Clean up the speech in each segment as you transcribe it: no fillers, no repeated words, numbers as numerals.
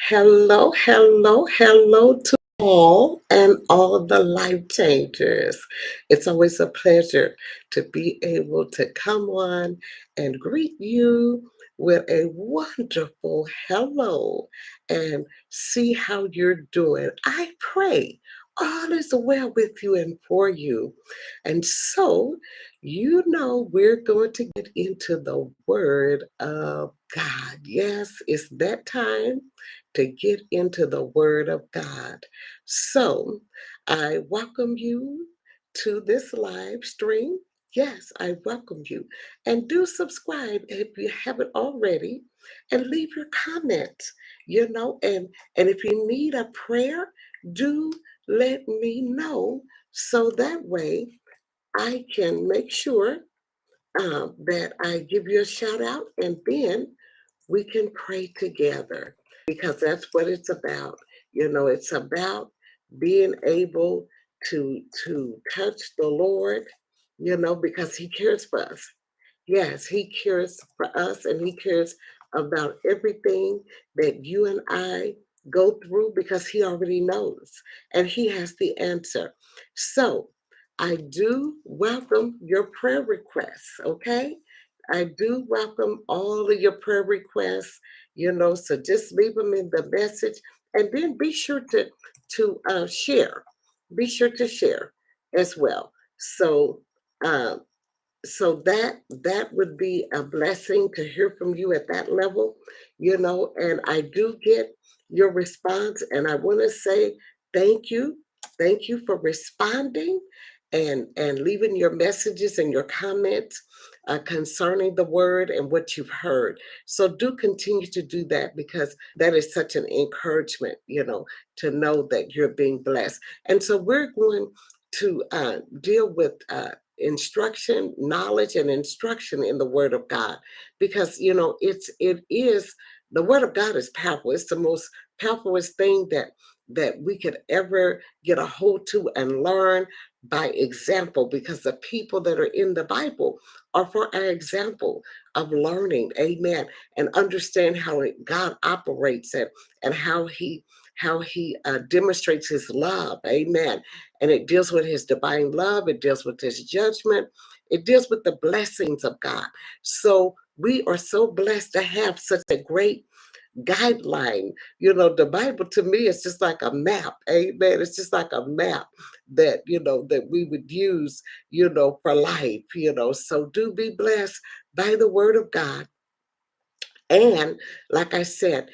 Hello, hello, hello to all and all the life changers. It's always a pleasure to be able to come on and greet you with a wonderful hello and see how you're doing. I pray all is well with you and for you. And so, we're going to get into the Word of God. Yes, it's that time to get into the Word of God. So I welcome you to this live stream. Yes, I welcome you. And do subscribe if you haven't already and leave your comment, and if you need a prayer, do let me know so that way I can make sure that I give you a shout out and then we can pray together because that's what it's about. It's about being able to touch the Lord, because He cares for us. Yes, He cares for us and He cares about everything that you and I go through because He already knows and He has the answer. So I do welcome your prayer requests, okay? I do welcome all of your prayer requests, so just leave them in the message and then be sure to share. Be sure to share as well. Uh, so that would be a blessing to hear from you at that level, and I do get your response and I want to say thank you for responding and leaving your messages and your comments concerning the word and what you've heard. So do continue to do that because that is such an encouragement, to know that you're being blessed. And so we're going to deal with knowledge and instruction in the Word of God, because it is the Word of God is powerful. It's the most powerfulest thing that we could ever get a hold to and learn by example, because the people that are in the Bible are for our example of learning, amen, and understand how God operates and how he demonstrates His love, amen. And it deals with His divine love, it deals with His judgment, it deals with the blessings of God. So we are so blessed to have such a great guideline. The Bible to me is just like a map, amen. It's just like a map that we would use, for life, So do be blessed by the word of God. And like I said,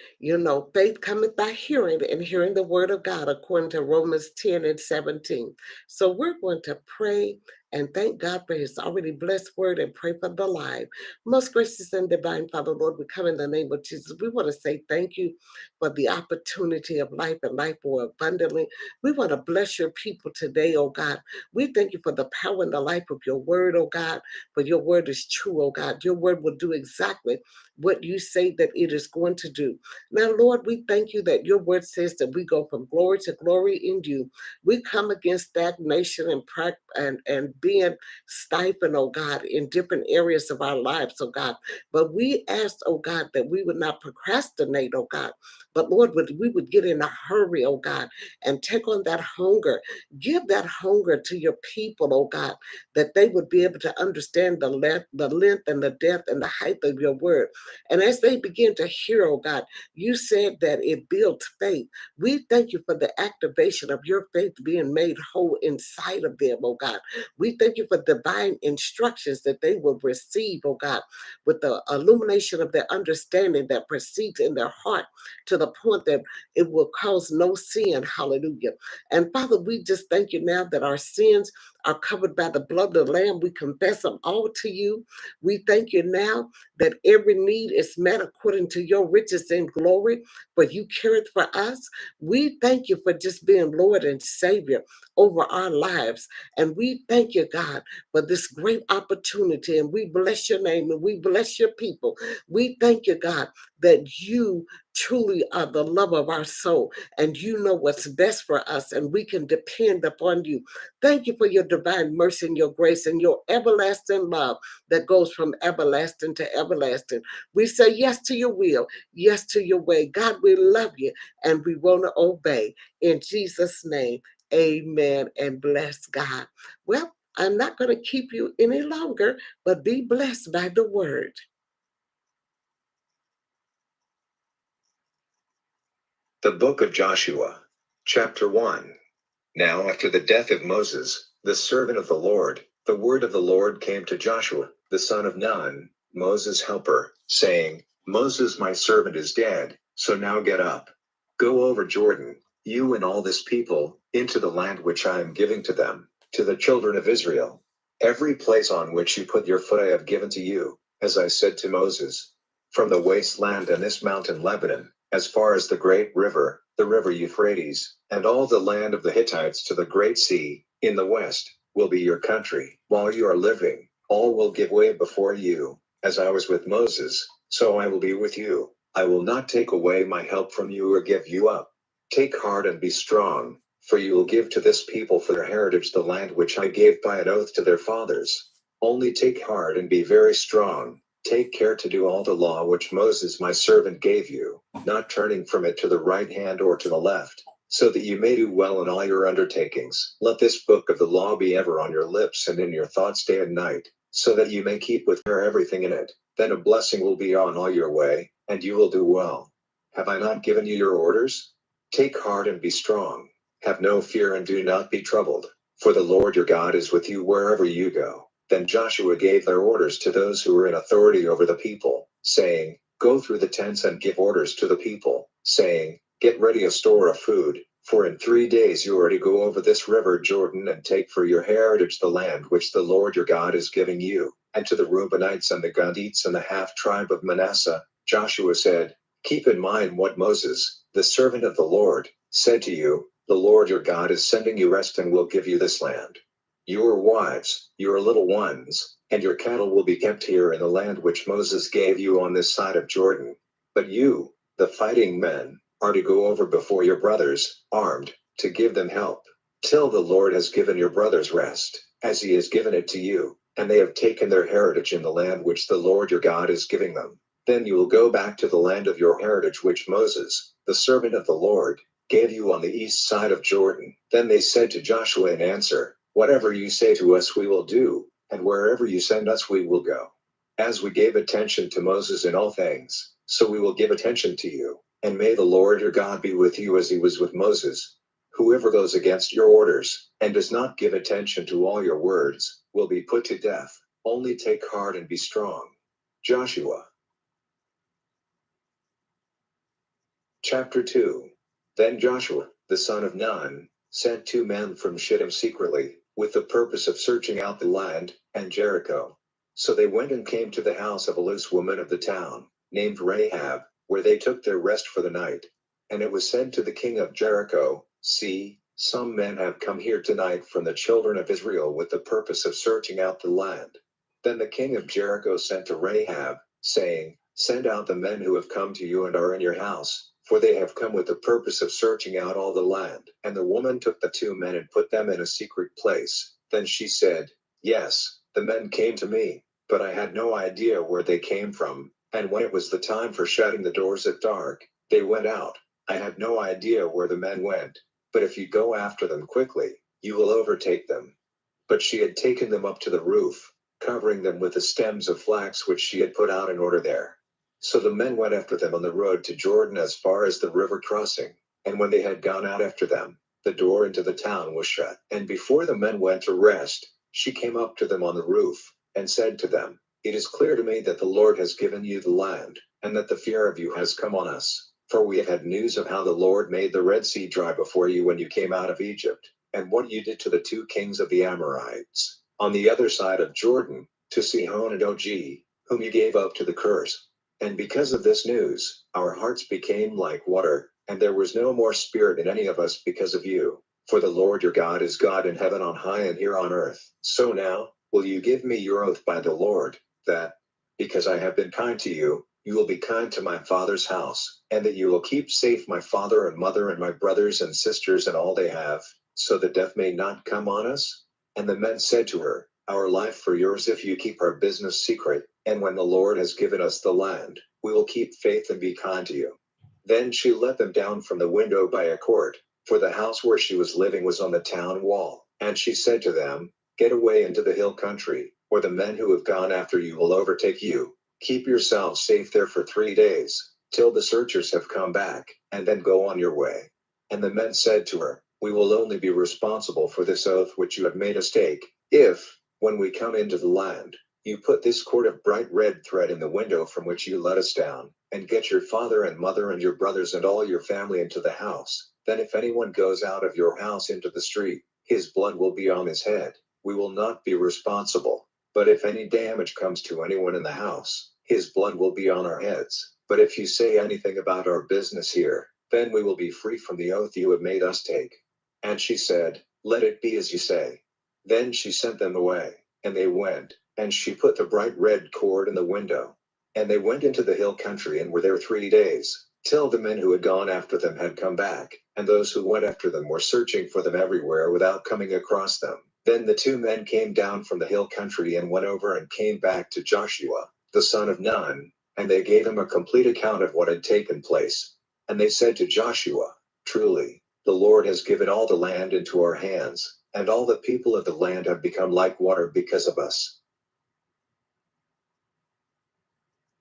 faith cometh by hearing and hearing the word of God, according to Romans 10 and 17. So we're going to pray and thank God for His already blessed word and pray for the life. Most gracious and divine Father, Lord, we come in the name of Jesus. We want to say thank you for the opportunity of life and life more abundantly. We want to bless your people today, oh God. We thank you for the power and the life of your word, oh God, for your word is true, oh God. Your word will do exactly what you say that it is going to do. Now, Lord, we thank you that your word says that we go from glory to glory in you. We come against stagnation and being stifled, oh God, in different areas of our lives, oh God. But we asked, oh God, that we would not procrastinate, oh God. But Lord, we would get in a hurry, oh God, and take on that hunger. Give that hunger to your people, oh God, that they would be able to understand the length and the depth and the height of your word. And as they begin to hear, oh God, you said that it builds faith. We thank you for the activation of your faith being made whole inside of them, oh God. We thank you for divine instructions that they will receive, oh God, with the illumination of their understanding that proceeds in their heart to the point that it will cause no sin. Hallelujah. And Father, we just thank you now that our sins are covered by the blood of the Lamb. We confess them all to you. We thank you now that every need is met according to your riches and glory, for you care it for us. We thank you for just being Lord and Savior over our lives. And we thank you, God, for this great opportunity. And we bless your name and we bless your people. We thank you, God, that you truly are the love of our soul, and you know what's best for us, and we can depend upon you. Thank you for your divine mercy and your grace and your everlasting love that goes from everlasting to everlasting. We say yes to your will, yes to your way. God, we love you and we want to obey. In Jesus' name, amen and bless God. Well, I'm not going to keep you any longer, but be blessed by the word. The Book of Joshua, Chapter 1. Now after the death of Moses, the servant of the Lord, the word of the Lord came to Joshua, the son of Nun, Moses' helper, saying, Moses my servant is dead, so now get up. Go over Jordan, you and all this people, into the land which I am giving to them, to the children of Israel. Every place on which you put your foot I have given to you, as I said to Moses. From the wasteland and this mountain Lebanon, as far as the great river, the river Euphrates, and all the land of the Hittites to the great sea, in the west, will be your country. While you are living, all will give way before you, as I was with Moses, so I will be with you. I will not take away my help from you or give you up. Take heart and be strong, for you will give to this people for their heritage the land which I gave by an oath to their fathers. Only take heart and be very strong. Take care to do all the law which Moses my servant gave you, not turning from it to the right hand or to the left, so that you may do well in all your undertakings. Let this book of the law be ever on your lips and in your thoughts day and night, so that you may keep with care everything in it. Then a blessing will be on all your way, and you will do well. Have I not given you your orders? Take heart and be strong. Have no fear and do not be troubled, for the Lord your God is with you wherever you go. Then Joshua gave their orders to those who were in authority over the people, saying, Go through the tents and give orders to the people, saying, Get ready a store of food, for in 3 days you are to go over this river Jordan and take for your heritage the land which the Lord your God is giving you. And to the Reubenites and the Gadites and the half-tribe of Manasseh, Joshua said, Keep in mind what Moses, the servant of the Lord, said to you, The Lord your God is sending you rest and will give you this land. Your wives, your little ones, and your cattle will be kept here in the land which Moses gave you on this side of Jordan. But you, the fighting men, are to go over before your brothers, armed, to give them help, till the Lord has given your brothers rest, as he has given it to you, and they have taken their heritage in the land which the Lord your God is giving them. Then you will go back to the land of your heritage which Moses, the servant of the Lord, gave you on the east side of Jordan. Then they said to Joshua in answer, Whatever you say to us we will do, and wherever you send us we will go. As we gave attention to Moses in all things, so we will give attention to you, and may the Lord your God be with you as he was with Moses. Whoever goes against your orders, and does not give attention to all your words, will be put to death. Only take heart and be strong. Joshua. Chapter 2. Then Joshua, the son of Nun, sent 2 men from Shittim secretly, with the purpose of searching out the land, and Jericho. So they went and came to the house of a loose woman of the town, named Rahab, where they took their rest for the night. And it was said to the king of Jericho, See, some men have come here tonight from the children of Israel with the purpose of searching out the land. Then the king of Jericho sent to Rahab, saying, Send out the men who have come to you and are in your house, for they have come with the purpose of searching out all the land. And the woman took the 2 men and put them in a secret place. Then she said, Yes, the men came to me, but I had no idea where they came from. And when it was the time for shutting the doors at dark, they went out. I had no idea where the men went. But if you go after them quickly, you will overtake them. But she had taken them up to the roof, covering them with the stems of flax which she had put out in order there. So the men went after them on the road to Jordan as far as the river crossing, and when they had gone out after them, the door into the town was shut. And before the men went to rest, she came up to them on the roof, and said to them, It is clear to me that the Lord has given you the land, and that the fear of you has come on us. For we have had news of how the Lord made the Red Sea dry before you when you came out of Egypt, and what you did to the 2 kings of the Amorites, on the other side of Jordan, to Sihon and Og, whom you gave up to the curse. And because of this news, our hearts became like water, and there was no more spirit in any of us because of you. For the Lord your God is God in heaven on high and here on earth. So now, will you give me your oath by the Lord, that, because I have been kind to you, you will be kind to my father's house, and that you will keep safe my father and mother and my brothers and sisters and all they have, so that death may not come on us? And the men said to her, our life for yours if you keep our business secret, and when the Lord has given us the land, we will keep faith and be kind to you. Then she let them down from the window by a cord, for the house where she was living was on the town wall, and she said to them, get away into the hill country, or the men who have gone after you will overtake you. Keep yourselves safe there for 3 days, till the searchers have come back, and then go on your way. And the men said to her, we will only be responsible for this oath which you have made us take, if, when we come into the land, you put this cord of bright red thread in the window from which you let us down, and get your father and mother and your brothers and all your family into the house. Then if anyone goes out of your house into the street, his blood will be on his head. We will not be responsible. But if any damage comes to anyone in the house, his blood will be on our heads. But if you say anything about our business here, then we will be free from the oath you have made us take. And she said, let it be as you say. Then she sent them away, and they went, and she put the bright red cord in the window. And they went into the hill country and were there 3 days, till the men who had gone after them had come back, and those who went after them were searching for them everywhere without coming across them. Then the 2 men came down from the hill country and went over and came back to Joshua, the son of Nun, and they gave him a complete account of what had taken place. And they said to Joshua, truly, the Lord has given all the land into our hands, and all the people of the land have become like water because of us.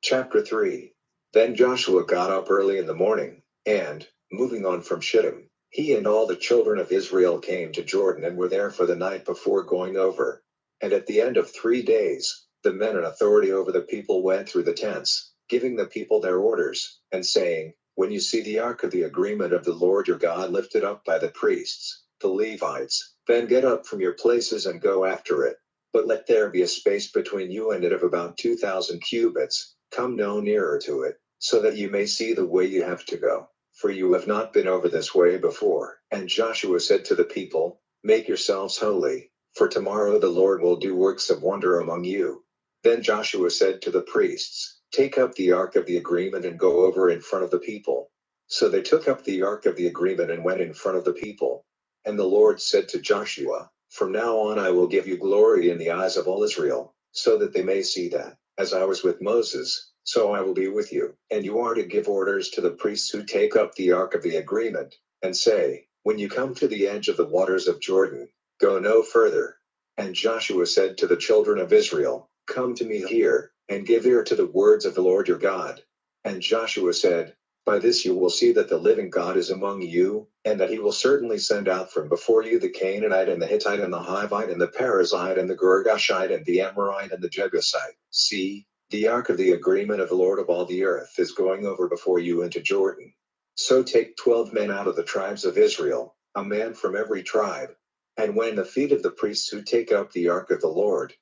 Chapter 3. Then Joshua got up early in the morning, and, moving on from Shittim, he and all the children of Israel came to Jordan and were there for the night before going over. And at the end of 3 days, the men in authority over the people went through the tents, giving the people their orders, and saying, when you see the ark of the agreement of the Lord your God lifted up by the priests, the Levites, then get up from your places and go after it. But let there be a space between you and it of about 2,000 cubits, come no nearer to it, so that you may see the way you have to go. For you have not been over this way before. And Joshua said to the people, make yourselves holy, for tomorrow the Lord will do works of wonder among you. Then Joshua said to the priests, take up the ark of the agreement and go over in front of the people. So they took up the ark of the agreement and went in front of the people. And the Lord said to Joshua, from now on I will give you glory in the eyes of all Israel, so that they may see that, as I was with Moses, so I will be with you. And you are to give orders to the priests who take up the ark of the agreement, and say, when you come to the edge of the waters of Jordan, go no further. And Joshua said to the children of Israel, come to me here, and give ear to the words of the Lord your God. And Joshua said, by this you will see that the living God is among you, and that he will certainly send out from before you the Canaanite and the Hittite and the Hivite and the Perizzite and the Girgashite and the Amorite and the Jebusite. See, the ark of the agreement of the Lord of all the earth is going over before you into Jordan. So take 12 men out of the tribes of Israel, a man from every tribe. And when the feet of the priests who take up the ark of the Lord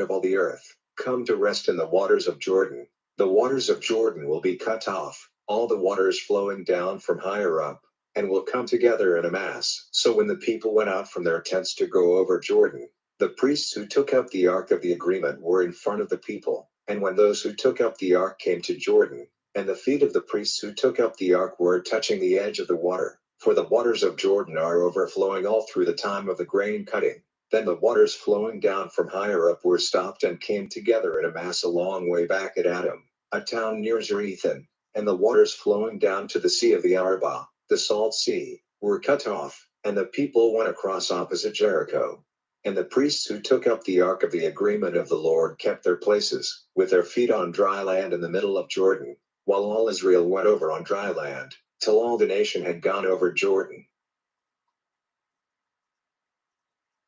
of all the earth, come to rest in the waters of Jordan, the waters of Jordan will be cut off, all the waters flowing down from higher up, and will come together in a mass. So when the people went out from their tents to go over Jordan, the priests who took up the ark of the agreement were in front of the people. And when those who took up the ark came to Jordan, and the feet of the priests who took up the ark were touching the edge of the water, for the waters of Jordan are overflowing all through the time of the grain cutting, then the waters flowing down from higher up were stopped and came together in a mass a long way back at Adam, a town near Zarethan, and the waters flowing down to the sea of the Arabah, the salt sea, were cut off, and the people went across opposite Jericho. And the priests who took up the ark of the agreement of the Lord kept their places, with their feet on dry land in the middle of Jordan, while all Israel went over on dry land, till all the nation had gone over Jordan.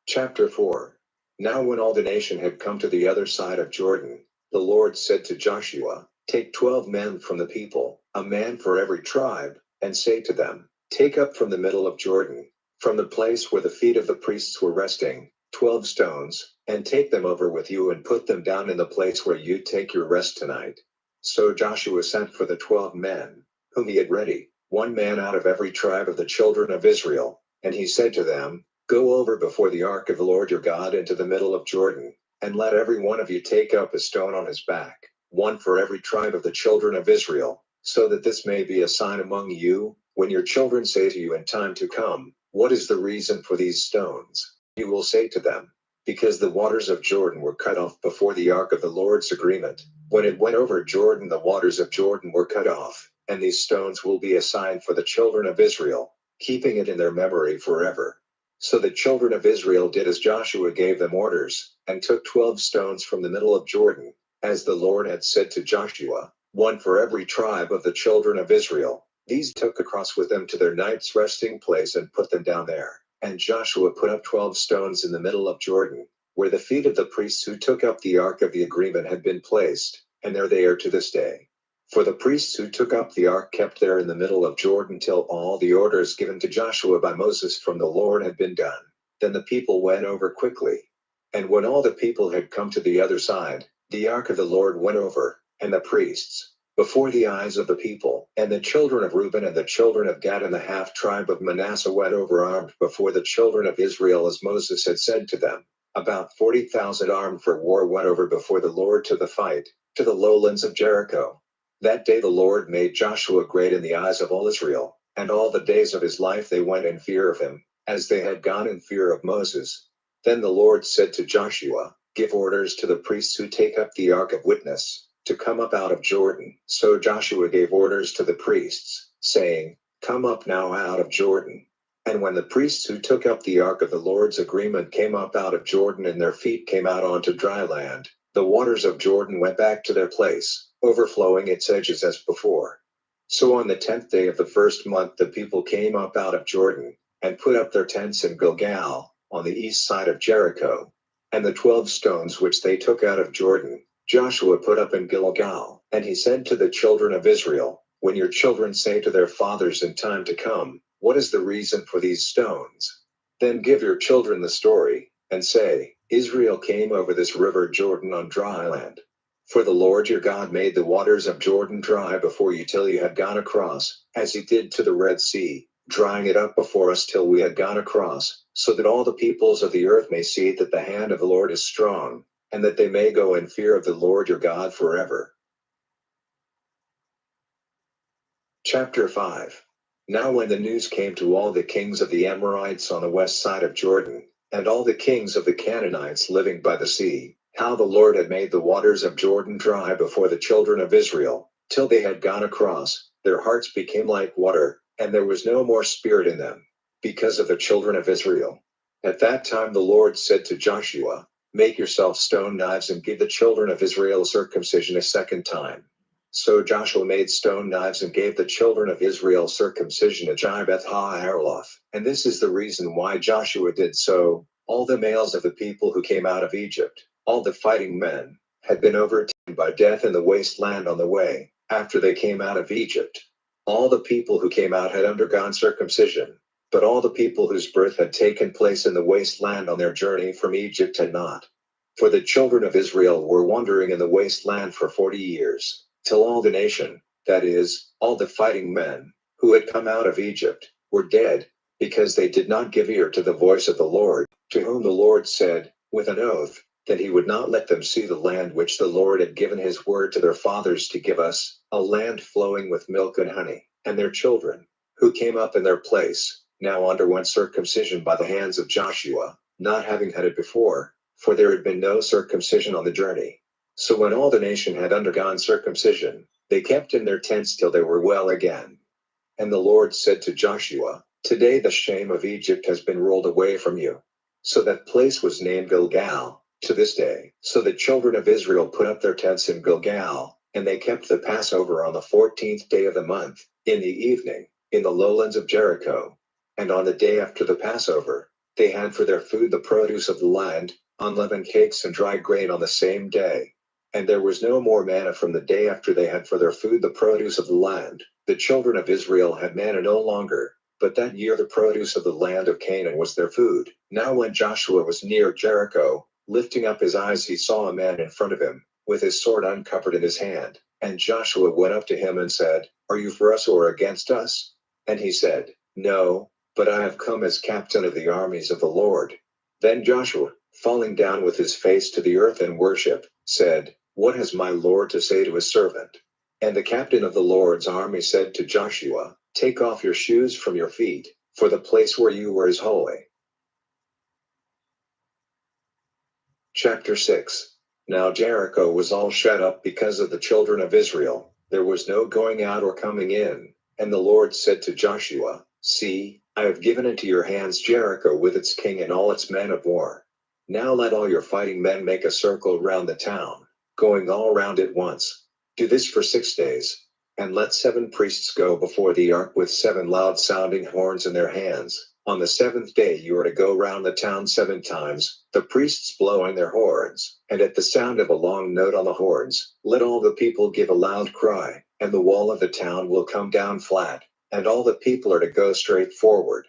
Chapter 4. Now when all the nation had come to the other side of Jordan, the Lord said to Joshua, take 12 men from the people, a man for every tribe, and say to them, take up from the middle of Jordan, from the place where the feet of the priests were resting, 12 stones, and take them over with you and put them down in the place where you take your rest tonight. So Joshua sent for the 12 men, whom he had ready, one man out of every tribe of the children of Israel, and he said to them, go over before the ark of the Lord your God into the middle of Jordan, and let every one of you take up a stone on his back, one for every tribe of the children of Israel, so that this may be a sign among you, when your children say to you in time to come, what is the reason for these stones? You will say to them, because the waters of Jordan were cut off before the ark of the Lord's agreement. When it went over Jordan, the waters of Jordan were cut off, and these stones will be a sign for the children of Israel, keeping it in their memory forever. So the children of Israel did as Joshua gave them orders, and took 12 stones from the middle of Jordan, as the Lord had said to Joshua, one for every tribe of the children of Israel. These took across with them to their night's resting place and put them down there. And Joshua put up 12 stones in the middle of Jordan, where the feet of the priests who took up the ark of the agreement had been placed, and there they are to this day. For the priests who took up the ark kept there in the middle of Jordan till all the orders given to Joshua by Moses from the Lord had been done. Then the people went over quickly. And when all the people had come to the other side, the ark of the Lord went over, and the priests, before the eyes of the people, and the children of Reuben and the children of Gad and the half tribe of Manasseh went over armed before the children of Israel as Moses had said to them. About 40,000 armed for war went over before the Lord to the fight, to the lowlands of Jericho. That day the Lord made Joshua great in the eyes of all Israel, and all the days of his life they went in fear of him, as they had gone in fear of Moses. Then the Lord said to Joshua, give orders to the priests who take up the ark of witness, to come up out of Jordan. So Joshua gave orders to the priests, saying, come up now out of Jordan. And when the priests who took up the ark of the Lord's agreement came up out of Jordan and their feet came out onto dry land, the waters of Jordan went back to their place, overflowing its edges as before. So on the 10th day of the first month the people came up out of Jordan, and put up their tents in Gilgal, on the east side of Jericho. And the 12 stones which they took out of Jordan, Joshua put up in Gilgal. And he said to the children of Israel, when your children say to their fathers in time to come, what is the reason for these stones? Then give your children the story, and say, Israel came over this river Jordan on dry land. For the Lord your God made the waters of Jordan dry before you till you had gone across, as he did to the Red Sea, drying it up before us till we had gone across, so that all the peoples of the earth may see that the hand of the Lord is strong, and that they may go in fear of the Lord your God forever. Chapter 5. Now when the news came to all the kings of the Amorites on the west side of Jordan, and all the kings of the Canaanites living by the sea, how the Lord had made the waters of Jordan dry before the children of Israel, till they had gone across, their hearts became like water, and there was no more spirit in them, because of the children of Israel. At that time the Lord said to Joshua, make yourself stone knives and give the children of Israel circumcision a second time. So Joshua made stone knives and gave the children of Israel circumcision at Jibeth ha-Araloth. And this is the reason why Joshua did so. All the males of the people who came out of Egypt, all the fighting men, had been overtaken by death in the wasteland on the way, after they came out of Egypt. All the people who came out had undergone circumcision, but all the people whose birth had taken place in the wasteland on their journey from Egypt had not. For the children of Israel were wandering in the wasteland for 40 years. Till all the nation, that is, all the fighting men, who had come out of Egypt, were dead, because they did not give ear to the voice of the Lord, to whom the Lord said, with an oath, that he would not let them see the land which the Lord had given his word to their fathers to give us, a land flowing with milk and honey. And their children, who came up in their place, now underwent circumcision by the hands of Joshua, not having had it before, for there had been no circumcision on the journey. So when all the nation had undergone circumcision, they kept in their tents till they were well again. And the Lord said to Joshua, today the shame of Egypt has been rolled away from you. So that place was named Gilgal, to this day. So the children of Israel put up their tents in Gilgal, and they kept the Passover on the 14th day of the month, in the evening, in the lowlands of Jericho. And on the day after the Passover, they had for their food the produce of the land, unleavened cakes and dry grain on the same day. And there was no more manna from the day after they had for their food the produce of the land. The children of Israel had manna no longer, but that year the produce of the land of Canaan was their food. Now when Joshua was near Jericho, lifting up his eyes he saw a man in front of him, with his sword uncovered in his hand. And Joshua went up to him and said, are you for us or against us? And he said, no, but I have come as captain of the armies of the Lord. Then Joshua, falling down with his face to the earth in worship, said, What has my Lord to say to his servant? And the captain of the Lord's army said to Joshua, Take off your shoes from your feet, for the place where you were is holy. Chapter 6. Now Jericho was all shut up because of the children of Israel. There was no going out or coming in. And the Lord said to Joshua, See, I have given into your hands Jericho with its king and all its men of war. Now let all your fighting men make a circle round the town, going all round it once. Do this for 6 days. And let 7 priests go before the ark with 7 loud sounding horns in their hands. On the 7th day you are to go round the town 7 times, the priests blowing their horns, and at the sound of a long note on the horns, let all the people give a loud cry, and the wall of the town will come down flat, and all the people are to go straight forward.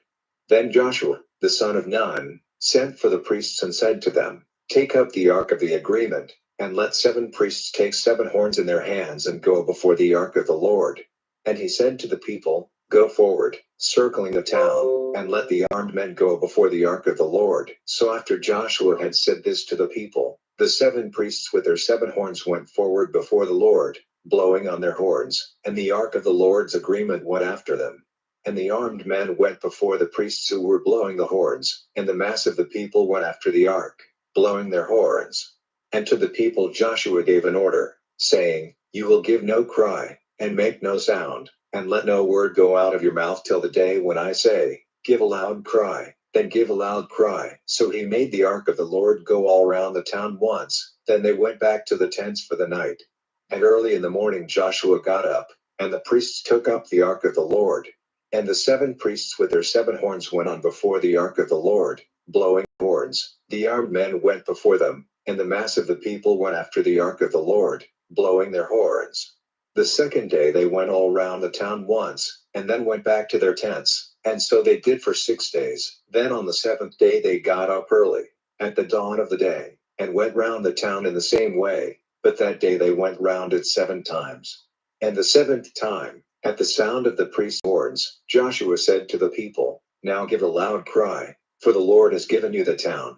Then Joshua, the son of Nun, sent for the priests and said to them, Take up the ark of the agreement, and let 7 priests take 7 horns in their hands and go before the ark of the Lord. And he said to the people, Go forward, circling the town, and let the armed men go before the ark of the Lord. So after Joshua had said this to the people, the 7 priests with their 7 horns went forward before the Lord, blowing on their horns, and the ark of the Lord's agreement went after them. And the armed men went before the priests who were blowing the horns, and the mass of the people went after the ark, blowing their horns. And to the people Joshua gave an order, saying, You will give no cry, and make no sound, and let no word go out of your mouth till the day when I say, Give a loud cry, then give a loud cry. So he made the ark of the Lord go all round the town once, then they went back to the tents for the night. And early in the morning Joshua got up, and the priests took up the ark of the Lord. And the 7 priests with their 7 horns went on before the ark of the Lord, blowing horns. The armed men went before them, and the mass of the people went after the ark of the Lord, blowing their horns. The 2nd day they went all round the town once, and then went back to their tents, and so they did for 6 days. Then on the 7th day they got up early, at the dawn of the day, and went round the town in the same way, but that day they went round it 7 times. And the 7th time, at the sound of the priest's horns, Joshua said to the people, Now give a loud cry, for the Lord has given you the town.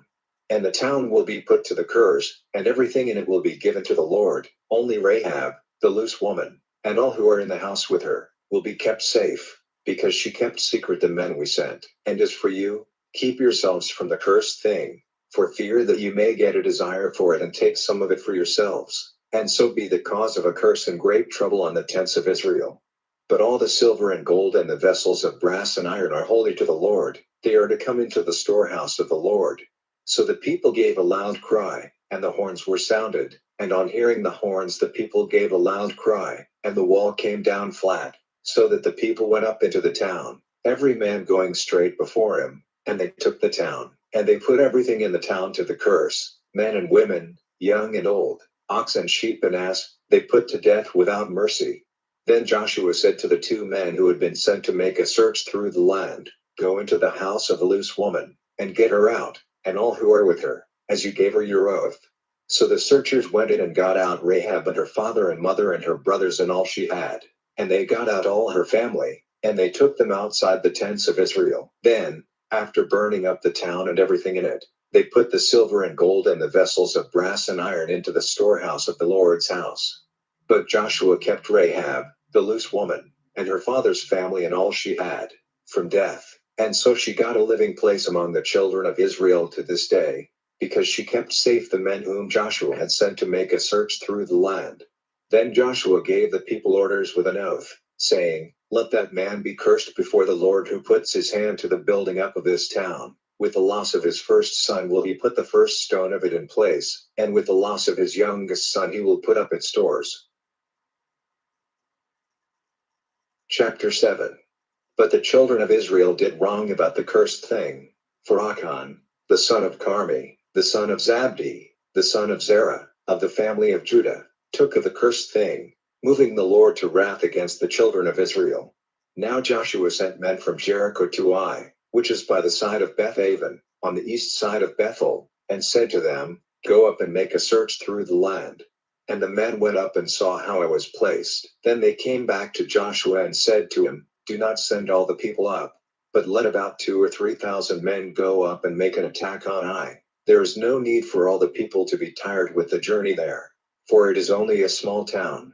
And the town will be put to the curse, and everything in it will be given to the Lord. Only Rahab, the loose woman, and all who are in the house with her, will be kept safe, because she kept secret the men we sent. And as for you, keep yourselves from the cursed thing, for fear that you may get a desire for it and take some of it for yourselves, and so be the cause of a curse and great trouble on the tents of Israel. But all the silver and gold and the vessels of brass and iron are holy to the Lord. They are to come into the storehouse of the Lord. So the people gave a loud cry, and the horns were sounded, and on hearing the horns the people gave a loud cry, and the wall came down flat, so that the people went up into the town, every man going straight before him, and they took the town, and they put everything in the town to the curse, men and women, young and old, ox and sheep and ass, they put to death without mercy. Then Joshua said to the 2 men who had been sent to make a search through the land, Go into the house of the loose woman, and get her out, and all who are with her, as you gave her your oath. So the searchers went in and got out Rahab and her father and mother and her brothers and all she had, and they got out all her family, and they took them outside the tents of Israel. Then, after burning up the town and everything in it, they put the silver and gold and the vessels of brass and iron into the storehouse of the Lord's house. But Joshua kept Rahab, the loose woman, and her father's family and all she had, from death. And so she got a living place among the children of Israel to this day, because she kept safe the men whom Joshua had sent to make a search through the land. Then Joshua gave the people orders with an oath, saying, Let that man be cursed before the Lord who puts his hand to the building up of this town. With the loss of his first son will he put the first stone of it in place, and with the loss of his youngest son he will put up its stores. Chapter 7. But the children of Israel did wrong about the cursed thing. For Achan, the son of Carmi, the son of Zabdi, the son of Zerah, of the family of Judah, took of the cursed thing, moving the Lord to wrath against the children of Israel. Now Joshua sent men from Jericho to Ai, which is by the side of Beth-aven, on the east side of Bethel, and said to them, Go up and make a search through the land. And the men went up and saw how it was placed. Then they came back to Joshua and said to him, Do not send all the people up, but let about 2,000 or 3,000 men go up and make an attack on Ai. There is no need for all the people to be tired with the journey there. for it is only a small town.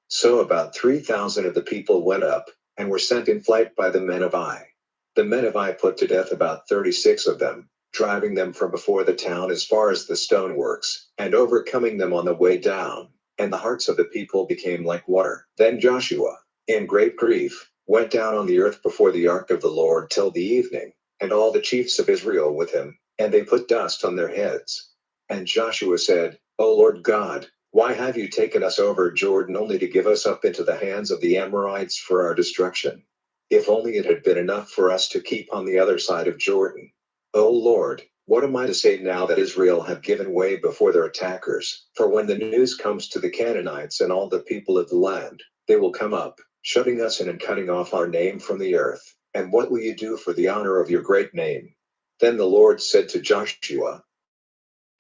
So about 3,000 of the people went up, and were sent in flight by the men of Ai. The men of Ai put to death about 36 of them, driving them from before the town as far as the stoneworks, and overcoming them on the way down, and the hearts of the people became like water. Then Joshua, in great grief, went down on the earth before the ark of the Lord till the evening, and all the chiefs of Israel with him, and they put dust on their heads. And Joshua said, O Lord God, why have you taken us over Jordan only to give us up into the hands of the Amorites for our destruction? If only it had been enough for us to keep on the other side of Jordan. O Lord, what am I to say now that Israel have given way before their attackers? For when the news comes to the Canaanites and all the people of the land, they will come up, shutting us in and cutting off our name from the earth. And what will you do for the honor of your great name? Then the Lord said to Joshua,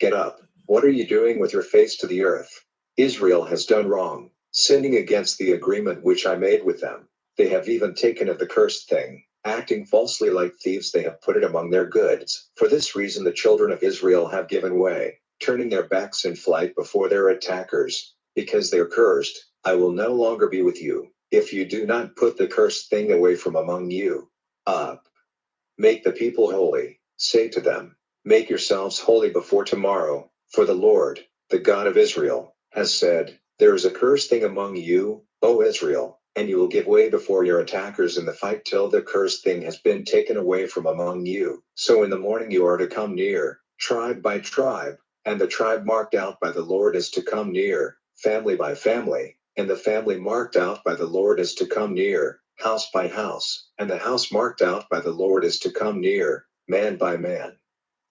Get up. What are you doing with your face to the earth? Israel has done wrong, sinning against the agreement which I made with them. They have even taken of the cursed thing, acting falsely like thieves, they have put it among their goods. For this reason the children of Israel have given way, turning their backs in flight before their attackers. Because they are cursed, I will no longer be with you, if you do not put the cursed thing away from among you. Up. Make the people holy. Say to them, Make yourselves holy before tomorrow, for the Lord, the God of Israel, has said, There is a cursed thing among you, O Israel, and you will give way before your attackers in the fight till the cursed thing has been taken away from among you. So in the morning you are to come near, tribe by tribe, and the tribe marked out by the Lord is to come near, family by family, and the family marked out by the Lord is to come near, house by house, and the house marked out by the Lord is to come near, man by man.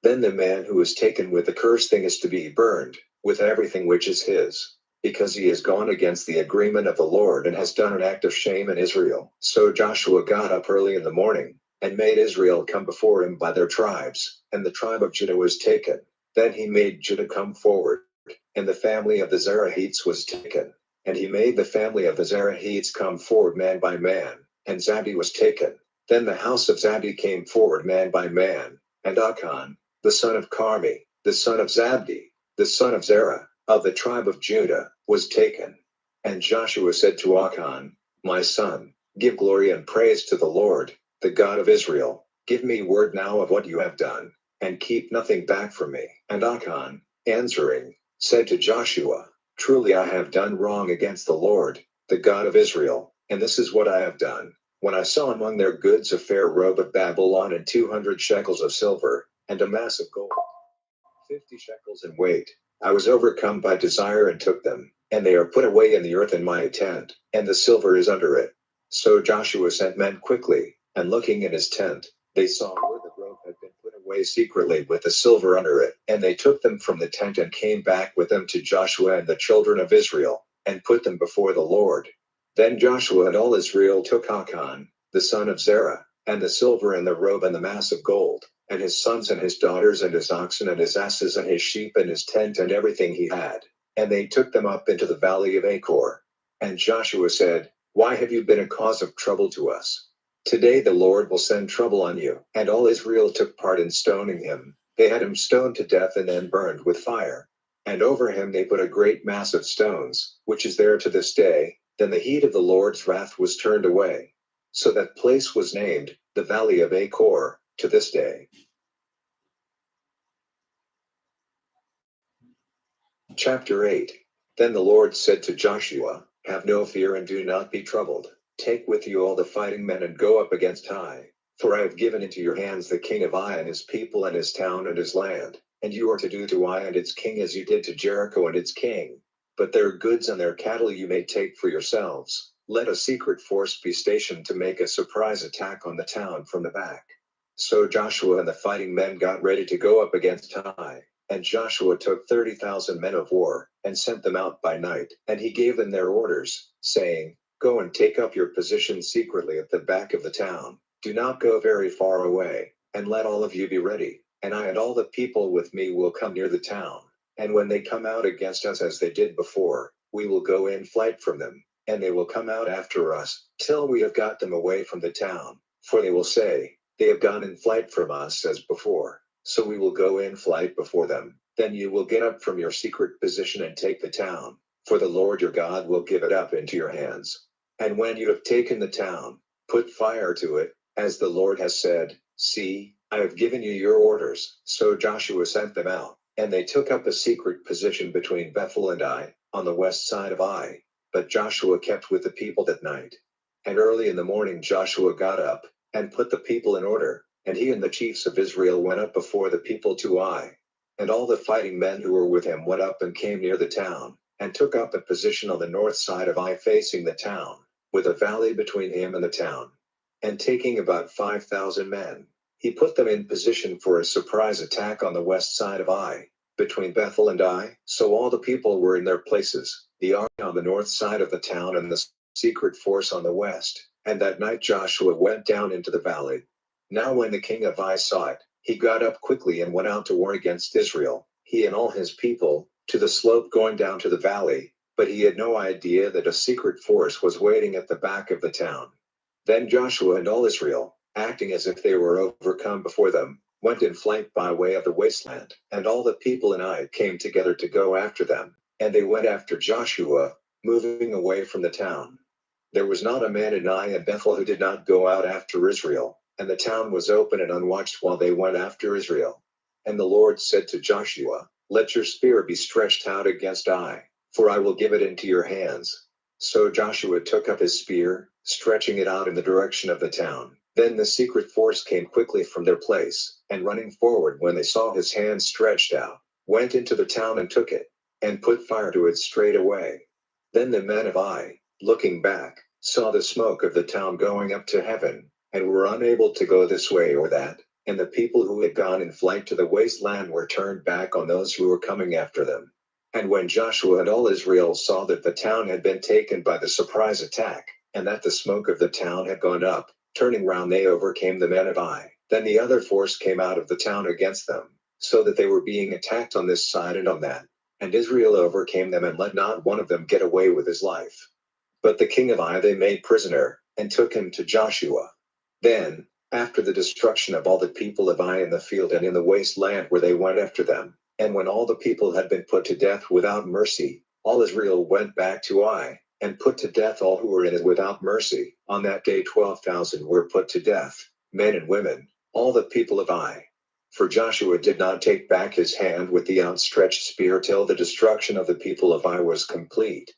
Then the man who is taken with the cursed thing is to be burned, with everything which is his, because he has gone against the agreement of the Lord and has done an act of shame in Israel. So Joshua got up early in the morning, and made Israel come before him by their tribes, and the tribe of Judah was taken. Then he made Judah come forward, and the family of the Zerahites was taken. And he made the family of the Zerahites come forward man by man, and Zabdi was taken. Then the house of Zabdi came forward man by man, and Achan, the son of Carmi, the son of Zabdi, the son of Zerah, of the tribe of Judah, was taken. And Joshua said to Achan, My son, give glory and praise to the Lord, the God of Israel. Give me word now of what you have done, and keep nothing back from me. And Achan, answering, said to Joshua, Truly I have done wrong against the Lord, the God of Israel, and this is what I have done. When I saw among their goods a fair robe of Babylon and 200 shekels of silver, and a mass of gold, 50 shekels in weight, I was overcome by desire and took them, and they are put away in the earth in my tent, and the silver is under it. So Joshua sent men quickly, and looking in his tent, they saw where the robe had been put away secretly with the silver under it, and they took them from the tent and came back with them to Joshua and the children of Israel, and put them before the Lord. Then Joshua and all Israel took Achan, the son of Zerah, and the silver and the robe and the mass of gold, and his sons and his daughters and his oxen and his asses and his sheep and his tent and everything he had. And they took them up into the valley of Achor. And Joshua said, Why have you been a cause of trouble to us? Today the Lord will send trouble on you. And all Israel took part in stoning him. They had him stoned to death and then burned with fire. And over him they put a great mass of stones, which is there to this day. Then the heat of the Lord's wrath was turned away. So that place was named, the Valley of Achor, to this day. Chapter 8. Then the Lord said to Joshua, Have no fear and do not be troubled. Take with you all the fighting men and go up against Ai. For I have given into your hands the king of Ai and his people and his town and his land. And you are to do to Ai and its king as you did to Jericho and its king. But their goods and their cattle you may take for yourselves. Let a secret force be stationed to make a surprise attack on the town from the back. So Joshua and the fighting men got ready to go up against Ai. And Joshua took 30,000 men of war, and sent them out by night. And he gave them their orders, saying, Go and take up your position secretly at the back of the town. Do not go very far away, and let all of you be ready. And I and all the people with me will come near the town. And when they come out against us as they did before, we will go in flight from them, and they will come out after us, till we have got them away from the town. For they will say, They have gone in flight from us as before. So we will go in flight before them. Then you will get up from your secret position and take the town. for the Lord your God will give it up into your hands. And when you have taken the town, put fire to it, as the Lord has said. See, I have given you your orders. So Joshua sent them out, and they took up a secret position between Bethel and Ai, on the west side of Ai. But Joshua kept with the people that night. And early in the morning Joshua got up, and put the people in order, and he and the chiefs of Israel went up before the people to Ai. And all the fighting men who were with him went up and came near the town, and took up a position on the north side of Ai facing the town, with a valley between him and the town. And taking about 5,000 men, he put them in position for a surprise attack on the west side of Ai, between Bethel and Ai. So all the people were in their places, the army on the north side of the town and the secret force on the west. And that night Joshua went down into the valley. Now when the king of Ai saw it, he got up quickly and went out to war against Israel, he and all his people, to the slope going down to the valley, but he had no idea that a secret force was waiting at the back of the town. Then Joshua and all Israel, acting as if they were overcome before them, went in flight by way of the wasteland, and all the people in Ai came together to go after them, and they went after Joshua, moving away from the town. There was not a man in Ai and Bethel who did not go out after Israel, and the town was open and unwatched while they went after Israel. And the Lord said to Joshua, let your spear be stretched out against Ai, for I will give it into your hands. So Joshua took up his spear, stretching it out in the direction of the town. Then the secret force came quickly from their place, and running forward when they saw his hand stretched out, went into the town and took it, and put fire to it straightway. Then the men of Ai, looking back, saw the smoke of the town going up to heaven, and were unable to go this way or that. And the people who had gone in flight to the wasteland were turned back on those who were coming after them. And when Joshua and all Israel saw that the town had been taken by the surprise attack, and that the smoke of the town had gone up, turning round they overcame the men of Ai. Then the other force came out of the town against them, so that they were being attacked on this side and on that. And Israel overcame them and let not one of them get away with his life. But the king of Ai they made prisoner, and took him to Joshua. Then, after the destruction of all the people of Ai in the field and in the waste land where they went after them, and when all the people had been put to death without mercy, all Israel went back to Ai, and put to death all who were in it without mercy. On that day 12,000 were put to death, men and women, all the people of Ai. For Joshua did not take back his hand with the outstretched spear till the destruction of the people of Ai was complete.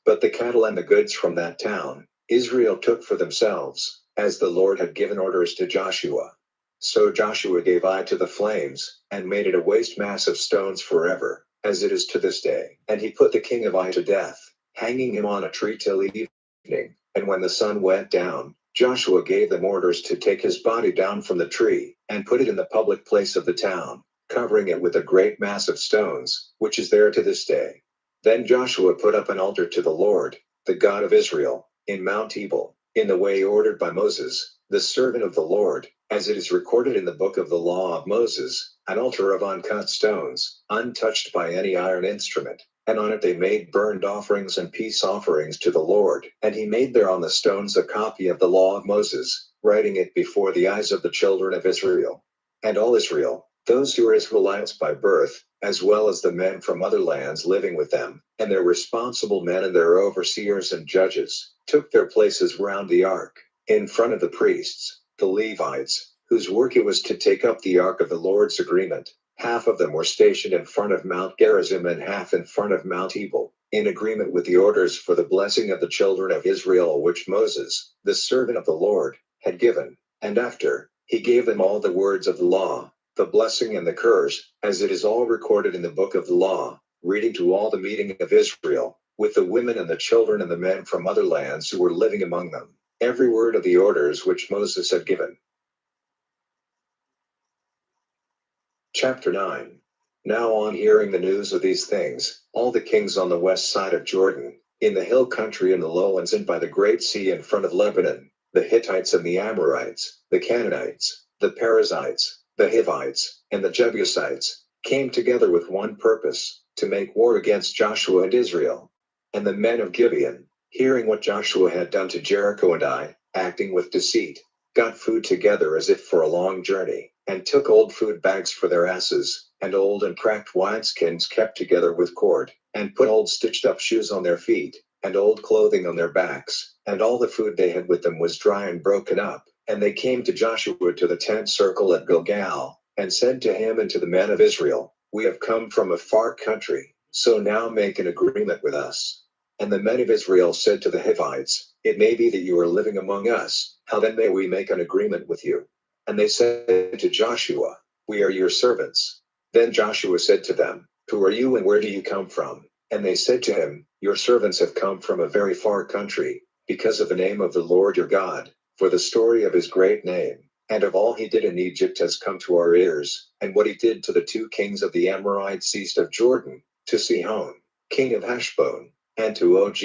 But the cattle and the goods from that town, Israel took for themselves, as the Lord had given orders to Joshua. So Joshua gave Ai to the flames, and made it a waste mass of stones forever, as it is to this day. And he put the king of Ai to death, hanging him on a tree till evening. And when the sun went down, Joshua gave them orders to take his body down from the tree, and put it in the public place of the town, covering it with a great mass of stones, which is there to this day. Then Joshua put up an altar to the Lord, the God of Israel, in Mount Ebal, in the way ordered by Moses, the servant of the Lord, as it is recorded in the book of the law of Moses, an altar of uncut stones, untouched by any iron instrument. And on it they made burnt offerings and peace offerings to the Lord. And he made there on the stones a copy of the law of Moses, writing it before the eyes of the children of Israel. And all Israel, those who are Israelites by birth, as well as the men from other lands living with them, and their responsible men and their overseers and judges, took their places round the ark, in front of the priests, the Levites, whose work it was to take up the ark of the Lord's agreement. Half of them were stationed in front of Mount Gerizim and half in front of Mount Ebal, in agreement with the orders for the blessing of the children of Israel which Moses, the servant of the Lord, had given. And after, he gave them all the words of the law, the blessing and the curse, as it is all recorded in the book of the law, reading to all the meeting of Israel, with the women and the children and the men from other lands who were living among them, every word of the orders which Moses had given. Chapter 9. Now on hearing the news of these things, all the kings on the west side of Jordan, in the hill country and the lowlands and by the great sea in front of Lebanon, the Hittites and the Amorites, the Canaanites, the Perizzites, the Hivites, and the Jebusites, came together with one purpose, to make war against Joshua and Israel. And the men of Gibeon, hearing what Joshua had done to Jericho and Ai, acting with deceit, got food together as if for a long journey, and took old food bags for their asses, and old and cracked wineskins kept together with cord, and put old stitched up shoes on their feet, and old clothing on their backs, and all the food they had with them was dry and broken up. And they came to Joshua to the tent circle at Gilgal, and said to him and to the men of Israel, "We have come from a far country, so now make an agreement with us." And the men of Israel said to the Hivites, "It may be that you are living among us, how then may we make an agreement with you?" And they said to Joshua, "We are your servants." Then Joshua said to them, "Who are you and where do you come from?" And they said to him, "Your servants have come from a very far country, because of the name of the Lord your God, for the story of his great name, and of all he did in Egypt has come to our ears, and what he did to the two kings of the Amorites east of Jordan, to Sihon, king of Heshbon, and to Og,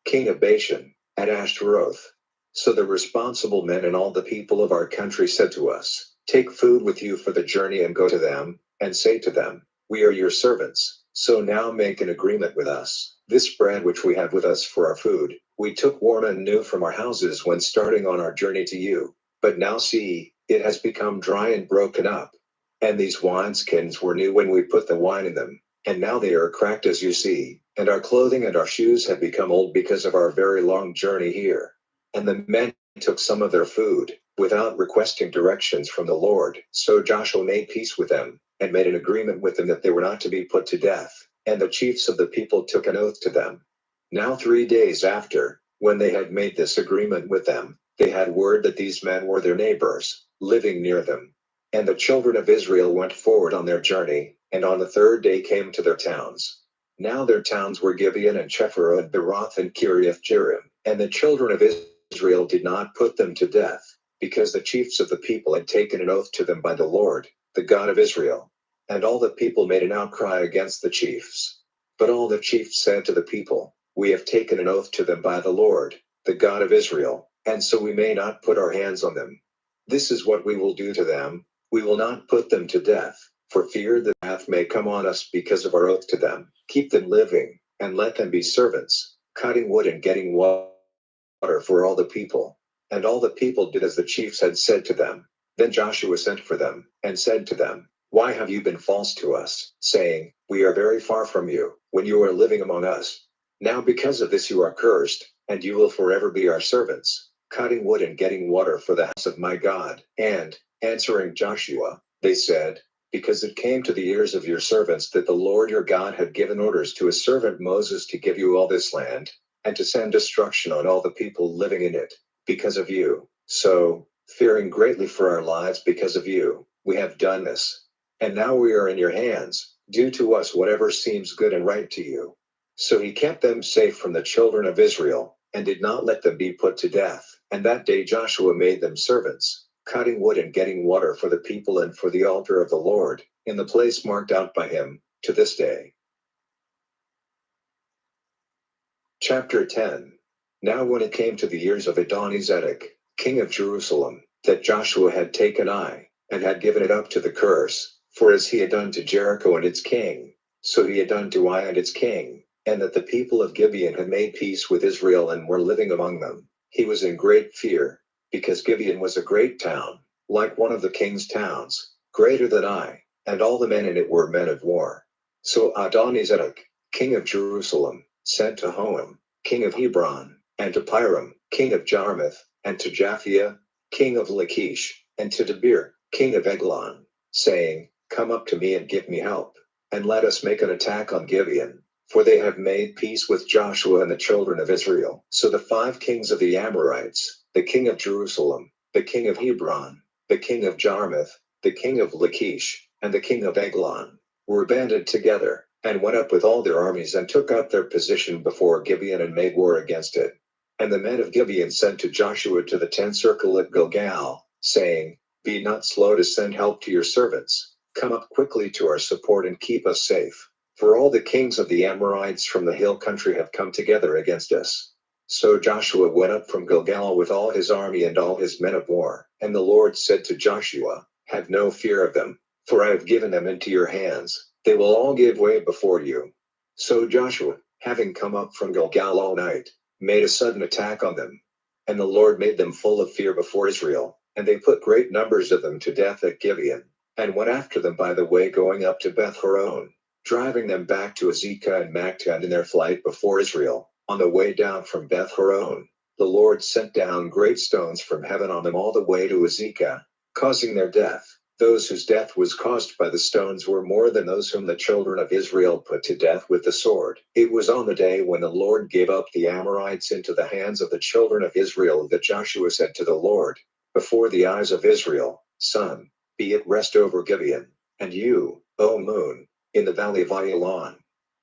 king of Bashan, at Ashtaroth." So the responsible men and all the people of our country said to us, "Take food with you for the journey and go to them, and say to them, 'We are your servants, so now make an agreement with us. This bread which we have with us for our food, we took warm and new from our houses when starting on our journey to you. But now see, it has become dry and broken up. And these wineskins were new when we put the wine in them, and now they are cracked as you see, and our clothing and our shoes have become old because of our very long journey here.' And the men took some of their food, without requesting directions from the Lord. So Joshua made peace with them, and made an agreement with them that they were not to be put to death. And the chiefs of the people took an oath to them. Now 3 days after, when they had made this agreement with them, they had word that these men were their neighbors, living near them. And the children of Israel went forward on their journey, and on the third day came to their towns. Now their towns were Gibeon and Chephirah and Beroth and Kiriath Jearim. And the children of Israel did not put them to death, because the chiefs of the people had taken an oath to them by the Lord, the God of Israel. And all the people made an outcry against the chiefs. But all the chiefs said to the people, "We have taken an oath to them by the Lord, the God of Israel, and so we may not put our hands on them. This is what we will do to them. We will not put them to death, for fear that wrath may come on us because of our oath to them. Keep them living, and let them be servants, cutting wood and getting water for all the people." And all the people did as the chiefs had said to them. Then Joshua sent for them, and said to them, "Why have you been false to us, saying, 'We are very far from you,' when you are living among us? Now because of this you are cursed, and you will forever be our servants, cutting wood and getting water for the house of my God." And, answering Joshua, they said, "Because it came to the ears of your servants that the Lord your God had given orders to his servant Moses to give you all this land, and to send destruction on all the people living in it, because of you. So, fearing greatly for our lives because of you, we have done this. And now we are in your hands. Do to us whatever seems good and right to you." So he kept them safe from the children of Israel, and did not let them be put to death. And that day Joshua made them servants, cutting wood and getting water for the people and for the altar of the Lord, in the place marked out by him, to this day. Chapter 10. Now when it came to the years of Adonizedek, king of Jerusalem, that Joshua had taken Ai, and had given it up to the curse, for as he had done to Jericho and its king, so he had done to Ai and its king, and that the people of Gibeon had made peace with Israel and were living among them, he was in great fear, because Gibeon was a great town, like one of the king's towns, greater than Ai, and all the men in it were men of war. So Adonizedek, king of Jerusalem, sent to Hoam, king of Hebron, and to Piram, king of Jarmuth, and to Japhia, king of Lachish, and to Debir, king of Eglon, saying, "Come up to me and give me help, and let us make an attack on Gibeon, for they have made peace with Joshua and the children of Israel." So the 5 kings of the Amorites, the king of Jerusalem, the king of Hebron, the king of Jarmuth, the king of Lachish, and the king of Eglon, were banded together, and went up with all their armies and took up their position before Gibeon and made war against it. And the men of Gibeon sent to Joshua to the tent circle at Gilgal, saying, "Be not slow to send help to your servants. Come up quickly to our support and keep us safe. For all the kings of the Amorites from the hill country have come together against us." So Joshua went up from Gilgal with all his army and all his men of war. And the Lord said to Joshua, "Have no fear of them, for I have given them into your hands. They will all give way before you." So Joshua, having come up from Gilgal all night, made a sudden attack on them. And the Lord made them full of fear before Israel, and they put great numbers of them to death at Gibeon, and went after them by the way going up to Beth Horon. driving them back to Azekah and Makta, and in their flight before Israel, on the way down from Beth Horon, the Lord sent down great stones from heaven on them all the way to Azekah, causing their death. Those whose death was caused by the stones were more than those whom the children of Israel put to death with the sword. It was on the day when the Lord gave up the Amorites into the hands of the children of Israel that Joshua said to the Lord, before the eyes of Israel, Sun, be at rest over Gibeon, and you, O moon, in the valley of Ayalon.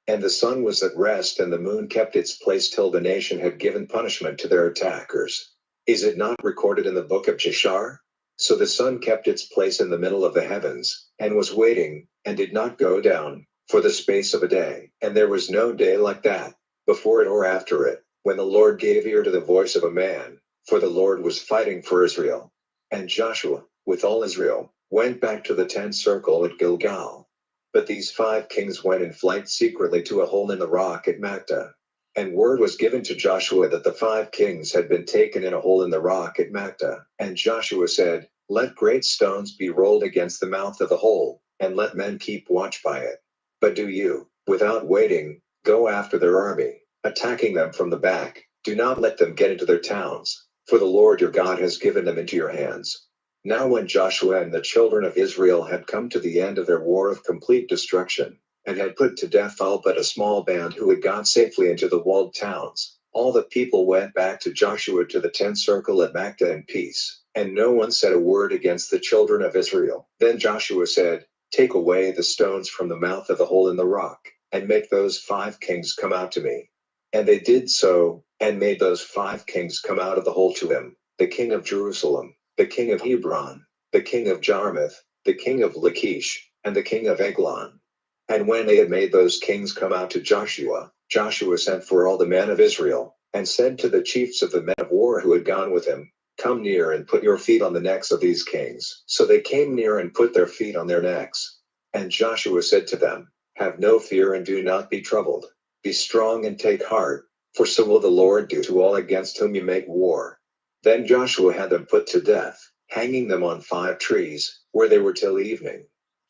And the sun was at rest, and the moon kept its place till the nation had given punishment to their attackers. Is it not recorded in the book of Jashar? So the sun kept its place in the middle of the heavens, and was waiting, and did not go down, for the space of a day. And there was no day like that, before it or after it, when the Lord gave ear to the voice of a man, for the Lord was fighting for Israel. And Joshua, with all Israel, went back to the tent circle at Gilgal. But these 5 kings went in flight secretly to a hole in the rock at Makta. And word was given to Joshua that the 5 kings had been taken in a hole in the rock at Makta. And Joshua said, let great stones be rolled against the mouth of the hole, and let men keep watch by it. But do you, without waiting, go after their army, attacking them from the back. Do not let them get into their towns, for the Lord your God has given them into your hands. Now when Joshua and the children of Israel had come to the end of their war of complete destruction, and had put to death all but a small band who had gone safely into the walled towns, all the people went back to Joshua to the tent circle at Makta in peace, and no one said a word against the children of Israel. Then Joshua said, take away the stones from the mouth of the hole in the rock, and make those 5 kings come out to me. And they did so, and made those 5 kings come out of the hole to him, the king of Jerusalem, the king of Hebron, the king of Jarmuth, the king of Lachish, and the king of Eglon. And when they had made those kings come out to Joshua, Joshua sent for all the men of Israel, and said to the chiefs of the men of war who had gone with him, come near and put your feet on the necks of these kings. So they came near and put their feet on their necks. And Joshua said to them, have no fear and do not be troubled. Be strong and take heart, for so will the Lord do to all against whom you make war. Then Joshua had them put to death, hanging them on 5 trees, where they were till evening.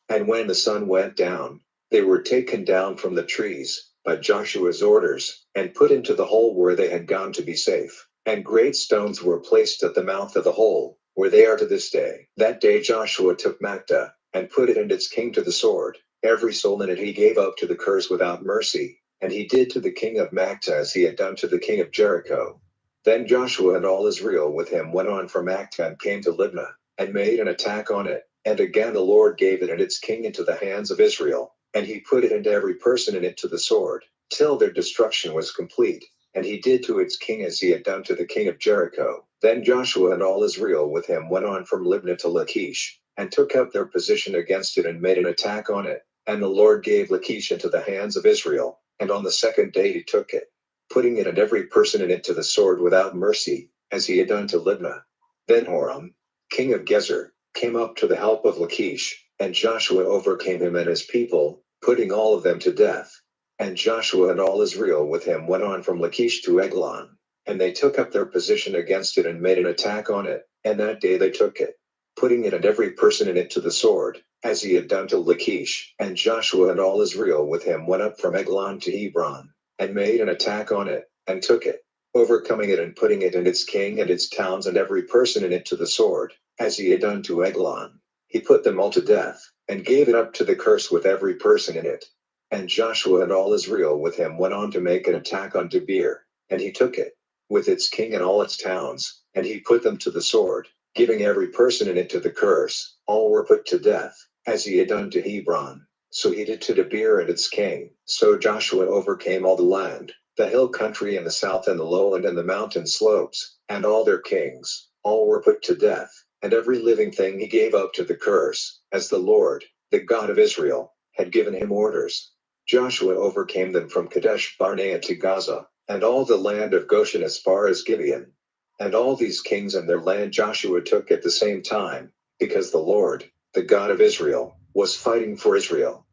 And when the sun went down, they were taken down from the trees, by Joshua's orders, and put into the hole where they had gone to be safe. And great stones were placed at the mouth of the hole, where they are to this day. That day Joshua took Makta, and put it and its king to the sword. Every soul in it he gave up to the curse without mercy, and he did to the king of Makta as he had done to the king of Jericho. Then Joshua and all Israel with him went on from Makta and came to Libnah, and made an attack on it. And again the Lord gave it and its king into the hands of Israel, and he put it and every person in it to the sword, till their destruction was complete. And he did to its king as he had done to the king of Jericho. Then Joshua and all Israel with him went on from Libnah to Lachish, and took up their position against it and made an attack on it. And the Lord gave Lachish into the hands of Israel, and on the 2nd day he took it, putting it and every person in it to the sword without mercy, as he had done to Libnah. Then Horam, king of Gezer, came up to the help of Lachish, and Joshua overcame him and his people, putting all of them to death. And Joshua and all Israel with him went on from Lachish to Eglon, and they took up their position against it and made an attack on it, and that day they took it, putting it and every person in it to the sword, as he had done to Lachish. And Joshua and all Israel with him went up from Eglon to Hebron, and made an attack on it, and took it, overcoming it and putting it and its king and its towns and every person in it to the sword, as he had done to Eglon. He put them all to death, and gave it up to the curse with every person in it. And Joshua and all Israel with him went on to make an attack on Debir, and he took it, with its king and all its towns, and he put them to the sword, giving every person in it to the curse. All were put to death, as he had done to Hebron. So he did to Debir and its king. So Joshua overcame all the land, the hill country and the south and the lowland and the mountain slopes, and all their kings. All were put to death, and every living thing he gave up to the curse, as the Lord, the God of Israel, had given him orders. Joshua overcame them from Kadesh Barnea to Gaza, and all the land of Goshen as far as Gibeon. And all these kings and their land Joshua took at the same time, because the Lord, the God of Israel, was fighting for Israel.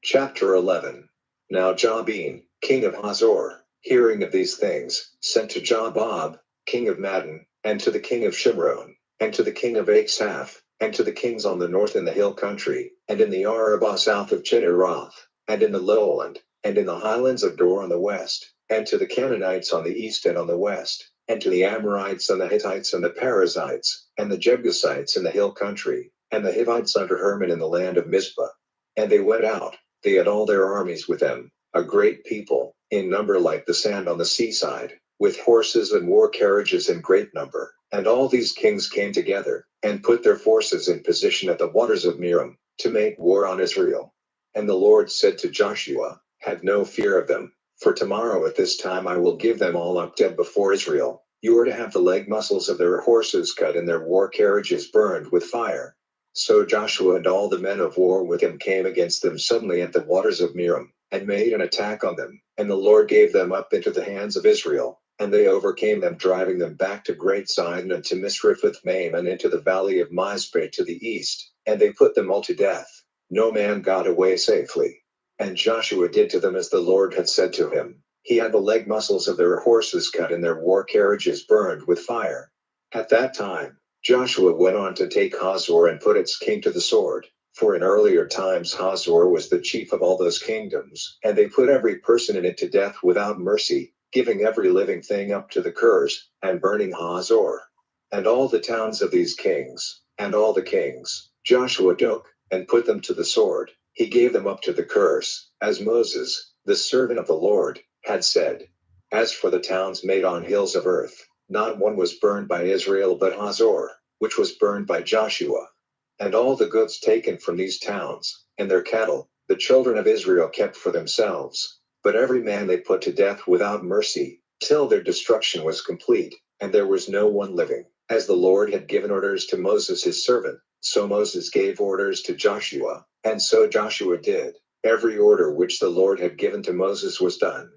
Chapter 11. Now Jabin, king of Hazor, hearing of these things, sent to Jabab, king of Madon, and to the king of Shimron, and to the king of Achsaph, and to the kings on the north in the hill country, and in the Arabah south of Chinneroth, and in the lowland, and in the highlands of Dor on the west, and to the Canaanites on the east and on the west, and to the Amorites and the Hittites and the Perizzites, and the Jebusites in the hill country, and the Hivites under Hermon in the land of Mizpah. And they went out, they had all their armies with them, a great people, in number like the sand on the seaside, with horses and war carriages in great number. And all these kings came together, and put their forces in position at the waters of Merom, to make war on Israel. And the Lord said to Joshua, have no fear of them, for tomorrow at this time I will give them all up dead before Israel. You are to have the leg muscles of their horses cut and their war carriages burned with fire. So Joshua and all the men of war with him came against them suddenly at the waters of Merom, and made an attack on them, and the Lord gave them up into the hands of Israel, and they overcame them, driving them back to Great Sidon and to Misrephoth-Maim and into the valley of Mizpeh to the east, and they put them all to death. No man got away safely. And Joshua did to them as the Lord had said to him. He had the leg muscles of their horses cut and their war carriages burned with fire. At that time, Joshua went on to take Hazor and put its king to the sword, for in earlier times Hazor was the chief of all those kingdoms, and they put every person in it to death without mercy, giving every living thing up to the curse, and burning Hazor. And all the towns of these kings, and all the kings, Joshua took, and put them to the sword. He gave them up to the curse, as Moses, the servant of the Lord, had said. As for the towns made on hills of earth, not one was burned by Israel but Hazor, which was burned by Joshua. And all the goods taken from these towns, and their cattle, the children of Israel kept for themselves. But every man they put to death without mercy, till their destruction was complete, and there was no one living. As the Lord had given orders to Moses his servant, so Moses gave orders to Joshua, and so Joshua did. Every order which the Lord had given to Moses was done.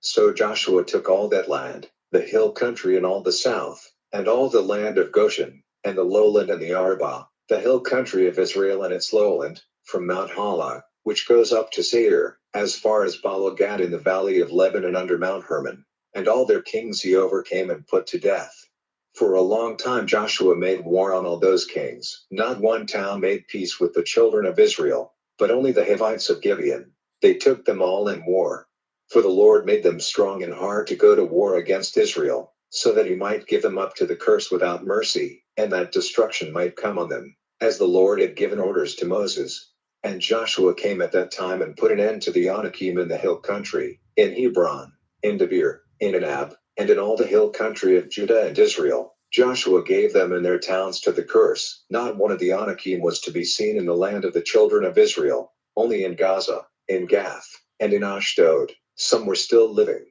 So Joshua took all that land, the hill country and all the south, and all the land of Goshen, and the lowland and the Arabah, the hill country of Israel and its lowland, from Mount Halah, which goes up to Seir, as far as Baal-Gad in the valley of Lebanon under Mount Hermon. And all their kings he overcame and put to death. For a long time Joshua made war on all those kings. Not one town made peace with the children of Israel, but only the Hivites of Gibeon. They took them all in war. For the Lord made them strong in heart to go to war against Israel, so that he might give them up to the curse without mercy, and that destruction might come on them, as the Lord had given orders to Moses. And Joshua came at that time and put an end to the Anakim in the hill country, in Hebron, in Debir, in Anab, and in all the hill country of Judah and Israel. Joshua gave them and their towns to the curse. Not one of the Anakim was to be seen in the land of the children of Israel, only in Gaza, in Gath, and in Ashdod, some were still living.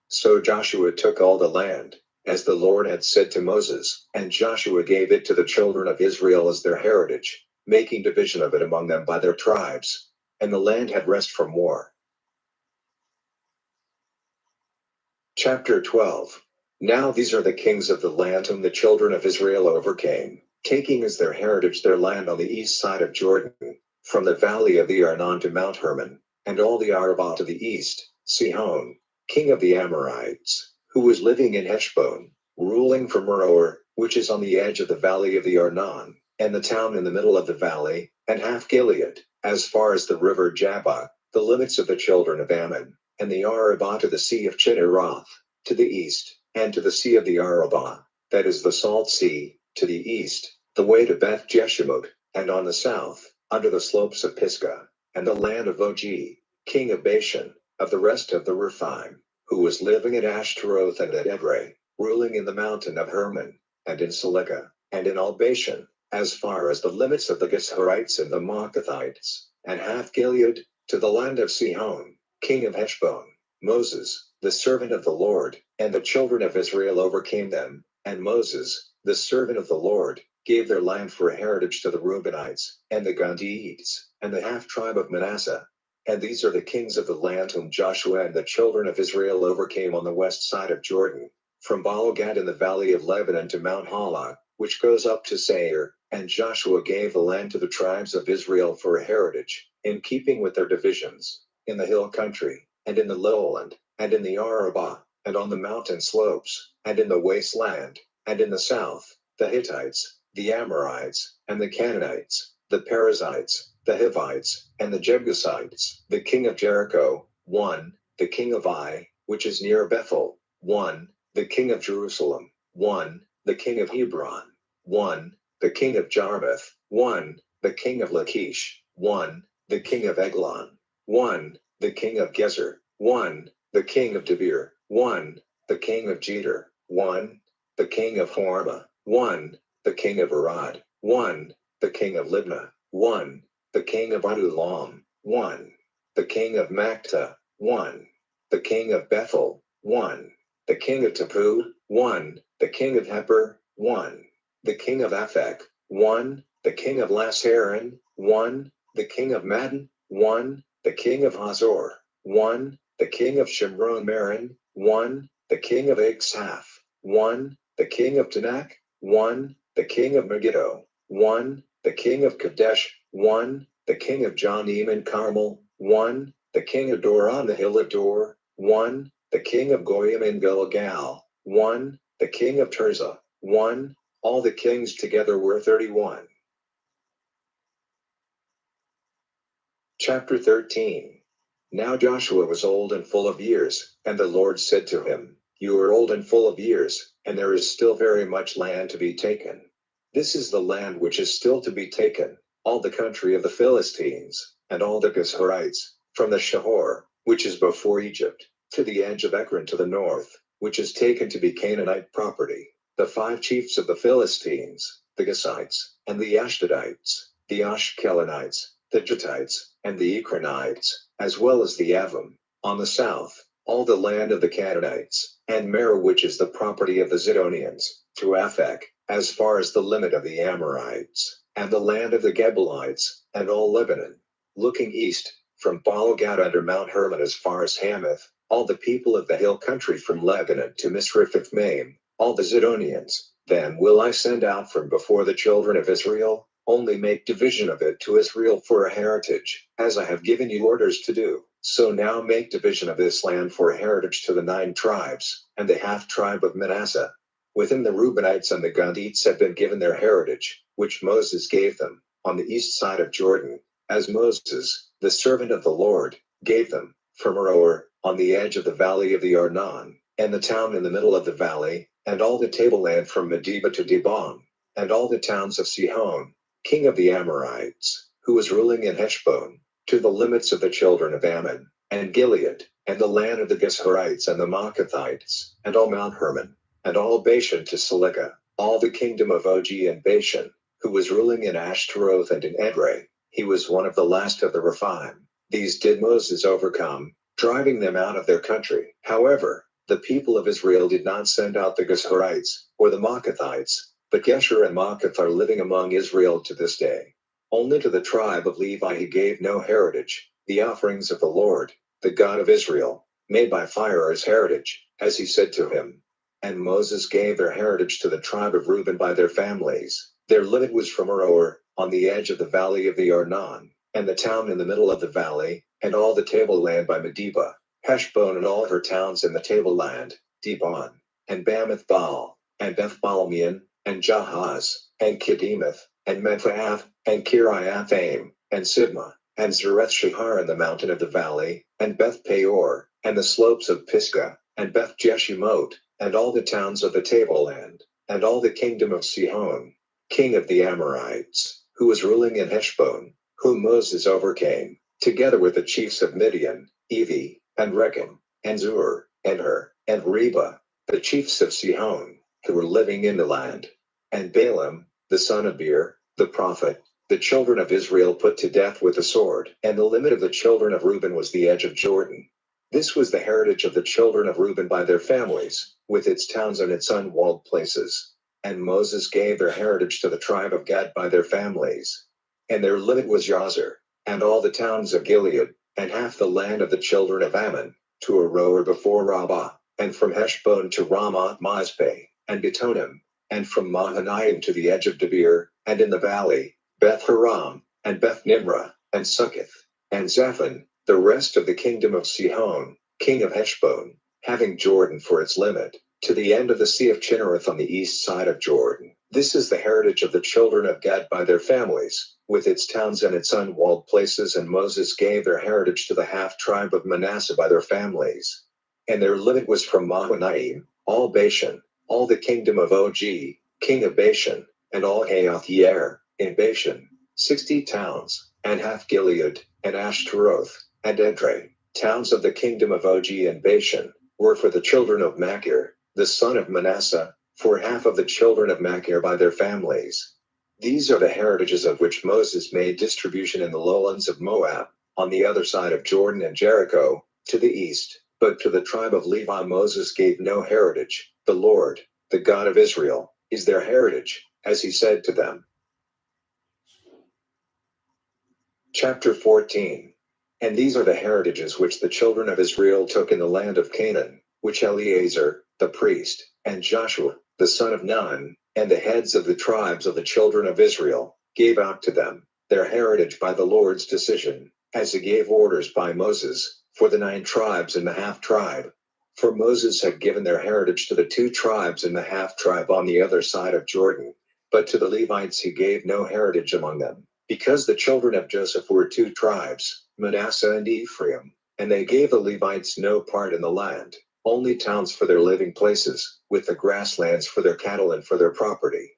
So Joshua took all the land, as the Lord had said to Moses, and Joshua gave it to the children of Israel as their heritage, making division of it among them by their tribes. And the land had rest from war. Chapter 12. Now these are the kings of the land whom the children of Israel overcame, taking as their heritage their land on the east side of Jordan, from the valley of the Arnon to Mount Hermon, and all the Arabah to the east, Sihon, king of the Amorites, who was living in Heshbon, ruling from Aroer, which is on the edge of the valley of the Arnon, and the town in the middle of the valley, and half Gilead, as far as the river Jabbok, the limits of the children of Ammon, and the Arabah to the sea of Chinneroth, to the east, and to the sea of the Arabah, that is the Salt Sea, to the east, the way to Beth Jeshimot, and on the south, under the slopes of Pisgah, and the land of Og, king of Bashan, of the rest of the Rephaim, who was living at Ashtaroth and at Edrei, ruling in the mountain of Hermon, and in Selega, and in all Bashan, as far as the limits of the Geshurites and the Maacathites, and half Gilead, to the land of Sihon, king of Heshbon. Moses, the servant of the Lord, and the children of Israel overcame them, and Moses, the servant of the Lord, gave their land for a heritage to the Reubenites, and the Gadiites, and the half-tribe of Manasseh. And these are the kings of the land whom Joshua and the children of Israel overcame on the west side of Jordan, from Baal-Gad in the valley of Lebanon to Mount Halah, which goes up to Seir. And Joshua gave the land to the tribes of Israel for a heritage, in keeping with their divisions, in the hill country, and in the lowland, and in the Arabah, and on the mountain slopes, and in the wasteland, and in the south, the Hittites, the Amorites, and the Canaanites, the Perizzites, the Hivites, and the Jebusites. The king of Jericho, 1, the king of Ai, which is near Bethel, 1, the king of Jerusalem, 1, the king of Hebron, 1, the king of Jarmuth, 1, the king of Lachish, 1, the king of Eglon, 1, the king of Gezer, 1, the king of Debir, 1, the king of Jeter, 1, the king of Hormah, 1, the king of Arad, 1, the king of Libnah, 1, the king of Adullam, 1, the king of Mactah, 1, the king of Bethel, 1, the king of Tapu, 1, the king of Heper, 1, the king of Aphek, 1, the king of Lasharon, 1, the king of Madden, 1, the king of Hazor, 1, the king of Shimron Maron, 1, the king of Exhaph, 1, the king of Tanakh, 1, the king of Megiddo, 1, the king of Kadesh, 1, the king of Jonim and Carmel, 1, the king of Dor on the hill of Dor, 1, the king of Goyim in Gilgal, 1, the king of Tirzah, 1, all the kings together were 31. Chapter 13. Now Joshua was old and full of years, and the Lord said to him, You are old and full of years, and there is still very much land to be taken. This is the land which is still to be taken, all the country of the Philistines, and all the Geshurites, from the Shahor, which is before Egypt, to the edge of Ekron to the north, which is taken to be Canaanite property. The 5 chiefs of the Philistines, the Gesites, and the Ashdodites, the Ashkelonites, the Juttites, and the Ekronites, as well as the Avim, on the south, all the land of the Canaanites, and Merah which is the property of the Zidonians, to Aphek, as far as the limit of the Amorites, and the land of the Gebalites, and all Lebanon, looking east, from Baalgad under Mount Hermon as far as Hamath, all the people of the hill country from Lebanon to Misrephoth-Maim, all the Zidonians. Then will I send out from before the children of Israel, only make division of it to Israel for a heritage, as I have given you orders to do. So now make division of this land for a heritage to the 9 tribes, and the half tribe of Manasseh. Within the Reubenites and the Gadites have been given their heritage, which Moses gave them, on the east side of Jordan, as Moses, the servant of the Lord, gave them, from Aroer, on the edge of the valley of the Arnon, and the town in the middle of the valley, and all the tableland from Medeba to Dibon, and all the towns of Sihon, king of the Amorites, who was ruling in Heshbon, to the limits of the children of Ammon, and Gilead, and the land of the Geshurites and the Maacathites, and all Mount Hermon, and all Bashan to Silica, all the kingdom of Ogi and Bashan, who was ruling in Ashtaroth and in Edrei. He was one of the last of the Rephaim. These did Moses overcome, driving them out of their country. However, the people of Israel did not send out the Geshurites, or the Maacathites, but Gesher and Maacath are living among Israel to this day. Only to the tribe of Levi he gave no heritage, the offerings of the Lord, the God of Israel, made by fire as heritage, as he said to him. And Moses gave their heritage to the tribe of Reuben by their families. Their limit was from Aroer, on the edge of the valley of the Arnon, and the town in the middle of the valley, and all the tableland by Medeba, Heshbon and all her towns in the tableland, Dibon, and Bamoth Baal, and Beth-Balmeon, and Jahaz, and Kedemoth, and Mephaath, and Kiriathaim, and Sibmah, and Zareth-Shahar in the mountain of the valley, and Beth-Peor, and the slopes of Pisgah, and Beth-Jeshimoth, and all the towns of the tableland, and all the kingdom of Sihon, king of the Amorites, who was ruling in Heshbon, whom Moses overcame, together with the chiefs of Midian, Evi, and Rechem, and Zur, and Hur, and Reba, the chiefs of Sihon, who were living in the land. And Balaam, the son of Beer, the prophet, the children of Israel put to death with the sword. And the limit of the children of Reuben was the edge of Jordan. This was the heritage of the children of Reuben by their families, with its towns and its unwalled places. And Moses gave their heritage to the tribe of Gad by their families. And their limit was Jazer, and all the towns of Gilead, and half the land of the children of Ammon, to Aroer before Rabbah, and from Heshbon to Ramoth-Mizpeh, and Betonim, and from Mahanaim to the edge of Debir, and in the valley, Beth-Haram, and Beth-Nimrah, and Succoth, and Zaphon, the rest of the kingdom of Sihon, king of Heshbon, having Jordan for its limit. to the end of the Sea of Chinnereth on the east side of Jordan. This is the heritage of the children of Gad by their families, with its towns and its unwalled places. And Moses gave their heritage to the half-tribe of Manasseh by their families. And their limit was from Mahanaim, all Bashan, all the kingdom of Og, king of Bashan, and all Haoth Yair, in Bashan, 60 towns, and half Gilead, and Ashtaroth, and Edrei, towns of the kingdom of Og and Bashan, were for the children of Machir, the son of Manasseh, for half of the children of Machir by their families. These are the heritages of which Moses made distribution in the lowlands of Moab, on the other side of Jordan and Jericho, to the east. But to the tribe of Levi Moses gave no heritage. The Lord, the God of Israel, is their heritage, as he said to them. Chapter 14. And these are the heritages which the children of Israel took in the land of Canaan, which Eleazar, the priest, and Joshua, the son of Nun, and the heads of the tribes of the children of Israel, gave out to them, their heritage by the Lord's decision, as he gave orders by Moses, for the 9 tribes and the half-tribe. For Moses had given their heritage to the 2 tribes and the half-tribe on the other side of Jordan, but to the Levites he gave no heritage among them, because the children of Joseph were 2 tribes, Manasseh and Ephraim, and they gave the Levites no part in the land, only towns for their living places, with the grasslands for their cattle and for their property.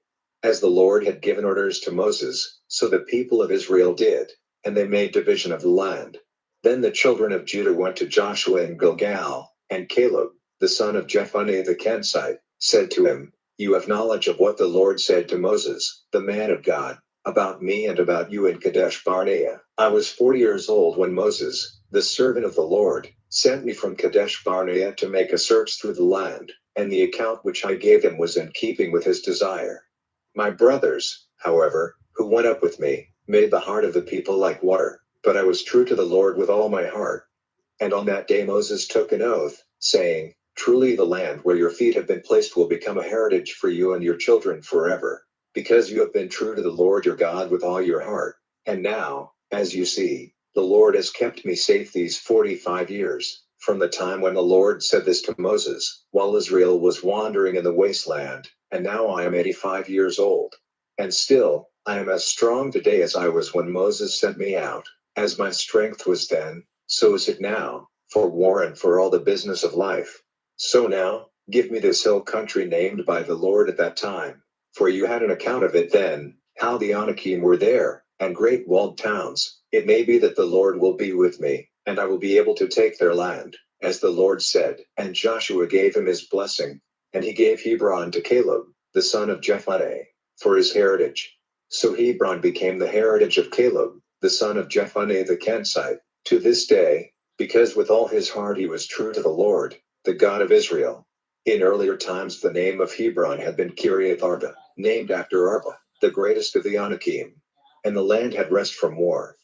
As the Lord had given orders to Moses, so the people of Israel did, and they made division of the land. Then the children of Judah went to Joshua in Gilgal, and Caleb, the son of Jephunneh the Kenizzite, said to him, You have knowledge of what the Lord said to Moses, the man of God, about me and about you in Kadesh Barnea. I was 40 years old when Moses, the servant of the Lord, sent me from Kadesh Barnea to make a search through the land, and the account which I gave him was in keeping with his desire. My brothers, however, who went up with me, made the heart of the people like water, but I was true to the Lord with all my heart. And on that day Moses took an oath, saying, Truly the land where your feet have been placed will become a heritage for you and your children forever, because you have been true to the Lord your God with all your heart. And now, as you see, the Lord has kept me safe these 45 years, from the time when the Lord said this to Moses, while Israel was wandering in the wasteland, and now I am 85 years old. And still, I am as strong today as I was when Moses sent me out. As my strength was then, so is it now, for war and for all the business of life. So now, give me this hill country named by the Lord at that time, for you had an account of it then, how the Anakim were there, and great walled towns. It may be that the Lord will be with me, and I will be able to take their land, as the Lord said. And Joshua gave him his blessing, and he gave Hebron to Caleb, the son of Jephunneh, for his heritage. So Hebron became the heritage of Caleb, the son of Jephunneh the Kenizzite, to this day, because with all his heart he was true to the Lord, the God of Israel. In earlier times the name of Hebron had been Kiriath Arba, named after Arba, the greatest of the Anakim. And the land had rest from war.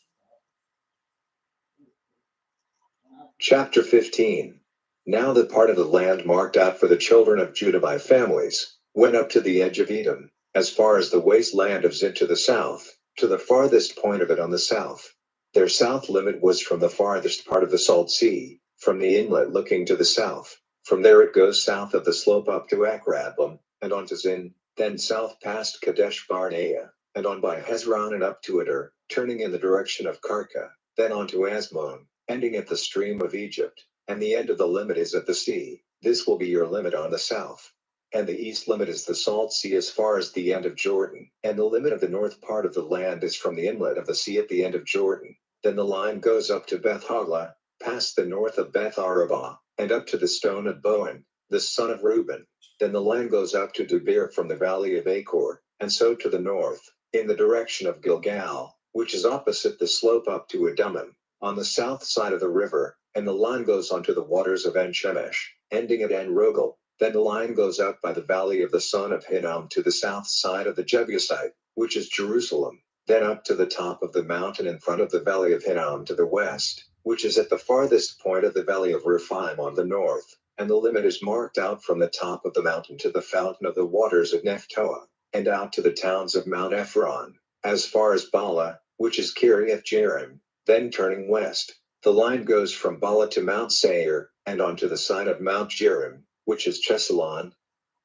Chapter 15. Now the part of the land marked out for the children of Judah by families, went up to the edge of Edom, as far as the wasteland of Zin to the south, to the farthest point of it on the south. Their south limit was from the farthest part of the Salt Sea, from the inlet looking to the south. From there it goes south of the slope up to Akrabim, and on to Zin, then south past Kadesh Barnea, and on by Hezron and up to Eder, turning in the direction of Karka, then on to Asmon, ending at the stream of Egypt, and the end of the limit is at the sea. This will be your limit on the south. And the east limit is the Salt Sea as far as the end of Jordan, and the limit of the north part of the land is from the inlet of the sea at the end of Jordan. Then the line goes up to Beth Hoglah, past the north of Beth Arabah, and up to the stone of Bohan, the son of Reuben. Then the line goes up to Debir from the valley of Achor, and so to the north, in the direction of Gilgal, which is opposite the slope up to Edomim, on the south side of the river, and the line goes onto the waters of En-Shemesh, ending at En-Rogel. Then the line goes up by the valley of the son of Hinnom to the south side of the Jebusite, which is Jerusalem, then up to the top of the mountain in front of the valley of Hinnom to the west, which is at the farthest point of the valley of Rephaim on the north, and the limit is marked out from the top of the mountain to the fountain of the waters of Nephtoah, and out to the towns of Mount Ephron, as far as Bala, which is Kiriath Jearim. Then turning west, the line goes from Bala to Mount Seir, and onto the side of Mount Jearim, which is Chesalon,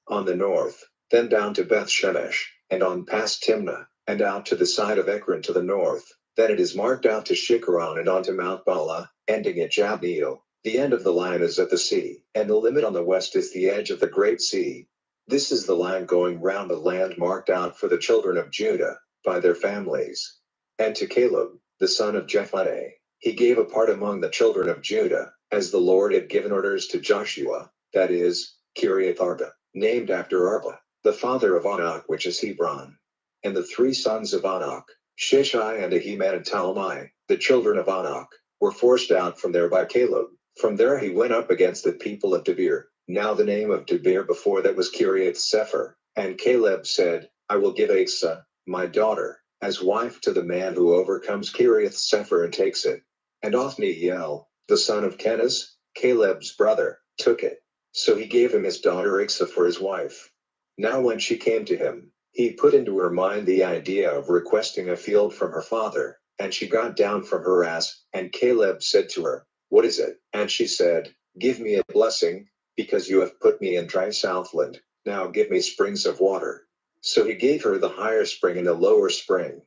on the north, then down to Beth Shemesh, and on past Timnah, and out to the side of Ekron to the north. Then it is marked out to Shikharon and onto Mount Bala, ending at Jabneel. The end of the line is at the sea, and the limit on the west is the edge of the great sea. This is the line going round the land marked out for the children of Judah, by their families. And to Caleb, the son of Jephunneh, he gave a part among the children of Judah, as the Lord had given orders to Joshua, that is, Kiriath Arba, named after Arba, the father of Anak, which is Hebron. And the three sons of Anak, Shishai and Ahiman and Talmai, the children of Anak, were forced out from there by Caleb. From there he went up against the people of Debir. Now the name of Debir before that was Kiriath Sepher. And Caleb said, I will give Asa, my daughter, as wife to the man who overcomes Kiriath Sepher and takes it. And Othniel, the son of Kenaz, Caleb's brother, took it. So he gave him his daughter Asa for his wife. Now when she came to him, he put into her mind the idea of requesting a field from her father, and she got down from her ass, and Caleb said to her, What is it? And she said, Give me a blessing, because you have put me in dry Southland, now give me springs of water. So he gave her the higher spring and the lower spring.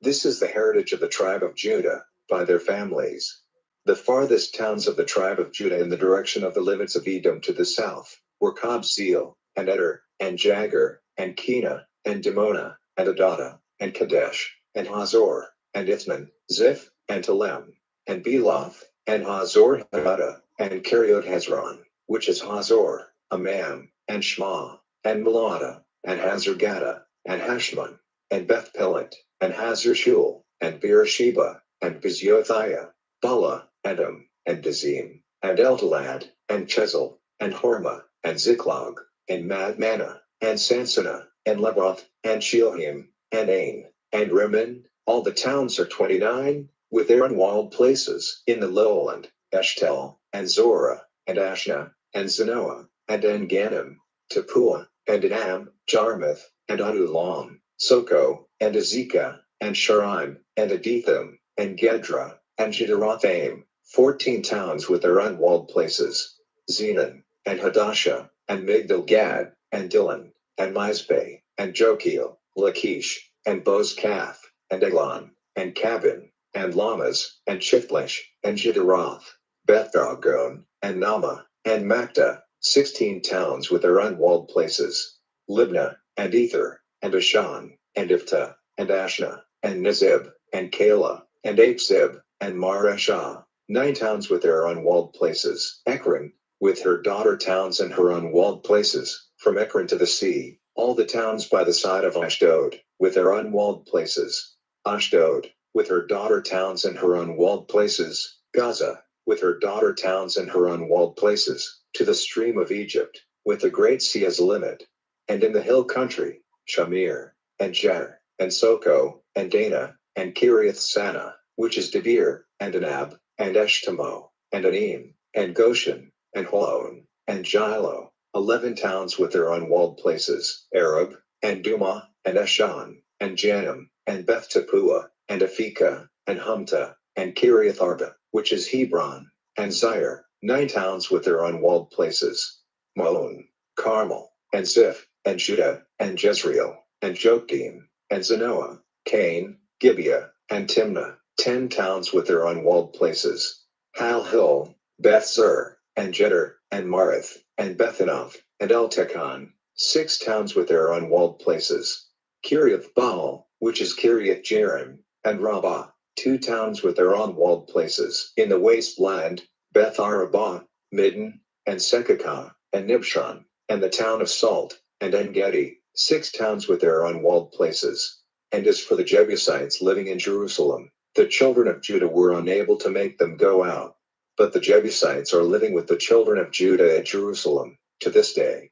This is the heritage of the tribe of Judah, by their families. The farthest towns of the tribe of Judah in the direction of the limits of Edom to the south were Kabzeel, and Eder, and Jagur, and Kena, and Dimona, and Adada, and Kadesh, and Hazor, and Ithman, Ziph, and Telem, and Beloth, and Hazor Hadada, and Keriot Hezron, which is Hazor, Amam, and Shema, and Melada, and Hazar Gada, and Hashmon, and Beth Pelet, and Hazar Shul, and Beersheba, and Biziothia, Bala, Edom, and Dazim, and Eltalad, and Chezel, and Horma, and Ziklag, and Madmana, and Sansana, and Leboth, and Shilhim, and Ain, and Rimmon. All the towns are 29, with their unwalled places in the lowland, Eshtel, and Zorah, and Ashna, and Zanoah, and En-Ganim, Tapua, and Enam, Jarmuth, and Adulam, Soko, and Azekah, and Sharim, and Aditham, and Gedra, and Jedarathaim, 14 towns with their unwalled places, Zenon, and Hadasha, and Migdal-Gad, and Dillon, and Mizpeh, and Jokeel, Lachish, and Bozkath, and Eglon, and Cabin, and Lamas, and Chithlesh, and Jedaroth, Beth-Dagon, and Nama, and Makta, 16 towns with their unwalled places, Libnah, and Ether, and Ashan, and Iftah, and Ashna, and Nezib, and Kala, and Apzib, and Mareshah, 9 towns with their unwalled places, Ekron, with her daughter towns and her unwalled places, from Ekron to the sea, all the towns by the side of Ashdod, with their unwalled places, Ashdod, with her daughter towns and her unwalled places, Gaza, with her daughter towns and her unwalled places, to the stream of Egypt, with the great sea as a limit, and in the hill country, Shamir, and Jer, and Soko, and Dana, and Kiriath Sana, which is Debir, and Anab, and Eshtemo, and Anim, and Goshen, and Holon, and Shiloh, 11 towns with their unwalled places, Arab, and Duma, and Eshan, and Janam, and Beth Tapua, and Aphekah, and Humta, and Kiriath Arba, which is Hebron, and Zair, 9 towns with their unwalled places, Malon, Carmel, and Ziph, and Judah, and Jezreel, and Jokim, and Zanoah, Cain, Gibeah, and Timnah, 10 towns with their unwalled places, Halhil, Beth-Zur, and Jeter, and Marith, and Bethanoth, and Eltekon, 6 towns with their unwalled places, Kiriath Baal, which is Kiriath Jearim, and Rabbah, 2 towns with their unwalled places, in the wasteland, Beth Arabah, Midden, and Sekakah, and Nibshan, and the town of Salt, and En-Gedi, 6 towns with their unwalled places. And as for the Jebusites living in Jerusalem, the children of Judah were unable to make them go out. But the Jebusites are living with the children of Judah at Jerusalem, to this day.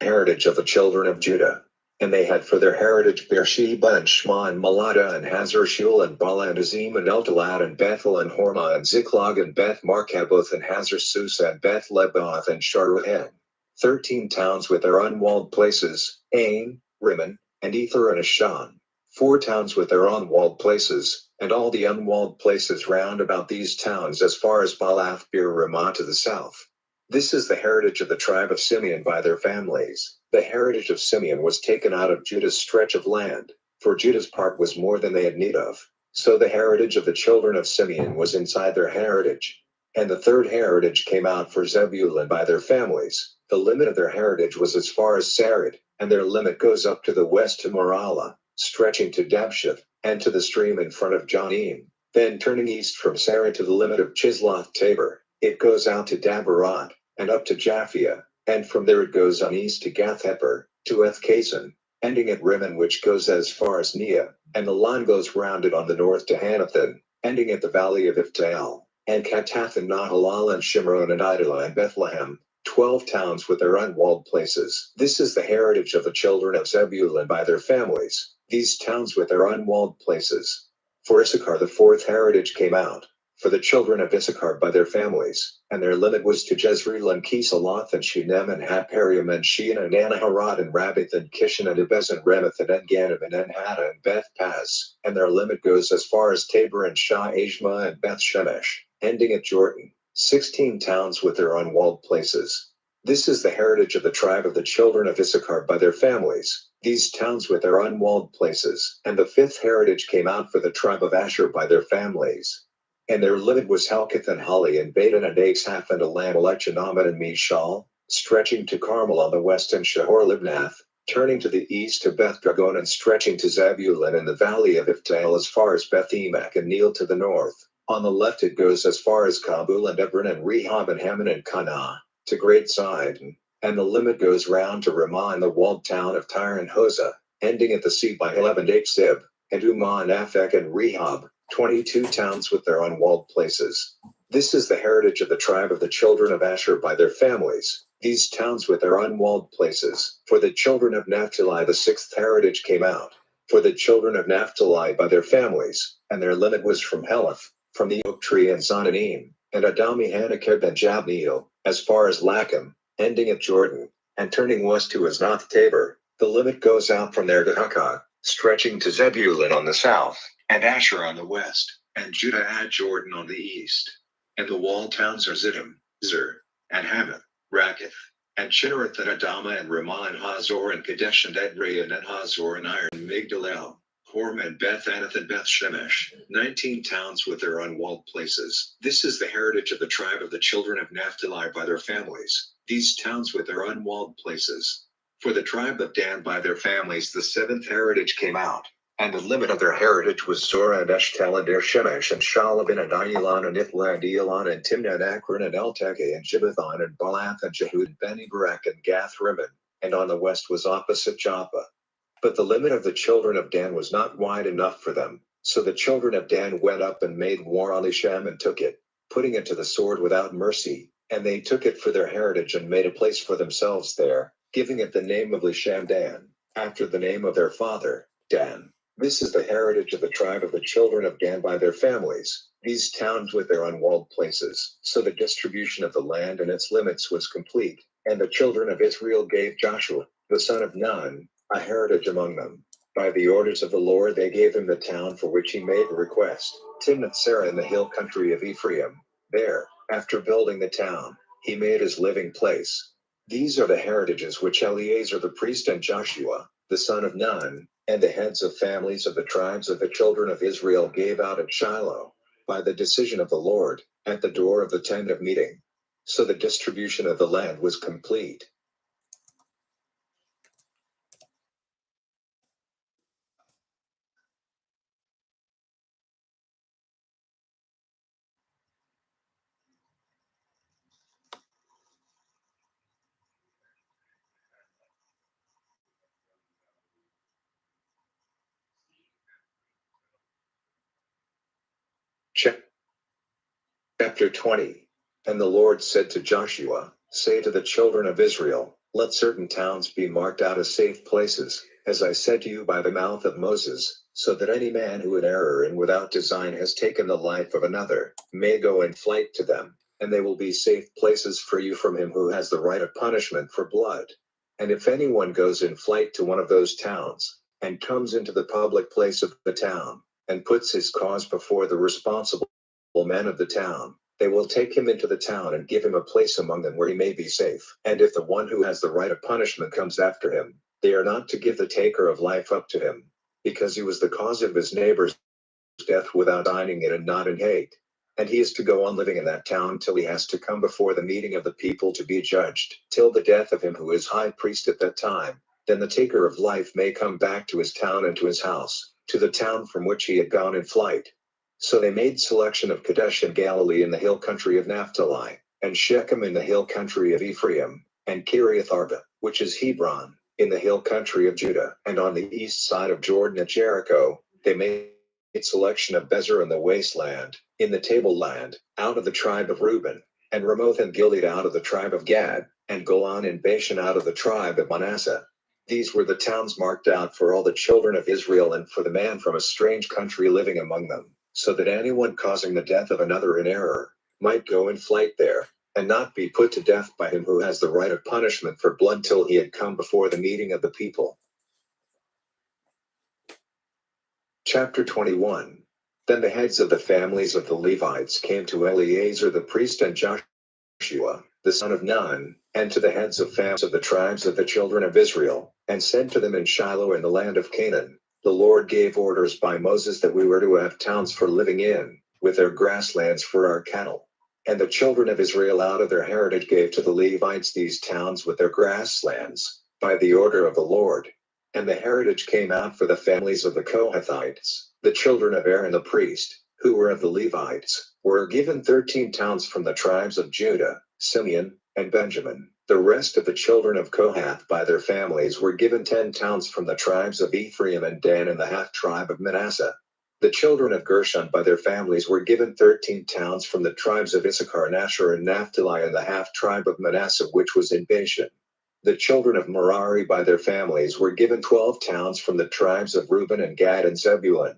heritage of the children of Judah. And they had for their heritage Beersheba and Shema and Malada and Hazar Shul and Bala and Azim and Eltalad and Bethel and Hormah and Ziklag and Beth Markaboth and Hazar Susa and Beth Lebaoth and Sharuhen. 13 towns with their unwalled places, Ain, Rimmon, and Ether and Ashan. 4 towns with their unwalled places, and all the unwalled places round about these towns as far as Baalath Bir Ramah to the south. This is the heritage of the tribe of Simeon by their families. The heritage of Simeon was taken out of Judah's stretch of land, for Judah's part was more than they had need of. So the heritage of the children of Simeon was inside their heritage. And the third heritage came out for Zebulun by their families. The limit of their heritage was as far as Sarid, and their limit goes up to the west to Maralah, stretching to Dabsheth, and to the stream in front of Jonim. Then turning east from Sarid to the limit of Chisloth Tabor, it goes out to Dabarat, and up to Japhia, and from there it goes on east to Gath-Hepher, to Ethkason, ending at Rimmon, which goes as far as Nea, and the line goes round it on the north to Hanathan, ending at the valley of Iftael, and Katath and Nahalal and Shimron and Idalah and Bethlehem, 12 towns with their unwalled places. This is the heritage of the children of Zebulun by their families, these towns with their unwalled places. For Issachar the fourth heritage came out, for the children of Issachar by their families, and their limit was to Jezreel and Kisaloth and Shunem and Haparium and Shean and Anaharad and Rabbith and Kishan and Ebez and Remoth and En-Ganim and En-Hada and Beth Paz, and their limit goes as far as Tabor and Shah Ashma and Beth Shemesh, ending at Jordan, 16 towns with their unwalled places. This is the heritage of the tribe of the children of Issachar by their families, these towns with their unwalled places. And the fifth heritage came out for the tribe of Asher by their families. And their limit was Helkath and Hali and Badan and Aksaph and Elamelech and Amad and Mishal, stretching to Carmel on the west and Shahor Libnath, turning to the east to Beth Dragon and stretching to Zebulun in the valley of Iftael as far as Beth Emek and Neel to the north. On the left it goes as far as Kabul and Ebron and Rehob and Hammon and Kanah, to Great Sidon, and the limit goes round to Ramah and the walled town of Tyre and Hosah, ending at the sea by Heleb and Achzib, and Umah and Aphek and Rehob, 22 towns with their unwalled places. This is the heritage of the tribe of the children of Asher by their families, these towns with their unwalled places. For the children of Naphtali the sixth heritage came out, for the children of Naphtali by their families, and their limit was from Heleth, from the oak tree and Zonanim, and Adami Hanakeb and Jabneel, as far as Lachim, ending at Jordan, and turning west to Aznath Tabor. The limit goes out from there to Hukkah, stretching to Zebulun on the south, and Asher on the west, and Judah at Jordan on the east. And the walled towns are Ziddim, Zer, and Hamath, Raketh, and Chinnereth and Adama and Ramah and Hazor and Kadesh and Edrei and Hazor and Ir and Migdalel, Horm and Beth Anath and Beth Shemesh, 19 towns with their unwalled places. This is the heritage of the tribe of the children of Naphtali by their families, these towns with their unwalled places. For the tribe of Dan by their families the seventh heritage came out, and the limit of their heritage was Zorah and Eshtel and Shemesh and Shalabin and Ayilan and Ithla and Elon and Timnah and Akron and Elteke and Gibbethon and Balath and Jehud and Beni Barak and Gath Rimmon, and on the west was opposite Joppa. But the limit of the children of Dan was not wide enough for them, so the children of Dan went up and made war on Isham and took it, putting it to the sword without mercy, and they took it for their heritage and made a place for themselves there, giving it the name of Lisham Dan, after the name of their father, Dan. This is the heritage of the tribe of the children of Dan by their families, these towns with their unwalled places. So the distribution of the land and its limits was complete, and the children of Israel gave Joshua, the son of Nun, a heritage among them. By the orders of the Lord they gave him the town for which he made the request, Timnath-Serah in the hill country of Ephraim. There, after building the town, he made his living place. These are the heritages which Eleazar the priest and Joshua, the son of Nun, and the heads of families of the tribes of the children of Israel gave out at Shiloh, by the decision of the Lord, at the door of the tent of meeting. So the distribution of the land was complete. Chapter 20. And the Lord said to Joshua, Say to the children of Israel, Let certain towns be marked out as safe places, as I said to you by the mouth of Moses, so that any man who in error and without design has taken the life of another, may go in flight to them, and they will be safe places for you from him who has the right of punishment for blood. And if anyone goes in flight to one of those towns, and comes into the public place of the town, and puts his cause before the responsible men of the town, they will take him into the town and give him a place among them where he may be safe. And if the one who has the right of punishment comes after him, they are not to give the taker of life up to him, because he was the cause of his neighbor's death without designing it and not in hate. And he is to go on living in that town till he has to come before the meeting of the people to be judged, till the death of him who is high priest at that time. Then the taker of life may come back to his town and to his house, to the town from which he had gone in flight. So they made selection of Kadesh in Galilee in the hill country of Naphtali, and Shechem in the hill country of Ephraim, and Kiriath Arba, which is Hebron, in the hill country of Judah, and on the east side of Jordan at Jericho. They made selection of Bezer in the wasteland, in the tableland, out of the tribe of Reuben, and Ramoth and Gilead out of the tribe of Gad, and Golan and Bashan out of the tribe of Manasseh. These were the towns marked out for all the children of Israel and for the man from a strange country living among them, so that anyone causing the death of another in error might go in flight there, and not be put to death by him who has the right of punishment for blood till he had come before the meeting of the people. Chapter 21. Then the heads of the families of the Levites came to Eleazar the priest and Joshua, the son of Nun, and to the heads of families of the tribes of the children of Israel, and said to them in Shiloh in the land of Canaan, the Lord gave orders by Moses that we were to have towns for living in, with their grasslands for our cattle. And the children of Israel out of their heritage gave to the Levites these towns with their grasslands, by the order of the Lord. And the heritage came out for the families of the Kohathites, the children of Aaron the priest, who were of the Levites, were given 13 towns from the tribes of Judah, Simeon, and Benjamin. The rest of the children of Kohath by their families were given 10 towns from the tribes of Ephraim and Dan and the half-tribe of Manasseh. The children of Gershon by their families were given 13 towns from the tribes of Issachar and Asher and Naphtali and the half-tribe of Manasseh which was in Bashan. The children of Merari by their families were given 12 towns from the tribes of Reuben and Gad and Zebulun.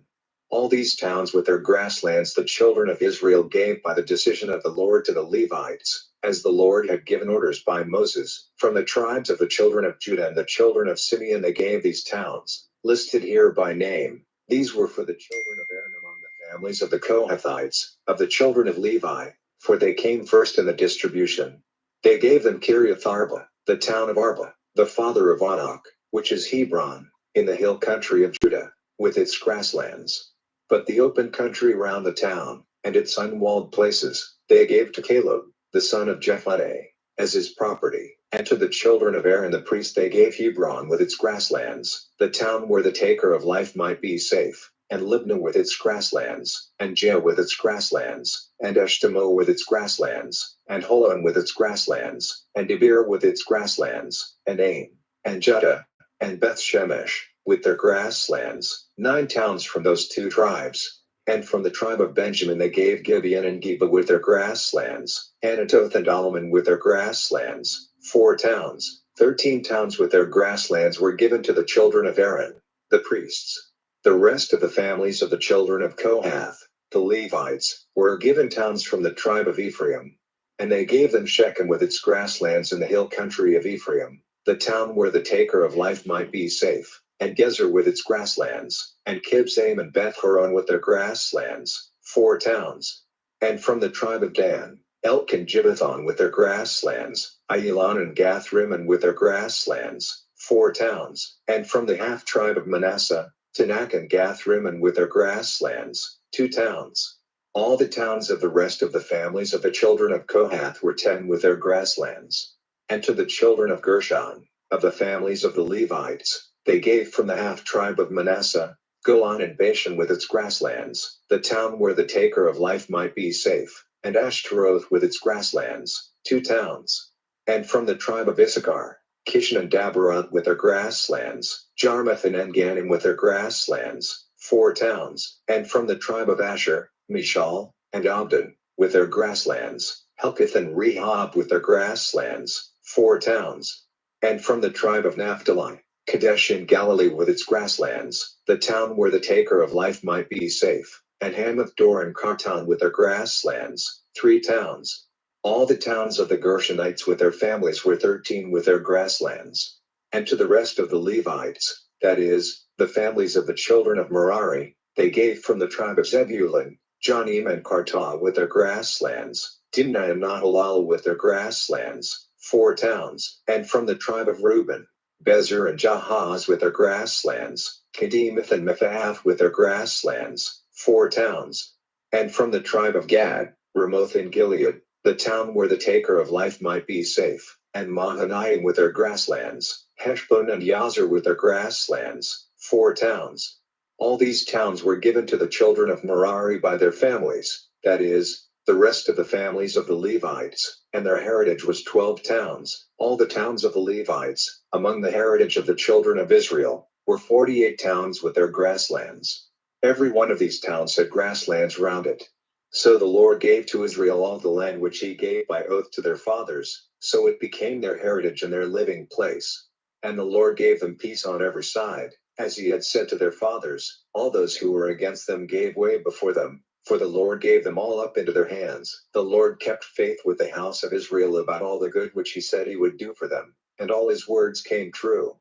All these towns with their grasslands the children of Israel gave by the decision of the Lord to the Levites, as the Lord had given orders by Moses. From the tribes of the children of Judah and the children of Simeon they gave these towns, listed here by name. These were for the children of Aaron among the families of the Kohathites, of the children of Levi, for they came first in the distribution. They gave them Kiriath Arba, the town of Arba, the father of Anak, which is Hebron, in the hill country of Judah, with its grasslands. But the open country round the town, and its unwalled places, they gave to Caleb, the son of Jephunneh, as his property. And to the children of Aaron the priest they gave Hebron with its grasslands, the town where the taker of life might be safe, and Libnah with its grasslands, and Jah with its grasslands, and Eshtemoh with its grasslands, and Holon with its grasslands, and Debir with its grasslands, and Ain, and Judah, and Beth Shemesh, with their grasslands, 9 towns from those 2 tribes. And from the tribe of Benjamin they gave Gibeon and Geba with their grasslands, Anatoth and Almon with their grasslands, 4 towns. 13 towns with their grasslands were given to the children of Aaron, the priests. The rest of the families of the children of Kohath, the Levites, were given towns from the tribe of Ephraim. And they gave them Shechem with its grasslands in the hill country of Ephraim, the town where the taker of life might be safe, and Gezer with its grasslands, and Kibzaim and Beth Horon with their grasslands, 4 towns. And from the tribe of Dan, Elk and Gibbethon with their grasslands, Ailon and Gathrimmon with their grasslands, 4 towns. And from the half-tribe of Manasseh, Tanakh and Gathrimmon with their grasslands, 2 towns. All the towns of the rest of the families of the children of Kohath were 10 with their grasslands. And to the children of Gershon, of the families of the Levites, they gave from the half-tribe of Manasseh, Golan and Bashan with its grasslands, the town where the taker of life might be safe, and Ashtaroth with its grasslands, 2 towns. And from the tribe of Issachar, Kishon and Dabaroth with their grasslands, Jarmuth and Engannim with their grasslands, 4 towns. And from the tribe of Asher, Mishal, and Abdon, with their grasslands, Helkath and Rehob with their grasslands, 4 towns. And from the tribe of Naphtali, Kadesh in Galilee with its grasslands, the town where the taker of life might be safe, and Hamath Dor and Kartan with their grasslands, 3 towns. All the towns of the Gershonites with their families were 13 with their grasslands. And to the rest of the Levites, that is, the families of the children of Merari, they gave from the tribe of Zebulun, Jonim and Kartah with their grasslands, Timnah and Nahalal with their grasslands, 4 towns. And from the tribe of Reuben, Bezer and Jahaz with their grasslands, Kedemeth and Mephaath with their grasslands, 4 towns. And from the tribe of Gad, Ramoth in Gilead, the town where the taker of life might be safe, and Mahanaim with their grasslands, Heshbon and Yazer with their grasslands, 4 towns. All these towns were given to the children of Merari by their families, that is, the rest of the families of the Levites, and their heritage was 12 towns. All the towns of the Levites, among the heritage of the children of Israel, were 48 towns with their grasslands. Every one of these towns had grasslands round it. So the Lord gave to Israel all the land which he gave by oath to their fathers, so it became their heritage and their living place. And the Lord gave them peace on every side, as he had said to their fathers. All those who were against them gave way before them, for the Lord gave them all up into their hands. The Lord kept faith with the house of Israel about all the good which he said he would do for them, and all his words came true.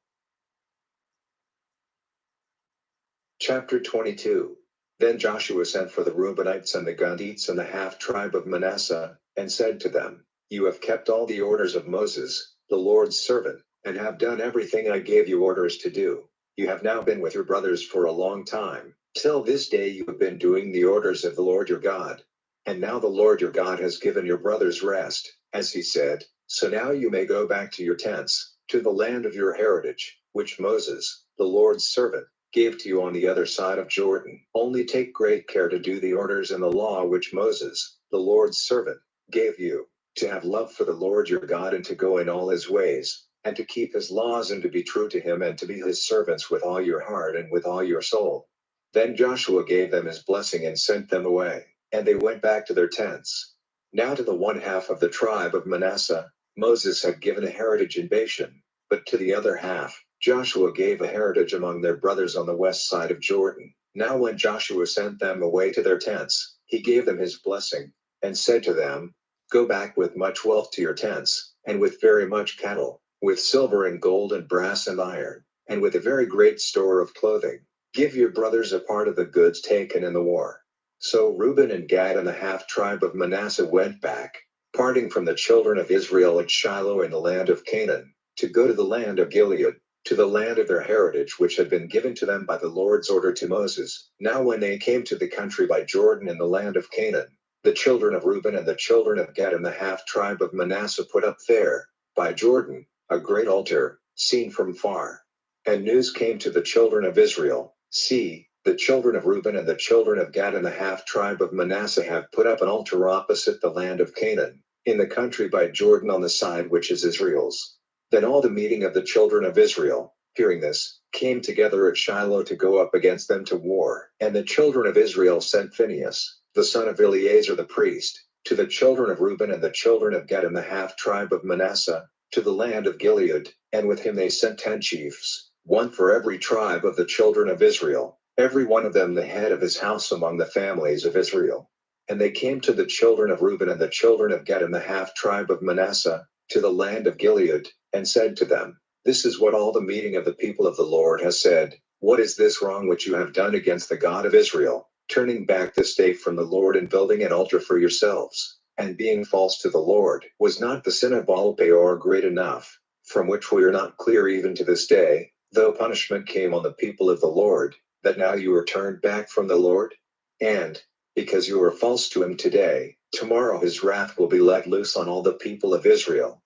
Chapter 22. Then Joshua sent for the Reubenites and the Gadites and the half-tribe of Manasseh, and said to them, You have kept all the orders of Moses, the Lord's servant, and have done everything I gave you orders to do. You have now been with your brothers for a long time. Till this day you have been doing the orders of the Lord your God. And now the Lord your God has given your brothers rest, as he said, so now you may go back to your tents, to the land of your heritage, which Moses, the Lord's servant, gave to you on the other side of Jordan. Only take great care to do the orders and the law which Moses, the Lord's servant, gave you, to have love for the Lord your God and to go in all his ways, and to keep his laws and to be true to him and to be his servants with all your heart and with all your soul. Then Joshua gave them his blessing and sent them away, and they went back to their tents. Now to the one half of the tribe of Manasseh, Moses had given a heritage in Bashan, but to the other half, Joshua gave a heritage among their brothers on the west side of Jordan. Now when Joshua sent them away to their tents, he gave them his blessing, and said to them, Go back with much wealth to your tents, and with very much cattle, with silver and gold and brass and iron, and with a very great store of clothing. Give your brothers a part of the goods taken in the war. So Reuben and Gad and the half-tribe of Manasseh went back, parting from the children of Israel at Shiloh in the land of Canaan, to go to the land of Gilead, to the land of their heritage which had been given to them by the Lord's order to Moses. Now when they came to the country by Jordan in the land of Canaan, the children of Reuben and the children of Gad and the half-tribe of Manasseh put up there, by Jordan, a great altar, seen from far. And news came to the children of Israel, See, the children of Reuben and the children of Gad and the half-tribe of Manasseh have put up an altar opposite the land of Canaan, in the country by Jordan on the side which is Israel's. Then all the meeting of the children of Israel, hearing this, came together at Shiloh to go up against them to war. And the children of Israel sent Phinehas, the son of Eleazar the priest, to the children of Reuben and the children of Gad and the half-tribe of Manasseh, to the land of Gilead, and with him they sent 10 chiefs, one for every tribe of the children of Israel, every one of them the head of his house among the families of Israel. And they came to the children of Reuben and the children of Gad and the half-tribe of Manasseh, to the land of Gilead, and said to them, This is what all the meeting of the people of the Lord has said. What is this wrong which you have done against the God of Israel, turning back this day from the Lord and building an altar for yourselves, and being false to the Lord? Was not the sin of Baal-peor great enough, from which we are not clear even to this day, though punishment came on the people of the Lord, that now you are turned back from the Lord? And, because you are false to him today, tomorrow his wrath will be let loose on all the people of Israel.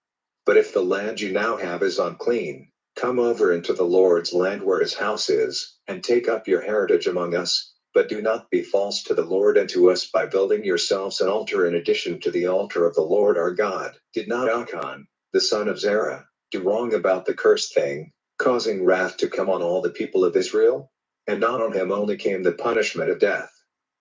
But if the land you now have is unclean, come over into the Lord's land where his house is, and take up your heritage among us, but do not be false to the Lord and to us by building yourselves an altar in addition to the altar of the Lord our God. Did not Achan, the son of Zerah, do wrong about the cursed thing, causing wrath to come on all the people of Israel? And not on him only came the punishment of death.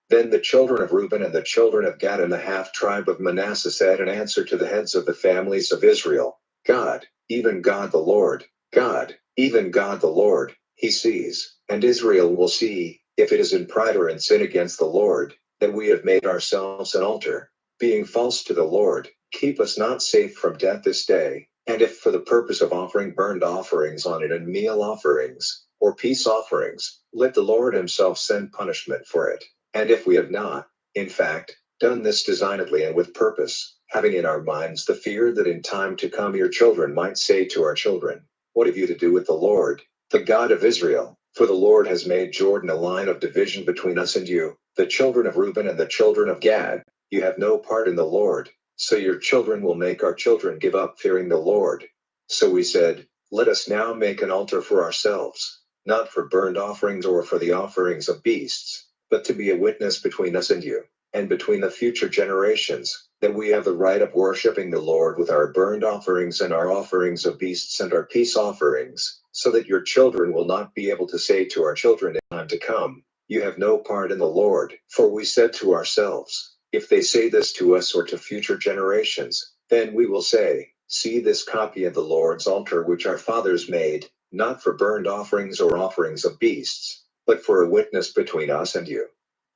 Then the children of Reuben and the children of Gad and the half-tribe of Manasseh said in answer to the heads of the families of Israel, God, even God the Lord, God, even God the Lord, he sees, and Israel will see, if it is in pride or in sin against the Lord, that we have made ourselves an altar, being false to the Lord. Keep us not safe from death this day, and if for the purpose of offering burnt offerings on it and meal offerings, or peace offerings, let the Lord himself send punishment for it. And if we have not, in fact, done this designedly and with purpose, having in our minds the fear that in time to come your children might say to our children, what have you to do with the Lord, the God of Israel? For the Lord has made Jordan a line of division between us and you, the children of Reuben and the children of Gad. You have no part in the Lord, so your children will make our children give up fearing the Lord. So we said, let us now make an altar for ourselves, not for burnt offerings or for the offerings of beasts, but to be a witness between us and you, and between the future generations, that we have the right of worshiping the Lord with our burnt offerings and our offerings of beasts and our peace offerings, so that your children will not be able to say to our children in time to come, you have no part in the Lord. For we said to ourselves, if they say this to us or to future generations, then we will say, see this copy of the Lord's altar which our fathers made, not for burnt offerings or offerings of beasts, but for a witness between us and you.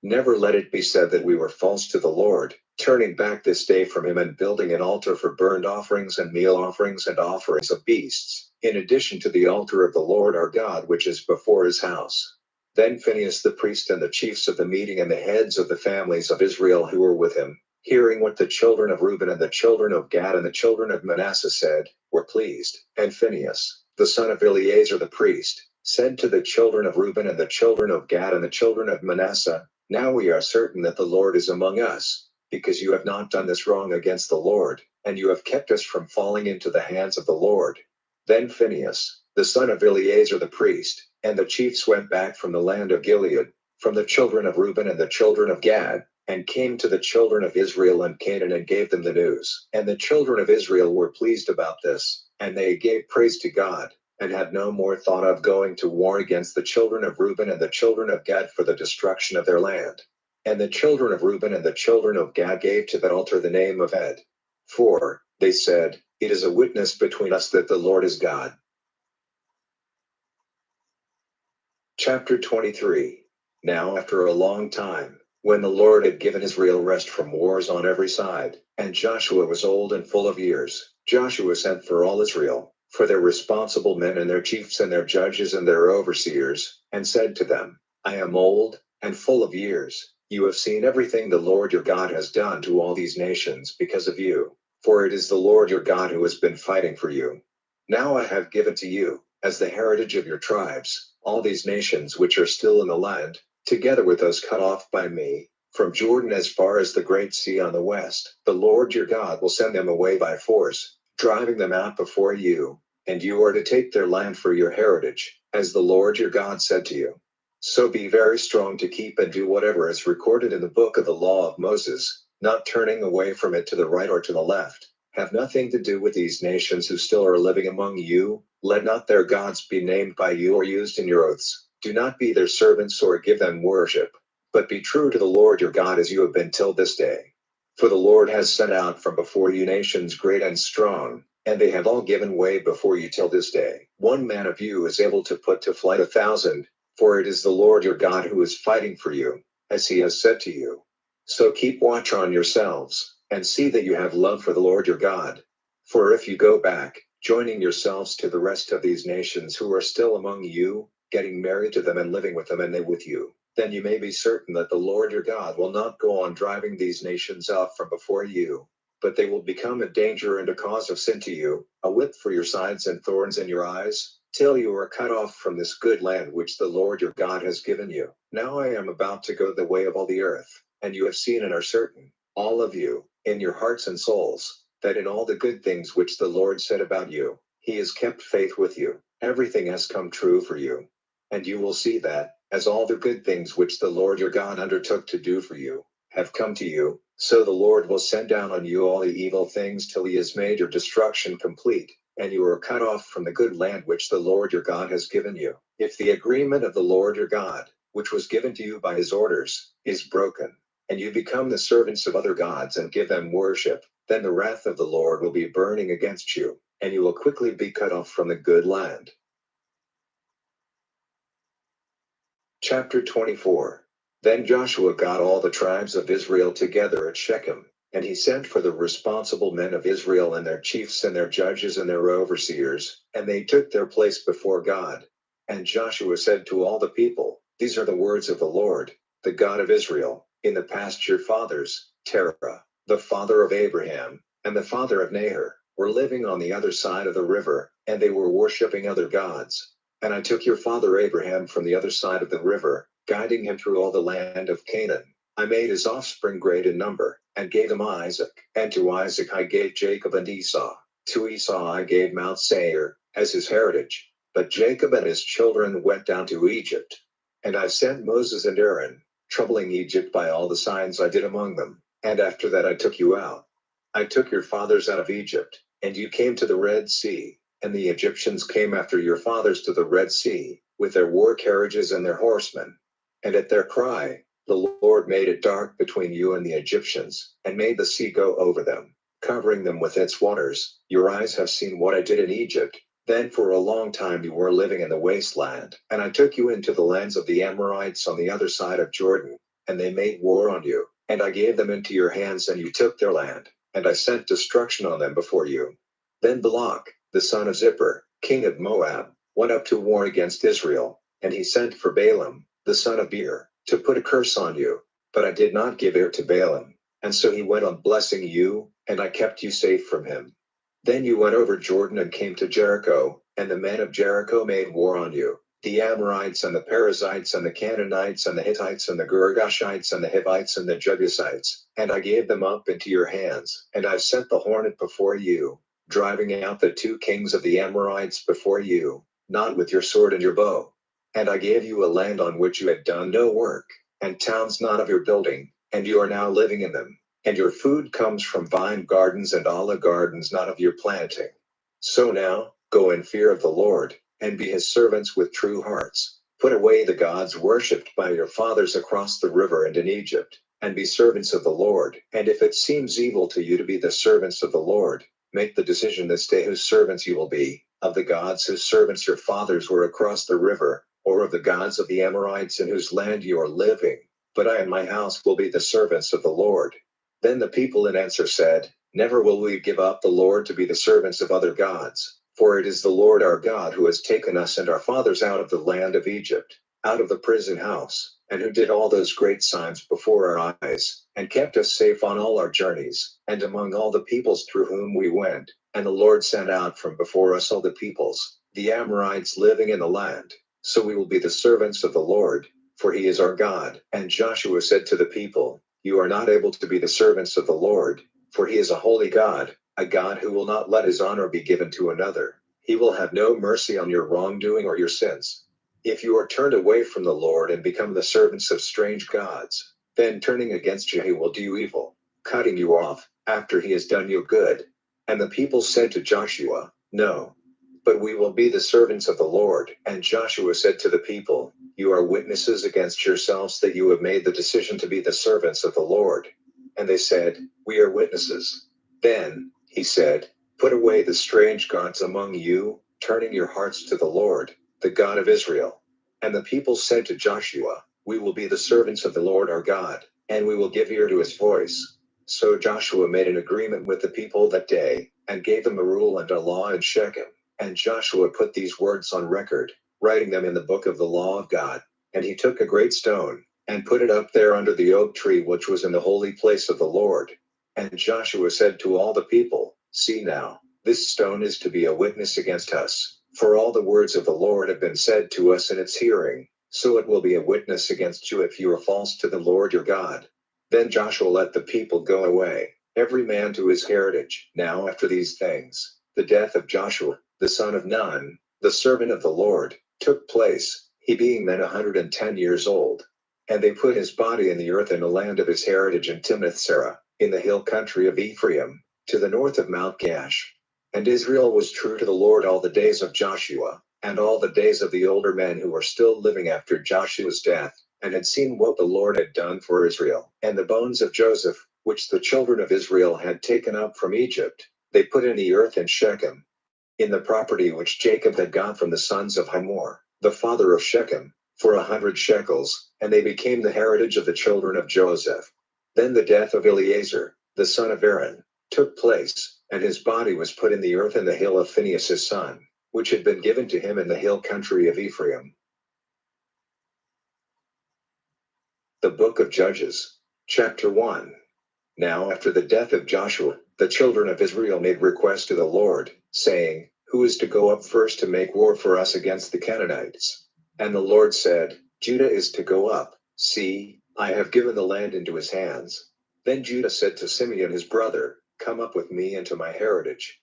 Never let it be said that we were false to the Lord, turning back this day from him and building an altar for burnt offerings and meal offerings and offerings of beasts, in addition to the altar of the Lord our God which is before his house. Then Phinehas the priest and the chiefs of the meeting and the heads of the families of Israel who were with him, hearing what the children of Reuben and the children of Gad and the children of Manasseh said, were pleased. And Phinehas, the son of Eleazar the priest, said to the children of Reuben and the children of Gad and the children of Manasseh, now we are certain that the Lord is among us, because you have not done this wrong against the Lord, and you have kept us from falling into the hands of the Lord. Then Phinehas, the son of Eleazar the priest, and the chiefs went back from the land of Gilead, from the children of Reuben and the children of Gad, and came to the children of Israel and Canaan and gave them the news. And the children of Israel were pleased about this, and they gave praise to God, and had no more thought of going to war against the children of Reuben and the children of Gad for the destruction of their land. And the children of Reuben and the children of Gad gave to that altar the name of Ed. For, they said, it is a witness between us that the Lord is God. Chapter 23. Now after a long time, when the Lord had given Israel rest from wars on every side, and Joshua was old and full of years, Joshua sent for all Israel, for their responsible men and their chiefs and their judges and their overseers, and said to them, I am old and full of years. You have seen everything the Lord your God has done to all these nations because of you, for it is the Lord your God who has been fighting for you. Now I have given to you, as the heritage of your tribes, all these nations which are still in the land, together with those cut off by me, from Jordan as far as the great sea on the west. The Lord your God will send them away by force, driving them out before you, and you are to take their land for your heritage, as the Lord your God said to you. So be very strong to keep and do whatever is recorded in the book of the law of Moses, not turning away from it to the right or to the left. Have nothing to do with these nations who still are living among you. Let not their gods be named by you or used in your oaths. Do not be their servants or give them worship, but be true to the Lord your God as you have been till this day. For the Lord has sent out from before you nations great and strong, and they have all given way before you till this day. One man of you is able to put to flight 1,000, for it is the Lord your God who is fighting for you, as he has said to you. So keep watch on yourselves, and see that you have love for the Lord your God. For if you go back, joining yourselves to the rest of these nations who are still among you, getting married to them and living with them and they with you, then you may be certain that the Lord your God will not go on driving these nations out from before you, but they will become a danger and a cause of sin to you, a whip for your sides and thorns in your eyes, till you are cut off from this good land which the Lord your God has given you. Now I am about to go the way of all the earth, and you have seen and are certain, all of you, in your hearts and souls, that in all the good things which the Lord said about you, he has kept faith with you. Everything has come true for you. And you will see that, as all the good things which the Lord your God undertook to do for you, have come to you, so the Lord will send down on you all the evil things till he has made your destruction complete, and you are cut off from the good land which the Lord your God has given you. If the agreement of the Lord your God, which was given to you by his orders, is broken, and you become the servants of other gods and give them worship, then the wrath of the Lord will be burning against you, and you will quickly be cut off from the good land. Chapter 24. Then Joshua got all the tribes of Israel together at Shechem, and he sent for the responsible men of Israel and their chiefs and their judges and their overseers, and they took their place before God. And Joshua said to all the people, "These are the words of the Lord, the God of Israel. In the past your fathers, Terah, the father of Abraham, and the father of Nahor, were living on the other side of the river, and they were worshipping other gods. And I took your father Abraham from the other side of the river, guiding him through all the land of Canaan. I made his offspring great in number, and gave him Isaac, and to Isaac I gave Jacob and Esau. To Esau I gave Mount Seir as his heritage. But Jacob and his children went down to Egypt. And I sent Moses and Aaron, troubling Egypt by all the signs I did among them. And after that I took you out. I took your fathers out of Egypt, and you came to the Red Sea. And the Egyptians came after your fathers to the Red Sea, with their war carriages and their horsemen. And at their cry, the Lord made it dark between you and the Egyptians, and made the sea go over them, covering them with its waters. Your eyes have seen what I did in Egypt. Then for a long time you were living in the wasteland, and I took you into the lands of the Amorites on the other side of Jordan, and they made war on you, and I gave them into your hands, and you took their land, and I sent destruction on them before you. Then Balak, the son of Zippor, king of Moab, went up to war against Israel, and he sent for Balaam, the son of Beor, to put a curse on you. But I did not give ear to Balaam, and so he went on blessing you, and I kept you safe from him. Then you went over Jordan and came to Jericho, and the men of Jericho made war on you, the Amorites and the Perizzites and the Canaanites and the Hittites and the Girgashites and the Hivites and the Jebusites, and I gave them up into your hands, and I sent the hornet before you, driving out the 2 kings of the Amorites before you, not with your sword and your bow. And I gave you a land on which you had done no work, and towns not of your building, and you are now living in them. And your food comes from vine gardens and olive gardens not of your planting. So now, go in fear of the Lord, and be his servants with true hearts. Put away the gods worshipped by your fathers across the river and in Egypt, and be servants of the Lord. And if it seems evil to you to be the servants of the Lord, make the decision this day whose servants you will be, of the gods whose servants your fathers were across the river, or of the gods of the Amorites in whose land you are living. But I and my house will be the servants of the Lord. Then the people in answer said, Never will we give up the Lord to be the servants of other gods, for it is the Lord our God who has taken us and our fathers out of the land of Egypt, out of the prison house, and who did all those great signs before our eyes, and kept us safe on all our journeys, and among all the peoples through whom we went. And the Lord sent out from before us all the peoples, the Amorites living in the land. So we will be the servants of the Lord, for he is our God. And Joshua said to the people, You are not able to be the servants of the Lord, for he is a holy God, a God who will not let his honor be given to another. He will have no mercy on your wrongdoing or your sins. If you are turned away from the Lord and become the servants of strange gods, then turning against you he will do you evil, cutting you off, after he has done you good. And the people said to Joshua, No, but we will be the servants of the Lord. And Joshua said to the people, You are witnesses against yourselves that you have made the decision to be the servants of the Lord. And they said, We are witnesses. Then, he said, Put away the strange gods among you, turning your hearts to the Lord, the God of Israel. And the people said to Joshua, We will be the servants of the Lord our God, and we will give ear to his voice. So Joshua made an agreement with the people that day, and gave them a rule and a law in Shechem. And Joshua put these words on record, writing them in the book of the law of God. And he took a great stone, and put it up there under the oak tree which was in the holy place of the Lord. And Joshua said to all the people, See now, this stone is to be a witness against us, for all the words of the Lord have been said to us in its hearing, so it will be a witness against you if you are false to the Lord your God. Then Joshua let the people go away, every man to his heritage. Now after these things, the death of Joshua, the son of Nun, the servant of the Lord, took place, he being then 110 years old. And they put his body in the earth in the land of his heritage in Timnath-serah, in the hill country of Ephraim, to the north of Mount Gaash. And Israel was true to the Lord all the days of Joshua, and all the days of the older men who were still living after Joshua's death, and had seen what the Lord had done for Israel. And the bones of Joseph, which the children of Israel had taken up from Egypt, they put in the earth in Shechem. in the property which Jacob had got from the sons of Hamor, the father of Shechem, for 100 shekels, and they became the heritage of the children of Joseph. Then the death of Eleazar, the son of Aaron, took place, and his body was put in the earth in the hill of Phinehas his son, which had been given to him in the hill country of Ephraim. The Book of Judges, Chapter 1. Now after the death of Joshua, the children of Israel made request to the Lord, saying, Who is to go up first to make war for us against the Canaanites? And the Lord said, Judah is to go up. See, I have given the land into his hands. Then Judah said to Simeon his brother, Come up with me into my heritage,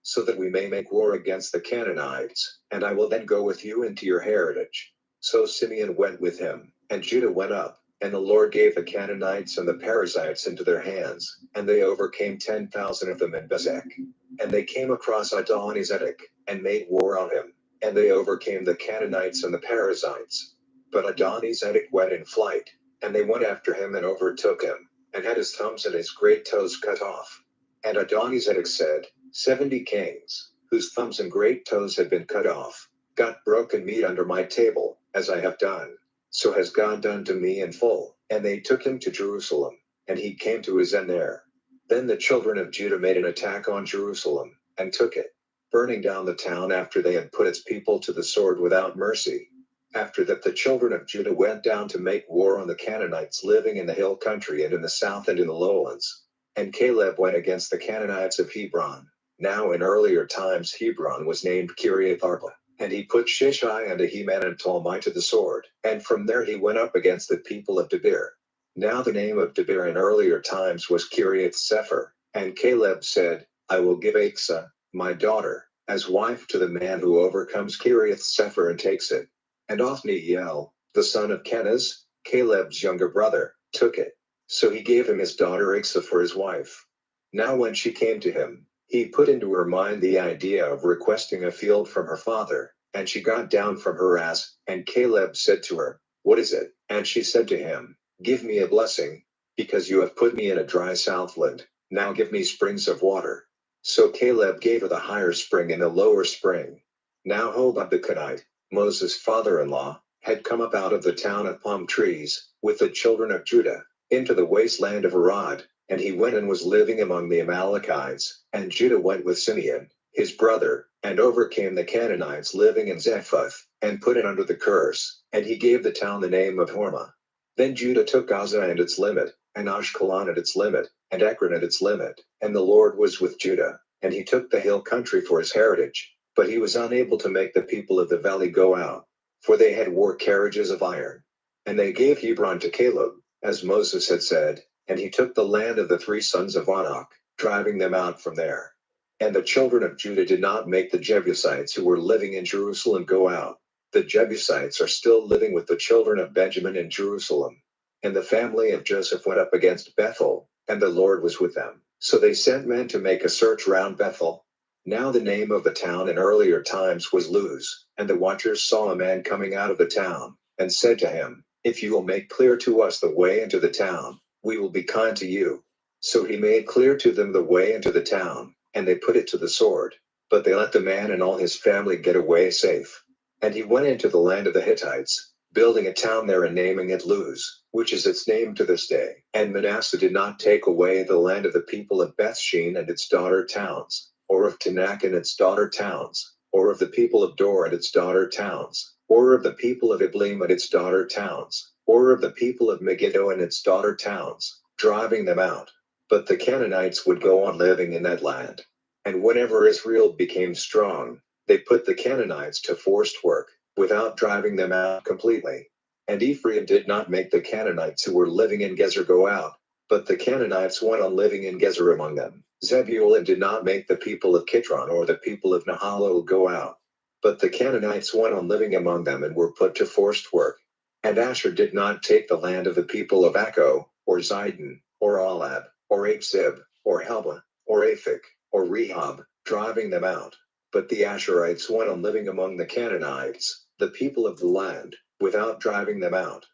so that we may make war against the Canaanites, and I will then go with you into your heritage. So Simeon went with him, and Judah went up. And the Lord gave the Canaanites and the Perizzites into their hands, and they overcame 10,000 of them in Bezek. And they came across Adonizedek, and made war on him, and they overcame the Canaanites and the Perizzites. But Adonizedek went in flight, and they went after him and overtook him, and had his thumbs and his great toes cut off. And Adonizedek said, 70 kings, whose thumbs and great toes had been cut off, got broken meat under my table, as I have done. So has God done to me in full. And they took him to Jerusalem, and he came to his end there. Then the children of Judah made an attack on Jerusalem, and took it, burning down the town after they had put its people to the sword without mercy. After that the children of Judah went down to make war on the Canaanites living in the hill country and in the south and in the lowlands. And Caleb went against the Canaanites of Hebron. Now in earlier times Hebron was named Kiriath Arba. And he put Shishai and Ahiman and Talmai to the sword, and from there he went up against the people of Debir. Now the name of Debir in earlier times was Kiriath Sepher, and Caleb said, I will give Achsah, my daughter, as wife to the man who overcomes Kiriath Sepher and takes it. And Othniel, the son of Kenaz, Caleb's younger brother, took it. So he gave him his daughter Achsah for his wife. Now when she came to him, he put into her mind the idea of requesting a field from her father, and she got down from her ass, and Caleb said to her, What is it? And she said to him, Give me a blessing, because you have put me in a dry southland. Now give me springs of water. So Caleb gave her the higher spring and the lower spring. Now Hobab the Kenite, Moses' father-in-law, had come up out of the town of palm trees, with the children of Judah, into the wasteland of Arad. And he went and was living among the Amalekites, and Judah went with Simeon, his brother, and overcame the Canaanites living in Zephath, and put it under the curse, and he gave the town the name of Hormah. Then Judah took Gaza and its limit, and Ashkelon at its limit, and Ekron at its limit, and the Lord was with Judah, and he took the hill country for his heritage, but he was unable to make the people of the valley go out, for they had war carriages of iron. And they gave Hebron to Caleb, as Moses had said, and he took the land of the 3 sons of Anak, driving them out from there. And the children of Judah did not make the Jebusites who were living in Jerusalem go out. The Jebusites are still living with the children of Benjamin in Jerusalem. And the family of Joseph went up against Bethel, and the Lord was with them. So they sent men to make a search round Bethel. Now the name of the town in earlier times was Luz, and the watchers saw a man coming out of the town, and said to him, If you will make clear to us the way into the town, we will be kind to you. So he made clear to them the way into the town, and they put it to the sword. But they let the man and all his family get away safe. And he went into the land of the Hittites, building a town there and naming it Luz, which is its name to this day. And Manasseh did not take away the land of the people of Bethshean and its daughter towns, or of Tanakh and its daughter towns, or of the people of Dor and its daughter towns, or of the people of Ibleam and its daughter towns, or of the people of Megiddo and its daughter towns, driving them out. But the Canaanites would go on living in that land. And whenever Israel became strong, they put the Canaanites to forced work, without driving them out completely. And Ephraim did not make the Canaanites who were living in Gezer go out, but the Canaanites went on living in Gezer among them. Zebulun did not make the people of Kitron or the people of Nahalol go out, but the Canaanites went on living among them and were put to forced work. And Asher did not take the land of the people of Akko, or Zidon, or Alab, or Achzib, or Helba, or Aphik, or Rehob, driving them out. But the Asherites went on living among the Canaanites, the people of the land, without driving them out.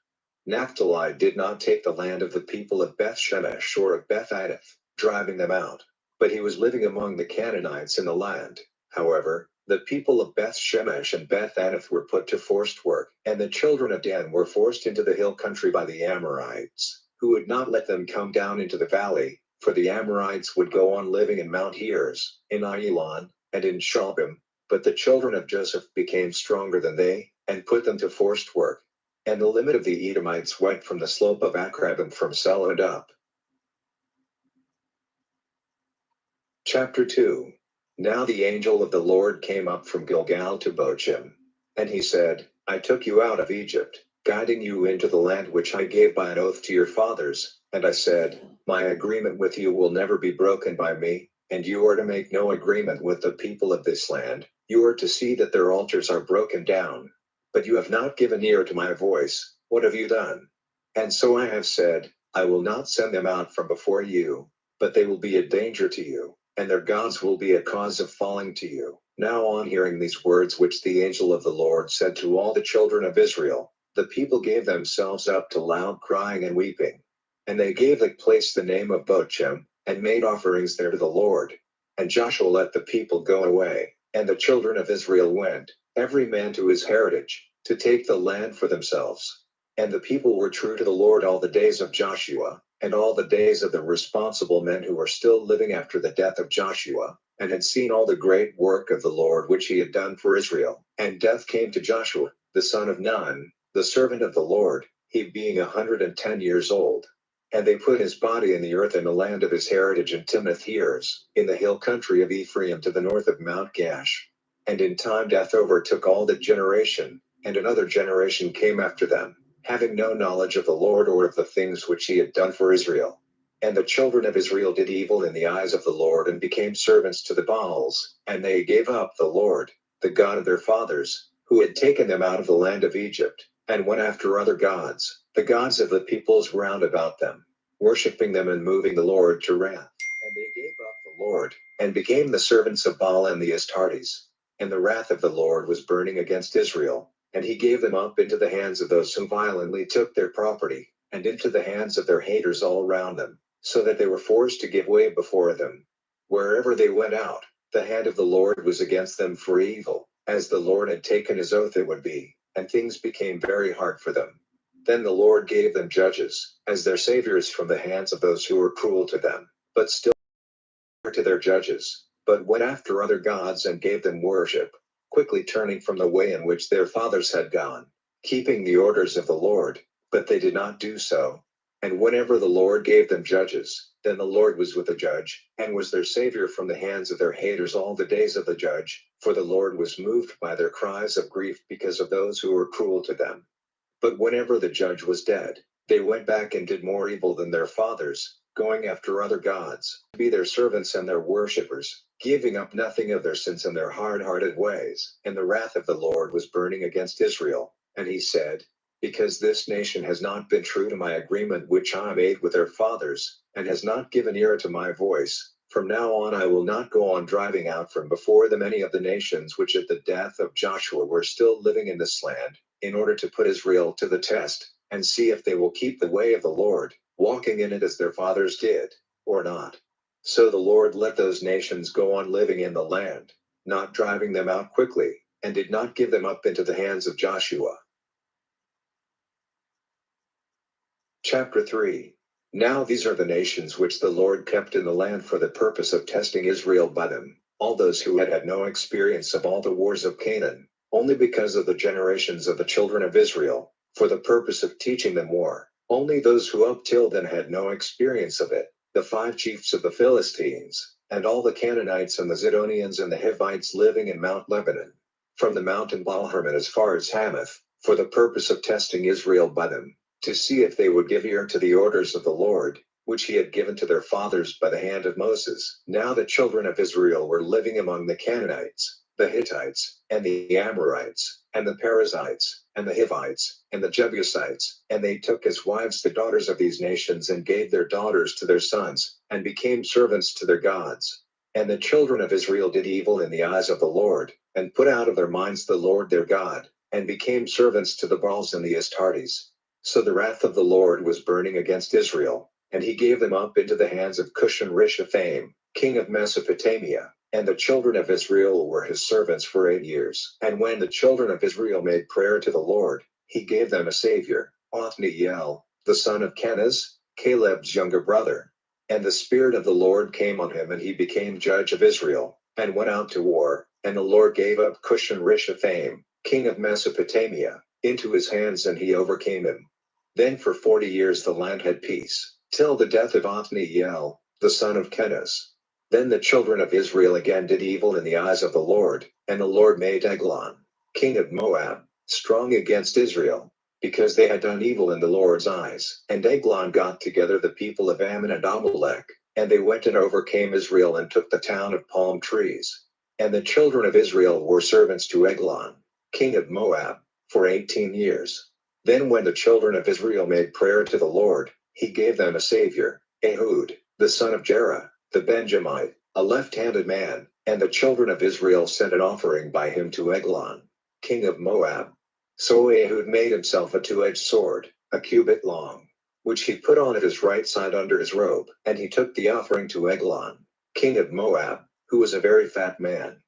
Naphtali did not take the land of the people of Beth Shemesh or of Beth Anath, driving them out, but he was living among the Canaanites in the land. However, The people of Beth Shemesh and Beth Anath were put to forced work, and the children of Dan were forced into the hill country by the Amorites, who would not let them come down into the valley, for the Amorites would go on living in Mount Heres, in Ailon, and in Shalbim. But the children of Joseph became stronger than they, and put them to forced work. And the limit of the Edomites went from the slope of Akrabim from Sela and up. Chapter 2. Now the angel of the Lord came up from Gilgal to Bochim. And he said, I took you out of Egypt, guiding you into the land which I gave by an oath to your fathers. And I said, my agreement with you will never be broken by me, and you are to make no agreement with the people of this land. You are to see that their altars are broken down. But you have not given ear to my voice. What have you done? And so I have said, I will not send them out from before you, but they will be a danger to you, and their gods will be a cause of falling to you. Now on hearing these words which the angel of the Lord said to all the children of Israel, the people gave themselves up to loud crying and weeping. And they gave the place the name of Bochim, and made offerings there to the Lord. And Joshua let the people go away, and the children of Israel went, every man to his heritage, to take the land for themselves. And the people were true to the Lord all the days of Joshua, and all the days of the responsible men who were still living after the death of Joshua, and had seen all the great work of the Lord which he had done for Israel. And death came to Joshua, the son of Nun, the servant of the Lord, he being 110 years old. And they put his body in the earth in the land of his heritage in Timnath Heres, in the hill country of Ephraim to the north of Mount Gash. And in time death overtook all that generation, and another generation came after them, having no knowledge of the Lord or of the things which he had done for Israel. And the children of Israel did evil in the eyes of the Lord and became servants to the Baals, and they gave up the Lord, the God of their fathers, who had taken them out of the land of Egypt, and went after other gods, the gods of the peoples round about them, worshipping them and moving the Lord to wrath. And they gave up the Lord, and became the servants of Baal and the Astartes. And the wrath of the Lord was burning against Israel, and he gave them up into the hands of those who violently took their property, and into the hands of their haters all round them, so that they were forced to give way before them. Wherever they went out, the hand of the Lord was against them for evil, as the Lord had taken his oath it would be, and things became very hard for them. Then the Lord gave them judges, as their saviors from the hands of those who were cruel to them, but still to their judges, but went after other gods and gave them worship, quickly turning from the way in which their fathers had gone, keeping the orders of the Lord, but they did not do so. And whenever the Lord gave them judges, then the Lord was with the judge, and was their savior from the hands of their haters all the days of the judge, for the Lord was moved by their cries of grief because of those who were cruel to them. But whenever the judge was dead, they went back and did more evil than their fathers, going after other gods, to be their servants and their worshippers, giving up nothing of their sins and their hard-hearted ways. And the wrath of the Lord was burning against Israel. And he said, because this nation has not been true to my agreement which I made with their fathers, and has not given ear to my voice, from now on I will not go on driving out from before them any of the nations which at the death of Joshua were still living in this land, in order to put Israel to the test, and see if they will keep the way of the Lord, walking in it as their fathers did, or not. So the Lord let those nations go on living in the land, not driving them out quickly, and did not give them up into the hands of Joshua. Chapter 3. Now these are the nations which the Lord kept in the land for the purpose of testing Israel by them, all those who had had no experience of all the wars of Canaan, only because of the generations of the children of Israel, for the purpose of teaching them war, only those who up till then had no experience of it, the 5 chiefs of the Philistines, and all the Canaanites and the Zidonians and the Hivites living in Mount Lebanon, from the mountain Baal-Hermon as far as Hamath, for the purpose of testing Israel by them, to see if they would give ear to the orders of the Lord, which he had given to their fathers by the hand of Moses. Now the children of Israel were living among the Canaanites, the Hittites, and the Amorites, and the Perizzites, and the Hivites, and the Jebusites, and they took as wives the daughters of these nations and gave their daughters to their sons, and became servants to their gods. And the children of Israel did evil in the eyes of the Lord, and put out of their minds the Lord their God, and became servants to the Baals and the Astartes. So the wrath of the Lord was burning against Israel, and he gave them up into the hands of Cushan-Rishathaim, king of Mesopotamia, And the children of Israel were his servants for 8 years. And when the children of Israel made prayer to the Lord, he gave them a savior, Othniel, the son of Kenaz, Caleb's younger brother. And the Spirit of the Lord came on him, and he became judge of Israel, and went out to war. And the Lord gave up Cushan-Rishathaim, king of Mesopotamia, into his hands, and he overcame him. Then for 40 years the land had peace, till the death of Othniel, the son of Kenaz. Then the children of Israel again did evil in the eyes of the Lord, and the Lord made Eglon, king of Moab, strong against Israel, because they had done evil in the Lord's eyes. And Eglon got together the people of Ammon and Amalek, and they went and overcame Israel and took the town of palm trees. And the children of Israel were servants to Eglon, king of Moab, for 18 years. Then when the children of Israel made prayer to the Lord, he gave them a savior, Ehud, the son of Jerah, the Benjamite, a left-handed man, and the children of Israel sent an offering by him to Eglon, king of Moab. So Ehud made himself a two-edged sword, a cubit long, which he put on at his right side under his robe, and he took the offering to Eglon, king of Moab, who was a very fat man.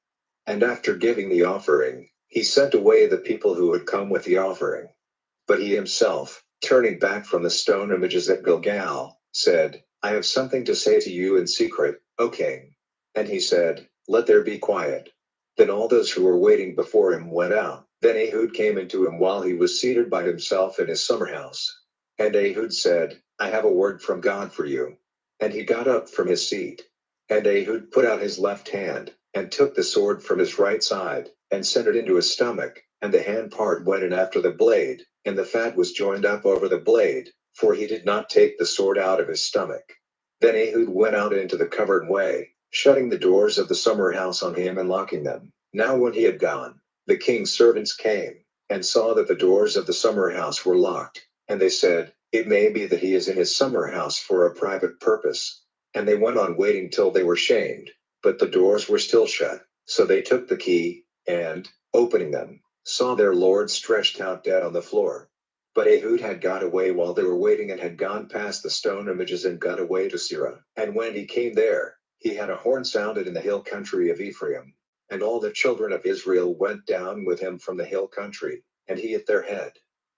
And after giving the offering, he sent away the people who had come with the offering. But he himself, turning back from the stone images at Gilgal, said, I have something to say to you in secret, O king. And he said, Let there be quiet. Then all those who were waiting before him went out. Then Ehud came into him while he was seated by himself in his summer house. And Ehud said, I have a word from God for you. And he got up from his seat. And Ehud put out his left hand, and took the sword from his right side, and sent it into his stomach, and the hand part went in after the blade, and the fat was joined up over the blade, for he did not take the sword out of his stomach. Then Ehud went out into the covered way, shutting the doors of the summer house on him and locking them. Now when he had gone, the king's servants came, and saw that the doors of the summer house were locked, and they said, It may be that he is in his summer house for a private purpose. And they went on waiting till they were shamed, but the doors were still shut. So they took the key, and, opening them, saw their lord stretched out dead on the floor. But Ehud had got away while they were waiting, and had gone past the stone images and got away to Seirah. And when he came there, he had a horn sounded in the hill country of Ephraim. And all the children of Israel went down with him from the hill country, and he at their head.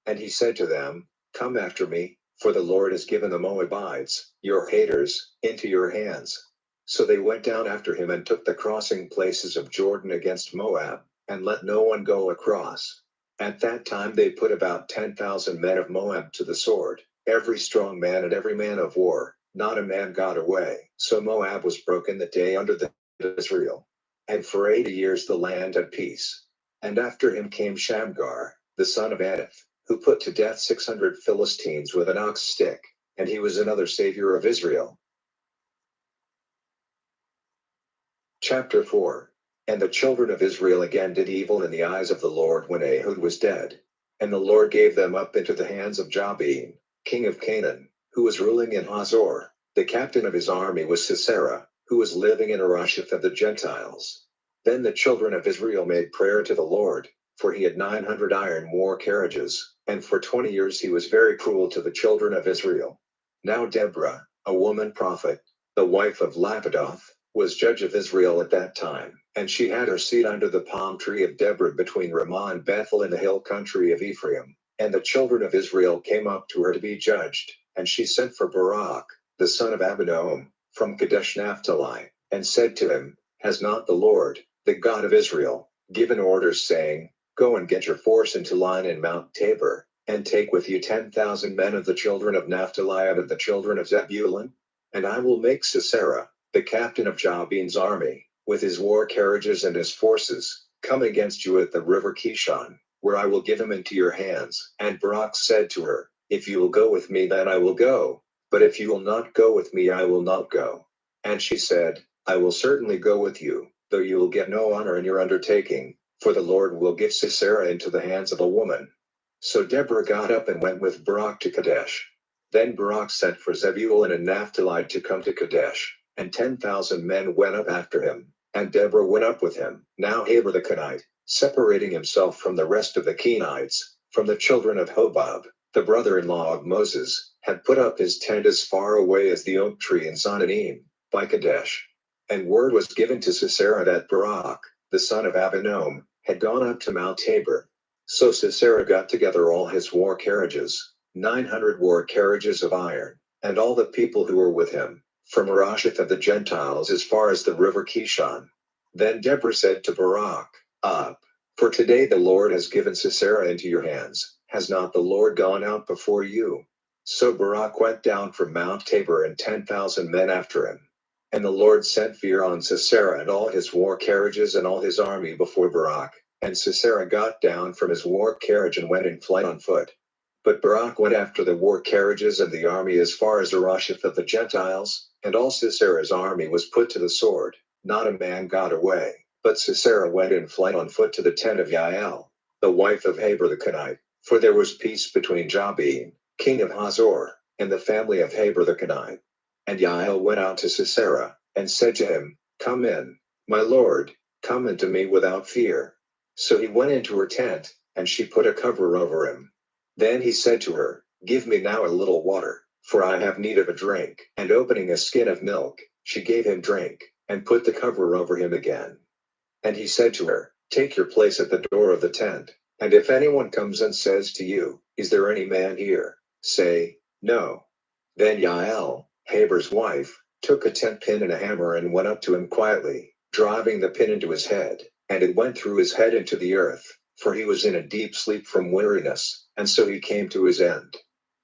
And he said to them, Come after me, for the Lord has given the Moabites, your haters, into your hands. So they went down after him and took the crossing places of Jordan against Moab, and let no one go across. At that time they put about 10,000 men of Moab to the sword, every strong man and every man of war. Not a man got away. So Moab was broken that day under the hand of Israel. And for 80 years the land had peace. And after him came Shamgar, the son of Aneth, who put to death 600 Philistines with an ox stick, and he was another savior of Israel. Chapter 4. And the children of Israel again did evil in the eyes of the Lord when Ehud was dead. And the Lord gave them up into the hands of Jabin, king of Canaan, who was ruling in Hazor. The captain of his army was Sisera, who was living in Arasheth of the Gentiles. Then the children of Israel made prayer to the Lord, for he had 900 iron war carriages, and for 20 years he was very cruel to the children of Israel. Now Deborah, a woman prophet, the wife of Lapidoth, was judge of Israel at that time, and she had her seat under the palm tree of Deborah between Ramah and Bethel in the hill country of Ephraim. And the children of Israel came up to her to be judged, and she sent for Barak, the son of Abinoam, from Kadesh Naphtali, and said to him, Has not the Lord, the God of Israel, given orders saying, Go and get your force into line in Mount Tabor, and take with you 10,000 men of the children of Naphtali and of the children of Zebulun? And I will make Sisera, the captain of Jabin's army, with his war carriages and his forces, come against you at the river Kishon, where I will give him into your hands. And Barak said to her, If you will go with me, then I will go, but if you will not go with me, I will not go. And she said, I will certainly go with you, though you will get no honor in your undertaking, for the Lord will give Sisera into the hands of a woman. So Deborah got up and went with Barak to Kadesh. Then Barak sent for Zebulun and Naphtali to come to Kadesh, and 10,000 men went up after him, and Deborah went up with him. Now Heber the Kenite, separating himself from the rest of the Kenites, from the children of Hobab, the brother-in-law of Moses, had put up his tent as far away as the oak tree in Zonanim, by Kadesh. And word was given to Sisera that Barak, the son of Abinoam, had gone up to Mount Tabor. So Sisera got together all his war carriages, 900 war carriages of iron, and all the people who were with him, from Harosheth of the Gentiles as far as the river Kishon. Then Deborah said to Barak, Up, for today the Lord has given Sisera into your hands. Has not the Lord gone out before you? So Barak went down from Mount Tabor and 10,000 men after him. And the Lord sent fear on Sisera and all his war carriages and all his army before Barak. And Sisera got down from his war carriage and went in flight on foot. But Barak went after the war carriages and the army as far as Harosheth of the Gentiles, and all Sisera's army was put to the sword. Not a man got away, but Sisera went in flight on foot to the tent of Jael, the wife of Heber the Kenite, for there was peace between Jabin, king of Hazor, and the family of Heber the Kenite. And Jael went out to Sisera, and said to him, Come in, my lord, come into me without fear. So he went into her tent, and she put a cover over him. Then he said to her, Give me now a little water, for I have need of a drink. And opening a skin of milk, she gave him drink, and put the cover over him again. And he said to her, Take your place at the door of the tent, and if anyone comes and says to you, Is there any man here? Say, No. Then Jael, Heber's wife, took a tent pin and a hammer and went up to him quietly, driving the pin into his head, and it went through his head into the earth, for he was in a deep sleep from weariness, and so he came to his end.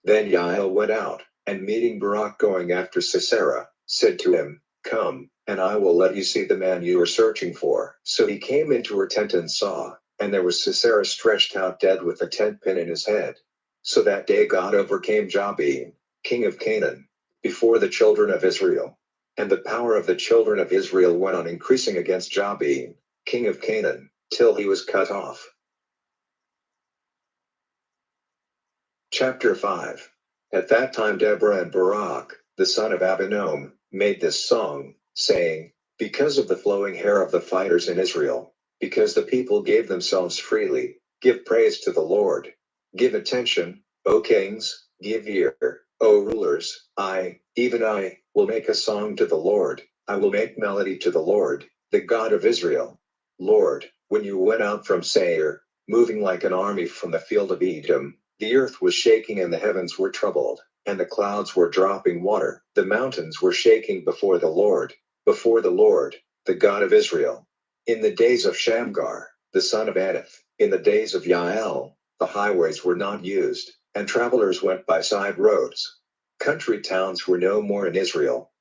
Then Jael went out, and meeting Barak going after Sisera, said to him, Come, and I will let you see the man you are searching for. So he came into her tent and saw, and there was Sisera stretched out dead with a tent pin in his head. So that day God overcame Jabin, king of Canaan, before the children of Israel. And the power of the children of Israel went on increasing against Jabin, king of Canaan, till he was cut off. Chapter 5. At that time Deborah and Barak, the son of Abinoam, made this song, saying, Because of the flowing hair of the fighters in Israel, because the people gave themselves freely, give praise to the Lord. Give attention, O kings, give ear, O rulers. I, even I, will make a song to the Lord. I will make melody to the Lord, the God of Israel. Lord, when you went out from Seir, moving like an army from the field of Edom, the earth was shaking and the heavens were troubled, and the clouds were dropping water. The mountains were shaking before the Lord, the God of Israel. In the days of Shamgar, the son of Aneth, in the days of Jael, the highways were not used, and travelers went by side roads. Country towns were no more in Israel,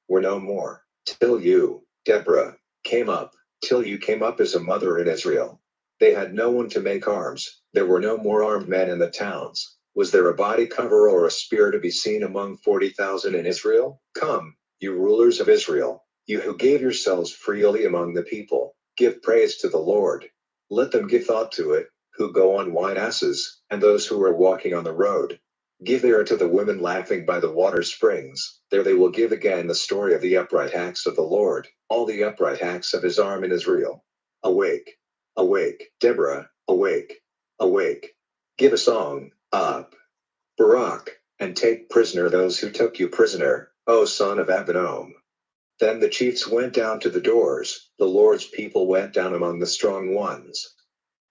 till you, Deborah, came up, till you came up as a mother in Israel. They had no one to make arms, there were no more armed men in the towns. Was there a body cover or a spear to be seen among 40,000 in Israel? Come, you rulers of Israel, you who gave yourselves freely among the people, give praise to the Lord. Let them give thought to it, who go on white asses, and those who are walking on the road. Give ear to the women laughing by the water springs, there they will give again the story of the upright acts of the Lord, all the upright acts of his arm in Israel. Awake, awake, Deborah, awake, awake. Give a song, up, Barak, and take prisoner those who took you prisoner, O son of Abinoam. Then the chiefs went down to the doors, the Lord's people went down among the strong ones.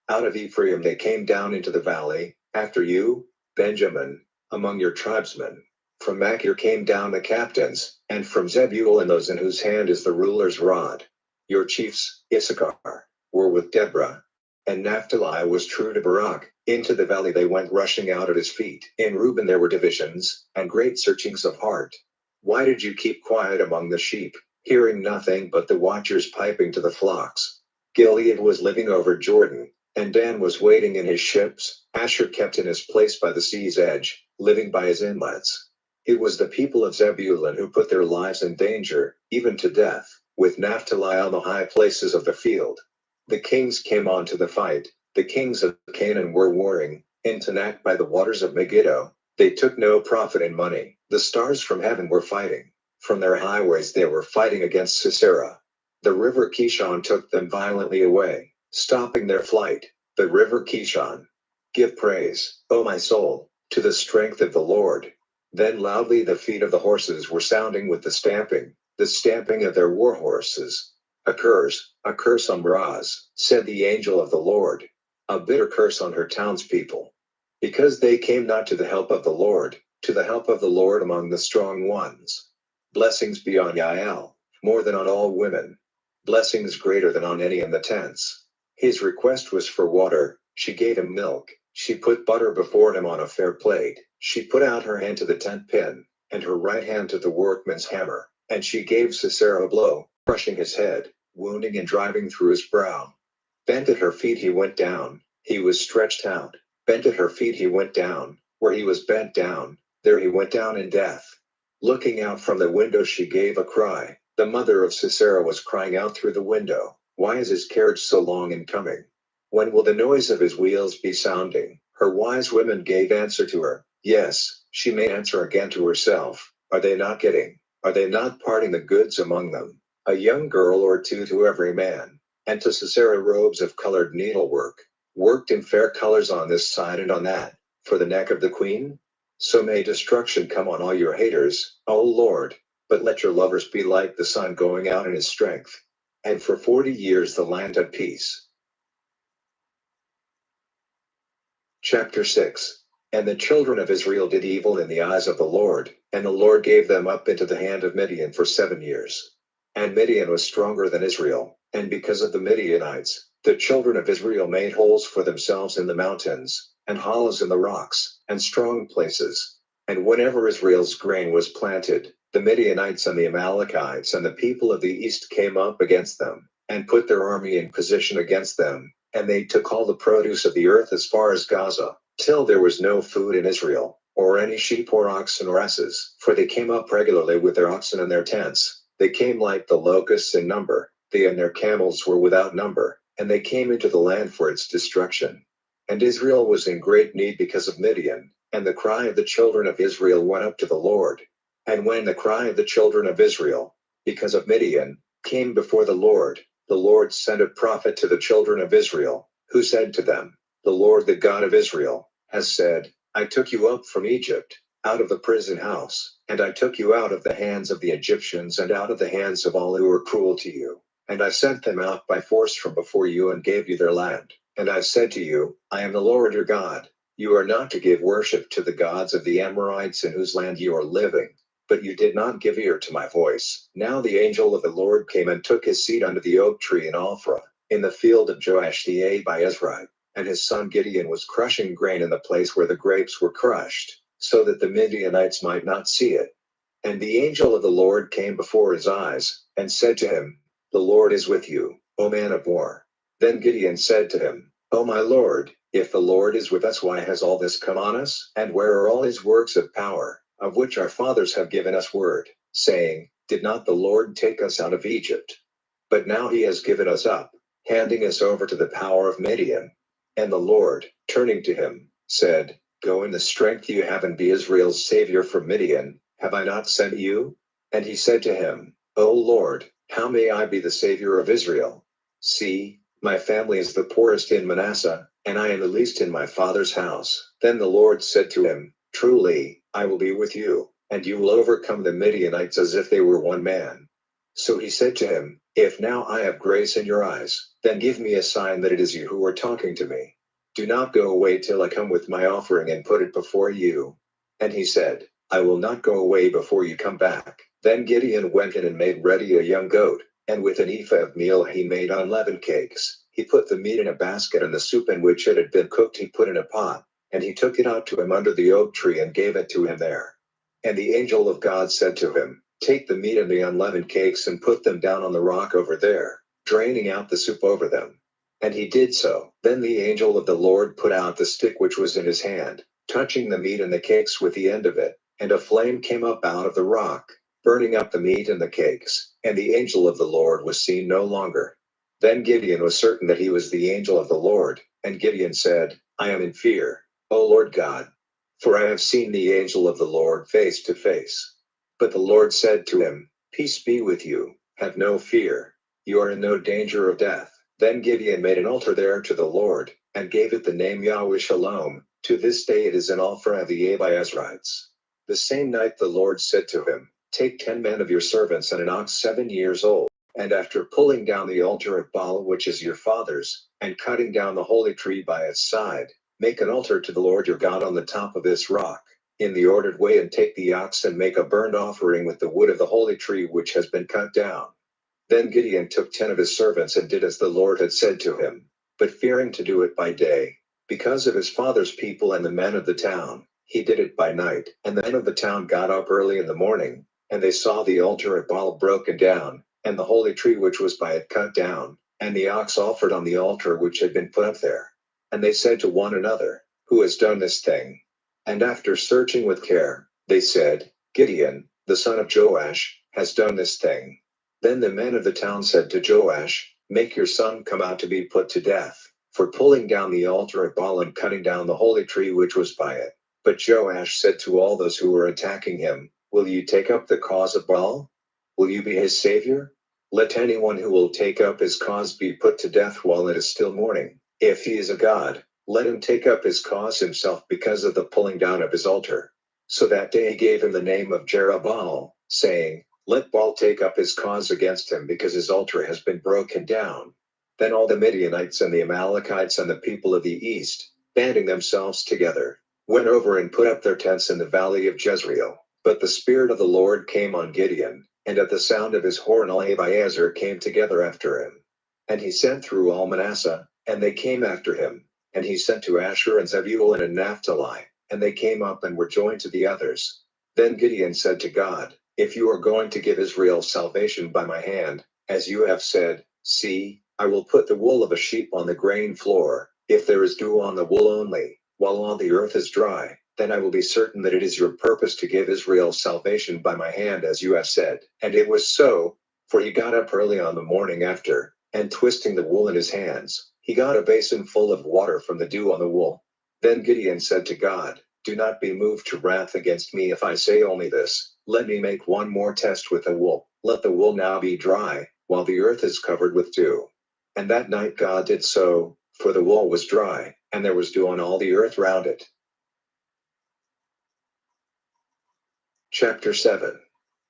Out of Ephraim they came down into the valley, after you, Benjamin, among your tribesmen. From Machir came down the captains, and from Zebulun those in whose hand is the ruler's rod. Your chiefs, Issachar, were with Deborah. And Naphtali was true to Barak. Into the valley they went rushing out at his feet. In Reuben there were divisions, and great searchings of heart. Why did you keep quiet among the sheep, hearing nothing but the watchers piping to the flocks? Gilead was living over Jordan, and Dan was waiting in his ships. Asher kept in his place by the sea's edge, living by his inlets. It was the people of Zebulun who put their lives in danger, even to death, with Naphtali on the high places of the field. The kings came on to the fight. The kings of Canaan were warring, in Tanakh by the waters of Megiddo. They took no profit in money. The stars from heaven were fighting. From their highways they were fighting against Sisera. The river Kishon took them violently away, stopping their flight. The river Kishon. Give praise, O my soul, to the strength of the Lord. Then loudly the feet of the horses were sounding with the stamping. the stamping of their war horses. A curse on Braz, said the angel of the Lord. A bitter curse on her townspeople. Because they came not to the help of the Lord, to the help of the Lord among the strong ones. Blessings be on Yael, more than on all women. Blessings greater than on any in the tents. His request was for water, she gave him milk. She put butter before him on a fair plate. She put out her hand to the tent pin, and her right hand to the workman's hammer. And she gave Sisera a blow, crushing his head, wounding and driving through his brow. Bent at her feet he went down, he was stretched out. Bent at her feet he went down, where he was bent down, there he went down in death. Looking out from the window she gave a cry. The mother of Sisera was crying out through the window, why is his carriage so long in coming? When will the noise of his wheels be sounding? Her wise women gave answer to her. Yes, she made answer again to herself. Are they not parting the goods among them? A young girl or two to every man. And to Sisera robes of colored needlework, worked in fair colors on this side and on that, for the neck of the queen? So may destruction come on all your haters, O Lord, but let your lovers be like the sun going out in his strength. And for 40 years the land had peace. Chapter 6. And the children of Israel did evil in the eyes of the Lord, and the Lord gave them up into the hand of Midian for 7 years. And Midian was stronger than Israel, and because of the Midianites, the children of Israel made holes for themselves in the mountains, and hollows in the rocks, and strong places. And whenever Israel's grain was planted, the Midianites and the Amalekites and the people of the east came up against them, and put their army in position against them. And they took all the produce of the earth as far as Gaza, till there was no food in Israel, or any sheep or oxen or asses, for they came up regularly with their oxen and their tents. They came like the locusts in number, they and their camels were without number, and they came into the land for its destruction. And Israel was in great need because of Midian, and the cry of the children of Israel went up to the Lord. And when the cry of the children of Israel, because of Midian, came before the Lord sent a prophet to the children of Israel, who said to them, the Lord the God of Israel has said, I took you up from Egypt, out of the prison house, and I took you out of the hands of the Egyptians and out of the hands of all who were cruel to you. And I sent them out by force from before you and gave you their land. And I said to you, I am the Lord your God. You are not to give worship to the gods of the Amorites in whose land you are living. But you did not give ear to my voice. Now the angel of the Lord came and took his seat under the oak tree in Ophrah, in the field of Joash the Abiezrite. And his son Gideon was crushing grain in the place where the grapes were crushed, so that the Midianites might not see it. And the angel of the Lord came before his eyes, and said to him, the Lord is with you, O man of war. Then Gideon said to him, O my Lord, if the Lord is with us, why has all this come on us? And where are all his works of power, of which our fathers have given us word, saying, did not the Lord take us out of Egypt? But now he has given us up, handing us over to the power of Midian. And the Lord, turning to him, said, go in the strength you have and be Israel's savior from Midian. Have I not sent you? And he said to him, O Lord, how may I be the savior of Israel? See, my family is the poorest in Manasseh, and I am the least in my father's house. Then the Lord said to him, truly, I will be with you, and you will overcome the Midianites as if they were one man. So he said to him, if now I have grace in your eyes, then give me a sign that it is you who are talking to me. Do not go away till I come with my offering and put it before you. And he said, I will not go away before you come back. Then Gideon went in and made ready a young goat, and with an ephah of meal he made unleavened cakes. He put the meat in a basket and the soup in which it had been cooked he put in a pot, and he took it out to him under the oak tree and gave it to him there. And the angel of God said to him, take the meat and the unleavened cakes and put them down on the rock over there, draining out the soup over them. And he did so. Then the angel of the Lord put out the stick which was in his hand, touching the meat and the cakes with the end of it, and a flame came up out of the rock, burning up the meat and the cakes, and the angel of the Lord was seen no longer. Then Gideon was certain that he was the angel of the Lord, and Gideon said, I am in fear, O Lord God, for I have seen the angel of the Lord face to face. But the Lord said to him, peace be with you, have no fear, you are in no danger of death. Then Gideon made an altar there to the Lord, and gave it the name Yahweh Shalom. To this day it is an Ophrah of the Abiezrites. The same night the Lord said to him, Take 10 men of your servants and an ox 7 years old, and after pulling down the altar of Baal which is your father's, and cutting down the holy tree by its side, make an altar to the Lord your God on the top of this rock, in the ordered way, and take the ox and make a burnt offering with the wood of the holy tree which has been cut down. Then Gideon took 10 of his servants and did as the Lord had said to him, but fearing to do it by day, because of his father's people and the men of the town, he did it by night. And the men of the town got up early in the morning, and they saw the altar at Baal broken down, and the holy tree which was by it cut down, and the ox offered on the altar which had been put up there. And they said to one another, Who has done this thing? And after searching with care, they said, Gideon, the son of Joash, has done this thing. Then the men of the town said to Joash, Make your son come out to be put to death, for pulling down the altar at Baal and cutting down the holy tree which was by it. But Joash said to all those who were attacking him, Will you take up the cause of Baal? Will you be his savior? Let anyone who will take up his cause be put to death while it is still morning. If he is a god, let him take up his cause himself because of the pulling down of his altar. So that day he gave him the name of Jerubbaal, saying, Let Baal take up his cause against him because his altar has been broken down. Then all the Midianites and the Amalekites and the people of the east, banding themselves together, went over and put up their tents in the valley of Jezreel. But the Spirit of the Lord came on Gideon, and at the sound of his horn all Abiezer came together after him. And he sent through all Manasseh, and they came after him. And he sent to Asher and Zebulun and Naphtali, and they came up and were joined to the others. Then Gideon said to God, If you are going to give Israel salvation by my hand, as you have said, see, I will put the wool of a sheep on the grain floor, if there is dew on the wool only, while all the earth is dry, then I will be certain that it is your purpose to give Israel salvation by my hand as you have said. And it was so, for he got up early on the morning after, and twisting the wool in his hands, he got a basin full of water from the dew on the wool. Then Gideon said to God, Do not be moved to wrath against me if I say only this, Let me make one more test with the wool. Let the wool now be dry, while the earth is covered with dew. And that night God did so, for the wool was dry, and there was dew on all the earth round it. Chapter 7.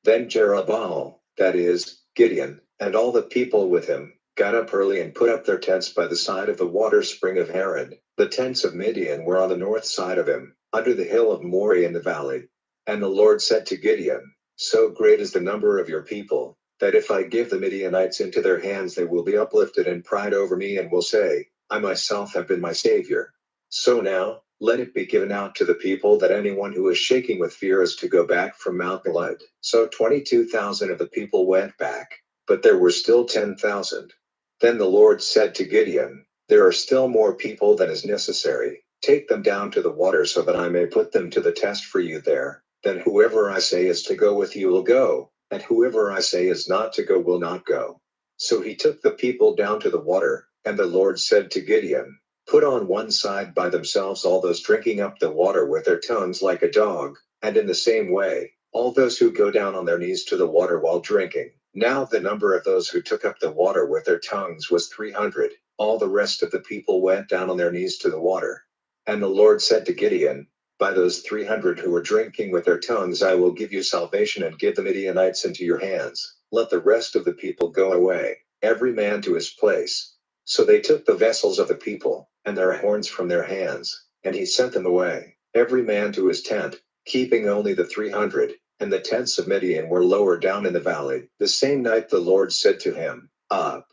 Then Jerubbaal, that is, Gideon, and all the people with him, got up early and put up their tents by the side of the water spring of Harod. The tents of Midian were on the north side of him, under the hill of Moreh in the valley. And the Lord said to Gideon, So great is the number of your people, that if I give the Midianites into their hands they will be uplifted in pride over me and will say, I myself have been my savior. So now, let it be given out to the people that anyone who is shaking with fear is to go back from Mount Gilead. So 22,000 of the people went back, but there were still 10,000. Then the Lord said to Gideon, There are still more people than is necessary. Take them down to the water so that I may put them to the test for you there. Then whoever I say is to go with you will go, and whoever I say is not to go will not go. So he took the people down to the water, and the Lord said to Gideon, Put on one side by themselves all those drinking up the water with their tongues like a dog, and in the same way, all those who go down on their knees to the water while drinking. Now the number of those who took up the water with their tongues was 300. All the rest of the people went down on their knees to the water. And the Lord said to Gideon, By those 300 who are drinking with their tongues I will give you salvation and give the Midianites into your hands. Let the rest of the people go away, every man to his place. So they took the vessels of the people, and their horns from their hands, and he sent them away, every man to his tent, keeping only the 300, and the tents of Midian were lower down in the valley. The same night the Lord said to him, Up,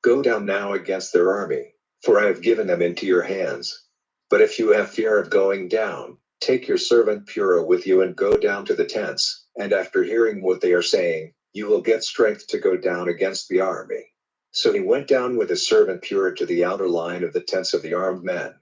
go down now against their army, for I have given them into your hands. But if you have fear of going down, take your servant Purah with you and go down to the tents, and after hearing what they are saying, you will get strength to go down against the army. So he went down with his servant Purah to the outer line of the tents of the armed men.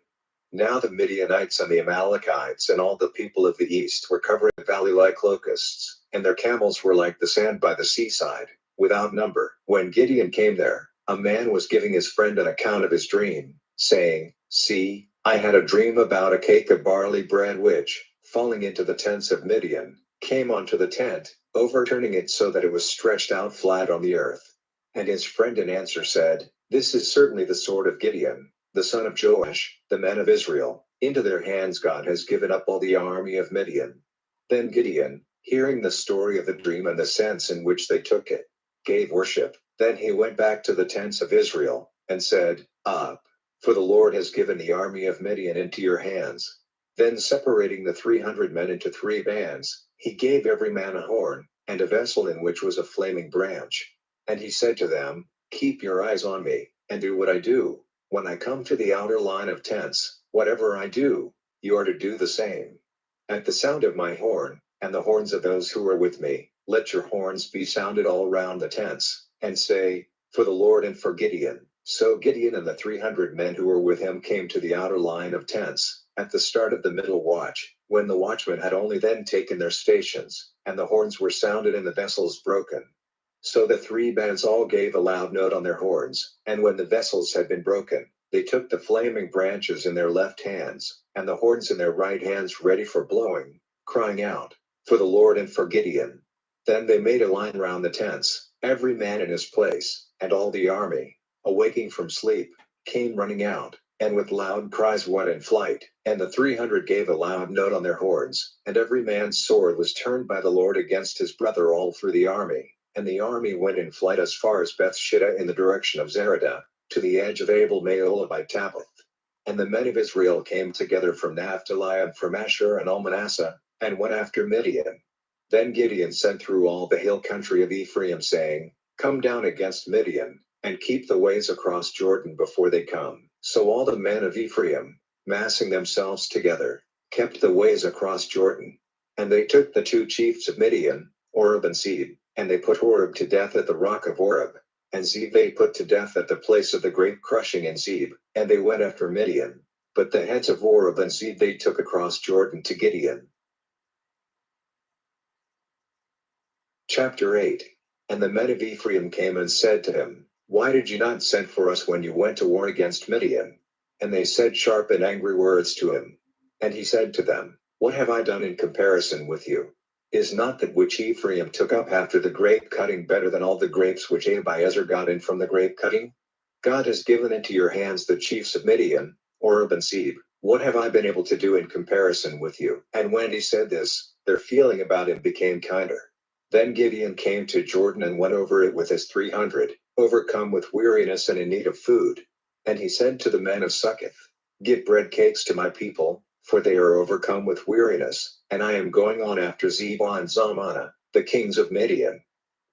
Now the Midianites and the Amalekites and all the people of the east were covering the valley like locusts, and their camels were like the sand by the seaside, without number. When Gideon came there, a man was giving his friend an account of his dream, saying, See, I had a dream about a cake of barley bread which, falling into the tents of Midian, came onto the tent, overturning it so that it was stretched out flat on the earth. And his friend in answer said, This is certainly the sword of Gideon, the son of Joash, the men of Israel. Into their hands God has given up all the army of Midian. Then Gideon, hearing the story of the dream and the sense in which they took it, gave worship. Then he went back to the tents of Israel, and said, Up, for the Lord has given the army of Midian into your hands. Then separating the 300 men into 3 bands, he gave every man a horn, and a vessel in which was a flaming branch. And he said to them, Keep your eyes on me, and do what I do. When I come to the outer line of tents, whatever I do, you are to do the same. At the sound of my horn, and the horns of those who are with me, let your horns be sounded all round the tents, and say, For the Lord and for Gideon. So Gideon and the 300 men who were with him came to the outer line of tents, at the start of the middle watch, when the watchmen had only then taken their stations, and the horns were sounded and the vessels broken. So the 3 bands all gave a loud note on their horns, and when the vessels had been broken, they took the flaming branches in their left hands, and the horns in their right hands ready for blowing, crying out, For the Lord and for Gideon. Then they made a line round the tents, every man in his place, and all the army, awaking from sleep, came running out, and with loud cries went in flight. And the 300 gave a loud note on their horns, and every man's sword was turned by the Lord against his brother all through the army. And the army went in flight as far as Bethshitta in the direction of Zeradah, to the edge of Abel Meholah by Tabbath. And the men of Israel came together from Naphtali and from Asher and all Manasseh, and went after Midian. Then Gideon sent through all the hill country of Ephraim, saying, Come down against Midian, and keep the ways across Jordan before they come. So all the men of Ephraim, massing themselves together, kept the ways across Jordan. And they took the 2 chiefs of Midian, Oreb and Zeb, and they put Oreb to death at the rock of Oreb, and Zeb they put to death at the place of the grape crushing in Zeb, and they went after Midian. But the heads of Oreb and Zeb they took across Jordan to Gideon. Chapter 8. And the men of Ephraim came and said to him, Why did you not send for us when you went to war against Midian? And they said sharp and angry words to him. And he said to them, What have I done in comparison with you? Is not that which Ephraim took up after the grape cutting better than all the grapes which Abiezer got in from the grape cutting? God has given into your hands the chiefs of Midian, Oreb and Zeb. What have I been able to do in comparison with you? And when he said this, their feeling about him became kinder. Then Gideon came to Jordan and went over it with his 300, overcome with weariness and in need of food. And he said to the men of Succoth, Give bread cakes to my people, for they are overcome with weariness, and I am going on after Zebah and Zalmunna, the kings of Midian.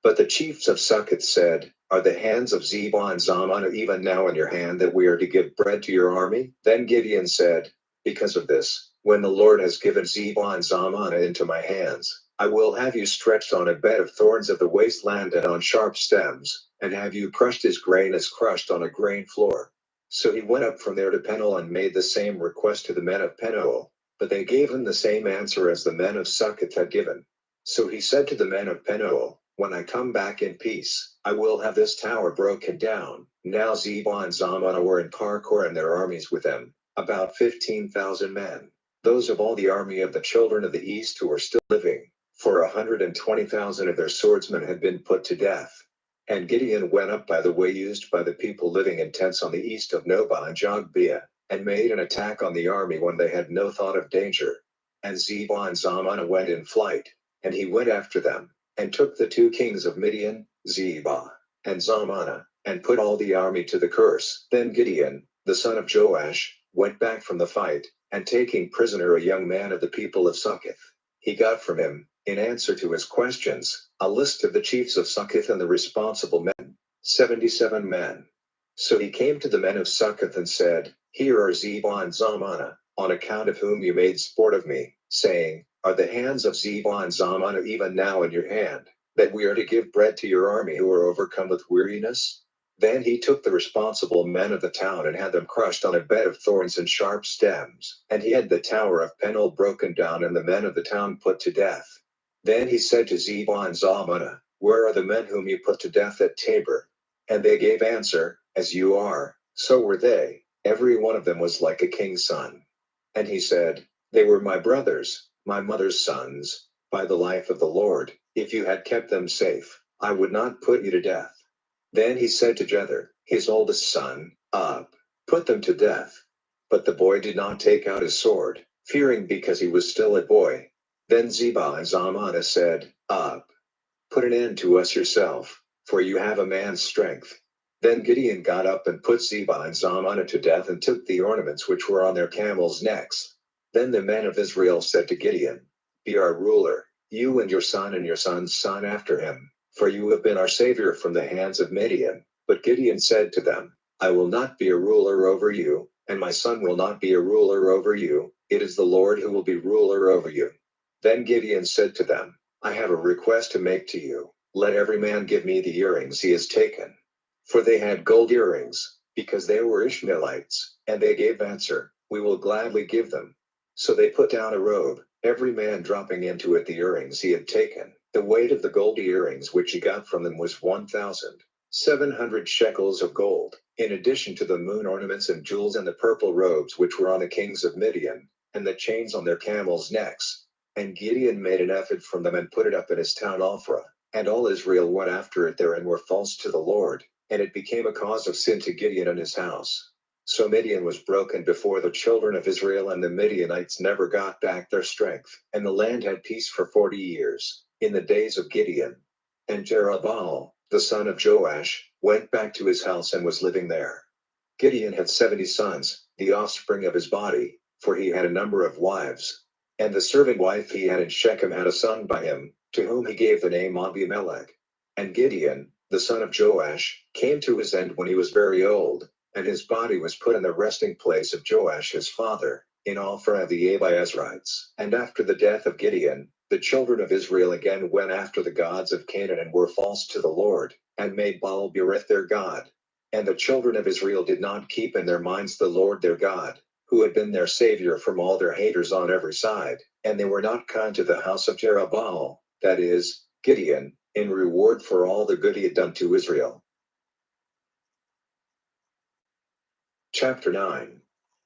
But the chiefs of Succoth said, Are the hands of Zebah and Zalmunna even now in your hand that we are to give bread to your army? Then Gideon said, Because of this, when the Lord has given Zebah and Zalmunna into my hands, I will have you stretched on a bed of thorns of the wasteland and on sharp stems, and have you crushed as grain is crushed on a grain floor. So he went up from there to Penuel and made the same request to the men of Penuel, but they gave him the same answer as the men of Succoth had given. So he said to the men of Penuel, When I come back in peace, I will have this tower broken down. Now Zebah and Zalmunna were in Karkor and their armies with them, about 15,000 men, those of all the army of the children of the east who were still living, for 120,000 of their swordsmen had been put to death. And Gideon went up by the way used by the people living in tents on the east of Nobah and Jogbeah, and made an attack on the army when they had no thought of danger. And Zebah and Zalmunna went in flight, and he went after them, and took the 2 kings of Midian, Zebah and Zalmunna, and put all the army to the curse. Then Gideon, the son of Joash, went back from the fight, and taking prisoner a young man of the people of Succoth, he got from him, in answer to his questions, a list of the chiefs of Succoth and the responsible men, 77 men. So he came to the men of Succoth and said, Here are Zebah and Zalmunna, on account of whom you made sport of me, saying, Are the hands of Zebah and Zalmunna even now in your hand, that we are to give bread to your army who are overcome with weariness? Then he took the responsible men of the town and had them crushed on a bed of thorns and sharp stems, and he had the tower of Penuel broken down and the men of the town put to death. Then he said to Zebah and Zalmunna, Where are the men whom you put to death at Tabor? And they gave answer, As you are, so were they. Every one of them was like a king's son. And he said, They were my brothers, my mother's sons. By the life of the Lord, if you had kept them safe, I would not put you to death. Then he said to Jether, his oldest son, Up, put them to death. But the boy did not take out his sword, fearing because he was still a boy. Then Zebah and Zalmunna said, Up, put an end to us yourself, for you have a man's strength. Then Gideon got up and put Zebah and Zalmunna to death and took the ornaments which were on their camels' necks. Then the men of Israel said to Gideon, Be our ruler, you and your son's son after him, for you have been our savior from the hands of Midian. But Gideon said to them, I will not be a ruler over you, and my son will not be a ruler over you, it is the Lord who will be ruler over you. Then Gideon said to them, I have a request to make to you. Let every man give me the earrings he has taken. For they had gold earrings, because they were Ishmaelites, and they gave answer, We will gladly give them. So they put down a robe, every man dropping into it the earrings he had taken. The weight of the gold earrings which he got from them was 1,700 shekels of gold, in addition to the moon ornaments and jewels and the purple robes which were on the kings of Midian, and the chains on their camels' necks. And Gideon made an ephod from them and put it up in his town Ophrah. And all Israel went after it there and were false to the Lord, and it became a cause of sin to Gideon and his house. So Midian was broken before the children of Israel, and the Midianites never got back their strength, and the land had peace for 40 years, in the days of Gideon. And Jerubbaal, the son of Joash, went back to his house and was living there. Gideon had 70 sons, the offspring of his body, for he had a number of wives. And the servant wife he had in Shechem had a son by him, to whom he gave the name Abimelech. And Gideon, the son of Joash, came to his end when he was very old, and his body was put in the resting place of Joash his father, in Ophrah of the Abiezrites. And after the death of Gideon, the children of Israel again went after the gods of Canaan and were false to the Lord, and made Baal-berith their god. And the children of Israel did not keep in their minds the Lord their God, who had been their savior from all their haters on every side, and they were not kind to the house of Jerubbaal, that is, Gideon, in reward for all the good he had done to Israel. Chapter 9.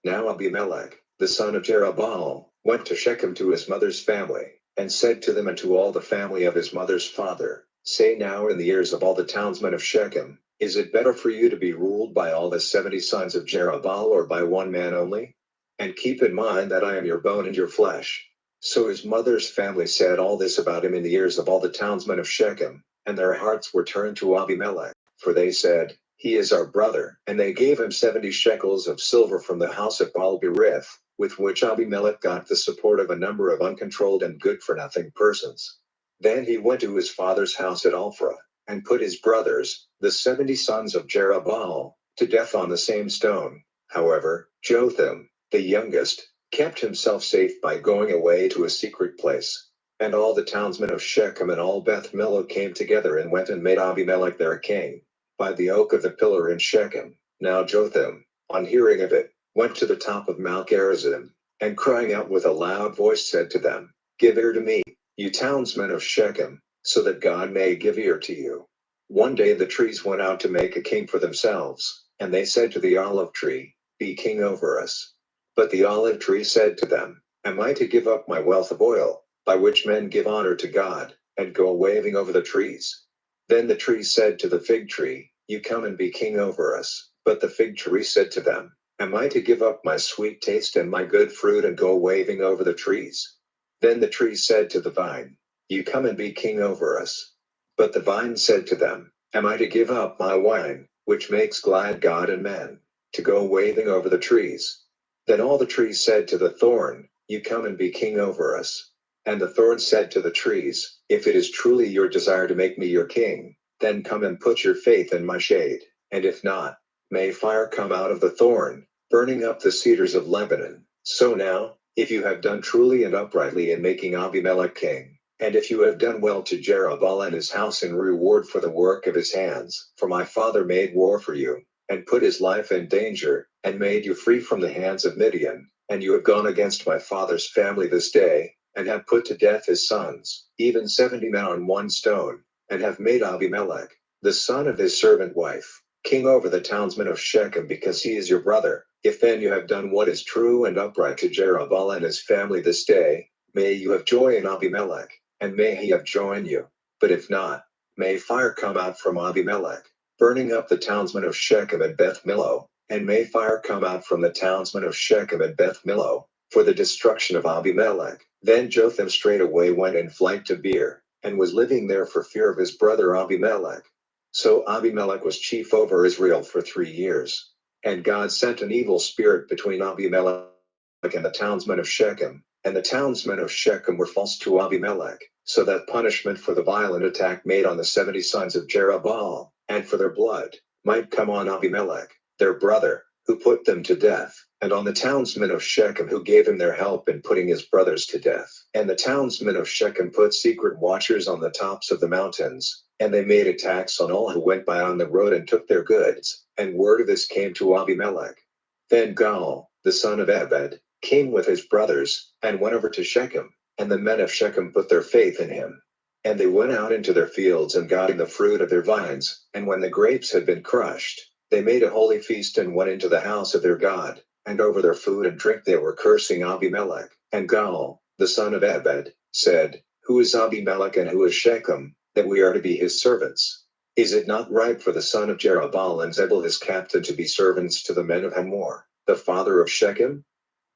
Now Abimelech, the son of Jerubbaal, went to Shechem to his mother's family, and said to them and to all the family of his mother's father, Say now in the ears of all the townsmen of Shechem, Is it better for you to be ruled by all the 70 sons of Jerubbaal or by one man only? And keep in mind that I am your bone and your flesh. So his mother's family said all this about him in the ears of all the townsmen of Shechem, and their hearts were turned to Abimelech, for they said, He is our brother. And they gave him 70 shekels of silver from the house of Baal-berith, with which Abimelech got the support of a number of uncontrolled and good-for-nothing persons. Then he went to his father's house at Ophrah, and put his brothers, the 70 sons of Jerubbaal, to death on the same stone. However, Jotham, the youngest, kept himself safe by going away to a secret place. And all the townsmen of Shechem and all Beth Millo came together and went and made Abimelech their king, by the oak of the pillar in Shechem. Now Jotham, on hearing of it, went to the top of Mount Gerizim, and crying out with a loud voice said to them, Give ear to me, you townsmen of Shechem, so that God may give ear to you. One day the trees went out to make a king for themselves, and they said to the olive tree, Be king over us. But the olive tree said to them, Am I to give up my wealth of oil, by which men give honor to God, and go waving over the trees? Then the tree said to the fig tree, You come and be king over us. But the fig tree said to them, Am I to give up my sweet taste and my good fruit and go waving over the trees? Then the tree said to the vine, You come and be king over us. But the vine said to them, Am I to give up my wine, which makes glad God and men, to go waving over the trees? Then all the trees said to the thorn, You come and be king over us. And the thorn said to the trees, If it is truly your desire to make me your king, then come and put your faith in my shade, and if not, may fire come out of the thorn, burning up the cedars of Lebanon. So now, if you have done truly and uprightly in making Abimelech king, and if you have done well to Jerubbaal and his house in reward for the work of his hands, for my father made war for you, and put his life in danger, and made you free from the hands of Midian, and you have gone against my father's family this day, and have put to death his sons, even 70 men on one stone, and have made Abimelech, the son of his servant wife, king over the townsmen of Shechem because he is your brother. If then you have done what is true and upright to Jerubbaal and his family this day, may you have joy in Abimelech, and may he have joy in you. But if not, may fire come out from Abimelech, burning up the townsmen of Shechem and Beth Millo, and may fire come out from the townsmen of Shechem and Beth Millo, for the destruction of Abimelech. Then Jotham straightway went in flight to Beer, and was living there for fear of his brother Abimelech. So Abimelech was chief over Israel for 3 years. And God sent an evil spirit between Abimelech and the townsmen of Shechem, and the townsmen of Shechem were false to Abimelech, so that punishment for the violent attack made on the 70 sons of Jerubbaal, and for their blood, might come on Abimelech, their brother, who put them to death, and on the townsmen of Shechem who gave him their help in putting his brothers to death. And the townsmen of Shechem put secret watchers on the tops of the mountains, and they made attacks on all who went by on the road and took their goods, and word of this came to Abimelech. Then Gaal, the son of Ebed, came with his brothers, and went over to Shechem, and the men of Shechem put their faith in him. And they went out into their fields and got in the fruit of their vines, and when the grapes had been crushed, they made a holy feast and went into the house of their God, and over their food and drink they were cursing Abimelech. And Gaal, the son of Ebed, said, Who is Abimelech and who is Shechem, that we are to be his servants? Is it not right for the son of Jerubbaal and Zebul his captain to be servants to the men of Hamor, the father of Shechem?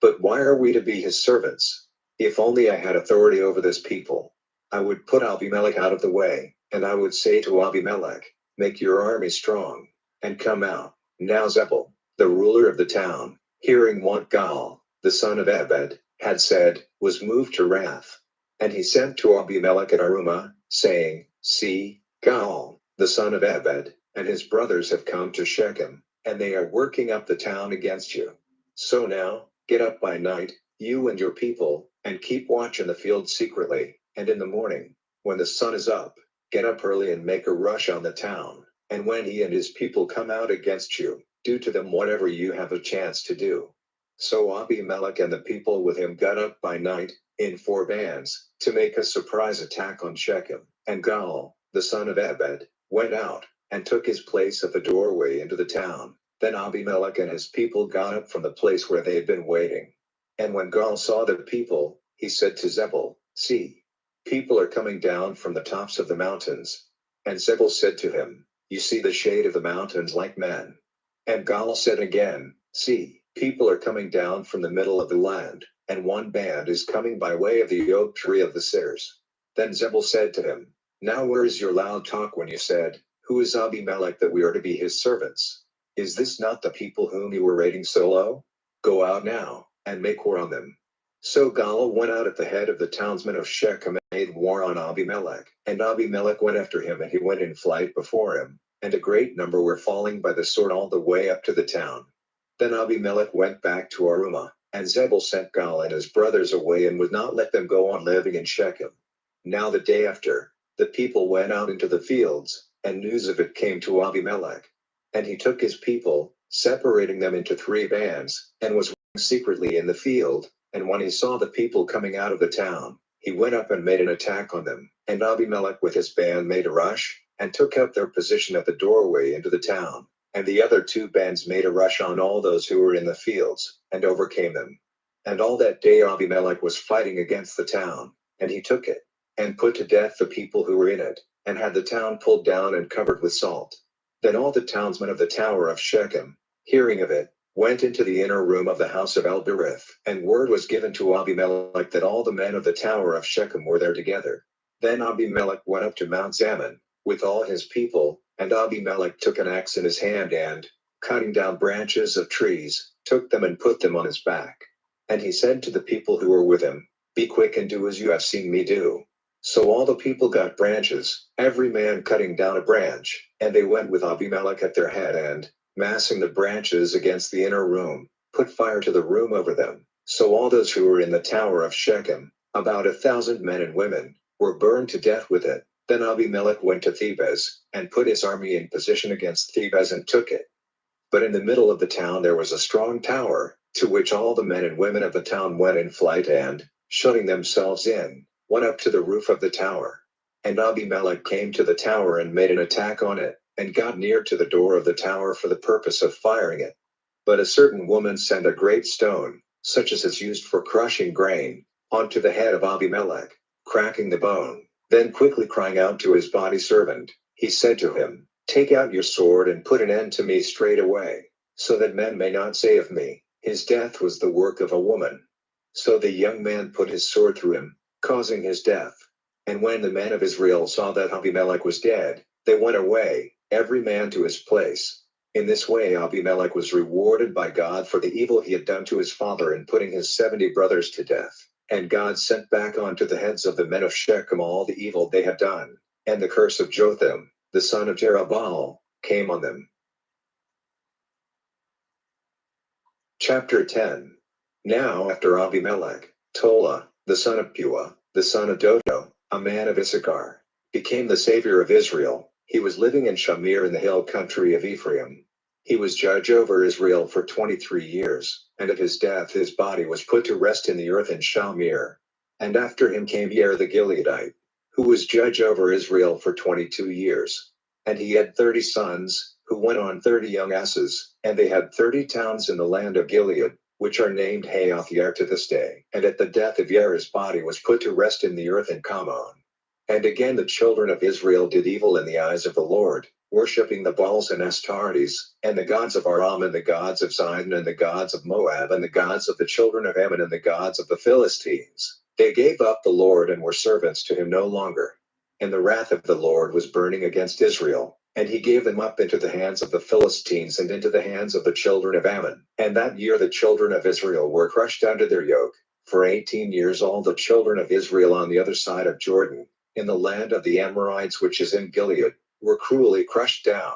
But why are we to be his servants? If only I had authority over this people, I would put Abimelech out of the way, and I would say to Abimelech, Make your army strong, and come out. Now Zebul, the ruler of the town, hearing what Gaal, the son of Ebed, had said, was moved to wrath. And he sent to Abimelech at Arumah, saying, See, Gaal, the son of Ebed, and his brothers have come to Shechem, and they are working up the town against you. So now, get up by night, you and your people, and keep watch in the field secretly, and in the morning, when the sun is up, get up early and make a rush on the town. And when he and his people come out against you, do to them whatever you have a chance to do. So Abimelech and the people with him got up by night, in 4 bands, to make a surprise attack on Shechem. And Gaal, the son of Ebed, went out, and took his place at the doorway into the town. Then Abimelech and his people got up from the place where they had been waiting. And when Gaal saw the people, he said to Zebul, See, people are coming down from the tops of the mountains. And Zebul said to him, You see the shade of the mountains like men. And Gaal said again, See, people are coming down from the middle of the land, and one band is coming by way of the oak tree of the Sirs. Then Zebul said to him, Now where is your loud talk when you said, Who is Abimelech that we are to be his servants? Is this not the people whom you were rating so low? Go out now, and make war on them. So Gaal went out at the head of the townsmen of Shechem and made war on Abimelech. And Abimelech went after him, and he went in flight before him, and a great number were falling by the sword all the way up to the town. Then Abimelech went back to Arumah, and Zebul sent Gaal and his brothers away and would not let them go on living in Shechem. Now the day after, the people went out into the fields, and news of it came to Abimelech. And he took his people, separating them into 3 bands, and was secretly in the field. And when he saw the people coming out of the town, he went up and made an attack on them. And Abimelech with his band made a rush, and took up their position at the doorway into the town. And the other 2 bands made a rush on all those who were in the fields, and overcame them. And all that day Abimelech was fighting against the town, and he took it, and put to death the people who were in it, and had the town pulled down and covered with salt. Then all the townsmen of the tower of Shechem, hearing of it, went into the inner room of the house of El-Berith, and word was given to Abimelech that all the men of the tower of Shechem were there together. Then Abimelech went up to Mount Zaman, with all his people, and Abimelech took an axe in his hand and, cutting down branches of trees, took them and put them on his back. And he said to the people who were with him, Be quick and do as you have seen me do. So all the people got branches, every man cutting down a branch, and they went with Abimelech at their head and, massing the branches against the inner room, put fire to the room over them. So all those who were in the tower of Shechem, about 1,000 men and women, were burned to death with it. Then Abimelech went to Thebez, and put his army in position against Thebez and took it. But in the middle of the town there was a strong tower, to which all the men and women of the town went in flight and, shutting themselves in, went up to the roof of the tower. And Abimelech came to the tower and made an attack on it, and got near to the door of the tower for the purpose of firing it. But a certain woman sent a great stone, such as is used for crushing grain, onto the head of Abimelech, cracking the bone. Then quickly crying out to his body servant, he said to him, Take out your sword and put an end to me straight away, so that men may not say of me, His death was the work of a woman. So the young man put his sword through him, causing his death. And when the men of Israel saw that Abimelech was dead, they went away, every man to his place. In this way Abimelech was rewarded by God for the evil he had done to his father in putting his 70 brothers to death. And God sent back onto the heads of the men of Shechem all the evil they had done. And the curse of Jotham, the son of Jerubbaal, came on them. Chapter 10. Now after Abimelech, Tola, the son of Puah, the son of Dodo, a man of Issachar, became the savior of Israel. He was living in Shamir in the hill country of Ephraim. He was judge over Israel for 23 years, and at his death his body was put to rest in the earth in Shamir. And after him came Yair the Gileadite, who was judge over Israel for 22 years. And he had 30 sons, who went on 30 young asses, and they had 30 towns in the land of Gilead, which are named Haoth Yair to this day. And at the death of Yair his body was put to rest in the earth in Kamon. And again the children of Israel did evil in the eyes of the Lord, worshipping the Baals and Astartes, and the gods of Aram and the gods of Sidon and the gods of Moab and the gods of the children of Ammon and the gods of the Philistines. They gave up the Lord and were servants to him no longer. And the wrath of the Lord was burning against Israel, and he gave them up into the hands of the Philistines and into the hands of the children of Ammon. And that year the children of Israel were crushed under their yoke. For 18 years all the children of Israel on the other side of Jordan, in the land of the Amorites which is in Gilead, were cruelly crushed down.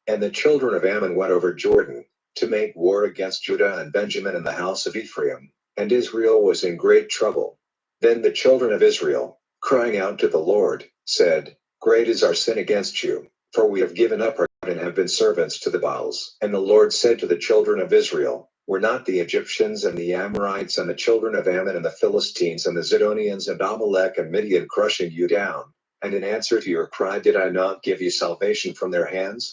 And the children of Ammon went over Jordan, to make war against Judah and Benjamin and the house of Ephraim, and Israel was in great trouble. Then the children of Israel, crying out to the Lord, said, Great is our sin against you, for we have given up our God and have been servants to the Baals. And the Lord said to the children of Israel, Were not the Egyptians and the Amorites and the children of Ammon and the Philistines and the Zidonians and Amalek and Midian crushing you down? And in answer to your cry did I not give you salvation from their hands?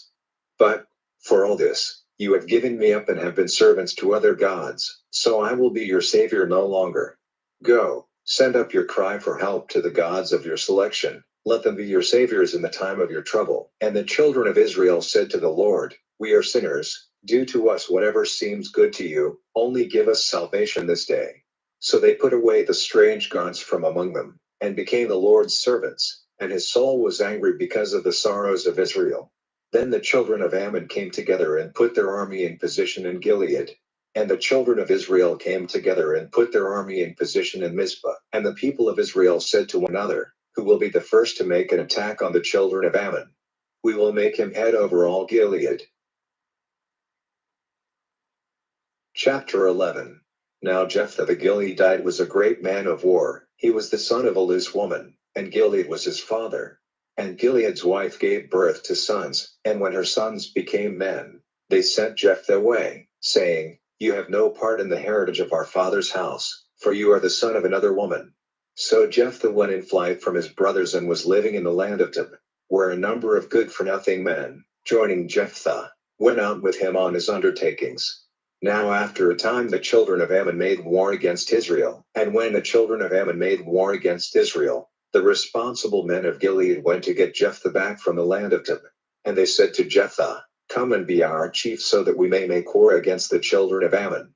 But, for all this, you have given me up and have been servants to other gods, so I will be your savior no longer. Go, send up your cry for help to the gods of your selection, let them be your saviors in the time of your trouble. And the children of Israel said to the Lord, We are sinners, do to us whatever seems good to you, only give us salvation this day. So they put away the strange gods from among them, and became the Lord's servants, and his soul was angry because of the sorrows of Israel. Then the children of Ammon came together and put their army in position in Gilead. And the children of Israel came together and put their army in position in Mizpah. And the people of Israel said to one another, Who will be the first to make an attack on the children of Ammon? We will make him head over all Gilead. Chapter 11. Now Jephthah the Gileadite was a great man of war. He was the son of a loose woman, and Gilead was his father. And Gilead's wife gave birth to sons, and when her sons became men, they sent Jephthah away, saying, You have no part in the heritage of our father's house, for you are the son of another woman. So Jephthah went in flight from his brothers and was living in the land of Tob, where a number of good-for-nothing men, joining Jephthah, went out with him on his undertakings. Now after a time the children of Ammon made war against Israel, and when the children of Ammon made war against Israel, the responsible men of Gilead went to get Jephthah back from the land of Tob. And they said to Jephthah, Come and be our chief so that we may make war against the children of Ammon.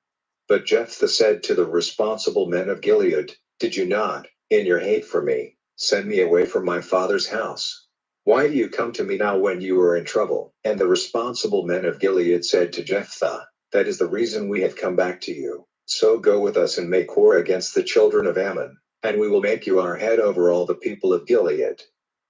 But Jephthah said to the responsible men of Gilead, Did you not, in your hate for me, send me away from my father's house? Why do you come to me now when you are in trouble? And the responsible men of Gilead said to Jephthah, That is the reason we have come back to you. So go with us and make war against the children of Ammon, and we will make you our head over all the people of Gilead.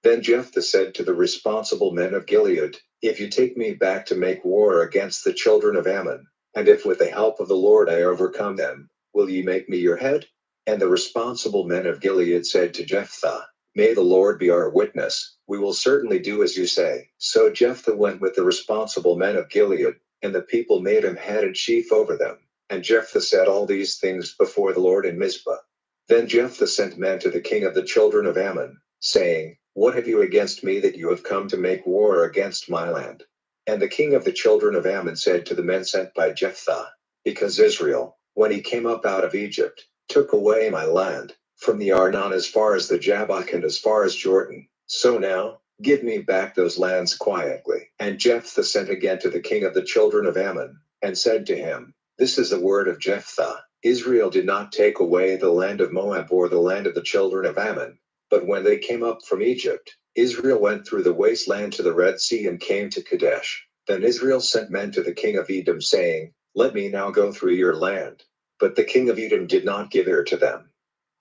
Then Jephthah said to the responsible men of Gilead, If you take me back to make war against the children of Ammon, and if with the help of the Lord I overcome them, will ye make me your head? And the responsible men of Gilead said to Jephthah, May the Lord be our witness, we will certainly do as you say. So Jephthah went with the responsible men of Gilead, and the people made him head and chief over them. And Jephthah said all these things before the Lord in Mizpah. Then Jephthah sent men to the king of the children of Ammon, saying, What have you against me that you have come to make war against my land? And the king of the children of Ammon said to the men sent by Jephthah, Because Israel, when he came up out of Egypt, took away my land, from the Arnon as far as the Jabbok and as far as Jordan, so now, give me back those lands quietly. And Jephthah sent again to the king of the children of Ammon, and said to him, This is the word of Jephthah. Israel did not take away the land of Moab or the land of the children of Ammon. But when they came up from Egypt, Israel went through the wasteland to the Red Sea and came to Kadesh. Then Israel sent men to the king of Edom, saying, Let me now go through your land. But the king of Edom did not give ear to them.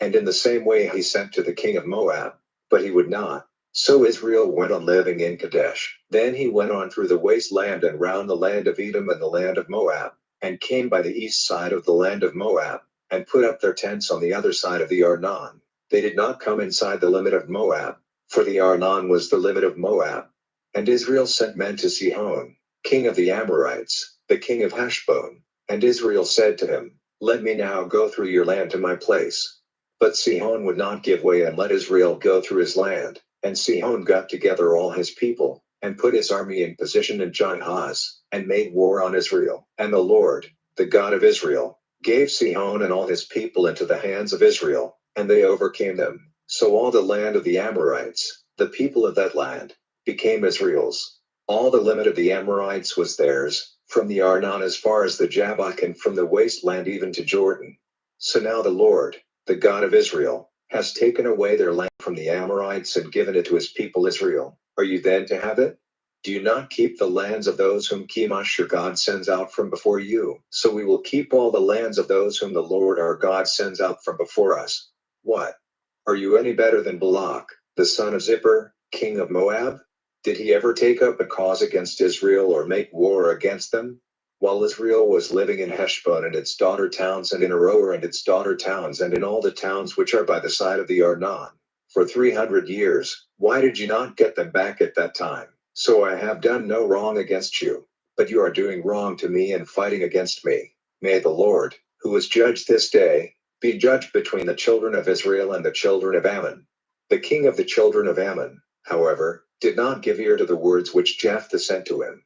And in the same way he sent to the king of Moab, but he would not. So Israel went on living in Kadesh. Then he went on through the wasteland and round the land of Edom and the land of Moab, and came by the east side of the land of Moab, and put up their tents on the other side of the Arnon. They did not come inside the limit of Moab, for the Arnon was the limit of Moab. And Israel sent men to Sihon, king of the Amorites, the king of Heshbon. And Israel said to him, Let me now go through your land to my place. But Sihon would not give way and let Israel go through his land. And Sihon got together all his people, and put his army in position in Jahaz, and made war on Israel. And the Lord, the God of Israel, gave Sihon and all his people into the hands of Israel, and they overcame them. So all the land of the Amorites, the people of that land, became Israel's. All the limit of the Amorites was theirs, from the Arnon as far as the Jabbok, and from the wasteland even to Jordan. So now the Lord, the God of Israel, has taken away their land from the Amorites and given it to his people Israel. Are you then to have it? Do you not keep the lands of those whom Chemosh your God sends out from before you? So we will keep all the lands of those whom the Lord our God sends out from before us. What? Are you any better than Balak, the son of Zippor, king of Moab? Did he ever take up a cause against Israel or make war against them? While Israel was living in Heshbon and its daughter towns, and in Aroer and its daughter towns, and in all the towns which are by the side of the Arnon, for 300 years, why did you not get them back at that time? So I have done no wrong against you, but you are doing wrong to me and fighting against me. May the Lord, who is judge this day, be judge between the children of Israel and the children of Ammon. The king of the children of Ammon, however, did not give ear to the words which Jephthah sent to him.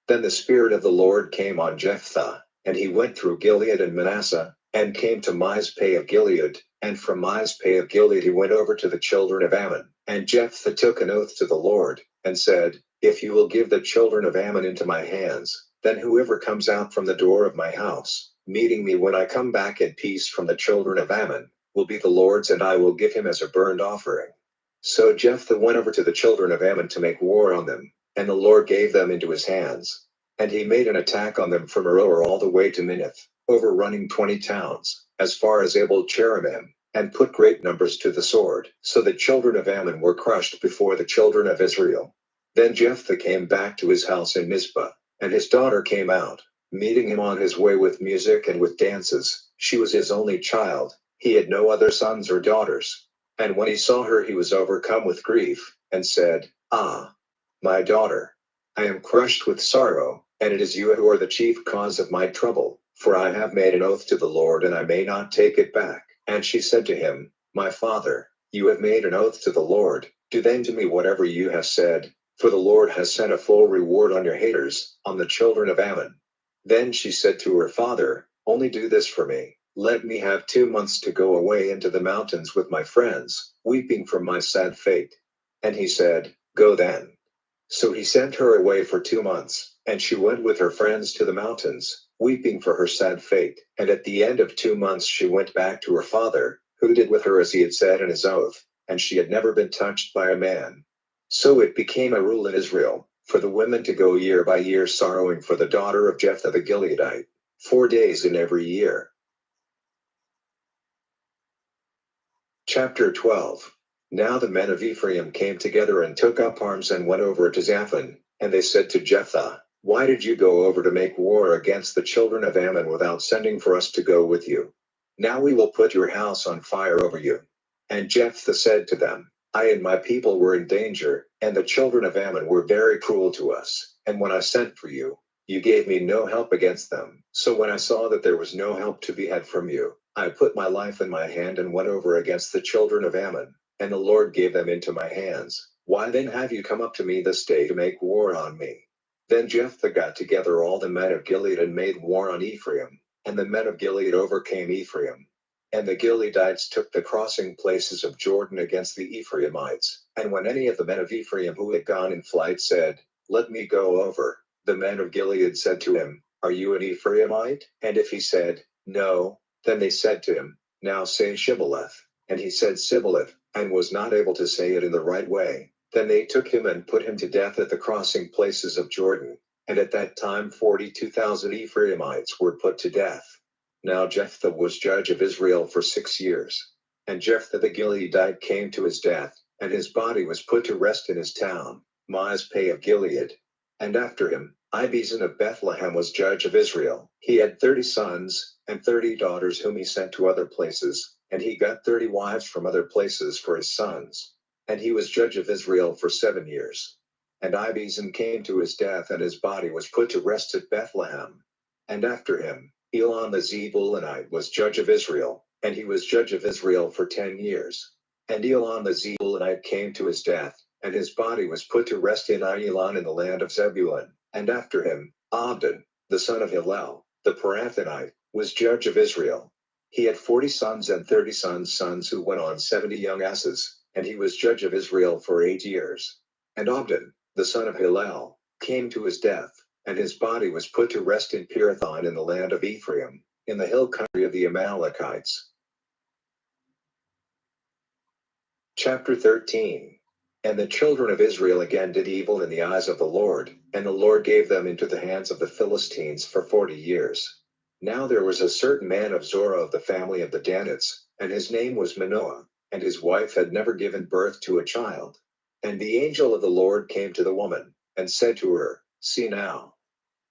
Then the Spirit of the Lord came on Jephthah, and he went through Gilead and Manasseh, and came to Mizpeh of Gilead, and from Mizpeh of Gilead he went over to the children of Ammon. And Jephthah took an oath to the Lord, and said, If you will give the children of Ammon into my hands, then whoever comes out from the door of my house, meeting me when I come back in peace from the children of Ammon, will be the Lord's, and I will give him as a burnt offering. So Jephthah went over to the children of Ammon to make war on them, and the Lord gave them into his hands. And he made an attack on them from Aroer all the way to Minnith, overrunning 20 towns, as far as Abel Cheramim, and put great numbers to the sword. So the children of Ammon were crushed before the children of Israel. Then Jephthah came back to his house in Mizpah, and his daughter came out, meeting him on his way with music and with dances. She was his only child. He had no other sons or daughters. And when he saw her, he was overcome with grief, and said, Ah, my daughter, I am crushed with sorrow, and it is you who are the chief cause of my trouble, for I have made an oath to the Lord, and I may not take it back. And she said to him, My father, you have made an oath to the Lord. Do then to me whatever you have said, for the Lord has sent a full reward on your haters, on the children of Ammon. Then she said to her father, Only do this for me. Let me have 2 months to go away into the mountains with my friends, weeping for my sad fate. And he said, Go then. So he sent her away for 2 months, and she went with her friends to the mountains, weeping for her sad fate. And at the end of 2 months she went back to her father, who did with her as he had said in his oath, and she had never been touched by a man. So it became a rule in Israel, for the women to go year by year sorrowing for the daughter of Jephthah the Gileadite, 4 days in every year. Chapter 12. Now the men of Ephraim came together and took up arms and went over to Zaphon, and they said to Jephthah, Why did you go over to make war against the children of Ammon without sending for us to go with you? Now we will put your house on fire over you. And Jephthah said to them, I and my people were in danger, and the children of Ammon were very cruel to us. And when I sent for you, you gave me no help against them. So when I saw that there was no help to be had from you, I put my life in my hand and went over against the children of Ammon, and the Lord gave them into my hands. Why then have you come up to me this day to make war on me? Then Jephthah got together all the men of Gilead and made war on Ephraim, and the men of Gilead overcame Ephraim. And the Gileadites took the crossing places of Jordan against the Ephraimites. And when any of the men of Ephraim who had gone in flight said, Let me go over, the men of Gilead said to him, Are you an Ephraimite? And if he said, No, Then they said to him, "Now say Shibboleth." And he said Sibboleth, and was not able to say it in the right way. Then they took him and put him to death at the crossing places of Jordan. And at that time 42,000 Ephraimites were put to death. Now Jephthah was judge of Israel for 6 years. And Jephthah the Gileadite came to his death, and his body was put to rest in his town, Mizpeh of Gilead. And after him, Ibizan of Bethlehem was judge of Israel. He had 30 sons, and 30 daughters whom he sent to other places, and he got 30 wives from other places for his sons. And he was judge of Israel for 7 years. And Ibizan came to his death, and his body was put to rest at Bethlehem. And after him, Elon the Zebulunite was judge of Israel, and he was judge of Israel for 10 years. And Elon the Zebulunite came to his death, and his body was put to rest in Ailon in the land of Zebulun. And after him, Abdon, the son of Hillel, the Parathonite, was judge of Israel. He had 40 sons and 30 sons who went on 70 young asses, and he was judge of Israel for 8 years. And Abdon, the son of Hillel, came to his death, and his body was put to rest in Pirathon in the land of Ephraim, in the hill country of the Amalekites. Chapter 13. And the children of Israel again did evil in the eyes of the Lord, and the Lord gave them into the hands of the Philistines for 40 years. Now there was a certain man of Zorah of the family of the Danites, and his name was Manoah, and his wife had never given birth to a child. And the angel of the Lord came to the woman, and said to her, "See now,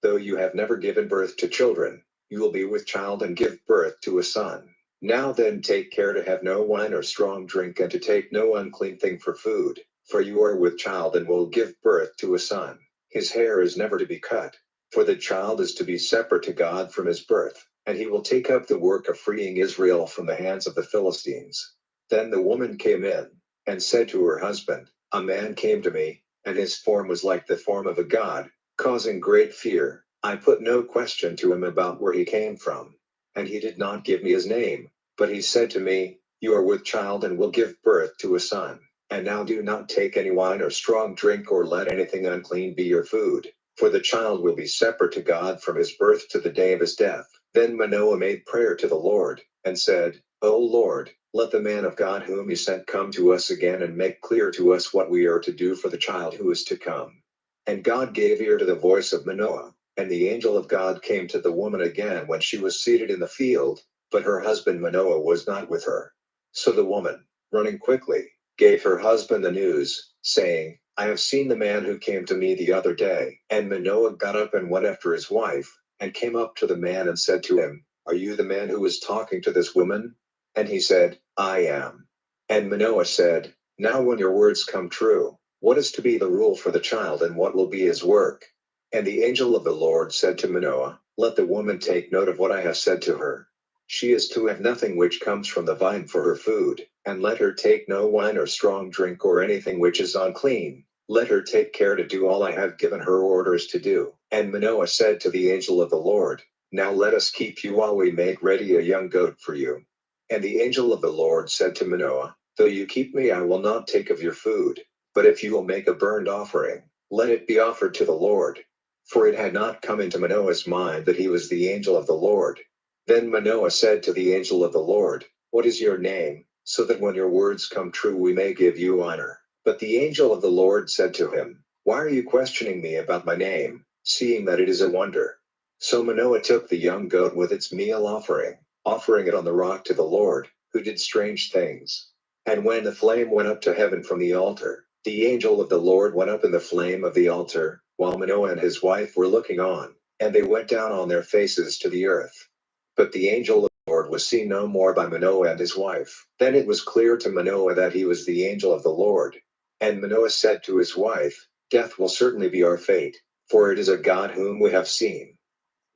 though you have never given birth to children, you will be with child and give birth to a son. Now then take care to have no wine or strong drink, and to take no unclean thing for food, for you are with child and will give birth to a son. His hair is never to be cut, for the child is to be separate to God from his birth, and he will take up the work of freeing Israel from the hands of the Philistines." Then the woman came in, and said to her husband, "A man came to me, and his form was like the form of a god, causing great fear. I put no question to him about where he came from, and he did not give me his name, but he said to me, 'You are with child and will give birth to a son. And now do not take any wine or strong drink, or let anything unclean be your food, for the child will be separate to God from his birth to the day of his death.'" Then Manoah made prayer to the Lord, and said, "O Lord, let the man of God whom you sent come to us again, and make clear to us what we are to do for the child who is to come." And God gave ear to the voice of Manoah, and the angel of God came to the woman again when she was seated in the field, but her husband Manoah was not with her. So the woman, running quickly, gave her husband the news, saying, "I have seen the man who came to me the other day." And Manoah got up and went after his wife, and came up to the man and said to him, "Are you the man who was talking to this woman?" And he said, "I am." And Manoah said, "Now when your words come true, what is to be the rule for the child, and what will be his work?" And the angel of the Lord said to Manoah, "Let the woman take note of what I have said to her. She is to have nothing which comes from the vine for her food, and let her take no wine or strong drink or anything which is unclean. Let her take care to do all I have given her orders to do." And Manoah said to the angel of the Lord, "Now let us keep you while we make ready a young goat for you." And the angel of the Lord said to Manoah, "Though you keep me, I will not take of your food, but if you will make a burnt offering, let it be offered to the Lord." For it had not come into Manoah's mind that he was the angel of the Lord. Then Manoah said to the angel of the Lord, "What is your name, so that when your words come true we may give you honor?" But the angel of the Lord said to him, "Why are you questioning me about my name, seeing that it is a wonder?" So Manoah took the young goat with its meal offering, offering it on the rock to the Lord, who did strange things. And when the flame went up to heaven from the altar, the angel of the Lord went up in the flame of the altar, while Manoah and his wife were looking on, and they went down on their faces to the earth. But the angel of the Lord was seen no more by Manoah and his wife. Then it was clear to Manoah that he was the angel of the Lord. And Manoah said to his wife, "Death will certainly be our fate, for it is a God whom we have seen."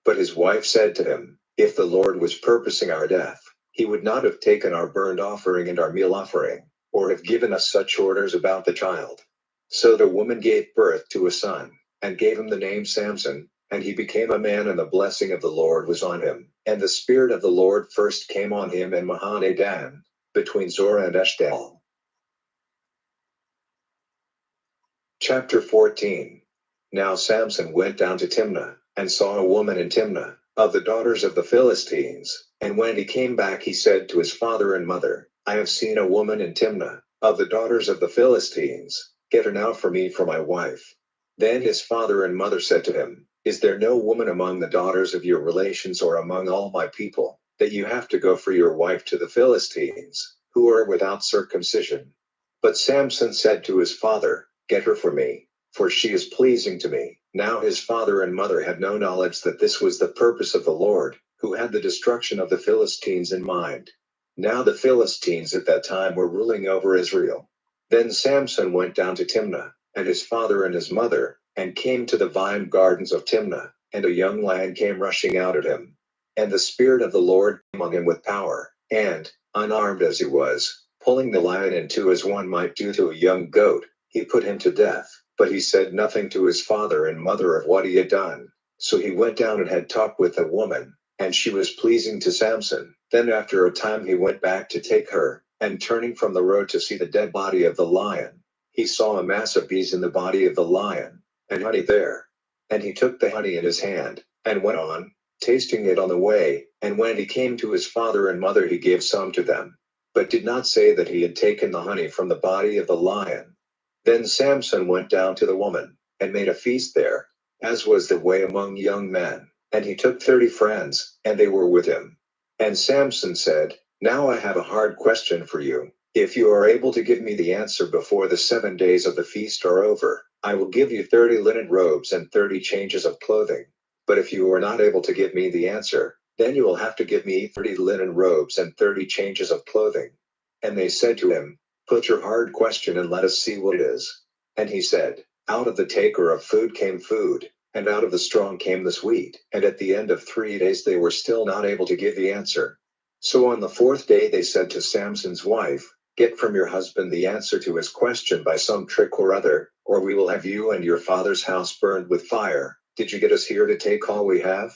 But his wife said to him, "If the Lord was purposing our death, he would not have taken our burnt offering and our meal offering, or have given us such orders about the child." So the woman gave birth to a son, and gave him the name Samson, and he became a man, and the blessing of the Lord was on him. And the Spirit of the Lord first came on him in Mahanadan, between Zorah and Eshtaol. Chapter 14. Now Samson went down to Timnah, and saw a woman in Timnah, of the daughters of the Philistines. And when he came back, he said to his father and mother, I have seen a woman in Timnah, of the daughters of the Philistines. Get her now for me for my wife. Then his father and mother said to him, Is there no woman among the daughters of your relations or among all my people, that you have to go for your wife to the Philistines, who are without circumcision? But Samson said to his father, Get her for me, for she is pleasing to me. Now his father and mother had no knowledge that this was the purpose of the Lord, who had the destruction of the Philistines in mind. Now the Philistines at that time were ruling over Israel. Then Samson went down to Timnah, and his father and his mother, and came to the vine gardens of Timnah, and a young lion came rushing out at him. And the Spirit of the Lord came on him with power, and, unarmed as he was, pulling the lion in two as one might do to a young goat, he put him to death. But he said nothing to his father and mother of what he had done. So he went down and had talk with the woman, and she was pleasing to Samson. Then after a time he went back to take her, and turning from the road to see the dead body of the lion, he saw a mass of bees in the body of the lion, and honey there. And he took the honey in his hand, and went on, tasting it on the way, and when he came to his father and mother he gave some to them, but did not say that he had taken the honey from the body of the lion. Then Samson went down to the woman, and made a feast there, as was the way among young men. And he took 30 friends, and they were with him. And Samson said, Now I have a hard question for you. If you are able to give me the answer before the 7 days of the feast are over, I will give you 30 linen robes and 30 changes of clothing. But if you are not able to give me the answer, then you will have to give me 30 linen robes and 30 changes of clothing. And they said to him, Put your hard question and let us see what it is. And he said, Out of the taker of food came food, and out of the strong came the sweet. And at the end of 3 days they were still not able to give the answer. So on the 4th day they said to Samson's wife, Get from your husband the answer to his question by some trick or other, or we will have you and your father's house burned with fire. Did you get us here to take all we have?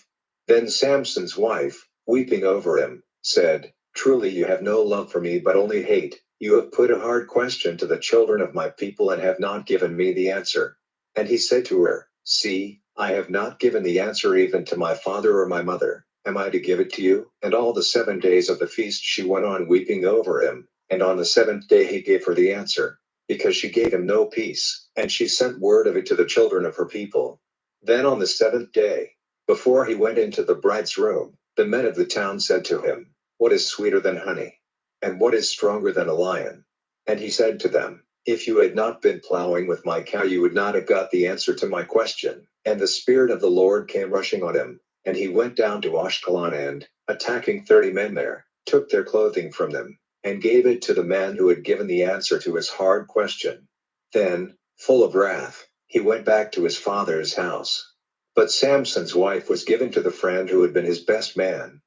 Then Samson's wife, weeping over him, said, Truly you have no love for me but only hate. You have put a hard question to the children of my people and have not given me the answer. And he said to her, See, I have not given the answer even to my father or my mother. Am I to give it to you? And all the 7 days of the feast she went on weeping over him, and on the 7th day he gave her the answer, because she gave him no peace, and she sent word of it to the children of her people. Then on the 7th day, before he went into the bride's room, the men of the town said to him, What is sweeter than honey? And what is stronger than a lion? And he said to them, If you had not been plowing with my cow, you would not have got the answer to my question. And the Spirit of the Lord came rushing on him, and he went down to Ashkelon and, attacking 30 men there, took their clothing from them, and gave it to the man who had given the answer to his hard question. Then, full of wrath, he went back to his father's house. But Samson's wife was given to the friend who had been his best man.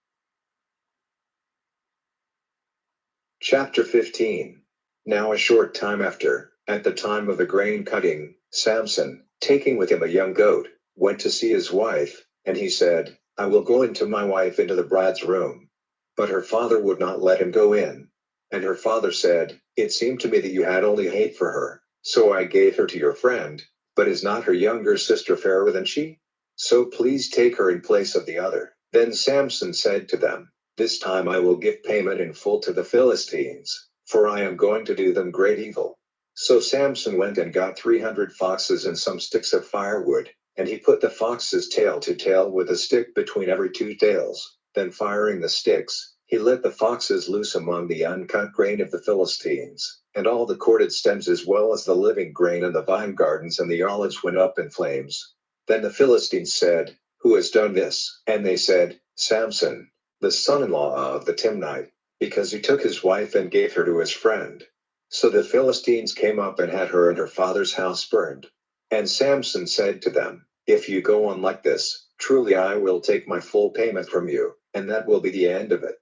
Chapter 15. Now a short time after, at the time of the grain cutting, Samson, taking with him a young goat, went to see his wife, and he said, I will go into my wife into the bride's room. But her father would not let him go in. And her father said, It seemed to me that you had only hate for her, so I gave her to your friend. But is not her younger sister fairer than she? So please take her in place of the other. Then Samson said to them, This time I will give payment in full to the Philistines, for I am going to do them great evil. So Samson went and got 300 foxes and some sticks of firewood, and he put the foxes tail to tail with a stick between every 2 tails. Then firing the sticks, he let the foxes loose among the uncut grain of the Philistines, and all the corded stems as well as the living grain and the vine gardens and the olives went up in flames. Then the Philistines said, Who has done this? And they said, Samson, the son-in-law of the Timnite, because he took his wife and gave her to his friend. So the Philistines came up and had her and her father's house burned. And Samson said to them, If you go on like this, truly I will take my full payment from you, and that will be the end of it.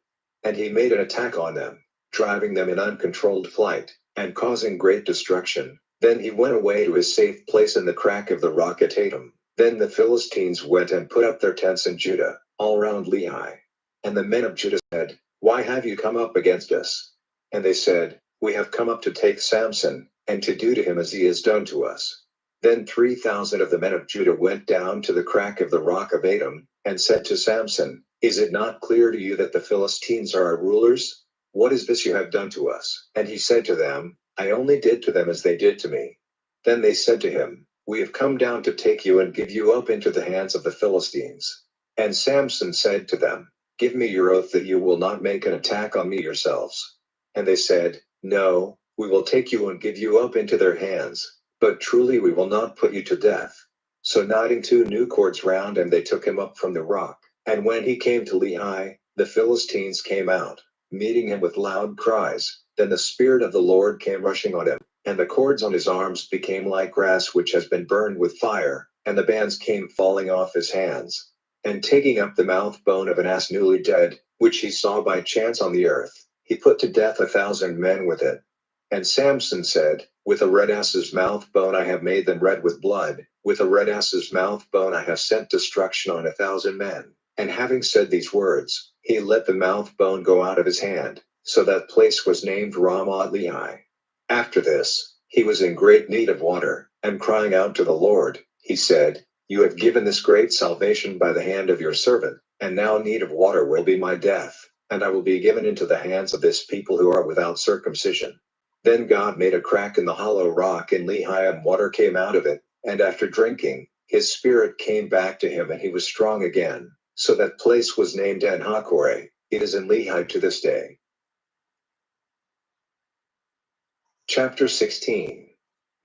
And he made an attack on them, driving them in uncontrolled flight, and causing great destruction. Then he went away to his safe place in the crack of the rock at Tatum. Then the Philistines went and put up their tents in Judah, all round Lehi. And the men of Judah said, Why have you come up against us? And they said, We have come up to take Samson, and to do to him as he has done to us. Then 3,000 of the men of Judah went down to the crack of the rock of Adam, and said to Samson, "Is it not clear to you that the Philistines are our rulers? What is this you have done to us?" And he said to them, "I only did to them as they did to me." Then they said to him, "We have come down to take you and give you up into the hands of the Philistines." And Samson said to them, "Give me your oath that you will not make an attack on me yourselves." And they said, "No, we will take you and give you up into their hands, but truly we will not put you to death." So knotting two new cords round him, they took him up from the rock. And when he came to Lehi, the Philistines came out, meeting him with loud cries. Then the Spirit of the Lord came rushing on him, and the cords on his arms became like grass which has been burned with fire, and the bands came falling off his hands. And taking up the mouth bone of an ass newly dead, which he saw by chance on the earth, he put to death 1,000 men with it. And Samson said, "With a red ass's mouth bone I have made them red with blood, with a red ass's mouth bone I have sent destruction on 1,000 men." And having said these words, he let the mouth bone go out of his hand, so that place was named Ramath Lehi. After this, he was in great need of water, and crying out to the Lord, he said, "You have given this great salvation by the hand of your servant, and now need of water will be my death, and I will be given into the hands of this people who are without circumcision." Then God made a crack in the hollow rock in Lehi, and water came out of it, and after drinking, his spirit came back to him and he was strong again. So that place was named En-Hakkore. It is in Lehi to this day. Chapter 16.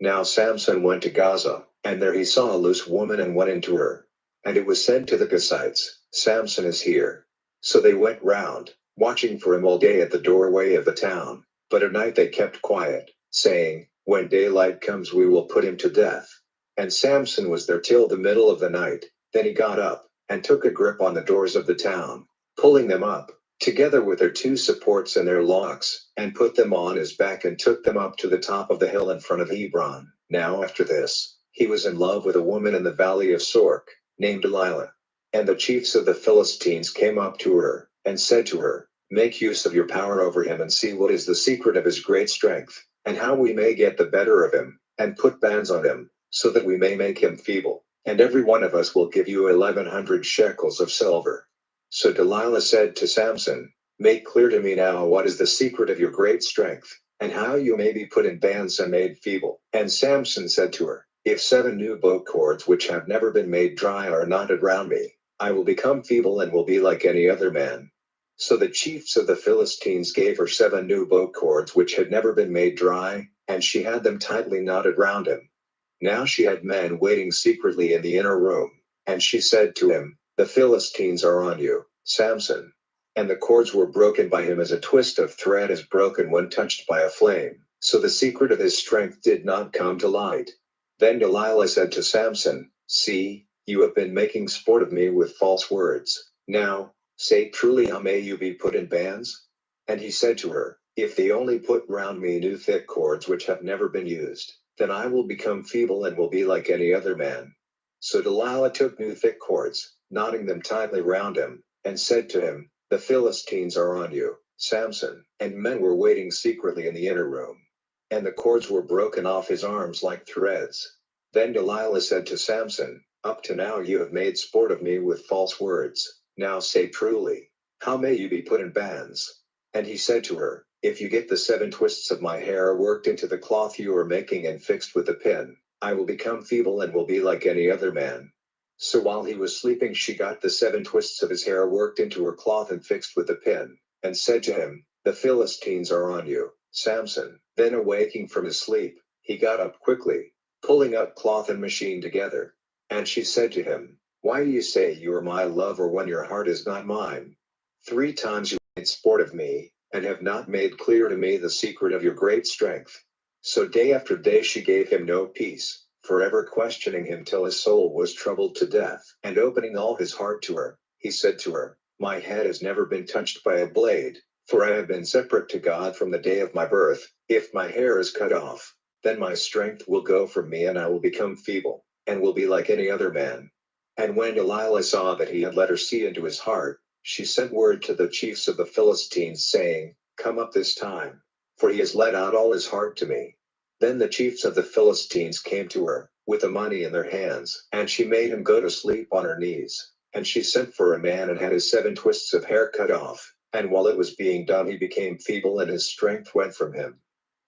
Now Samson went to Gaza, and there he saw a loose woman and went into her. And it was said to the Gazites, "Samson is here." So they went round, watching for him all day at the doorway of the town. But at night they kept quiet, saying, "When daylight comes we will put him to death." And Samson was there till the middle of the night. Then he got up, and took a grip on the doors of the town, pulling them up, together with their two supports and their locks, and put them on his back and took them up to the top of the hill in front of Hebron. Now after this, he was in love with a woman in the valley of Sork, named Delilah. And the chiefs of the Philistines came up to her, and said to her, "Make use of your power over him and see what is the secret of his great strength, and how we may get the better of him, and put bands on him, so that we may make him feeble. And every one of us will give you 1,100 shekels of silver." So Delilah said to Samson, "Make clear to me now what is the secret of your great strength, and how you may be put in bands and made feeble." And Samson said to her, "If 7 new bow cords which have never been made dry are knotted round me, I will become feeble and will be like any other man." So the chiefs of the Philistines gave her 7 new bow cords which had never been made dry, and she had them tightly knotted round him. Now she had men waiting secretly in the inner room, and she said to him, "The Philistines are on you, Samson." And the cords were broken by him as a twist of thread is broken when touched by a flame. So the secret of his strength did not come to light. Then Delilah said to Samson, "See, you have been making sport of me with false words. Now, say truly, how may you be put in bands?" And he said to her, "If they only put round me new thick cords which have never been used, then I will become feeble and will be like any other man." So Delilah took new thick cords, knotting them tightly round him, and said to him, "The Philistines are on you, Samson." And men were waiting secretly in the inner room. And the cords were broken off his arms like threads. Then Delilah said to Samson, "Up to now you have made sport of me with false words. Now say truly, how may you be put in bands?" And he said to her, "If you get the 7 twists of my hair worked into the cloth you are making and fixed with a pin, I will become feeble and will be like any other man." So while he was sleeping she got the 7 twists of his hair worked into her cloth and fixed with a pin, and said to him, "The Philistines are on you, Samson." Then awaking from his sleep, he got up quickly, pulling up cloth and machine together. And she said to him, "Why do you say you are my lover when your heart is not mine? 3 times you made sport of me, and have not made clear to me the secret of your great strength." So day after day she gave him no peace, forever questioning him till his soul was troubled to death. And opening all his heart to her, he said to her, "My head has never been touched by a blade, for I have been separate to God from the day of my birth. If my hair is cut off, then my strength will go from me and I will become feeble, and will be like any other man." And when Delilah saw that he had let her see into his heart, she sent word to the chiefs of the Philistines, saying, "Come up this time, for he has let out all his heart to me." Then the chiefs of the Philistines came to her, with the money in their hands, and she made him go to sleep on her knees. And she sent for a man and had his 7 twists of hair cut off, and while it was being done he became feeble and his strength went from him.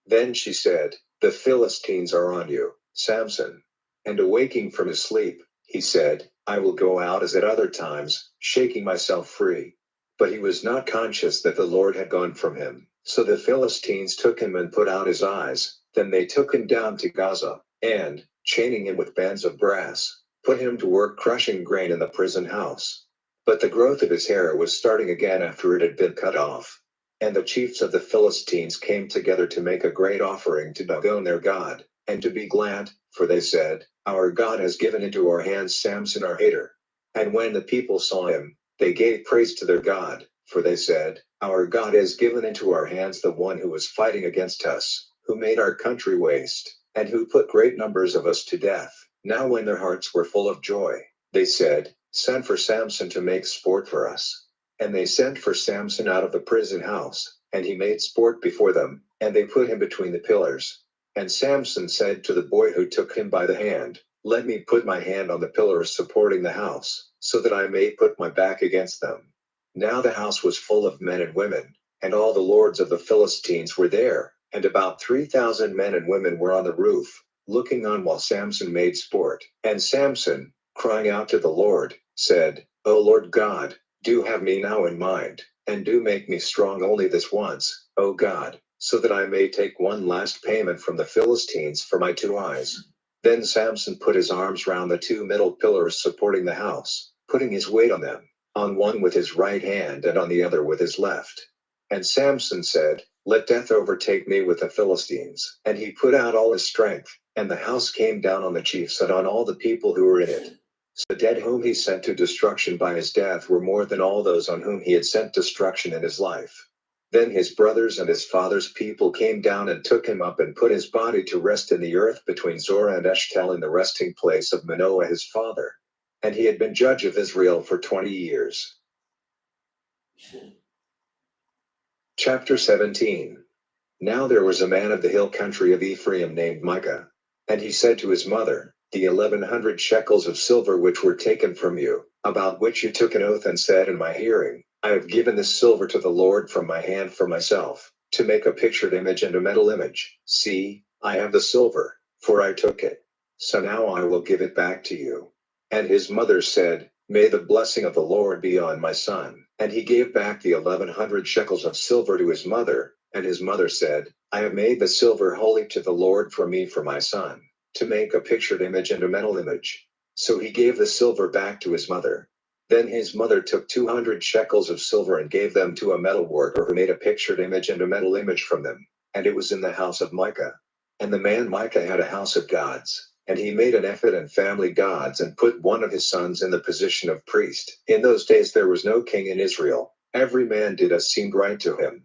Then she said, "The Philistines are on you, Samson." And awaking from his sleep, he said, "I will go out as at other times, shaking myself free." But he was not conscious that the Lord had gone from him. So the Philistines took him and put out his eyes. Then they took him down to Gaza, and, chaining him with bands of brass, put him to work crushing grain in the prison house. But the growth of his hair was starting again after it had been cut off. And the chiefs of the Philistines came together to make a great offering to Dagon their god, and to be glad, for they said, "Our God has given into our hands Samson our hater." And when the people saw him, they gave praise to their God, for they said, "Our God has given into our hands the one who was fighting against us, who made our country waste, and who put great numbers of us to death." Now when their hearts were full of joy, they said, "Send for Samson to make sport for us." And they sent for Samson out of the prison house, and he made sport before them, and they put him between the pillars. And Samson said to the boy who took him by the hand, "Let me put my hand on the pillars supporting the house, so that I may put my back against them." Now the house was full of men and women, and all the lords of the Philistines were there, and about 3,000 men and women were on the roof, looking on while Samson made sport. And Samson, crying out to the Lord, said, "O Lord God, do have me now in mind, and do make me strong only this once, O God, so that I may take one last payment from the Philistines for my 2 eyes." Then Samson put his arms round the 2 middle pillars supporting the house, putting his weight on them, on one with his right hand and on the other with his left. And Samson said, "Let death overtake me with the Philistines." And he put out all his strength, and the house came down on the chiefs and on all the people who were in it. The dead whom he sent to destruction by his death were more than all those on whom he had sent destruction in his life. Then his brothers and his father's people came down and took him up and put his body to rest in the earth between Zorah and Eshtel in the resting place of Manoah his father. And he had been judge of Israel for 20 years. Chapter 17. Now there was a man of the hill country of Ephraim named Micah. And he said to his mother, "The 1,100 shekels of silver which were taken from you, about which you took an oath and said in my hearing, I have given this silver to the Lord from my hand for myself, to make a pictured image and a metal image. See, I have the silver, for I took it. So now I will give it back to you." And his mother said, "May the blessing of the Lord be on my son." And he gave back the 1,100 shekels of silver to his mother. And his mother said, "I have made the silver holy to the Lord for me for my son, to make a pictured image and a metal image." So he gave the silver back to his mother. Then his mother took 200 shekels of silver and gave them to a metal worker who made a pictured image and a metal image from them. And it was in the house of Micah. And the man Micah had a house of gods, and he made an ephod and family gods and put one of his sons in the position of priest. In those days there was no king in Israel. Every man did as seemed right to him.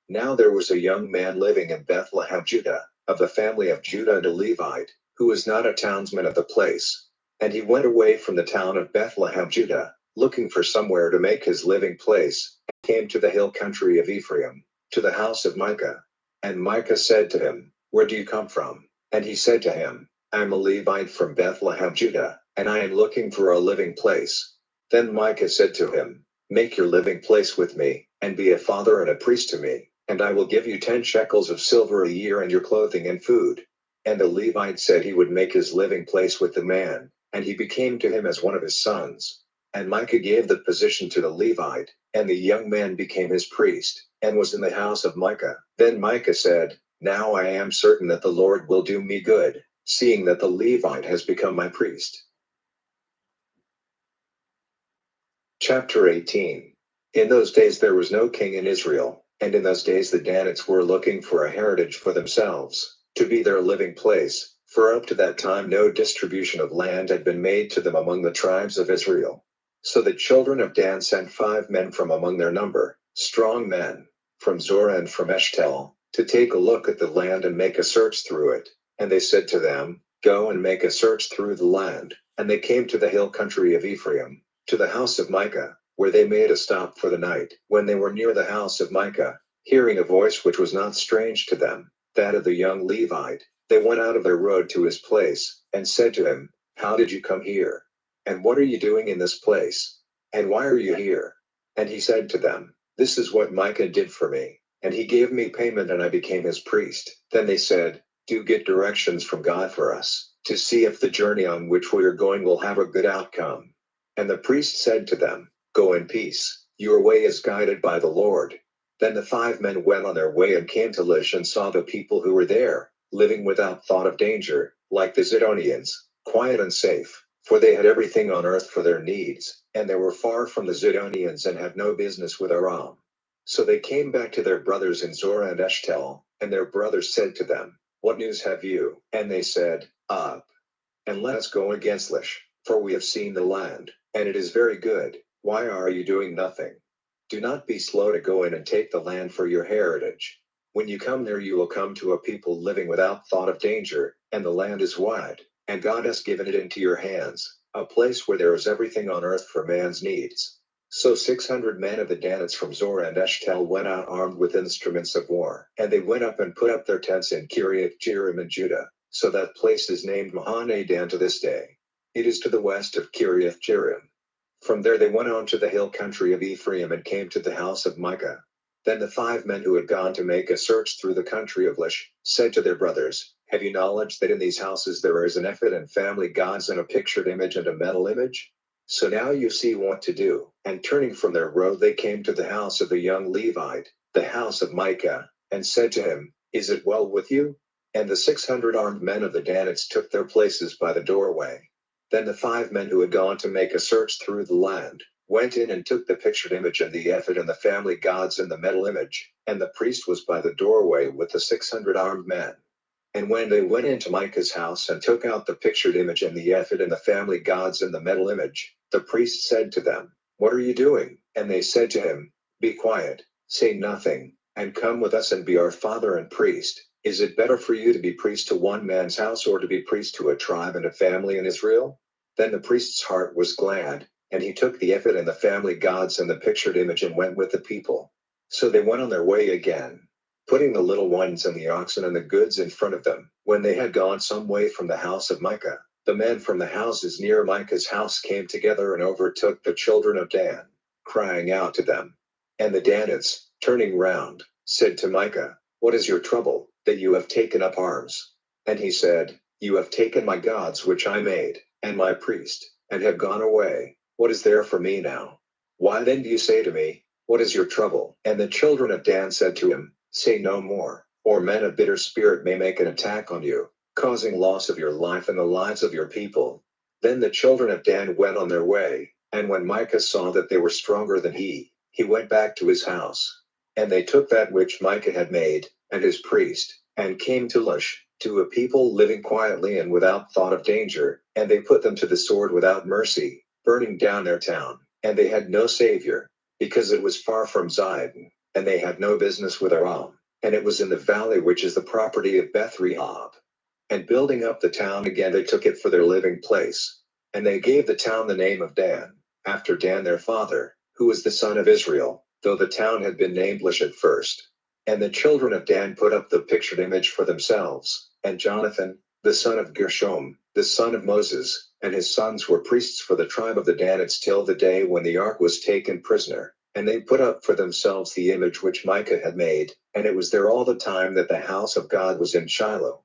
Now there was a young man living in Bethlehem, Judah, of the family of Judah and a Levite, who was not a townsman of the place. And he went away from the town of Bethlehem, Judah, looking for somewhere to make his living place, and came to the hill country of Ephraim, to the house of Micah. And Micah said to him, "Where do you come from?" And he said to him, "I am a Levite from Bethlehem, Judah, and I am looking for a living place." Then Micah said to him, "Make your living place with me, and be a father and a priest to me, and I will give you 10 shekels of silver a year and your clothing and food." And the Levite said he would make his living place with the man, and he became to him as one of his sons. And Micah gave the position to the Levite, and the young man became his priest, and was in the house of Micah. Then Micah said, "Now I am certain that the Lord will do me good, seeing that the Levite has become my priest." Chapter 18. In those days there was no king in Israel, and in those days the Danites were looking for a heritage for themselves, to be their living place, for up to that time no distribution of land had been made to them among the tribes of Israel. So the children of Dan sent 5 men from among their number, strong men, from Zorah and from Eshtel, to take a look at the land and make a search through it. And they said to them, "Go and make a search through the land." And they came to the hill country of Ephraim, to the house of Micah, where they made a stop for the night. When they were near the house of Micah, hearing a voice which was not strange to them, that of the young Levite, they went out of their road to his place, and said to him, "How did you come here? And what are you doing in this place?" And why are you here? And he said to them, This is what Micah did for me. And he gave me payment and I became his priest. Then they said, Do get directions from God for us, to see if the journey on which we are going will have a good outcome. And the priest said to them, Go in peace, your way is guided by the Lord. Then the 5 men went on their way and came to Lish and saw the people who were there, living without thought of danger, like the Zidonians, quiet and safe, for they had everything on earth for their needs, and they were far from the Zidonians and had no business with Aram. So they came back to their brothers in Zorah and Eshtaol, and their brothers said to them, What news have you? And they said, Up, and let us go against Lish, for we have seen the land, and it is very good. Why are you doing nothing? Do not be slow to go in and take the land for your heritage. When you come there, you will come to a people living without thought of danger, and the land is wide, and God has given it into your hands, a place where there is everything on earth for man's needs. So 600 men of the Danites from Zorah and Eshtaol went out armed with instruments of war, and they went up and put up their tents in Kiriath Jearim in Judah, so that place is named Mahane-dan to this day. It is to the west of Kiriath Jearim. From there they went on to the hill country of Ephraim and came to the house of Micah. Then the 5 men who had gone to make a search through the country of Lish said to their brothers, Have you knowledge that in these houses there is an ephod and family gods and a pictured image and a metal image? So now you see what to do. And turning from their road they came to the house of the young Levite, the house of Micah, and said to him, Is it well with you? And the 600 armed men of the Danites took their places by the doorway. Then the 5 men who had gone to make a search through the land went in and took the pictured image and the ephod and the family gods and the metal image, and the priest was by the doorway with the 600 armed men. And when they went into Micah's house and took out the pictured image and the ephod and the family gods and the metal image, the priest said to them, What are you doing? And they said to him, Be quiet, say nothing, and come with us and be our father and priest. Is it better for you to be priest to one man's house or to be priest to a tribe and a family in Israel? Then the priest's heart was glad, and he took the ephod and the family gods and the pictured image and went with the people. So they went on their way again, putting the little ones and the oxen and the goods in front of them. When they had gone some way from the house of Micah, the men from the houses near Micah's house came together and overtook the children of Dan, crying out to them. And the Danites, turning round, said to Micah, What is your trouble, that you have taken up arms? And he said, You have taken my gods which I made, and my priest, and have gone away. What is there for me now? Why then do you say to me, What is your trouble? And the children of Dan said to him, Say no more, or men of bitter spirit may make an attack on you, causing loss of your life and the lives of your people. Then the children of Dan went on their way, and when Micah saw that they were stronger than he went back to his house. And they took that which Micah had made, and his priest, and came to Lish, to a people living quietly and without thought of danger, and they put them to the sword without mercy, burning down their town. And they had no savior, because it was far from Zidon, and they had no business with Aram, and it was in the valley which is the property of Beth Rehob. And building up the town again they took it for their living place. And they gave the town the name of Dan, after Dan their father, who was the son of Israel, though the town had been named Lish at first. And the children of Dan put up the pictured image for themselves, and Jonathan, the son of Gershom, the son of Moses, and his sons were priests for the tribe of the Danites till the day when the ark was taken prisoner. And they put up for themselves the image which Micah had made, and it was there all the time that the house of God was in Shiloh.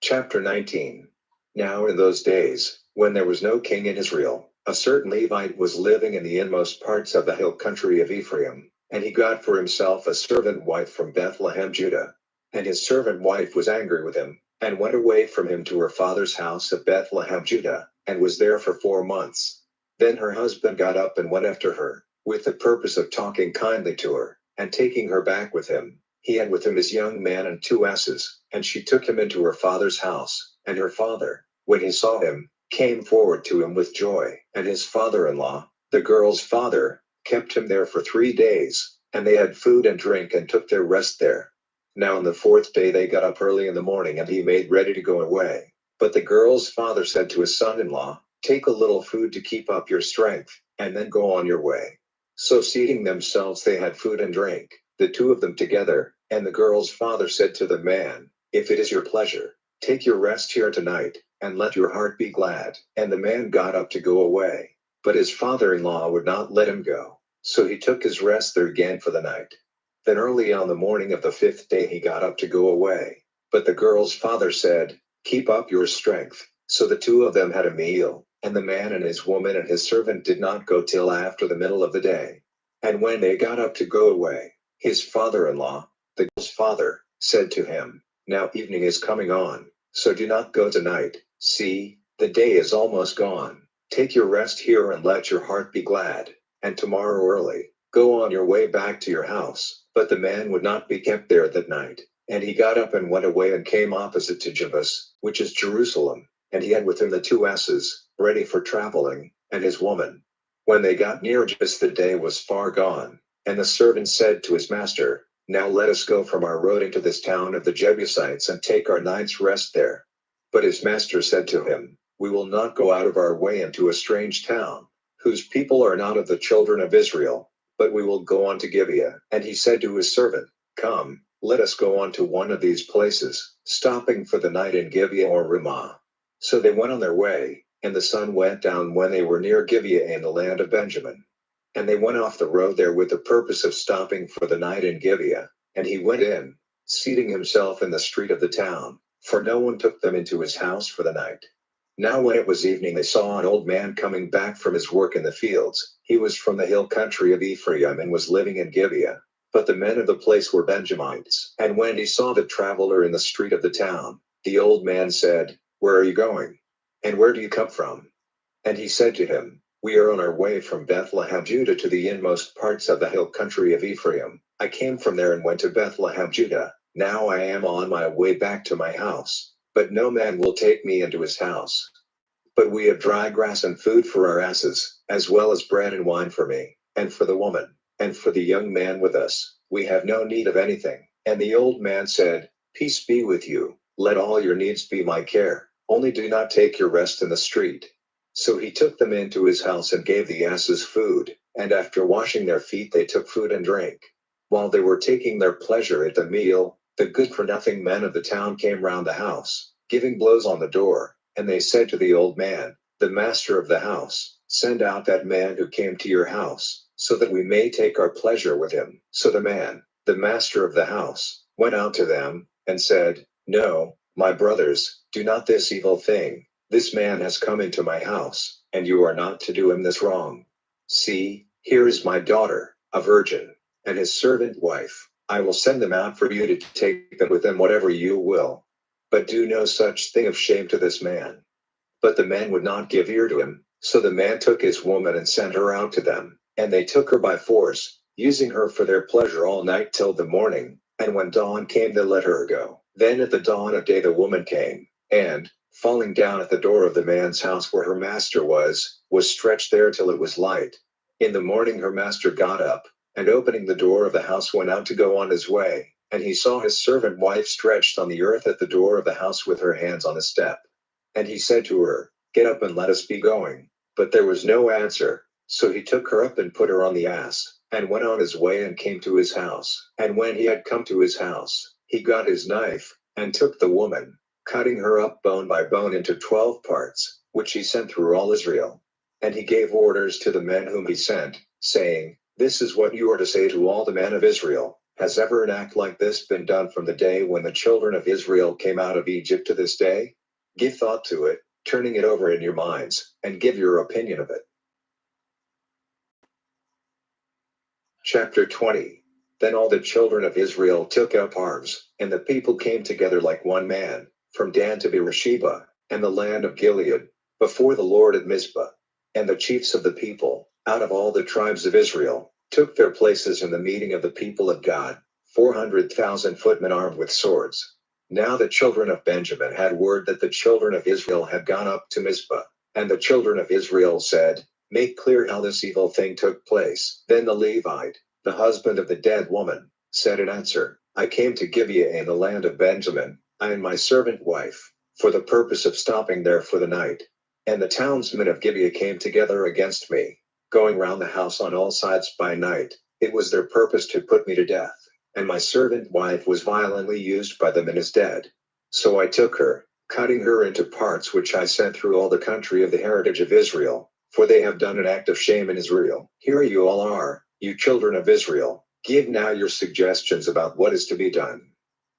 Chapter 19. Now in those days, when there was no king in Israel, a certain Levite was living in the inmost parts of the hill country of Ephraim, and he got for himself a servant wife from Bethlehem, Judah. And his servant wife was angry with him, and went away from him to her father's house of Bethlehem, Judah, and was there for 4 months. Then her husband got up and went after her, with the purpose of talking kindly to her, and taking her back with him. He had with him his young man and 2 asses, and she took him into her father's house. And her father, when he saw him, came forward to him with joy. And his father-in-law, the girl's father, kept him there for 3 days, and they had food and drink and took their rest there. Now on the 4th day they got up early in the morning, and he made ready to go away. But the girl's father said to his son-in-law, Take a little food to keep up your strength, and then go on your way. So seating themselves they had food and drink, the 2 of them together. And the girl's father said to the man, If it is your pleasure, take your rest here tonight, and let your heart be glad. And the man got up to go away. But his father-in-law would not let him go. So he took his rest there again for the night. Then early on the morning of the 5th day he got up to go away. But the girl's father said, "Keep up your strength." So the two of them had a meal, and the man and his woman and his servant did not go till after the middle of the day. And when they got up to go away, his father-in-law, the girl's father, said to him, "Now evening is coming on, so do not go tonight. See, the day is almost gone. Take your rest here and let your heart be glad, and tomorrow early, go on your way back to your house." But the man would not be kept there that night. And he got up and went away and came opposite to Jebus, which is Jerusalem, and he had with him the 2 asses, ready for traveling, and his woman. When they got near Jebus the day was far gone, and the servant said to his master, "Now let us go from our road into this town of the Jebusites and take our night's rest there." But his master said to him, "We will not go out of our way into a strange town, whose people are not of the children of Israel, but we will go on to Gibeah." And he said to his servant, "Come, let us go on to one of these places, stopping for the night in Gibeah or Ramah." So they went on their way, and the sun went down when they were near Gibeah in the land of Benjamin. And they went off the road there with the purpose of stopping for the night in Gibeah, and he went in, seating himself in the street of the town, for no one took them into his house for the night. Now when it was evening they saw an old man coming back from his work in the fields. He was from the hill country of Ephraim and was living in Gibeah. But the men of the place were Benjamites. And when he saw the traveler in the street of the town, the old man said, "Where are you going? And where do you come from?" And he said to him, "We are on our way from Bethlehem, Judah to the inmost parts of the hill country of Ephraim. I came from there and went to Bethlehem, Judah. Now I am on my way back to my house, but no man will take me into his house. But we have dry grass and food for our asses, as well as bread and wine for me, and for the woman, and for the young man with us. We have no need of anything." And the old man said, "Peace be with you. Let all your needs be my care. Only do not take your rest in the street." So he took them into his house and gave the asses food, and after washing their feet they took food and drink. While they were taking their pleasure at the meal, the good-for-nothing men of the town came round the house, giving blows on the door, and they said to the old man, the master of the house, "Send out that man who came to your house, so that we may take our pleasure with him." So the man, the master of the house, went out to them, and said, "No, my brothers, do not this evil thing. This man has come into my house, and you are not to do him this wrong. See, here is my daughter, a virgin, and his servant wife. I will send them out for you to take them with them whatever you will. But do no such thing of shame to this man." But the men would not give ear to him, so the man took his woman and sent her out to them, and they took her by force, using her for their pleasure all night till the morning, and when dawn came they let her go. Then at the dawn of day the woman came, and, falling down at the door of the man's house where her master was stretched there till it was light. In the morning her master got up, and opening the door of the house went out to go on his way, and he saw his servant wife stretched on the earth at the door of the house with her hands on the step. And he said to her, "Get up and let us be going." But there was no answer, so he took her up and put her on the ass, and went on his way and came to his house. And when he had come to his house, he got his knife, and took the woman, cutting her up bone by bone into 12 parts, which he sent through all Israel. And he gave orders to the men whom he sent, saying, "This is what you are to say to all the men of Israel. Has ever an act like this been done from the day when the children of Israel came out of Egypt to this day? Give thought to it, turning it over in your minds, and give your opinion of it." Chapter 20. Then all the children of Israel took up arms, and the people came together like one man, from Dan to Beersheba, and the land of Gilead, before the Lord at Mizpah. And the chiefs of the people, out of all the tribes of Israel, took their places in the meeting of the people of God, 400,000 footmen armed with swords. Now the children of Benjamin had word that the children of Israel had gone up to Mizpah. And the children of Israel said, "Make clear how this evil thing took place." Then the Levite, the husband of the dead woman, said in answer, "I came to Gibeah in the land of Benjamin, I and my servant wife, for the purpose of stopping there for the night. And the townsmen of Gibeah came together against me, going round the house on all sides by night. It was their purpose to put me to death. And my servant wife was violently used by them and is dead. So I took her, cutting her into parts which I sent through all the country of the heritage of Israel, for they have done an act of shame in Israel. Here you all are, you children of Israel. Give now your suggestions about what is to be done.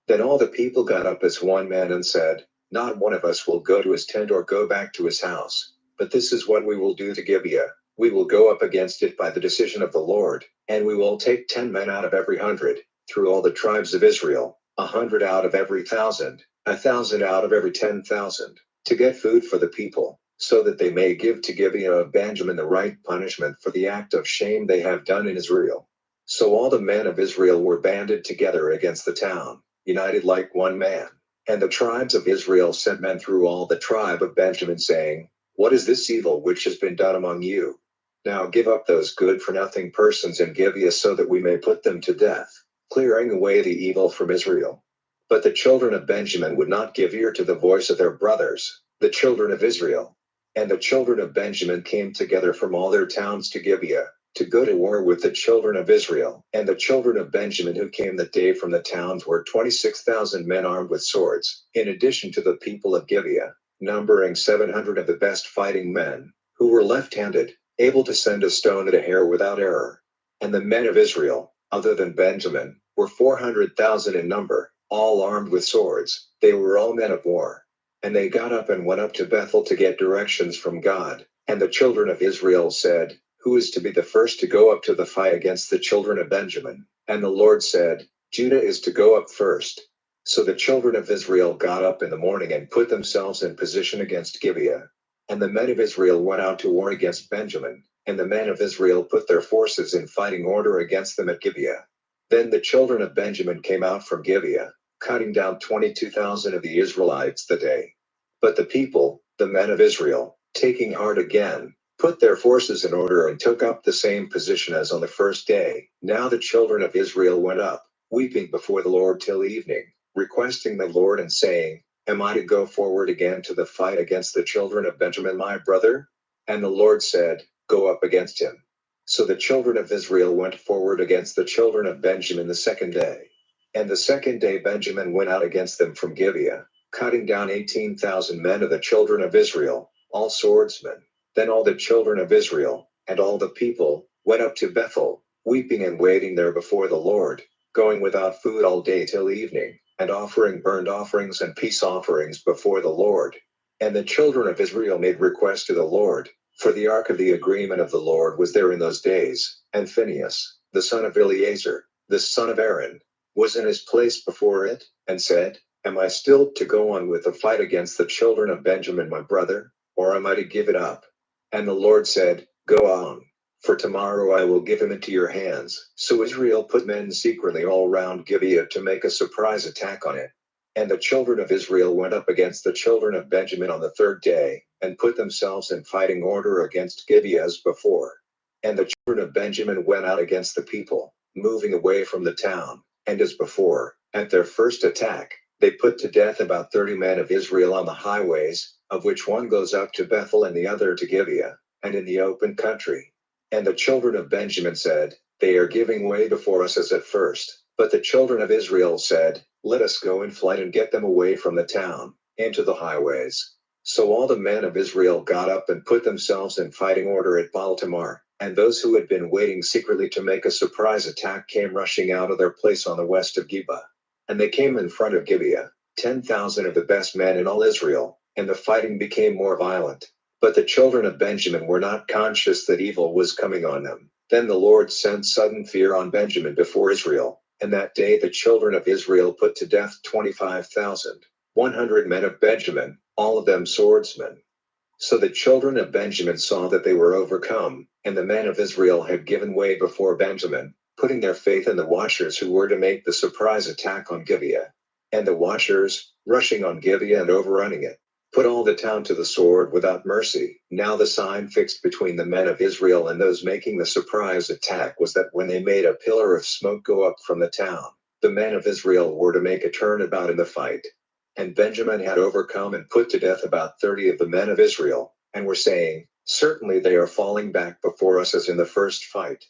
Then all the people got up as one man and said, not one of us will go to his tent or go back to his house, but this is what we will do to Gibeah. We will go up against it by the decision of the Lord, and we will take 10 men out of every 100, through all the tribes of Israel, 100 out of every 1,000, 1,000 out of every 10,000, to get food for the people, so that they may give to Gibeah of Benjamin the right punishment for the act of shame they have done in Israel. So all the men of Israel were banded together against the town, united like one man. And the tribes of Israel sent men through all the tribe of Benjamin, saying, what is this evil which has been done among you? Now give up those good for nothing persons in Gibeah so that we may put them to death, clearing away the evil from Israel. But the children of Benjamin would not give ear to the voice of their brothers, the children of Israel. And the children of Benjamin came together from all their towns to Gibeah, to go to war with the children of Israel. And the children of Benjamin who came that day from the towns were 26,000 men armed with swords, in addition to the people of Gibeah, numbering 700 of the best fighting men, who were left-handed, able to send a stone at a hair without error. And the men of Israel, other than Benjamin, were 400,000 in number, all armed with swords. They were all men of war. And they got up and went up to Bethel to get directions from God. And the children of Israel said, who is to be the first to go up to the fight against the children of Benjamin? And the Lord said, Judah is to go up first. So the children of Israel got up in the morning and put themselves in position against Gibeah. And the men of Israel went out to war against Benjamin, and the men of Israel put their forces in fighting order against them at Gibeah. Then the children of Benjamin came out from Gibeah, cutting down 22,000 of the Israelites that day. But the people, the men of Israel, taking heart again, put their forces in order and took up the same position as on the first day. Now the children of Israel went up, weeping before the Lord till evening, requesting the Lord and saying, am I to go forward again to the fight against the children of Benjamin my brother? And the Lord said, go up against him. So the children of Israel went forward against the children of Benjamin the second day. And the second day Benjamin went out against them from Gibeah, cutting down 18,000 men of the children of Israel, all swordsmen. Then all the children of Israel, and all the people, went up to Bethel, weeping and waiting there before the Lord, going without food all day till evening, and offering burnt offerings and peace offerings before the Lord. And the children of Israel made request to the Lord, for the ark of the agreement of the Lord was there in those days, and Phinehas, the son of Eleazar, the son of Aaron, was in his place before it, and said, am I still to go on with the fight against the children of Benjamin my brother, or am I to give it up? And the Lord said, go on, for tomorrow I will give him into your hands. So Israel put men secretly all round Gibeah to make a surprise attack on it. And the children of Israel went up against the children of Benjamin on the third day, and put themselves in fighting order against Gibeah as before. And the children of Benjamin went out against the people, moving away from the town, and as before, at their first attack, they put to death about 30 men of Israel on the highways, of which one goes up to Bethel and the other to Gibeah, and in the open country. And the children of Benjamin said, they are giving way before us as at first. But the children of Israel said, let us go in flight and get them away from the town, into the highways. So all the men of Israel got up and put themselves in fighting order at Baal-Tamar, and those who had been waiting secretly to make a surprise attack came rushing out of their place on the west of Geba. And they came in front of Gibeah, 10,000 of the best men in all Israel, and the fighting became more violent. But the children of Benjamin were not conscious that evil was coming on them. Then the Lord sent sudden fear on Benjamin before Israel, and that day the children of Israel put to death 25,100 men of Benjamin, all of them swordsmen. So the children of Benjamin saw that they were overcome, and the men of Israel had given way before Benjamin, putting their faith in the watchers who were to make the surprise attack on Gibeah. And the watchers, rushing on Gibeah and overrunning it, put all the town to the sword without mercy. Now the sign fixed between the men of Israel and those making the surprise attack was that when they made a pillar of smoke go up from the town, the men of Israel were to make a turnabout in the fight. And Benjamin had overcome and put to death about 30 of the men of Israel, and were saying, certainly they are falling back before us as in the first fight.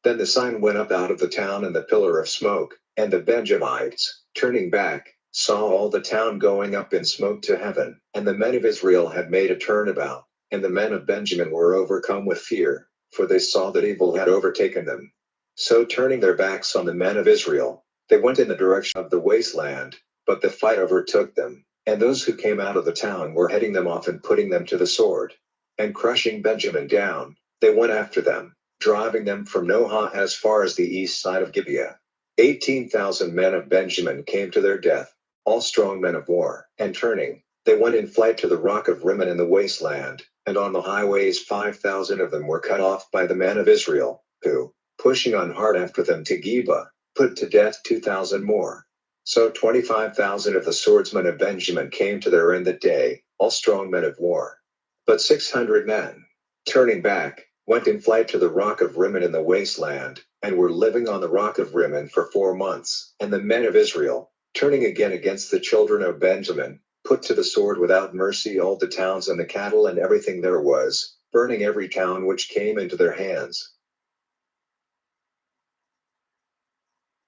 Then the sign went up out of the town and the pillar of smoke, and the Benjamites, turning back, saw all the town going up in smoke to heaven, and the men of Israel had made a turnabout, and the men of Benjamin were overcome with fear, for they saw that evil had overtaken them. So turning their backs on the men of Israel, they went in the direction of the wasteland, but the fight overtook them, and those who came out of the town were heading them off and putting them to the sword. And crushing Benjamin down, they went after them, driving them from Nohah as far as the east side of Gibeah. 18,000 men of Benjamin came to their death, all strong men of war, and turning, they went in flight to the rock of Rimmon in the wasteland, and on the highways 5,000 of them were cut off by the men of Israel, who, pushing on hard after them to Geba, put to death 2,000 more. So 25,000 of the swordsmen of Benjamin came to their end that day, all strong men of war. But 600 men, turning back, went in flight to the rock of Rimmon in the wasteland, and were living on the rock of Rimmon for 4 months. And the men of Israel, turning again against the children of Benjamin, put to the sword without mercy all the towns and the cattle and everything there was, burning every town which came into their hands.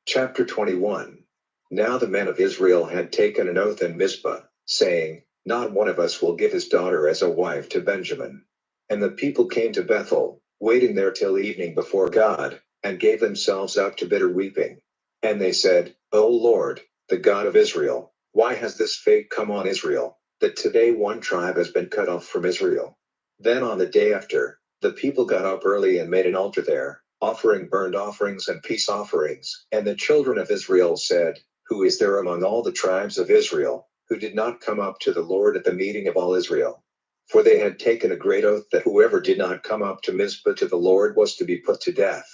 Chapter 21. Now the men of Israel had taken an oath in Mizpah, saying, not one of us will give his daughter as a wife to Benjamin. And the people came to Bethel, waiting there till evening before God, and gave themselves up to bitter weeping. And they said, O Lord, the God of Israel, why has this fate come on Israel, that today one tribe has been cut off from Israel? Then on the day after, the people got up early and made an altar there, offering burnt offerings and peace offerings. And the children of Israel said, who is there among all the tribes of Israel, who did not come up to the Lord at the meeting of all Israel? For they had taken a great oath that whoever did not come up to Mizpah to the Lord was to be put to death.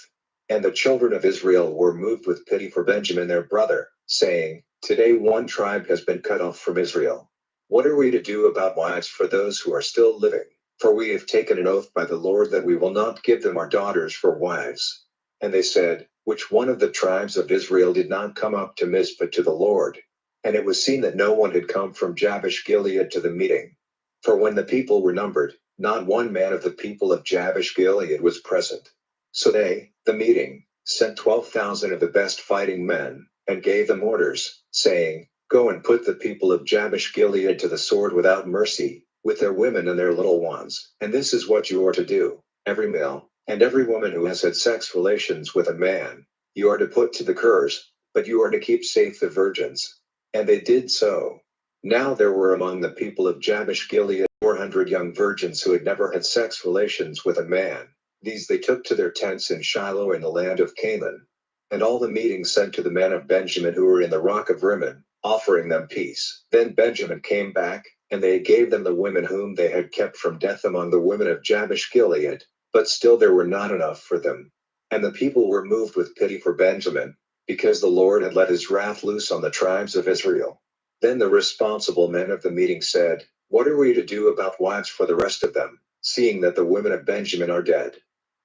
And the children of Israel were moved with pity for Benjamin their brother, saying, today one tribe has been cut off from Israel. What are we to do about wives for those who are still living? For we have taken an oath by the Lord that we will not give them our daughters for wives. And they said, which one of the tribes of Israel did not come up to Mizpah to the Lord? And it was seen that no one had come from Jabesh Gilead to the meeting. For when the people were numbered, not one man of the people of Jabesh Gilead was present. So they, the meeting, sent 12,000 of the best fighting men, and gave them orders, saying, go and put the people of Jabesh Gilead to the sword without mercy, with their women and their little ones. And this is what you are to do: every male, and every woman who has had sex relations with a man, you are to put to the curse, but you are to keep safe the virgins. And they did so. Now there were among the people of Jabesh Gilead 400 young virgins who had never had sex relations with a man. These they took to their tents in Shiloh in the land of Canaan. And all the meeting sent to the men of Benjamin who were in the rock of Rimmon, offering them peace. Then Benjamin came back, and they gave them the women whom they had kept from death among the women of Jabesh Gilead, but still there were not enough for them. And the people were moved with pity for Benjamin, because the Lord had let his wrath loose on the tribes of Israel. Then the responsible men of the meeting said, what are we to do about wives for the rest of them, seeing that the women of Benjamin are dead?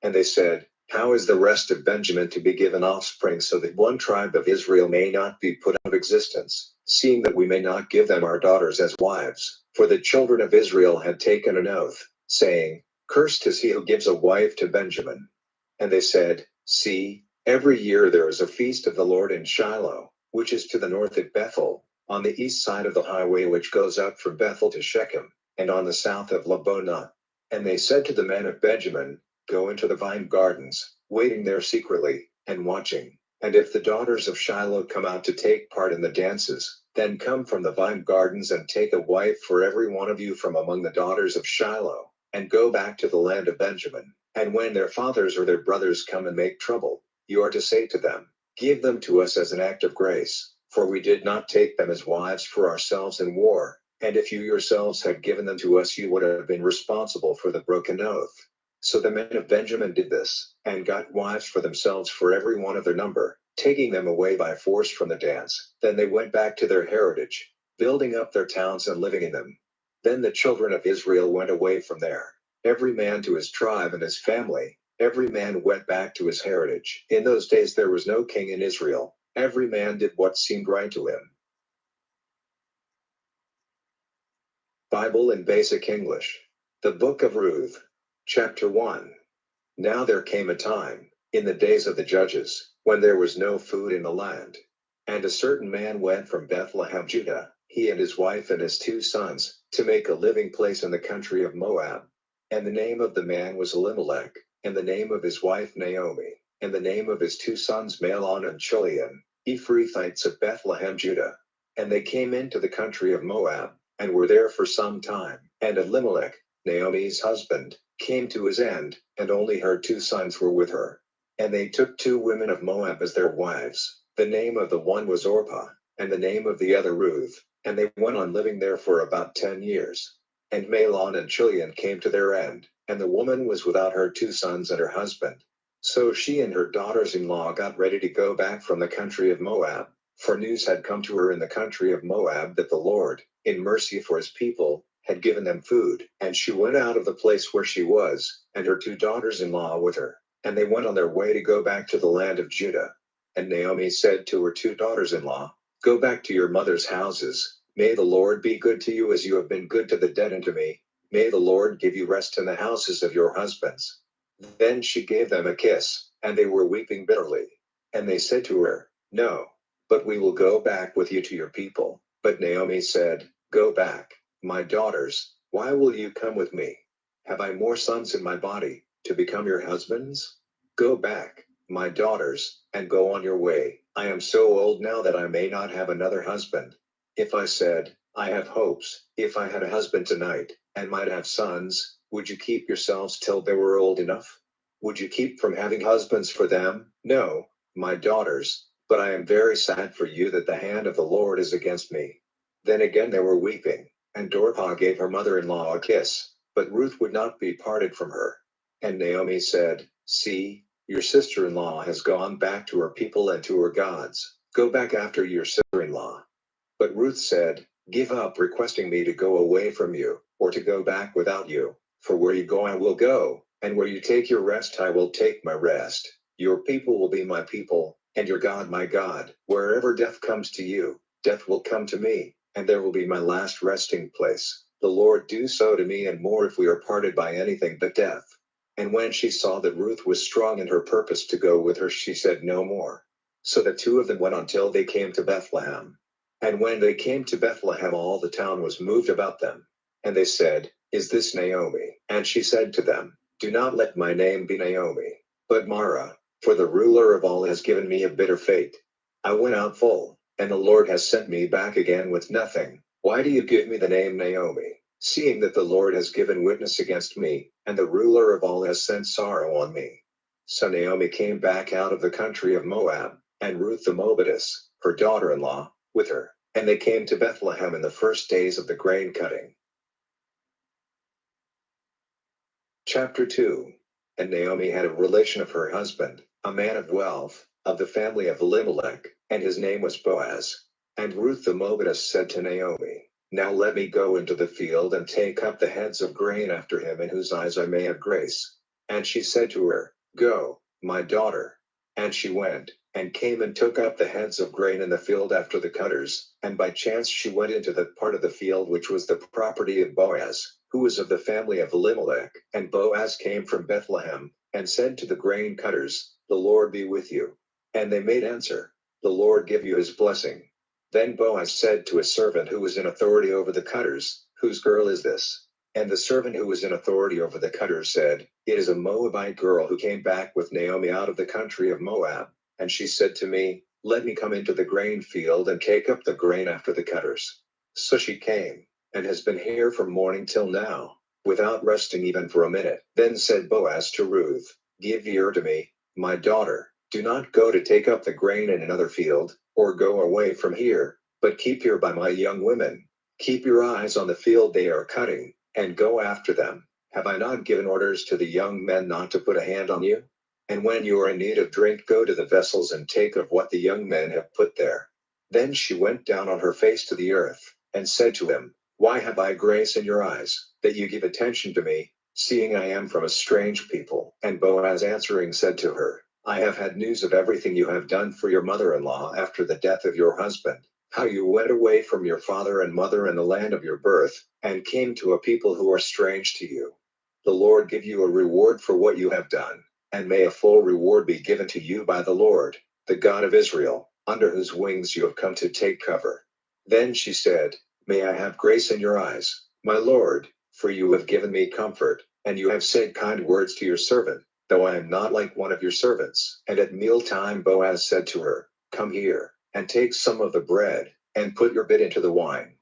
And they said, how is the rest of Benjamin to be given offspring so that one tribe of Israel may not be put out of existence, seeing that we may not give them our daughters as wives? For the children of Israel had taken an oath, saying, cursed is he who gives a wife to Benjamin. And they said, see, every year there is a feast of the Lord in Shiloh, which is to the north at Bethel, on the east side of the highway which goes up from Bethel to Shechem, and on the south of Lebonah. And they said to the men of Benjamin, go into the vine gardens, waiting there secretly, and watching. And if the daughters of Shiloh come out to take part in the dances, then come from the vine gardens and take a wife for every one of you from among the daughters of Shiloh, and go back to the land of Benjamin. And when their fathers or their brothers come and make trouble, you are to say to them, give them to us as an act of grace, for we did not take them as wives for ourselves in war. And if you yourselves had given them to us, you would have been responsible for the broken oath. So the men of Benjamin did this, and got wives for themselves for every one of their number, taking them away by force from the dance. Then they went back to their heritage, building up their towns and living in them. Then the children of Israel went away from there, every man to his tribe and his family. Every man went back to his heritage. In those days there was no king in Israel. Every man did what seemed right to him. Bible in Basic English. The Book of Ruth. Chapter 1. Now there came a time, in the days of the judges, when there was no food in the land. And a certain man went from Bethlehem, Judah, he and his wife and his 2 sons, to make a living place in the country of Moab. And the name of the man was Elimelech, and the name of his wife Naomi, and the name of his 2 sons Mahlon and Chilion, Ephrathites of Bethlehem, Judah. And they came into the country of Moab, and were there for some time. And Elimelech, Naomi's husband, came to his end, and only her 2 sons were with her. And they took 2 women of Moab as their wives. The name of the one was Orpah, and the name of the other Ruth, and they went on living there for about 10 years. And Mahlon and Chilion came to their end, and the woman was without her 2 sons and her husband. So she and her daughters-in-law got ready to go back from the country of Moab, for news had come to her in the country of Moab that the Lord, in mercy for his people, had given them food. And she went out of the place where she was, and her 2 daughters-in-law with her, and they went on their way to go back to the land of Judah. And Naomi said to her 2 daughters-in-law, "Go back to your mother's houses. May the Lord be good to you as you have been good to the dead and to me. May the Lord give you rest in the houses of your husbands." Then she gave them a kiss, and they were weeping bitterly. And they said to her, "No, but we will go back with you to your people." But Naomi said, "Go back, my daughters. Why will you come with me? Have I more sons in my body, to become your husbands? Go back, my daughters, and go on your way. I am so old now that I may not have another husband. If I said, I have hopes, if I had a husband tonight, and might have sons, would you keep yourselves till they were old enough? Would you keep from having husbands for them? No, my daughters, but I am very sad for you that the hand of the Lord is against me." Then again they were weeping, and Orpah gave her mother-in-law a kiss, but Ruth would not be parted from her. And Naomi said, "See, your sister-in-law has gone back to her people and to her gods. Go back after your sister-in-law." But Ruth said, "Give up requesting me to go away from you, or to go back without you. For where you go I will go, and where you take your rest I will take my rest. Your people will be my people, and your God my God. Wherever death comes to you, death will come to me, and there will be my last resting place. The Lord do so to me and more if we are parted by anything but death." And when she saw that Ruth was strong in her purpose to go with her, she said no more. So the 2 of them went until they came to Bethlehem. And when they came to Bethlehem, all the town was moved about them. And they said, "Is this Naomi?" And she said to them, "Do not let my name be Naomi, but Mara, for the ruler of all has given me a bitter fate. I went out full, and the Lord has sent me back again with nothing. Why do you give me the name Naomi, seeing that the Lord has given witness against me, and the ruler of all has sent sorrow on me?" So Naomi came back out of the country of Moab, and Ruth the Moabitess, her daughter-in-law, with her, and they came to Bethlehem in the first days of the grain cutting. Chapter 2. And Naomi had a relation of her husband, a man of wealth, of the family of Elimelech, and his name was Boaz. And Ruth the Moabitess said to Naomi, "Now let me go into the field and take up the heads of grain after him in whose eyes I may have grace." And she said to her, "Go, my daughter." And she went, and came and took up the heads of grain in the field after the cutters. And by chance she went into the part of the field which was the property of Boaz, who was of the family of Elimelech. And Boaz came from Bethlehem, and said to the grain cutters, "The Lord be with you." And they made answer, "The Lord give you his blessing." Then Boaz said to a servant who was in authority over the cutters, "Whose girl is this?" And the servant who was in authority over the cutters said, "It is a Moabite girl who came back with Naomi out of the country of Moab. And she said to me, 'Let me come into the grain field and take up the grain after the cutters.' So she came, and has been here from morning till now, without resting even for a minute." Then said Boaz to Ruth, "Give ear to me, my daughter. Do not go to take up the grain in another field, or go away from here, but keep here by my young women. Keep your eyes on the field they are cutting, and go after them. Have I not given orders to the young men not to put a hand on you? And when you are in need of drink, go to the vessels and take of what the young men have put there." Then she went down on her face to the earth, and said to him, "Why have I grace in your eyes, that you give attention to me, seeing I am from a strange people?" And Boaz answering said to her, "I have had news of everything you have done for your mother-in-law after the death of your husband, how you went away from your father and mother and the land of your birth, and came to a people who are strange to you. The Lord give you a reward for what you have done, and may a full reward be given to you by the Lord, the God of Israel, under whose wings you have come to take cover. Then she said, May I have grace in your eyes, my lord, for you have given me comfort, and you have said kind words to your servant, though I am not like one of your servants. And at mealtime Boaz said to her, Come here, and take some of the bread, and put your bit into the wine.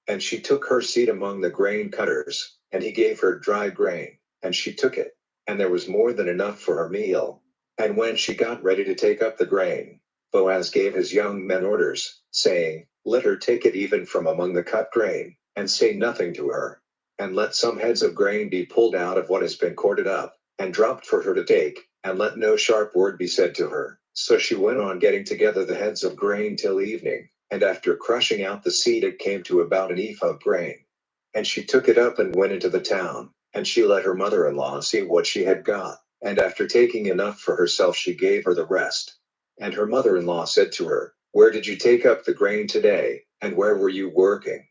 And she took her seat among the grain cutters, and he gave her dry grain, and she took it, and there was more than enough for her meal. And when she got ready to take up the grain, Boaz gave his young men orders, saying, Let her take it even from among the cut grain, and say nothing to her. And let some heads of grain be pulled out of what has been corded up, and dropped for her to take, and let no sharp word be said to her. So she went on getting together the heads of grain till evening, and after crushing out the seed it came to about an ephah of grain. And she took it up and went into the town, and she let her mother-in-law see what she had got, and after taking enough for herself she gave her the rest. And her mother-in-law said to her, Where did you take up the grain today, and where were you working?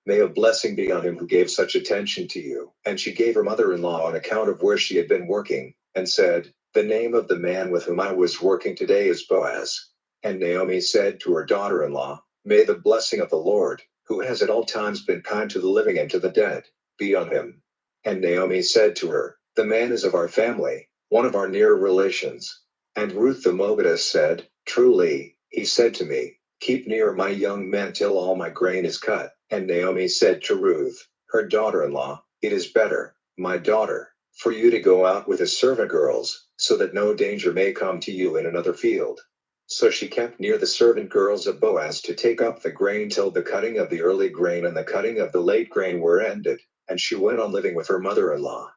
May a blessing be on him who gave such attention to you. And she gave her mother-in-law an account of where she had been working, and said, The name of the man with whom I was working today is Boaz. And Naomi said to her daughter-in-law, May the blessing of the Lord, who has at all times been kind to the living and to the dead, be on him. And Naomi said to her, The man is of our family, one of our near relations. And Ruth the Moabitess said, Truly, he said to me, Keep near my young men till all my grain is cut. And Naomi said to Ruth, her daughter-in-law, It is better, my daughter, for you to go out with his servant girls, so that no danger may come to you in another field. So she kept near the servant girls of Boaz to take up the grain till the cutting of the early grain and the cutting of the late grain were ended, and she went on living with her mother-in-law.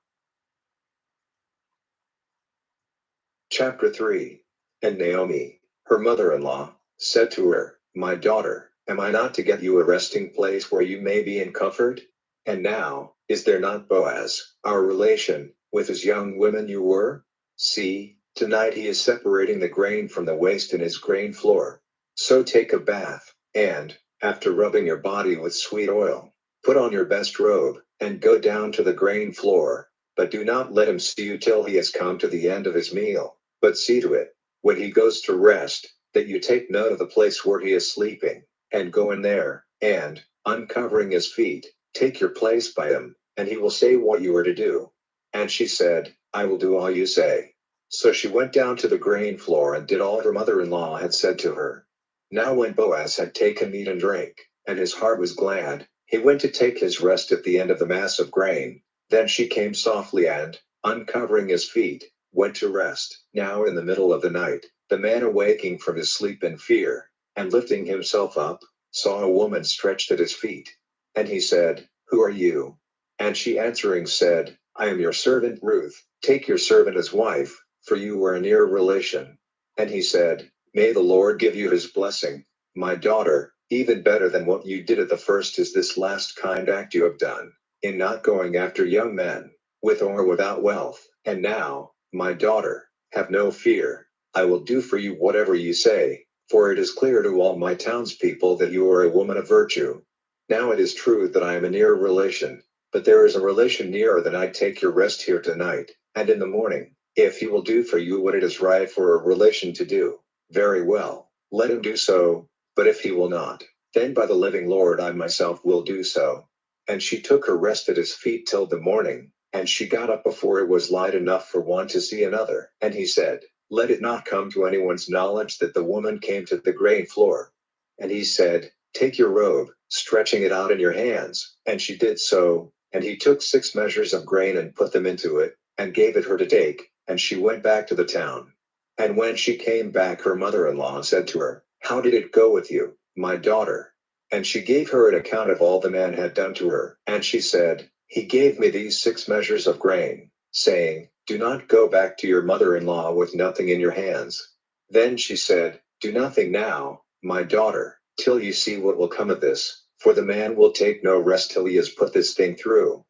Chapter 3. And Naomi, her mother-in-law, said to her, My daughter, am I not to get you a resting place where you may be in comfort? And now, is there not Boaz, our relation, with his young women you were? See, tonight he is separating the grain from the waste in his grain floor. So take a bath, and, after rubbing your body with sweet oil, put on your best robe, and go down to the grain floor, but do not let him see you till he has come to the end of his meal. But see to it, when he goes to rest, that you take note of the place where he is sleeping, and go in there, and, uncovering his feet, take your place by him, and he will say what you are to do. And she said, I will do all you say. So she went down to the grain floor and did all her mother-in-law had said to her. Now when Boaz had taken meat and drink, and his heart was glad, he went to take his rest at the end of the mass of grain. Then she came softly and, uncovering his feet, went to rest. Now in the middle of the night, the man awaking from his sleep in fear, and lifting himself up, saw a woman stretched at his feet. And he said, Who are you? And she answering said, I am your servant Ruth, take your servant as wife, for you are a near relation. And he said, May the Lord give you his blessing, my daughter, even better than what you did at the first is this last kind act you have done, in not going after young men, with or without wealth. And now, my daughter, have no fear, I will do for you whatever you say, for it is clear to all my townspeople that you are a woman of virtue. Now it is true that I am a near relation, but there is a relation nearer than I take your rest here tonight, and in the morning, if he will do for you what it is right for a relation to do, very well, let him do so, but if he will not, then by the living Lord I myself will do so. And she took her rest at his feet till the morning, and she got up before it was light enough for one to see another. And he said, Let it not come to anyone's knowledge that the woman came to the grain floor. And he said, Take your robe, stretching it out in your hands. And she did so, and he took 6 measures of grain and put them into it, and gave it her to take, and she went back to the town. And when she came back, her mother-in-law said to her, How did it go with you, my daughter? And she gave her an account of all the man had done to her. And she said, He gave me these 6 measures of grain, saying, Do not go back to your mother-in-law with nothing in your hands. Then she said, Do nothing now, my daughter, till you see what will come of this, for the man will take no rest till he has put this thing through.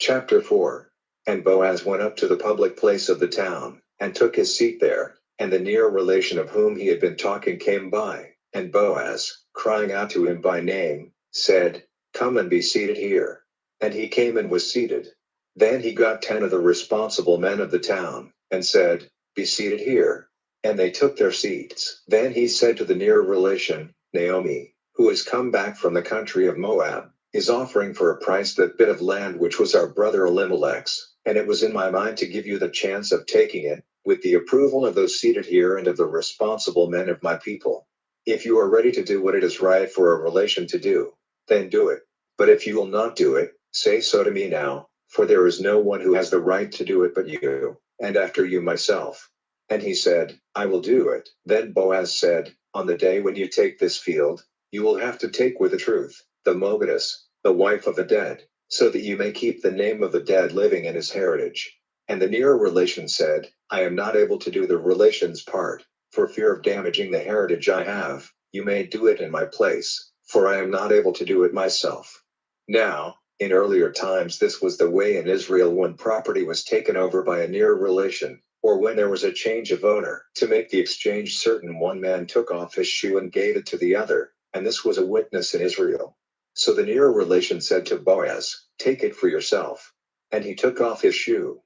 Chapter 4. And Boaz went up to the public place of the town, and took his seat there, and the near relation of whom he had been talking came by. And Boaz, crying out to him by name, said, Come and be seated here. And he came and was seated. Then he got 10 of the responsible men of the town, and said, Be seated here. And they took their seats. Then he said to the near relation, Naomi, who has come back from the country of Moab, is offering for a price that bit of land which was our brother Elimelech's, and it was in my mind to give you the chance of taking it, with the approval of those seated here and of the responsible men of my people. If you are ready to do what it is right for a relation to do, then do it. But if you will not do it, say so to me now, for there is no one who has the right to do it but you, and after you myself. And he said, I will do it. Then Boaz said, on the day when you take this field, you will have to take with the truth, the Moabitess, the wife of the dead, so that you may keep the name of the dead living in his heritage. And the nearer relation said, I am not able to do the relation's part, for fear of damaging the heritage I have. You may do it in my place, for I am not able to do it myself. Now, in earlier times this was the way in Israel when property was taken over by a near relation, or when there was a change of owner. To make the exchange certain, one man took off his shoe and gave it to the other, and this was a witness in Israel. So the near relation said to Boaz, take it for yourself. And he took off his shoe.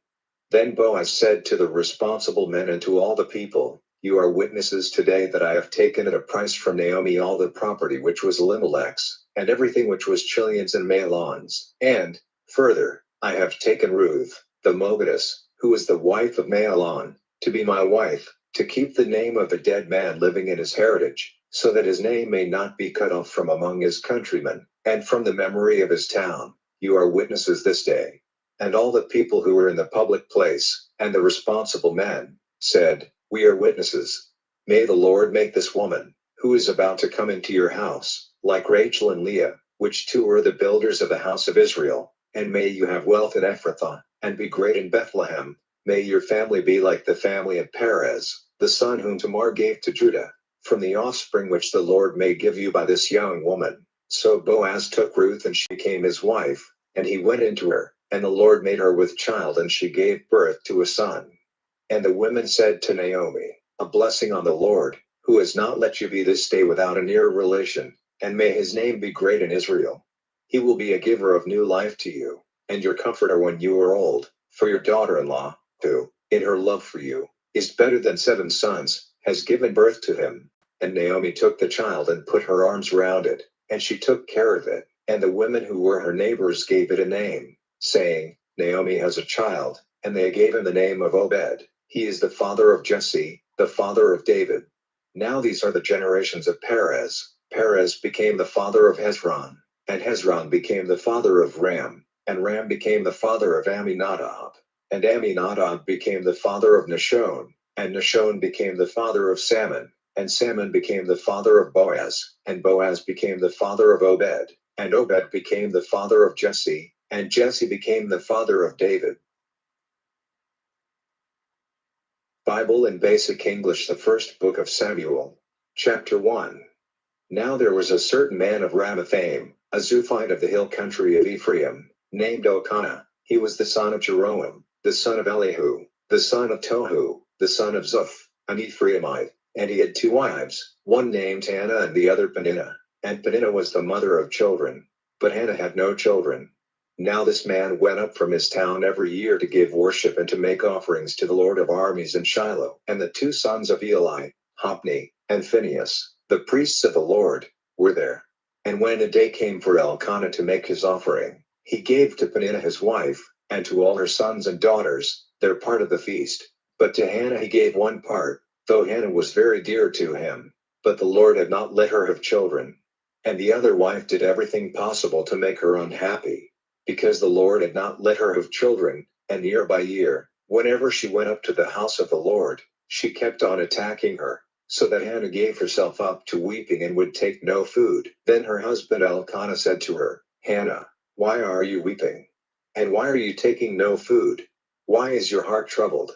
Then Boaz said to the responsible men and to all the people, you are witnesses today that I have taken at a price from Naomi all the property which was Elimelech's, and everything which was Chilion's and Mahlon's. And, further, I have taken Ruth, the Moabitess, who is the wife of Mahlon, to be my wife, to keep the name of the dead man living in his heritage, so that his name may not be cut off from among his countrymen, and from the memory of his town. You are witnesses this day. And all the people who were in the public place, and the responsible men, said, we are witnesses. May the Lord make this woman, who is about to come into your house, like Rachel and Leah, which two were the builders of the house of Israel, and may you have wealth in Ephrathah, and be great in Bethlehem. May your family be like the family of Perez, the son whom Tamar gave to Judah, from the offspring which the Lord may give you by this young woman. So Boaz took Ruth and she became his wife, and he went into her, and the Lord made her with child and she gave birth to a son. And the women said to Naomi, a blessing on the Lord, who has not let you be this day without a near relation, and may his name be great in Israel. He will be a giver of new life to you, and your comforter when you are old, for your daughter-in-law, who, in her love for you, is better than 7 sons, has given birth to him. And Naomi took the child and put her arms round it, and she took care of it, and the women who were her neighbors gave it a name, saying, Naomi has a child, and they gave him the name of Obed. He is the father of Jesse, the father of David. Now these are the generations of Perez. Perez became the father of Hezron, and Hezron became the father of Ram, and Ram became the father of Amminadab, and Amminadab became the father of Nahshon, and Nahshon became the father of Salmon, and Salmon became the father of Boaz, and Boaz became the father of Obed, and Obed became the father of Jesse, and Jesse became the father of David. Bible in Basic English, the first book of Samuel. Chapter 1. Now there was a certain man of Ramathaim, a Zuphite of the hill country of Ephraim, named Elkanah. He was the son of Jeroham, the son of Elihu, the son of Tohu, the son of Zuph, an Ephraimite, and he had 2 wives, one named Hannah and the other Peninnah. And Peninnah was the mother of children, but Hannah had no children. Now this man went up from his town every year to give worship and to make offerings to the Lord of armies in Shiloh. And the 2 sons of Eli, Hophni and Phinehas, the priests of the Lord, were there. And when a day came for Elkanah to make his offering, he gave to Peninnah his wife, and to all her sons and daughters, their part of the feast. But to Hannah he gave 1 part, though Hannah was very dear to him. But the Lord had not let her have children. And the other wife did everything possible to make her unhappy, because the Lord had not let her have children, and year by year, whenever she went up to the house of the Lord, she kept on attacking her, so that Hannah gave herself up to weeping and would take no food. Then her husband Elkanah said to her, Hannah, why are you weeping? And why are you taking no food? Why is your heart troubled?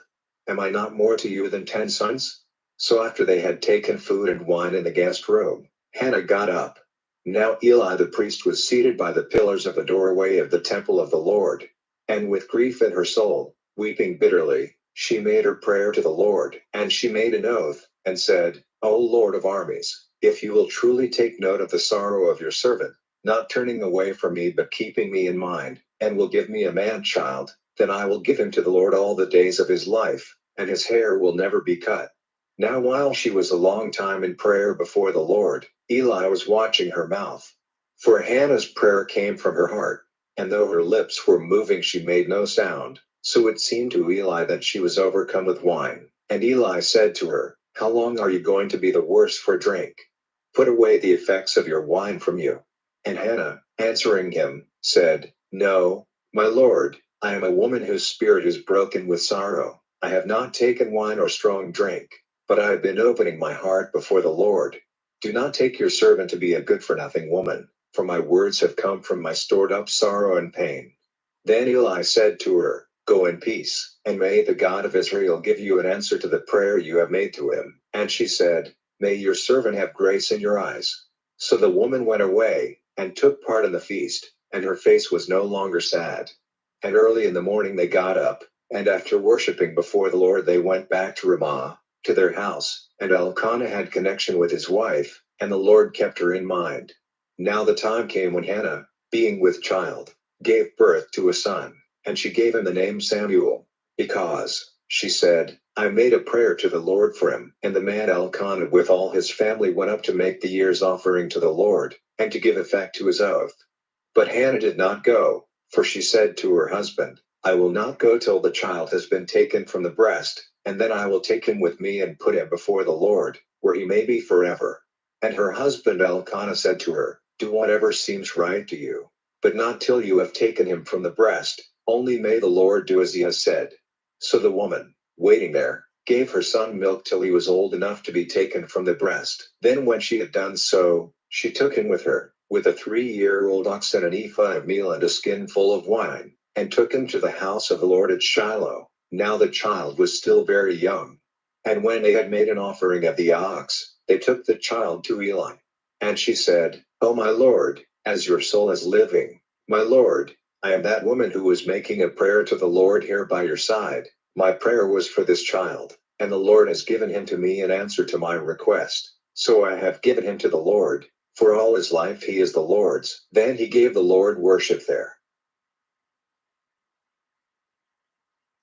Am I not more to you than 10 sons? So after they had taken food and wine in the guest room, Hannah got up. Now Eli the priest was seated by the pillars of the doorway of the temple of the Lord, and with grief in her soul, weeping bitterly, she made her prayer to the Lord, and she made an oath, and said, O Lord of armies, if you will truly take note of the sorrow of your servant, not turning away from me but keeping me in mind, and will give me a man-child, then I will give him to the Lord all the days of his life, and his hair will never be cut. Now while she was a long time in prayer before the Lord, Eli was watching her mouth. For Hannah's prayer came from her heart, and though her lips were moving, she made no sound. So it seemed to Eli that she was overcome with wine. And Eli said to her, "How long are you going to be the worse for drink? Put away the effects of your wine from you." And Hannah, answering him, said, "No, my Lord, I am a woman whose spirit is broken with sorrow. I have not taken wine or strong drink, but I have been opening my heart before the Lord. Do not take your servant to be a good for nothing woman, for my words have come from my stored up sorrow and pain." Then Eli said to her, "Go in peace, and may the God of Israel give you an answer to the prayer you have made to him." And she said, "May your servant have grace in your eyes." So the woman went away, and took part in the feast, and her face was no longer sad. And early in the morning they got up, and after worshiping before the Lord they went back to Ramah, to their house, and Elkanah had connection with his wife, and the Lord kept her in mind. Now the time came when Hannah, being with child, gave birth to a son, and she gave him the name Samuel, because, she said, "I made a prayer to the Lord for him." And the man Elkanah with all his family went up to make the year's offering to the Lord, and to give effect to his oath. But Hannah did not go, for she said to her husband, "I will not go till the child has been taken from the breast, and then I will take him with me and put him before the Lord, where he may be forever." And her husband Elkanah said to her, "Do whatever seems right to you, but not till you have taken him from the breast, only may the Lord do as he has said." So the woman, waiting there, gave her son milk till he was old enough to be taken from the breast. Then when she had done so, she took him with her, with a 3-year-old ox and an ephah of meal and a skinful of wine, and took him to the house of the Lord at Shiloh. Now the child was still very young. And when they had made an offering of the ox, they took the child to Eli. And she said, "O my Lord, as your soul is living, my Lord, I am that woman who was making a prayer to the Lord here by your side. My prayer was for this child, and the Lord has given him to me in answer to my request. So I have given him to the Lord. For all his life he is the Lord's." Then he gave the Lord worship there.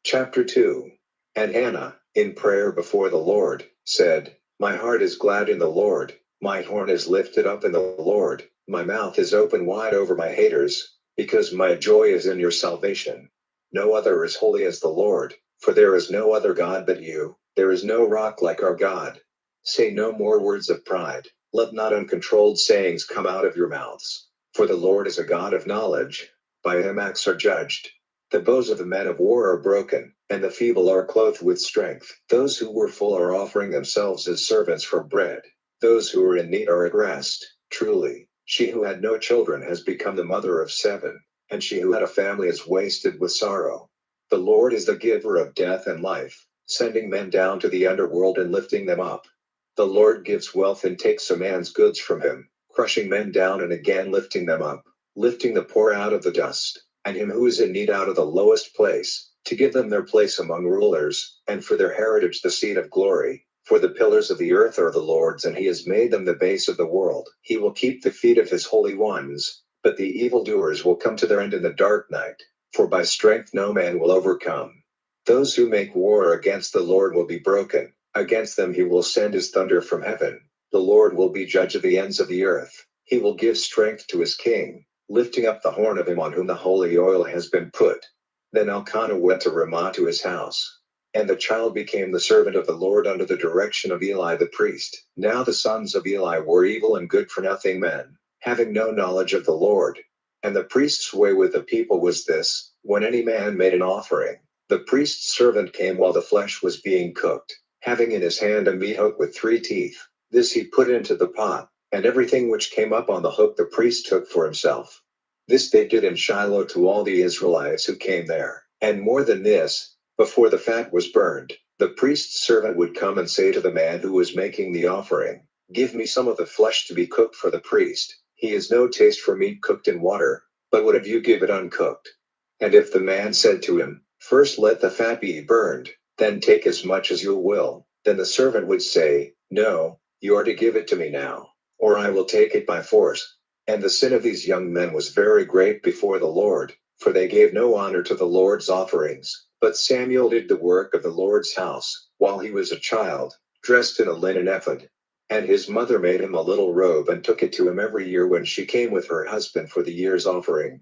Chapter 2. And Hannah, in prayer before the Lord, said, "My heart is glad in the Lord, my horn is lifted up in the Lord, my mouth is open wide over my haters, because my joy is in your salvation. No other is holy as the Lord, for there is no other God but you, there is no rock like our God. Say no more words of pride, let not uncontrolled sayings come out of your mouths. For the Lord is a God of knowledge, by him acts are judged. The bows of the men of war are broken, and the feeble are clothed with strength. Those who were full are offering themselves as servants for bread. Those who are in need are at rest. Truly, she who had no children has become the mother of 7, and she who had a family is wasted with sorrow. The Lord is the giver of death and life, sending men down to the underworld and lifting them up. The Lord gives wealth and takes a man's goods from him, crushing men down and again lifting them up, lifting the poor out of the dust, and him who is in need out of the lowest place, to give them their place among rulers, and for their heritage the seat of glory. For the pillars of the earth are the Lord's, and he has made them the base of the world. He will keep the feet of his holy ones, but the evildoers will come to their end in the dark night, for by strength no man will overcome. Those who make war against the Lord will be broken, against them he will send his thunder from heaven. The Lord will be judge of the ends of the earth. He will give strength to his king, lifting up the horn of him on whom the holy oil has been put. Then Elkanah went to Ramah to his house. And the child became the servant of the Lord under the direction of Eli the priest. Now the sons of Eli were evil and good for nothing men, having no knowledge of the Lord. And the priest's way with the people was this: when any man made an offering, the priest's servant came while the flesh was being cooked, having in his hand a meat hook with 3 teeth. This he put into the pot, and everything which came up on the hook the priest took for himself. This they did in Shiloh to all the Israelites who came there. And more than this, before the fat was burned, the priest's servant would come and say to the man who was making the offering, "Give me some of the flesh to be cooked for the priest. He has no taste for meat cooked in water, but would have you give it uncooked." And if the man said to him, "First let the fat be burned, then take as much as you will," then the servant would say, "No, you are to give it to me now, or I will take it by force." And the sin of these young men was very great before the Lord, for they gave no honor to the Lord's offerings. But Samuel did the work of the Lord's house, while he was a child, dressed in a linen ephod. And his mother made him a little robe and took it to him every year when she came with her husband for the year's offering.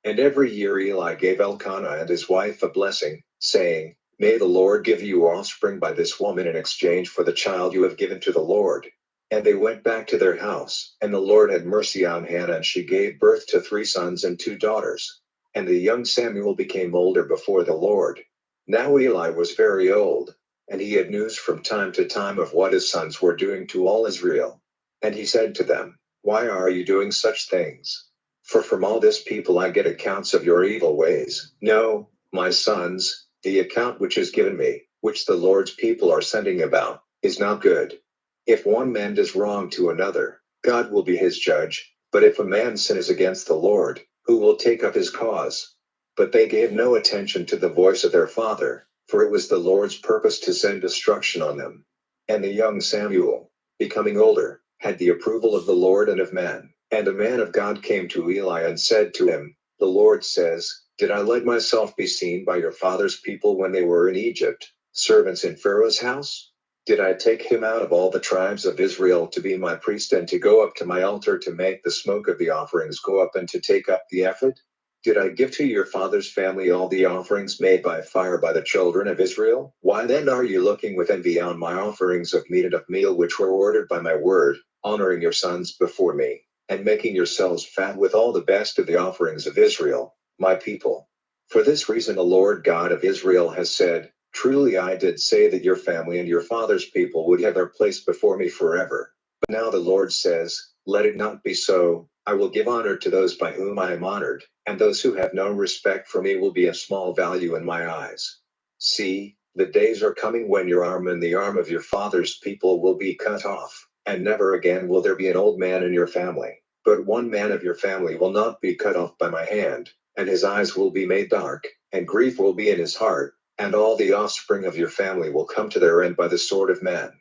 And every year Eli gave Elkanah and his wife a blessing, saying, May the Lord give you offspring by this woman in exchange for the child you have given to the Lord. And they went back to their house, and the Lord had mercy on Hannah, and she gave birth to 3 sons and 2 daughters. And the young Samuel became older before the Lord. Now Eli was very old, and he had news from time to time of what his sons were doing to all Israel. And he said to them, Why are you doing such things? For from all this people I get accounts of your evil ways. No, my sons, the account which is given me, which the Lord's people are sending about, is not good. If one man does wrong to another, God will be his judge, but if a man sins against the Lord, who will take up his cause? But they gave no attention to the voice of their father, for it was the Lord's purpose to send destruction on them. And the young Samuel, becoming older, had the approval of the Lord and of men. And a man of God came to Eli and said to him, The Lord says, Did I let myself be seen by your father's people when they were in Egypt, servants in Pharaoh's house? Did I take him out of all the tribes of Israel to be my priest and to go up to my altar to make the smoke of the offerings go up and to take up the ephod? Did I give to your father's family all the offerings made by fire by the children of Israel? Why then are you looking with envy on my offerings of meat and of meal which were ordered by my word, honoring your sons before me, and making yourselves fat with all the best of the offerings of Israel, my people? For this reason the Lord God of Israel has said, Truly I did say that your family and your father's people would have their place before me forever. But now the Lord says, Let it not be so. I will give honor to those by whom I am honored, and those who have no respect for me will be of small value in my eyes. See, the days are coming when your arm and the arm of your father's people will be cut off, and never again will there be an old man in your family. But one man of your family will not be cut off by my hand, and his eyes will be made dark, and grief will be in his heart, and all the offspring of your family will come to their end by the sword of men.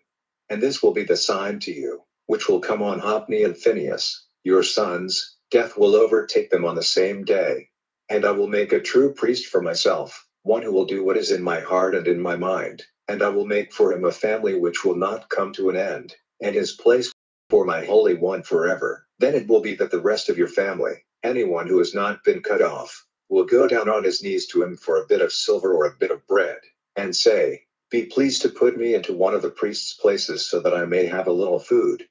And this will be the sign to you, which will come on Hophni and Phinehas, your sons. Death will overtake them on the same day. And I will make a true priest for myself, one who will do what is in my heart and in my mind, and I will make for him a family which will not come to an end, and his place for my Holy One forever. Then it will be that the rest of your family, anyone who has not been cut off, will go down on his knees to him for a bit of silver or a bit of bread, and say, Be pleased to put me into one of the priest's places so that I may have a little food.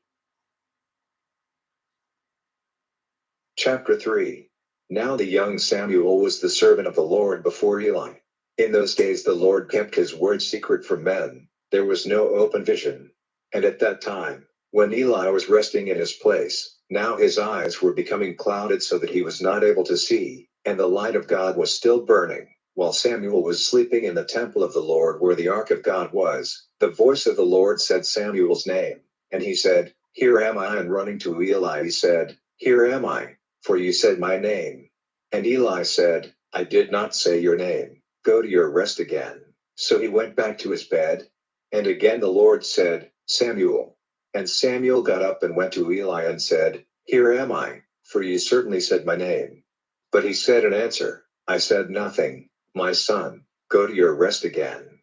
Chapter 3. Now the young Samuel was the servant of the Lord before Eli. In those days the Lord kept his word secret from men. There was no open vision. And at that time, when Eli was resting in his place, now his eyes were becoming clouded so that he was not able to see, and the light of God was still burning. While Samuel was sleeping in the temple of the Lord where the ark of God was, the voice of the Lord said Samuel's name. And he said, Here am I. And running to Eli he said, Here am I, for you said my name. And Eli said, I did not say your name. Go to your rest again. So he went back to his bed. And again the Lord said, Samuel. And Samuel got up and went to Eli and said, Here am I, for you certainly said my name. But he said in answer, I said nothing. My son, go to your rest again.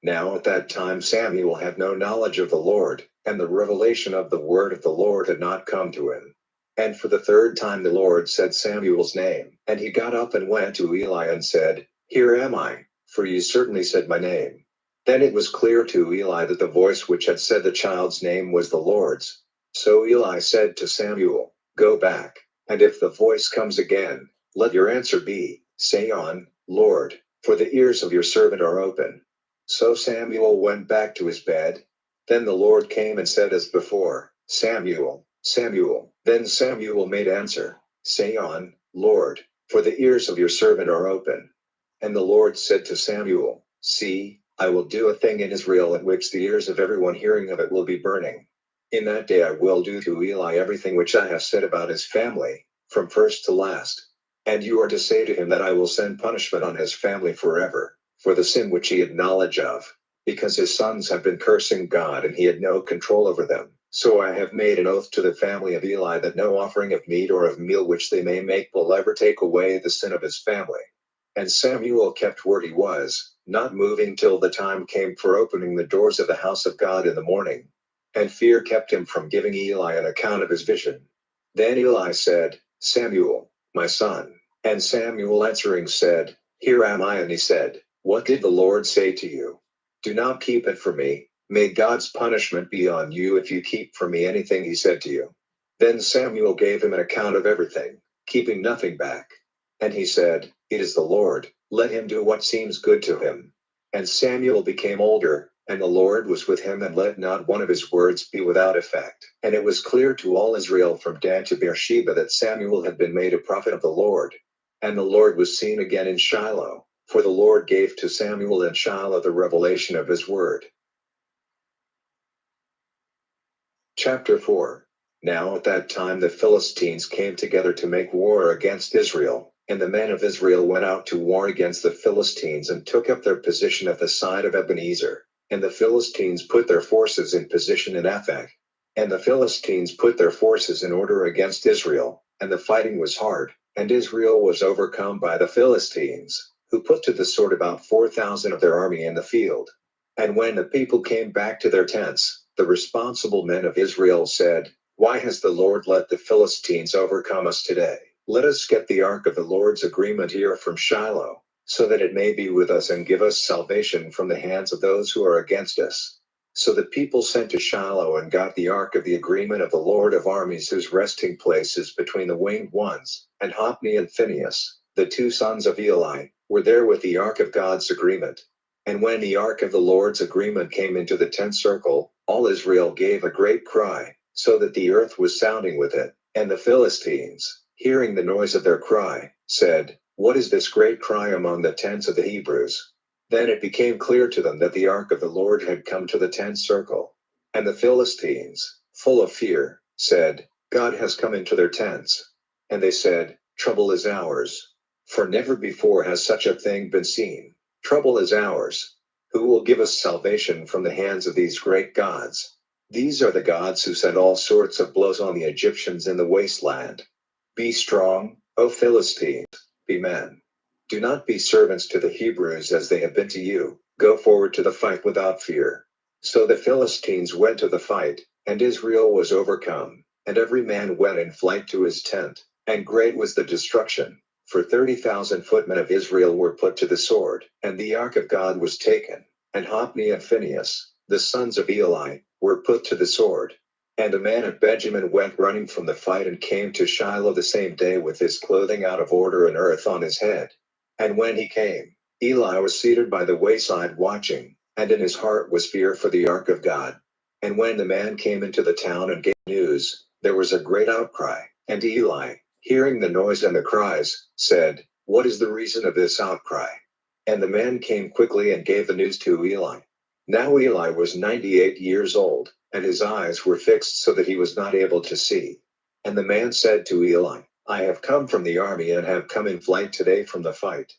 Now at that time Samuel had no knowledge of the Lord, and the revelation of the word of the Lord had not come to him. And for the third time the Lord said Samuel's name, and he got up and went to Eli and said, Here am I, for you certainly said my name. Then it was clear to Eli that the voice which had said the child's name was the Lord's. So Eli said to Samuel, Go back, and if the voice comes again, let your answer be, Say on, Lord, for the ears of your servant are open. So Samuel went back to his bed. Then the Lord came and said as before, Samuel, Samuel. Then Samuel made answer, Say on, Lord, for the ears of your servant are open. And the Lord said to Samuel, See, I will do a thing in Israel at which the ears of everyone hearing of it will be burning. In that day I will do to Eli everything which I have said about his family, from first to last. And you are to say to him that I will send punishment on his family forever, for the sin which he had knowledge of, because his sons have been cursing God and he had no control over them. So I have made an oath to the family of Eli that no offering of meat or of meal which they may make will ever take away the sin of his family. And Samuel kept where he was, not moving till the time came for opening the doors of the house of God in the morning. And fear kept him from giving Eli an account of his vision. Then Eli said, Samuel, my son. And Samuel answering said, Here am I. And he said, What did the Lord say to you? Do not keep it from me. May God's punishment be on you if you keep from me anything he said to you. Then Samuel gave him an account of everything, keeping nothing back. And he said, It is the Lord, let him do what seems good to him. And Samuel became older, and the Lord was with him, and let not one of his words be without effect. And it was clear to all Israel from Dan to Beersheba that Samuel had been made a prophet of the Lord. And the Lord was seen again in Shiloh, for the Lord gave to Samuel in Shiloh the revelation of his word. Chapter 4. Now at that time the Philistines came together to make war against Israel, and the men of Israel went out to war against the Philistines and took up their position at the side of Ebenezer. And the Philistines put their forces in position in Aphek. And the Philistines put their forces in order against Israel, and the fighting was hard, and Israel was overcome by the Philistines, who put to the sword about 4,000 of their army in the field. And when the people came back to their tents, the responsible men of Israel said, Why has the Lord let the Philistines overcome us today? Let us get the ark of the Lord's agreement here from Shiloh, so that it may be with us and give us salvation from the hands of those who are against us. So the people sent to Shiloh and got the ark of the agreement of the Lord of armies, whose resting place is between the winged ones, and Hophni and Phinehas, the two sons of Eli, were there with the ark of God's agreement. And when the ark of the Lord's agreement came into the tent circle, all Israel gave a great cry, so that the earth was sounding with it. And the Philistines, hearing the noise of their cry, said, What is this great cry among the tents of the Hebrews? Then it became clear to them that the ark of the Lord had come to the tent circle. And the Philistines, full of fear, said, God has come into their tents. And they said, Trouble is ours. For never before has such a thing been seen. Trouble is ours. Who will give us salvation from the hands of these great gods? These are the gods who sent all sorts of blows on the Egyptians in the wasteland. Be strong, O Philistines, be men. Do not be servants to the Hebrews as they have been to you. Go forward to the fight without fear. So the Philistines went to the fight, and Israel was overcome, and every man went in flight to his tent, and great was the destruction. For 30,000 footmen of Israel were put to the sword, and the ark of God was taken, and Hophni and Phinehas, the sons of Eli, were put to the sword. And a man of Benjamin went running from the fight and came to Shiloh the same day with his clothing out of order and earth on his head. And when he came, Eli was seated by the wayside watching, and in his heart was fear for the ark of God. And when the man came into the town and gave news, there was a great outcry, and Eli, hearing the noise and the cries, said, What is the reason of this outcry? And the man came quickly and gave the news to Eli. Now Eli was 98 years old, and his eyes were fixed so that he was not able to see. And the man said to Eli, I have come from the army and have come in flight today from the fight.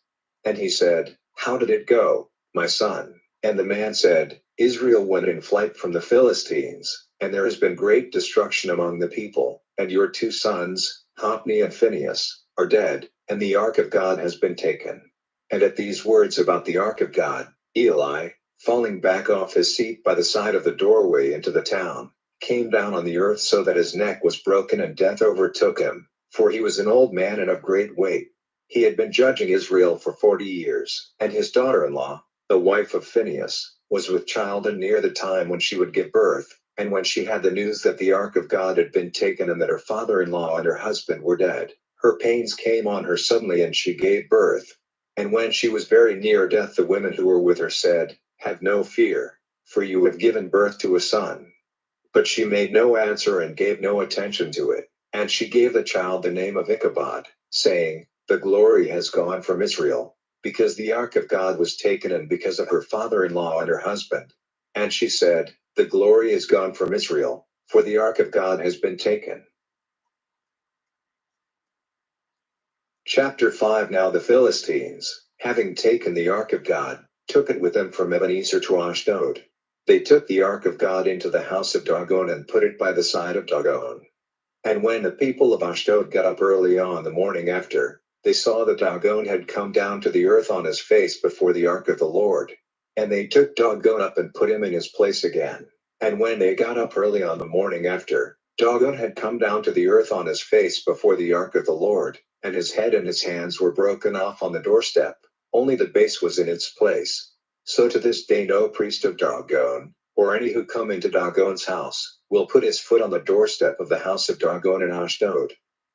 And he said, How did it go, my son? And the man said, Israel went in flight from the Philistines, and there has been great destruction among the people, and your two sons, Hophni and Phinehas, are dead, and the ark of God has been taken. And at these words about the ark of God, Eli, falling back off his seat by the side of the doorway into the town, came down on the earth so that his neck was broken and death overtook him, for he was an old man and of great weight. He had been judging Israel for 40 years, and his daughter-in-law, the wife of Phinehas, was with child and near the time when she would give birth. And when she had the news that the ark of God had been taken and that her father-in-law and her husband were dead, her pains came on her suddenly and she gave birth. And when she was very near death, the women who were with her said, Have no fear, for you have given birth to a son. But she made no answer and gave no attention to it. And she gave the child the name of Ichabod, saying, The glory has gone from Israel, because the ark of God was taken and because of her father-in-law and her husband. And she said, The glory is gone from Israel, for the ark of God has been taken. Chapter 5. Now the Philistines, having taken the ark of God, took it with them from Ebenezer to Ashdod. They took the ark of God into the house of Dagon and put it by the side of Dagon. And when the people of Ashdod got up early on the morning after, they saw that Dagon had come down to the earth on his face before the ark of the Lord. And they took Dagon up and put him in his place again. And when they got up early on the morning after, Dagon had come down to the earth on his face before the ark of the Lord, and his head and his hands were broken off on the doorstep. Only the base was in its place. So to this day no priest of Dagon, or any who come into Dagon's house, will put his foot on the doorstep of the house of Dagon in Ashdod.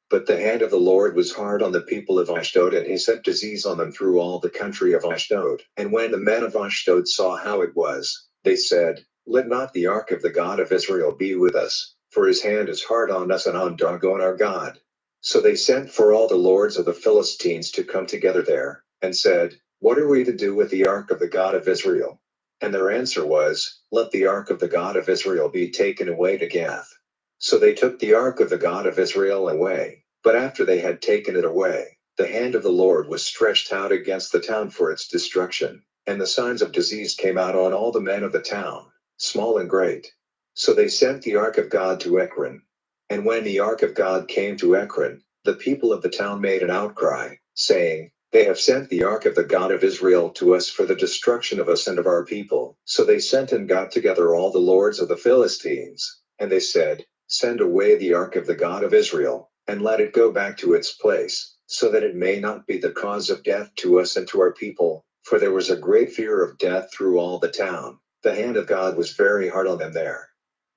But the hand of the Lord was hard on the people of Ashdod, and he sent disease on them through all the country of Ashdod. And when the men of Ashdod saw how it was, they said, "Let not the ark of the God of Israel be with us, for his hand is hard on us and on Dagon our God." So they sent for all the lords of the Philistines to come together there, and said, "What are we to do with the ark of the God of Israel?" And their answer was, "Let the ark of the God of Israel be taken away to Gath." So they took the ark of the God of Israel away. But after they had taken it away, the hand of the Lord was stretched out against the town for its destruction, and the signs of disease came out on all the men of the town, small and great. So they sent the ark of God to Ekron. And when the ark of God came to Ekron, the people of the town made an outcry, saying, "They have sent the ark of the God of Israel to us for the destruction of us and of our people." So they sent and got together all the lords of the Philistines, and they said, "Send away the ark of the God of Israel, and let it go back to its place, so that it may not be the cause of death to us and to our people." For there was a great fear of death through all the town. The hand of God was very hard on them there.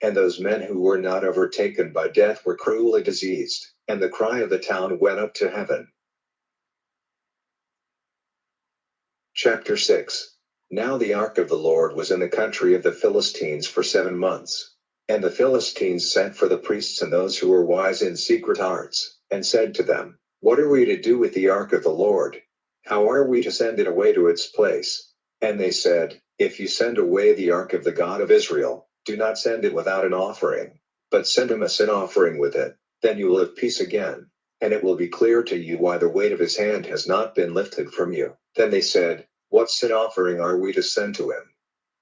And those men who were not overtaken by death were cruelly diseased, and the cry of the town went up to heaven. Chapter 6. Now the ark of the Lord was in the country of the Philistines for 7 months. And the Philistines sent for the priests and those who were wise in secret arts, and said to them, "What are we to do with the ark of the Lord? How are we to send it away to its place?" And they said, "If you send away the ark of the God of Israel, do not send it without an offering, but send him a sin offering with it. Then you will have peace again, and it will be clear to you why the weight of his hand has not been lifted from you." Then they said, "What sin offering are we to send to him?"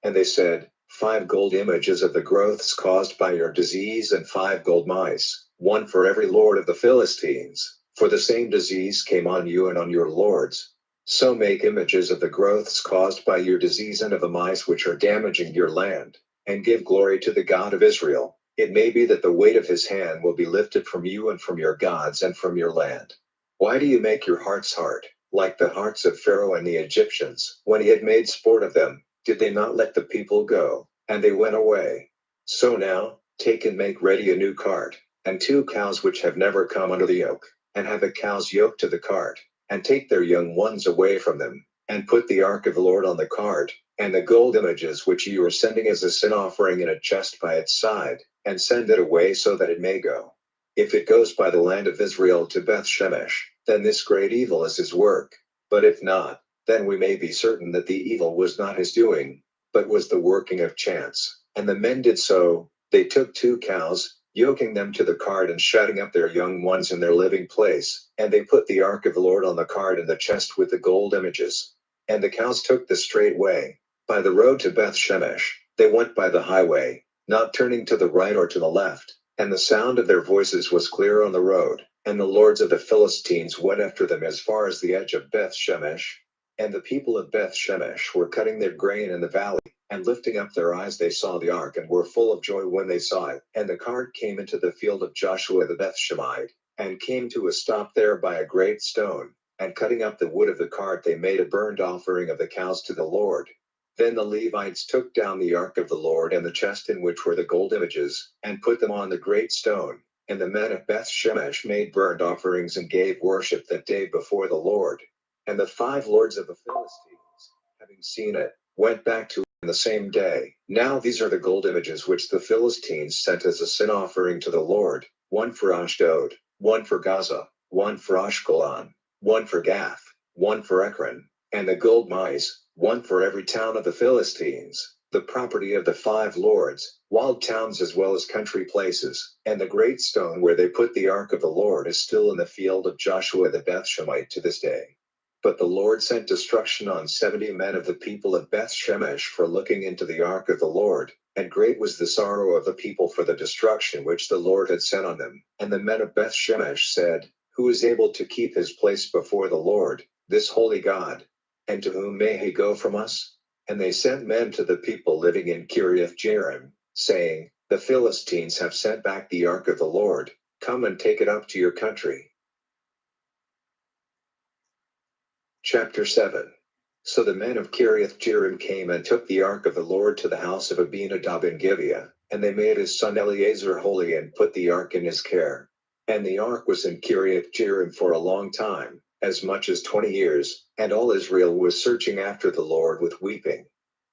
And they said, 5 gold images of the growths caused by your disease, and 5 gold mice, one for every lord of the Philistines, for the same disease came on you and on your lords. So make images of the growths caused by your disease and of the mice which are damaging your land, and give glory to the God of Israel. It may be that the weight of his hand will be lifted from you and from your gods and from your land. Why do you make your hearts hard, like the hearts of Pharaoh and the Egyptians, when he had made sport of them? Did they not let the people go, and they went away? So now, take and make ready a new cart, and 2 cows which have never come under the yoke, and have the cows yoked to the cart, and take their young ones away from them, and put the ark of the Lord on the cart, and the gold images which you are sending as a sin offering in a chest by its side, and send it away so that it may go. If it goes by the land of Israel to Beth Shemesh, then this great evil is his work. But if not, then we may be certain that the evil was not his doing, but was the working of chance. And the men did so. They took 2 cows, yoking them to the cart and shutting up their young ones in their living place, and they put the ark of the Lord on the cart and the chest with the gold images. And the cows took the straight way, by the road to Beth Shemesh. They went by the highway, not turning to the right or to the left, and the sound of their voices was clear on the road. And the lords of the Philistines went after them as far as the edge of Beth Shemesh. And the people of Beth Shemesh were cutting their grain in the valley, and lifting up their eyes they saw the ark, and were full of joy when they saw it. And the cart came into the field of Joshua the Bethshemite, and came to a stop there by a great stone. And cutting up the wood of the cart they made a burnt offering of the cows to the Lord. Then the Levites took down the ark of the Lord and the chest in which were the gold images, and put them on the great stone. And the men of Beth Shemesh made burnt offerings and gave worship that day before the Lord. And the 5 lords of the Philistines, having seen it, went back to it on the same day. Now these are the gold images which the Philistines sent as a sin offering to the Lord, 1 for Ashdod, 1 for Gaza, 1 for Ashkelon, 1 for Gath, 1 for Ekron, and the gold mice, 1 for every town of the Philistines, the property of the 5 lords, walled towns as well as country places. And the great stone where they put the ark of the Lord is still in the field of Joshua the Bethshemite to this day. But the Lord sent destruction on 70 men of the people of Beth Shemesh for looking into the ark of the Lord, and great was the sorrow of the people for the destruction which the Lord had sent on them. And the men of Beth Shemesh said, Who is able to keep his place before the Lord, this holy God? And to whom may he go from us? And they sent men to the people living in Kiriath Jearim, saying, The Philistines have sent back the ark of the Lord. Come and take it up to your country. Chapter 7. So the men of Kiriath Jearim came and took the ark of the Lord to the house of Abinadab in Gibeah, and they made his son Eleazar holy and put the ark in his care. And the ark was in Kiriath Jearim for a long time, as much as 20 years, and all Israel was searching after the Lord with weeping.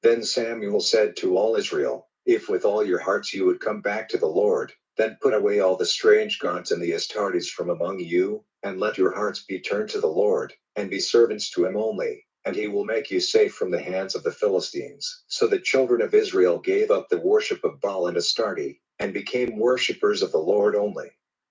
Then Samuel said to all Israel, If with all your hearts you would come back to the Lord, then put away all the strange gods and the Astartes from among you, and let your hearts be turned to the Lord, and be servants to him only, and he will make you safe from the hands of the Philistines. So the children of Israel gave up the worship of Baal and Astarte, and became worshippers of the Lord only.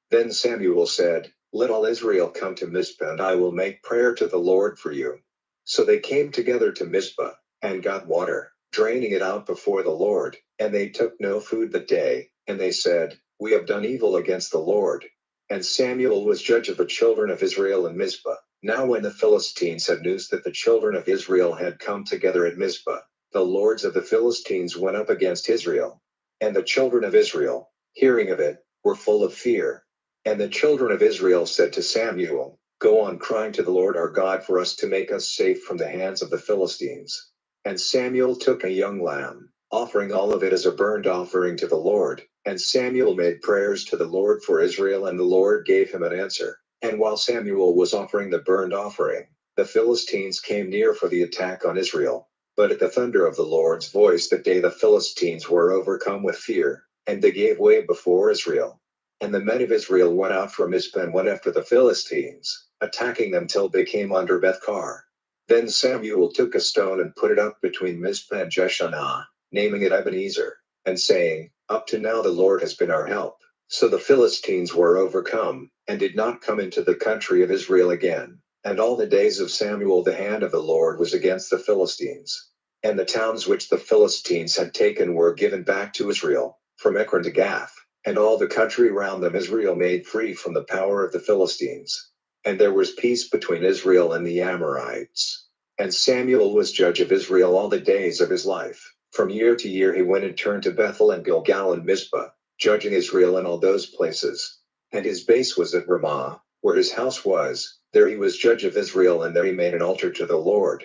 Then Samuel said, Let all Israel come to Mizpah, and I will make prayer to the Lord for you. So they came together to Mizpah, and got water, draining it out before the Lord, and they took no food that day, and they said, We have done evil against the Lord. And Samuel was judge of the children of Israel in Mizpah. Now when the Philistines had news that the children of Israel had come together at Mizpah, the lords of the Philistines went up against Israel. And the children of Israel, hearing of it, were full of fear. And the children of Israel said to Samuel, Go on crying to the Lord our God for us to make us safe from the hands of the Philistines. And Samuel took a young lamb, offering all of it as a burnt offering to the Lord. And Samuel made prayers to the Lord for Israel, and the Lord gave him an answer. And while Samuel was offering the burnt offering, the Philistines came near for the attack on Israel. But at the thunder of the Lord's voice that day the Philistines were overcome with fear, and they gave way before Israel. And the men of Israel went out from Mizpah and went after the Philistines, attacking them till they came under Bethkar. Then Samuel took a stone and put it up between Mizpah and Jeshanah, naming it Ebenezer, and saying, Up to now the Lord has been our help. So the Philistines were overcome, and did not come into the country of Israel again. And all the days of Samuel the hand of the Lord was against the Philistines. And the towns which the Philistines had taken were given back to Israel, from Ekron to Gath, and all the country round them Israel made free from the power of the Philistines. And there was peace between Israel and the Amorites. And Samuel was judge of Israel all the days of his life. From year to year he went and turned to Bethel and Gilgal and Mizpah, judging Israel in all those places. And his base was at Ramah, where his house was. There he was judge of Israel, and there he made an altar to the Lord.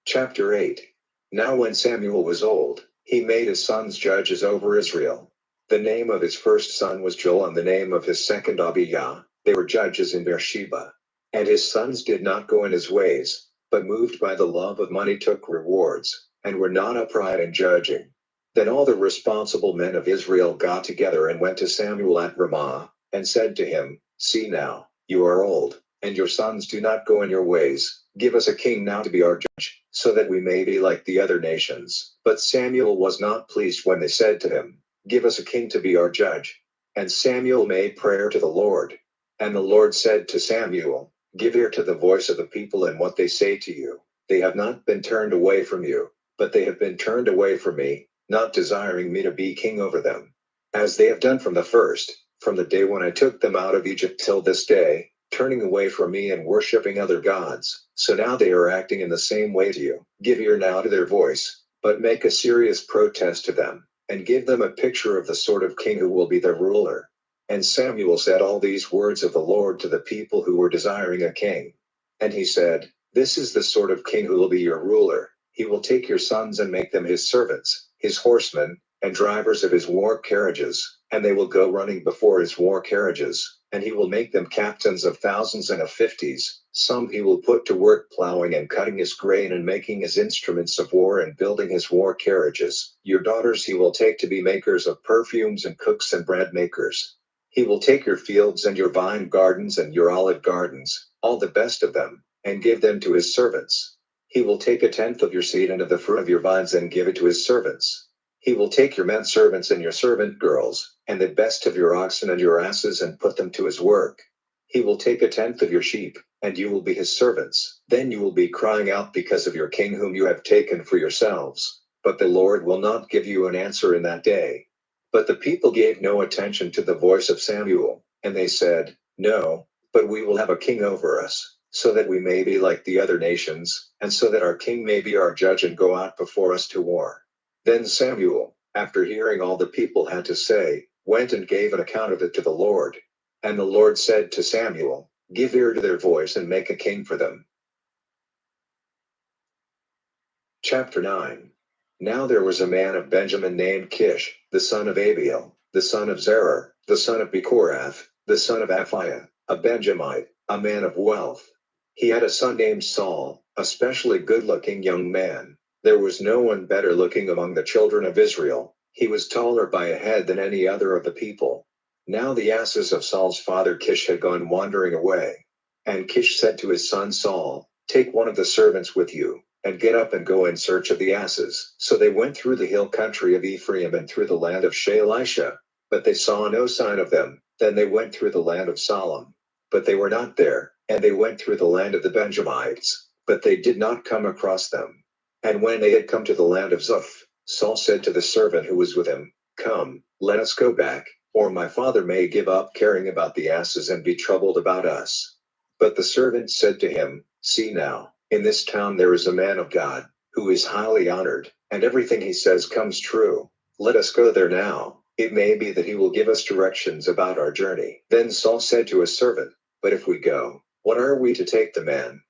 Chapter 8. Now when Samuel was old, he made his sons judges over Israel. The name of his first son was Joel, and the name of his second Abijah. They were judges in Beersheba. And his sons did not go in his ways, but moved by the love of money took rewards, and were not upright in judging. Then all the responsible men of Israel got together and went to Samuel at Ramah, and said to him, See now, you are old, and your sons do not go in your ways. Give us a king now to be our judge, so that we may be like the other nations. But Samuel was not pleased when they said to him, Give us a king to be our judge. And Samuel made prayer to the Lord. And the Lord said to Samuel, Give ear to the voice of the people and what they say to you. They have not been turned away from you, but they have been turned away from me, not desiring me to be king over them. As they have done from the first, from the day when I took them out of Egypt till this day, turning away from me and worshipping other gods. So now they are acting in the same way to you. Give ear now to their voice, but make a serious protest to them, and give them a picture of the sort of king who will be their ruler. And Samuel said all these words of the Lord to the people who were desiring a king. And he said, This is the sort of king who will be your ruler. He will take your sons and make them his servants, his horsemen, and drivers of his war carriages, and they will go running before his war carriages, and he will make them captains of thousands and of fifties. Some he will put to work plowing and cutting his grain and making his instruments of war and building his war carriages. Your daughters he will take to be makers of perfumes and cooks and bread makers. He will take your fields and your vine gardens and your olive gardens, all the best of them, and give them to his servants. He will take a tenth of your seed and of the fruit of your vines and give it to his servants. He will take your men servants and your servant girls, and the best of your oxen and your asses, and put them to his work. He will take a tenth of your sheep, and you will be his servants. Then you will be crying out because of your king whom you have taken for yourselves. But the Lord will not give you an answer in that day. But the people gave no attention to the voice of Samuel, and they said, "No, but we will have a king over us, so that we may be like the other nations, and so that our king may be our judge and go out before us to war." Then Samuel, after hearing all the people had to say, went and gave an account of it to the Lord. And the Lord said to Samuel, "Give ear to their voice and make a king for them." Chapter 9. Now there was a man of Benjamin named Kish, the son of Abiel, the son of Zerah, the son of Bechorath, the son of Aphiah, a Benjamite, a man of wealth. He had a son named Saul, a specially good-looking young man. There was no one better looking among the children of Israel. He was taller by a head than any other of the people. Now the asses of Saul's father Kish had gone wandering away. And Kish said to his son Saul, "Take one of the servants with you, and get up and go in search of the asses." So they went through the hill country of Ephraim and through the land of Shalisha, but they saw no sign of them. Then they went through the land of Solim, but they were not there, and they went through the land of the Benjamites, but they did not come across them. And when they had come to the land of Zuph, Saul said to the servant who was with him, "Come, let us go back, or my father may give up caring about the asses and be troubled about us." But the servant said to him, "See now, in this town there is a man of God, who is highly honored, and everything he says comes true. Let us go there now. It may be that he will give us directions about our journey." Then Saul said to his servant, "But if we go, what are we to take the man?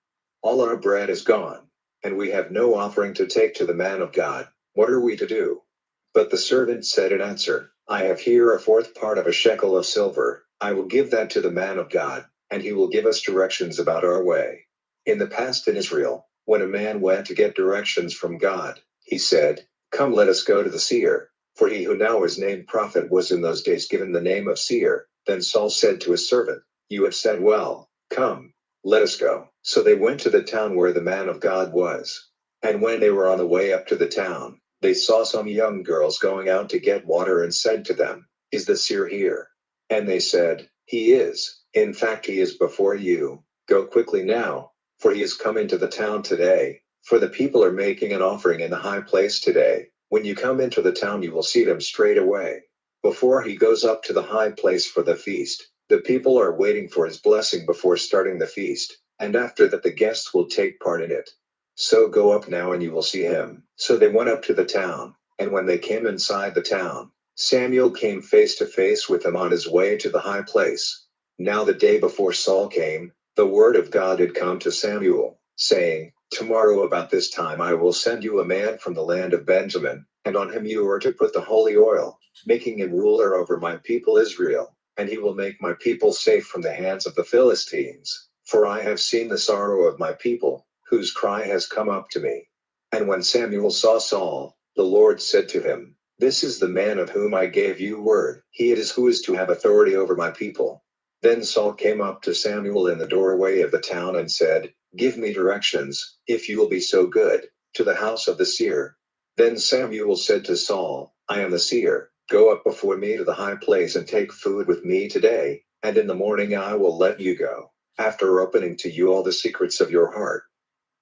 All our bread is gone, and we have no offering to take to the man of God. What are we to do?" But the servant said in answer, "I have here a fourth part of a shekel of silver. I will give that to the man of God, and he will give us directions about our way." In the past in Israel, when a man went to get directions from God, he said, "Come, let us go to the seer." For he who now is named prophet was in those days given the name of seer. Then Saul said to his servant, "You have said well, come, let us go." So they went to the town where the man of God was. And when they were on the way up to the town, they saw some young girls going out to get water and said to them, "Is the seer here?" And they said, "He is. In fact, he is before you. Go quickly now, for he is come into the town today. For the people are making an offering in the high place today. When you come into the town, you will see them straight away. Before he goes up to the high place for the feast, the people are waiting for his blessing before starting the feast, and after that the guests will take part in it. So go up now and you will see him." So they went up to the town, and when they came inside the town, Samuel came face to face with him on his way to the high place. Now the day before Saul came, the word of God had come to Samuel, saying, "Tomorrow about this time I will send you a man from the land of Benjamin, and on him you are to put the holy oil, making him ruler over my people Israel, and he will make my people safe from the hands of the Philistines. For I have seen the sorrow of my people, whose cry has come up to me." And when Samuel saw Saul, the Lord said to him, "This is the man of whom I gave you word. He it is who is to have authority over my people." Then Saul came up to Samuel in the doorway of the town and said, "Give me directions, if you will be so good, to the house of the seer." Then Samuel said to Saul, "I am the seer. Go up before me to the high place and take food with me today, and in the morning I will let you go, after opening to you all the secrets of your heart.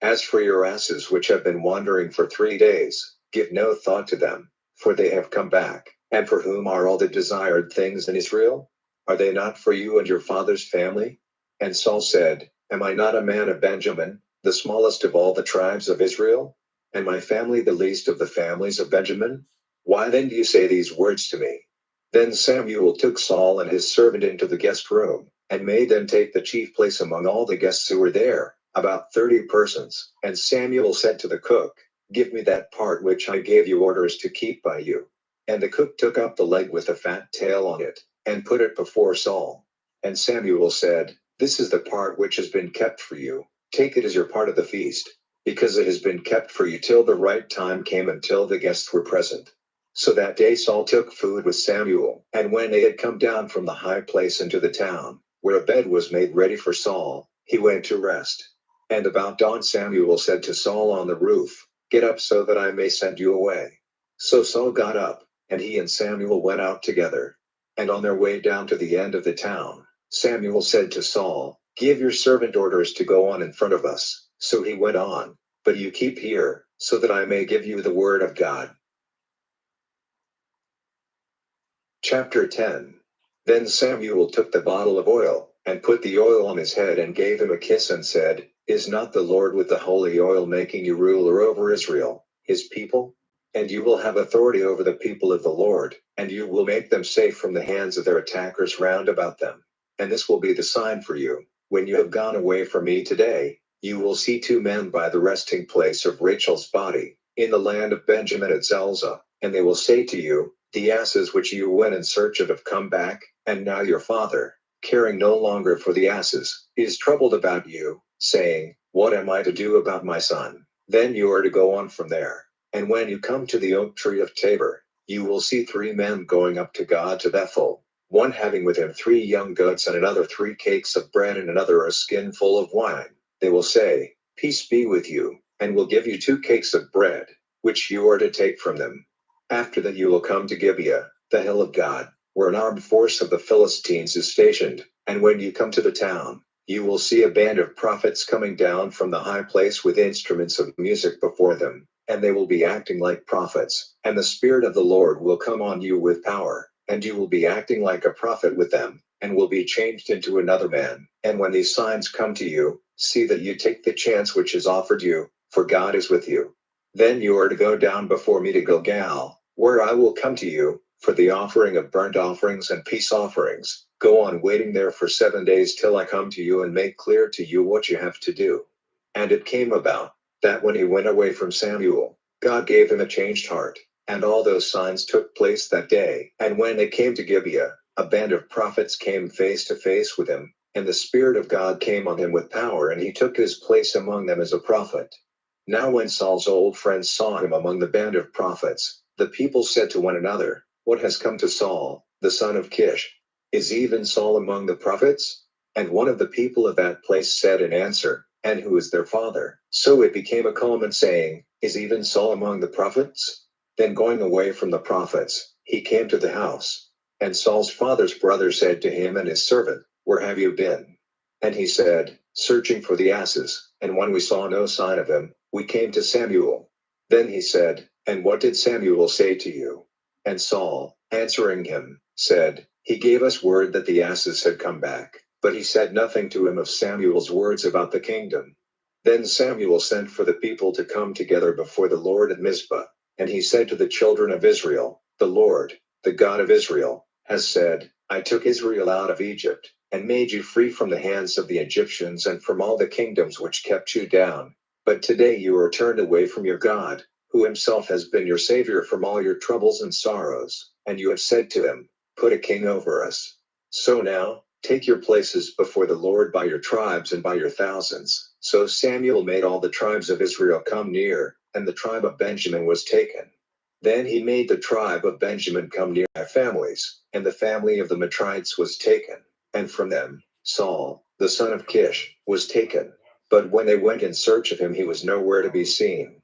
As for your asses which have been wandering for 3 days, give no thought to them, for they have come back. And for whom are all the desired things in Israel? Are they not for you and your father's family?" And Saul said, "Am I not a man of Benjamin, the smallest of all the tribes of Israel? And my family the least of the families of Benjamin? Why then do you say these words to me?" Then Samuel took Saul and his servant into the guest room, and made them take the chief place among all the guests who were there, about 30 persons. And Samuel said to the cook, "Give me that part which I gave you orders to keep by you." And the cook took up the leg with the fat tail on it, and put it before Saul. And Samuel said, "This is the part which has been kept for you. Take it as your part of the feast, because it has been kept for you till the right time came until the guests were present." So that day Saul took food with Samuel, and when they had come down from the high place into the town, where a bed was made ready for Saul, he went to rest. And about dawn Samuel said to Saul on the roof, "Get up so that I may send you away." So Saul got up, and he and Samuel went out together. And on their way down to the end of the town, Samuel said to Saul, "Give your servant orders to go on in front of us." So he went on, "But you keep here, so that I may give you the word of God." Chapter 10. Then Samuel took the bottle of oil, and put the oil on his head and gave him a kiss and said, Is not the Lord with the holy oil making you ruler over Israel, his people? And you will have authority over the people of the Lord, and you will make them safe from the hands of their attackers round about them. And this will be the sign for you. When you have gone away from me today, you will see two men by the resting place of Rachel's body, in the land of Benjamin at Zelzah, and they will say to you, The asses which you went in search of have come back, and now your father, caring no longer for the asses, is troubled about you, saying, What am I to do about my son? Then you are to go on from there. And when you come to the oak tree of Tabor, you will see three men going up to God to Bethel, one having with him 3 young goats and another 3 cakes of bread and another a skin full of wine. They will say, Peace be with you, and will give you 2 cakes of bread, which you are to take from them. After that you will come to Gibeah, the hill of God, where an armed force of the Philistines is stationed, and when you come to the town, you will see a band of prophets coming down from the high place with instruments of music before them, and they will be acting like prophets, and the Spirit of the Lord will come on you with power, and you will be acting like a prophet with them, and will be changed into another man. And when these signs come to you, see that you take the chance which is offered you, for God is with you. Then you are to go down before me to Gilgal, where I will come to you, for the offering of burnt offerings and peace offerings. Go on waiting there for 7 days till I come to you and make clear to you what you have to do. And it came about, that when he went away from Samuel, God gave him a changed heart, and all those signs took place that day. And when they came to Gibeah, a band of prophets came face to face with him, and the Spirit of God came on him with power, and he took his place among them as a prophet. Now when Saul's old friends saw him among the band of prophets, the people said to one another, What has come to Saul, the son of Kish? Is even Saul among the prophets? And one of the people of that place said in answer, And who is their father? So it became a common saying, Is even Saul among the prophets? Then going away from the prophets, he came to the house. And Saul's father's brother said to him and his servant, Where have you been? And he said, Searching for the asses, and when we saw no sign of him, we came to Samuel. Then he said, And what did Samuel say to you? And Saul, answering him, said, He gave us word that the asses had come back, but he said nothing to him of Samuel's words about the kingdom. Then Samuel sent for the people to come together before the Lord at Mizpah, and he said to the children of Israel, The Lord, the God of Israel, has said, I took Israel out of Egypt, and made you free from the hands of the Egyptians and from all the kingdoms which kept you down. But today you are turned away from your God, who himself has been your Savior from all your troubles and sorrows, and you have said to him, Put a king over us. So now, take your places before the Lord by your tribes and by your thousands. So Samuel made all the tribes of Israel come near, and the tribe of Benjamin was taken. Then he made the tribe of Benjamin come near by families, and the family of the Matrites was taken, and from them, Saul, the son of Kish, was taken. But when they went in search of him, he was nowhere to be seen.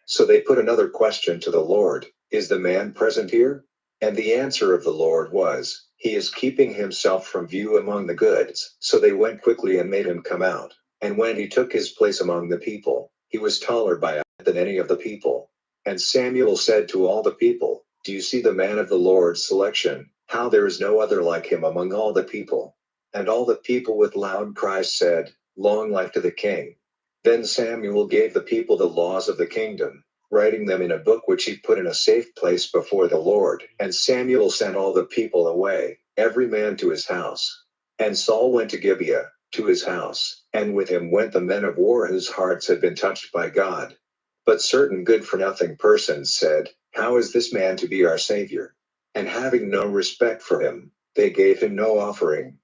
So they put another question to the Lord, Is the man present here? And the answer of the Lord was, He is keeping himself from view among the goods. So they went quickly and made him come out. And when he took his place among the people, he was taller by than any of the people. And Samuel said to all the people, Do you see the man of the Lord's selection, how there is no other like him among all the people? And all the people with loud cries said, Long life to the king. Then Samuel gave the people the laws of the kingdom, writing them in a book which he put in a safe place before the Lord. And Samuel sent all the people away, every man to his house. And Saul went to Gibeah, to his house, and with him went the men of war whose hearts had been touched by God. But certain good-for-nothing persons said, How is this man to be our Savior? And having no respect for him, they gave him no offering.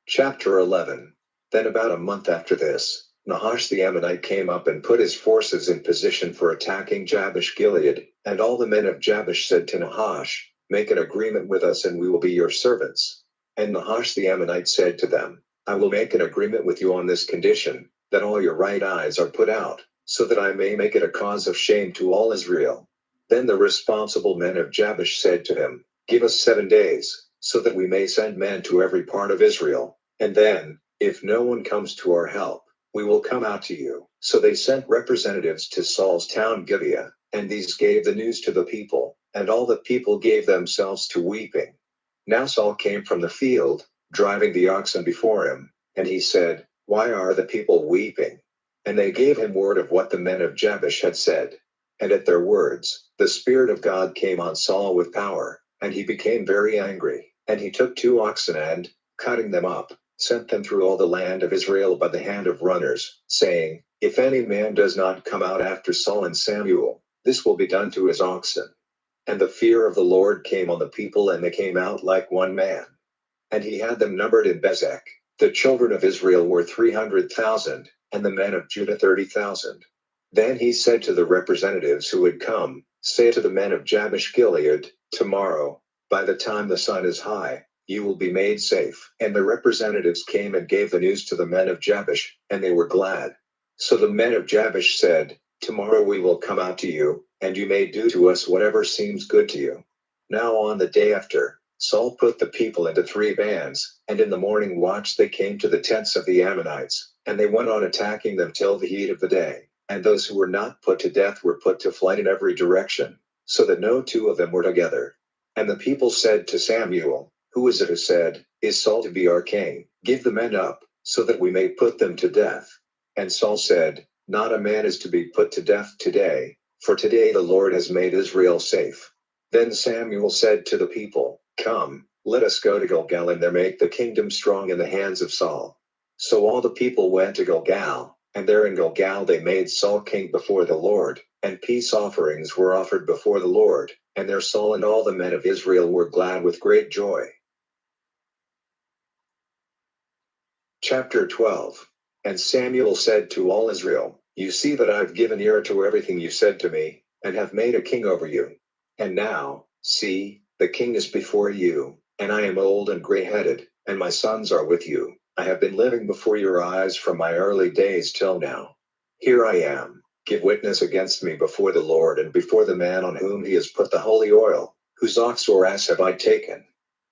Chapter 11. Then about a month after this, Nahash the Ammonite came up and put his forces in position for attacking Jabesh Gilead, and all the men of Jabesh said to Nahash, Make an agreement with us and we will be your servants. And Nahash the Ammonite said to them, I will make an agreement with you on this condition, that all your right eyes are put out, so that I may make it a cause of shame to all Israel. Then the responsible men of Jabesh said to him, Give us 7 days, so that we may send men to every part of Israel, and then, if no one comes to our help, we will come out to you. So they sent representatives to Saul's town Gibeah, and these gave the news to the people, and all the people gave themselves to weeping. Now Saul came from the field, driving the oxen before him, and he said, Why are the people weeping? And they gave him word of what the men of Jabesh had said. And at their words, the Spirit of God came on Saul with power, and he became very angry. And he took 2 oxen and, cutting them up, sent them through all the land of Israel by the hand of runners, saying, If any man does not come out after Saul and Samuel, this will be done to his oxen. And the fear of the Lord came on the people, and they came out like one man. And he had them numbered in Bezek. The children of Israel were 300,000, and the men of Judah 30,000. Then he said to the representatives who had come, Say to the men of Jabesh Gilead, Tomorrow, by the time the sun is high, you will be made safe. And the representatives came and gave the news to the men of Jabesh, and they were glad. So the men of Jabesh said, Tomorrow we will come out to you, and you may do to us whatever seems good to you. Now on the day after, Saul put the people into 3 bands, and in the morning watch they came to the tents of the Ammonites, and they went on attacking them till the heat of the day. And those who were not put to death were put to flight in every direction, so that no 2 of them were together. And the people said to Samuel, Who is it who said, Is Saul to be our king? Give the men up, so that we may put them to death. And Saul said, Not a man is to be put to death today, for today the Lord has made Israel safe. Then Samuel said to the people, Come, let us go to Gilgal and there make the kingdom strong in the hands of Saul. So all the people went to Gilgal, and there in Gilgal they made Saul king before the Lord, and peace offerings were offered before the Lord, and there Saul and all the men of Israel were glad with great joy. Chapter 12. And Samuel said to all Israel, You see that I've given ear to everything you said to me, and have made a king over you. And now, see, the king is before you, and I am old and gray-headed, and my sons are with you. I have been living before your eyes from my early days till now. Here I am. Give witness against me before the Lord and before the man on whom he has put the holy oil. Whose ox or ass have I taken?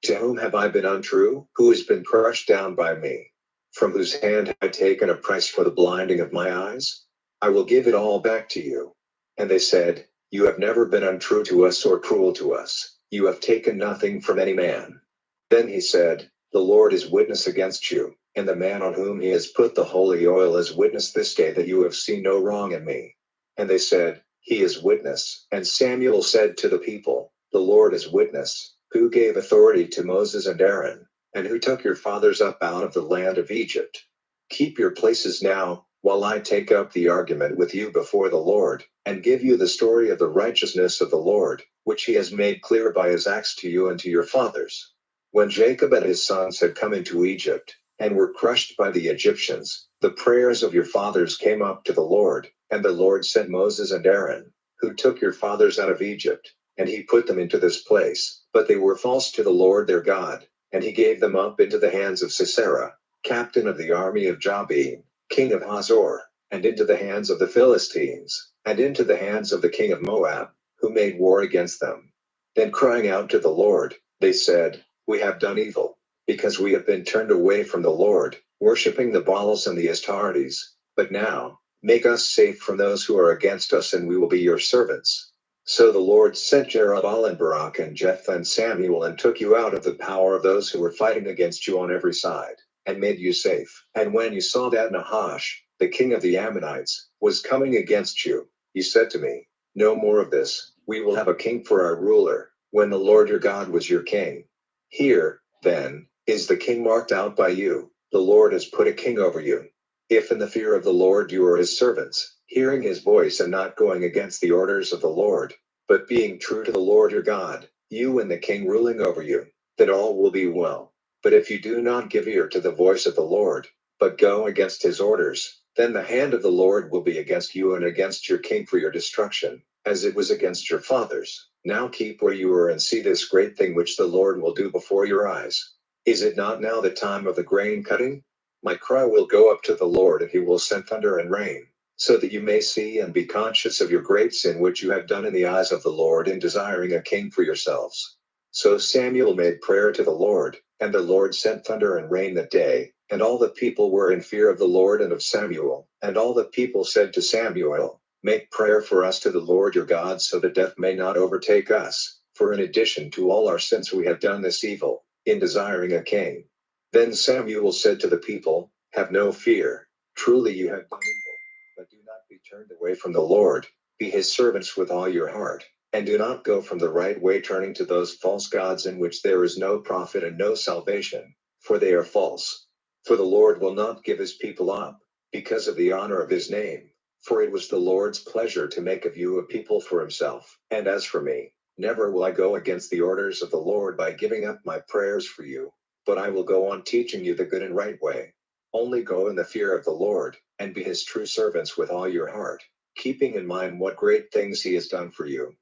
To whom have I been untrue? Who has been crushed down by me? From whose hand have I taken a price for the blinding of my eyes? I will give it all back to you. And they said, You have never been untrue to us or cruel to us. You have taken nothing from any man. Then he said, The Lord is witness against you, and the man on whom he has put the holy oil is witness this day that you have seen no wrong in me. And they said, He is witness. And Samuel said to the people, The Lord is witness, who gave authority to Moses and Aaron, and who took your fathers up out of the land of Egypt. Keep your places now, while I take up the argument with you before the Lord, and give you the story of the righteousness of the Lord, which he has made clear by his acts to you and to your fathers. When Jacob and his sons had come into Egypt, and were crushed by the Egyptians, the prayers of your fathers came up to the Lord, and the Lord sent Moses and Aaron, who took your fathers out of Egypt, and he put them into this place, but they were false to the Lord their God, and he gave them up into the hands of Sisera, captain of the army of Jabin, king of Hazor, and into the hands of the Philistines, and into the hands of the king of Moab, who made war against them. Then crying out to the Lord, they said, We have done evil, because we have been turned away from the Lord, worshipping the Baals and the Astartes. But now, make us safe from those who are against us, and we will be your servants. So the Lord sent Jerubbaal and Barak and Jephthah and Samuel and took you out of the power of those who were fighting against you on every side, and made you safe. And when you saw that Nahash, the king of the Ammonites, was coming against you, you said to me, No more of this, we will have a king for our ruler, when the Lord your God was your king. Here, then, is the king marked out by you. The Lord has put a king over you. If in the fear of the Lord you are his servants, hearing his voice and not going against the orders of the Lord, but being true to the Lord your God, you and the king ruling over you, then all will be well. But if you do not give ear to the voice of the Lord, but go against his orders, then the hand of the Lord will be against you and against your king for your destruction, as it was against your fathers. Now keep where you are and see this great thing which the Lord will do before your eyes. Is it not now the time of the grain cutting? My cry will go up to the Lord, and he will send thunder and rain, so that you may see and be conscious of your great sin which you have done in the eyes of the Lord in desiring a king for yourselves. So Samuel made prayer to the Lord, and the Lord sent thunder and rain that day, And all the people were in fear of the Lord and of Samuel. And all the people said to Samuel, "Make prayer for us to the Lord your God so that death may not overtake us. For in addition to all our sins we have done this evil, in desiring a king." Then Samuel said to the people, "Have no fear. Truly you have done evil. But do not be turned away from the Lord. Be his servants with all your heart. And do not go from the right way, turning to those false gods in which there is no profit and no salvation, for they are false. For the Lord will not give his people up, because of the honor of his name. For it was the Lord's pleasure to make of you a people for himself. And as for me, never will I go against the orders of the Lord by giving up my prayers for you, but I will go on teaching you the good and right way. Only go in the fear of the Lord, and be his true servants with all your heart, keeping in mind what great things he has done for you.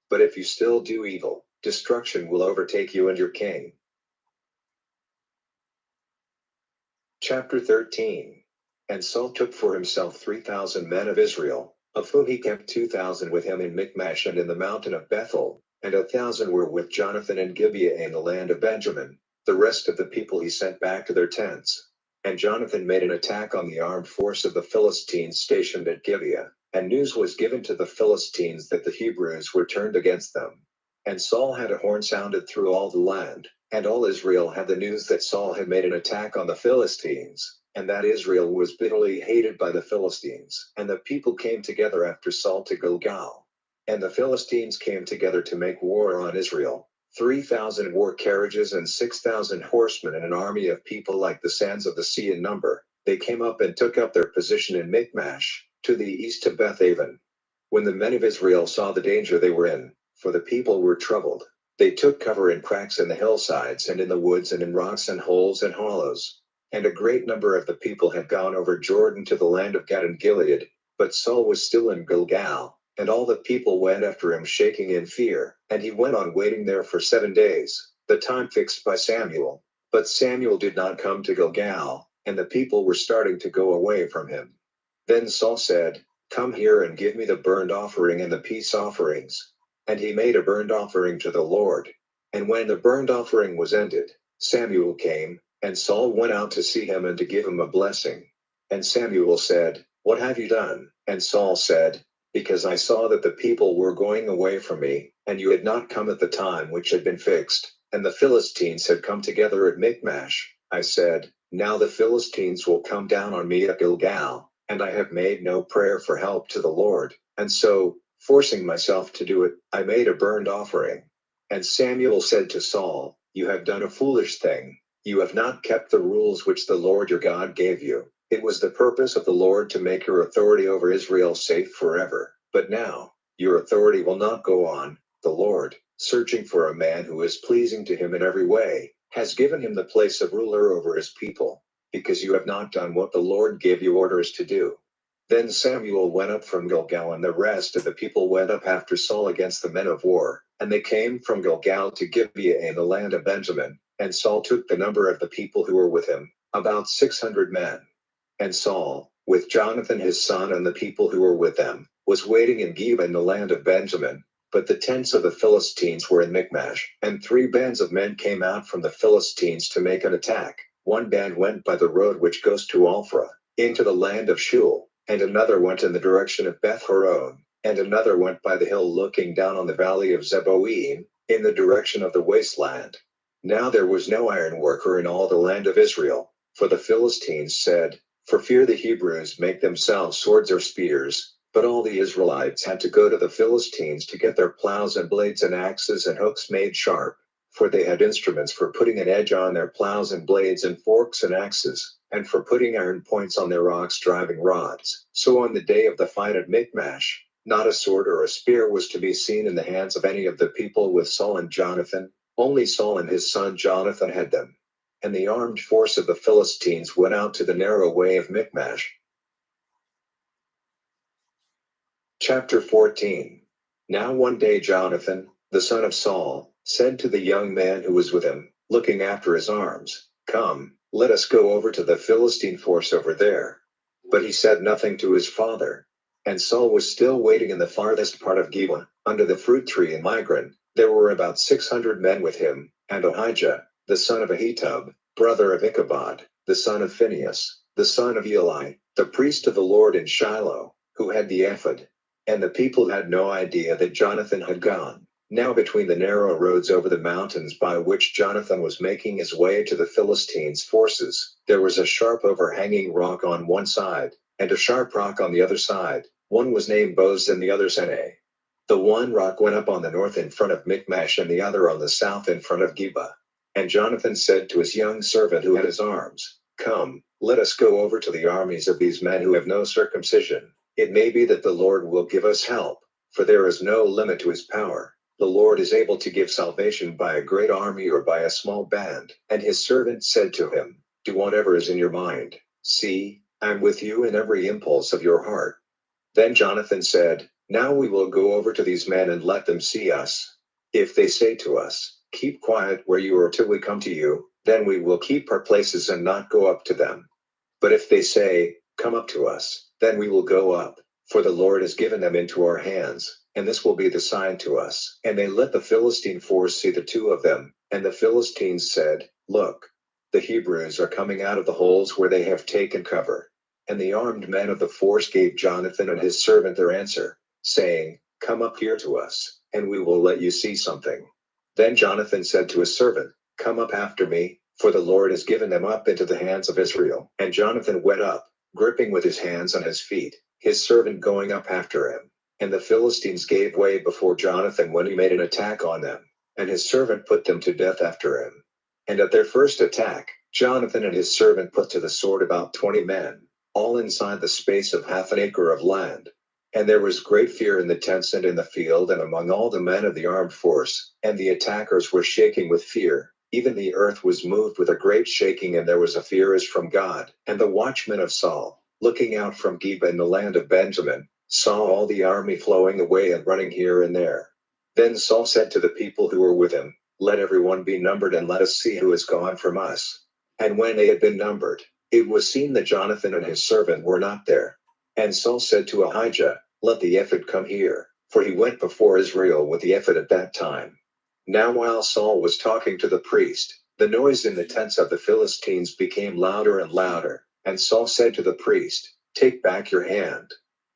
But if you still do evil, destruction will overtake you and your king." Chapter 13. And Saul took for himself 3,000 men of Israel, of whom he kept 2,000 with him in Michmash and in the mountain of Bethel, and 1,000 were with Jonathan in Gibeah in the land of Benjamin. The rest of the people he sent back to their tents. And Jonathan made an attack on the armed force of the Philistines stationed at Gibeah, and news was given to the Philistines that the Hebrews were turned against them. And Saul had a horn sounded through all the land, and all Israel had the news that Saul had made an attack on the Philistines, and that Israel was bitterly hated by the Philistines. And the people came together after Saul to Gilgal. And the Philistines came together to make war on Israel, 3,000 war carriages and 6,000 horsemen, and an army of people like the sands of the sea in number. They came up and took up their position in Michmash, to the east of Beth-aven. When the men of Israel saw the danger they were in, for the people were troubled, they took cover in cracks in the hillsides and in the woods and in rocks and holes and hollows. And a great number of the people had gone over Jordan to the land of Gad and Gilead, but Saul was still in Gilgal, and all the people went after him shaking in fear, and he went on waiting there for 7 days, the time fixed by Samuel. But Samuel did not come to Gilgal, and the people were starting to go away from him. Then Saul said, "Come here and give me the burnt offering and the peace offerings." And he made a burnt offering to the Lord. And when the burnt offering was ended, Samuel came, and Saul went out to see him and to give him a blessing. And Samuel said, "What have you done?" And Saul said, "Because I saw that the people were going away from me, and you had not come at the time which had been fixed, and the Philistines had come together at Michmash, I said, now the Philistines will come down on me at Gilgal, and I have made no prayer for help to the Lord, and so, forcing myself to do it, I made a burnt offering." And Samuel said to Saul, "You have done a foolish thing. You have not kept the rules which the Lord your God gave you. It was the purpose of the Lord to make your authority over Israel safe forever. But now, your authority will not go on. The Lord, searching for a man who is pleasing to him in every way, has given him the place of ruler over his people, because you have not done what the Lord gave you orders to do." Then Samuel went up from Gilgal, and the rest of the people went up after Saul against the men of war, and they came from Gilgal to Gibeah in the land of Benjamin, and Saul took the number of the people who were with him, about 600 men. And Saul, with Jonathan his son and the people who were with them, was waiting in Gibeah in the land of Benjamin. But the tents of the Philistines were in Michmash, and 3 bands of men came out from the Philistines to make an attack. One band went by the road which goes to Ophrah, into the land of Shul, and another went in the direction of Beth Horon, and another went by the hill looking down on the valley of Zeboim, in the direction of the wasteland. Now there was no iron worker in all the land of Israel, for the Philistines said, "For fear the Hebrews make themselves swords or spears." But all the Israelites had to go to the Philistines to get their plows and blades and axes and hooks made sharp, for they had instruments for putting an edge on their plows and blades and forks and axes, and for putting iron points on their ox driving rods. So on the day of the fight at Michmash, not a sword or a spear was to be seen in the hands of any of the people with Saul and Jonathan, only Saul and his son Jonathan had them. And the armed force of the Philistines went out to the narrow way of Michmash. Chapter 14. Now one day Jonathan, the son of Saul, said to the young man who was with him, looking after his arms, "Come, let us go over to the Philistine force over there." But he said nothing to his father. And Saul was still waiting in the farthest part of Gibeah, under the fruit tree in Migron. There were about 600 men with him, and Ahijah, the son of Ahitub, brother of Ichabod, the son of Phinehas, the son of Eli, the priest of the Lord in Shiloh, who had the ephod. And the people had no idea that Jonathan had gone. Now between the narrow roads over the mountains by which Jonathan was making his way to the Philistines' forces, there was a sharp overhanging rock on one side, and a sharp rock on the other side. One was named Boz and the other Seneh. The one rock went up on the north in front of Michmash and the other on the south in front of Geba. And Jonathan said to his young servant who had his arms, "Come, let us go over to the armies of these men who have no circumcision. It may be that the Lord will give us help, for there is no limit to his power. The Lord is able to give salvation by a great army or by a small band." And his servant said to him, "Do whatever is in your mind. See, I am with you in every impulse of your heart." Then Jonathan said, "Now we will go over to these men and let them see us. If they say to us, 'Keep quiet where you are till we come to you,' then we will keep our places and not go up to them. But if they say, 'Come up to us,' then we will go up, for the Lord has given them into our hands, and this will be the sign to us." And they let the Philistine force see the two of them, and the Philistines said, "Look, the Hebrews are coming out of the holes where they have taken cover." And the armed men of the force gave Jonathan and his servant their answer, saying, "Come up here to us, and we will let you see something." Then Jonathan said to his servant, "Come up after me, for the Lord has given them up into the hands of Israel." And Jonathan went up, gripping with his hands on his feet, his servant going up after him. And the Philistines gave way before Jonathan when he made an attack on them, and his servant put them to death after him. And at their first attack, Jonathan and his servant put to the sword about 20 men, all inside the space of half an acre of land. And there was great fear in the tents and in the field and among all the men of the armed force, and the attackers were shaking with fear. Even the earth was moved with a great shaking, and there was a fear as from God. And the watchmen of Saul, looking out from Geba in the land of Benjamin, saw all the army flowing away and running here and there. Then Saul said to the people who were with him, "Let everyone be numbered, and let us see who is gone from us." And when they had been numbered, it was seen that Jonathan and his servant were not there. And Saul said to Ahijah, "Let the ephod come here," for he went before Israel with the ephod at that time. Now while Saul was talking to the priest, the noise in the tents of the Philistines became louder and louder. And Saul said to the priest, "Take back your hand."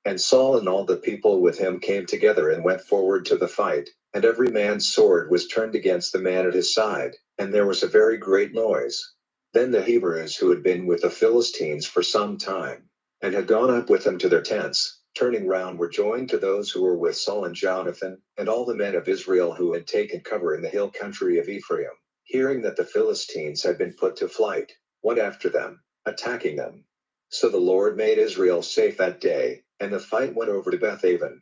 And Saul and all the people with him came together and went forward to the fight, and every man's sword was turned against the man at his side, and there was a very great noise. Then the Hebrews who had been with the Philistines for some time, and had gone up with them to their tents, turning round were joined to those who were with Saul and Jonathan, and all the men of Israel who had taken cover in the hill country of Ephraim, hearing that the Philistines had been put to flight, went after them, attacking them. So the Lord made Israel safe that day, and the fight went over to Bethaven.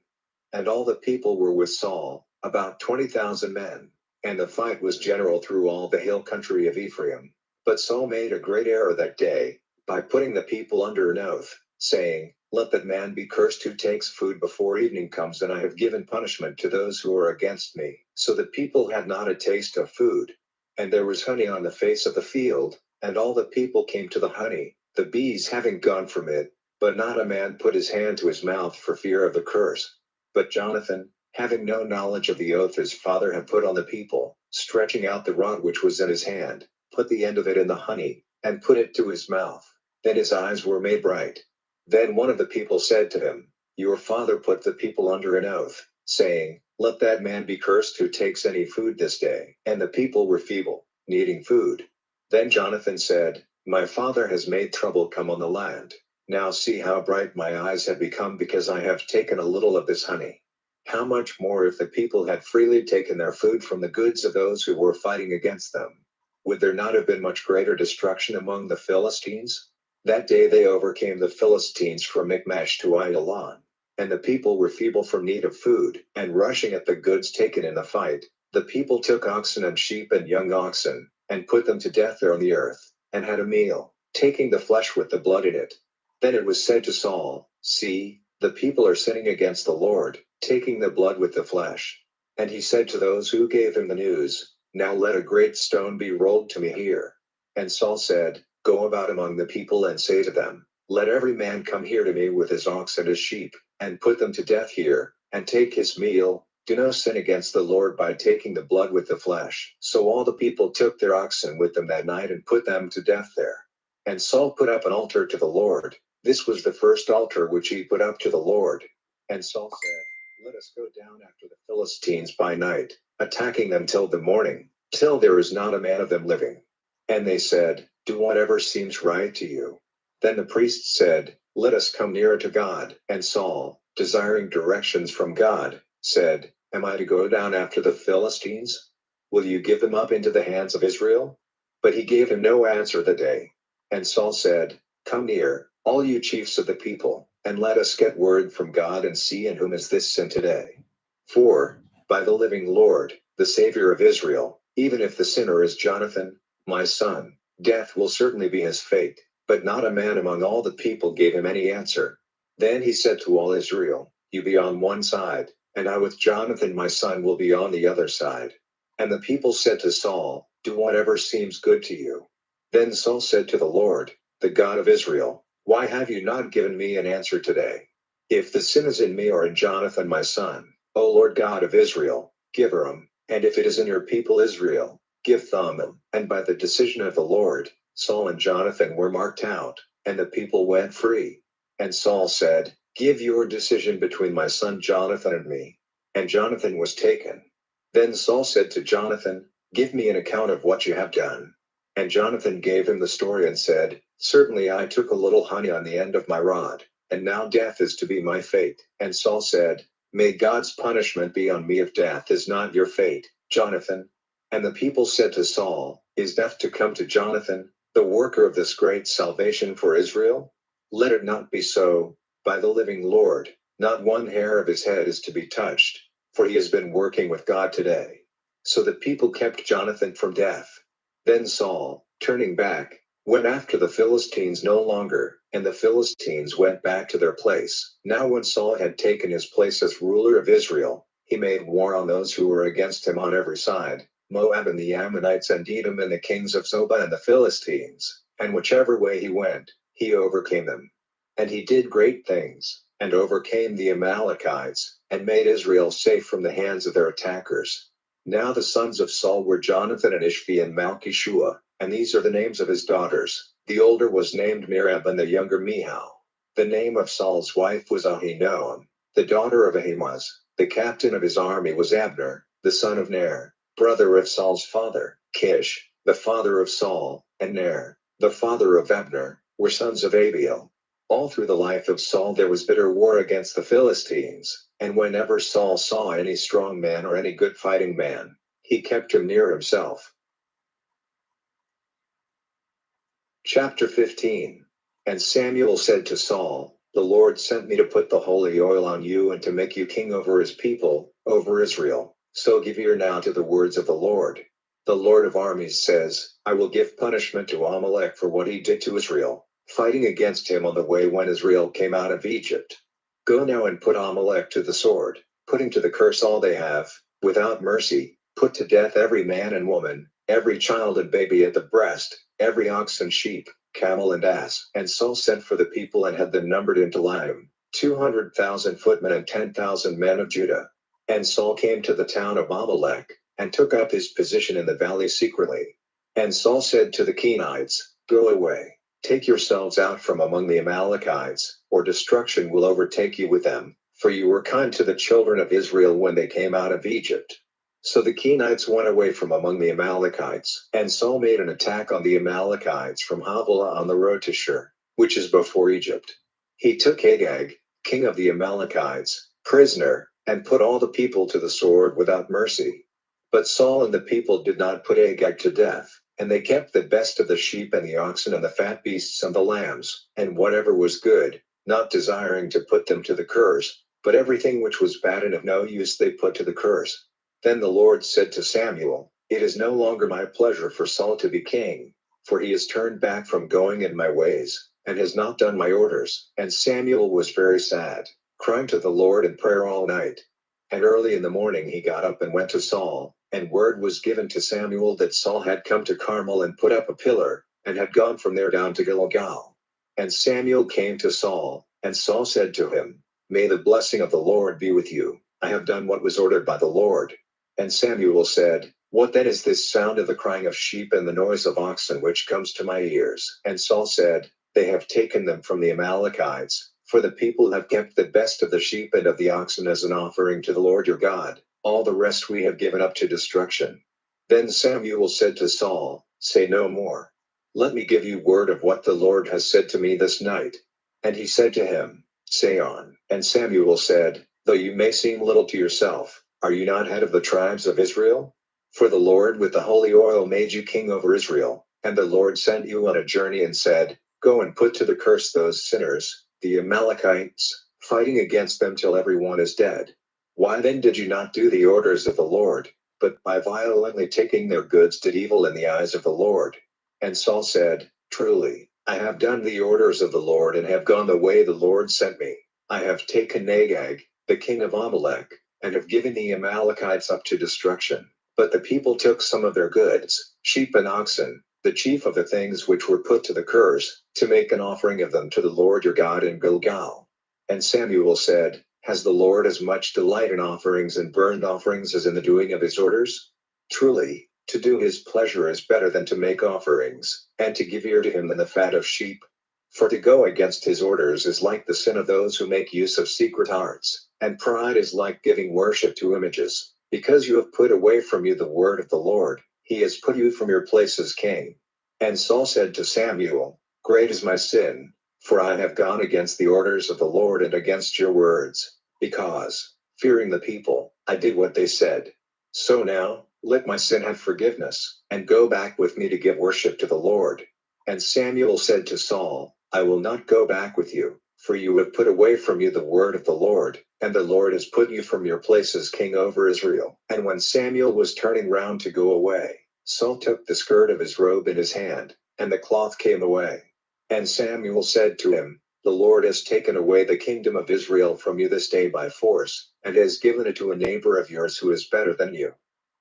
And all the people were with Saul, about 20,000 men, and the fight was general through all the hill country of Ephraim. But Saul made a great error that day, by putting the people under an oath, saying, "Let that man be cursed who takes food before evening comes, and I have given punishment to those who are against me." So the people had not a taste of food. And there was honey on the face of the field, and all the people came to the honey, the bees having gone from it, but not a man put his hand to his mouth for fear of the curse. But Jonathan, having no knowledge of the oath his father had put on the people, stretching out the rod which was in his hand, put the end of it in the honey, and put it to his mouth. Then his eyes were made bright. Then one of the people said to him, "Your father put the people under an oath, saying, 'Let that man be cursed who takes any food this day.' And the people were feeble, needing food." Then Jonathan said, "My father has made trouble come on the land. Now see how bright my eyes have become because I have taken a little of this honey. How much more if the people had freely taken their food from the goods of those who were fighting against them? Would there not have been much greater destruction among the Philistines?" That day they overcame the Philistines from Michmash to Aijalon. And the people were feeble from need of food, and rushing at the goods taken in the fight, the people took oxen and sheep and young oxen, and put them to death there on the earth, and had a meal, taking the flesh with the blood in it. Then it was said to Saul, "See, the people are sinning against the Lord, taking the blood with the flesh." And he said to those who gave him the news, "Now let a great stone be rolled to me here." And Saul said, "Go about among the people and say to them, 'Let every man come here to me with his ox and his sheep, and put them to death here, and take his meal. Do no sin against the Lord by taking the blood with the flesh.'" So all the people took their oxen with them that night and put them to death there. And Saul put up an altar to the Lord. This was the first altar which he put up to the Lord. And Saul said, let us go down after the Philistines by night, attacking them till the morning, till there is not a man of them living. And they said, do whatever seems right to you. Then the priests said, let us come nearer to God. And Saul, desiring directions from God, said, am I to go down after the Philistines? Will you give them up into the hands of Israel? But he gave him no answer that day. And Saul said, come near, all you chiefs of the people, and let us get word from God and see in whom is this sin today. For, by the living Lord, the Savior of Israel, even if the sinner is Jonathan, my son, death will certainly be his fate. But not a man among all the people gave him any answer. Then he said to all Israel, you be on one side, and I with Jonathan my son will be on the other side. And the people said to Saul, do whatever seems good to you. Then Saul said to the Lord, the God of Israel, why have you not given me an answer today? If the sin is in me or in Jonathan my son, O Lord God of Israel, give Urim, and if it is in your people Israel, give Thummim. And by the decision of the Lord, Saul and Jonathan were marked out, and the people went free. And Saul said, give your decision between my son Jonathan and me. And Jonathan was taken. Then Saul said to Jonathan, give me an account of what you have done. And Jonathan gave him the story and said, certainly I took a little honey on the end of my rod, and now death is to be my fate. And Saul said, may God's punishment be on me if death is not your fate, Jonathan. And the people said to Saul, is death to come to Jonathan, the worker of this great salvation for Israel? Let it not be so, by the living Lord, not one hair of his head is to be touched, for he has been working with God today. So the people kept Jonathan from death. Then Saul, turning back, went after the Philistines no longer, and the Philistines went back to their place. Now when Saul had taken his place as ruler of Israel, he made war on those who were against him on every side, Moab and the Ammonites and Edom and the kings of Zobah and the Philistines, and whichever way he went, he overcame them. And he did great things, and overcame the Amalekites, and made Israel safe from the hands of their attackers. Now the sons of Saul were Jonathan and Ishvi and Malchishua, and these are the names of his daughters. The older was named Merab and the younger Mihal. The name of Saul's wife was Ahinoam, the daughter of Ahimaaz. The captain of his army was Abner, the son of Ner, brother of Saul's father. Kish, the father of Saul, and Ner, the father of Abner, were sons of Abiel. All through the life of Saul there was bitter war against the Philistines, and whenever Saul saw any strong man or any good fighting man, he kept him near himself. Chapter 15. And Samuel said to Saul, the Lord sent me to put the holy oil on you and to make you king over his people, over Israel. So give ear now to the words of the Lord. The Lord of armies says, I will give punishment to Amalek for what he did to Israel, fighting against him on the way when Israel came out of Egypt. Go now and put Amalek to the sword, putting to the curse all they have, without mercy, put to death every man and woman, every child and baby at the breast, every ox and sheep, camel and ass. And Saul sent for the people and had them numbered into Telaim, 200,000 footmen and 10,000 men of Judah. And Saul came to the town of Amalek, and took up his position in the valley secretly. And Saul said to the Kenites, go away, take yourselves out from among the Amalekites, or destruction will overtake you with them, for you were kind to the children of Israel when they came out of Egypt. So the Kenites went away from among the Amalekites, and Saul made an attack on the Amalekites from Havilah on the road to Shur, which is before Egypt. He took Agag, king of the Amalekites, prisoner, and put all the people to the sword without mercy. But Saul and the people did not put Agag to death, and they kept the best of the sheep and the oxen and the fat beasts and the lambs, and whatever was good, not desiring to put them to the curse, but everything which was bad and of no use they put to the curse. Then the Lord said to Samuel, it is no longer my pleasure for Saul to be king, for he has turned back from going in my ways, and has not done my orders. And Samuel was very sad, crying to the Lord in prayer all night. And early in the morning he got up and went to Saul, and word was given to Samuel that Saul had come to Carmel and put up a pillar, and had gone from there down to Gilgal. And Samuel came to Saul, and Saul said to him, may the blessing of the Lord be with you. I have done what was ordered by the Lord. And Samuel said, What then is this sound of the crying of sheep and the noise of oxen which comes to my ears? And Saul said, They have taken them from the Amalekites, for the people have kept the best of the sheep and of the oxen as an offering to the Lord your God. All the rest we have given up to destruction. Then Samuel said to Saul, Say no more. Let me give you word of what the Lord has said to me this night. And he said to him, Say on. And Samuel said, Though you may seem little to yourself, are you not head of the tribes of Israel? For the Lord with the holy oil made you king over Israel, and the Lord sent you on a journey and said, Go and put to the curse those sinners, the Amalekites, fighting against them till everyone is dead. Why then did you not do the orders of the Lord, but by violently taking their goods did evil in the eyes of the Lord? And Saul said, Truly, I have done the orders of the Lord and have gone the way the Lord sent me. I have taken Agag, the king of Amalek, and have given the Amalekites up to destruction. But the people took some of their goods, sheep and oxen, the chief of the things which were put to the curse, to make an offering of them to the Lord your God in Gilgal. And Samuel said, Has the Lord as much delight in offerings and burnt offerings as in the doing of his orders? Truly, to do his pleasure is better than to make offerings, and to give ear to him than the fat of sheep. For to go against his orders is like the sin of those who make use of secret arts, and pride is like giving worship to images. Because you have put away from you the word of the Lord, he has put you from your place as king. And Saul said to Samuel, Great is my sin, for I have gone against the orders of the Lord and against your words, because, fearing the people, I did what they said. So now, let my sin have forgiveness, and go back with me to give worship to the Lord. And Samuel said to Saul, I will not go back with you, for you have put away from you the word of the Lord, and the Lord has put you from your place as king over Israel. And when Samuel was turning round to go away, Saul took the skirt of his robe in his hand, and the cloth came away. And Samuel said to him, The Lord has taken away the kingdom of Israel from you this day by force, and has given it to a neighbor of yours who is better than you.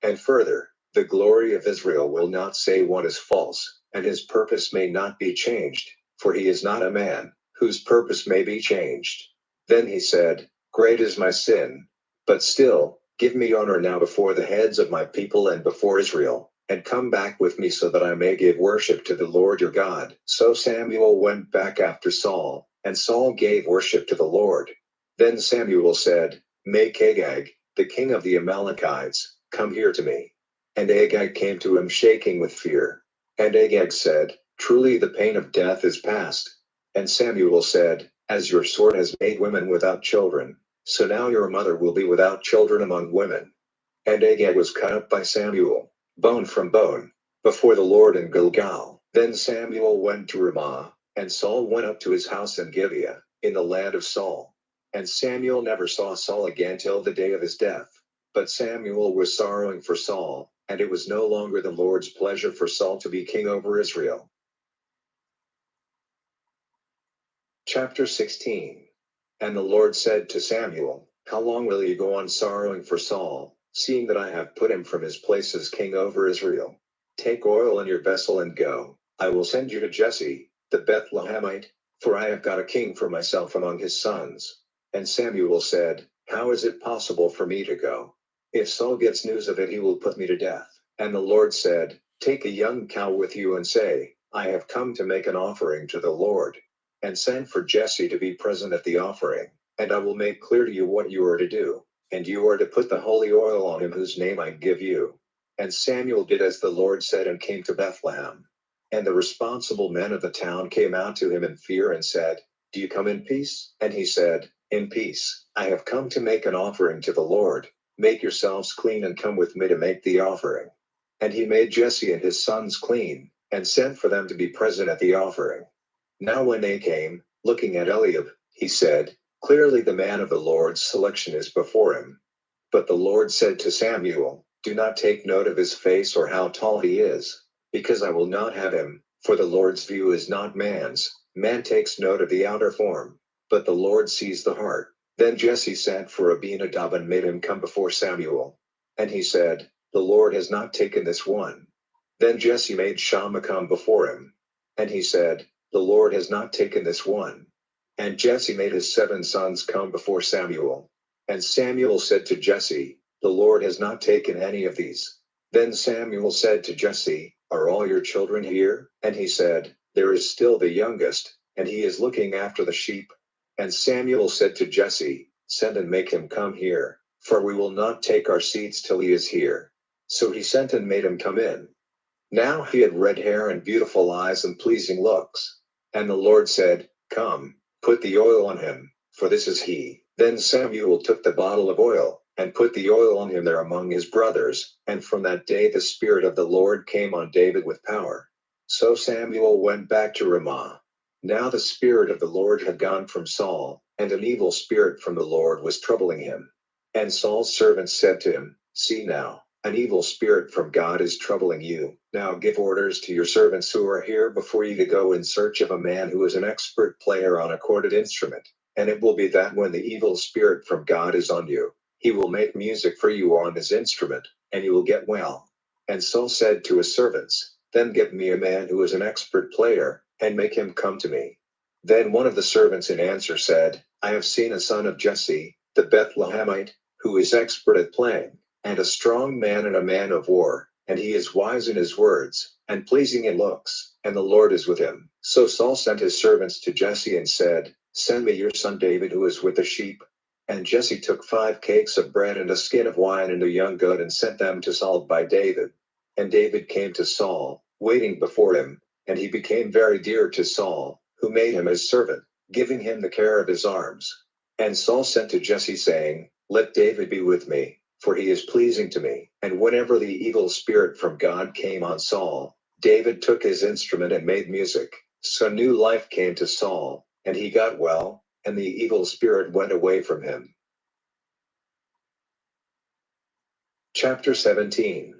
And further, the glory of Israel will not say what is false, and his purpose may not be changed, for he is not a man, whose purpose may be changed. Then he said, Great is my sin. But still, give me honor now before the heads of my people and before Israel, and come back with me so that I may give worship to the Lord your God. So Samuel went back after Saul, and Saul gave worship to the Lord. Then Samuel said, Make Agag, the king of the Amalekites, come here to me. And Agag came to him shaking with fear. And Agag said, Truly the pain of death is past. And Samuel said, As your sword has made women without children, so now your mother will be without children among women. And Agag was cut up by Samuel, bone from bone, before the Lord in Gilgal. Then Samuel went to Ramah, and Saul went up to his house in Gibeah, in the land of Saul. And Samuel never saw Saul again till the day of his death. But Samuel was sorrowing for Saul, and it was no longer the Lord's pleasure for Saul to be king over Israel. Chapter 16. And the Lord said to Samuel, How long will you go on sorrowing for Saul, seeing that I have put him from his place as king over Israel? Take oil in your vessel and go. I will send you to Jesse, the Bethlehemite, for I have got a king for myself among his sons. And Samuel said, How is it possible for me to go? If Saul gets news of it, he will put me to death. And the Lord said, Take a young cow with you and say, I have come to make an offering to the Lord. And send for Jesse to be present at the offering, and I will make clear to you what you are to do, and you are to put the holy oil on him whose name I give you. And Samuel did as the Lord said and came to Bethlehem. And the responsible men of the town came out to him in fear and said, Do you come in peace? And he said, In peace. I have come to make an offering to the Lord. Make yourselves clean and come with me to make the offering. And he made Jesse and his sons clean, and sent for them to be present at the offering. Now when they came, looking at Eliab, he said, Clearly the man of the Lord's selection is before him. But the Lord said to Samuel, Do not take note of his face or how tall he is, because I will not have him, for the Lord's view is not man's. Man takes note of the outer form, but the Lord sees the heart. Then Jesse sent for Abinadab and made him come before Samuel. And he said, The Lord has not taken this one. Then Jesse made Shammah come before him. And he said, The Lord has not taken this one. And Jesse made his 7 sons come before Samuel. And Samuel said to Jesse, The Lord has not taken any of these. Then Samuel said to Jesse, "Are all your children here?" And he said, "There is still the youngest, and he is looking after the sheep." And Samuel said to Jesse, "Send and make him come here, for we will not take our seats till he is here." So he sent and made him come in. Now he had red hair and beautiful eyes and pleasing looks. And the Lord said, "Come, put the oil on him, for this is he." Then Samuel took the bottle of oil, and put the oil on him there among his brothers, and from that day the Spirit of the Lord came on David with power. So Samuel went back to Ramah. Now the Spirit of the Lord had gone from Saul, and an evil spirit from the Lord was troubling him. And Saul's servants said to him, "See now, an evil spirit from God is troubling you. Now give orders to your servants who are here before you to go in search of a man who is an expert player on a corded instrument. And it will be that when the evil spirit from God is on you, he will make music for you on his instrument, and you will get well." And Saul said to his servants, "Then give me a man who is an expert player, and make him come to me." Then one of the servants in answer said, "I have seen a son of Jesse, the Bethlehemite, who is expert at playing, and a strong man and a man of war, and he is wise in his words, and pleasing in looks, and the Lord is with him." So Saul sent his servants to Jesse and said, "Send me your son David who is with the sheep." And Jesse took 5 cakes of bread and a skin of wine and a young goat and sent them to Saul by David. And David came to Saul, waiting before him, and he became very dear to Saul, who made him his servant, giving him the care of his arms. And Saul sent to Jesse saying, "Let David be with me, for he is pleasing to me." And whenever the evil spirit from God came on Saul, David took his instrument and made music. So new life came to Saul, and he got well, and the evil spirit went away from him. Chapter 17.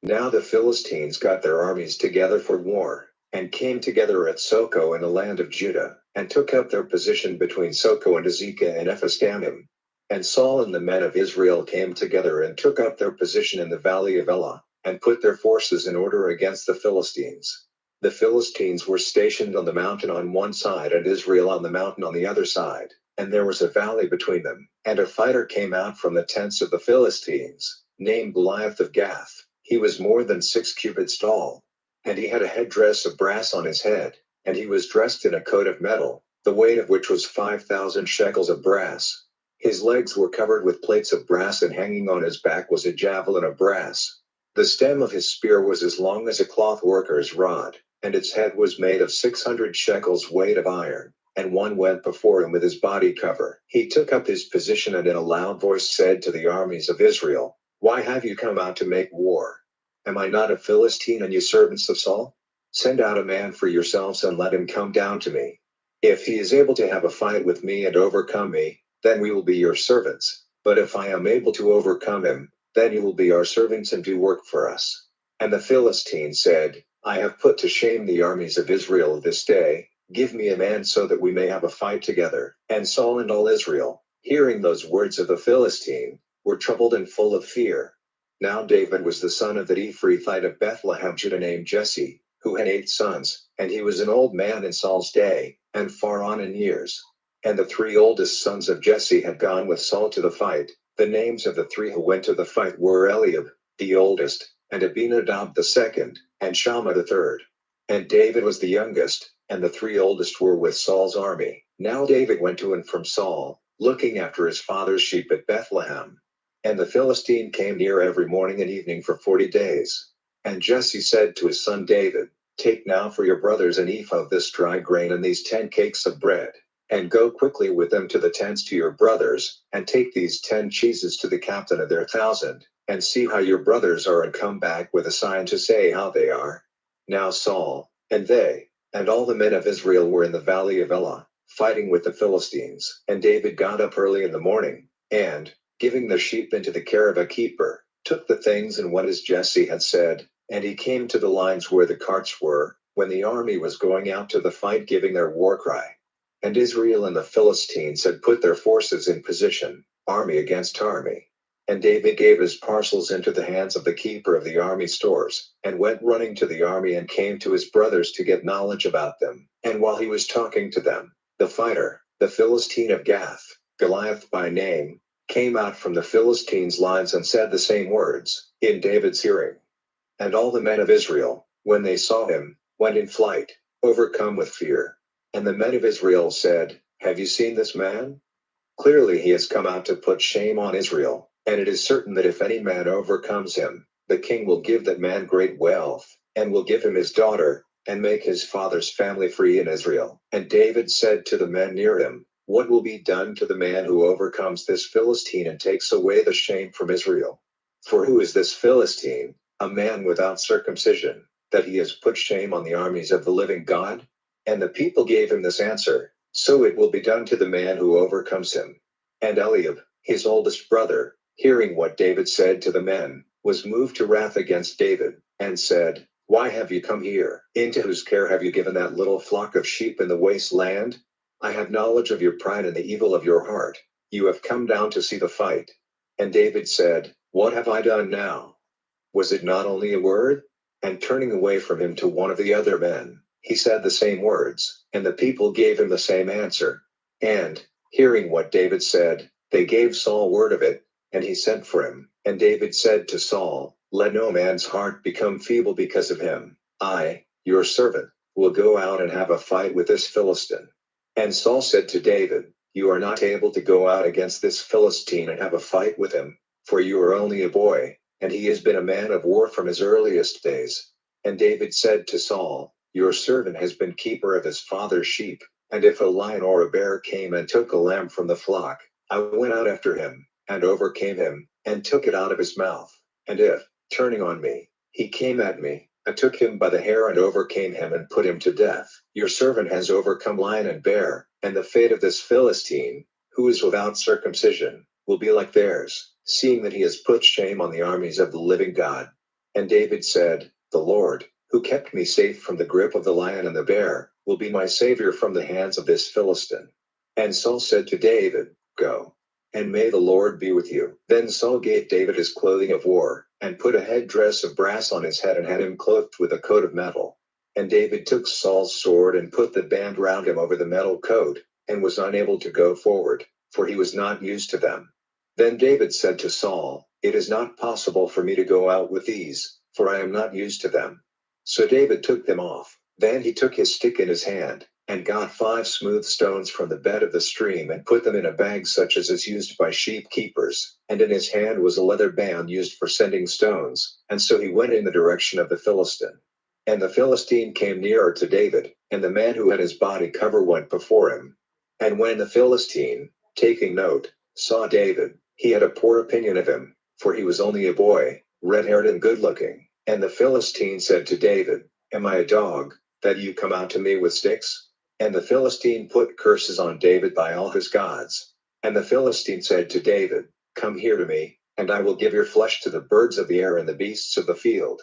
Now the Philistines got their armies together for war, and came together at Soko in the land of Judah, and took up their position between Soko and Azekah and Ephesdammim. And Saul and the men of Israel came together and took up their position in the valley of Elah, and put their forces in order against the Philistines. The Philistines were stationed on the mountain on one side and Israel on the mountain on the other side, and there was a valley between them. And a fighter came out from the tents of the Philistines, named Goliath of Gath. He was more than 6 cubits tall, and he had a headdress of brass on his head, and he was dressed in a coat of metal, the weight of which was 5,000 shekels of brass. His legs were covered with plates of brass, and hanging on his back was a javelin of brass. The stem of his spear was as long as a cloth worker's rod, and its head was made of 600 shekels weight of iron. And one went before him with his body cover. He took up his position and in a loud voice said to the armies of Israel, "Why have you come out to make war? Am I not a Philistine, and you servants of Saul? Send out a man for yourselves and let him come down to me. If he is able to have a fight with me and overcome me, then we will be your servants. But if I am able to overcome him, then you will be our servants and do work for us." And the Philistine said, "I have put to shame the armies of Israel this day. Give me a man so that we may have a fight together." And Saul and all Israel, hearing those words of the Philistine, were troubled and full of fear. Now David was the son of the Ephrathite of Bethlehem Judah named Jesse, who had 8 sons, and he was an old man in Saul's day, and far on in years. And the 3 oldest sons of Jesse had gone with Saul to the fight. The names of the 3 who went to the fight were Eliab, the oldest, and Abinadab the second, and Shammah the third. And David was the youngest, and the 3 oldest were with Saul's army. Now David went to and from Saul, looking after his father's sheep at Bethlehem. And the Philistine came near every morning and evening for 40 days. And Jesse said to his son David, "Take now for your brothers an ephah of this dry grain and these 10 cakes of bread, and go quickly with them to the tents to your brothers, and take these 10 cheeses to the captain of their 1,000, and see how your brothers are, and come back with a sign to say how they are." Now Saul, and they, and all the men of Israel were in the valley of Elah, fighting with the Philistines. And David got up early in the morning, and, giving the sheep into the care of a keeper, took the things and went as Jesse had said, and he came to the lines where the carts were, when the army was going out to the fight giving their war cry. And Israel and the Philistines had put their forces in position, army against army. And David gave his parcels into the hands of the keeper of the army stores, and went running to the army and came to his brothers to get knowledge about them. And while he was talking to them, the fighter, the Philistine of Gath, Goliath by name, came out from the Philistines' lines and said the same words, in David's hearing. And all the men of Israel, when they saw him, went in flight, overcome with fear. And the men of Israel said, Have you seen this man? Clearly he has come out to put shame on Israel, and it is certain that if any man overcomes him, the king will give that man great wealth, and will give him his daughter, and make his father's family free in Israel. And David said to the men near him, What will be done to the man who overcomes this Philistine and takes away the shame from Israel? For who is this Philistine, a man without circumcision, that he has put shame on the armies of the living God? And the people gave him this answer, So it will be done to the man who overcomes him. And Eliab, his oldest brother, hearing what David said to the men, was moved to wrath against David, and said, Why have you come here? Into whose care have you given that little flock of sheep in the waste land? I have knowledge of your pride and the evil of your heart. You have come down to see the fight. And David said, What have I done now? Was it not only a word? And turning away from him to one of the other men, he said the same words, and the people gave him the same answer. And, hearing what David said, they gave Saul word of it, and he sent for him. And David said to Saul, Let no man's heart become feeble because of him. I, your servant, will go out and have a fight with this Philistine. And Saul said to David, You are not able to go out against this Philistine and have a fight with him, for you are only a boy, and he has been a man of war from his earliest days. And David said to Saul, Your servant has been keeper of his father's sheep, and if a lion or a bear came and took a lamb from the flock, I went out after him, and overcame him, and took it out of his mouth. And if, turning on me, he came at me, I took him by the hair and overcame him and put him to death. Your servant has overcome lion and bear, and the fate of this Philistine, who is without circumcision, will be like theirs, seeing that he has put shame on the armies of the living God. And David said, The Lord, who kept me safe from the grip of the lion and the bear, will be my savior from the hands of this Philistine. And Saul said to David, Go, and may the Lord be with you. Then Saul gave David his clothing of war, and put a headdress of brass on his head and had him clothed with a coat of metal. And David took Saul's sword and put the band round him over the metal coat, and was unable to go forward, for he was not used to them. Then David said to Saul, It is not possible for me to go out with these, for I am not used to them. So David took them off. Then he took his stick in his hand, and got 5 smooth stones from the bed of the stream and put them in a bag such as is used by sheep keepers, and in his hand was a leather band used for sending stones, and so he went in the direction of the Philistine. And the Philistine came nearer to David, and the man who had his body covered went before him. And when the Philistine, taking note, saw David, he had a poor opinion of him, for he was only a boy, red-haired and good-looking. And the Philistine said to David, Am I a dog, that you come out to me with sticks? And the Philistine put curses on David by all his gods. And the Philistine said to David, Come here to me, and I will give your flesh to the birds of the air and the beasts of the field.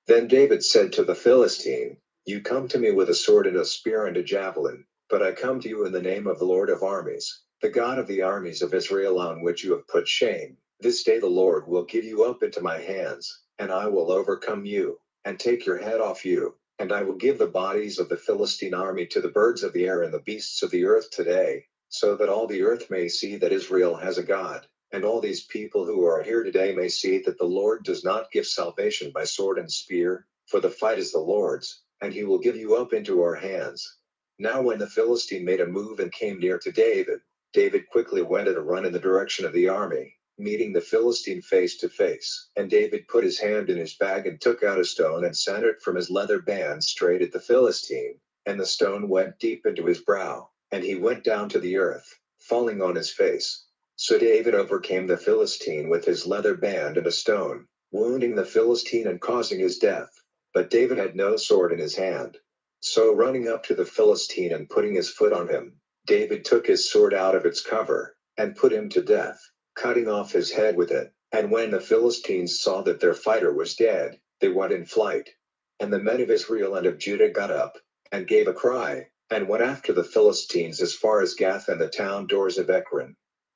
Then David said to the Philistine, You come to me with a sword and a spear and a javelin, but I come to you in the name of the Lord of armies, the God of the armies of Israel, on which you have put shame. This day the Lord will give you up into my hands, and I will overcome you, and take your head off you, and I will give the bodies of the Philistine army to the birds of the air and the beasts of the earth today, so that all the earth may see that Israel has a God, and all these people who are here today may see that the Lord does not give salvation by sword and spear, for the fight is the Lord's, and he will give you up into our hands. Now when the Philistine made a move and came near to David, David quickly went at a run in the direction of the army, meeting the Philistine face to face. And David put his hand in his bag and took out a stone and sent it from his leather band straight at the Philistine, and the stone went deep into his brow, and he went down to the earth, falling on his face. So David overcame the Philistine with his leather band and a stone, wounding the Philistine and causing his death. But David had no sword in his hand. So running up to the Philistine and putting his foot on him, David took his sword out of its cover, and put him to death, cutting off his head with it. And when the Philistines saw that their fighter was dead, they went in flight. And the men of Israel and of Judah got up, and gave a cry, and went after the Philistines as far as Gath and the town doors of Ekron.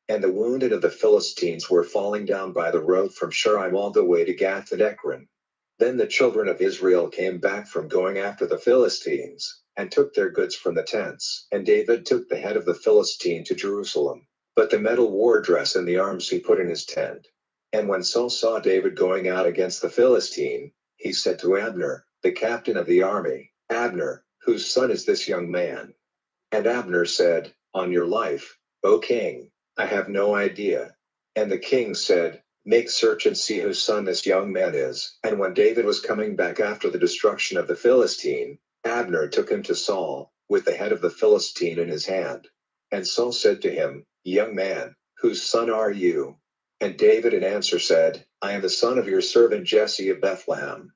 And the wounded of the Philistines were falling down by the road from Shaaraim all the way to Gath and Ekron. Then the children of Israel came back from going after the Philistines, and took their goods from the tents. And David took the head of the Philistine to Jerusalem, but the metal war dress and the arms he put in his tent. And when Saul saw David going out against the Philistine, he said to Abner, the captain of the army, Abner, whose son is this young man? And Abner said, on your life, O king, I have no idea. And the king said, make search and see whose son this young man is. And when David was coming back after the destruction of the Philistine, Abner took him to Saul, with the head of the Philistine in his hand. And Saul said to him, young man, whose son are you? And David in answer said, I am the son of your servant Jesse of Bethlehem.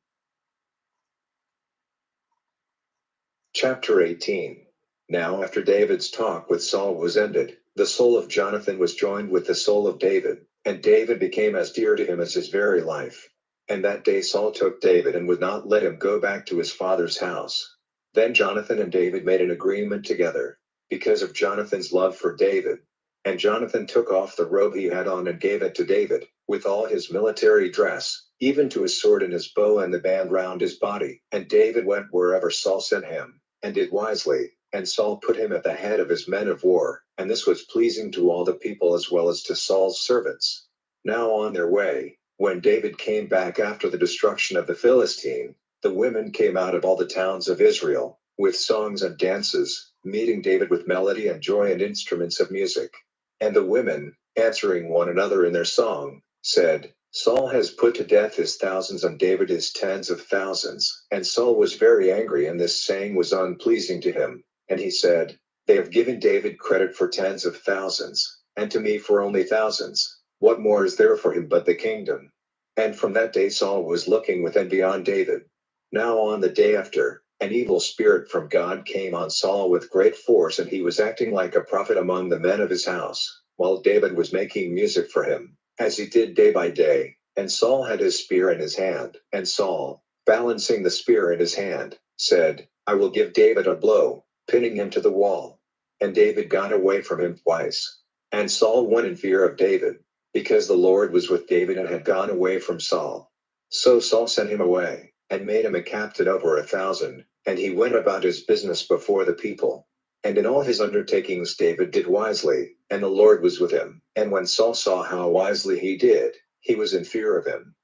Chapter 18. Now after David's talk with Saul was ended, the soul of Jonathan was joined with the soul of David, and David became as dear to him as his very life. And that day Saul took David and would not let him go back to his father's house. Then Jonathan and David made an agreement together, because of Jonathan's love for David. And Jonathan took off the robe he had on and gave it to David, with all his military dress, even to his sword and his bow and the band round his body. And David went wherever Saul sent him, and did wisely. And Saul put him at the head of his men of war, and this was pleasing to all the people as well as to Saul's servants. Now on their way, when David came back after the destruction of the Philistine, the women came out of all the towns of Israel, with songs and dances, meeting David with melody and joy and instruments of music. And the women, answering one another in their song, said, Saul has put to death his thousands and David his tens of thousands. And Saul was very angry, and this saying was unpleasing to him. And he said, they have given David credit for tens of thousands, and to me for only thousands. What more is there for him but the kingdom? And from that day Saul was looking with envy on David. Now on the day after, an evil spirit from God came on Saul with great force, and he was acting like a prophet among the men of his house, while David was making music for him, as he did day by day. And Saul had his spear in his hand, and Saul, balancing the spear in his hand, said, I will give David a blow, pinning him to the wall. And David got away from him twice. And Saul went in fear of David, because the Lord was with David and had gone away from Saul. So Saul sent him away, and made him a captain over 1,000, and he went about his business before the people. And in all his undertakings David did wisely, and the Lord was with him. And when Saul saw how wisely he did, he was in fear of him.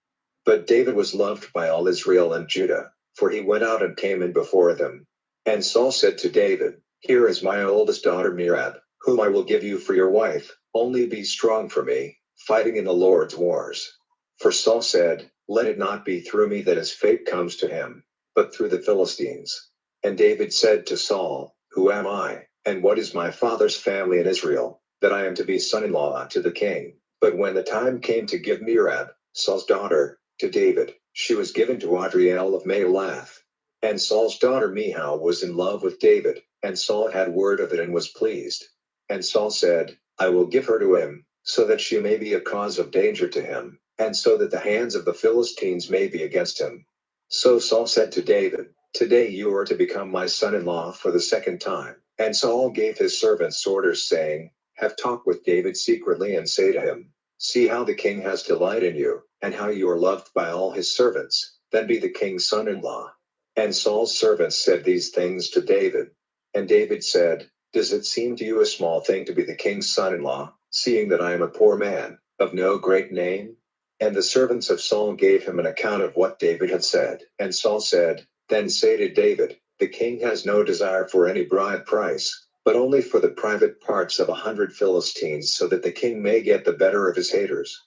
But David was loved by all Israel and Judah, for he went out and came in before them. And Saul said to David, here is my oldest daughter Merab, whom I will give you for your wife, only be strong for me, fighting in the Lord's wars. For Saul said, let it not be through me that his fate comes to him, but through the Philistines. And David said to Saul, who am I, and what is my father's family in Israel, that I am to be son-in-law to the king? But when the time came to give Merab, Saul's daughter, to David, she was given to Adriel of Mahalath. And Saul's daughter Michal was in love with David, and Saul had word of it and was pleased. And Saul said, I will give her to him, so that she may be a cause of danger to him, and so that the hands of the Philistines may be against him. So Saul said to David, today you are to become my son-in-law for the second time. And Saul gave his servants orders, saying, have talk with David secretly and say to him, see how the king has delight in you, and how you are loved by all his servants, then be the king's son-in-law. And Saul's servants said these things to David. And David said, does it seem to you a small thing to be the king's son-in-law, seeing that I am a poor man, of no great name? And the servants of Saul gave him an account of what David had said. And Saul said, then say to David, the king has no desire for any bride price, but only for the private parts of 100 Philistines, so that the king may get the better of his haters.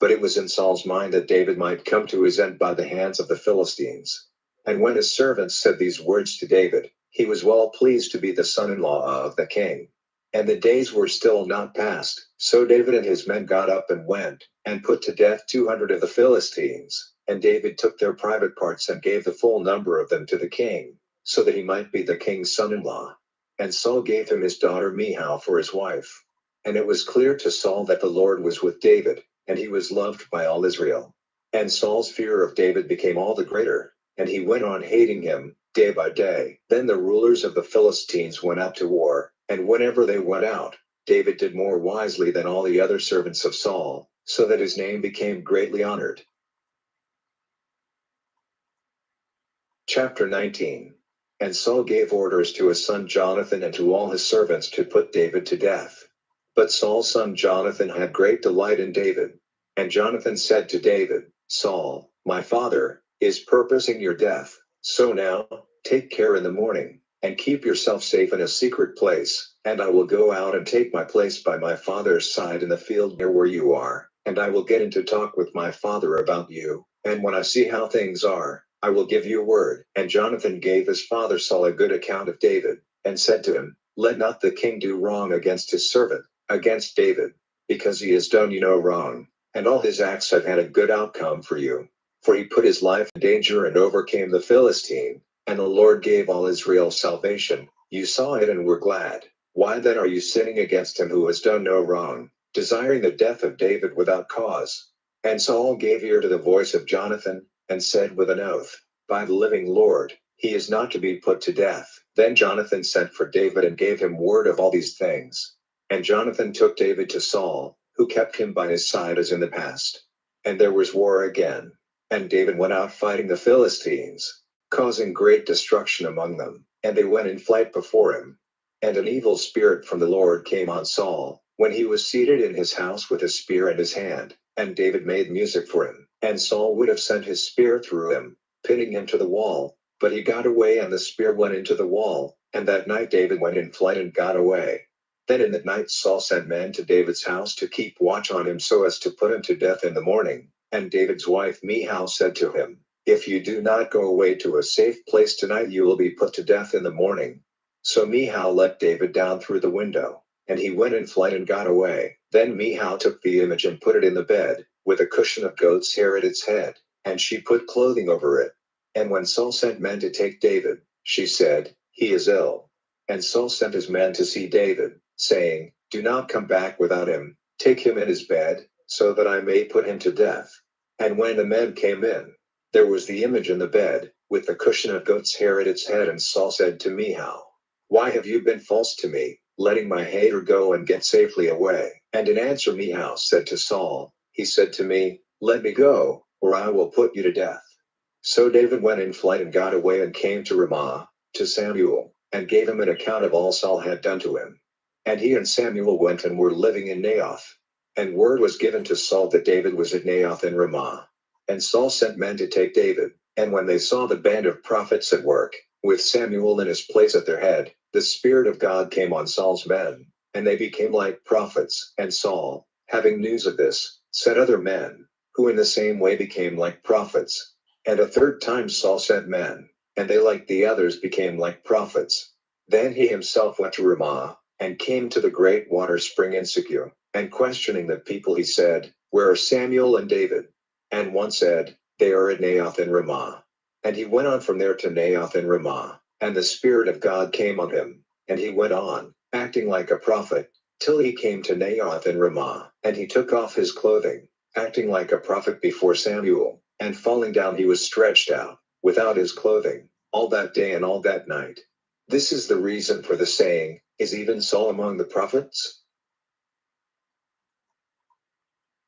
But it was in Saul's mind that David might come to his end by the hands of the Philistines. And when his servants said these words to David, he was well pleased to be the son-in-law of the king. And the days were still not past, so David and his men got up and went, and put to death 200 of the Philistines. And David took their private parts and gave the full number of them to the king, so that he might be the king's son-in-law. And Saul gave him his daughter Michal for his wife. And it was clear to Saul that the Lord was with David, and he was loved by all Israel. And Saul's fear of David became all the greater, and he went on hating him, day by day. Then the rulers of the Philistines went out to war, and whenever they went out, David did more wisely than all the other servants of Saul, so that his name became greatly honored. Chapter 19. And Saul gave orders to his son Jonathan and to all his servants to put David to death. But Saul's son Jonathan had great delight in David. And Jonathan said to David, Saul, my father, is purposing your death. So now, take care in the morning, and keep yourself safe in a secret place, and I will go out and take my place by my father's side in the field near where you are, and I will get into talk with my father about you, and when I see how things are, I will give you word. And Jonathan gave his father Saul a good account of David, and said to him, let not the king do wrong against his servant, against David, because he has done you no wrong, and all his acts have had a good outcome for you. For he put his life in danger and overcame the Philistine, and the Lord gave all Israel salvation. You saw it and were glad. Why then are you sinning against him who has done no wrong, desiring the death of David without cause? And Saul gave ear to the voice of Jonathan, and said with an oath, by the living Lord, he is not to be put to death. Then Jonathan sent for David and gave him word of all these things. And Jonathan took David to Saul, who kept him by his side as in the past. And there was war again. And David went out fighting the Philistines, causing great destruction among them, and they went in flight before him. And an evil spirit from the Lord came on Saul, when he was seated in his house with a spear in his hand, and David made music for him. And Saul would have sent his spear through him, pinning him to the wall, but he got away and the spear went into the wall, and that night David went in flight and got away. Then in the night Saul sent men to David's house to keep watch on him so as to put him to death in the morning. And David's wife Michal said to him, if you do not go away to a safe place tonight you will be put to death in the morning. So Michal let David down through the window, and he went in flight and got away. Then Michal took the image and put it in the bed, with a cushion of goat's hair at its head, and she put clothing over it. And when Saul sent men to take David, she said, he is ill. And Saul sent his men to see David, saying, do not come back without him, take him in his bed, so that I may put him to death. And when the men came in, there was the image in the bed, with the cushion of goat's hair at its head. And Saul said to Michal, why have you been false to me, letting my hater go and get safely away? And in answer Michal said to Saul, he said to me, let me go, or I will put you to death. So David went in flight and got away and came to Ramah, to Samuel, and gave him an account of all Saul had done to him. And he and Samuel went and were living in Naioth. And word was given to Saul that David was at Naioth in Ramah. And Saul sent men to take David, and when they saw the band of prophets at work, with Samuel in his place at their head, the Spirit of God came on Saul's men, and they became like prophets. And Saul, having news of this, sent other men, who in the same way became like prophets. And a third time Saul sent men, and they like the others became like prophets. Then he himself went to Ramah, and came to the great water spring in Secure, and questioning the people he said, where are Samuel and David? And one said, they are at Naioth in Ramah. And he went on from there to Naioth in Ramah, and the Spirit of God came on him, and he went on, acting like a prophet, till he came to Naioth in Ramah, and he took off his clothing, acting like a prophet before Samuel, and falling down he was stretched out, without his clothing, all that day and all that night. This is the reason for the saying, is even Saul among the prophets?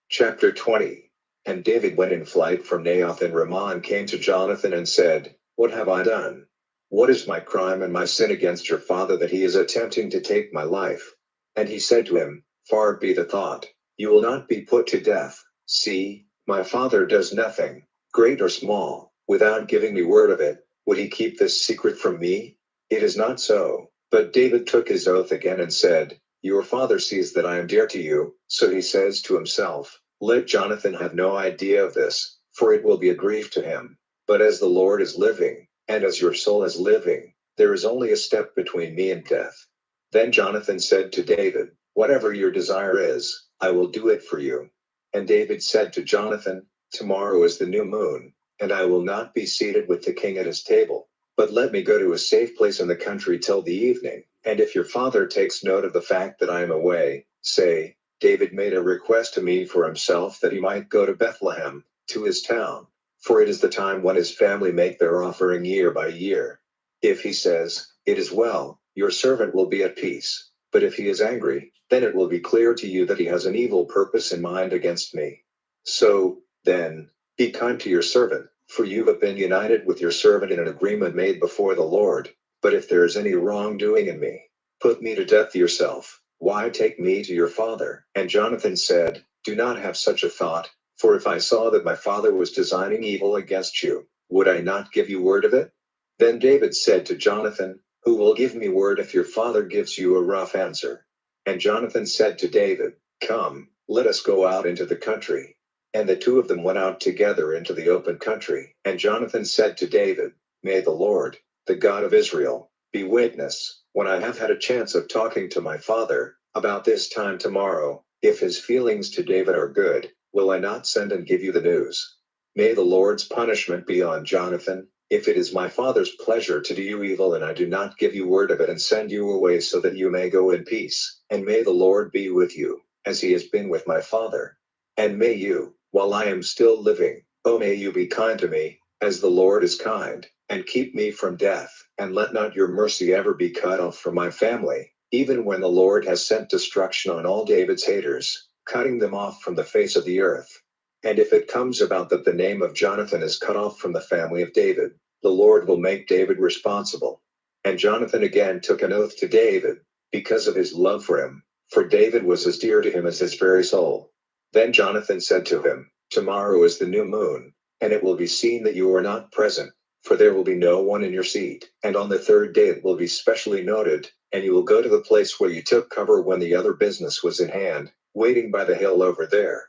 Chapter 20. And David went in flight from Naioth in Ramah and came to Jonathan and said, what have I done? What is my crime and my sin against your father that he is attempting to take my life? And he said to him, far be the thought, you will not be put to death. See, my father does nothing, great or small, without giving me word of it. Would he keep this secret from me? It is not so. But David took his oath again and said, your father sees that I am dear to you. So he says to himself, let Jonathan have no idea of this, for it will be a grief to him. But as the Lord is living, and as your soul is living, there is only a step between me and death. Then Jonathan said to David, whatever your desire is, I will do it for you. And David said to Jonathan, tomorrow is the new moon, and I will not be seated with the king at his table. But let me go to a safe place in the country till the evening, and if your father takes note of the fact that I am away, say, David made a request to me for himself that he might go to Bethlehem, to his town, for it is the time when his family make their offering year by year. If he says, it is well, your servant will be at peace, but if he is angry, then it will be clear to you that he has an evil purpose in mind against me. So, then, be kind to your servant, for you have been united with your servant in an agreement made before the Lord. But if there is any wrongdoing in me, put me to death yourself. Why take me to your father? And Jonathan said, do not have such a thought, for if I saw that my father was designing evil against you, Would I not give you word of it? Then David said to Jonathan, Who will give me word if your father gives you a rough answer? And Jonathan said to David, Come, let us go out into the country. And the two of them went out together into the open country. And Jonathan said to David, May the Lord, the God of Israel, be witness, when I have had a chance of talking to my father, about this time tomorrow, if his feelings to David are good, will I not send and give you the news? May the Lord's punishment be on Jonathan, if it is my father's pleasure to do you evil and I do not give you word of it and send you away so that you may go in peace. And may the Lord be with you, as he has been with my father. And may you, while I am still living, oh may you be kind to me, as the Lord is kind, and keep me from death, and let not your mercy ever be cut off from my family, even when the Lord has sent destruction on all David's haters, cutting them off from the face of the earth. And if it comes about that the name of Jonathan is cut off from the family of David, the Lord will make David responsible. And Jonathan again took an oath to David, because of his love for him, for David was as dear to him as his very soul. Then Jonathan said to him, Tomorrow is the new moon, and it will be seen that you are not present, for there will be no one in your seat. And on the third day it will be specially noted, and you will go to the place where you took cover when the other business was in hand, waiting by the hill over there.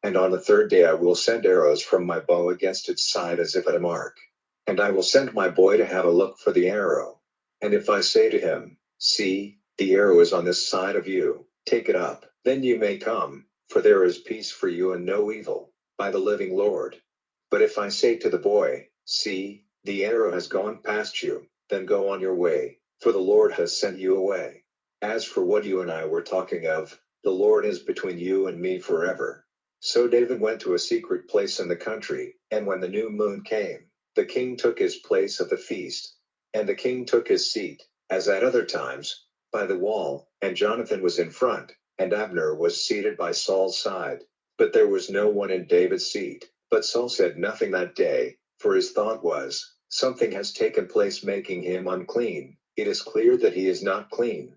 And on the third day I will send arrows from my bow against its side as if at a mark. And I will send my boy to have a look for the arrow. And if I say to him, See, the arrow is on this side of you, take it up, then you may come, for there is peace for you and no evil, by the living Lord. But if I say to the boy, See, the arrow has gone past you, then go on your way, for the Lord has sent you away. As for what you and I were talking of, the Lord is between you and me forever. So David went to a secret place in the country, and when the new moon came, the king took his place at the feast. And the king took his seat, as at other times, by the wall, and Jonathan was in front, and Abner was seated by Saul's side. But there was no one in David's seat. But Saul said nothing that day, for his thought was, Something has taken place making him unclean. It is clear that he is not clean.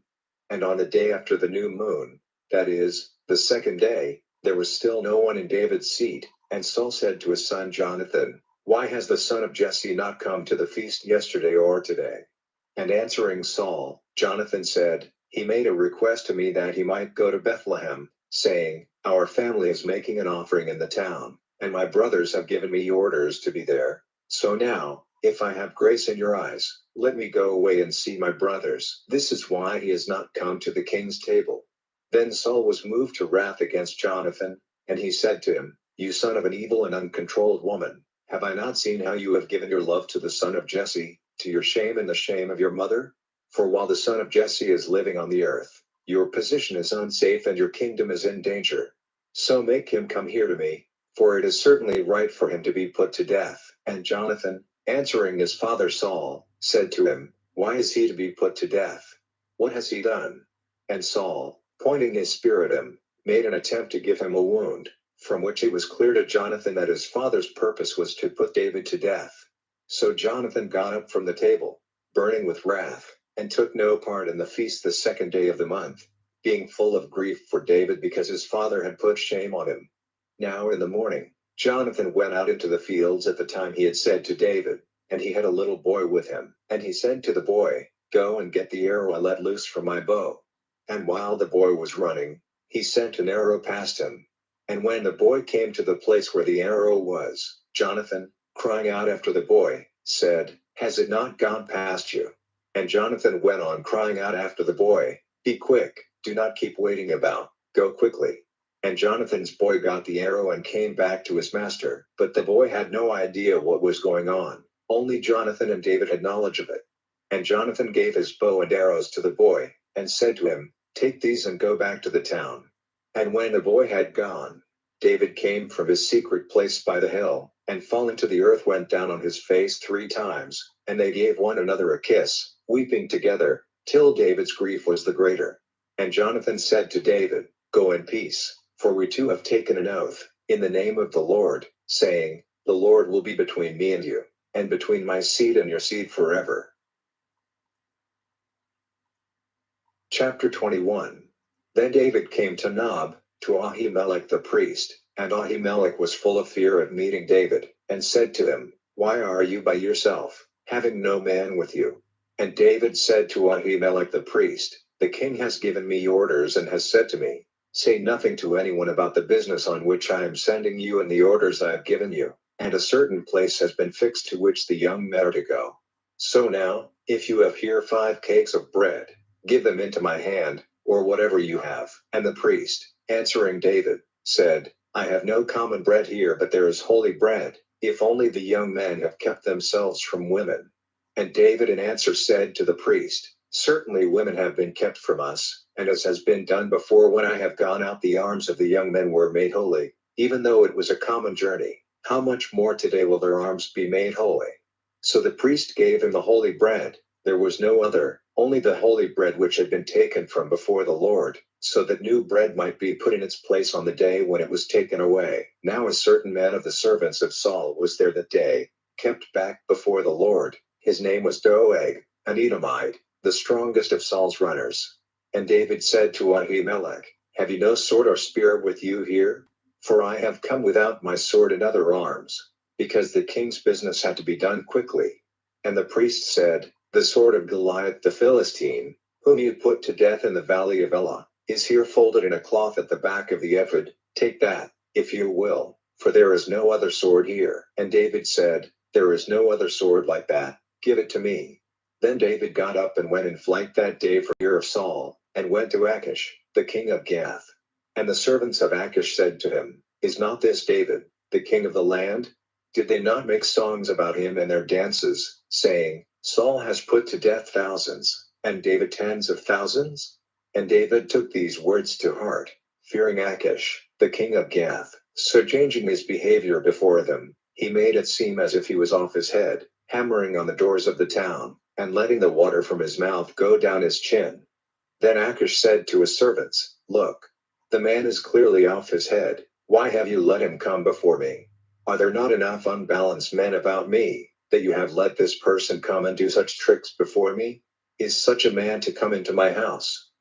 And on the day after the new moon, that is, the second day, there was still no one in David's seat, and Saul said to his son Jonathan, Why has the son of Jesse not come to the feast yesterday or today? And answering Saul, Jonathan said, He made a request to me that he might go to Bethlehem, saying, Our family is making an offering in the town, and my brothers have given me orders to be there. So now, if I have grace in your eyes, let me go away and see my brothers. This is why he has not come to the king's table. Then Saul was moved to wrath against Jonathan, and he said to him, You son of an evil and uncontrolled woman, have I not seen how you have given your love to the son of Jesse, to your shame and the shame of your mother? For while the son of Jesse is living on the earth, your position is unsafe and your kingdom is in danger. So make him come here to me, for it is certainly right for him to be put to death. And Jonathan, answering his father Saul, said to him, Why is he to be put to death? What has he done? And Saul, pointing his spear at him, made an attempt to give him a wound, from which it was clear to Jonathan that his father's purpose was to put David to death. So Jonathan got up from the table, burning with wrath, and took no part in the feast the second day of the month, being full of grief for David because his father had put shame on him. Now in the morning, Jonathan went out into the fields at the time he had said to David, and he had a little boy with him, and he said to the boy, Go and get the arrow I let loose from my bow. And while the boy was running, he sent an arrow past him. And when the boy came to the place where the arrow was, Jonathan, crying out after the boy, said, Has it not gone past you? And Jonathan went on crying out after the boy, Be quick, do not keep waiting about, go quickly. And Jonathan's boy got the arrow and came back to his master, but the boy had no idea what was going on. Only Jonathan and David had knowledge of it. And Jonathan gave his bow and arrows to the boy, and said to him, Take these and go back to the town. And when the boy had gone, David came from his secret place by the hill, and falling to the earth went down on his face 3 times, and they gave one another a kiss, weeping together, till David's grief was the greater. And Jonathan said to David, Go in peace, for we too have taken an oath, in the name of the Lord, saying, The Lord will be between me and you, and between my seed and your seed forever. Chapter 21. Then David came to Nob, to Ahimelech the priest, and Ahimelech was full of fear at meeting David, and said to him, Why are you by yourself, having no man with you? And David said to Ahimelech the priest, The king has given me orders and has said to me, Say nothing to anyone about the business on which I am sending you and the orders I have given you. And a certain place has been fixed to which the young men are to go. So now, if you have here 5 cakes of bread, give them into my hand, or whatever you have. And the priest, answering David, said, I have no common bread here, but there is holy bread, if only the young men have kept themselves from women. And David in answer said to the priest, Certainly women have been kept from us, and as has been done before when I have gone out, the arms of the young men were made holy, even though it was a common journey. How much more today will their arms be made holy? So the priest gave him the holy bread. There was no other, only the holy bread which had been taken from before the Lord, so that new bread might be put in its place on the day when it was taken away. Now a certain man of the servants of Saul was there that day, kept back before the Lord. His name was Doeg, an Edomite, the strongest of Saul's runners. And David said to Ahimelech, Have you no sword or spear with you here? For I have come without my sword and other arms, because the king's business had to be done quickly. And the priest said, The sword of Goliath the Philistine, whom you put to death in the valley of Elah, is here folded in a cloth at the back of the ephod. Take that, if you will, for there is no other sword here. And David said, There is no other sword like that, give it to me. Then David got up and went in flight that day from fear of Saul, and went to Achish, the king of Gath. And the servants of Achish said to him, Is not this David, the king of the land? Did they not make songs about him in their dances, saying, Saul has put to death thousands, and David tens of thousands? And David took these words to heart, fearing Achish, the king of Gath. So changing his behavior before them, he made it seem as if he was off his head, hammering on the doors of the town, and letting the water from his mouth go down his chin. Then Achish said to his servants, Look, the man is clearly off his head. Why have you let him come before me? Are there not enough unbalanced men about me, that you have let this person come and do such tricks before me? Is such a man to come into my house?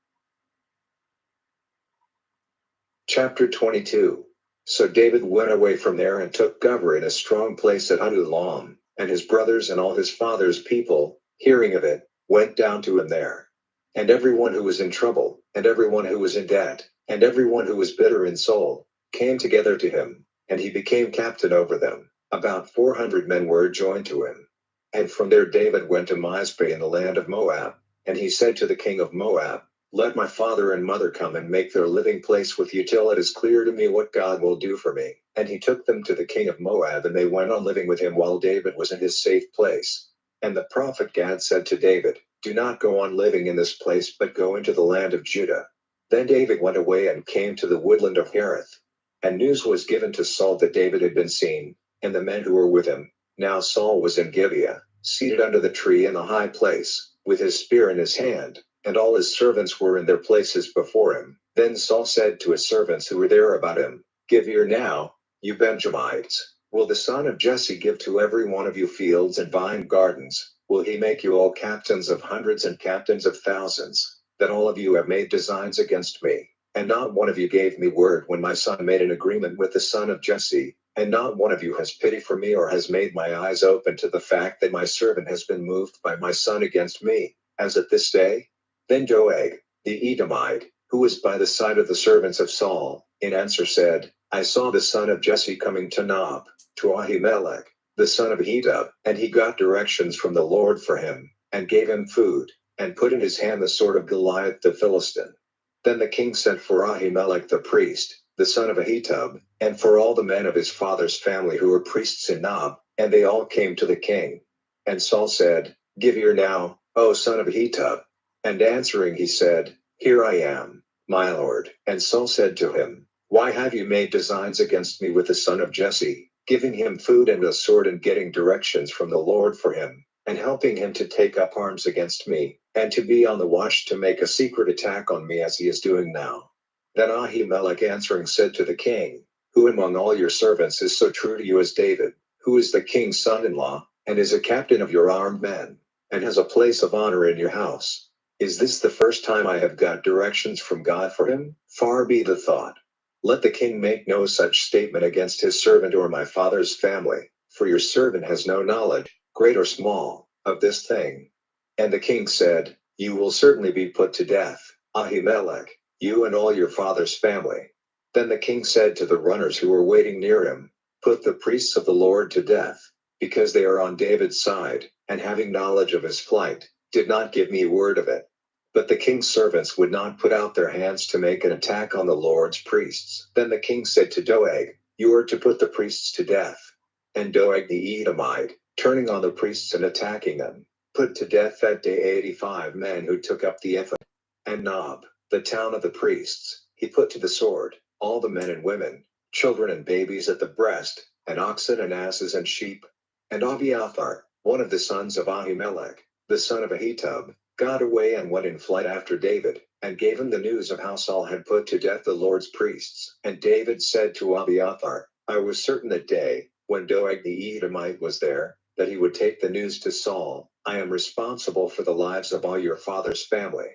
Chapter 22. So David went away from there and took cover in a strong place at Adullam, and his brothers and all his father's people, hearing of it, went down to him there. And everyone who was in trouble, and everyone who was in debt, and everyone who was bitter in soul, came together to him, and he became captain over them. About 400 men were joined to him. And from there David went to Mizpeh in the land of Moab, and he said to the king of Moab, Let my father and mother come and make their living place with you till it is clear to me what God will do for me. And he took them to the king of Moab, and they went on living with him while David was in his safe place. And the prophet Gad said to David, Do not go on living in this place, but go into the land of Judah. Then David went away and came to the woodland of Hereth. And news was given to Saul that David had been seen, and the men who were with him. Now Saul was in Gibeah, seated under the tree in the high place, with his spear in his hand, and all his servants were in their places before him. Then Saul said to his servants who were there about him, Give ear now, you Benjamites. Will the son of Jesse give to every one of you fields and vine gardens? Will he make you all captains of hundreds and captains of thousands? That all of you have made designs against me, and not one of you gave me word when my son made an agreement with the son of Jesse, and not one of you has pity for me or has made my eyes open to the fact that my servant has been moved by my son against me, as at this day? Then Doeg, the Edomite, who was by the side of the servants of Saul, in answer said, I saw the son of Jesse coming to Nob, to Ahimelech, the son of Ahitub, and he got directions from the Lord for him, and gave him food, and put in his hand the sword of Goliath the Philistine. Then the king sent for Ahimelech the priest, the son of Ahitub, and for all the men of his father's family who were priests in Nob, and they all came to the king. And Saul said, Give ear now, O son of Ahitub. And answering he said, Here I am, my lord. And Saul said to him, Why have you made designs against me with the son of Jesse, giving him food and a sword and getting directions from the Lord for him, and helping him to take up arms against me, and to be on the watch to make a secret attack on me as he is doing now? Then Ahimelech answering said to the king, Who among all your servants is so true to you as David, who is the king's son-in-law, and is a captain of your armed men, and has a place of honor in your house? Is this the first time I have got directions from God for him? Far be the thought. Let the king make no such statement against his servant or my father's family, for your servant has no knowledge, great or small, of this thing. And the king said, You will certainly be put to death, Ahimelech, you and all your father's family. Then the king said to the runners who were waiting near him, Put the priests of the Lord to death, because they are on David's side, and having knowledge of his plight, did not give me word of it. But the king's servants would not put out their hands to make an attack on the Lord's priests. Then the king said to Doeg, You are to put the priests to death. And Doeg the Edomite, turning on the priests and attacking them, put to death that day 85 men who took up the ephod. And Nob, the town of the priests, he put to the sword, all the men and women, children and babies at the breast, and oxen and asses and sheep. And Abiathar, one of the sons of Ahimelech, the son of Ahitub, got away and went in flight after David, and gave him the news of how Saul had put to death the Lord's priests. And David said to Abiathar, I was certain that day, when Doeg the Edomite was there, that he would take the news to Saul. I am responsible for the lives of all your father's family.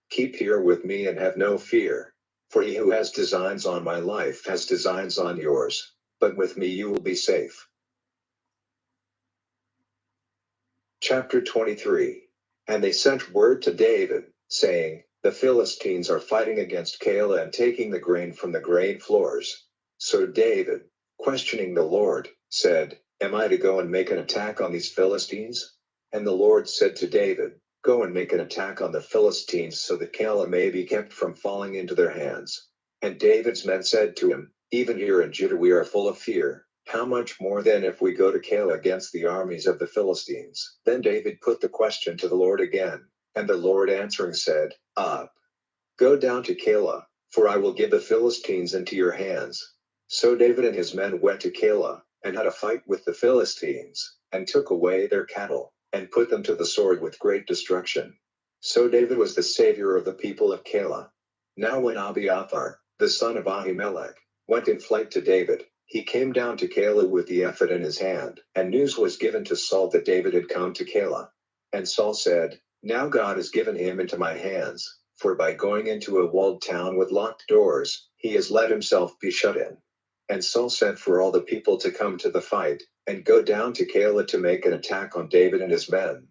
Keep here with me and have no fear. For he who has designs on my life has designs on yours. But with me you will be safe. Chapter 23. And they sent word to David, saying, The Philistines are fighting against Keilah and taking the grain from the grain floors. So David, questioning the Lord, said, Am I to go and make an attack on these Philistines? And the Lord said to David, Go and make an attack on the Philistines so that Keilah may be kept from falling into their hands. And David's men said to him, Even here in Judah we are full of fear. How much more then if we go to Keilah against the armies of the Philistines? Then David put the question to the Lord again, and the Lord answering said, Up, go down to Keilah, for I will give the Philistines into your hands. So David and his men went to Keilah, and had a fight with the Philistines, and took away their cattle, and put them to the sword with great destruction. So David was the savior of the people of Keilah. Now when Abiathar, the son of Ahimelech, went in flight to David, he came down to Keilah with the ephod in his hand, and news was given to Saul that David had come to Keilah. And Saul said, Now God has given him into my hands, for by going into a walled town with locked doors, he has let himself be shut in. And Saul sent for all the people to come to the fight, and go down to Keilah to make an attack on David and his men.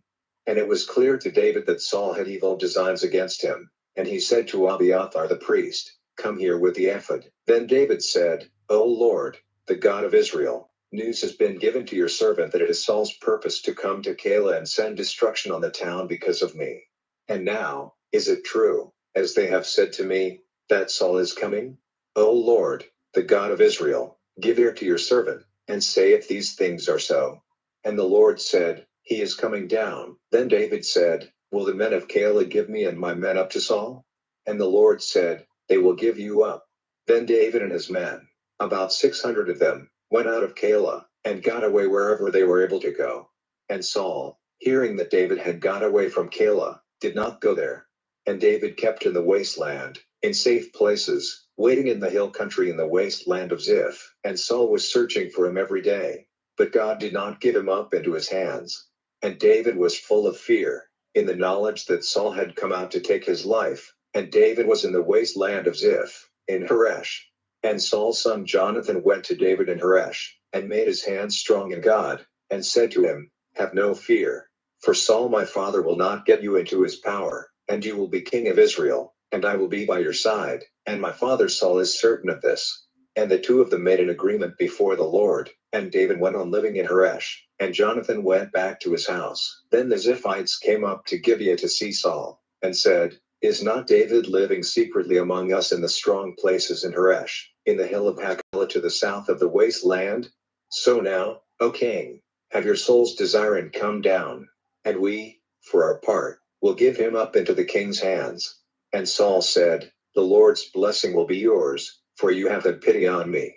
And it was clear to David that Saul had evil designs against him, and he said to Abiathar the priest, Come here with the ephod. Then David said, O Lord, the God of Israel, news has been given to your servant that it is Saul's purpose to come to Keilah and send destruction on the town because of me. And now, is it true, as they have said to me, that Saul is coming? O Lord, the God of Israel, give ear to your servant, and say if these things are so. And the Lord said, He is coming down. Then David said, Will the men of Keilah give me and my men up to Saul? And the Lord said, They will give you up. Then David and his men, about 600 of them, went out of Keilah, and got away wherever they were able to go. And Saul, hearing that David had got away from Keilah, did not go there. And David kept in the wasteland, in safe places, waiting in the hill country in the wasteland of Ziph. And Saul was searching for him every day, but God did not give him up into his hands. And David was full of fear, in the knowledge that Saul had come out to take his life, and David was in the wasteland of Ziph, in Haresh. And Saul's son Jonathan went to David in Haresh, and made his hands strong in God, and said to him, Have no fear, for Saul my father will not get you into his power, and you will be king of Israel, and I will be by your side, and my father Saul is certain of this. And the two of them made an agreement before the Lord, and David went on living in Haresh, and Jonathan went back to his house. Then the Ziphites came up to Gibeah to see Saul, and said, Is not David living secretly among us in the strong places in Haresh, in the hill of Hachilah to the south of the wasteland? So now, O king, have your soul's desire and come down, and we, for our part, will give him up into the king's hands. And Saul said, The Lord's blessing will be yours, for you have had pity on me.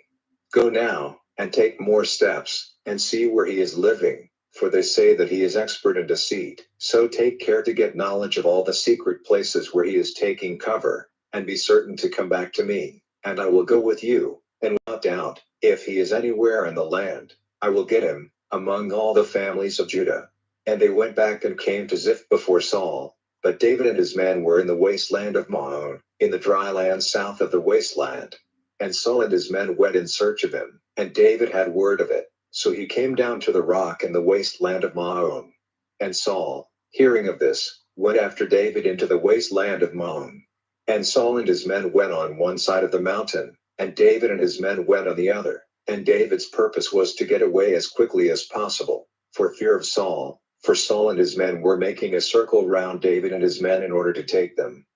Go now, and take more steps, and see where he is living, for they say that he is expert in deceit. So take care to get knowledge of all the secret places where he is taking cover, and be certain to come back to me, and I will go with you, and without doubt, if he is anywhere in the land, I will get him, among all the families of Judah. And they went back and came to Ziph before Saul, but David and his men were in the wasteland of Maon, in the dry land south of the wasteland. And Saul and his men went in search of him, and David had word of it. So he came down to the rock in the wasteland of Maon. And Saul, hearing of this, went after David into the wasteland of Maon. And Saul and his men went on one side of the mountain, and David and his men went on the other. And David's purpose was to get away as quickly as possible, for fear of Saul, for Saul and his men were making a circle round David and his men in order to take them.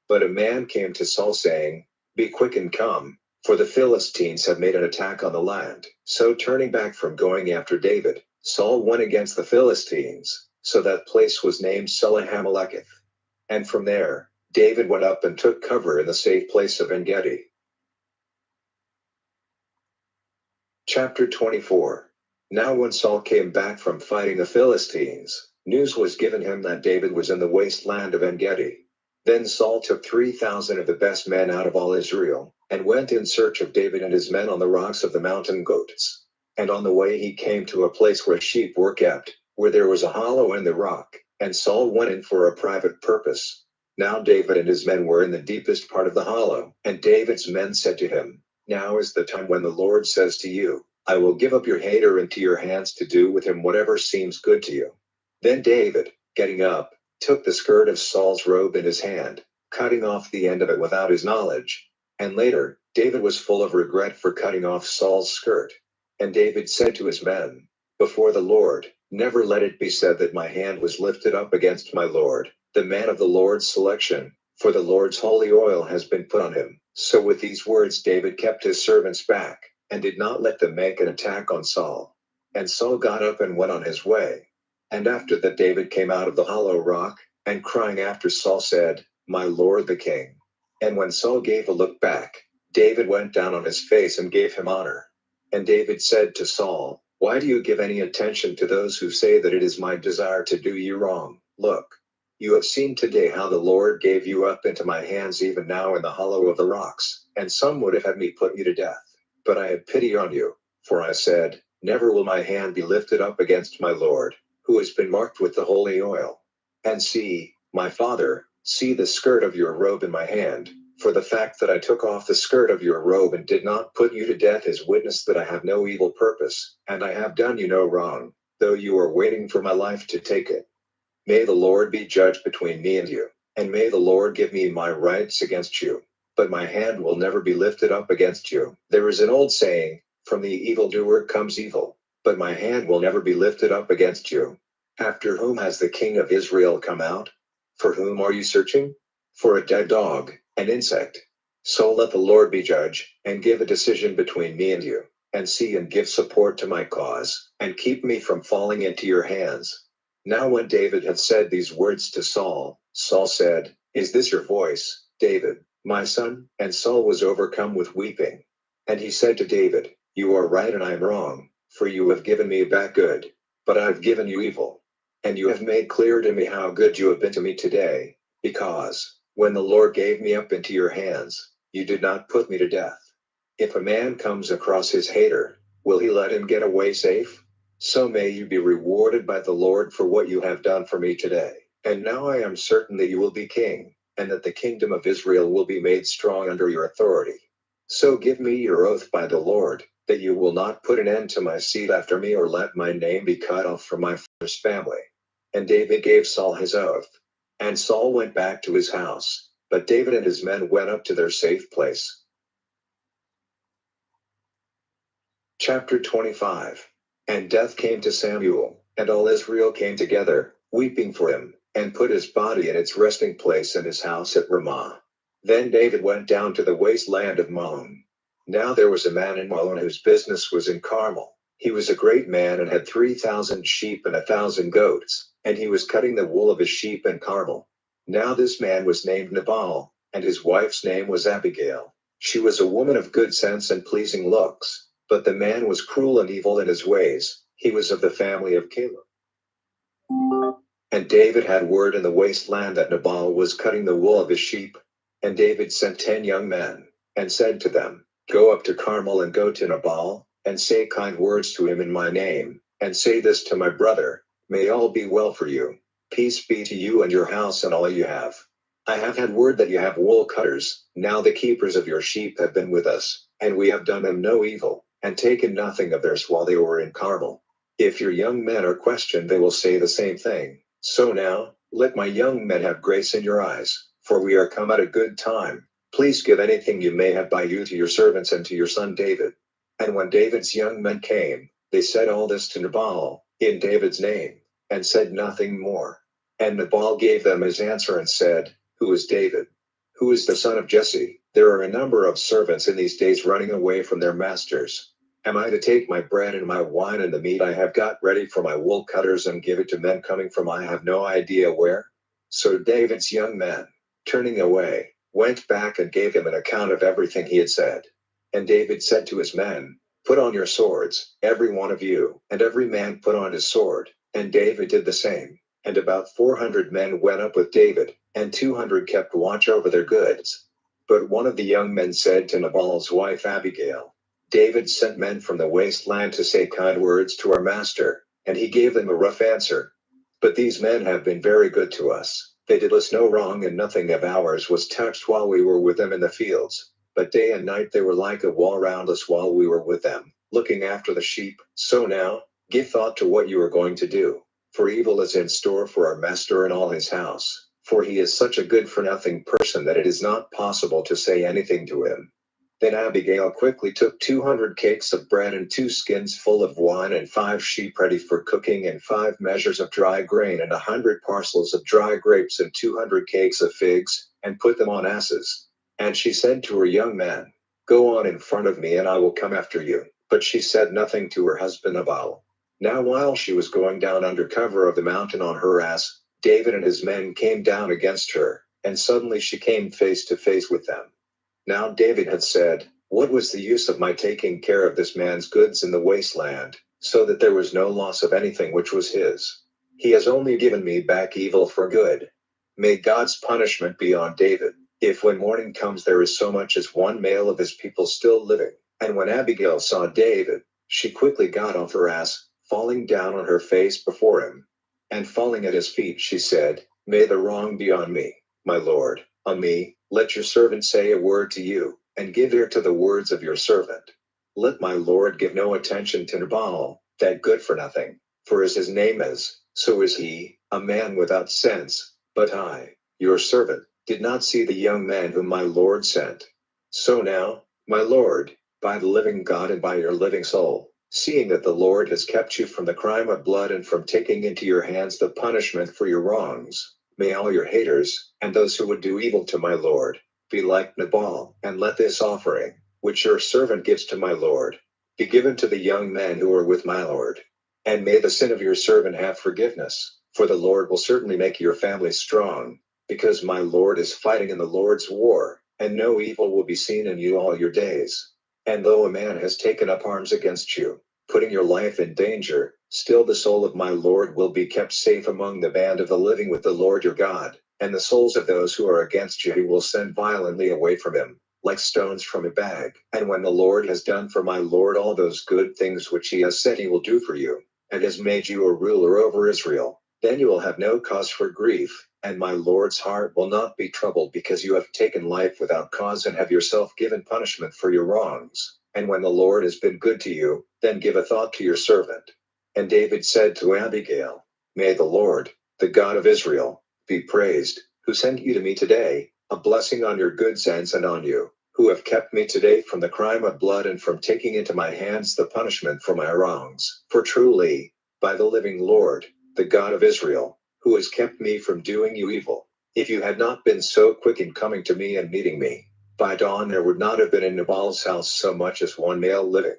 But a man came to Saul saying, "Be quick and come, for the Philistines have made an attack on the land." So turning back from going after David, Saul went against the Philistines, so that place was named Selahameleketh. And from there, David went up and took cover in the safe place of En-gedi. Chapter 24. Now when Saul came back from fighting the Philistines, news was given him that David was in the wasteland of En-gedi. Then Saul took 3,000 of the best men out of all Israel, and went in search of David and his men on the rocks of the mountain goats. And on the way he came to a place where sheep were kept, where there was a hollow in the rock, and Saul went in for a private purpose. Now David and his men were in the deepest part of the hollow, and David's men said to him, "Now is the time when the Lord says to you, I will give up your hater into your hands to do with him whatever seems good to you." Then David, getting up, took the skirt of Saul's robe in his hand, cutting off the end of it without his knowledge. And later, David was full of regret for cutting off Saul's skirt. And David said to his men, "Before the Lord, never let it be said that my hand was lifted up against my Lord, the man of the Lord's selection, for the Lord's holy oil has been put on him." So with these words David kept his servants back, and did not let them make an attack on Saul. And Saul got up and went on his way. And after that David came out of the hollow rock, and crying after Saul said, "My lord the king." And when Saul gave a look back, David went down on his face and gave him honor. And David said to Saul, "Why do you give any attention to those who say that it is my desire to do you wrong? Look, you have seen today how the Lord gave you up into my hands even now in the hollow of the rocks, and some would have had me put you to death. But I had pity on you, for I said, never will my hand be lifted up against my Lord, who has been marked with the holy oil. And see, my father, see the skirt of your robe in my hand, for the fact that I took off the skirt of your robe and did not put you to death is witness that I have no evil purpose, and I have done you no wrong, though you are waiting for my life to take it. May the Lord be judge between me and you, and may the Lord give me my rights against you, but my hand will never be lifted up against you. There is an old saying, from the evildoer comes evil, but my hand will never be lifted up against you. After whom has the king of Israel come out? For whom are you searching? For a dead dog, an insect. So let the Lord be judge, and give a decision between me and you, and see and give support to my cause, and keep me from falling into your hands. Now when David had said these words to Saul, Saul said, "Is this your voice, David, my son?" And Saul was overcome with weeping. And he said to David, "You are right and I am wrong, for you have given me back good, but I have given you evil. And you have made clear to me how good you have been to me today, because, when the Lord gave me up into your hands, you did not put me to death. If a man comes across his hater, will he let him get away safe? So may you be rewarded by the Lord for what you have done for me today. And now I am certain that you will be king, and that the kingdom of Israel will be made strong under your authority. So give me your oath by the Lord, that you will not put an end to my seed after me or let my name be cut off from my father's family." And David gave Saul his oath. And Saul went back to his house, but David and his men went up to their safe place. Chapter 25. And death came to Samuel, and all Israel came together, weeping for him, and put his body in its resting place in his house at Ramah. Then David went down to the wasteland of Maon. Now there was a man in Maon whose business was in Carmel. He was a great man and had 3,000 sheep and 1,000 goats, and he was cutting the wool of his sheep in Carmel. Now this man was named Nabal, and his wife's name was Abigail. She was a woman of good sense and pleasing looks, but the man was cruel and evil in his ways. He was of the family of Caleb. And David had word in the wasteland that Nabal was cutting the wool of his sheep. And David sent 10 young men, and said to them, "Go up to Carmel and go to Nabal, and say kind words to him in my name, and say this to my brother, may all be well for you. Peace be to you and your house and all you have. I have had word that you have wool cutters. Now the keepers of your sheep have been with us, and we have done them no evil. and taken nothing of theirs while they were in Carmel. If your young men are questioned, they will say the same thing. So now, let my young men have grace in your eyes, for we are come at a good time. Please give anything you may have by you to your servants and to your son David. And when David's young men came, they said all this to Nabal, in David's name, and said nothing more. And Nabal gave them his answer and said, Who is David? Who is the son of Jesse? There are a number of servants in these days running away from their masters. Am I to take my bread and my wine and the meat I have got ready for my wool cutters and give it to men coming from I have no idea where? So David's young men, turning away, went back and gave him an account of everything he had said. And David said to his men, Put on your swords, every one of you, and every man put on his sword. And David did the same. And about 400 men went up with David, and 200 kept watch over their goods. But one of the young men said to Nabal's wife Abigail, David sent men from the wasteland to say kind words to our master, and he gave them a rough answer. But these men have been very good to us. They did us no wrong, and nothing of ours was touched while we were with them in the fields. But day and night they were like a wall round us while we were with them, looking after the sheep. So now, give thought to what you are going to do. For evil is in store for our master and all his house, for he is such a good for nothing person that it is not possible to say anything to him. Then Abigail quickly took 200 cakes of bread and 2 skins full of wine and 5 sheep ready for cooking and 5 measures of dry grain and 100 parcels of dry grapes and 200 cakes of figs, and put them on asses. And she said to her young man, Go on in front of me and I will come after you. But she said nothing to her husband Nabal. Now while she was going down under cover of the mountain on her ass, David and his men came down against her, and suddenly she came face to face with them. Now David had said, What was the use of my taking care of this man's goods in the wasteland, so that there was no loss of anything which was his? He has only given me back evil for good. May God's punishment be on David, if when morning comes there is so much as one male of his people still living. And when Abigail saw David, she quickly got off her ass, falling down on her face before him. And falling at his feet, she said, May the wrong be on me, my lord, on me. Let your servant say a word to you, and give ear to the words of your servant. Let my lord give no attention to Nabal, that good for nothing, for as his name is, so is he, a man without sense. But I, your servant, did not see the young man whom my lord sent. So now, my lord, by the living God and by your living soul, seeing that the Lord has kept you from the crime of blood and from taking into your hands the punishment for your wrongs, may all your haters, and those who would do evil to my Lord, be like Nabal, and let this offering, which your servant gives to my Lord, be given to the young men who are with my Lord. And may the sin of your servant have forgiveness, for the Lord will certainly make your family strong, because my Lord is fighting in the Lord's war, and no evil will be seen in you all your days. And though a man has taken up arms against you, putting your life in danger, still the soul of my Lord will be kept safe among the band of the living with the Lord your God, and the souls of those who are against you he will send violently away from him, like stones from a bag. And when the Lord has done for my Lord all those good things which he has said he will do for you, and has made you a ruler over Israel, then you will have no cause for grief, and my Lord's heart will not be troubled because you have taken life without cause and have yourself given punishment for your wrongs. And when the Lord has been good to you, then give a thought to your servant. And David said to Abigail, May the Lord, the God of Israel, be praised, who sent you to me today, a blessing on your goods and on you, who have kept me today from the crime of blood and from taking into my hands the punishment for my wrongs. For truly, by the living Lord, the God of Israel, who has kept me from doing you evil, if you had not been so quick in coming to me and meeting me, by dawn there would not have been in Nabal's house so much as one male living.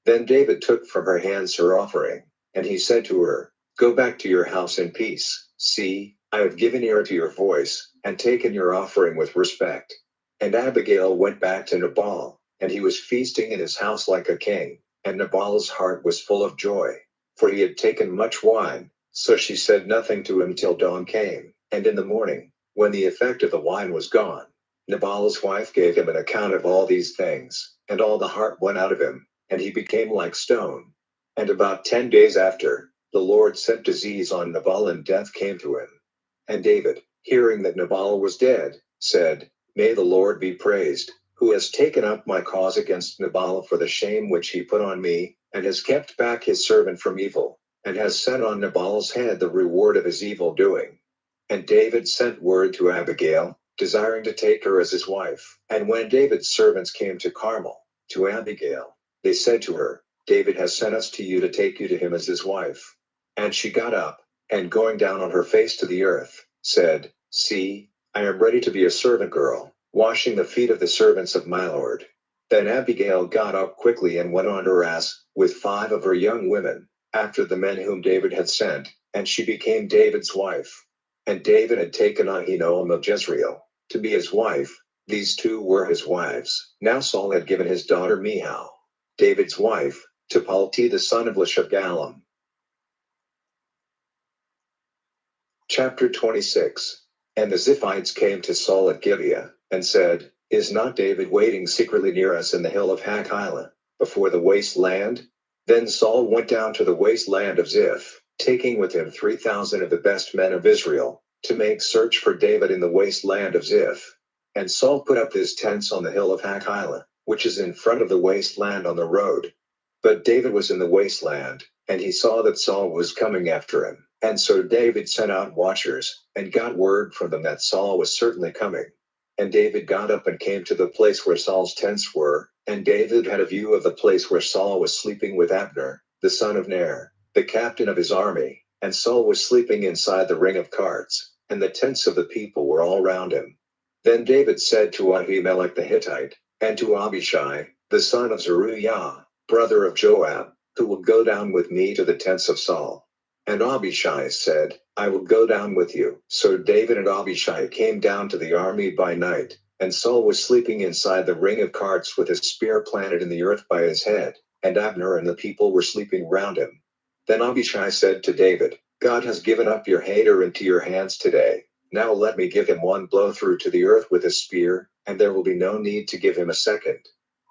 Then David took from her hands her offering, and he said to her, Go back to your house in peace. See, I have given ear to your voice, and taken your offering with respect. And Abigail went back to Nabal, and he was feasting in his house like a king, and Nabal's heart was full of joy, for he had taken much wine. So she said nothing to him till dawn came, and in the morning, when the effect of the wine was gone, Nabal's wife gave him an account of all these things, and all the heart went out of him, and he became like stone. And about 10 days after, the Lord sent disease on Nabal and death came to him. And David, hearing that Nabal was dead, said, May the Lord be praised, who has taken up my cause against Nabal for the shame which he put on me, and has kept back his servant from evil, and has set on Nabal's head the reward of his evil doing. And David sent word to Abigail, desiring to take her as his wife. And when David's servants came to Carmel, to Abigail, they said to her, David has sent us to you to take you to him as his wife. And she got up, and going down on her face to the earth, said, See, I am ready to be a servant girl, washing the feet of the servants of my lord. Then Abigail got up quickly and went on her ass, with 5 of her young women, after the men whom David had sent, and she became David's wife. And David had taken Ahinoam of Jezreel to be his wife. These 2 were his wives. Now Saul had given his daughter Michal, David's wife, to Palti the son of Lishagallam. Chapter 26. And the Ziphites came to Saul at Gibeah, and said, Is not David waiting secretly near us in the hill of Hachilah, before the waste land? Then Saul went down to the waste land of Ziph, taking with him 3,000 of the best men of Israel, to make search for David in the waste land of Ziph. And Saul put up his tents on the hill of Hachilah, which is in front of the waste land on the road. But David was in the waste land, and he saw that Saul was coming after him. And so David sent out watchers, and got word from them that Saul was certainly coming. And David got up and came to the place where Saul's tents were, and David had a view of the place where Saul was sleeping with Abner, the son of Ner, the captain of his army, and Saul was sleeping inside the ring of carts, and the tents of the people were all round him. Then David said to Ahimelech the Hittite, and to Abishai, the son of Zeruiah, brother of Joab, who will go down with me to the tents of Saul. And Abishai said, I will go down with you. So David and Abishai came down to the army by night, and Saul was sleeping inside the ring of carts with his spear planted in the earth by his head, and Abner and the people were sleeping round him. Then Abishai said to David, God has given up your hater into your hands today. Now let me give him one blow through to the earth with a spear, and there will be no need to give him a second.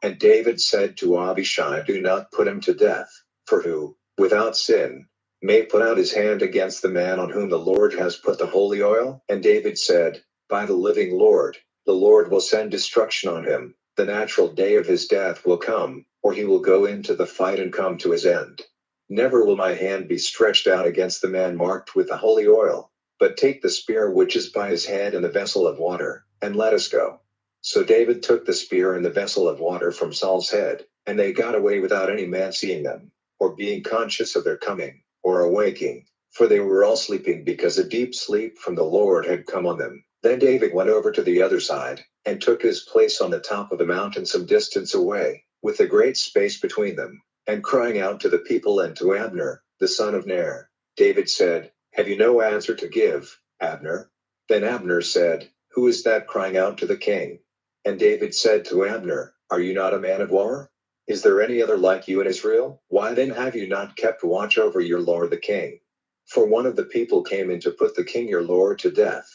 And David said to Abishai, Do not put him to death, for who, without sin, may put out his hand against the man on whom the Lord has put the holy oil? And David said, By the living Lord, the Lord will send destruction on him. The natural day of his death will come, or he will go into the fight and come to his end. Never will my hand be stretched out against the man marked with the holy oil, but take the spear which is by his head and the vessel of water, and let us go. So David took the spear and the vessel of water from Saul's head, and they got away without any man seeing them, or being conscious of their coming, or awaking, for they were all sleeping because a deep sleep from the Lord had come on them. Then David went over to the other side, and took his place on the top of the mountain some distance away, with a great space between them, and crying out to the people and to Abner, the son of Ner, David said, Have you no answer to give, Abner? Then Abner said, Who is that crying out to the king? And David said to Abner, Are you not a man of war? Is there any other like you in Israel? Why then have you not kept watch over your lord the king? For one of the people came in to put the king your lord to death.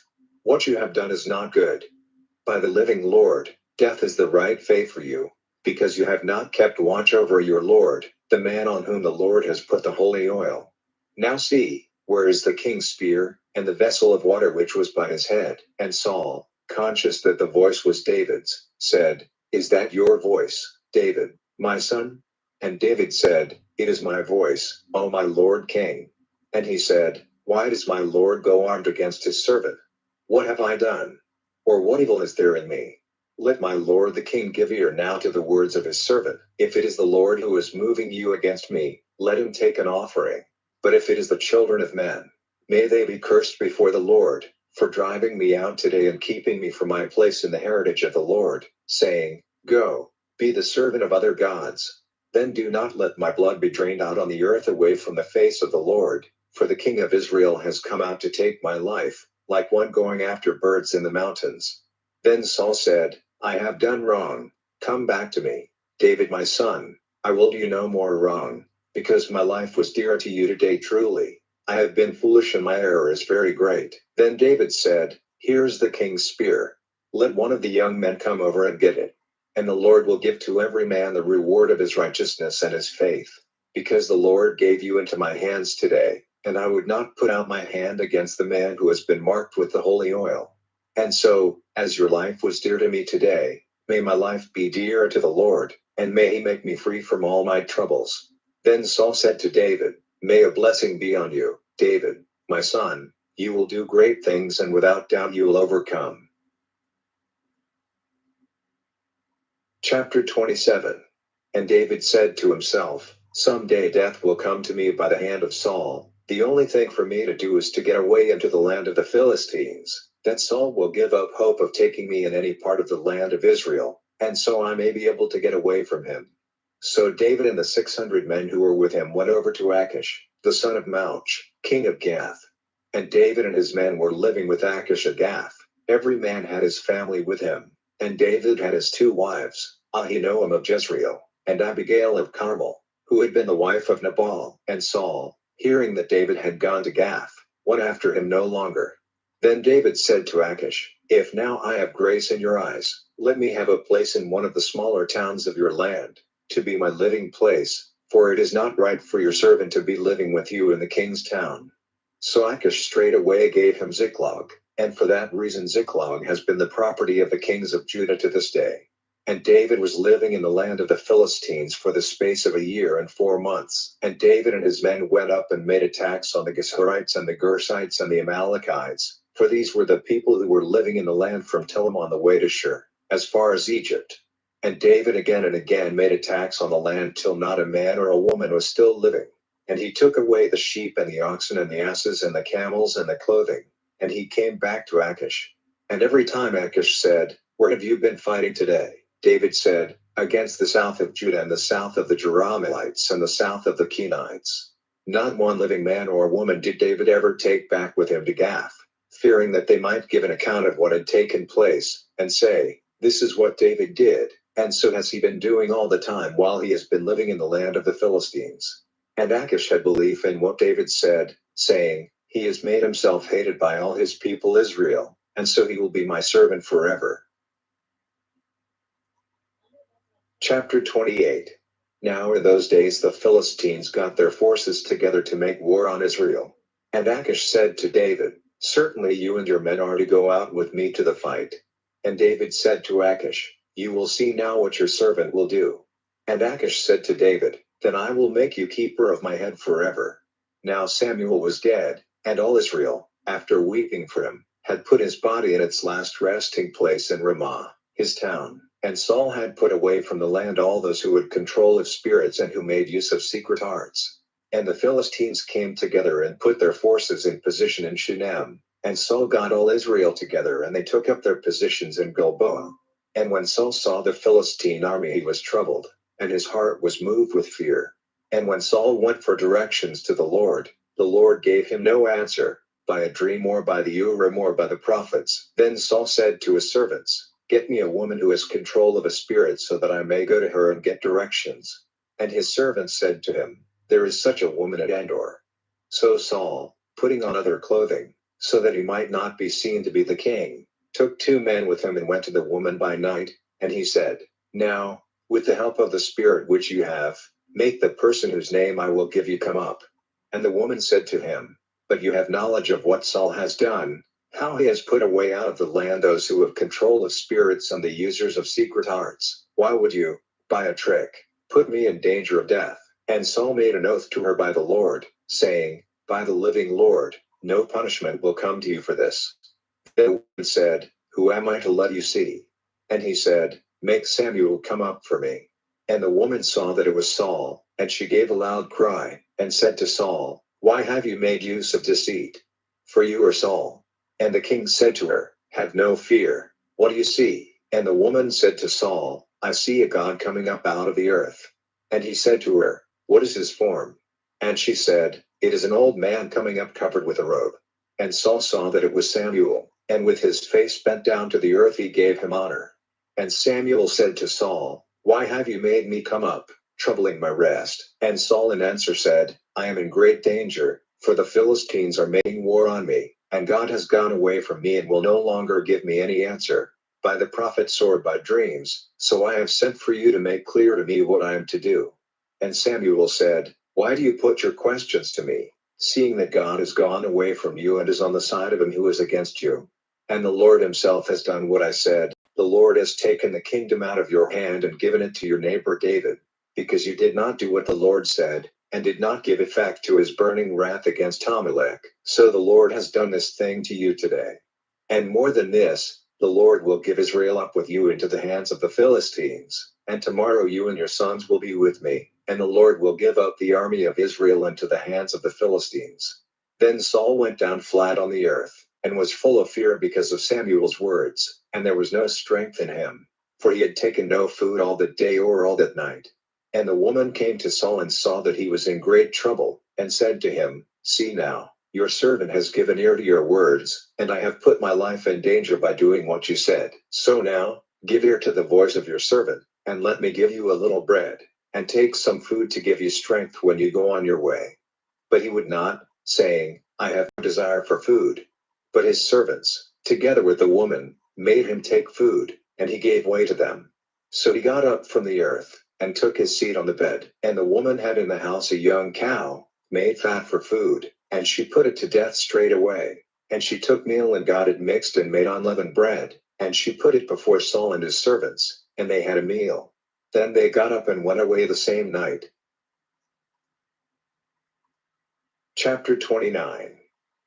What you have done is not good. By the living Lord, death is the right fate for you, because you have not kept watch over your lord, the man on whom the Lord has put the holy oil. Now see, where is the king's spear, and the vessel of water which was by his head? And Saul, conscious that the voice was David's, said, Is that your voice, David, my son? And David said, It is my voice, O my lord king. And he said, Why does my lord go armed against his servant? What have I done? Or what evil is there in me? Let my lord the king give ear now to the words of his servant. If it is the Lord who is moving you against me, let him take an offering. But if it is the children of men, may they be cursed before the Lord, for driving me out today and keeping me from my place in the heritage of the Lord, saying, Go, be the servant of other gods. Then do not let my blood be drained out on the earth away from the face of the Lord, for the king of Israel has come out to take my life, like one going after birds in the mountains. Then Saul said, I have done wrong. Come back to me, David my son. I will do you no more wrong, because my life was dear to you today truly. I have been foolish and my error is very great. Then David said, Here's the king's spear. Let one of the young men come over and get it. And the Lord will give to every man the reward of his righteousness and his faith, because the Lord gave you into my hands today, and I would not put out my hand against the man who has been marked with the holy oil. And so, as your life was dear to me today, May my life be dear to the Lord, and may he make me free from all my troubles. Then Saul said to David, May a blessing be on you, David, my son. You will do great things, and without doubt you will overcome. Chapter 27. And David said to himself, Some day death will come to me by the hand of Saul. The only thing for me to do is to get away into the land of the Philistines. Then Saul will give up hope of taking me in any part of the land of Israel, and so I may be able to get away from him. So David and the 600 men who were with him went over to Achish, the son of Mauch, king of Gath. And David and his men were living with Achish at Gath. Every man had his family with him. And David had his 2 wives, Ahinoam of Jezreel, and Abigail of Carmel, who had been the wife of Nabal. And Saul, hearing that David had gone to Gath, went after him no longer. Then David said to Achish, If now I have grace in your eyes, let me have a place in one of the smaller towns of your land, to be my living place, for it is not right for your servant to be living with you in the king's town. So Achish straightway gave him Ziklag, and for that reason Ziklag has been the property of the kings of Judah to this day. And David was living in the land of the Philistines for the space of 1 year and 4 months. And David and his men went up and made attacks on the Geshurites and the Gershites and the Amalekites, for these were the people who were living in the land from Telem on the way to Shur, as far as Egypt. And David again and again made attacks on the land till not a man or a woman was still living. And he took away the sheep and the oxen and the asses and the camels and the clothing. And he came back to Achish. And every time Achish said, Where have you been fighting today? David said, Against the south of Judah and the south of the Jerahmeelites and the south of the Kenites. Not one living man or woman did David ever take back with him to Gath, fearing that they might give an account of what had taken place, and say, This is what David did, and so has he been doing all the time while he has been living in the land of the Philistines. And Achish had belief in what David said, saying, He has made himself hated by all his people Israel, and so he will be my servant forever. Chapter 28. Now in those days the Philistines got their forces together to make war on Israel. And Achish said to David, Certainly you and your men are to go out with me to the fight. And David said to Achish, You will see now what your servant will do. And Achish said to David, Then I will make you keeper of my head forever. Now Samuel was dead, and all Israel, after weeping for him, had put his body in its last resting place in Ramah, his town. And Saul had put away from the land all those who had control of spirits and who made use of secret arts. And the Philistines came together and put their forces in position in Shunem. And Saul got all Israel together, and they took up their positions in Gilboa. And when Saul saw the Philistine army, he was troubled, and his heart was moved with fear. And when Saul went for directions to the Lord gave him no answer, by a dream or by the Urim or by the prophets. Then Saul said to his servants, Get me a woman who has control of a spirit, so that I may go to her and get directions. And his servants said to him, There is such a woman at Endor. So Saul, putting on other clothing, so that he might not be seen to be the king, took 2 men with him and went to the woman by night. And he said, Now, with the help of the spirit which you have, make the person whose name I will give you come up. And the woman said to him, But you have knowledge of what Saul has done, how he has put away out of the land those who have control of spirits and the users of secret arts. Why would you, by a trick, put me in danger of death? And Saul made an oath to her by the Lord, saying, By the living Lord, no punishment will come to you for this. Then the woman said, Who am I to let you see? And he said, Make Samuel come up for me. And the woman saw that it was Saul, and she gave a loud cry, and said to Saul, Why have you made use of deceit? For you are Saul. And the king said to her, Have no fear. What do you see? And the woman said to Saul, I see a God coming up out of the earth. And he said to her, What is his form? And she said, It is an old man coming up covered with a robe. And Saul saw that it was Samuel, and with his face bent down to the earth he gave him honor. And Samuel said to Saul, Why have you made me come up, troubling my rest? And Saul in answer said, I am in great danger, for the Philistines are making war on me, and God has gone away from me and will no longer give me any answer, by the prophets or by dreams. So I have sent for you to make clear to me what I am to do. And Samuel said, Why do you put your questions to me, seeing that God has gone away from you and is on the side of him who is against you? And the Lord himself has done what I said. The Lord has taken the kingdom out of your hand and given it to your neighbor David, because you did not do what the Lord said, and did not give effect to his burning wrath against Amalek. So the Lord has done this thing to you today. And more than this, the Lord will give Israel up with you into the hands of the Philistines, and tomorrow you and your sons will be with me, and the Lord will give up the army of Israel into the hands of the Philistines. Then Saul went down flat on the earth, and was full of fear because of Samuel's words, and there was no strength in him, for he had taken no food all that day or all that night. And the woman came to Saul and saw that he was in great trouble, and said to him, See now, your servant has given ear to your words, and I have put my life in danger by doing what you said. So now, give ear to the voice of your servant, and let me give you a little bread, and take some food to give you strength when you go on your way. But he would not, saying, I have no desire for food. But his servants, together with the woman, made him take food, and he gave way to them. So he got up from the earth, and took his seat on the bed. And the woman had in the house a young cow, made fat for food, and she put it to death straightway. And she took meal and got it mixed and made unleavened bread, and she put it before Saul and his servants, and they had a meal. Then they got up and went away the same night. Chapter 29.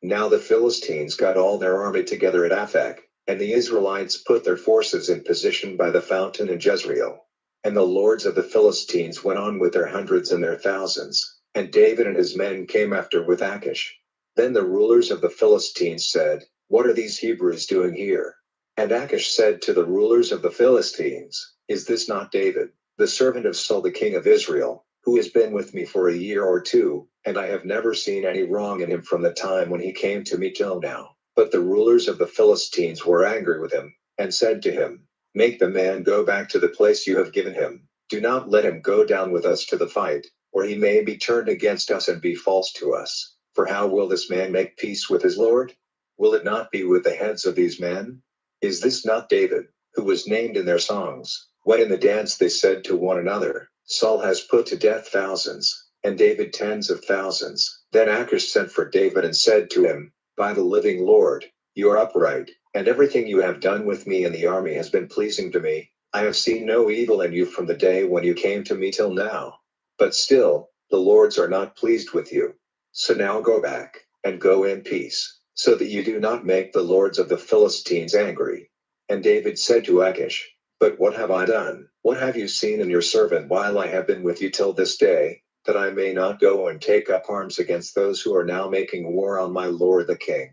Now the Philistines got all their army together at Aphek, and the Israelites put their forces in position by the fountain in Jezreel. And the lords of the Philistines went on with their hundreds and their thousands, and David and his men came after with Achish. Then the rulers of the Philistines said, What are these Hebrews doing here? And Achish said to the rulers of the Philistines, Is this not David, the servant of Saul the king of Israel, who has been with me for a year or two, and I have never seen any wrong in him from the time when he came to me till now? But the rulers of the Philistines were angry with him, and said to him, Make the man go back to the place you have given him. Do not let him go down with us to the fight, or he may be turned against us and be false to us. For how will this man make peace with his Lord? Will it not be with the heads of these men? Is this not David, who was named in their songs, when in the dance they said to one another, Saul has put to death thousands, and David tens of thousands? Then Achish sent for David and said to him, By the living Lord, you are upright, and everything you have done with me in the army has been pleasing to me. I have seen no evil in you from the day when you came to me till now. But still, the lords are not pleased with you. So now go back, and go in peace, so that you do not make the lords of the Philistines angry. And David said to Achish, But what have I done? What have you seen in your servant while I have been with you till this day, that I may not go and take up arms against those who are now making war on my lord the king?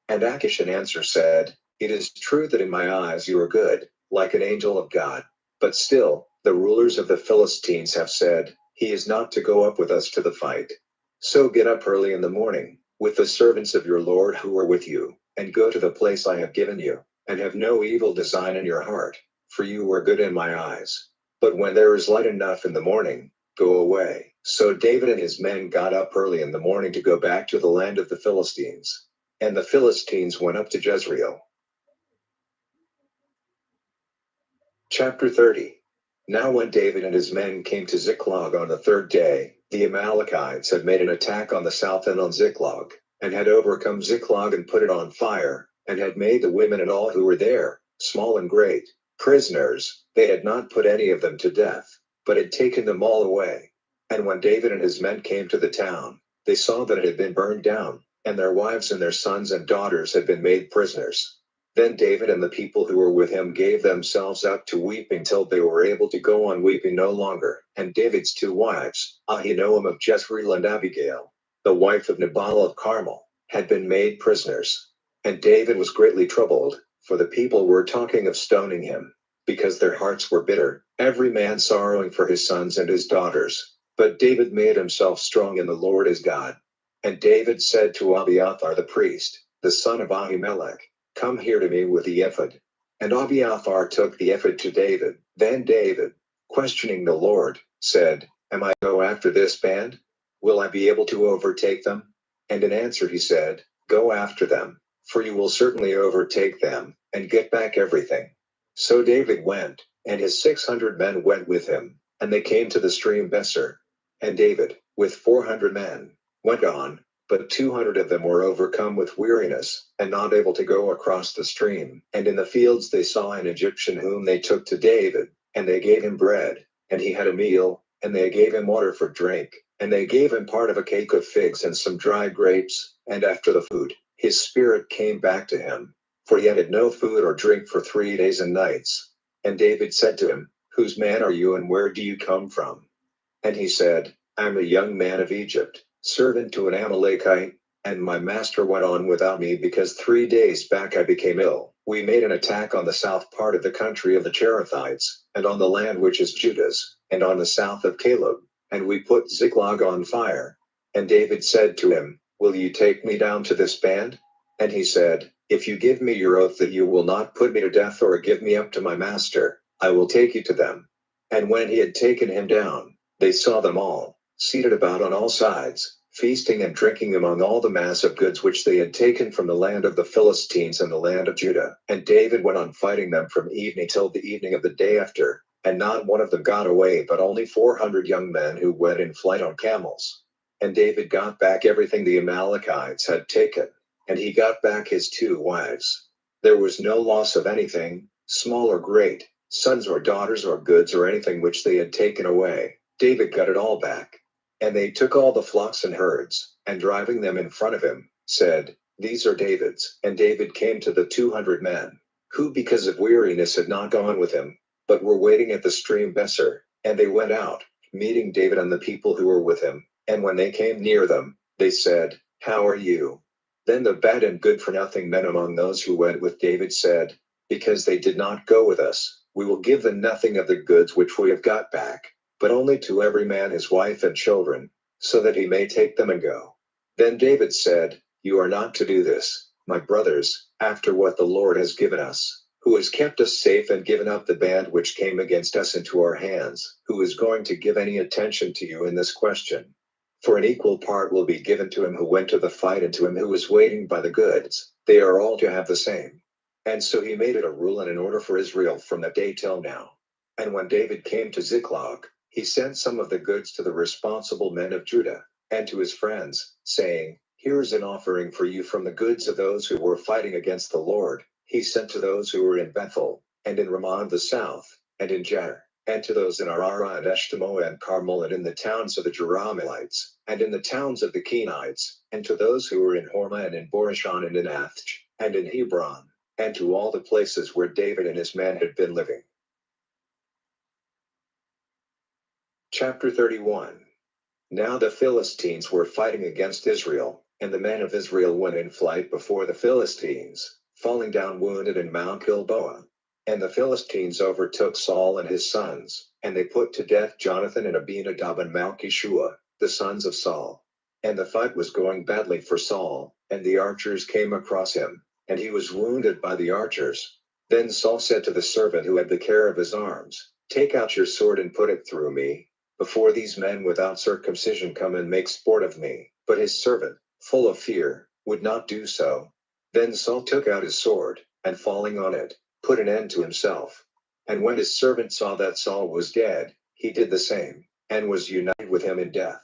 And Achish in answer said, It is true that in my eyes you are good, like an angel of God. But still, the rulers of the Philistines have said, He is not to go up with us to the fight. So get up early in the morning, with the servants of your Lord who are with you, and go to the place I have given you, and have no evil design in your heart, for you are good in my eyes. But when there is light enough in the morning, go away. So David and his men got up early in the morning to go back to the land of the Philistines. And the Philistines went up to Jezreel. Chapter 30. Now when David and his men came to Ziklag on the third day, the Amalekites had made an attack on the south end on Ziklag, and had overcome Ziklag and put it on fire, and had made the women and all who were there, small and great, prisoners. They had not put any of them to death, but had taken them all away. And when David and his men came to the town, they saw that it had been burned down, and their wives and their sons and daughters had been made prisoners. Then David and the people who were with him gave themselves up to weeping till they were able to go on weeping no longer. And David's two wives, Ahinoam of Jezreel and Abigail, the wife of Nabal of Carmel, had been made prisoners. And David was greatly troubled, for the people were talking of stoning him, because their hearts were bitter, every man sorrowing for his sons and his daughters. But David made himself strong in the Lord his God. And David said to Abiathar the priest, the son of Ahimelech, Come here to me with the ephod. And Abiathar took the ephod to David. Then David, questioning the Lord, said, Am I to go after this band? Will I be able to overtake them? And in answer he said, Go after them, for you will certainly overtake them, and get back everything. So David went, and his 600 men went with him, and they came to the stream Besser. And David, with 400 men, went on, but 200 of them were overcome with weariness, and not able to go across the stream. And in the fields they saw an Egyptian whom they took to David, and they gave him bread, and he had a meal, and they gave him water for drink, and they gave him part of a cake of figs and some dried grapes. And after the food, his spirit came back to him, for he had no food or drink for 3 days and nights. And David said to him, Whose man are you, and where do you come from? And he said, I am a young man of Egypt, servant to an Amalekite, and my master went on without me because 3 days back I became ill. We made an attack on the south part of the country of the Cherethites, and on the land which is Judah's, and on the south of Caleb, and we put Ziklag on fire. And David said to him, Will you take me down to this band? And he said, If you give me your oath that you will not put me to death or give me up to my master, I will take you to them. And when he had taken him down, they saw them all, seated about on all sides, feasting and drinking among all the mass of goods which they had taken from the land of the Philistines and the land of Judah. And David went on fighting them from evening till the evening of the day after, and not one of them got away, but only 400 young men who went in flight on camels. And David got back everything the Amalekites had taken, and he got back his 2 wives. There was no loss of anything, small or great, sons or daughters or goods or anything which they had taken away. David got it all back. And they took all the flocks and herds, and driving them in front of him, said, These are David's. And David came to the 200 men, who because of weariness had not gone with him, but were waiting at the stream Besser. And they went out, meeting David and the people who were with him. And when they came near them, they said, How are you? Then the bad and good for nothing men among those who went with David said, Because they did not go with us, we will give them nothing of the goods which we have got back, but only to every man his wife and children, so that he may take them and go. Then David said, You are not to do this, my brothers, after what the Lord has given us, who has kept us safe and given up the band which came against us into our hands, who is going to give any attention to you in this question. For an equal part will be given to him who went to the fight and to him who was waiting by the goods. They are all to have the same. And so he made it a rule and an order for Israel from that day till now. And when David came to Ziklag, he sent some of the goods to the responsible men of Judah, and to his friends, saying, Here is an offering for you from the goods of those who were fighting against the Lord. He sent to those who were in Bethel, and in Ramah the south, and in Jair, and to those in Arara and Eshtemoa and Carmel, and in the towns of the Jerahmeelites, and in the towns of the Kenites, and to those who were in Hormah and in Borishan and in Athch, and in Hebron, and to all the places where David and his men had been living. Chapter 31. Now the Philistines were fighting against Israel, and the men of Israel went in flight before the Philistines, falling down wounded in Mount Gilboa. And the Philistines overtook Saul and his sons, and they put to death Jonathan and Abinadab and Malchishua, the sons of Saul. And the fight was going badly for Saul, and the archers came across him, and he was wounded by the archers. Then Saul said to the servant who had the care of his arms, Take out your sword and put it through me, before these men without circumcision come and make sport of me. But his servant, full of fear, would not do so. Then Saul took out his sword, and falling on it, put an end to himself. And when his servant saw that Saul was dead, he did the same, and was united with him in death.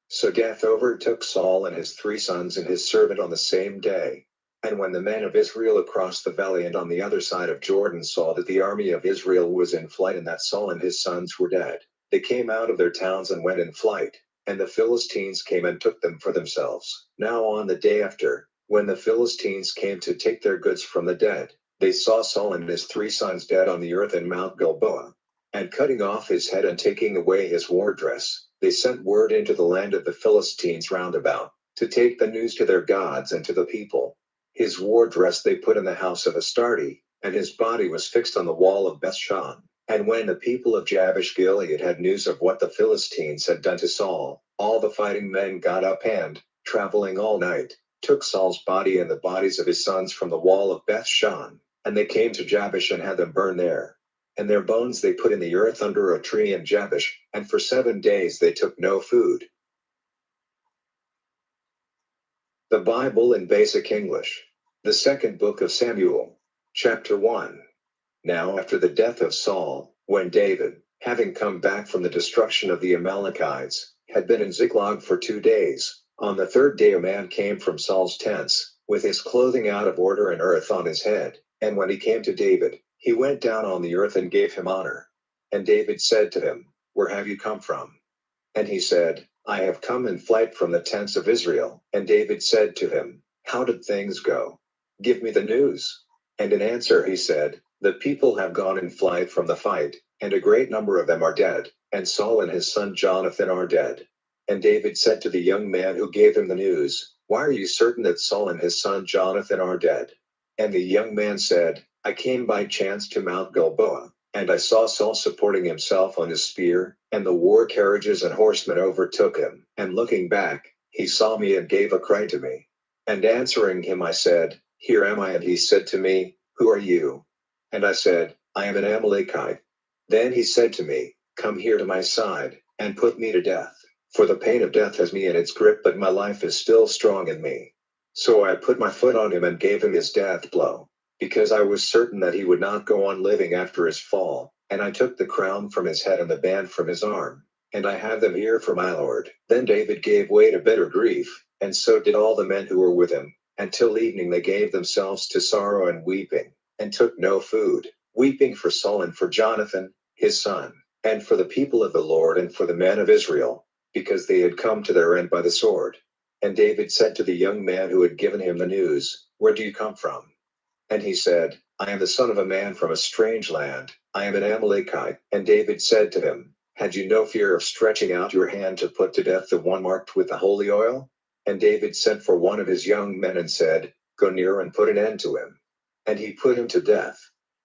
So death overtook Saul and his 3 sons and his servant on the same day. And when the men of Israel across the valley and on the other side of Jordan saw that the army of Israel was in flight and that Saul and his sons were dead, they came out of their towns and went in flight, and the Philistines came and took them for themselves. Now on the day after, when the Philistines came to take their goods from the dead, they saw Saul and his 3 sons dead on the earth in Mount Gilboa. And cutting off his head and taking away his war dress, they sent word into the land of the Philistines round about, to take the news to their gods and to the people. His war dress they put in the house of Astarte, and his body was fixed on the wall of Bethshan. And when the people of Jabesh Gilead had news of what the Philistines had done to Saul, all the fighting men got up and, traveling all night, took Saul's body and the bodies of his sons from the wall of Bethshan, and they came to Jabesh and had them burn there. And their bones they put in the earth under a tree in Jabesh, and for 7 days they took no food. The Bible in Basic English. The Second Book of Samuel. Chapter 1. Now after the death of Saul, when David, having come back from the destruction of the Amalekites, had been in Ziklag for 2 days, On the third day a man came from Saul's tents, with his clothing out of order and earth on his head, and when he came to David, he went down on the earth and gave him honor. And David said to him, Where have you come from? And he said, I have come in flight from the tents of Israel. And David said to him, How did things go? Give me the news. And in answer he said, The people have gone in flight from the fight, and a great number of them are dead, and Saul and his son Jonathan are dead. And David said to the young man who gave him the news, Why are you certain that Saul and his son Jonathan are dead? And the young man said, I came by chance to Mount Gilboa, and I saw Saul supporting himself on his spear, and the war carriages and horsemen overtook him. And looking back, he saw me and gave a cry to me. And answering him I said, Here am I. And he said to me, Who are you? And I said, I am an Amalekite. Then he said to me, Come here to my side, and put me to death. For the pain of death has me in its grip, but my life is still strong in me. So I put my foot on him and gave him his death blow, because I was certain that he would not go on living after his fall. And I took the crown from his head and the band from his arm, and I have them here for my lord. Then David gave way to bitter grief, and so did all the men who were with him. Until evening they gave themselves to sorrow and weeping, and took no food, weeping for Saul and for Jonathan, his son, and for the people of the Lord and for the men of Israel, because they had come to their end by the sword. And David said to the young man who had given him the news, Where do you come from? And he said, I am the son of a man from a strange land. I am an Amalekite. And David said to him, Had you no fear of stretching out your hand to put to death the one marked with the holy oil? And David sent for one of his young men and said, Go near and put an end to him. And he put him to death.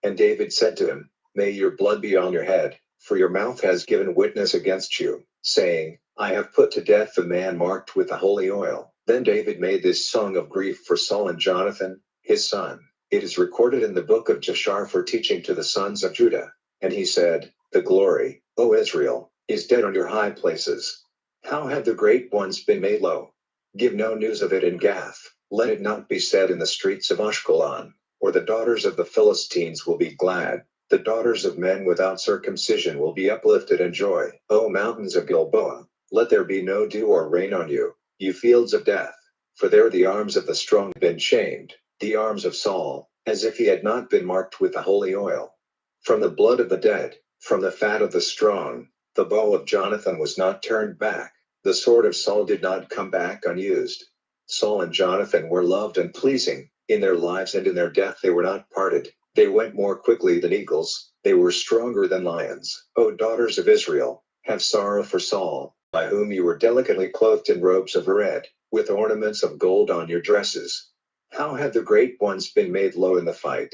And David said to him, May your blood be on your head, for your mouth has given witness against you, saying, I have put to death the man marked with the holy oil. Then David made this song of grief for Saul and Jonathan, his son. It is recorded in the book of Jashar for teaching to the sons of Judah. And he said, The glory, O Israel, is dead on your high places. How have the great ones been made low? Give no news of it in Gath. Let it not be said in the streets of Ashkelon, or the daughters of the Philistines will be glad. The daughters of men without circumcision will be uplifted in joy. O mountains of Gilboa, let there be no dew or rain on you, you fields of death. For there the arms of the strong have been shamed, the arms of Saul, as if he had not been marked with the holy oil. From the blood of the dead, from the fat of the strong, the bow of Jonathan was not turned back, the sword of Saul did not come back unused. Saul and Jonathan were loved and pleasing, in their lives and in their death they were not parted. They went more quickly than eagles, they were stronger than lions. O daughters of Israel, have sorrow for Saul, by whom you were delicately clothed in robes of red, with ornaments of gold on your dresses. How have the great ones been made low in the fight?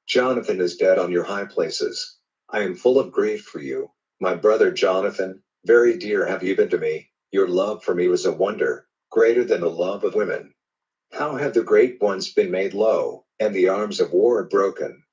Jonathan is dead on your high places. I am full of grief for you, my brother Jonathan, very dear have you been to me. Your love for me was a wonder, greater than the love of women. How have the great ones been made low, and the arms of war broken?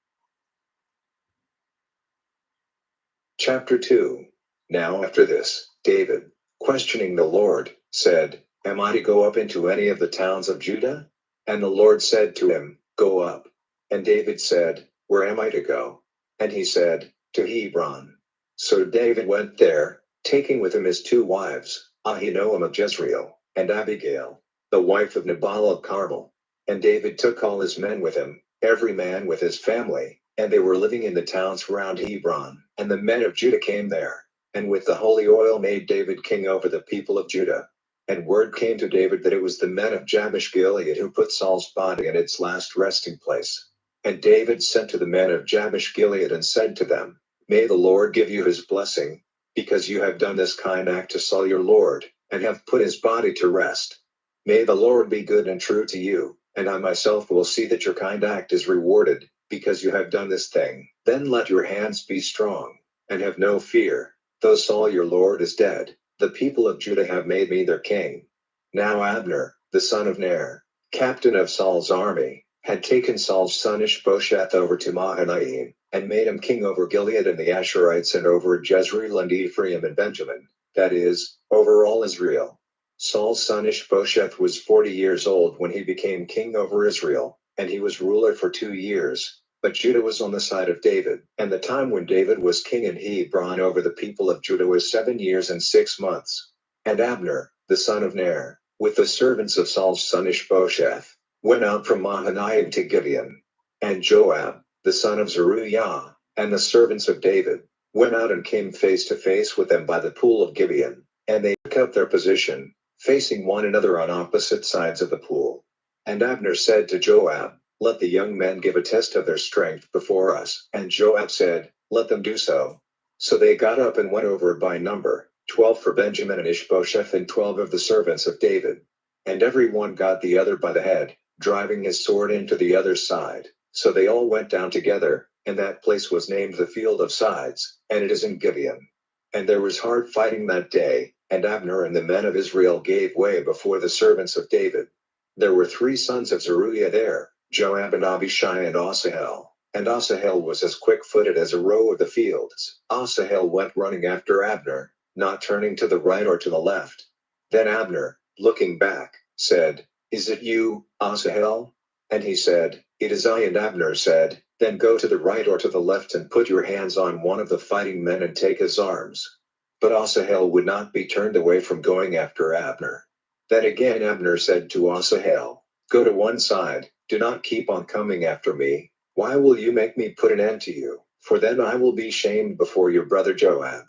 Chapter 2. Now after this, David, questioning the Lord, said, Am I to go up into any of the towns of Judah? And the Lord said to him, Go up. And David said, Where am I to go? And he said, To Hebron. So David went there, taking with him his two wives, Ahinoam of Jezreel, and Abigail, the wife of Nabal of Carmel. And David took all his men with him, every man with his family, and they were living in the towns round Hebron. And the men of Judah came there, and with the holy oil made David king over the people of Judah. And word came to David that it was the men of Jabesh Gilead who put Saul's body in its last resting place. And David sent to the men of Jabesh Gilead and said to them, May the Lord give you his blessing, because you have done this kind act to Saul your Lord, and have put his body to rest. May the Lord be good and true to you, and I myself will see that your kind act is rewarded, because you have done this thing. Then let your hands be strong, and have no fear, though Saul your Lord is dead. The people of Judah have made me their king. Now Abner, the son of Ner, captain of Saul's army, had taken Saul's son Ishbosheth over to Mahanaim, and made him king over Gilead and the Asherites and over Jezreel and Ephraim and Benjamin, that is, over all Israel. Saul's son Ishbosheth was 40 years old when he became king over Israel, and he was ruler for 2 years. But Judah was on the side of David, and the time when David was king in Hebron over the people of Judah was 7 years and 6 months. And Abner, the son of Ner, with the servants of Saul's son Ishbosheth, went out from Mahanaim to Gibeon. And Joab, the son of Zeruiah, and the servants of David, went out and came face to face with them by the pool of Gibeon, and they took up their position, facing one another on opposite sides of the pool. And Abner said to Joab, "Let the young men give a test of their strength before us." And Joab said, "Let them do so." So they got up and went over by number, 12 for Benjamin and Ishbosheth and 12 of the servants of David. And every one got the other by the head, driving his sword into the other side. So they all went down together, and that place was named the Field of Sides, and it is in Gibeon. And there was hard fighting that day, and Abner and the men of Israel gave way before the servants of David. There were 3 sons of Zeruiah there, Joab and Abishai and Asahel. And Asahel was as quick-footed as a roe of the fields. Asahel went running after Abner, not turning to the right or to the left. Then Abner, looking back, said, "Is it you, Asahel?" And he said, "It is I." And Abner said, "Then go to the right or to the left and put your hands on one of the fighting men and take his arms." But Asahel would not be turned away from going after Abner. Then again Abner said to Asahel, "Go to one side, do not keep on coming after me. Why will you make me put an end to you? For then I will be shamed before your brother Joab."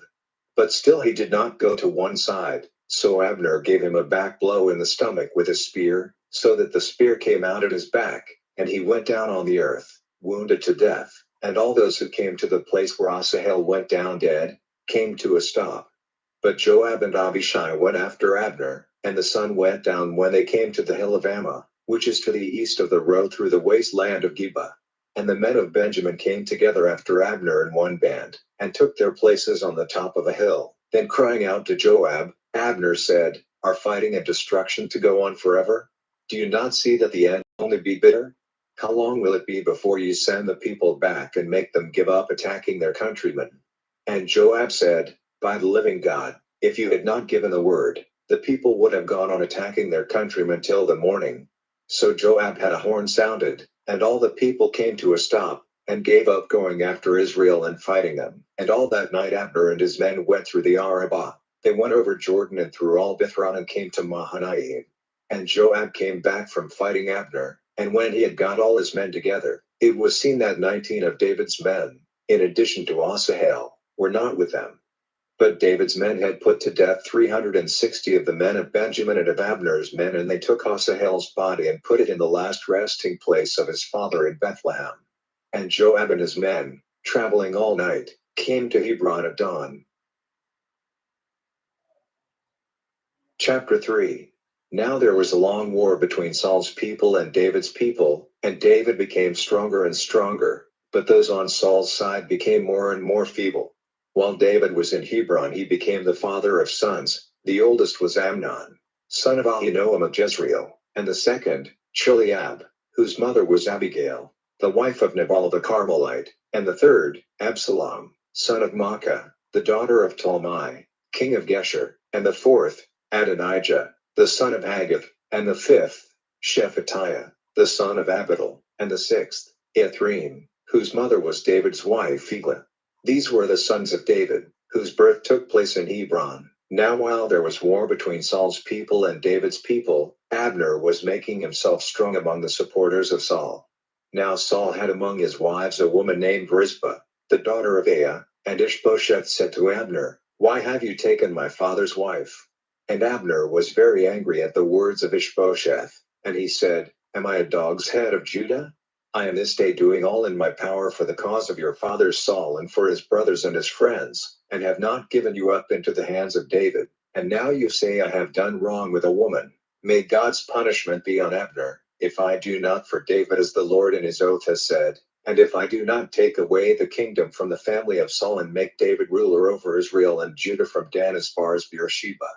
But still he did not go to one side, so Abner gave him a back blow in the stomach with his spear, so that the spear came out at his back, and he went down on the earth, wounded to death. And all those who came to the place where Asahel went down dead, came to a stop. But Joab and Abishai went after Abner, and the sun went down when they came to the hill of Ammah, which is to the east of the road through the wasteland of Geba. And the men of Benjamin came together after Abner in one band, and took their places on the top of a hill. Then crying out to Joab, Abner said, "Are fighting and destruction to go on forever? Do you not see that the end will only be bitter? How long will it be before you send the people back and make them give up attacking their countrymen?" And Joab said, "By the living God, if you had not given the word, the people would have gone on attacking their countrymen till the morning." So Joab had a horn sounded, and all the people came to a stop, and gave up going after Israel and fighting them. And all that night Abner and his men went through the Arabah. They went over Jordan and through all Bithron and came to Mahanaim. And Joab came back from fighting Abner, and when he had got all his men together, it was seen that 19 of David's men, in addition to Asahel, were not with them. But David's men had put to death 360 of the men of Benjamin and of Abner's men, and they took Asahel's body and put it in the last resting place of his father in Bethlehem. And Joab and his men, traveling all night, came to Hebron at dawn. Chapter 3. Now there was a long war between Saul's people and David's people, and David became stronger and stronger, but those on Saul's side became more and more feeble. While David was in Hebron, he became the father of sons. The oldest was Amnon, son of Ahinoam of Jezreel, and the second, Chileab, whose mother was Abigail, the wife of Nabal the Carmelite, and the third, Absalom, son of Maacah, the daughter of Talmai, king of Geshur, and the fourth, Adonijah, the son of Haggith, and the fifth, Shephatiah, the son of Abital, and the sixth, Ithream, whose mother was David's wife Eglah. These were the sons of David, whose birth took place in Hebron. Now while there was war between Saul's people and David's people, Abner was making himself strong among the supporters of Saul. Now Saul had among his wives a woman named Rizpah, the daughter of Aiah, and Ishbosheth said to Abner, "Why have you taken my father's wife?" And Abner was very angry at the words of Ishbosheth, and he said, "Am I a dog's head of Judah? I am this day doing all in my power for the cause of your father Saul and for his brothers and his friends, and have not given you up into the hands of David. And now you say I have done wrong with a woman. May God's punishment be on Abner, if I do not for David as the Lord in his oath has said, and if I do not take away the kingdom from the family of Saul and make David ruler over Israel and Judah from Dan as far as Beersheba."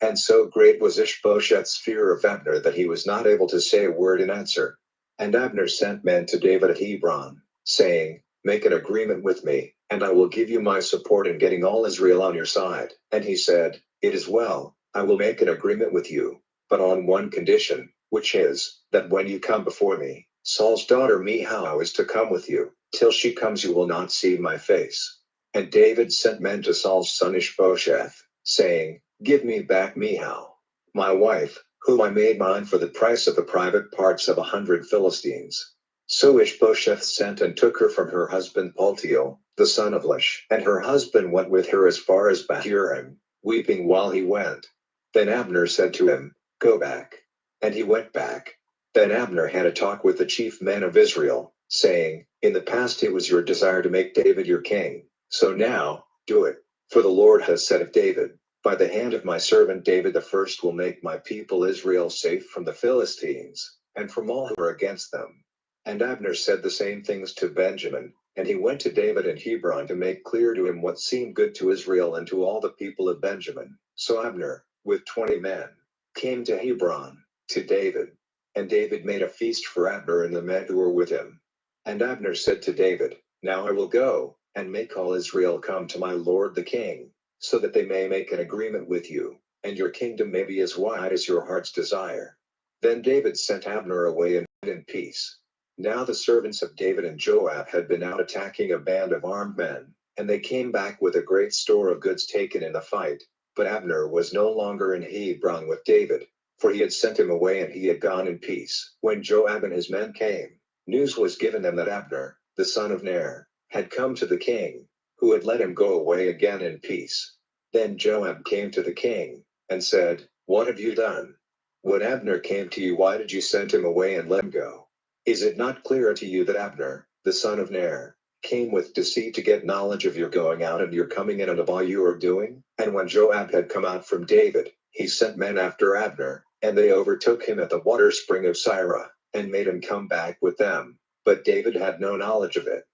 And so great was Ishbosheth's fear of Abner that he was not able to say a word in answer. And Abner sent men to David at Hebron, saying, "Make an agreement with me, and I will give you my support in getting all Israel on your side." And he said, "It is well, I will make an agreement with you, but on one condition, which is, that when you come before me, Saul's daughter Michal is to come with you. Till she comes you will not see my face." And David sent men to Saul's son Ishbosheth, saying, "Give me back Michal, my wife, whom I made mine for the price of the private parts of 100 Philistines. So Ishbosheth sent and took her from her husband Paltiel, the son of Lish, and her husband went with her as far as Bahurim, weeping while he went. Then Abner said to him, Go back. And he went back. Then Abner had a talk with the chief men of Israel, saying, In the past it was your desire to make David your king, so now, do it. For the Lord has said of David, By the hand of my servant David the first will make my people Israel safe from the Philistines, and from all who are against them. And Abner said the same things to Benjamin, and he went to David in Hebron to make clear to him what seemed good to Israel and to all the people of Benjamin. So Abner, with 20 men, came to Hebron, to David. And David made a feast for Abner and the men who were with him. And Abner said to David, Now I will go, and make all Israel come to my lord the king, so that they may make an agreement with you, and your kingdom may be as wide as your heart's desire. Then David sent Abner away and went in peace. Now the servants of David and Joab had been out attacking a band of armed men, and they came back with a great store of goods taken in the fight. But Abner was no longer in Hebron with David, for he had sent him away and he had gone in peace. When Joab and his men came, news was given them that Abner, the son of Ner, had come to the king, who had let him go away again in peace. Then Joab came to the king, and said, What have you done? When Abner came to you, why did you send him away and let him go? Is it not clear to you that Abner, the son of Ner, came with deceit to get knowledge of your going out and your coming in and of all you are doing? And when Joab had come out from David, he sent men after Abner, and they overtook him at the water spring of Sirah, and made him come back with them. But David had no knowledge of it.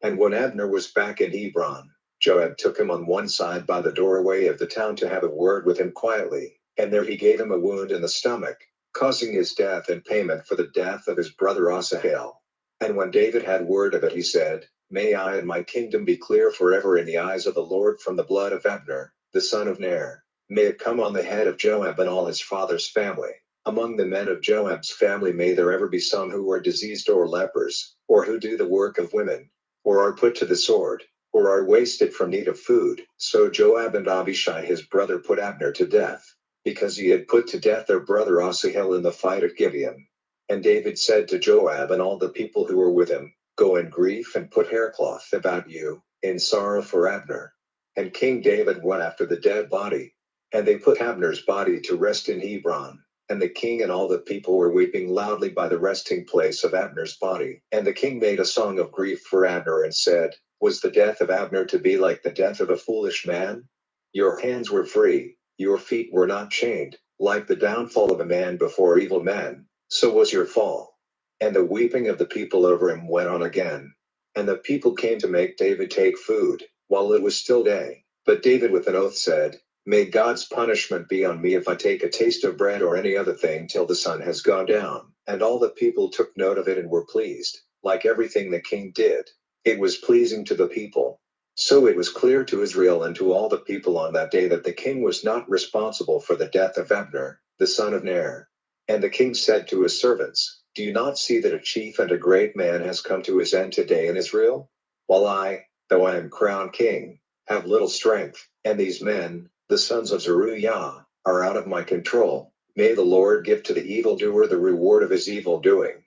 And when Abner was back in Hebron, Joab took him on one side by the doorway of the town to have a word with him quietly, and there he gave him a wound in the stomach, causing his death in payment for the death of his brother Asahel. And when David had word of it, he said, May I and my kingdom be clear forever in the eyes of the Lord from the blood of Abner, the son of Ner. May it come on the head of Joab and all his father's family. Among the men of Joab's family may there ever be some who are diseased or lepers, or who do the work of women, or are put to the sword, or are wasted from need of food. So Joab and Abishai his brother put Abner to death, because he had put to death their brother Asahel in the fight at Gibeon. And David said to Joab and all the people who were with him, Go in grief and put haircloth about you, in sorrow for Abner. And King David went after the dead body, and they put Abner's body to rest in Hebron. And the king and all the people were weeping loudly by the resting place of Abner's body. And the king made a song of grief for Abner and said, Was the death of Abner to be like the death of a foolish man? Your hands were free, your feet were not chained, like the downfall of a man before evil men, so was your fall. And the weeping of the people over him went on again. And the people came to make David take food, while it was still day. But David with an oath said, May God's punishment be on me if I take a taste of bread or any other thing till the sun has gone down. And all the people took note of it and were pleased, like everything the king did. It was pleasing to the people. So it was clear to Israel and to all the people on that day that the king was not responsible for the death of Abner, the son of Ner. And the king said to his servants, Do you not see that a chief and a great man has come to his end today in Israel? While I, though I am crowned king, have little strength, and these men, the sons of Zeruiah, are out of my control. May the Lord give to the evildoer the reward of his evil doing.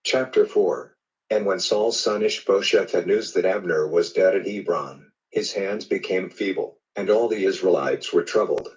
Chapter 4. And when Saul's son Ishbosheth had news that Abner was dead at Hebron, his hands became feeble, and all the Israelites were troubled.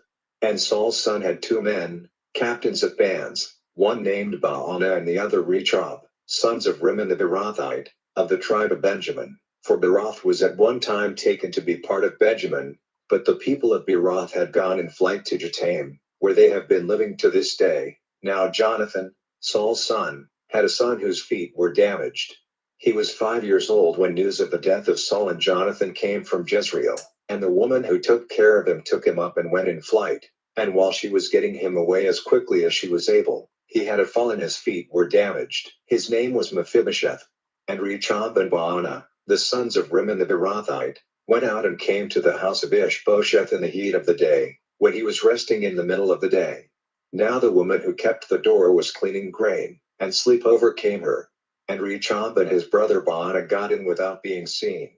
And Saul's son had 2 men, captains of bands, one named Baanah and the other Rechab, sons of Rimmon the Beerothite, of the tribe of Benjamin. For Beeroth was at one time taken to be part of Benjamin, but the people of Beeroth had gone in flight to Jataim, where they have been living to this day. Now Jonathan, Saul's son, had a son whose feet were damaged. He was 5 years old when news of the death of Saul and Jonathan came from Jezreel, and the woman who took care of him took him up and went in flight. And while she was getting him away as quickly as she was able, he had a fall and his feet were damaged. His name was Mephibosheth. And Rechab and Baanah, the sons of Rimmon the Beerothite, went out and came to the house of Ishbosheth in the heat of the day, when he was resting in the middle of the day. Now the woman who kept the door was cleaning grain, and sleep overcame her. And Rechab and his brother Baanah got in without being seen.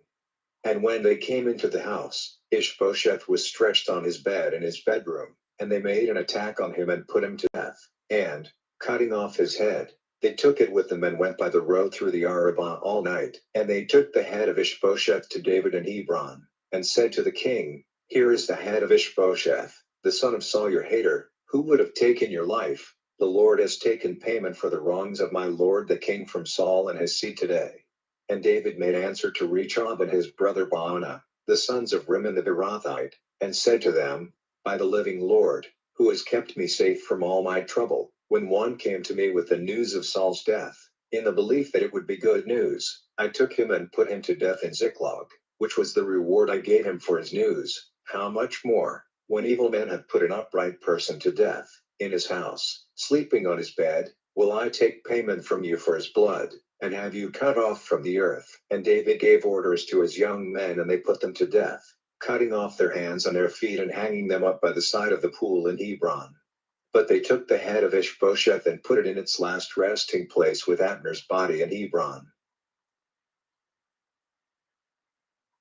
And when they came into the house, Ishbosheth was stretched on his bed in his bedroom, and they made an attack on him and put him to death. And, cutting off his head, they took it with them and went by the road through the Arabah all night. And they took the head of Ishbosheth to David in Hebron, and said to the king, "Here is the head of Ishbosheth, the son of Saul your hater, who would have taken your life. The Lord has taken payment for the wrongs of my lord the king from Saul and his seed today." And David made answer to Rechab and his brother Baanah, the sons of Rimmon the Beerothite, and said to them, "By the living Lord, who has kept me safe from all my trouble, when one came to me with the news of Saul's death, in the belief that it would be good news, I took him and put him to death in Ziklag, which was the reward I gave him for his news. How much more, when evil men have put an upright person to death, in his house, sleeping on his bed, will I take payment from you for his blood, and have you cut off from the earth?" And David gave orders to his young men, and they put them to death, cutting off their hands and their feet and hanging them up by the side of the pool in Hebron. But they took the head of Ishbosheth and put it in its last resting place with Abner's body in Hebron.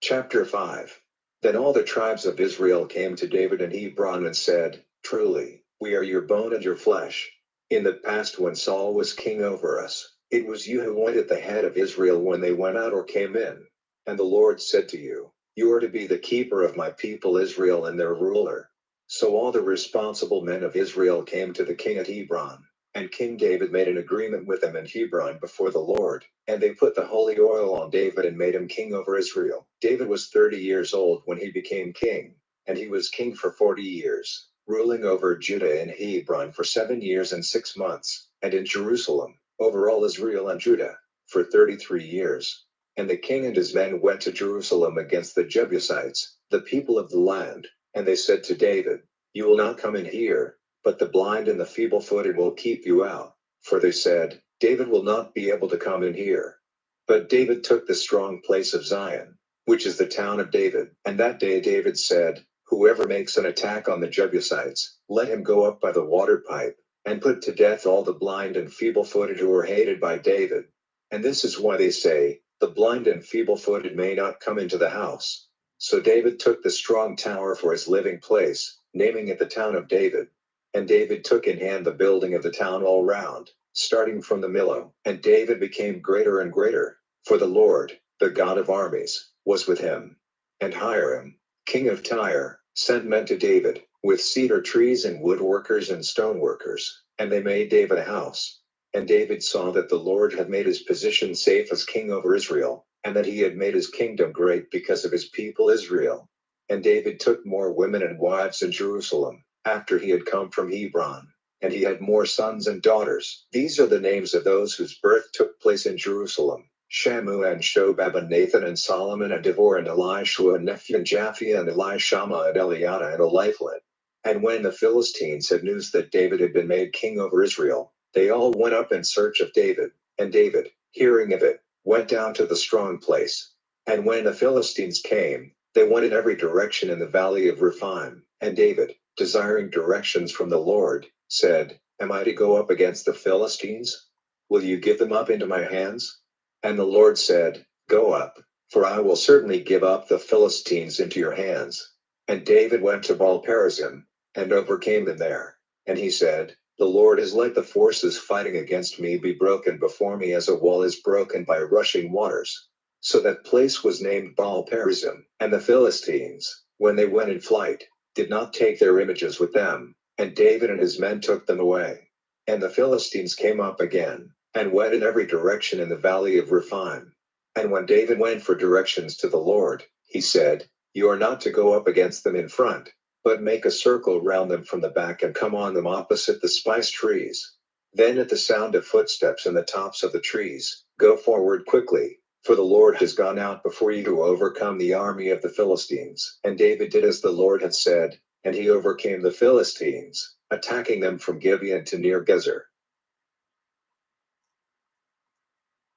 Chapter 5. Then all the tribes of Israel came to David in Hebron and said, "Truly, we are your bone and your flesh. In the past, when Saul was king over us, it was you who anointed the head of Israel when they went out or came in. And the Lord said to you, 'You are to be the keeper of my people Israel and their ruler.'" So all the responsible men of Israel came to the king at Hebron, and King David made an agreement with them in Hebron before the Lord, and they put the holy oil on David and made him king over Israel. David was 30 years old when he became king, and he was king for 40 years, ruling over Judah in Hebron for 7 years and 6 months, and in Jerusalem, over all Israel and Judah, for 33 years. And the king and his men went to Jerusalem against the Jebusites, the people of the land, and they said to David, "You will not come in here, but the blind and the feeble-footed will keep you out." For they said, "David will not be able to come in here." But David took the strong place of Zion, which is the town of David. And that day David said, "Whoever makes an attack on the Jebusites, let him go up by the water pipe, and put to death all the blind and feeble-footed who are hated by David." And this is why they say, "The blind and feeble-footed may not come into the house." So David took the strong tower for his living place, naming it the town of David. And David took in hand the building of the town all round, starting from the Millo. And David became greater and greater, for the Lord, the God of armies, was with him. And Hiram, king of Tyre, sent men to David, with cedar trees and woodworkers and stoneworkers, and they made David a house. And David saw that the Lord had made his position safe as king over Israel, and that he had made his kingdom great because of his people Israel. And David took more women and wives in Jerusalem, after he had come from Hebron, and he had more sons and daughters. These are the names of those whose birth took place in Jerusalem: Shamu and Shobab and Nathan and Solomon and Devorah and Elishua and Nephi and Japhia and Elishama and Eliada and Eliphalet. And when the Philistines had news that David had been made king over Israel, they all went up in search of David. And David, hearing of it, went down to the strong place. And when the Philistines came, they went in every direction in the valley of Rephaim. And David, desiring directions from the Lord, said, "Am I to go up against the Philistines? Will you give them up into my hands?" And the Lord said, "Go up, for I will certainly give up the Philistines into your hands." And David went to Baal-perazim, and overcame them there. And he said, "The Lord has let the forces fighting against me be broken before me as a wall is broken by rushing waters." So that place was named Baal-perazim. And the Philistines, when they went in flight, did not take their images with them, and David and his men took them away. And the Philistines came up again, and went in every direction in the valley of Rephaim. And when David went for directions to the Lord, he said, "You are not to go up against them in front, but make a circle round them from the back and come on them opposite the spice trees. Then at the sound of footsteps in the tops of the trees, go forward quickly, for the Lord has gone out before you to overcome the army of the Philistines." And David did as the Lord had said, and he overcame the Philistines, attacking them from Gibeon to near Gezer.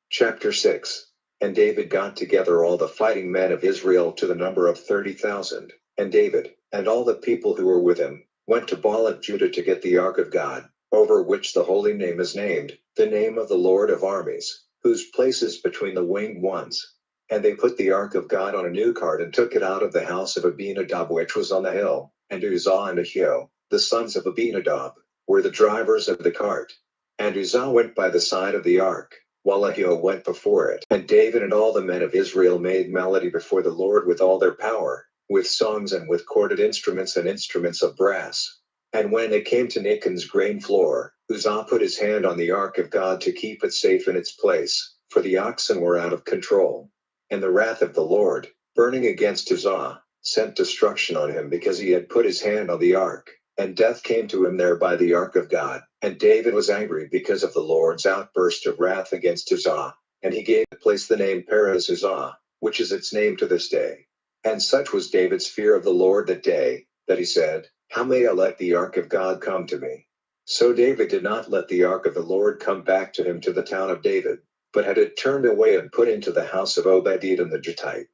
Chapter 6. And David got together all the fighting men of Israel to the number of 30,000. And David, and all the people who were with him, went to Baal Judah to get the ark of God, over which the holy name is named, the name of the Lord of armies, whose place is between the winged ones. And they put the ark of God on a new cart and took it out of the house of Abinadab which was on the hill, and Uzzah and Ahio, the sons of Abinadab, were the drivers of the cart. And Uzzah went by the side of the ark, while Ahio went before it. And David and all the men of Israel made melody before the Lord with all their power, with songs and with corded instruments and instruments of brass. And when they came to Nachon's grain floor, Uzzah put his hand on the ark of God to keep it safe in its place, for the oxen were out of control. And the wrath of the Lord, burning against Uzzah, sent destruction on him because he had put his hand on the ark, and death came to him there by the ark of God. And David was angry because of the Lord's outburst of wrath against Uzzah, and he gave the place the name Perez Uzzah, which is its name to this day. And such was David's fear of the Lord that day, that he said, How may I let the ark of God come to me? So David did not let the ark of the Lord come back to him to the town of David, but had it turned away and put into the house of Obed-Edom the Gittite.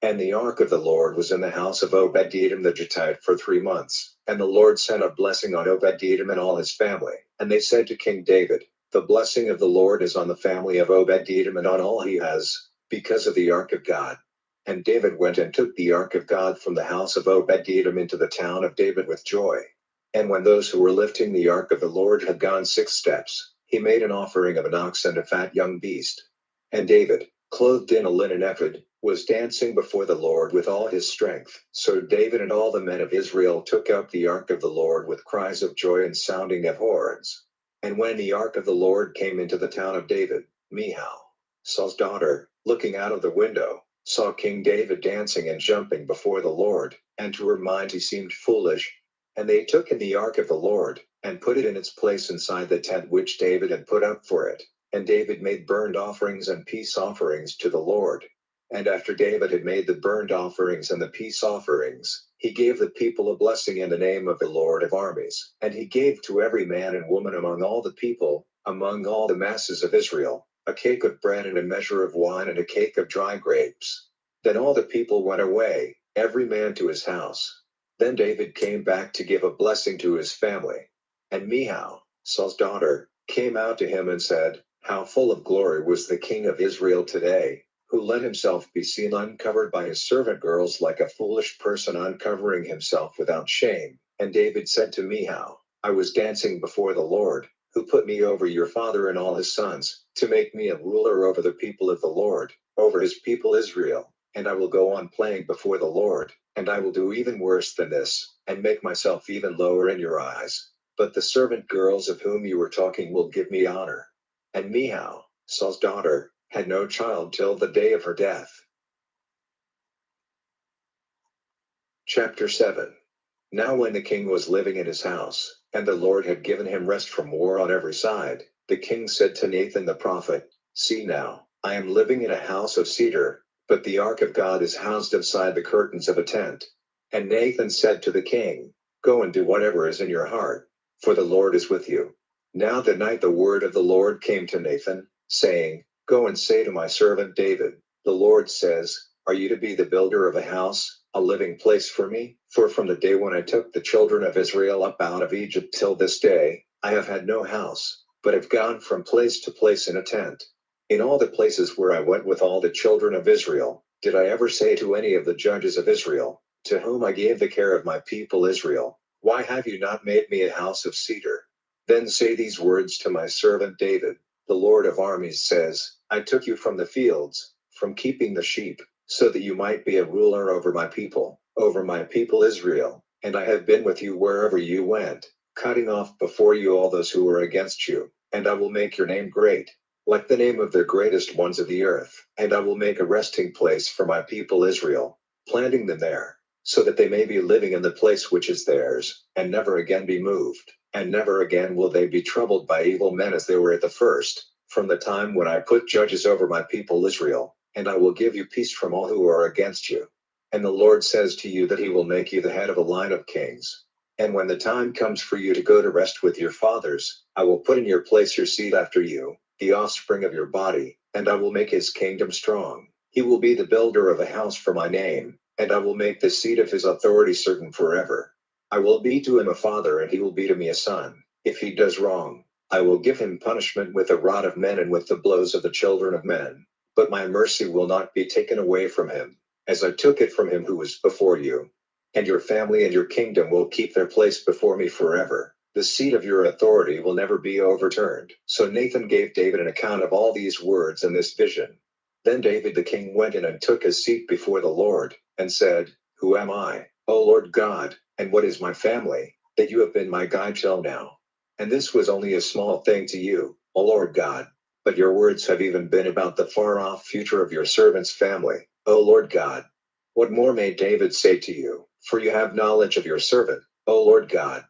And the ark of the Lord was in the house of Obed-Edom the Gittite for 3 months. And the Lord sent a blessing on Obed-Edom and all his family. And they said to King David, The blessing of the Lord is on the family of Obed-Edom and on all he has, because of the ark of God. And David went and took the ark of God from the house of Obed-Edom into the town of David with joy. And when those who were lifting the ark of the Lord had gone 6 steps, he made an offering of an ox and a fat young beast. And David, clothed in a linen ephod, was dancing before the Lord with all his strength. So David and all the men of Israel took up the ark of the Lord with cries of joy and sounding of horns. And when the ark of the Lord came into the town of David, Michal, Saul's daughter, looking out of the window, saw King David dancing and jumping before the Lord, and to her mind he seemed foolish. And they took in the ark of the Lord, and put it in its place inside the tent which David had put up for it. And David made burnt offerings and peace offerings to the Lord. And after David had made the burnt offerings and the peace offerings, he gave the people a blessing in the name of the Lord of armies. And he gave to every man and woman among all the people, among all the masses of Israel, a cake of bread and a measure of wine and a cake of dry grapes. Then all the people went away, every man to his house. Then David came back to give a blessing to his family. And Michal, Saul's daughter, came out to him and said, How full of glory was the king of Israel today, who let himself be seen uncovered by his servant girls like a foolish person uncovering himself without shame. And David said to Michal, I was dancing before the Lord, who put me over your father and all his sons, to make me a ruler over the people of the Lord, over his people Israel. And I will go on playing before the Lord, and I will do even worse than this, and make myself even lower in your eyes. But the servant girls of whom you were talking will give me honor. And Michal, Saul's daughter, had no child till the day of her death. Chapter 7. Now when the king was living in his house, and the Lord had given him rest from war on every side, the king said to Nathan the prophet, See now, I am living in a house of cedar, but the ark of God is housed inside the curtains of a tent. And Nathan said to the king, Go and do whatever is in your heart, for the Lord is with you. Now that night the word of the Lord came to Nathan, saying, Go and say to my servant David, The Lord says, Are you to be the builder of a house, a living place for me? For from the day when I took the children of Israel up out of Egypt till this day, I have had no house, but have gone from place to place in a tent. In all the places where I went with all the children of Israel, did I ever say to any of the judges of Israel, to whom I gave the care of my people Israel, Why have you not made me a house of cedar? Then say these words to my servant David, The Lord of armies says, I took you from the fields, from keeping the sheep, so that you might be a ruler over my people Israel, and I have been with you wherever you went, cutting off before you all those who were against you, and I will make your name great, like the name of the greatest ones of the earth, and I will make a resting place for my people Israel, planting them there, so that they may be living in the place which is theirs, and never again be moved, and never again will they be troubled by evil men as they were at the first, from the time when I put judges over my people Israel, and I will give you peace from all who are against you. And the Lord says to you that he will make you the head of a line of kings. And when the time comes for you to go to rest with your fathers, I will put in your place your seed after you, the offspring of your body, and I will make his kingdom strong. He will be the builder of a house for my name, and I will make the seat of his authority certain forever. I will be to him a father and he will be to me a son. If he does wrong, I will give him punishment with the rod of men and with the blows of the children of men. but my mercy will not be taken away from him, as I took it from him who was before you. And your family and your kingdom will keep their place before me forever. The seat of your authority will never be overturned. So Nathan gave David an account of all these words and this vision. Then David the king went in and took his seat before the Lord, and said, Who am I, O Lord God, and what is my family, that you have been my guide till now? And this was only a small thing to you, O Lord God. But your words have even been about the far-off future of your servant's family, O Lord God. What more may David say to you? For you have knowledge of your servant, O Lord God.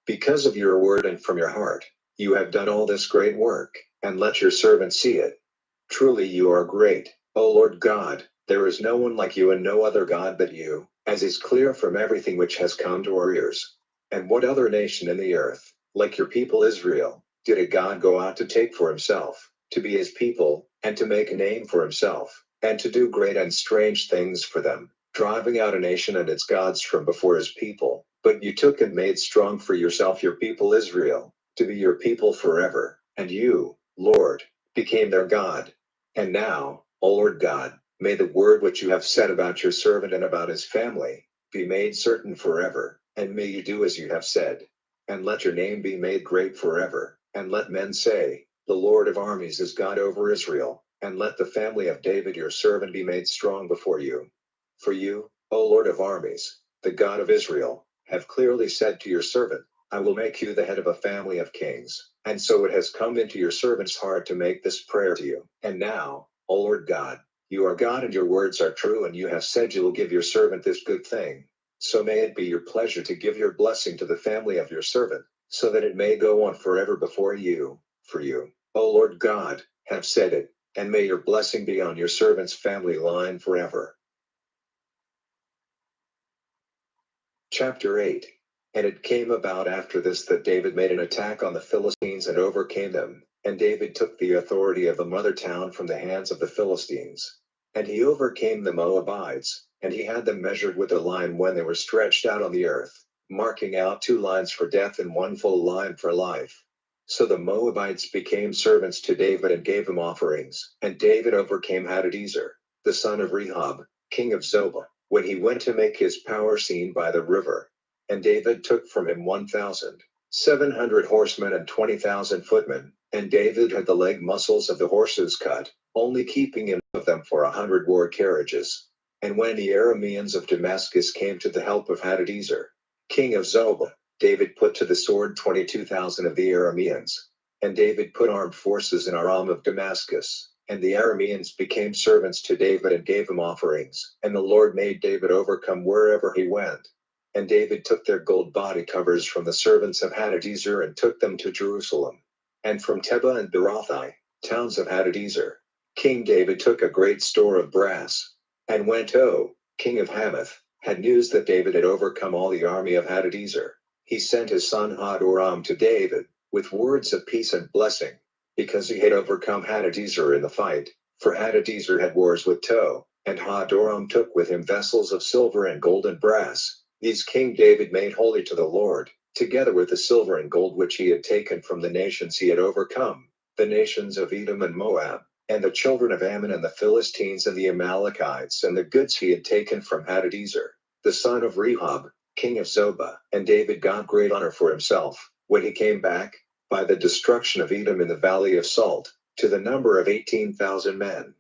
Because of your word and from your heart, you have done all this great work, and let your servant see it. Truly you are great, O Lord God, there is no one like you and no other God but you, as is clear from everything which has come to our ears. And what other nation in the earth, like your people Israel, did a God go out to take for himself, to be his people, and to make a name for himself, and to do great and strange things for them, driving out a nation and its gods from before his people? But you took and made strong for yourself your people Israel, to be your people forever, and you, Lord, became their God. And now, O Lord God, may the word which you have said about your servant and about his family be made certain forever, and may you do as you have said. And let your name be made great forever, and let men say, The Lord of armies is God over Israel, and let the family of David your servant be made strong before you. For you, O Lord of armies, the God of Israel, have clearly said to your servant, I will make you the head of a family of kings. And so it has come into your servant's heart to make this prayer to you. And now, O Lord God, you are God and your words are true, and you have said you will give your servant this good thing. So may it be your pleasure to give your blessing to the family of your servant, so that it may go on forever before you. For you, O Lord God, have said it, and may your blessing be on your servant's family line forever. Chapter 8. And it came about after this that David made an attack on the Philistines and overcame them, and David took the authority of the mother town from the hands of the Philistines. And he overcame the Moabites, and he had them measured with a line when they were stretched out on the earth, marking out 2 lines for death and 1 full line for life. So the Moabites became servants to David and gave him offerings, and David overcame Hadadezer, the son of Rehob, king of Zobah, when he went to make his power seen by the river. And David took from him 1,700 horsemen and 20,000 footmen, and David had the leg muscles of the horses cut, only keeping in of them for 100 war carriages. And when the Arameans of Damascus came to the help of Hadadezer, king of Zobah, David put to the sword 22,000 of the Arameans. And David put armed forces in Aram of Damascus. And the Arameans became servants to David and gave him offerings, and the Lord made David overcome wherever he went. And David took their gold body covers from the servants of Hadadezer and took them to Jerusalem. And from Tebah and Berothai, towns of Hadadezer, King David took a great store of brass. And when Tou, king of Hamath, had news that David had overcome all the army of Hadadezer, he sent his son Hadoram to David, with words of peace and blessing, because he had overcome Hadadezer in the fight. For Hadadezer had wars with Tou, and Hadoram took with him vessels of silver and gold and brass. These King David made holy to the Lord, together with the silver and gold which he had taken from the nations he had overcome, the nations of Edom and Moab, and the children of Ammon and the Philistines and the Amalekites, and the goods he had taken from Hadadezer, the son of Rehob, king of Zobah. And David got great honor for himself, when he came back, by the destruction of Edom in the valley of Salt, to the number of 18,000 men.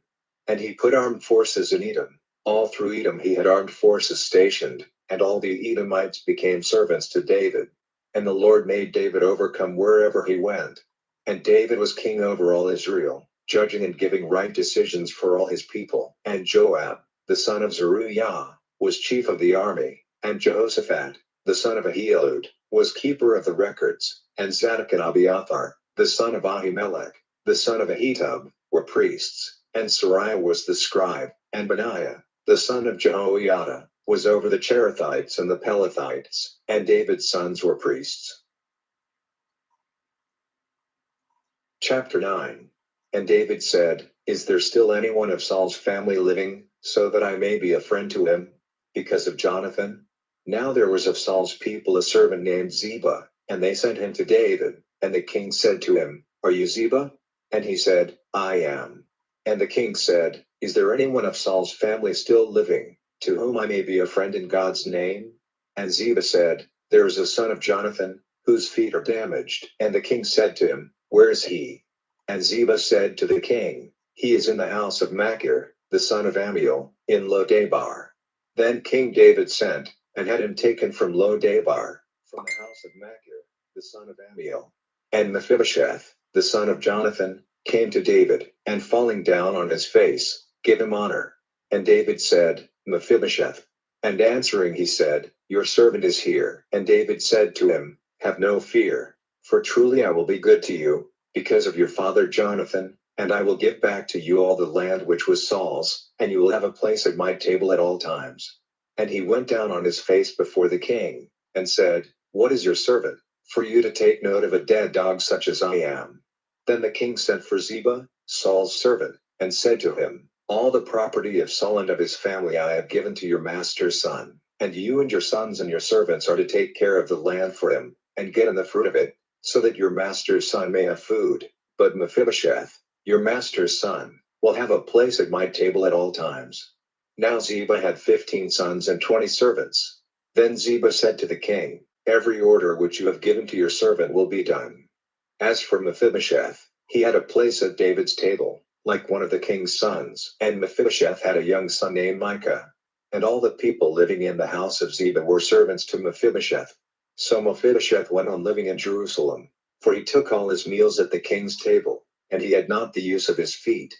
And he put armed forces in Edom. All through Edom he had armed forces stationed, and all the Edomites became servants to David. And the Lord made David overcome wherever he went. And David was king over all Israel, judging and giving right decisions for all his people. And Joab, the son of Zeruiah, was chief of the army, and Jehoshaphat, the son of Ahilud, was keeper of the records, and Zadok and Abiathar, the son of Ahimelech, the son of Ahitub, were priests, and Sariah was the scribe, and Benaiah, the son of Jehoiada, was over the Cherethites and the Pelethites, and David's sons were priests. Chapter 9. And David said, Is there still anyone of Saul's family living, so that I may be a friend to him? Because of Jonathan? Now there was of Saul's people a servant named Ziba, and they sent him to David. And the king said to him, Are you Ziba? And he said, I am. And the king said, Is there anyone of Saul's family still living, to whom I may be a friend in God's name? And Ziba said, There is a son of Jonathan, whose feet are damaged. And the king said to him, Where is he? And Ziba said to the king, He is in the house of Machir, the son of Ammiel, in Lodebar. Then King David sent, and had him taken from Lodebar, from the house of Machir, the son of Ammiel. And Mephibosheth, the son of Jonathan, came to David, and falling down on his face, give him honor. And David said, Mephibosheth. And answering he said, Your servant is here. And David said to him, Have no fear, for truly I will be good to you, because of your father Jonathan, and I will give back to you all the land which was Saul's, and you will have a place at my table at all times. And he went down on his face before the king, and said, What is your servant, for you to take note of a dead dog such as I am? Then the king sent for Ziba, Saul's servant, and said to him, All the property of Saul and of his family I have given to your master's son, and you and your sons and your servants are to take care of the land for him, and get in the fruit of it, so that your master's son may have food. But Mephibosheth, your master's son, will have a place at my table at all times. Now Ziba had 15 sons and 20 servants. Then Ziba said to the king, Every order which you have given to your servant will be done. As for Mephibosheth, he had a place at David's table, like one of the king's sons, and Mephibosheth had a young son named Micah. And all the people living in the house of Ziba were servants to Mephibosheth. So Mephibosheth went on living in Jerusalem, for he took all his meals at the king's table, and he had not the use of his feet.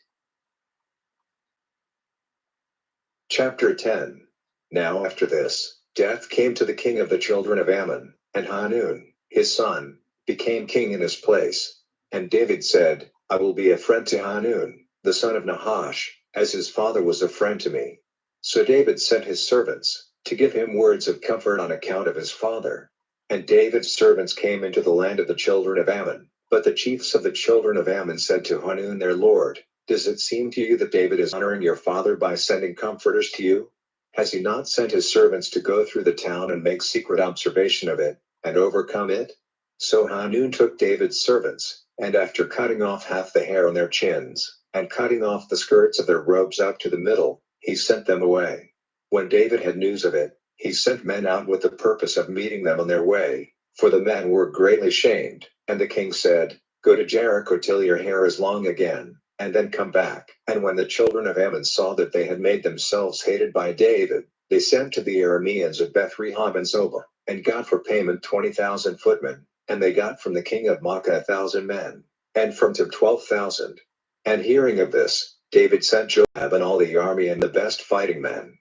Chapter 10. Now after this, death came to the king of the children of Ammon, and Hanun, his son, became king in his place. And David said, I will be a friend to Hanun, the son of Nahash, as his father was a friend to me. So David sent his servants, to give him words of comfort on account of his father. And David's servants came into the land of the children of Ammon. But the chiefs of the children of Ammon said to Hanun their lord, Does it seem to you that David is honoring your father by sending comforters to you? Has he not sent his servants to go through the town and make secret observation of it, and overcome it? So Hanun took David's servants, and after cutting off half the hair on their chins, and cutting off the skirts of their robes up to the middle, he sent them away. When David had news of it, he sent men out with the purpose of meeting them on their way, for the men were greatly shamed. And the king said, Go to Jericho till your hair is long again, and then come back. And when the children of Ammon saw that they had made themselves hated by David, they sent to the Arameans of Beth-rehob and Zobah, and got for payment 20,000 footmen, and they got from the king of Maacah 1,000 men, and from Tib 12,000. And hearing of this, David sent Joab and all the army and the best fighting men.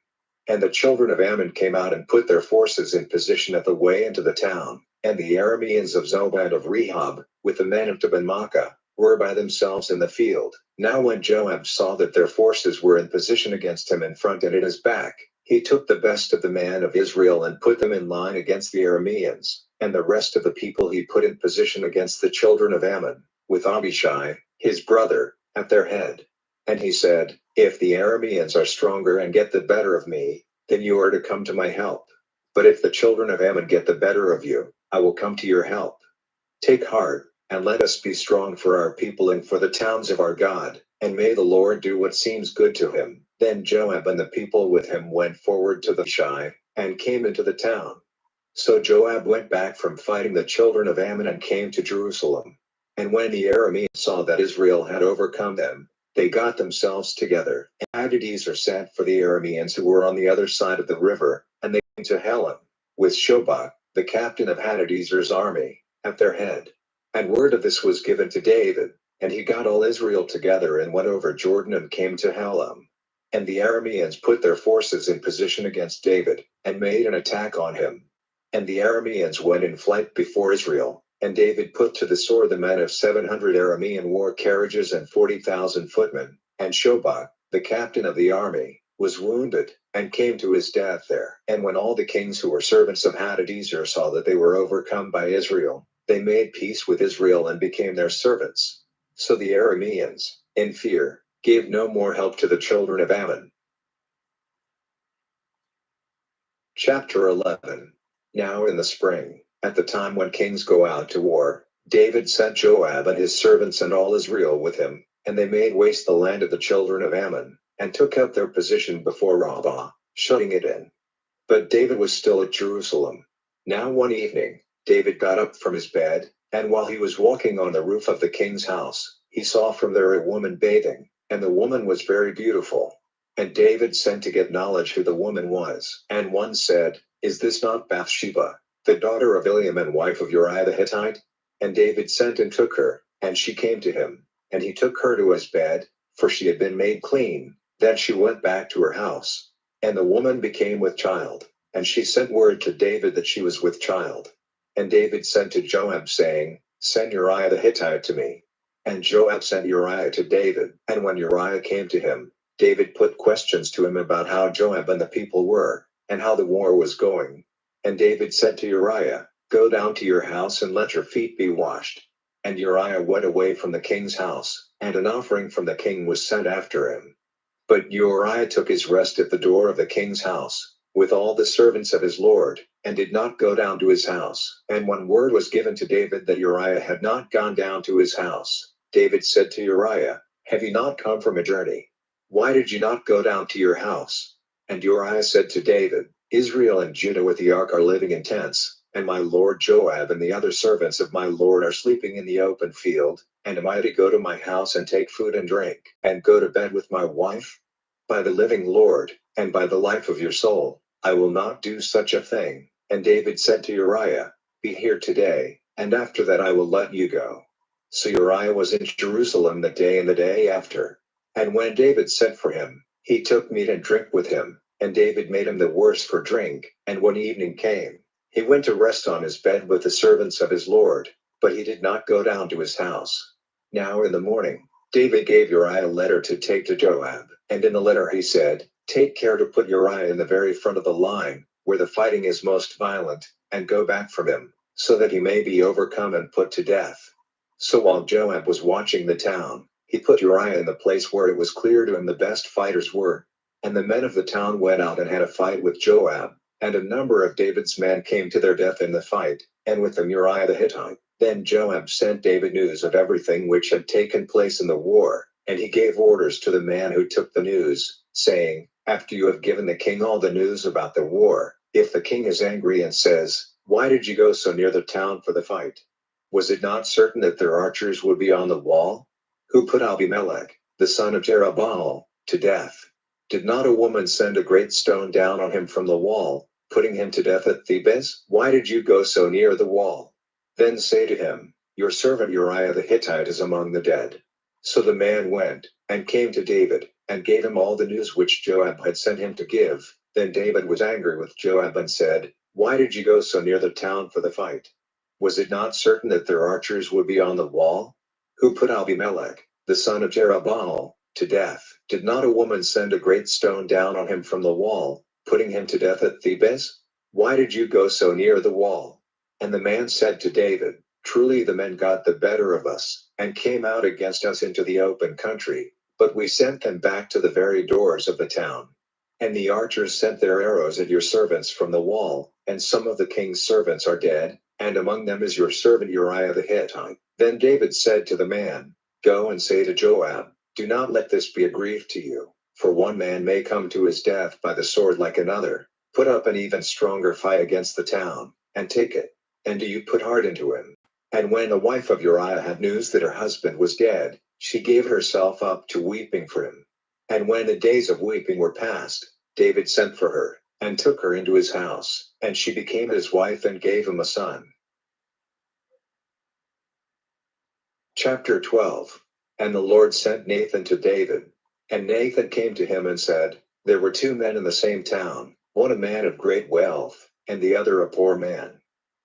And the children of Ammon came out and put their forces in position at the way into the town, and the Arameans of Zobah and of Rehob, with the men of Tib and Maacah, were by themselves in the field. Now when Joab saw that their forces were in position against him in front and at his back, he took the best of the men of Israel and put them in line against the Arameans, and the rest of the people he put in position against the children of Ammon, with Abishai, his brother, at their head. And he said, If the Arameans are stronger and get the better of me, then you are to come to my help. But if the children of Ammon get the better of you, I will come to your help. Take heart, and let us be strong for our people and for the towns of our God, and may the Lord do what seems good to him. Then Joab and the people with him went forward to the Shai, and came into the town. So Joab went back from fighting the children of Ammon and came to Jerusalem. And when the Arameans saw that Israel had overcome them, they got themselves together. And Hadadezer sent for the Arameans who were on the other side of the river, and they came to Helam, with Shobach, the captain of Hadadezer's army, at their head. And word of this was given to David, and he got all Israel together and went over Jordan and came to Helam. And the Arameans put their forces in position against David, and made an attack on him. And the Arameans went in flight before Israel, and David put to the sword the men of 700 Aramean war carriages and 40,000 footmen, and Shobach, the captain of the army, was wounded, and came to his death there. And when all the kings who were servants of Hadadezer saw that they were overcome by Israel, they made peace with Israel and became their servants. So the Arameans, in fear, gave no more help to the children of Ammon. Chapter 11. Now in the spring, at the time when kings go out to war, David sent Joab and his servants and all Israel with him, And they made waste the land of the children of Ammon, and took up their position before Rabbah, shutting it in. But David was still at Jerusalem. Now one evening, David got up from his bed, and while he was walking on the roof of the king's house, he saw from there a woman bathing, and the woman was very beautiful. And David sent to get knowledge who the woman was. And one said, "Is this not Bathsheba, the daughter of Eliam and wife of Uriah the Hittite?" And David sent and took her, and she came to him, and he took her to his bed, for she had been made clean. Then she went back to her house. And the woman became with child, and she sent word to David that she was with child. And David sent to Joab, saying, "Send Uriah the Hittite to me." And Joab sent Uriah to David, and when Uriah came to him, David put questions to him about how Joab and the people were, and how the war was going. And David said to Uriah, "Go down to your house and let your feet be washed." And Uriah went away from the king's house, and an offering from the king was sent after him. But Uriah took his rest at the door of the king's house, with all the servants of his lord, and did not go down to his house. And when word was given to David that Uriah had not gone down to his house, David said to Uriah, "Have you not come from a journey? Why did you not go down to your house?" And Uriah said to David, "Israel and Judah with the ark are living in tents, and my lord Joab and the other servants of my lord are sleeping in the open field. And am I to go to my house and take food and drink, and go to bed with my wife? By the living Lord, and by the life of your soul, I will not do such a thing." And David said to Uriah, "Be here today, and after that I will let you go." So Uriah was in Jerusalem that day and the day after. And when David sent for him, he took meat and drink with him, and David made him the worse for drink. And when evening came, he went to rest on his bed with the servants of his lord, but he did not go down to his house. Now in the morning, David gave Uriah a letter to take to Joab, and in the letter he said, "Take care to put Uriah in the very front of the line, where the fighting is most violent, and go back from him, so that he may be overcome and put to death." So while Joab was watching the town, he put Uriah in the place where it was clear to him the best fighters were. And the men of the town went out and had a fight with Joab, and a number of David's men came to their death in the fight, and with them Uriah the Hittite. Then Joab sent David news of everything which had taken place in the war, and he gave orders to the man who took the news, saying, "After you have given the king all the news about the war, if the king is angry and says, 'Why did you go so near the town for the fight? Was it not certain that their archers would be on the wall? Who put Abimelech, the son of Jerubbaal, to death? Did not a woman send a great stone down on him from the wall, putting him to death at Thebez? Why did you go so near the wall?' Then say to him, 'Your servant Uriah the Hittite is among the dead.'" So the man went, and came to David, and gave him all the news which Joab had sent him to give. Then David was angry with Joab and said, "Why did you go so near the town for the fight? Was it not certain that their archers would be on the wall? Who put Abimelech, the son of Jerubbaal, to death? Did not a woman send a great stone down on him from the wall, putting him to death at Thebez? Why did you go so near the wall?" And the man said to David, "Truly the men got the better of us, and came out against us into the open country, but we sent them back to the very doors of the town. And the archers sent their arrows at your servants from the wall, and some of the king's servants are dead, and among them is your servant Uriah the Hittite." Then David said to the man, "Go and say to Joab, 'Do not let this be a grief to you, for one man may come to his death by the sword like another. Put up an even stronger fight against the town, and take it. And do you put heart into him.'" And when the wife of Uriah had news that her husband was dead, she gave herself up to weeping for him. And when the days of weeping were past, David sent for her, and took her into his house, and she became his wife and gave him a son. Chapter 12. And the Lord sent Nathan to David. And Nathan came to him and said, "There were two men in the same town, one a man of great wealth, and the other a poor man.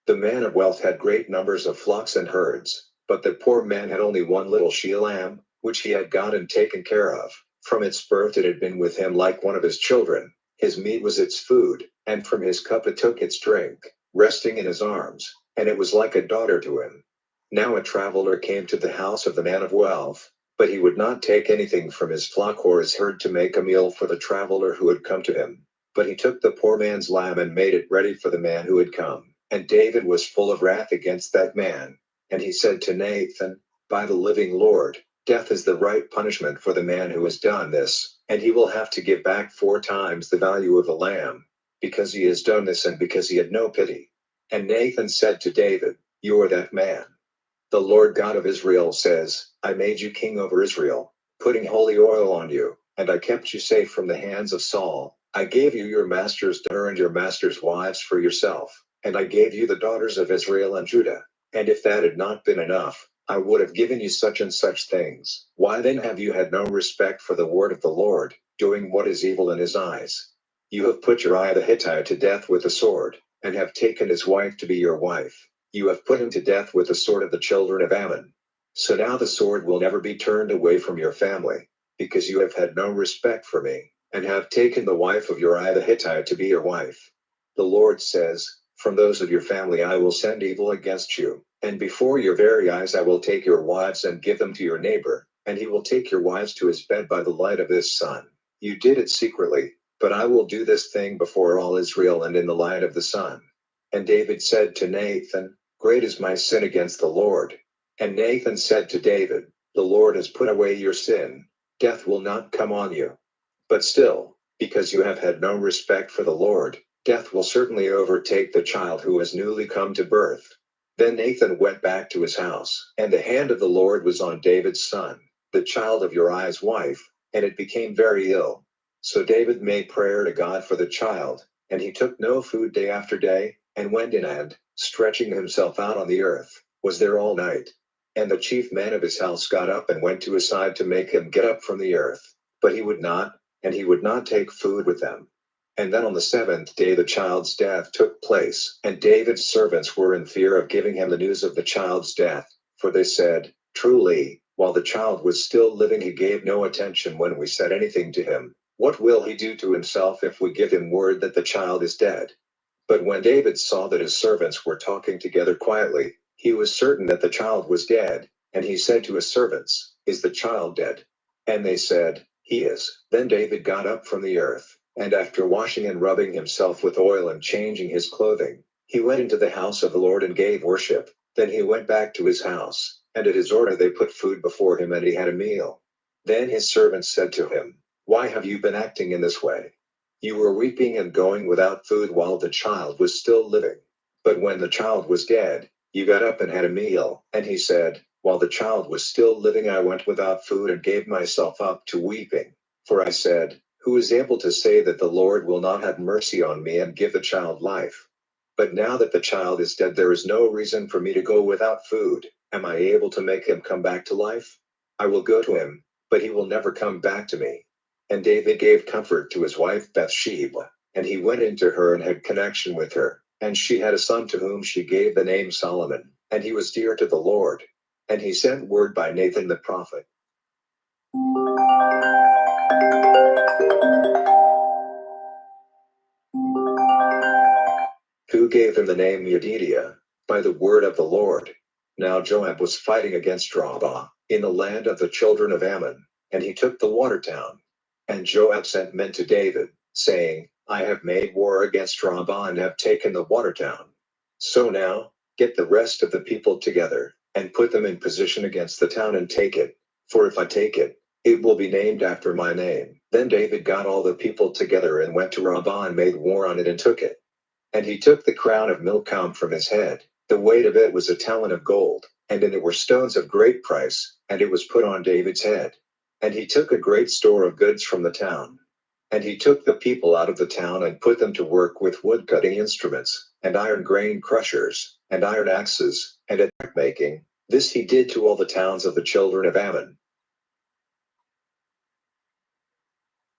The man of wealth had great numbers of flocks and herds, but the poor man had only one little she lamb, which he had got and taken care of. From its birth it had been with him like one of his children. His meat was its food, and from his cup it took its drink, resting in his arms, and it was like a daughter to him. Now a traveler came to the house of the man of wealth, but he would not take anything from his flock or his herd to make a meal for the traveler who had come to him. But he took the poor man's lamb and made it ready for the man who had come. And David was full of wrath against that man. And he said to Nathan, "By the living Lord, Death is the right punishment for the man who has done this, and he will have to give back 4 times the value of a lamb, because he has done this and because he had no pity. And Nathan said to David, You are that man. The Lord God of Israel says, I made you king over Israel, putting holy oil on you, and I kept you safe from the hands of Saul. I gave you your master's daughter and your master's wives for yourself, and I gave you the daughters of Israel and Judah. And if that had not been enough, I would have given you such and such things. Why then have you had no respect for the word of the Lord, doing what is evil in his eyes? You have put Uriah the Hittite to death with the sword, and have taken his wife to be your wife. You have put him to death with the sword of the children of Ammon. So now the sword will never be turned away from your family, because you have had no respect for me, and have taken the wife of Uriah the Hittite to be your wife. The Lord says, From those of your family I will send evil against you, and before your very eyes I will take your wives and give them to your neighbor, and he will take your wives to his bed by the light of his sun. You did it secretly, but I will do this thing before all Israel and in the light of the sun. And David said to Nathan, Great is my sin against the Lord. And Nathan said to David, The Lord has put away your sin. Death will not come on you. But still, because you have had no respect for the Lord, death will certainly overtake the child who has newly come to birth. Then Nathan went back to his house, and the hand of the Lord was on David's son, the child of Uriah's wife, and it became very ill. So David made prayer to God for the child, and he took no food day after day, and went in and, stretching himself out on the earth, was there all night. And the chief man of his house got up and went to his side to make him get up from the earth. But he would not, and he would not take food with them. And then on the 7th day the child's death took place, and David's servants were in fear of giving him the news of the child's death, for they said, Truly, while the child was still living he gave no attention when we said anything to him. What will he do to himself if we give him word that the child is dead? But when David saw that his servants were talking together quietly, he was certain that the child was dead, and he said to his servants, Is the child dead? And they said, He is. Then David got up from the earth, and after washing and rubbing himself with oil and changing his clothing, he went into the house of the Lord and gave worship. Then he went back to his house, and at his order they put food before him and he had a meal. Then his servants said to him, Why have you been acting in this way? You were weeping and going without food while the child was still living. But when the child was dead, you got up and had a meal. And he said, While the child was still living, I went without food and gave myself up to weeping. For I said, Who is able to say that the Lord will not have mercy on me and give the child life? But now that the child is dead, there is no reason for me to go without food. Am I able to make him come back to life? I will go to him, but he will never come back to me. And David gave comfort to his wife Bathsheba, and he went into her and had connection with her. And she had a son to whom she gave the name Solomon, and he was dear to the Lord. And he sent word by Nathan the prophet, who gave him the name Yedidiah, by the word of the Lord. Now Joab was fighting against Rabbah, in the land of the children of Ammon, and he took the water town. And Joab sent men to David, saying, I have made war against Rabbah and have taken the water town. So now, get the rest of the people together, and put them in position against the town and take it. For if I take it, it will be named after my name. Then David got all the people together and went to Rabbah and made war on it and took it. And he took the crown of Milcom from his head. The weight of it was a talent of gold, and in it were stones of great price, and it was put on David's head. And he took a great store of goods from the town. And he took the people out of the town and put them to work with wood-cutting instruments, and iron grain crushers, and iron axes, and at making. This he did to all the towns of the children of Ammon.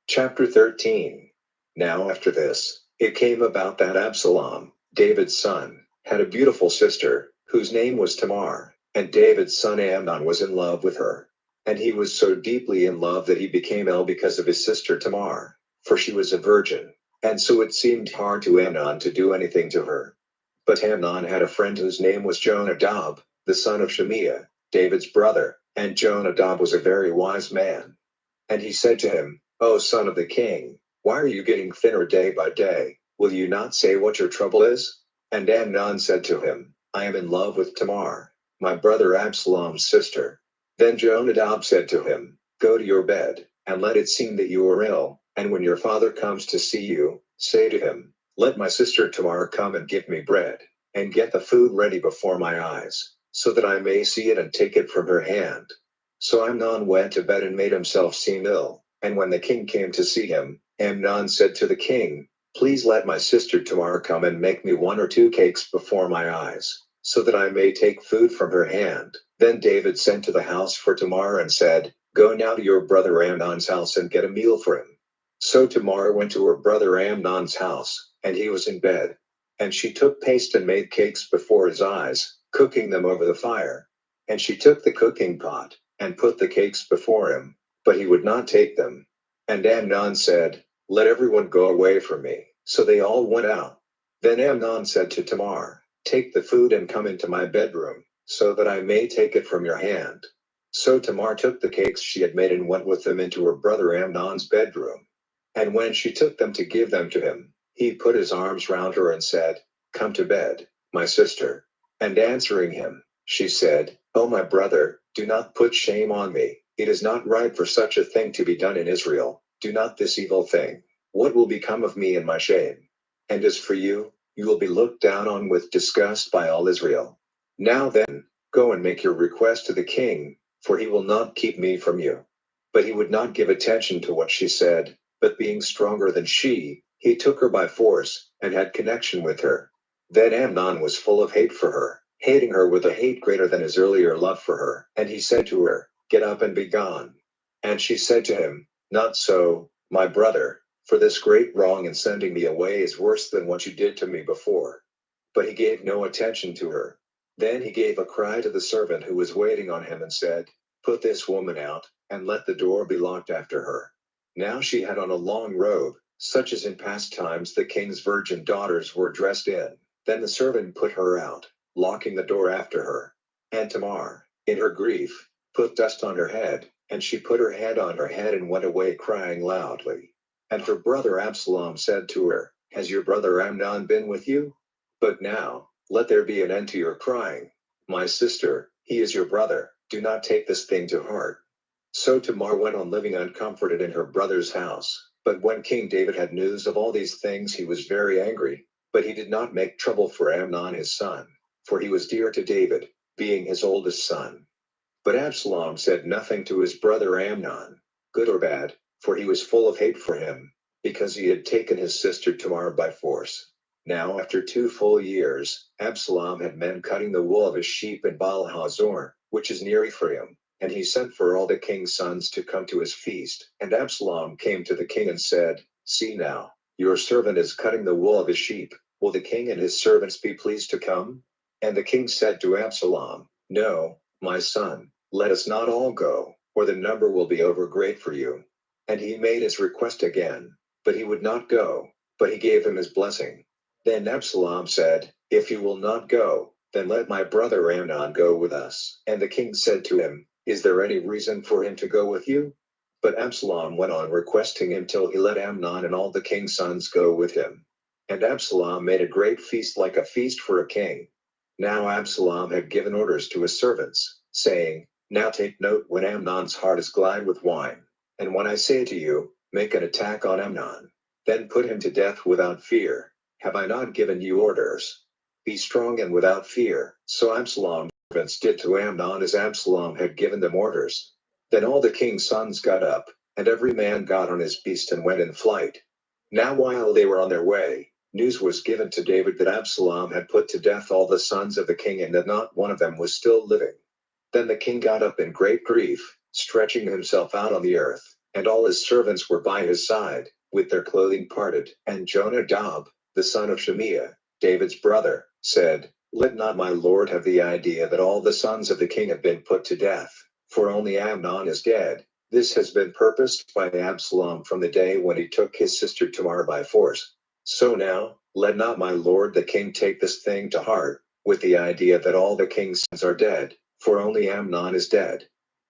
Chapter 13. Now after this, it came about that Absalom, David's son, had a beautiful sister, whose name was Tamar, and David's son Amnon was in love with her. And he was so deeply in love that he became ill because of his sister Tamar, for she was a virgin, and so it seemed hard to Amnon to do anything to her. But Amnon had a friend whose name was Jonadab, the son of Shemiah, David's brother, and Jonadab was a very wise man. And he said to him, O son of the king, why are you getting thinner day by day? Will you not say what your trouble is? And Amnon said to him, I am in love with Tamar, my brother Absalom's sister. Then Jonadab said to him, Go to your bed, and let it seem that you are ill, and when your father comes to see you, say to him, Let my sister Tamar come and give me bread, and get the food ready before my eyes, so that I may see it and take it from her hand. So Amnon went to bed and made himself seem ill, and when the king came to see him, Amnon said to the king, Please let my sister Tamar come and make me 1 or 2 cakes before my eyes, so that I may take food from her hand. Then David sent to the house for Tamar and said, Go now to your brother Amnon's house and get a meal for him. So Tamar went to her brother Amnon's house, and he was in bed. And she took paste and made cakes before his eyes, cooking them over the fire. And she took the cooking pot, and put the cakes before him, but he would not take them. And Amnon said, Let everyone go away from me. So they all went out. Then Amnon said to Tamar, Take the food and come into my bedroom, so that I may take it from your hand. So Tamar took the cakes she had made and went with them into her brother Amnon's bedroom. And when she took them to give them to him, he put his arms round her and said, Come to bed, my sister. And answering him, she said, Oh my brother, do not put shame on me. It is not right for such a thing to be done in Israel. Do not this evil thing. What will become of me in my shame? And as for you, you will be looked down on with disgust by all Israel. Now then, go and make your request to the king, for he will not keep me from you. But he would not give attention to what she said, but being stronger than she, he took her by force, and had connection with her. Then Amnon was full of hate for her, hating her with a hate greater than his earlier love for her, and he said to her, Get up and be gone. And she said to him, Not so, my brother, for this great wrong in sending me away is worse than what you did to me before. But he gave no attention to her. Then he gave a cry to the servant who was waiting on him and said, Put this woman out, and let the door be locked after her. Now she had on a long robe, such as in past times the king's virgin daughters were dressed in. Then the servant put her out, locking the door after her. And Tamar, in her grief, put dust on her head, and she put her hand on her head and went away crying loudly. And her brother Absalom said to her, Has your brother Amnon been with you? But now, let there be an end to your crying. My sister, he is your brother, do not take this thing to heart. So Tamar went on living uncomforted in her brother's house. But when King David had news of all these things, he was very angry. But he did not make trouble for Amnon his son, for he was dear to David, being his oldest son. But Absalom said nothing to his brother Amnon, good or bad, for he was full of hate for him, because he had taken his sister Tamar by force. Now after 2 full years, Absalom had men cutting the wool of his sheep in Baal Hazor, which is near Ephraim, and he sent for all the king's sons to come to his feast. And Absalom came to the king and said, See now, your servant is cutting the wool of his sheep. Will the king and his servants be pleased to come? And the king said to Absalom, No, my son, let us not all go, or the number will be over great for you. And he made his request again, but he would not go, but he gave him his blessing. Then Absalom said, If you will not go, then let my brother Amnon go with us. And the king said to him, Is there any reason for him to go with you? But Absalom went on requesting him till he let Amnon and all the king's sons go with him. And Absalom made a great feast like a feast for a king. Now Absalom had given orders to his servants, saying, Now take note when Amnon's heart is glad with wine. And when I say to you, Make an attack on Amnon, then put him to death without fear. Have I not given you orders? Be strong and without fear. So Absalom's servants did to Amnon as Absalom had given them orders. Then all the king's sons got up, and every man got on his beast and went in flight. Now while they were on their way, news was given to David that Absalom had put to death all the sons of the king and that not one of them was still living. Then the king got up in great grief, stretching himself out on the earth, and all his servants were by his side, with their clothing parted. And Jonadab, the son of Shemiah, David's brother, said, Let not my lord have the idea that all the sons of the king have been put to death, for only Amnon is dead. This has been purposed by Absalom from the day when he took his sister Tamar by force. So now, let not my lord the king take this thing to heart, with the idea that all the king's sons are dead, for only Amnon is dead.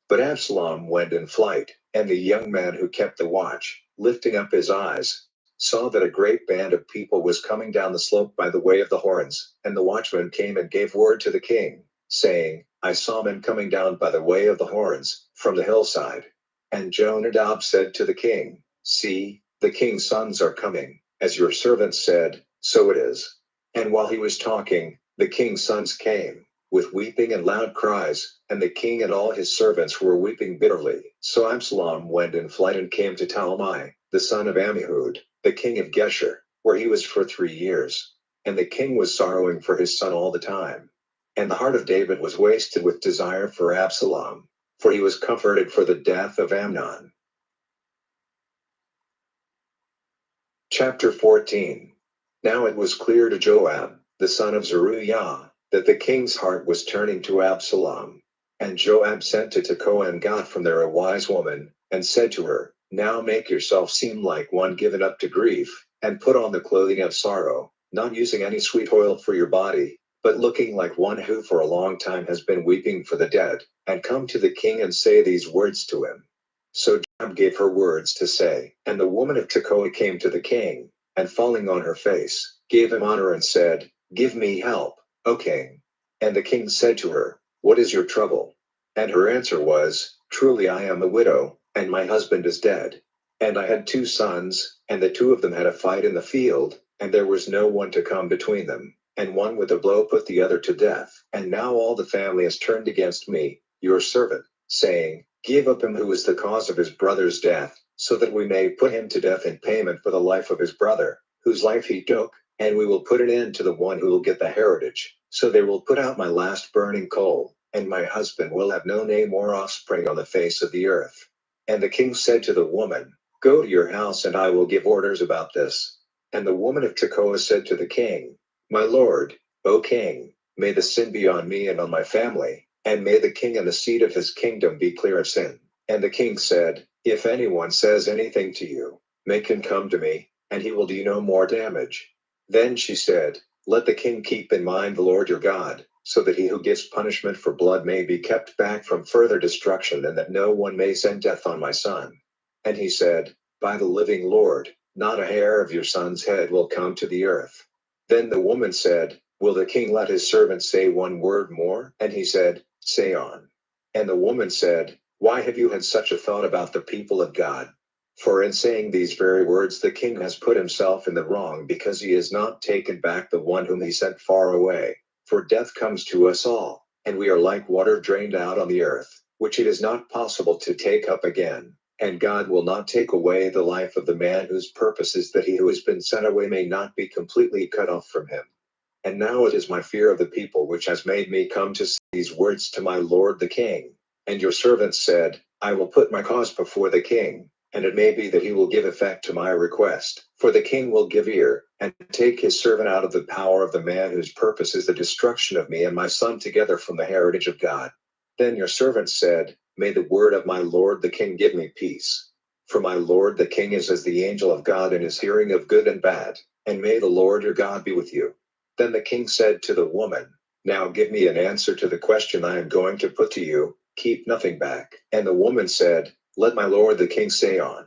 But Absalom went in flight, and the young man who kept the watch, lifting up his eyes, saw that a great band of people was coming down the slope by the way of the horns, and the watchman came and gave word to the king, saying, I saw men coming down by the way of the horns, from the hillside. And Jonadab said to the king, See, the king's sons are coming, as your servant said, so it is. And while he was talking, the king's sons came, with weeping and loud cries, and the king and all his servants were weeping bitterly. So Absalom went in flight and came to Talmai, the son of Ammihud, the king of Geshur, where he was for 3 years. And the king was sorrowing for his son all the time. And the heart of David was wasted with desire for Absalom, for he was comforted for the death of Amnon. Chapter 14. Now it was clear to Joab, the son of Zeruiah, that the king's heart was turning to Absalom. And Joab sent to Tekoa and got from there a wise woman, and said to her, Now make yourself seem like one given up to grief, and put on the clothing of sorrow, not using any sweet oil for your body, but looking like one who for a long time has been weeping for the dead, and come to the king and say these words to him. So Joab gave her words to say, and the woman of Tekoa came to the king, and falling on her face, gave him honor and said, Give me help, O king. And the king said to her, What is your trouble? And her answer was, Truly I am a widow, and my husband is dead. And I had 2 sons, and the 2 of them had a fight in the field, and there was no one to come between them, and one with a blow put the other to death. And now all the family has turned against me, your servant, saying, Give up him who is the cause of his brother's death, so that we may put him to death in payment for the life of his brother, whose life he took, and we will put an end to the one who will get the heritage. So they will put out my last burning coal, and my husband will have no name or offspring on the face of the earth. And the king said to the woman, Go to your house and I will give orders about this. And the woman of Tekoa said to the king, My lord, O king, may the sin be on me and on my family, and may the king and the seed of his kingdom be clear of sin. And the king said, If anyone says anything to you, make him come to me, and he will do no more damage. Then she said, Let the king keep in mind the Lord your God, so that he who gives punishment for blood may be kept back from further destruction, and that no one may send death on my son. And he said, By the living Lord, not a hair of your son's head will come to the earth. Then the woman said, Will the king let his servant say one word more? And he said, Say on. And the woman said, Why have you had such a thought about the people of God? For in saying these very words the king has put himself in the wrong, because he has not taken back the one whom he sent far away. For death comes to us all, and we are like water drained out on the earth, which it is not possible to take up again. And God will not take away the life of the man whose purpose is that he who has been sent away may not be completely cut off from him. And now it is my fear of the people which has made me come to say these words to my lord the king. And your servant said, I will put my cause before the king, and it may be that he will give effect to my request. For the king will give ear, and take his servant out of the power of the man whose purpose is the destruction of me and my son together from the heritage of God. Then your servant said, May the word of my lord the king give me peace. For my lord the king is as the angel of God in his hearing of good and bad, and may the Lord your God be with you. Then the king said to the woman, Now give me an answer to the question I am going to put to you, keep nothing back. And the woman said, Let my lord the king say on.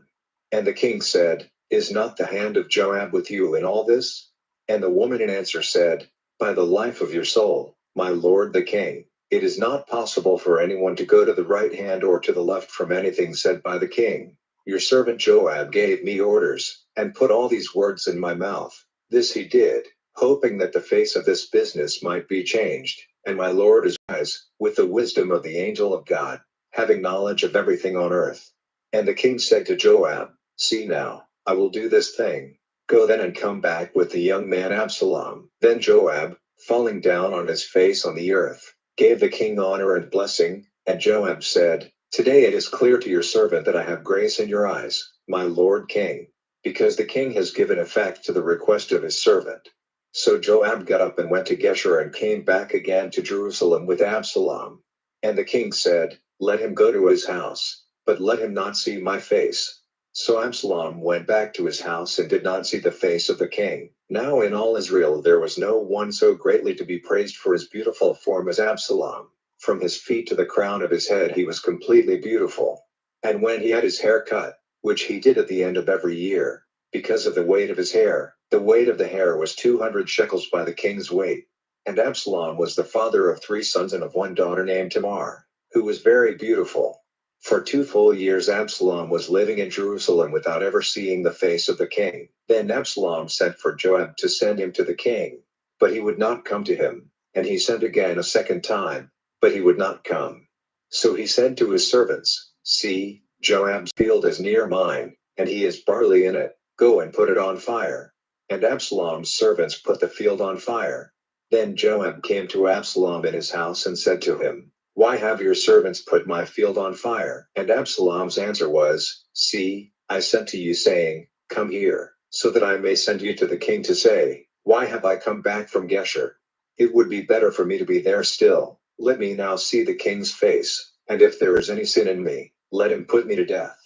And the king said, Is not the hand of Joab with you in all this? And the woman in answer said, By the life of your soul, my lord the king, it is not possible for anyone to go to the right hand or to the left from anything said by the king. Your servant Joab gave me orders, and put all these words in my mouth. This he did, hoping that the face of this business might be changed, and my lord is wise, with the wisdom of the angel of God, having knowledge of everything on earth. And the king said to Joab, See now, I will do this thing. Go then and come back with the young man Absalom. Then Joab, falling down on his face on the earth, gave the king honor and blessing, and Joab said, Today it is clear to your servant that I have grace in your eyes, my lord king, because the king has given effect to the request of his servant. So Joab got up and went to Geshur and came back again to Jerusalem with Absalom. And the king said, Let him go to his house, but let him not see my face. So Absalom went back to his house and did not see the face of the king. Now in all Israel there was no one so greatly to be praised for his beautiful form as Absalom. From his feet to the crown of his head he was completely beautiful. And when he had his hair cut, which he did at the end of every year, because of the weight of his hair, the weight of the hair was 200 shekels by the king's weight. And Absalom was the father of 3 sons and of one daughter named Tamar, who was very beautiful. For 2 full years Absalom was living in Jerusalem without ever seeing the face of the king. Then Absalom sent for Joab to send him to the king, but he would not come to him. And he sent again a second time, but he would not come. So he said to his servants, "See, Joab's field is near mine, and he has barley in it. Go and put it on fire." And Absalom's servants put the field on fire. Then Joab came to Absalom in his house and said to him, "Why have your servants put my field on fire?" And Absalom's answer was, "See, I sent to you saying, 'Come here,' so that I may send you to the king to say, 'Why have I come back from Geshur?' It would be better for me to be there still. Let me now see the king's face, and if there is any sin in me, let him put me to death."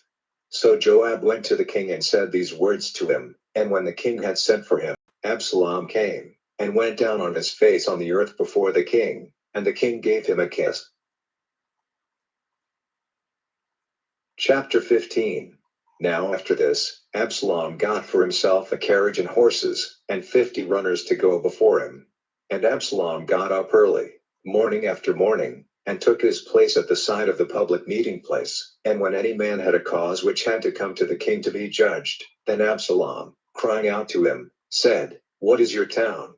So Joab went to the king and said these words to him, and when the king had sent for him, Absalom came, and went down on his face on the earth before the king, and the king gave him a kiss. Chapter 15. Now after this, Absalom got for himself a carriage and horses, and 50 runners to go before him. And Absalom got up early, morning after morning, and took his place at the side of the public meeting place. And when any man had a cause which had to come to the king to be judged, then Absalom, crying out to him, said, "What is your town?"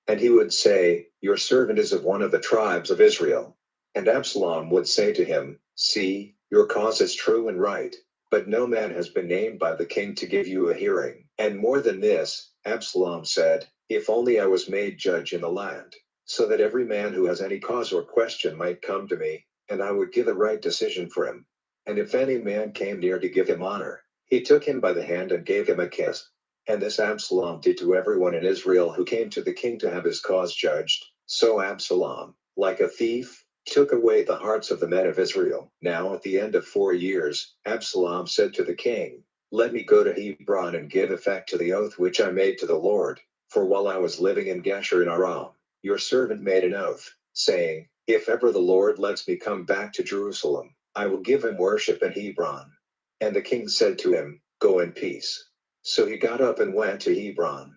And he would say, "Your servant is of one of the tribes of Israel." And Absalom would say to him, "See, your cause is true and right, but no man has been named by the king to give you a hearing." And more than this, Absalom said, "If only I was made judge in the land, so that every man who has any cause or question might come to me, and I would give a right decision for him. And if any man came near to give him honor, he took him by the hand and gave him a kiss." And this Absalom did to everyone in Israel who came to the king to have his cause judged. So Absalom, like a thief, took away the hearts of the men of Israel. Now at the end of 4 years, Absalom said to the king, "Let me go to Hebron and give effect to the oath which I made to the Lord. For while I was living in Geshur in Aram, your servant made an oath, saying, 'If ever the Lord lets me come back to Jerusalem, I will give him worship in Hebron.'" And the king said to him, "Go in peace." So he got up and went to Hebron.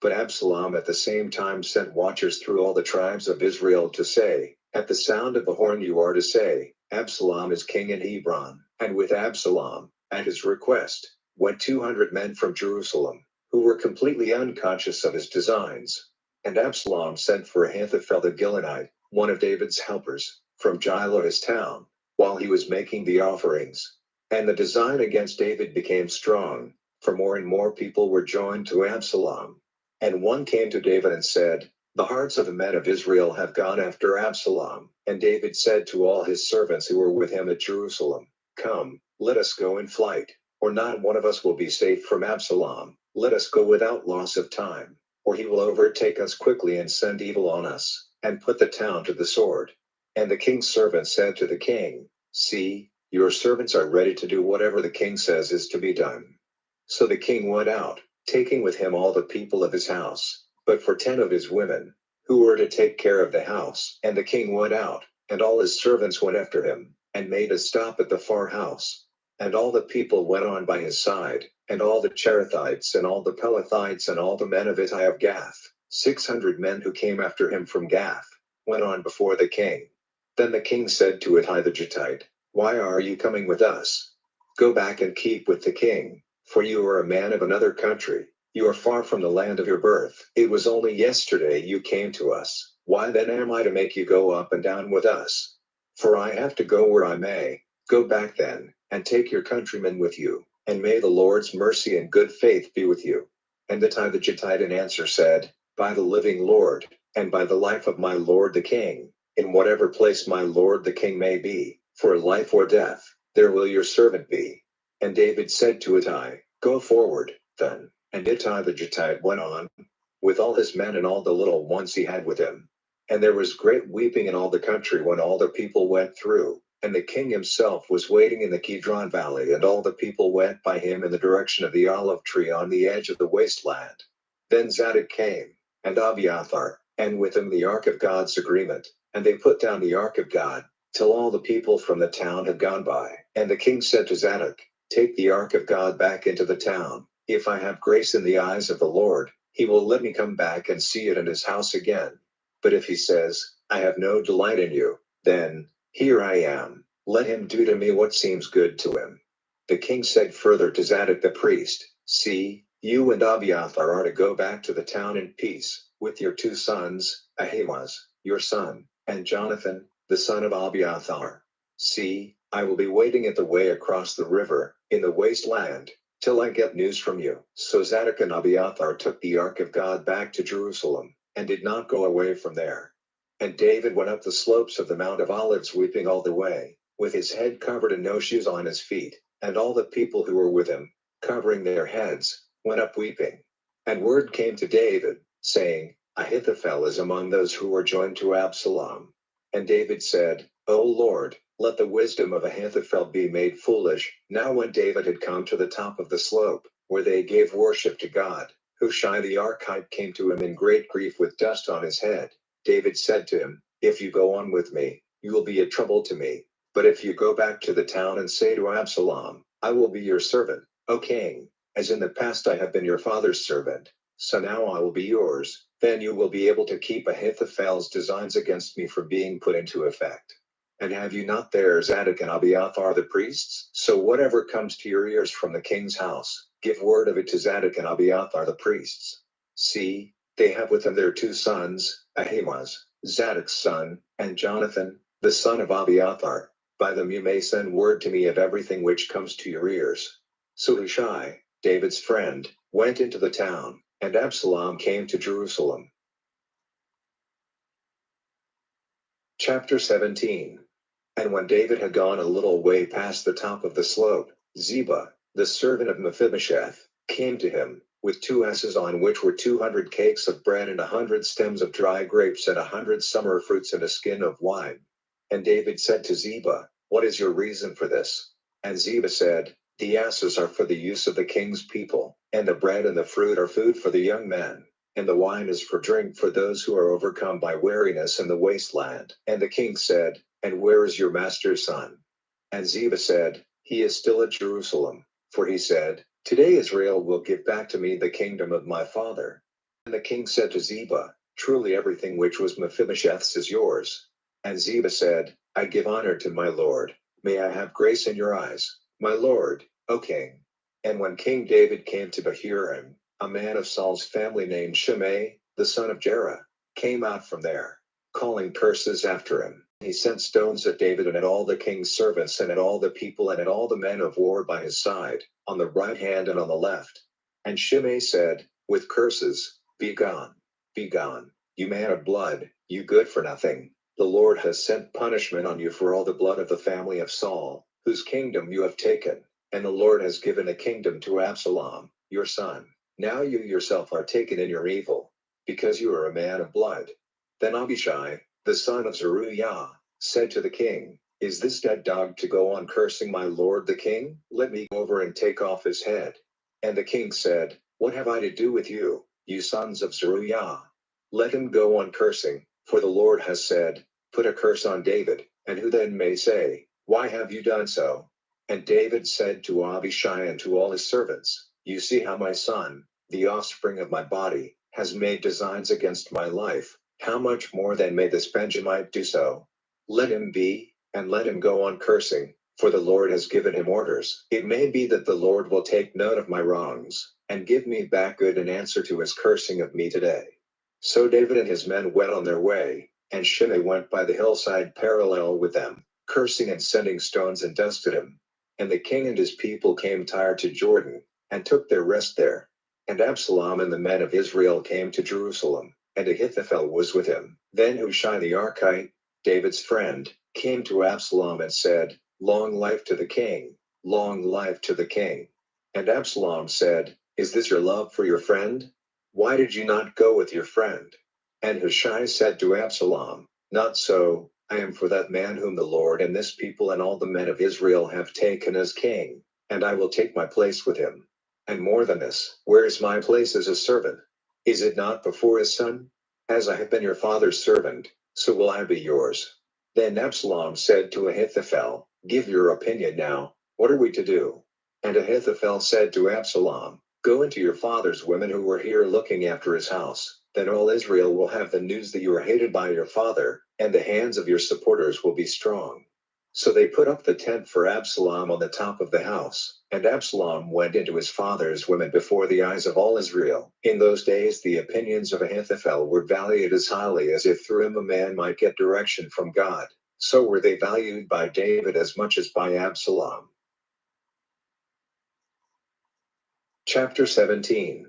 But Absalom at the same time sent watchers through all the tribes of Israel to say, "At the sound of the horn you are to say, 'Absalom is king in Hebron.'" And with Absalom, at his request, went 200 men from Jerusalem, who were completely unconscious of his designs. And Absalom sent for Ahithophel the Gilonite, one of David's helpers, from Shiloh his town, while he was making the offerings. And the design against David became strong, for more and more people were joined to Absalom. And one came to David and said, "The hearts of the men of Israel have gone after Absalom." And David said to all his servants who were with him at Jerusalem, "Come, let us go in flight, or not one of us will be safe from Absalom. Let us go without loss of time, or he will overtake us quickly and send evil on us, and put the town to the sword." And the king's servants said to the king, "See, your servants are ready to do whatever the king says is to be done." So the king went out, taking with him all the people of his house, but for 10 of his women, who were to take care of the house. And the king went out, and all his servants went after him, and made a stop at the far house. And all the people went on by his side, and all the Cherethites and all the Pelethites and all the men of Ittai of Gath, 600 men who came after him from Gath, went on before the king. Then the king said to Ittai the Gittite, "Why are you coming with us? Go back and keep with the king. For you are a man of another country, you are far from the land of your birth. It was only yesterday you came to us. Why then am I to make you go up and down with us? For I have to go where I may. Go back then, and take your countrymen with you, and may the Lord's mercy and good faith be with you." And Ittai the Gittite in answer said, "By the living Lord, and by the life of my lord the king, in whatever place my lord the king may be, for life or death, there will your servant be." And David said to Ittai, "Go forward, then." And Ittai the Gittite went on, with all his men and all the little ones he had with him. And there was great weeping in all the country when all the people went through. And the king himself was waiting in the Kidron valley, and all the people went by him in the direction of the olive tree on the edge of the wasteland. Then Zadok came, and Abiathar, and with him the ark of God's agreement. And they put down the ark of God, till all the people from the town had gone by. And the king said to Zadok, "Take the ark of God back into the town. If I have grace in the eyes of the Lord, he will let me come back and see it in his house again." But if he says, I have no delight in you, then, here I am, let him do to me what seems good to him. The king said further to Zadok the priest, See, you and Abiathar are to go back to the town in peace, with your 2 sons, Ahimaaz, your son, and Jonathan, the son of Abiathar. See, I will be waiting at the way across the river, in the wasteland, till I get news from you. So Zadok and Abiathar took the ark of God back to Jerusalem, and did not go away from there. And David went up the slopes of the Mount of Olives weeping all the way, with his head covered and no shoes on his feet, and all the people who were with him, covering their heads, went up weeping. And word came to David, saying, Ahithophel is among those who were joined to Absalom. And David said, O Lord, let the wisdom of Ahithophel be made foolish. Now when David had come to the top of the slope, where they gave worship to God, Hushai the Archite came to him in great grief with dust on his head. David said to him, If you go on with me, you will be a trouble to me. But if you go back to the town and say to Absalom, I will be your servant, O king, as in the past I have been your father's servant, so now I will be yours, then you will be able to keep Ahithophel's designs against me from being put into effect. And have you not there Zadok and Abiathar the priests? So whatever comes to your ears from the king's house, give word of it to Zadok and Abiathar the priests. See, they have with them their 2 sons, Ahimaaz, Zadok's son, and Jonathan, the son of Abiathar. By them you may send word to me of everything which comes to your ears. So Hushai, David's friend, went into the town, and Absalom came to Jerusalem. Chapter 17. And when David had gone a little way past the top of the slope, Ziba, the servant of Mephibosheth, came to him, with 2 asses on which were 200 cakes of bread and 100 stems of dry grapes and 100 summer fruits and a skin of wine. And David said to Ziba, What is your reason for this? And Ziba said, The asses are for the use of the king's people, and the bread and the fruit are food for the young men, and the wine is for drink for those who are overcome by weariness in the wasteland. And the king said, And where is your master's son? And Ziba said, He is still at Jerusalem, for he said, Today Israel will give back to me the kingdom of my father. And the king said to Ziba, Truly everything which was Mephibosheth's is yours. And Ziba said, I give honor to my lord. May I have grace in your eyes, my lord, O king. And when King David came to Bahurim, a man of Saul's family named Shimei, the son of Jerah, came out from there, calling curses after him. He sent stones at David and at all the king's servants and at all the people and at all the men of war by his side, on the right hand and on the left. And Shimei said, with curses, Be gone, you man of blood, you good for nothing. The Lord has sent punishment on you for all the blood of the family of Saul, whose kingdom you have taken, and the Lord has given a kingdom to Absalom, your son. Now you yourself are taken in your evil, because you are a man of blood. Then Abishai, the son of Zeruiah, said to the king, Is this dead dog to go on cursing my lord the king? Let me go over and take off his head. And the king said, What have I to do with you, you sons of Zeruiah? Let him go on cursing, for the Lord has said, Put a curse on David, and who then may say, Why have you done so? And David said to Abishai and to all his servants, You see how my son, the offspring of my body, has made designs against my life. How much more then may this Benjamite do so? Let him be, and let him go on cursing, for the Lord has given him orders. It may be that the Lord will take note of my wrongs, and give me back good in answer to his cursing of me today. So David and his men went on their way, and Shimei went by the hillside parallel with them, cursing and sending stones and dust at him. And the king and his people came tired to Jordan, and took their rest there. And Absalom and the men of Israel came to Jerusalem, and Ahithophel was with him. Then Hushai the Archite, David's friend, came to Absalom and said, Long life to the king, long life to the king. And Absalom said, Is this your love for your friend? Why did you not go with your friend? And Hushai said to Absalom, Not so, I am for that man whom the Lord and this people and all the men of Israel have taken as king, and I will take my place with him. And more than this, where is my place as a servant? Is it not before his son? As I have been your father's servant, so will I be yours. Then Absalom said to Ahithophel, Give your opinion now, what are we to do? And Ahithophel said to Absalom, Go into your father's women who were here looking after his house, Then all Israel will have the news that you are hated by your father, and the hands of your supporters will be strong. So they put up the tent for Absalom on the top of the house, and Absalom went into his father's women before the eyes of all Israel. In those days the opinions of Ahithophel were valued as highly as if through him a man might get direction from God. So were they valued by David as much as by Absalom. Chapter 17.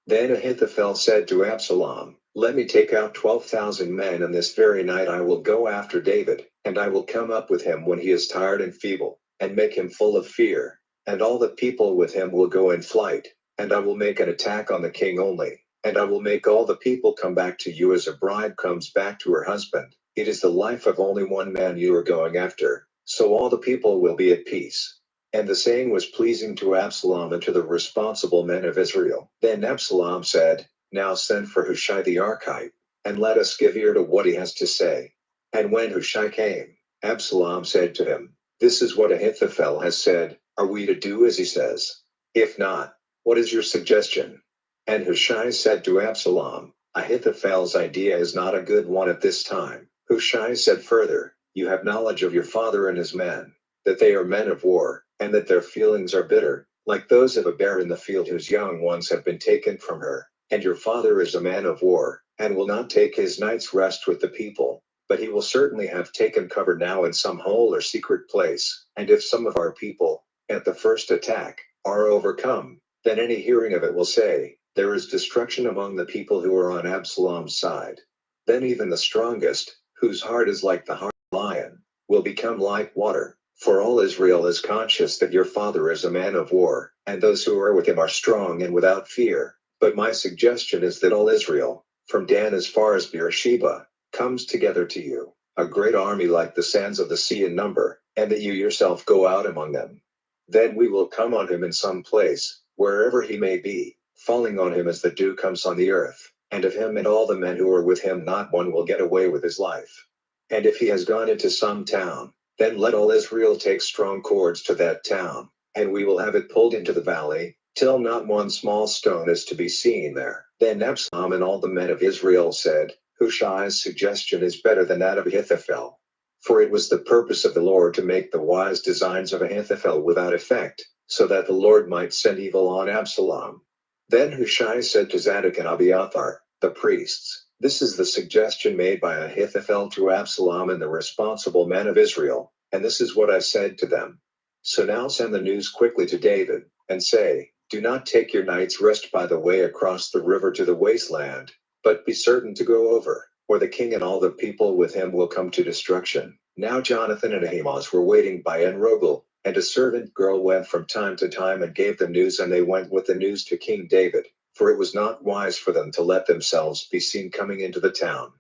Then Ahithophel said to Absalom, "Let me take out 12,000 men, and this very night I will go after David, and I will come up with him when he is tired and feeble, and make him full of fear, and all the people with him will go in flight, and I will make an attack on the king only, and I will make all the people come back to you as a bride comes back to her husband. It is the life of only one man you are going after, so all the people will be at peace." And the saying was pleasing to Absalom and to the responsible men of Israel. Then Absalom said, "Now send for Hushai the Archite, and let us give ear to what he has to say." And when Hushai came, Absalom said to him, "This is what Ahithophel has said. Are we to do as he says? If not, what is your suggestion?" And Hushai said to Absalom, "Ahithophel's idea is not a good one at this time." Hushai said further, "You have knowledge of your father and his men, that they are men of war, and that their feelings are bitter, like those of a bear in the field whose young ones have been taken from her. And your father is a man of war, and will not take his night's rest with the people, but he will certainly have taken cover now in some hole or secret place. And if some of our people, at the first attack, are overcome, then any hearing of it will say, 'There is destruction among the people who are on Absalom's side.' Then even the strongest, whose heart is like the heart of a lion, will become like water. For all Israel is conscious that your father is a man of war, and those who are with him are strong and without fear. But my suggestion is that all Israel, from Dan as far as Beersheba, comes together to you, a great army like the sands of the sea in number, and that you yourself go out among them. Then we will come on him in some place, wherever he may be, falling on him as the dew comes on the earth, and of him and all the men who are with him not one will get away with his life. And if he has gone into some town, then let all Israel take strong cords to that town, and we will have it pulled into the valley, till not one small stone is to be seen there." Then Absalom and all the men of Israel said, "Hushai's suggestion is better than that of Ahithophel." For it was the purpose of the Lord to make the wise designs of Ahithophel without effect, so that the Lord might send evil on Absalom. Then Hushai said to Zadok and Abiathar, the priests, "This is the suggestion made by Ahithophel to Absalom and the responsible men of Israel, and this is what I said to them. So now send the news quickly to David, and say, 'Do not take your night's rest by the way across the river to the wasteland, but be certain to go over, or the king and all the people with him will come to destruction.'" Now Jonathan and Ahimaaz were waiting by En-Rogel, and a servant girl went from time to time and gave the news, and they went with the news to King David, for it was not wise for them to let themselves be seen coming into the town.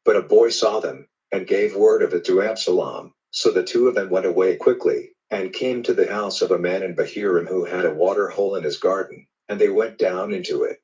But a boy saw them, and gave word of it to Absalom. So the two of them went away quickly, and came to the house of a man in Bahurim who had a water hole in his garden, and they went down into it.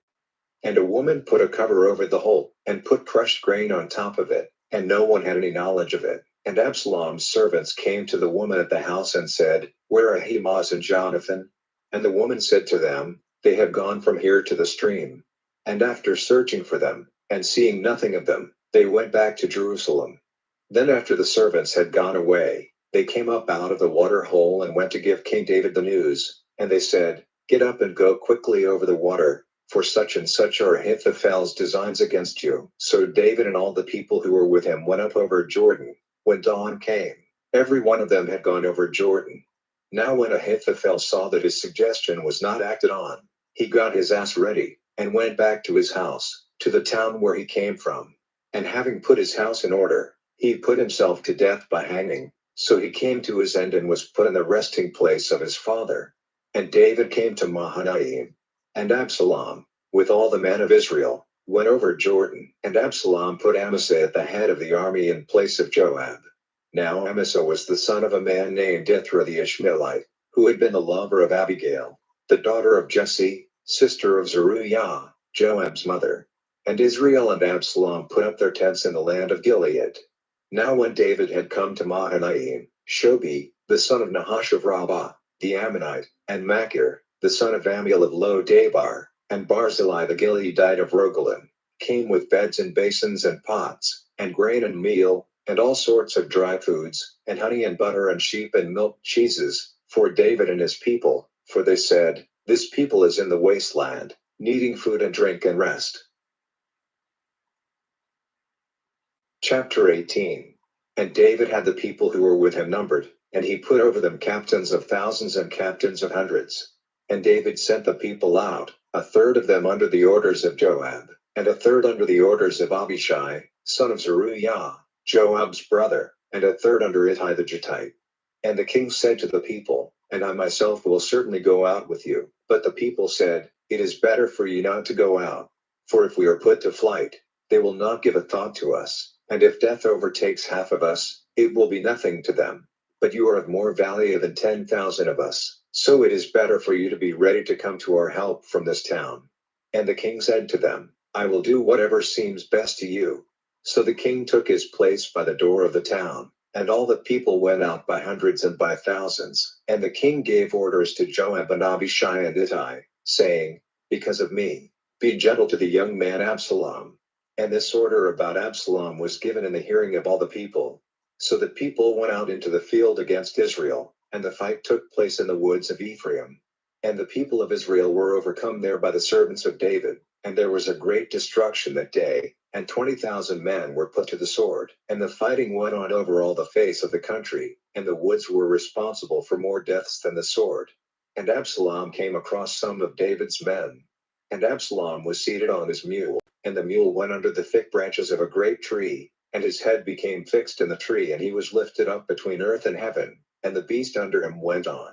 And a woman put a cover over the hole, and put crushed grain on top of it, and no one had any knowledge of it. And Absalom's servants came to the woman at the house and said, "Where are Ahimaaz and Jonathan?" And the woman said to them, "They have gone from here to the stream." And after searching for them, and seeing nothing of them, they went back to Jerusalem. Then after the servants had gone away, they came up out of the water hole and went to give King David the news. And they said, "Get up and go quickly over the water, for such and such are Ahithophel's designs against you." So David and all the people who were with him went up over Jordan. When dawn came, every one of them had gone over Jordan. Now when Ahithophel saw that his suggestion was not acted on, he got his ass ready, and went back to his house, to the town where he came from. And having put his house in order, he put himself to death by hanging. So he came to his end and was put in the resting place of his father. And David came to Mahanaim. And Absalom, with all the men of Israel, went over Jordan. And Absalom put Amasa at the head of the army in place of Joab. Now Amasa was the son of a man named Ithra the Ishmaelite, who had been the lover of Abigail, the daughter of Jesse, sister of Zeruiah, Joab's mother. And Israel and Absalom put up their tents in the land of Gilead. Now when David had come to Mahanaim, Shobi, the son of Nahash of Rabbah, the Ammonite, and Machir, the son of Amiel of Lo Debar, and Barzillai the Gileadite of Rogelim, came with beds and basins and pots, and grain and meal, and all sorts of dry foods, and honey and butter and sheep and milk cheeses, for David and his people, for they said, This people is in the wasteland, needing food and drink and rest. Chapter 18. And David had the people who were with him numbered, and he put over them captains of thousands and captains of hundreds. And David sent the people out, a third of them under the orders of Joab, and a third under the orders of Abishai, son of Zeruiah, Joab's brother, and a third under Ittai the Gittite. And the king said to the people, And I myself will certainly go out with you. But the people said, It is better for you not to go out. For if we are put to flight, they will not give a thought to us, and if death overtakes half of us, it will be nothing to them. But you are of more value than 10,000 of us, so it is better for you to be ready to come to our help from this town. And the king said to them, I will do whatever seems best to you. So the king took his place by the door of the town, and all the people went out by hundreds and by thousands. And the king gave orders to Joab and Abishai and Ittai, saying, Because of me, be gentle to the young man Absalom. And this order about Absalom was given in the hearing of all the people. So the people went out into the field against Israel, and the fight took place in the woods of Ephraim. And the people of Israel were overcome there by the servants of David, and there was a great destruction that day, and 20,000 men were put to the sword. And the fighting went on over all the face of the country, and the woods were responsible for more deaths than the sword. And Absalom came across some of David's men. And Absalom was seated on his mule, and the mule went under the thick branches of a great tree, and his head became fixed in the tree, and he was lifted up between earth and heaven, and the beast under him went on.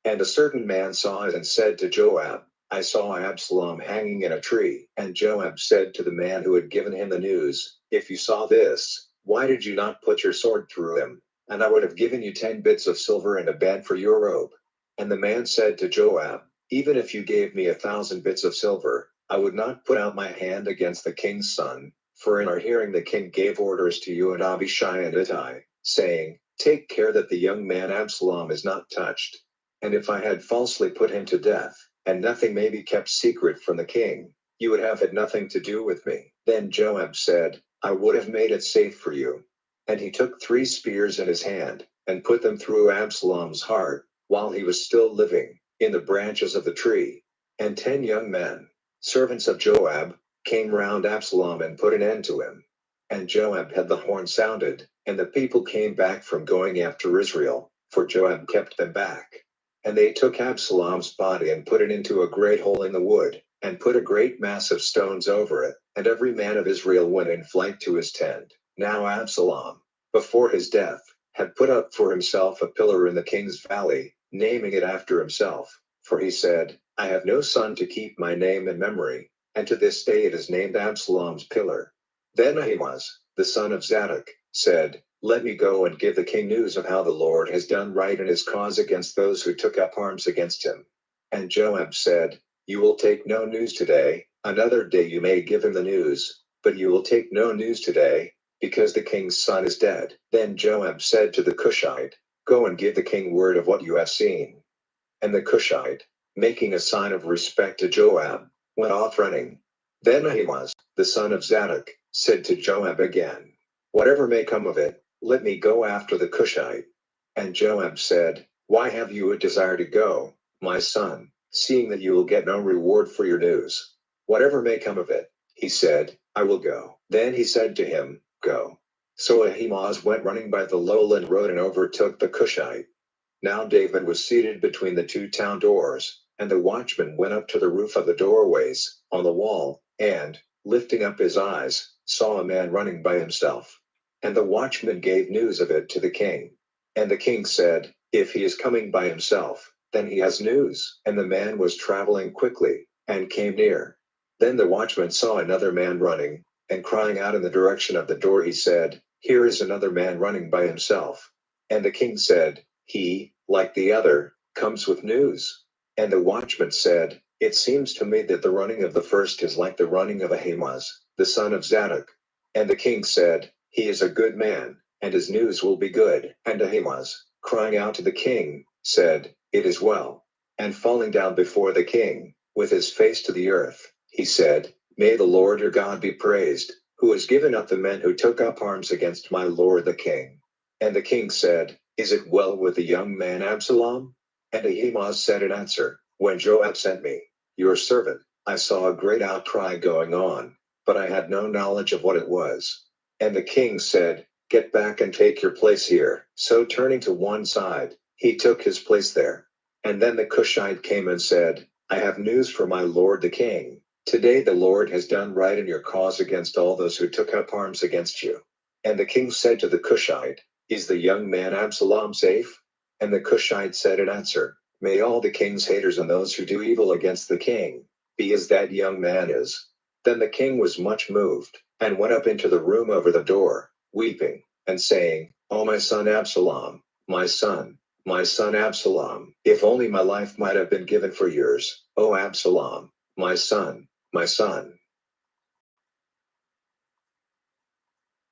And a certain man saw it and said to Joab, I saw Absalom hanging in a tree. And Joab said to the man who had given him the news, If you saw this, why did you not put your sword through him? And I would have given you 10 bits of silver and a band for your robe. And the man said to Joab, Even if you gave me 1,000 bits of silver, I would not put out my hand against the king's son, for in our hearing the king gave orders to you and Abishai and Ittai, saying, Take care that the young man Absalom is not touched. And if I had falsely put him to death, and nothing may be kept secret from the king, you would have had nothing to do with me. Then Joab said, I would have made it safe for you. And he took 3 spears in his hand, and put them through Absalom's heart, while he was still living, in the branches of the tree. And 10 young men, servants of Joab, came round Absalom and put an end to him. And Joab had the horn sounded, and the people came back from going after Israel, for Joab kept them back. And they took Absalom's body and put it into a great hole in the wood, and put a great mass of stones over it, and every man of Israel went in flight to his tent. Now Absalom, before his death, had put up for himself a pillar in the king's valley, naming it after himself, for he said, I have no son to keep my name in memory, and to this day it is named Absalom's pillar. Then Ahimaaz, the son of Zadok, said, Let me go and give the king news of how the Lord has done right in his cause against those who took up arms against him. And Joab said, You will take no news today, another day you may give him the news, but you will take no news today, because the king's son is dead. Then Joab said to the Cushite, Go and give the king word of what you have seen. And the Cushite, making a sign of respect to Joab, went off running. Then Ahimaaz, the son of Zadok, said to Joab again, Whatever may come of it, let me go after the Cushite. And Joab said, Why have you a desire to go, my son, seeing that you will get no reward for your news? Whatever may come of it, he said, I will go. Then he said to him, Go. So Ahimaaz went running by the lowland road and overtook the Cushite. Now David was seated between the 2 town doors, and the watchman went up to the roof of the doorways, on the wall, and, lifting up his eyes, saw a man running by himself. And the watchman gave news of it to the king. And the king said, If he is coming by himself, then he has news. And the man was traveling quickly, and came near. Then the watchman saw another man running, and crying out in the direction of the door, he said, Here is another man running by himself. And the king said, He, like the other, comes with news. And the watchman said, It seems to me that the running of the first is like the running of Ahimaaz, the son of Zadok. And the king said, He is a good man, and his news will be good. And Ahimaaz, crying out to the king, said, It is well. And falling down before the king, with his face to the earth, he said, May the Lord your God be praised, who has given up the men who took up arms against my lord the king. And the king said, Is it well with the young man Absalom? And Ahimaaz said in answer, When Joab sent me, your servant, I saw a great outcry going on, but I had no knowledge of what it was. And the king said, Get back and take your place here. So turning to one side, he took his place there. And then the Cushite came and said, I have news for my lord the king. Today the Lord has done right in your cause against all those who took up arms against you. And the king said to the Cushite, Is the young man Absalom safe? And the Cushite said in answer, May all the king's haters and those who do evil against the king be as that young man is. Then the king was much moved, and went up into the room over the door, weeping, and saying, O my son Absalom, my son Absalom, if only my life might have been given for yours, O Absalom, my son, my son.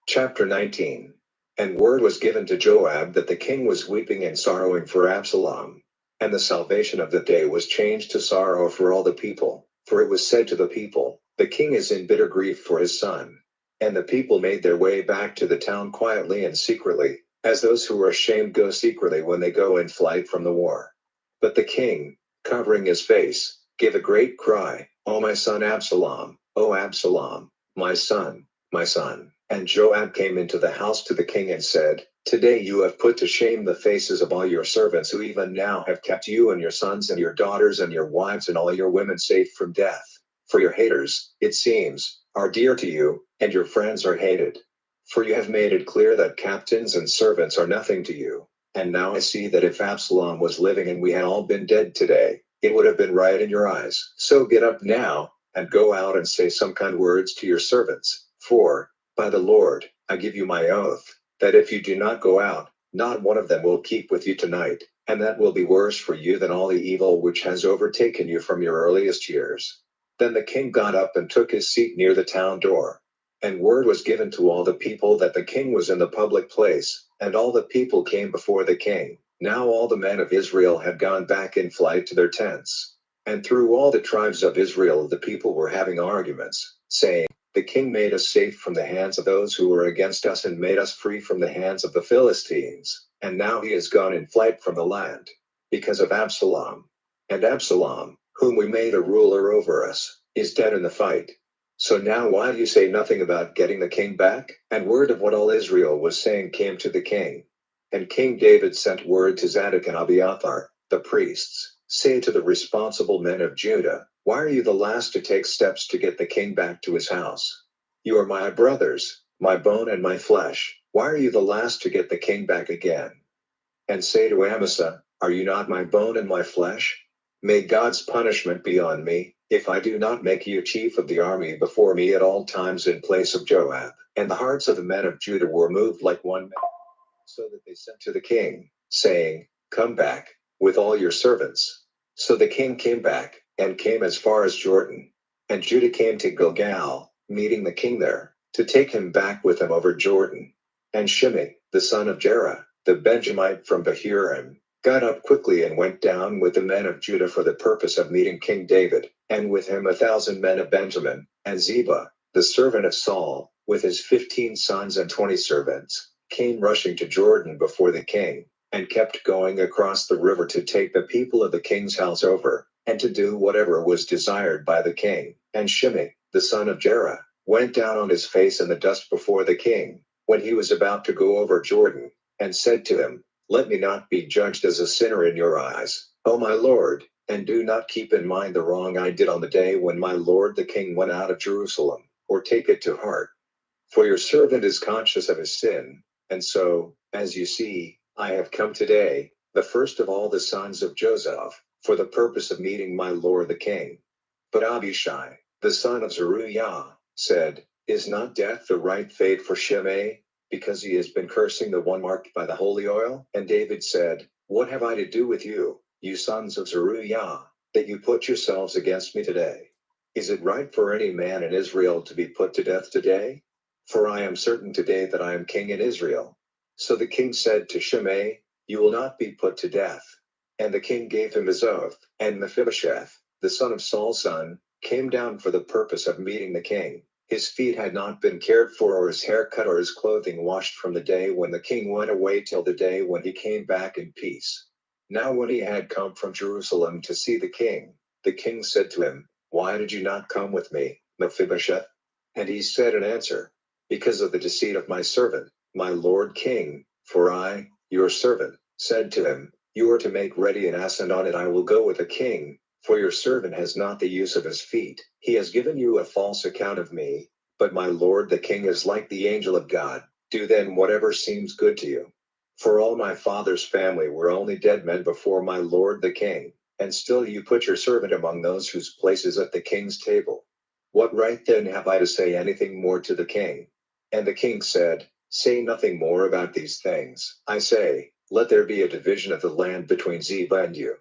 Chapter 19. And word was given to Joab that the king was weeping and sorrowing for Absalom. And the salvation of the day was changed to sorrow for all the people, for it was said to the people, The king is in bitter grief for his son. And the people made their way back to the town quietly and secretly, as those who are ashamed go secretly when they go in flight from the war. But the king, covering his face, gave a great cry, O my son Absalom, O Absalom, my son, my son. And Joab came into the house to the king and said, Today you have put to shame the faces of all your servants who even now have kept you and your sons and your daughters and your wives and all your women safe from death. For your haters, it seems, are dear to you, and your friends are hated. For you have made it clear that captains and servants are nothing to you. And now I see that if Absalom was living and we had all been dead today, it would have been right in your eyes. So get up now, and go out and say some kind words to your servants. For, by the Lord, I give you my oath, that if you do not go out, not one of them will keep with you tonight, and that will be worse for you than all the evil which has overtaken you from your earliest years. Then the king got up and took his seat near the town door. And word was given to all the people that the king was in the public place, and all the people came before the king. Now all the men of Israel had gone back in flight to their tents. And through all the tribes of Israel the people were having arguments, saying, The king made us safe from the hands of those who were against us and made us free from the hands of the Philistines, and now he has gone in flight from the land, because of Absalom. And Absalom, whom we made a ruler over us, is dead in the fight. So now why do you say nothing about getting the king back? And word of what all Israel was saying came to the king. And King David sent word to Zadok and Abiathar, the priests, Say to the responsible men of Judah, Why are you the last to take steps to get the king back to his house? You are my brothers, my bone and my flesh. Why are you the last to get the king back again? And say to Amasa, Are you not my bone and my flesh? May God's punishment be on me, if I do not make you chief of the army before me at all times in place of Joab. And the hearts of the men of Judah were moved like one man, so that they sent to the king, saying, Come back, with all your servants. So the king came back, and came as far as Jordan. And Judah came to Gilgal, meeting the king there, to take him back with him over Jordan. And Shimei, the son of Jerah, the Benjamite from Bahurim, got up quickly and went down with the men of Judah for the purpose of meeting King David, and with him 1,000 men of Benjamin, and Ziba, the servant of Saul, with his 15 sons and 20 servants, came rushing to Jordan before the king, and kept going across the river to take the people of the king's house over, and to do whatever was desired by the king. And Shimei, the son of Jerah, went down on his face in the dust before the king, when he was about to go over Jordan, and said to him, Let me not be judged as a sinner in your eyes, O my lord, and do not keep in mind the wrong I did on the day when my lord the king went out of Jerusalem, or take it to heart. For your servant is conscious of his sin, and so, as you see, I have come today, the first of all the sons of Joseph, for the purpose of meeting my lord the king. But Abishai, the son of Zeruiah, said, Is not death the right fate for Shimei, because he has been cursing the one marked by the holy oil? And David said, What have I to do with you, you sons of Zeruiah, that you put yourselves against me today? Is it right for any man in Israel to be put to death today? For I am certain today that I am king in Israel. So the king said to Shimei, You will not be put to death. And the king gave him his oath. And Mephibosheth, the son of Saul's son, came down for the purpose of meeting the king. His feet had not been cared for, or his hair cut, or his clothing washed from the day when the king went away till the day when he came back in peace. Now when he had come from Jerusalem to see the king said to him, "Why did you not come with me, Mephibosheth?" And he said in answer, "Because of the deceit of my servant, my lord king, for I, your servant, said to him, you are to make ready an ass, and on it I will go with the king, for your servant has not the use of his feet. He has given you a false account of me, but my lord the king is like the angel of God. Do then whatever seems good to you. For all my father's family were only dead men before my lord the king, and still you put your servant among those whose place is at the king's table. What right then have I to say anything more to the king?" And the king said, "Say nothing more about these things. I say, let there be a division of the land between Ziba and you."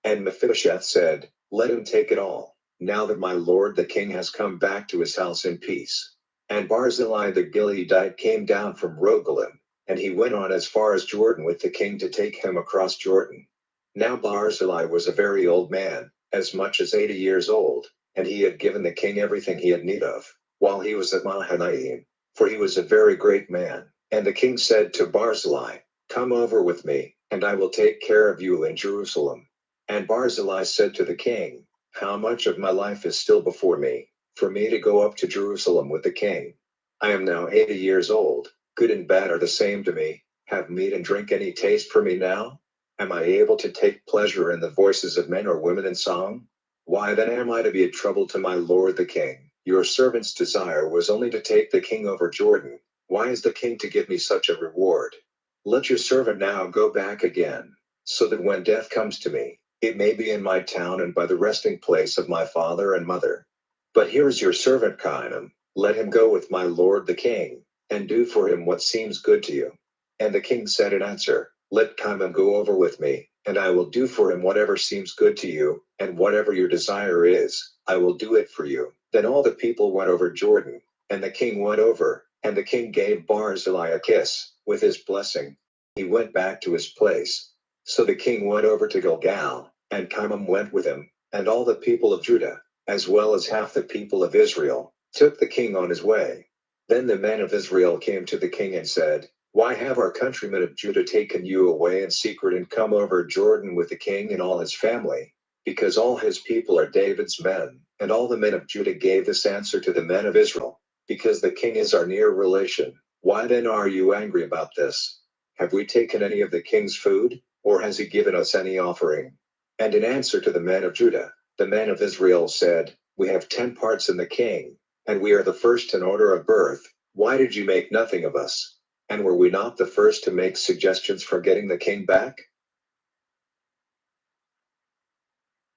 And Mephibosheth said, "Let him take it all, now that my lord the king has come back to his house in peace." And Barzillai the Gileadite came down from Rogelim, and he went on as far as Jordan with the king to take him across Jordan. Now Barzillai was a very old man, as much as 80 years old, and he had given the king everything he had need of, while he was at Mahanaim, for he was a very great man. And the king said to Barzillai, "Come over with me, and I will take care of you in Jerusalem." And Barzillai said to the king, "How much of my life is still before me, for me to go up to Jerusalem with the king? I am now 80 years old, good and bad are the same to me. Have meat and drink any taste for me now? Am I able to take pleasure in the voices of men or women in song? Why then am I to be a trouble to my lord the king? Your servant's desire was only to take the king over Jordan. Why is the king to give me such a reward? Let your servant now go back again, so that when death comes to me, it may be in my town and by the resting place of my father and mother. But here is your servant Kainim, let him go with my lord the king, and do for him what seems good to you." And the king said in answer, "Let Kainim go over with me, and I will do for him whatever seems good to you, and whatever your desire is, I will do it for you." Then all the people went over Jordan, and the king went over, and the king gave Barzillai a kiss, with his blessing. He went back to his place. So the king went over to Gilgal, and Kainim went with him, and all the people of Judah, as well as half the people of Israel, took the king on his way. Then the men of Israel came to the king and said, "Why have our countrymen of Judah taken you away in secret and come over Jordan with the king and all his family? Because all his people are David's men." And all the men of Judah gave this answer to the men of Israel, "Because the king is our near relation. Why then are you angry about this? Have we taken any of the king's food, or has he given us any offering?" And in answer to the men of Judah, the men of Israel said, "We have 10 parts in the king, and we are the first in order of birth. Why did you make nothing of us? And were we not the first to make suggestions for getting the king back?"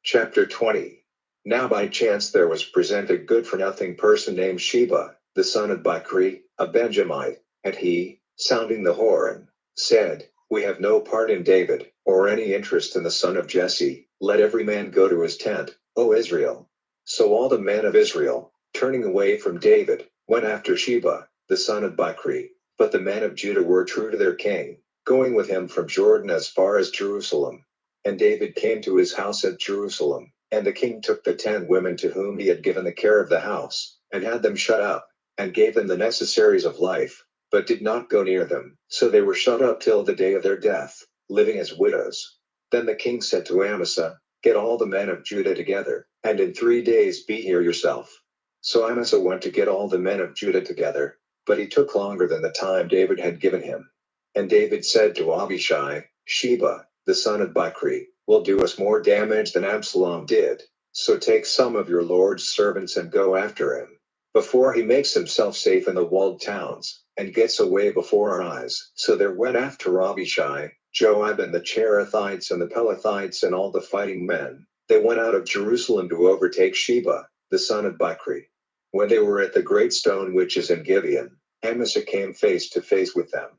Chapter 20. Now by chance there was present a good-for-nothing person named Sheba, the son of Bachri, a Benjamite, and he, sounding the horn, said, "We have no part in David, or any interest in the son of Jesse. Let every man go to his tent, O Israel." So all the men of Israel, turning away from David, went after Sheba, the son of Bachri. But the men of Judah were true to their king, going with him from Jordan as far as Jerusalem. And David came to his house at Jerusalem, and the king took the 10 women to whom he had given the care of the house, and had them shut up, and gave them the necessaries of life, but did not go near them. So they were shut up till the day of their death, living as widows. Then the king said to Amasa, "Get all the men of Judah together, and in 3 days be here yourself." So Amasa went to get all the men of Judah together, but he took longer than the time David had given him. And David said to Abishai, "Sheba, the son of Bachri, will do us more damage than Absalom did. So take some of your lord's servants and go after him, before he makes himself safe in the walled towns, and gets away before our eyes." So there went after Abishai, Joab and the Cherethites and the Pelethites and all the fighting men. They went out of Jerusalem to overtake Sheba, the son of Bachri. When they were at the great stone which is in Gibeon, Amasa came face to face with them.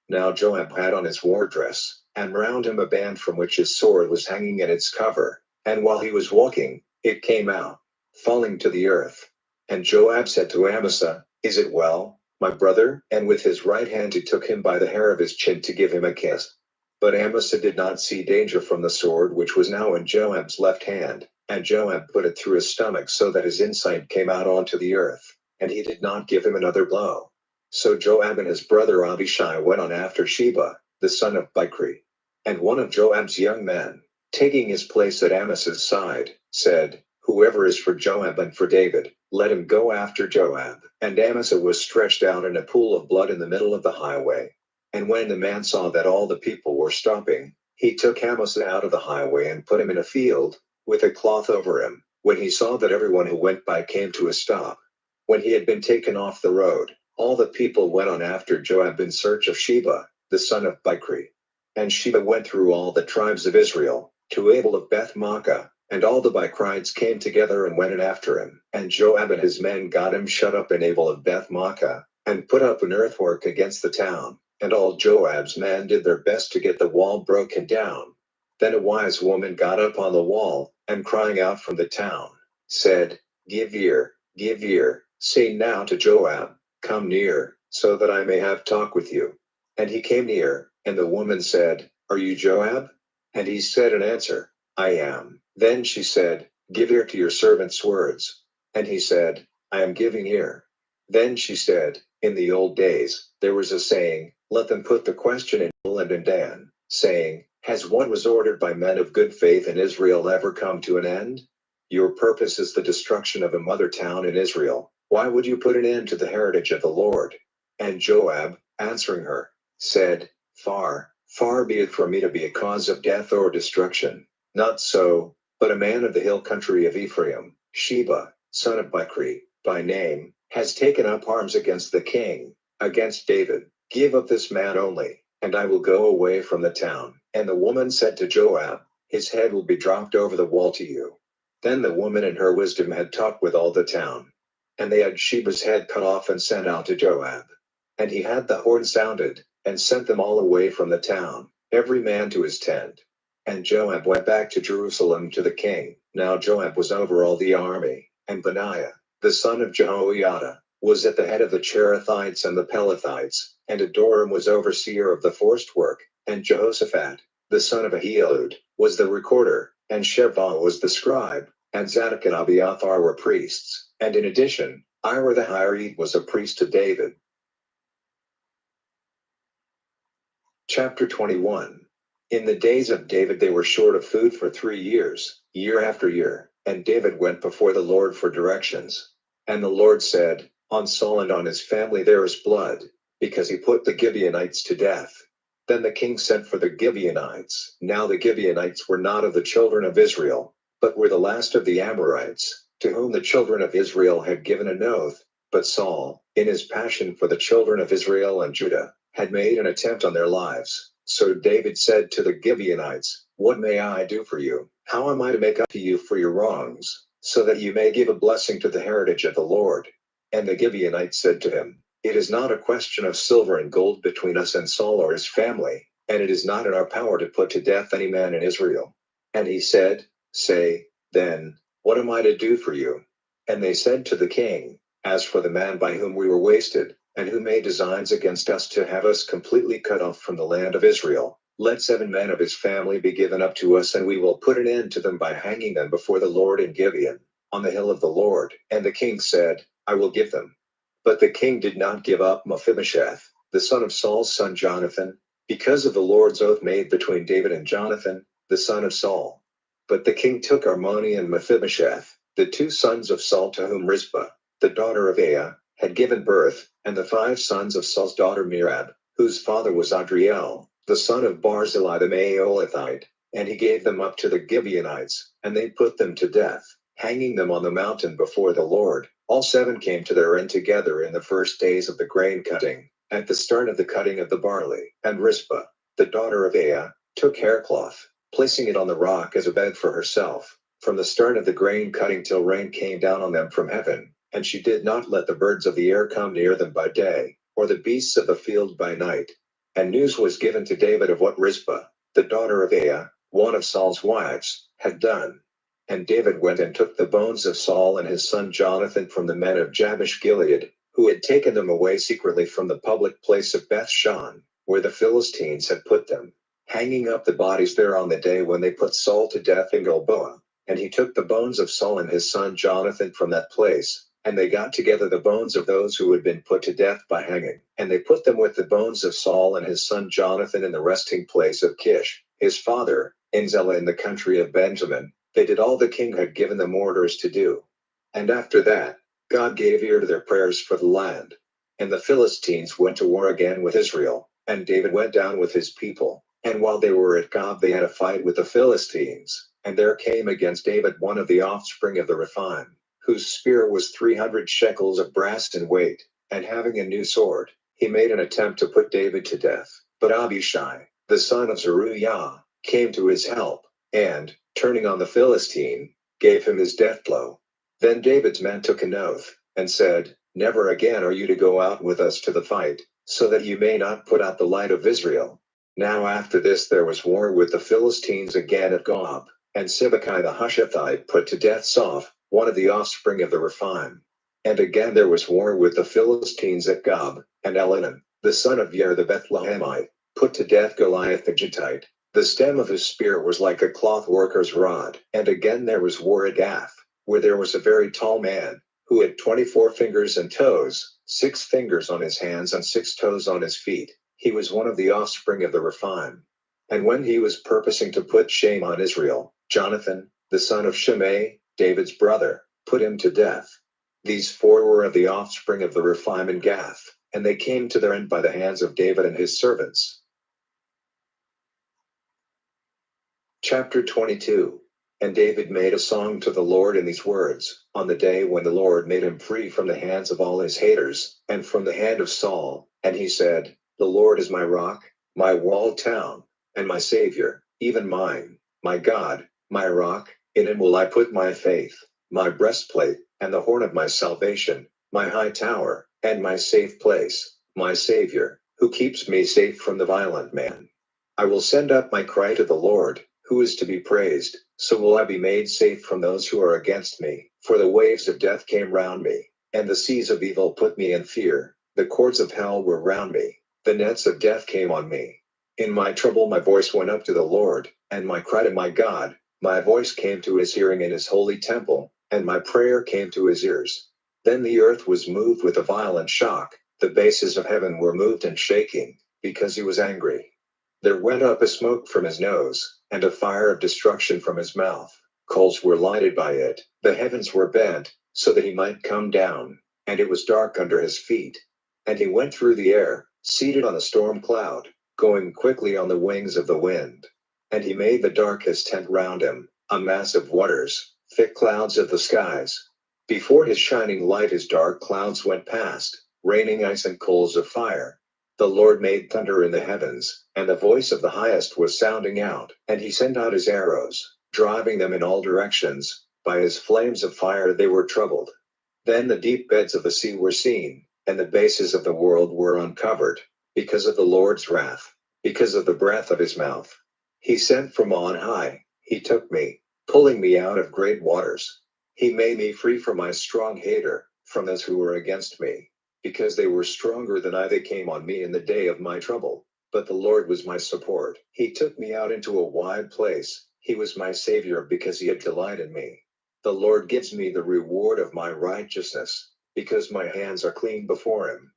Now Joab had on his war dress, and round him a band from which his sword was hanging in its cover, and while he was walking, it came out, falling to the earth. And Joab said to Amasa, "Is it well, my brother?" And with his right hand he took him by the hair of his chin to give him a kiss. But Amasa did not see danger from the sword which was now in Joab's left hand, And Joab put it through his stomach so that his inside came out onto the earth, and he did not give him another blow. So Joab and his brother Abishai went on after Sheba, the son of Bichri. And one of Joab's young men, taking his place at Amasa' side, said, "Whoever is for Joab and for David, let him go after Joab." And Amasa was stretched out in a pool of blood in the middle of the highway. And when the man saw that all the people were stopping, he took Amasa out of the highway and put him in a field, with a cloth over him, when he saw that everyone who went by came to a stop. When he had been taken off the road, all the people went on after Joab in search of Sheba, the son of Bichri. And Sheba went through all the tribes of Israel, to Abel of Beth-maachah, and all the Bichrites came together and went in after him. And Joab and his men got him shut up in Abel of Beth-maachah, and put up an earthwork against the town. And all Joab's men did their best to get the wall broken down. Then a wise woman got up on the wall, and crying out from the town, said, give ear, say now to Joab, come near, so that I may have talk with you. And he came near, and the woman said, are you Joab? And he said in answer, I am. Then she said, give ear to your servant's words. And he said, I am giving ear. Then she said, in the old days, there was a saying, let them put the question in Bel and in Dan, saying, has what was ordered by men of good faith in Israel ever come to an end? Your purpose is the destruction of a mother town in Israel. Why would you put an end to the heritage of the Lord? And Joab, answering her, said, far, far be it from me to be a cause of death or destruction. Not so, but a man of the hill country of Ephraim, Sheba, son of Bichri, by name, has taken up arms against the king, against David. Give up this man only, and I will go away from the town. And the woman said to Joab, his head will be dropped over the wall to you. Then the woman in her wisdom had talked with all the town. And they had Sheba's head cut off and sent out to Joab. And he had the horn sounded, and sent them all away from the town, every man to his tent. And Joab went back to Jerusalem to the king. Now Joab was over all the army, and Benaiah, the son of Jehoiada, was at the head of the Cherethites and the Pelethites, and Adoram was overseer of the forced work, and Jehoshaphat, the son of Ahilud, was the recorder, and Shebah was the scribe, and Zadok and Abiathar were priests, and in addition, Ira the Hirite was a priest to David. Chapter 21. In the days of David they were short of food for 3 years, year after year, and David went before the Lord for directions. And the Lord said, on Saul and on his family there is blood, because he put the Gibeonites to death. Then the king sent for the Gibeonites. Now the Gibeonites were not of the children of Israel, but were the last of the Amorites, to whom the children of Israel had given an oath. But Saul, in his passion for the children of Israel and Judah, had made an attempt on their lives. So David said to the Gibeonites, what may I do for you? How am I to make up to you for your wrongs, so that you may give a blessing to the heritage of the Lord? And the Gibeonites said to him, it is not a question of silver and gold between us and Saul or his family, and it is not in our power to put to death any man in Israel. And he said, say, then, what am I to do for you? And they said to the king, as for the man by whom we were wasted, and who made designs against us to have us completely cut off from the land of Israel, let 7 men of his family be given up to us, and we will put an end to them by hanging them before the Lord in Gibeon, on the hill of the Lord. And the king said, I will give them. But the king did not give up Mephibosheth, the son of Saul's son Jonathan, because of the Lord's oath made between David and Jonathan, the son of Saul. But the king took Armoni and Mephibosheth, the 2 sons of Saul, to whom Rizpah, the daughter of Aiah, had given birth, and the 5 sons of Saul's daughter Merab, whose father was Adriel, the son of Barzillai the Maolathite, and he gave them up to the Gibeonites, and they put them to death, hanging them on the mountain before the Lord. All 7 came to their end together in the first days of the grain cutting, at the start of the cutting of the barley. And Rizpah, the daughter of Aiah, took haircloth, placing it on the rock as a bed for herself, from the start of the grain cutting till rain came down on them from heaven. And she did not let the birds of the air come near them by day, or the beasts of the field by night. And news was given to David of what Rizpah, the daughter of Aiah, one of Saul's wives, had done. And David went and took the bones of Saul and his son Jonathan from the men of Jabesh Gilead, who had taken them away secretly from the public place of Beth-shan, where the Philistines had put them, hanging up the bodies there on the day when they put Saul to death in Gilboa. And he took the bones of Saul and his son Jonathan from that place, and they got together the bones of those who had been put to death by hanging, and they put them with the bones of Saul and his son Jonathan in the resting place of Kish, his father, in Zelah in the country of Benjamin. They did all the king had given them orders to do. And after that, God gave ear to their prayers for the land. And the Philistines went to war again with Israel, and David went down with his people. And while they were at Gob, they had a fight with the Philistines. And there came against David one of the offspring of the Rephaim, whose spear was 300 shekels of brass in weight. And having a new sword, he made an attempt to put David to death. But Abishai, the son of Zeruiah, came to his help, and, turning on the Philistine, gave him his death blow. Then David's men took an oath, and said, Never again are you to go out with us to the fight, so that you may not put out the light of Israel. Now after this there was war with the Philistines again at Gob, and Sibbecai the Hushathite put to death Soph, one of the offspring of the Rephaim. And again there was war with the Philistines at Gob, and Elhanan, the son of Yair the Bethlehemite, put to death Goliath the Gittite. The stem of his spear was like a cloth worker's rod. And again there was war at Gath, where there was a very tall man, who had 24 fingers and toes, 6 fingers on his hands and 6 toes on his feet. He was one of the offspring of the Rephaim. And when he was purposing to put shame on Israel, Jonathan, the son of Shimei, David's brother, put him to death. These 4 were of the offspring of the Rephaim in Gath, and they came to their end by the hands of David and his servants. Chapter 22. And David made a song to the Lord in these words, on the day when the Lord made him free from the hands of all his haters, and from the hand of Saul. And he said, The Lord is my rock, my walled town, and my Savior, even mine, my God, my rock, in him will I put my faith, my breastplate, and the horn of my salvation, my high tower, and my safe place, my Savior, who keeps me safe from the violent man. I will send up my cry to the Lord, who is to be praised, so will I be made safe from those who are against me. For the waves of death came round me, and the seas of evil put me in fear. The cords of hell were round me, the nets of death came on me. In my trouble my voice went up to the Lord, and my cry to my God. My voice came to his hearing in his holy temple, and my prayer came to his ears. Then the earth was moved with a violent shock, the bases of heaven were moved and shaking, because he was angry. There went up a smoke from his nose, and a fire of destruction from his mouth. Coals were lighted by it, the heavens were bent, so that he might come down, and it was dark under his feet. And he went through the air, seated on a storm cloud, going quickly on the wings of the wind. And he made the dark his tent round him, a mass of waters, thick clouds of the skies. Before his shining light his dark clouds went past, raining ice and coals of fire. The Lord made thunder in the heavens, and the voice of the highest was sounding out, and he sent out his arrows, driving them in all directions. By his flames of fire they were troubled. Then the deep beds of the sea were seen, and the bases of the world were uncovered, because of the Lord's wrath, because of the breath of his mouth. He sent from on high, he took me, pulling me out of great waters. He made me free from my strong hater, from those who were against me. Because they were stronger than I, they came on me in the day of my trouble. But the Lord was my support. He took me out into a wide place. He was my Savior because he had delighted in me. The Lord gives me the reward of my righteousness, because my hands are clean before him.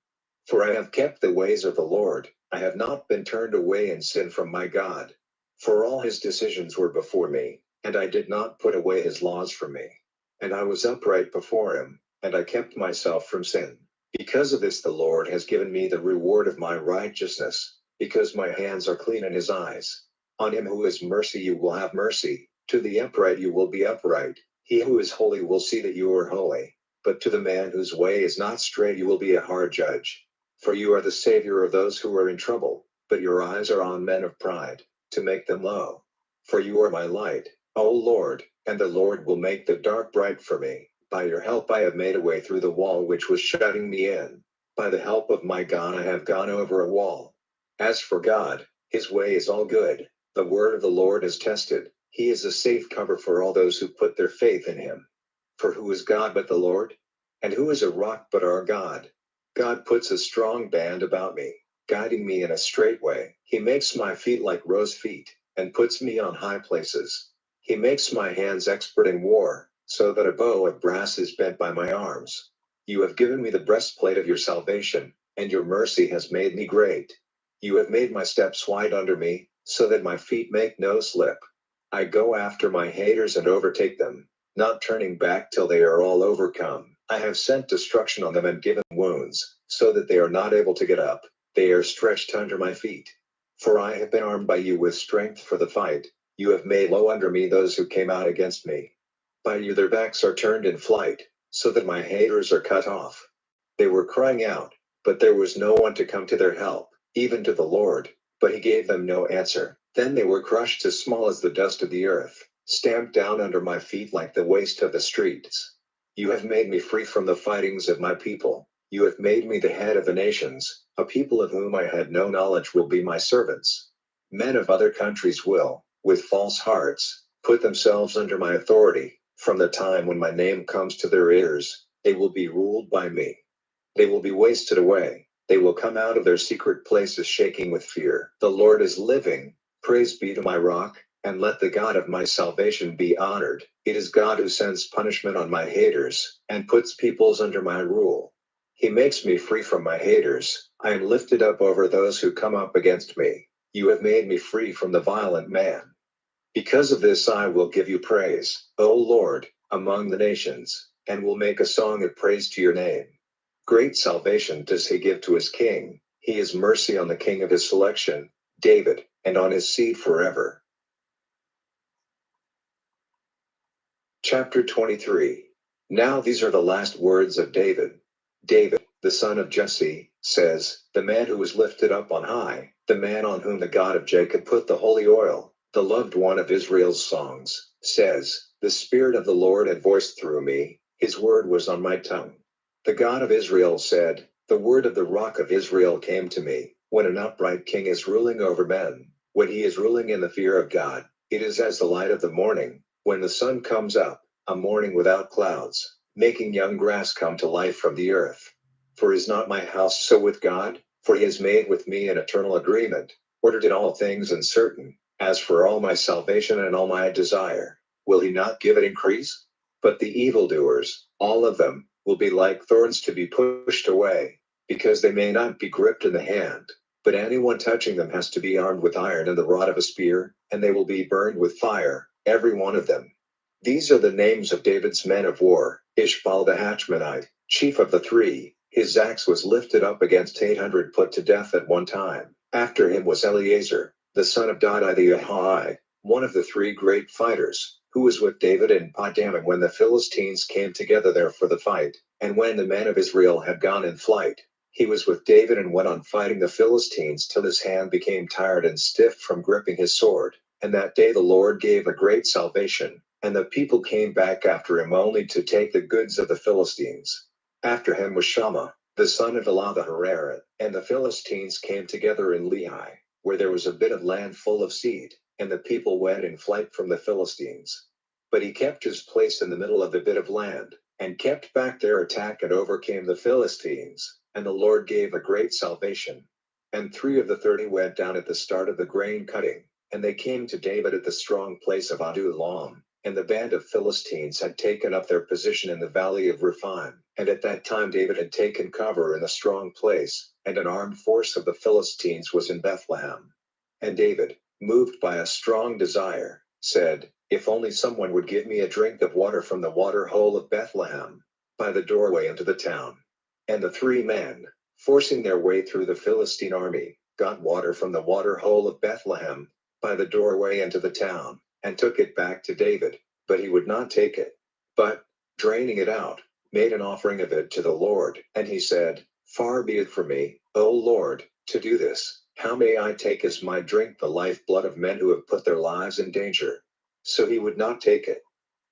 For I have kept the ways of the Lord. I have not been turned away in sin from my God. For all his decisions were before me, and I did not put away his laws from me. And I was upright before him, and I kept myself from sin. Because of this the Lord has given me the reward of my righteousness, because my hands are clean in his eyes. On him who is mercy you will have mercy, to the upright you will be upright. He who is holy will see that you are holy. But to the man whose way is not straight you will be a hard judge. For you are the Savior of those who are in trouble, but your eyes are on men of pride, to make them low. For you are my light, O Lord, and the Lord will make the dark bright for me. By your help I have made a way through the wall which was shutting me in. By the help of my God I have gone over a wall. As for God, his way is all good. The word of the Lord is tested. He is a safe cover for all those who put their faith in him. For who is God but the Lord? And who is a rock but our God? God puts a strong band about me, guiding me in a straight way. He makes my feet like rose feet, and puts me on high places. He makes my hands expert in war, so that a bow of brass is bent by my arms. You have given me the breastplate of your salvation, and your mercy has made me great. You have made my steps wide under me, so that my feet make no slip. I go after my haters and overtake them, not turning back till they are all overcome. I have sent destruction on them and given wounds, so that they are not able to get up. They are stretched under my feet. For I have been armed by you with strength for the fight. You have made low under me those who came out against me. By you their backs are turned in flight, so that my haters are cut off. They were crying out, but there was no one to come to their help, even to the Lord, but he gave them no answer. Then they were crushed as small as the dust of the earth, stamped down under my feet like the waste of the streets. You have made me free from the fightings of my people. You have made me the head of the nations. A people of whom I had no knowledge will be my servants. Men of other countries will, with false hearts, put themselves under my authority. From the time when my name comes to their ears, they will be ruled by me. They will be wasted away. They will come out of their secret places shaking with fear. The Lord is living. Praise be to my rock, and let the God of my salvation be honored. It is God who sends punishment on my haters, and puts peoples under my rule. He makes me free from my haters. I am lifted up over those who come up against me. You have made me free from the violent man. Because of this I will give you praise, O Lord, among the nations, and will make a song of praise to your name. Great salvation does he give to his king. He has mercy on the king of his selection, David, and on his seed forever. Chapter 23. Now these are the last words of David. David, the son of Jesse, says, the man who was lifted up on high, the man on whom the God of Jacob put the holy oil, the loved one of Israel's songs, says, the Spirit of the Lord had voiced through me, his word was on my tongue. The God of Israel said, the word of the rock of Israel came to me, when an upright king is ruling over men, when he is ruling in the fear of God, it is as the light of the morning, when the sun comes up, a morning without clouds, making young grass come to life from the earth. For is not my house so with God? For he has made with me an eternal agreement, ordered in all things and certain. As for all my salvation and all my desire, will he not give it increase? But the evildoers, all of them, will be like thorns to be pushed away, because they may not be gripped in the hand. But anyone touching them has to be armed with iron and the rod of a spear, and they will be burned with fire, every one of them. These are the names of David's men of war: Ishbaal the Hachmonite, chief of the three. His axe was lifted up against 800 put to death at one time. After him was Eleazar, the son of Dodai the Ahai, one of the three great fighters, who was with David in Padam when the Philistines came together there for the fight, and when the men of Israel had gone in flight. He was with David and went on fighting the Philistines till his hand became tired and stiff from gripping his sword. And that day the Lord gave a great salvation, and the people came back after him only to take the goods of the Philistines. After him was Shammah, the son of Elah the Hararat, and the Philistines came together in Lehi, where there was a bit of land full of seed, and the people went in flight from the Philistines. But he kept his place in the middle of the bit of land, and kept back their attack and overcame the Philistines, and the Lord gave a great salvation. And 3 of the 30 went down at the start of the grain cutting, and they came to David at the strong place of Adullam, and the band of Philistines had taken up their position in the valley of Rephaim, and at that time David had taken cover in a strong place, and an armed force of the Philistines was in Bethlehem. And David, moved by a strong desire, said, if only someone would give me a drink of water from the water hole of Bethlehem, by the doorway into the town. And the 3 men, forcing their way through the Philistine army, got water from the water hole of Bethlehem, by the doorway into the town, and took it back to David, but he would not take it, but, draining it out, made an offering of it to the Lord. And he said, far be it from me, O Lord, to do this. How may I take as my drink the lifeblood of men who have put their lives in danger? So he would not take it.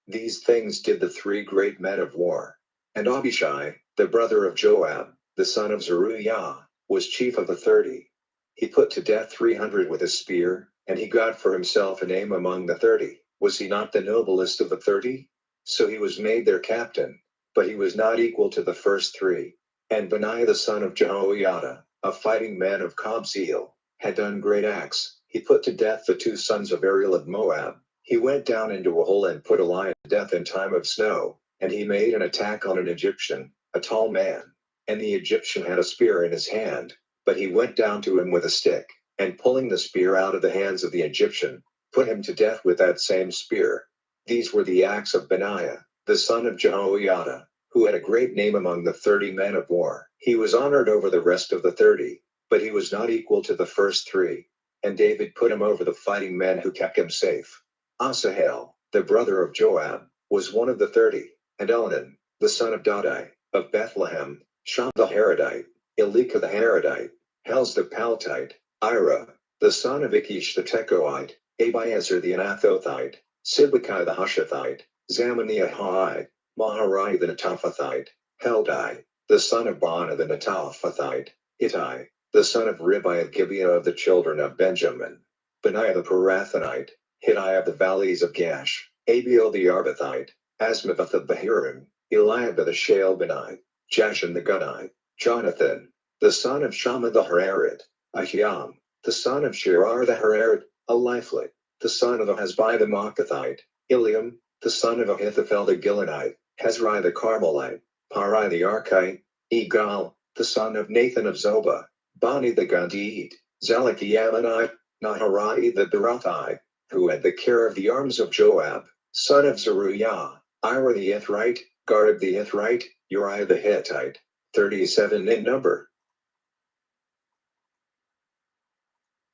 These things did the 3 great men of war. And Abishai, the brother of Joab, the son of Zeruiah, was chief of the 30. He put to death 300 with a spear, and he got for himself a name among the 30. Was he not the noblest of the 30? So he was made their captain, but he was not equal to the first 3. And Benaiah the son of Jehoiada, a fighting man of Kabzeel, had done great acts. He put to death the 2 sons of Ariel of Moab. He went down into a hole and put a lion to death in time of snow, and he made an attack on an Egyptian, a tall man. And the Egyptian had a spear in his hand, but he went down to him with a stick, and pulling the spear out of the hands of the Egyptian, put him to death with that same spear. These were the acts of Benaiah, the son of Jehoiada, who had a great name among the 30 men of war. He was honored over the rest of the 30, but he was not equal to the first 3. And David put him over the fighting men who kept him safe. Asahel, the brother of Joab, was one of the 30, and Elhanan, the son of Dodai, of Bethlehem, Shah the Haradite, Elika the Haradite, Helz the Paltite, Ira, the son of Ikish the Tekoite, Abiezer the Anathothite, Sibbecai the Hushathite, Zamaniah Haide, Maharai the Netophathite, Heldai, the son of Bana the Netophathite, Ittai, the son of Ribai of Gibeah of the children of Benjamin, Benaiah the Pirathonite, Hittai of the valleys of Gash, Abiel the Arbathite, Asmaveth of Bahirim, Eliab the Shaalbonite, Jashan the Gunite, Jonathan, the son of Shammah the Hararit, Ahiam, the son of Shirar the Hararit, Eliphalet, the son of Ahazbai the Maacathite, Iliam, the son of Ahithophel the Gilonite, Hezrai the Carmelite, Parai the Archite, Egal, the son of Nathan of Zobah, Bani the Gadite, Zalek the Ammonite, Naharai the Berathite, who had the care of the arms of Joab, son of Zeruiah, Ira the Ithrite, Gareb the Ithrite, Uriah the Hittite, 37 in number.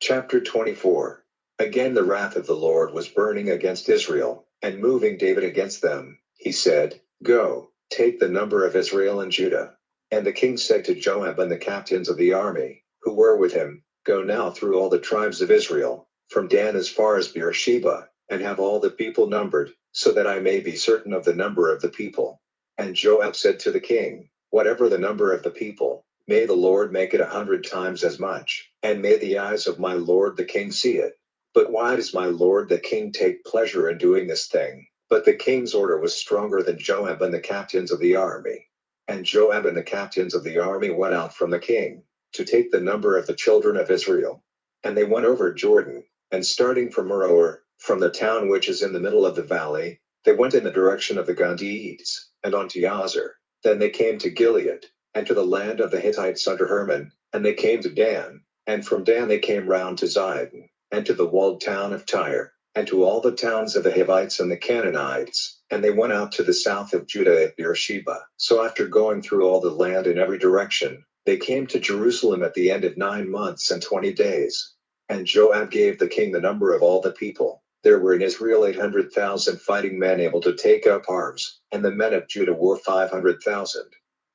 Chapter 24. Again the wrath of the Lord was burning against Israel, and moving David against them, he said, Go, take the number of Israel and Judah. And the king said to Joab and the captains of the army, who were with him, Go now through all the tribes of Israel, from Dan as far as Beersheba, and have all the people numbered, so that I may be certain of the number of the people. And Joab said to the king, Whatever the number of the people, may the Lord make it 100 times as much, and may the eyes of my lord the king see it. But why does my lord the king take pleasure in doing this thing? But the king's order was stronger than Joab and the captains of the army. And Joab and the captains of the army went out from the king, to take the number of the children of Israel. And they went over Jordan, and starting from Aroer, from the town which is in the middle of the valley, they went in the direction of the Gadites, and on to Yazer. Then they came to Gilead, and to the land of the Hittites under Hermon, and they came to Dan, and from Dan they came round to Zidon, and to the walled town of Tyre, and to all the towns of the Hivites and the Canaanites, and they went out to the south of Judah at Beersheba. So after going through all the land in every direction, they came to Jerusalem at the end of 9 months and 20 days. And Joab gave the king the number of all the people. There were in Israel 800,000 fighting men able to take up arms, and the men of Judah were 500,000.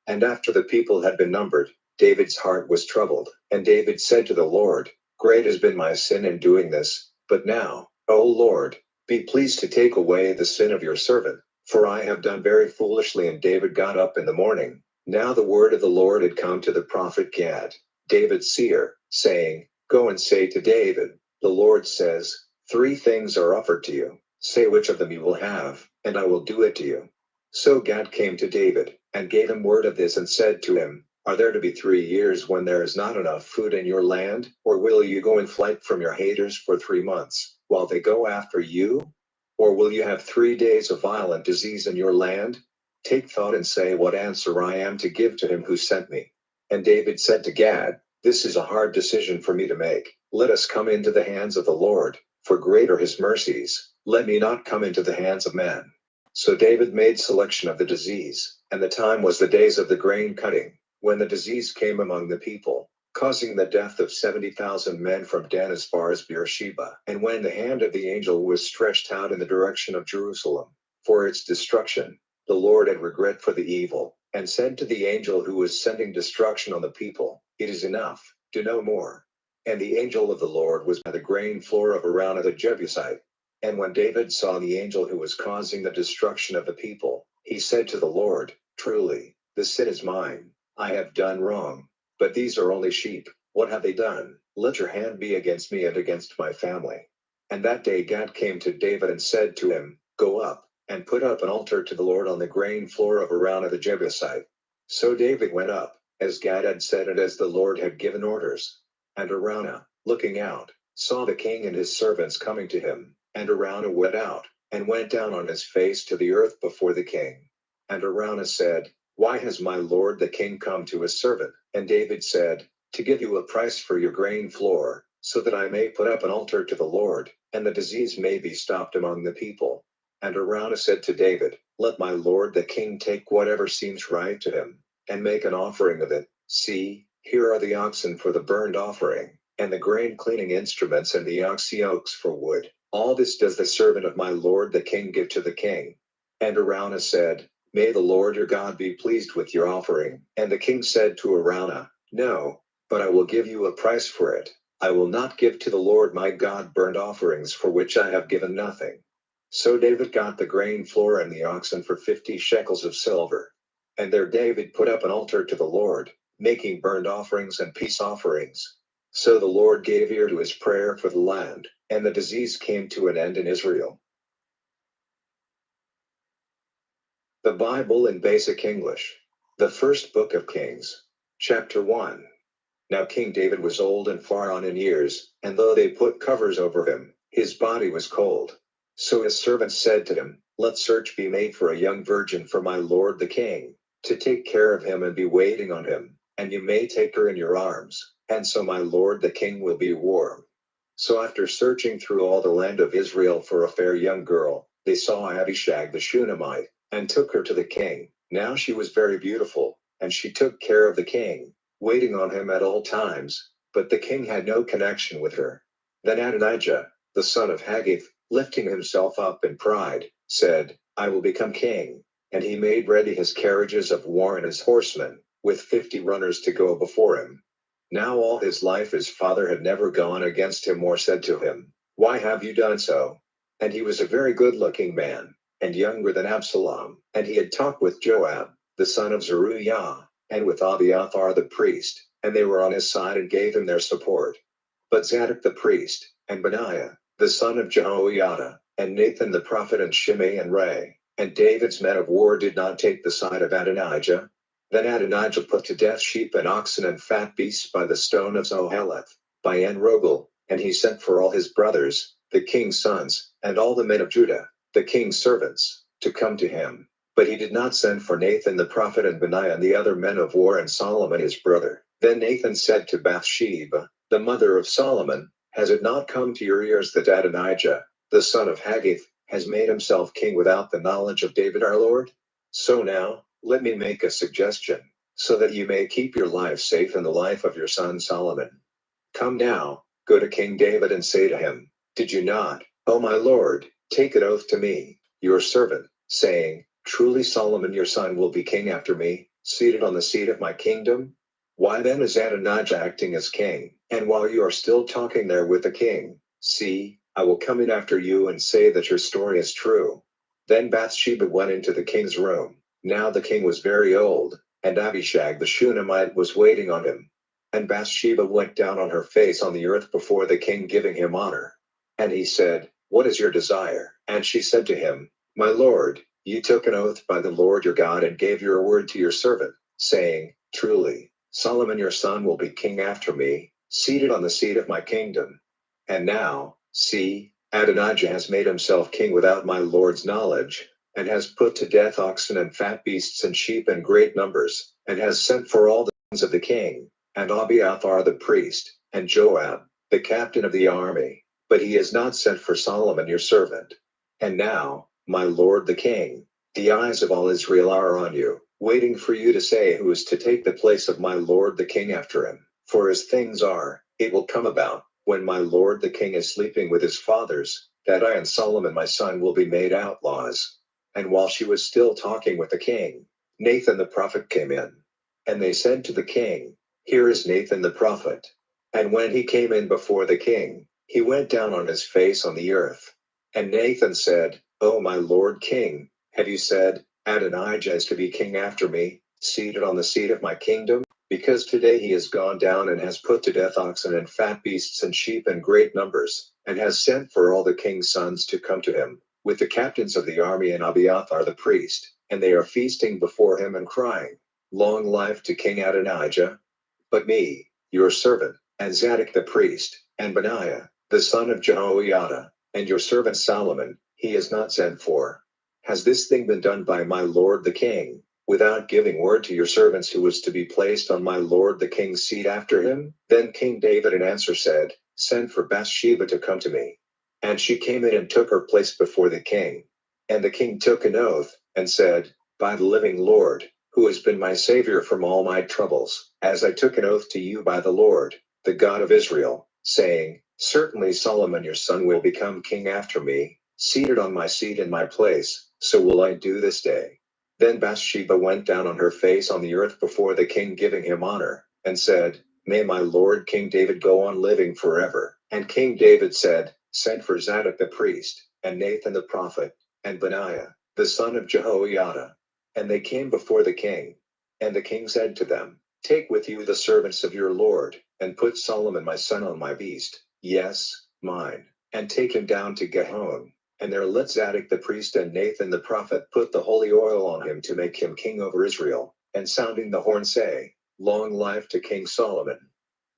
And after the people had been numbered, David's heart was troubled, and David said to the Lord, Great has been my sin in doing this, but now, O Lord, be pleased to take away the sin of your servant, for I have done very foolishly. And David got up in the morning. Now the word of the Lord had come to the prophet Gad, David's seer, saying, Go and say to David, The Lord says, 3 things are offered to you. Say which of them you will have, and I will do it to you. So Gad came to David, and gave him word of this, and said to him, Are there to be 3 years when there is not enough food in your land? Or will you go in flight from your haters for 3 months, while they go after you? Or will you have 3 days of violent disease in your land? Take thought and say what answer I am to give to him who sent me. And David said to Gad, This is a hard decision for me to make. Let us come into the hands of the Lord, for great are his mercies. Let me not come into the hands of men. So David made selection of the disease, and the time was the days of the grain cutting, when the disease came among the people, causing the death of 70,000 men from Dan as far as Beersheba. And when the hand of the angel was stretched out in the direction of Jerusalem, for its destruction, the Lord had regret for the evil, and said to the angel who was sending destruction on the people, It is enough, do no more. And the angel of the Lord was by the grain floor of Araunah the Jebusite. And when David saw the angel who was causing the destruction of the people, he said to the Lord, Truly, the sin is mine. I have done wrong. But these are only sheep. What have they done? Let your hand be against me and against my family. And that day Gad came to David and said to him, Go up, and put up an altar to the Lord on the grain floor of Araunah the Jebusite. So David went up, as Gad had said and as the Lord had given orders. And Araunah, looking out, saw the king and his servants coming to him. And Araunah went out, and went down on his face to the earth before the king. And Araunah said, Why has my lord the king come to his servant? And David said, To give you a price for your grain floor, so that I may put up an altar to the Lord, and the disease may be stopped among the people. And Araunah said to David, Let my lord the king take whatever seems right to him, and make an offering of it. See, here are the oxen for the burnt offering, and the grain cleaning instruments and the ox yokes for wood. All this does the servant of my lord the king give to the king. And Araunah said, May the Lord your God be pleased with your offering. And the king said to Araunah, No, but I will give you a price for it. I will not give to the Lord my God burnt offerings for which I have given nothing. So David got the grain floor and the oxen for 50 shekels of silver. And there David put up an altar to the Lord, making burnt offerings and peace offerings. So the Lord gave ear to his prayer for the land, and the disease came to an end in Israel. The Bible in Basic English. The First Book of Kings. Chapter 1. Now King David was old and far on in years, and though they put covers over him, his body was cold. So his servants said to him, Let search be made for a young virgin for my lord the king, to take care of him and be waiting on him, and you may take her in your arms, and so my lord the king will be warm. So after searching through all the land of Israel for a fair young girl, they saw Abishag the Shunammite, and took her to the king. Now she was very beautiful, and she took care of the king, waiting on him at all times, but the king had no connection with her. Then Adonijah, the son of Haggith, lifting himself up in pride, said, I will become king. And he made ready his carriages of war and his horsemen, with 50 runners to go before him. Now all his life his father had never gone against him or said to him, Why have you done so? And he was a very good-looking man, and younger than Absalom, and he had talked with Joab, the son of Zeruiah, and with Abiathar the priest, and they were on his side and gave him their support. But Zadok the priest, and Benaiah, the son of Jehoiada, and Nathan the prophet, and Shimei and Ray, and David's men of war did not take the side of Adonijah. Then Adonijah put to death sheep and oxen and fat beasts by the stone of Zoheleth, by En Rogel, and he sent for all his brothers, the king's sons, and all the men of Judah, the king's servants, to come to him. But he did not send for Nathan the prophet and Benaiah and the other men of war and Solomon his brother. Then Nathan said to Bathsheba, the mother of Solomon, Has it not come to your ears that Adonijah, the son of Haggith, has made himself king without the knowledge of David our Lord? So now, let me make a suggestion, so that you may keep your life safe and the life of your son Solomon. Come now, go to King David and say to him, Did you not, O my lord, take an oath to me, your servant, saying, Truly Solomon your son will be king after me, seated on the seat of my kingdom? Why then is Adonijah acting as king? And while you are still talking there with the king, see, I will come in after you and say that your story is true. Then Bathsheba went into the king's room. Now the king was very old, and Abishag the Shunammite was waiting on him. And Bathsheba went down on her face on the earth before the king, giving him honor. And he said, What is your desire? And she said to him, My lord, you took an oath by the Lord your God and gave your word to your servant, saying, Truly, Solomon your son will be king after me, seated on the seat of my kingdom. And now, see, Adonijah has made himself king without my lord's knowledge, and has put to death oxen and fat beasts and sheep in great numbers, and has sent for all the sons of the king, and Abiathar the priest, and Joab, the captain of the army, but he has not sent for Solomon your servant. And now, my lord the king, the eyes of all Israel are on you, waiting for you to say who is to take the place of my lord the king after him. For as things are, it will come about, when my lord the king is sleeping with his fathers, that I and Solomon my son will be made outlaws. And while she was still talking with the king, Nathan the prophet came in. And they said to the king, Here is Nathan the prophet. And when he came in before the king, he went down on his face on the earth. And Nathan said, O my lord king, have you said, Adonijah is to be king after me, seated on the seat of my kingdom? Because today he has gone down and has put to death oxen and fat beasts and sheep in great numbers, and has sent for all the king's sons to come to him, with the captains of the army and Abiathar the priest, and they are feasting before him and crying, Long life to King Adonijah. But me, your servant, and Zadok the priest, and Benaiah, the son of Jehoiada, And your servant Solomon, he is not sent for. Has this thing been done by my lord the king, without giving word to your servants who was to be placed on my lord the king's seat after him? Then King David in answer said, Send for Bathsheba to come to me. And she came in and took her place before the king. And the king took an oath, and said, By the living Lord, who has been my savior from all my troubles, as I took an oath to you by the Lord, the God of Israel, saying, Certainly Solomon your son will become king after me, seated on my seat in my place, so will I do this day. Then Bathsheba went down on her face on the earth before the king, giving him honor, and said, May my lord King David go on living forever. And King David said, Send for Zadok the priest, and Nathan the prophet, and Benaiah, the son of Jehoiada. And they came before the king. And the king said to them, Take with you the servants of your lord, and put Solomon my son on my beast, yes, mine, and take him down to Gihon. And there let Zadok the priest and Nathan the prophet put the holy oil on him to make him king over Israel, and sounding the horn say, Long life to King Solomon.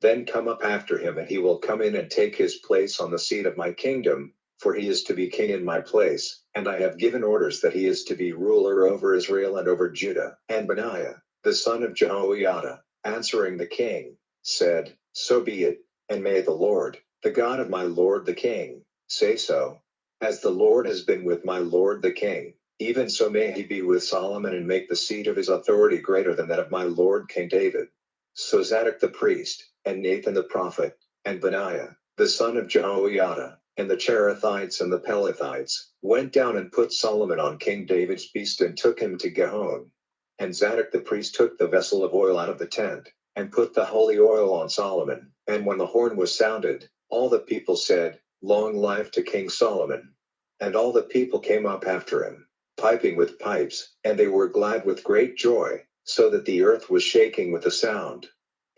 Then come up after him, and he will come in and take his place on the seat of my kingdom, for he is to be king in my place, and I have given orders that he is to be ruler over Israel and over Judah. And Benaiah, the son of Jehoiada, answering the king, said, So be it, and may the Lord, the God of my lord the king, say so. As the Lord has been with my lord the king, even so may he be with Solomon, and make the seat of his authority greater than that of my lord King David. So Zadok the priest, and Nathan the prophet, and Benaiah, the son of Jehoiada, and the Cherethites and the Pelethites, went down and put Solomon on King David's beast and took him to Gihon. And Zadok the priest took the vessel of oil out of the tent, and put the holy oil on Solomon. And when the horn was sounded, all the people said, Long life to King Solomon. And all the people came up after him, piping with pipes, and they were glad with great joy, so that the earth was shaking with the sound.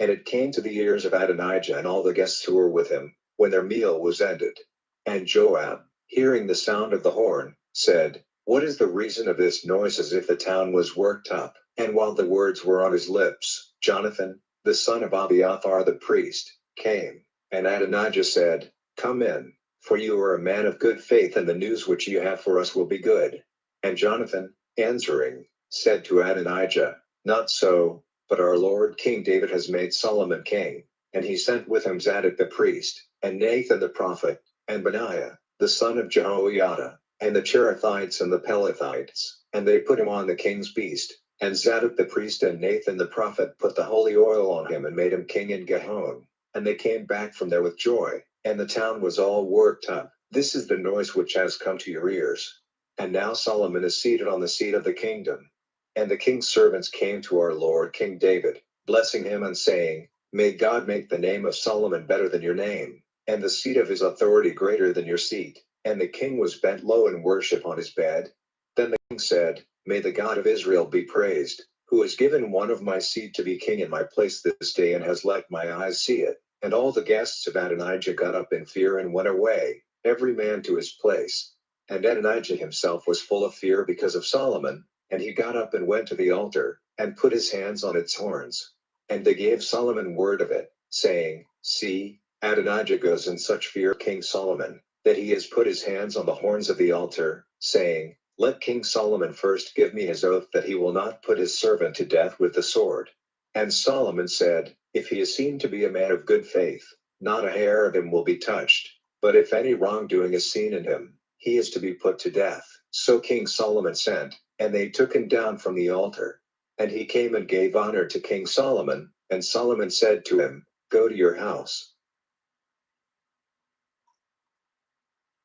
And it came to the ears of Adonijah and all the guests who were with him, when their meal was ended. And Joab, hearing the sound of the horn, said, What is the reason of this noise, as if the town was worked up? And while the words were on his lips, Jonathan, the son of Abiathar the priest, came. And Adonijah said, Come in, for you are a man of good faith, and the news which you have for us will be good. And Jonathan, answering, said to Adonijah, Not so, but our lord King David has made Solomon king. And he sent with him Zadok the priest, and Nathan the prophet, and Benaiah, the son of Jehoiada, and the Cherethites and the Pelethites, and they put him on the king's beast. And Zadok the priest and Nathan the prophet put the holy oil on him and made him king in Gihon. And they came back from there with joy, and the town was all worked up. This is the noise which has come to your ears. And now Solomon is seated on the seat of the kingdom. And the king's servants came to our lord King David, blessing him and saying, May God make the name of Solomon better than your name, and the seat of his authority greater than your seat. And the king was bent low in worship on his bed. Then the king said, May the God of Israel be praised, who has given one of my seed to be king in my place this day, and has let my eyes see it. And all the guests of Adonijah got up in fear and went away, every man to his place. And Adonijah himself was full of fear because of Solomon, and he got up and went to the altar, and put his hands on its horns. And they gave Solomon word of it, saying, See, Adonijah goes in such fear of King Solomon, that he has put his hands on the horns of the altar, saying, Let King Solomon first give me his oath that he will not put his servant to death with the sword. And Solomon said, If he is seen to be a man of good faith, not a hair of him will be touched. But if any wrongdoing is seen in him, he is to be put to death. So King Solomon sent, and they took him down from the altar. And he came and gave honor to King Solomon, and Solomon said to him, Go to your house.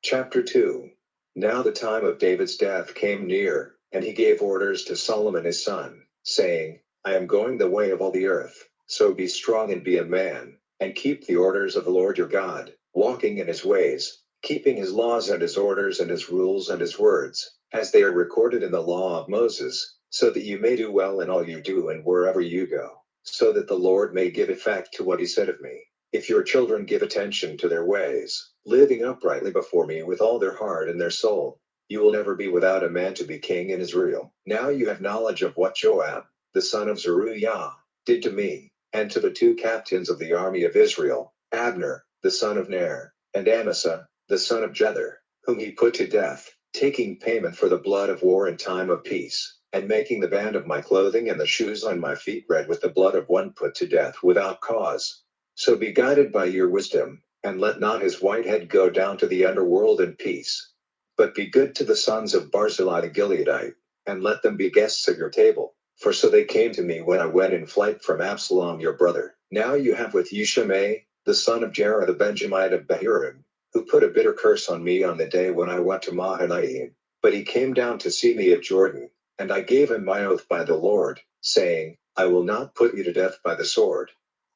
Chapter 2. Now the time of David's death came near, and he gave orders to Solomon his son, saying, I am going the way of all the earth, so be strong and be a man, and keep the orders of the Lord your God, walking in his ways, keeping his laws and his orders and his rules and his words, as they are recorded in the law of Moses, so that you may do well in all you do and wherever you go, so that the Lord may give effect to what he said of me. If your children give attention to their ways, living uprightly before me with all their heart and their soul, you will never be without a man to be king in Israel. Now you have knowledge of what Joab, the son of Zeruiah, did to me, and to the two captains of the army of Israel, Abner, the son of Ner, and Amasa, the son of Jether. whom he put to death, taking payment for the blood of war in time of peace, and making the band of my clothing and the shoes on my feet red with the blood of one put to death without cause. So be guided by your wisdom, and let not his white head go down to the underworld in peace. But be good to the sons of Barzillai the Gileadite, and let them be guests at your table. For so they came to me when I went in flight from Absalom your brother. Now you have with you Shimei, the son of Jerah the Benjamite of Bahurim, who put a bitter curse on me on the day when I went to Mahanaim. But he came down to see me at Jordan, and I gave him my oath by the Lord, saying, I will not put you to death by the sword.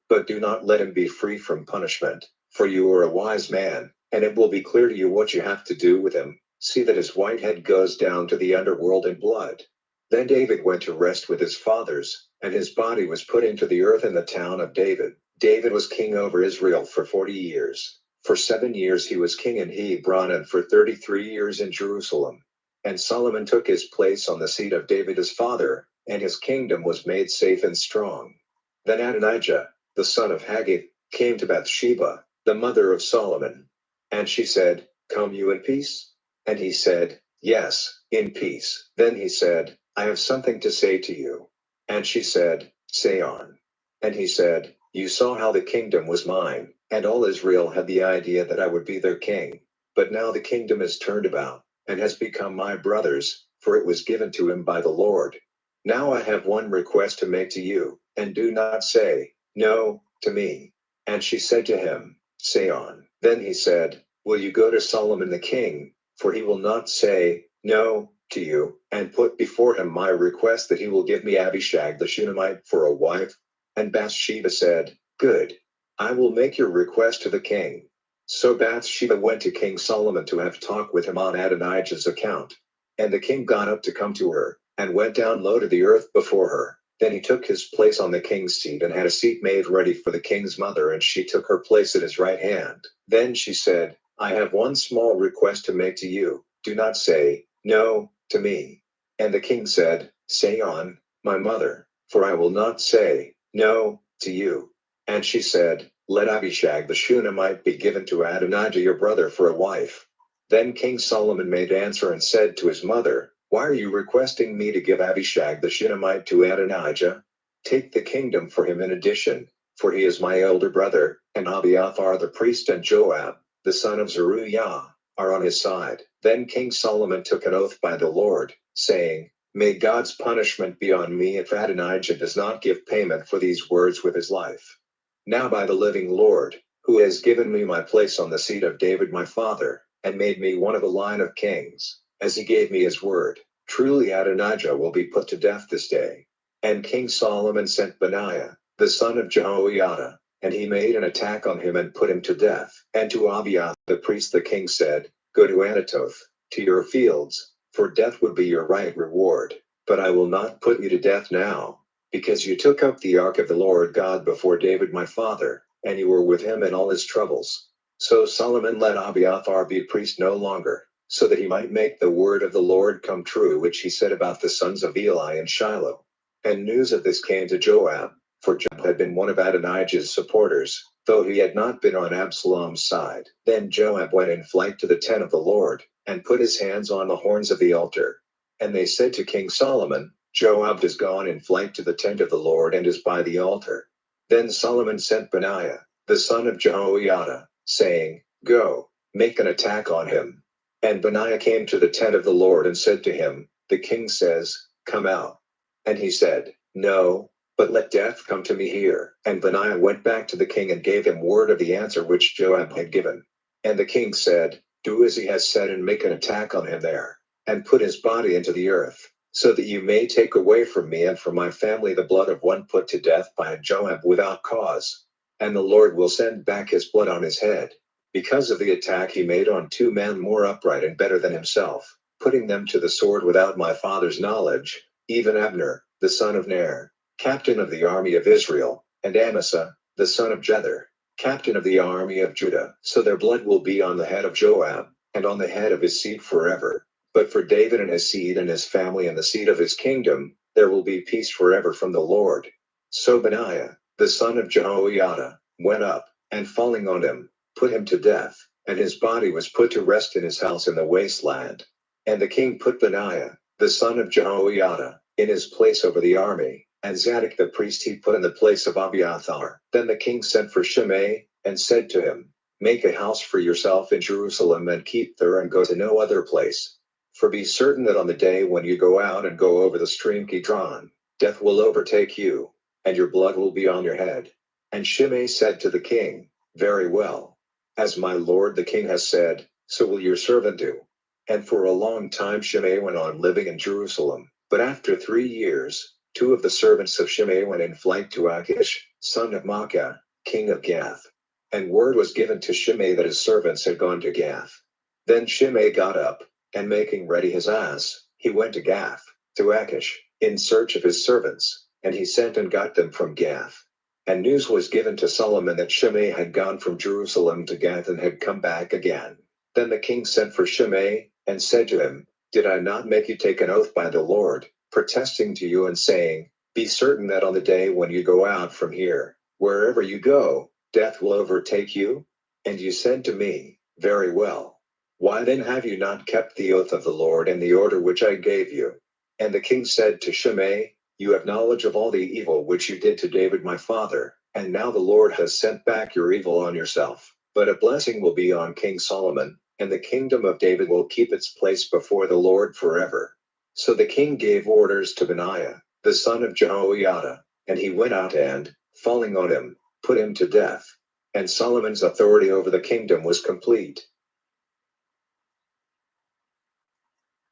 But do not let him be free from punishment, for you are a wise man, and it will be clear to you what you have to do with him. See that his white head goes down to the underworld in blood. Then David went to rest with his fathers, and his body was put into the earth in the town of David. David was king over Israel for 40 years. For 7 years he was king in Hebron, and for 33 years in Jerusalem. And Solomon took his place on the seat of David his father, and his kingdom was made safe and strong. Then Adonijah, the son of Haggith, came to Bathsheba, the mother of Solomon. And she said, Come you in peace? And he said, Yes, in peace. Then he said, I have something to say to you. And she said, Say on. And he said, You saw how the kingdom was mine, and all Israel had the idea that I would be their king. But now the kingdom is turned about, and has become my brother's, for it was given to him by the Lord. Now I have one request to make to you, and do not say, No, to me. And she said to him, Say on. Then he said, Will you go to Solomon the king? For he will not say, No, to you, and put before him my request that he will give me Abishag the Shunammite for a wife. And Bathsheba said, Good. I will make your request to the king. So Bathsheba went to King Solomon to have talk with him on Adonijah's account. And the king got up to come to her, and went down low to the earth before her. Then he took his place on the king's seat and had a seat made ready for the king's mother, and she took her place at his right hand. Then she said, I have one small request to make to you. Do not say, No, to me. And the king said, Say on, my mother, for I will not say, No, to you. And she said, Let Abishag the Shunammite be given to Adonijah your brother for a wife. Then King Solomon made answer and said to his mother, Why are you requesting me to give Abishag the Shunammite to Adonijah? Take the kingdom for him in addition, for he is my elder brother, and Abiathar the priest and Joab, the son of Zeruiah, are on his side. Then King Solomon took an oath by the Lord, saying, May God's punishment be on me if Adonijah does not give payment for these words with his life. Now by the living Lord, who has given me my place on the seat of David my father, and made me one of a line of kings, as he gave me his word, truly Adonijah will be put to death this day. And King Solomon sent Benaiah, the son of Jehoiada, and he made an attack on him and put him to death. And to Abiathar the priest the king said, Go to Anatoth, to your fields, for death would be your right reward. But I will not put you to death now, because you took up the ark of the Lord God before David my father, and you were with him in all his troubles. So Solomon let Abiathar be priest no longer, so that he might make the word of the Lord come true which he said about the sons of Eli in Shiloh. And news of this came to Joab, for Joab had been one of Adonijah's supporters, though he had not been on Absalom's side. Then Joab went in flight to the tent of the Lord, and put his hands on the horns of the altar. And they said to King Solomon, Joab has gone in flight to the tent of the Lord and is by the altar. Then Solomon sent Benaiah, the son of Jehoiada, saying, Go, make an attack on him. And Benaiah came to the tent of the Lord and said to him, The king says, Come out. And he said, No, but let death come to me here. And Benaiah went back to the king and gave him word of the answer which Joab had given. And the king said, Do as he has said and make an attack on him there, and put his body into the earth, so that you may take away from me and from my family the blood of one put to death by Joab without cause. And the Lord will send back his blood on his head, because of the attack he made on 2 men more upright and better than himself, putting them to the sword without my father's knowledge, even Abner, the son of Ner, captain of the army of Israel, and Amasa, the son of Jether, captain of the army of Judah. So their blood will be on the head of Joab, and on the head of his seed forever. But for David and his seed and his family and the seed of his kingdom, there will be peace forever from the Lord. So Benaiah, the son of Jehoiada, went up, and falling on him, put him to death. and his body was put to rest in his house in the wasteland. And the king put Benaiah, the son of Jehoiada, in his place over the army, and Zadok the priest he put in the place of Abiathar. Then the king sent for Shimei, and said to him, Make a house for yourself in Jerusalem and keep there and go to no other place. For be certain that on the day when you go out and go over the stream Kidron, death will overtake you, and your blood will be on your head. And Shimei said to the king, Very well. As my lord the king has said, so will your servant do. And for a long time Shimei went on living in Jerusalem. But after 3 years, 2 of the servants of Shimei went in flight to Achish, son of Maacah, king of Gath. And word was given to Shimei that his servants had gone to Gath. Then Shimei got up, and making ready his ass, he went to Gath, to Achish, in search of his servants, and he sent and got them from Gath. And news was given to Solomon that Shimei had gone from Jerusalem to Gath and had come back again. Then the king sent for Shimei, and said to him, Did I not make you take an oath by the Lord, protesting to you and saying, Be certain that on the day when you go out from here, wherever you go, death will overtake you? And you said to me, Very well. Why then have you not kept the oath of the Lord and the order which I gave you? And the king said to Shimei, You have knowledge of all the evil which you did to David my father, and now the Lord has sent back your evil on yourself. But a blessing will be on King Solomon, and the kingdom of David will keep its place before the Lord forever. So the king gave orders to Benaiah, the son of Jehoiada, and he went out and, falling on him, put him to death. And Solomon's authority over the kingdom was complete.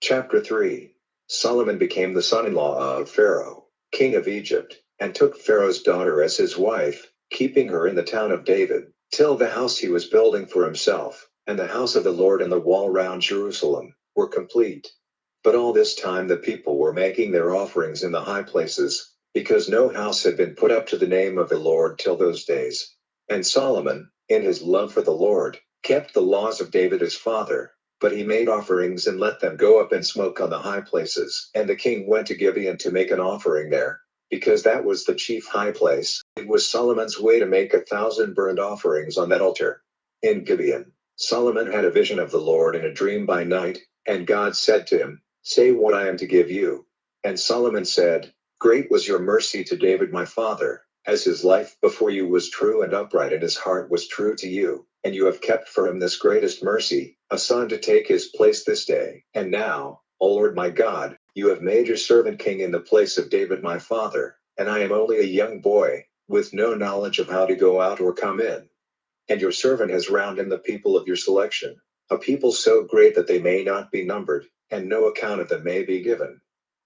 Chapter 3. Solomon became the son-in-law of Pharaoh, king of Egypt, and took Pharaoh's daughter as his wife, keeping her in the town of David, till the house he was building for himself, and the house of the Lord and the wall round Jerusalem, were complete. But all this time the people were making their offerings in the high places, because no house had been put up to the name of the Lord till those days. And Solomon, in his love for the Lord, kept the laws of David his father, but he made offerings and let them go up in smoke on the high places. And the king went to Gibeon to make an offering there, because that was the chief high place. It was Solomon's way to make 1,000 burnt offerings on that altar. In Gibeon, Solomon had a vision of the Lord in a dream by night, and God said to him, Say what I am to give you. And Solomon said, Great was your mercy to David my father, as his life before you was true and upright, and his heart was true to you. And you have kept for him this greatest mercy, a son to take his place this day. And now, O Lord my God, you have made your servant king in the place of David my father, and I am only a young boy, with no knowledge of how to go out or come in. And your servant has round him the people of your selection, a people so great that they may not be numbered, and no account of them may be given.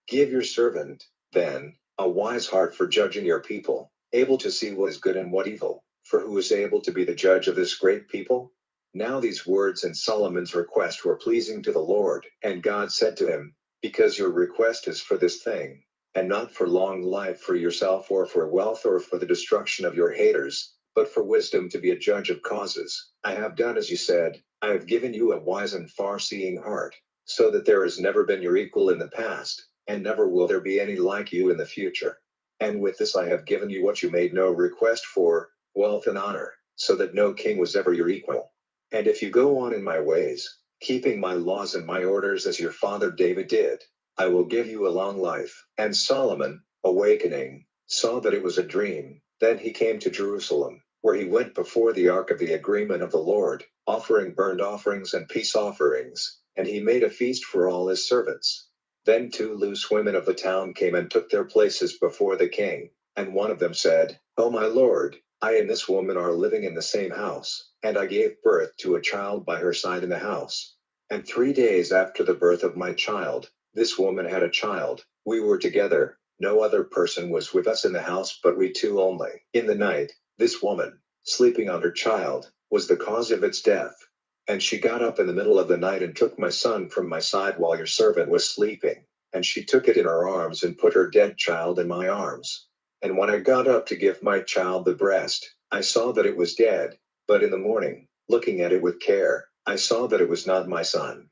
Give your servant, then, a wise heart for judging your people, able to see what is good and what evil, for who is able to be the judge of this great people? Now these words and Solomon's request were pleasing to the Lord, and God said to him, Because your request is for this thing, and not for long life for yourself or for wealth or for the destruction of your haters, but for wisdom to be a judge of causes, I have done as you said. I have given you a wise and far-seeing heart, so that there has never been your equal in the past, and never will there be any like you in the future. And with this I have given you what you made no request for, wealth and honor, so that no king was ever your equal. And if you go on in my ways, keeping my laws and my orders as your father David did, I will give you a long life. And Solomon, awakening, saw that it was a dream. Then he came to Jerusalem, where he went before the ark of the agreement of the Lord, offering burnt offerings and peace offerings, and he made a feast for all his servants. Then 2 loose women of the town came and took their places before the king, and one of them said, O my lord, I and this woman are living in the same house, and I gave birth to a child by her side in the house. And 3 days after the birth of my child, this woman had a child. We were together, no other person was with us in the house but we 2 only. In the night, this woman, sleeping on her child, was the cause of its death. And she got up in the middle of the night and took my son from my side while your servant was sleeping. And she took it in her arms and put her dead child in my arms. And when I got up to give my child the breast, I saw that it was dead. But in the morning, looking at it with care, I saw that it was not my son.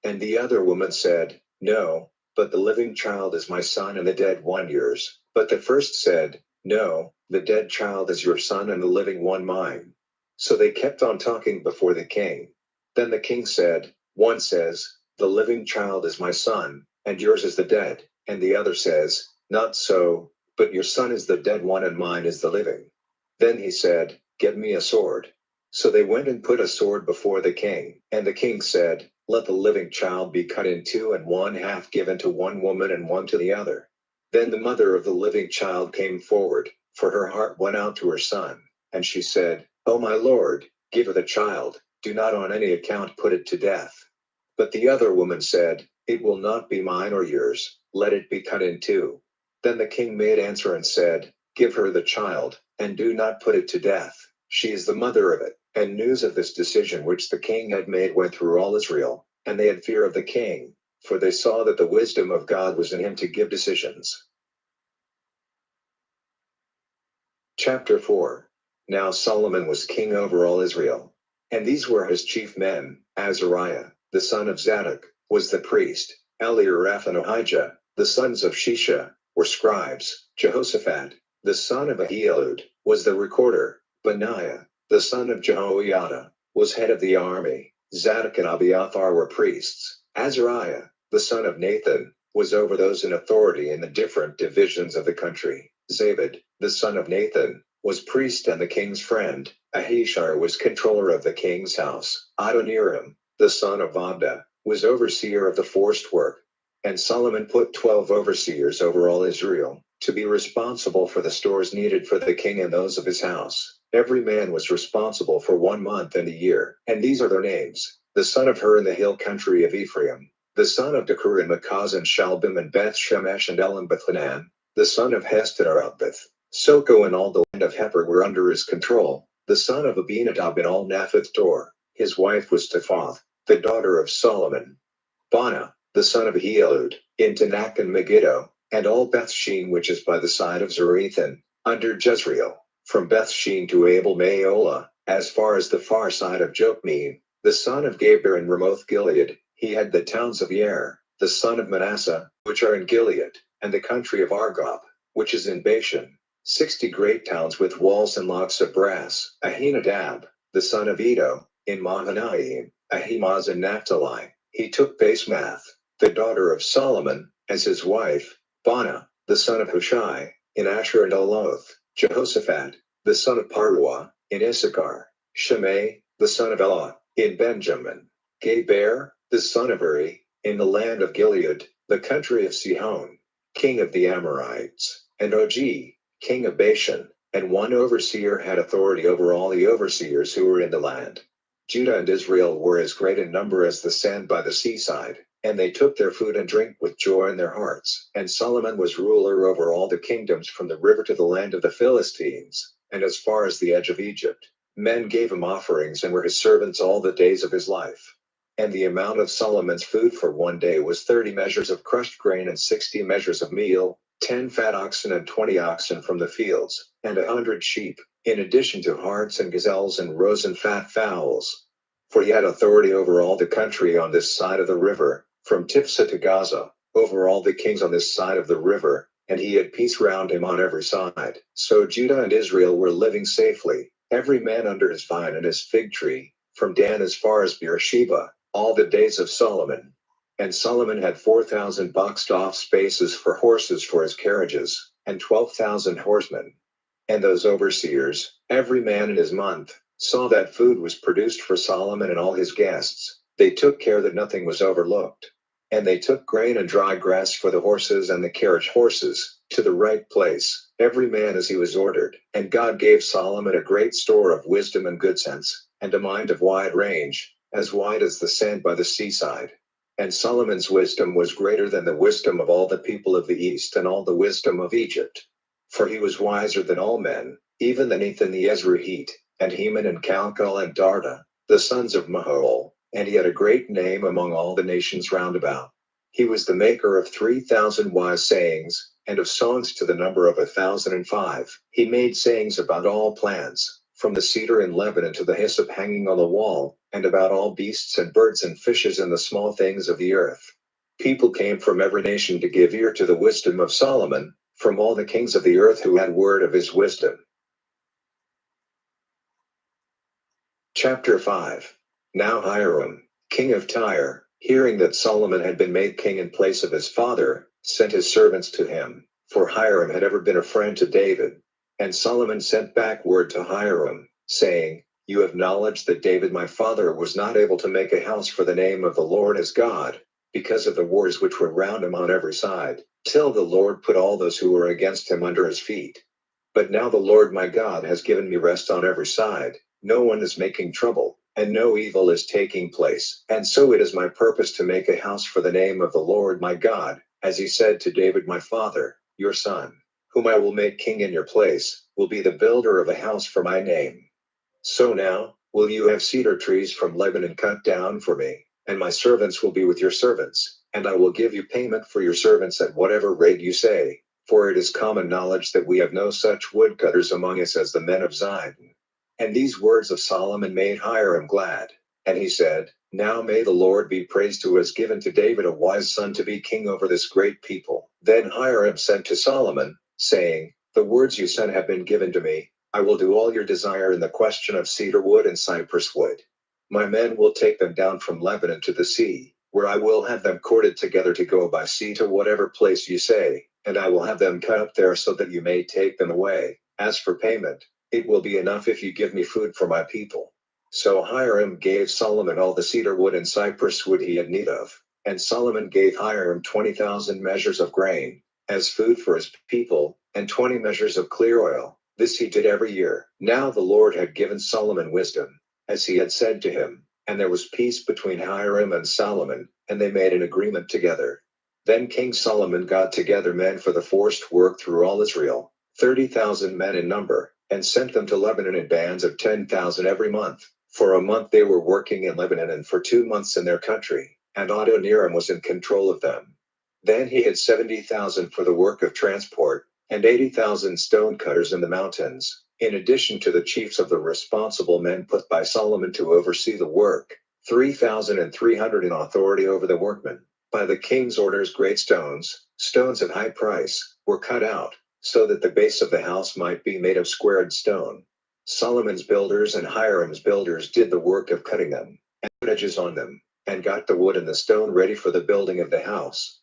And the other woman said, No, but the living child is my son and the dead one yours. But the first said, No, the dead child is your son and the living one mine. So they kept on talking before the king. Then the king said, one says, the living child is my son, and yours is the dead, and the other says, not so, but your son is the dead one and mine is the living. Then he said, get me a sword. So they went and put a sword before the king, and the king said, let the living child be cut in two and one half given to one woman and one to the other. Then the mother of the living child came forward, for her heart went out to her son, and she said, O my lord, give her the child, do not on any account put it to death. But the other woman said, it will not be mine or yours, let it be cut in two. Then the king made answer and said, give her the child, and do not put it to death, she is the mother of it. And news of this decision which the king had made went through all Israel, and they had fear of the king, for they saw that the wisdom of God was in him to give decisions. Chapter 4. Now Solomon was king over all Israel. And these were his chief men: Azariah, the son of Zadok, was the priest; Eliaraph and Ahijah, the sons of Shisha, were scribes; Jehoshaphat, the son of Ahilud, was the recorder; Benaiah, the son of Jehoiada, was head of the army; Zadok and Abiathar were priests; Azariah, the son of Nathan, was over those in authority in the different divisions of the country; Zabad, the son of Nathan, was priest and the king's friend; Ahishar was controller of the king's house; Adoniram, the son of Abda, was overseer of the forced work. And Solomon put 12 overseers over all Israel, to be responsible for the stores needed for the king and those of his house. Every man was responsible for 1 month and a year. And these are their names: the son of Hur in the hill country of Ephraim, the son of Dekur in Makaz and Shalbim and Beth Shemesh and Elam Bethhanan, the son of Hesed Arabith. Soko and all the land of Heper were under his control, the son of Abinadab in all Naphath Dor. His wife was Tephath, the daughter of Solomon. Bana, the son of Ahilud, in Tanakh and Megiddo, and all Bethshean which is by the side of Zarethan, under Jezreel, from Bethshean to Abel Meholah, as far as the far side of Jokmeam, the son of Gaber in Ramoth Gilead. He had the towns of Yair, the son of Manasseh, which are in Gilead, and the country of Argob, which is in Bashan, 60 great towns with walls and locks of brass. Ahinadab, the son of Edo, in Mahanaim, Ahimaaz and Naphtali. He took Basemath, the daughter of Solomon, as his wife; Bana, the son of Hushai, in Asher and Aloth; Jehoshaphat, the son of Paruah, in Issachar; Shimei, the son of Elah, in Benjamin; Geber, the son of Uri, in the land of Gilead, the country of Sihon, king of the Amorites; and Og, king of Bashan. And one overseer had authority over all the overseers who were in the land. Judah and Israel were as great in number as the sand by the seaside, and they took their food and drink with joy in their hearts. And Solomon was ruler over all the kingdoms from the river to the land of the Philistines, and as far as the edge of Egypt. Men gave him offerings and were his servants all the days of his life. And the amount of Solomon's food for 1 day was 30 measures of crushed grain and 60 measures of meal, 10 fat oxen and 20 oxen from the fields, and 100 sheep, in addition to harts and gazelles and roes and fat fowls. For he had authority over all the country on this side of the river, from Tiphsah to Gaza, over all the kings on this side of the river, and he had peace round him on every side. So Judah and Israel were living safely, every man under his vine and his fig tree, from Dan as far as Beersheba, all the days of Solomon. And Solomon had 4,000 boxed off spaces for horses for his carriages, and 12,000 horsemen. And those overseers, every man in his month, saw that food was produced for Solomon and all his guests. They took care that nothing was overlooked. And they took grain and dry grass for the horses and the carriage horses, to the right place, every man as he was ordered. And God gave Solomon a great store of wisdom and good sense, and a mind of wide range, as wide as the sand by the seaside. And Solomon's wisdom was greater than the wisdom of all the people of the east and all the wisdom of Egypt. For he was wiser than all men, even than Ethan the Ezrahite, and Heman and Calcol and Darda, the sons of Mahol, and he had a great name among all the nations round about. He was the maker of 3,000 wise sayings, and of songs to the number of 1,005. He made sayings about all plants, from the cedar in Lebanon to the hyssop hanging on the wall, and about all beasts and birds and fishes and the small things of the earth. People came from every nation to give ear to the wisdom of Solomon, from all the kings of the earth who had word of his wisdom. Chapter 5. Now Hiram, king of Tyre, hearing that Solomon had been made king in place of his father, sent his servants to him, for Hiram had ever been a friend to David. And Solomon sent back word to Hiram, saying, You have knowledge that David my father was not able to make a house for the name of the Lord his God, because of the wars which were round him on every side, till the Lord put all those who were against him under his feet. But now the Lord my God has given me rest on every side, no one is making trouble, and no evil is taking place. And so it is my purpose to make a house for the name of the Lord my God, as he said to David my father, your son, whom I will make king in your place, will be the builder of a house for my name. So now, will you have cedar trees from Lebanon cut down for me, and my servants will be with your servants, and I will give you payment for your servants at whatever rate you say, for it is common knowledge that we have no such woodcutters among us as the men of Zion. And these words of Solomon made Hiram glad. And he said, Now may the Lord be praised who has given to David a wise son to be king over this great people. Then Hiram sent to Solomon, saying, The words you sent have been given to me. I will do all your desire in the question of cedar wood and cypress wood. My men will take them down from Lebanon to the sea, where I will have them corded together to go by sea to whatever place you say, and I will have them cut up there so that you may take them away. As for payment, it will be enough if you give me food for my people. So Hiram gave Solomon all the cedar wood and cypress wood he had need of, and Solomon gave Hiram 20,000 measures of grain, as food for his people, and 20 measures of clear oil. This he did every year. Now the Lord had given Solomon wisdom, as he had said to him, and there was peace between Hiram and Solomon, and they made an agreement together. Then King Solomon got together men for the forced work through all Israel, 30,000 men in number, and sent them to Lebanon in bands of 10,000 every month. For a month they were working in Lebanon, and for 2 months in their country, and Adoniram was in control of them. Then he had 70,000 for the work of transport, and 80,000 stone cutters in the mountains, in addition to the chiefs of the responsible men put by Solomon to oversee the work, 3,300 in authority over the workmen. By the king's orders great stones, stones of high price, were cut out, so that the base of the house might be made of squared stone. Solomon's builders and Hiram's builders did the work of cutting them, and put edges on them, and got the wood and the stone ready for the building of the house.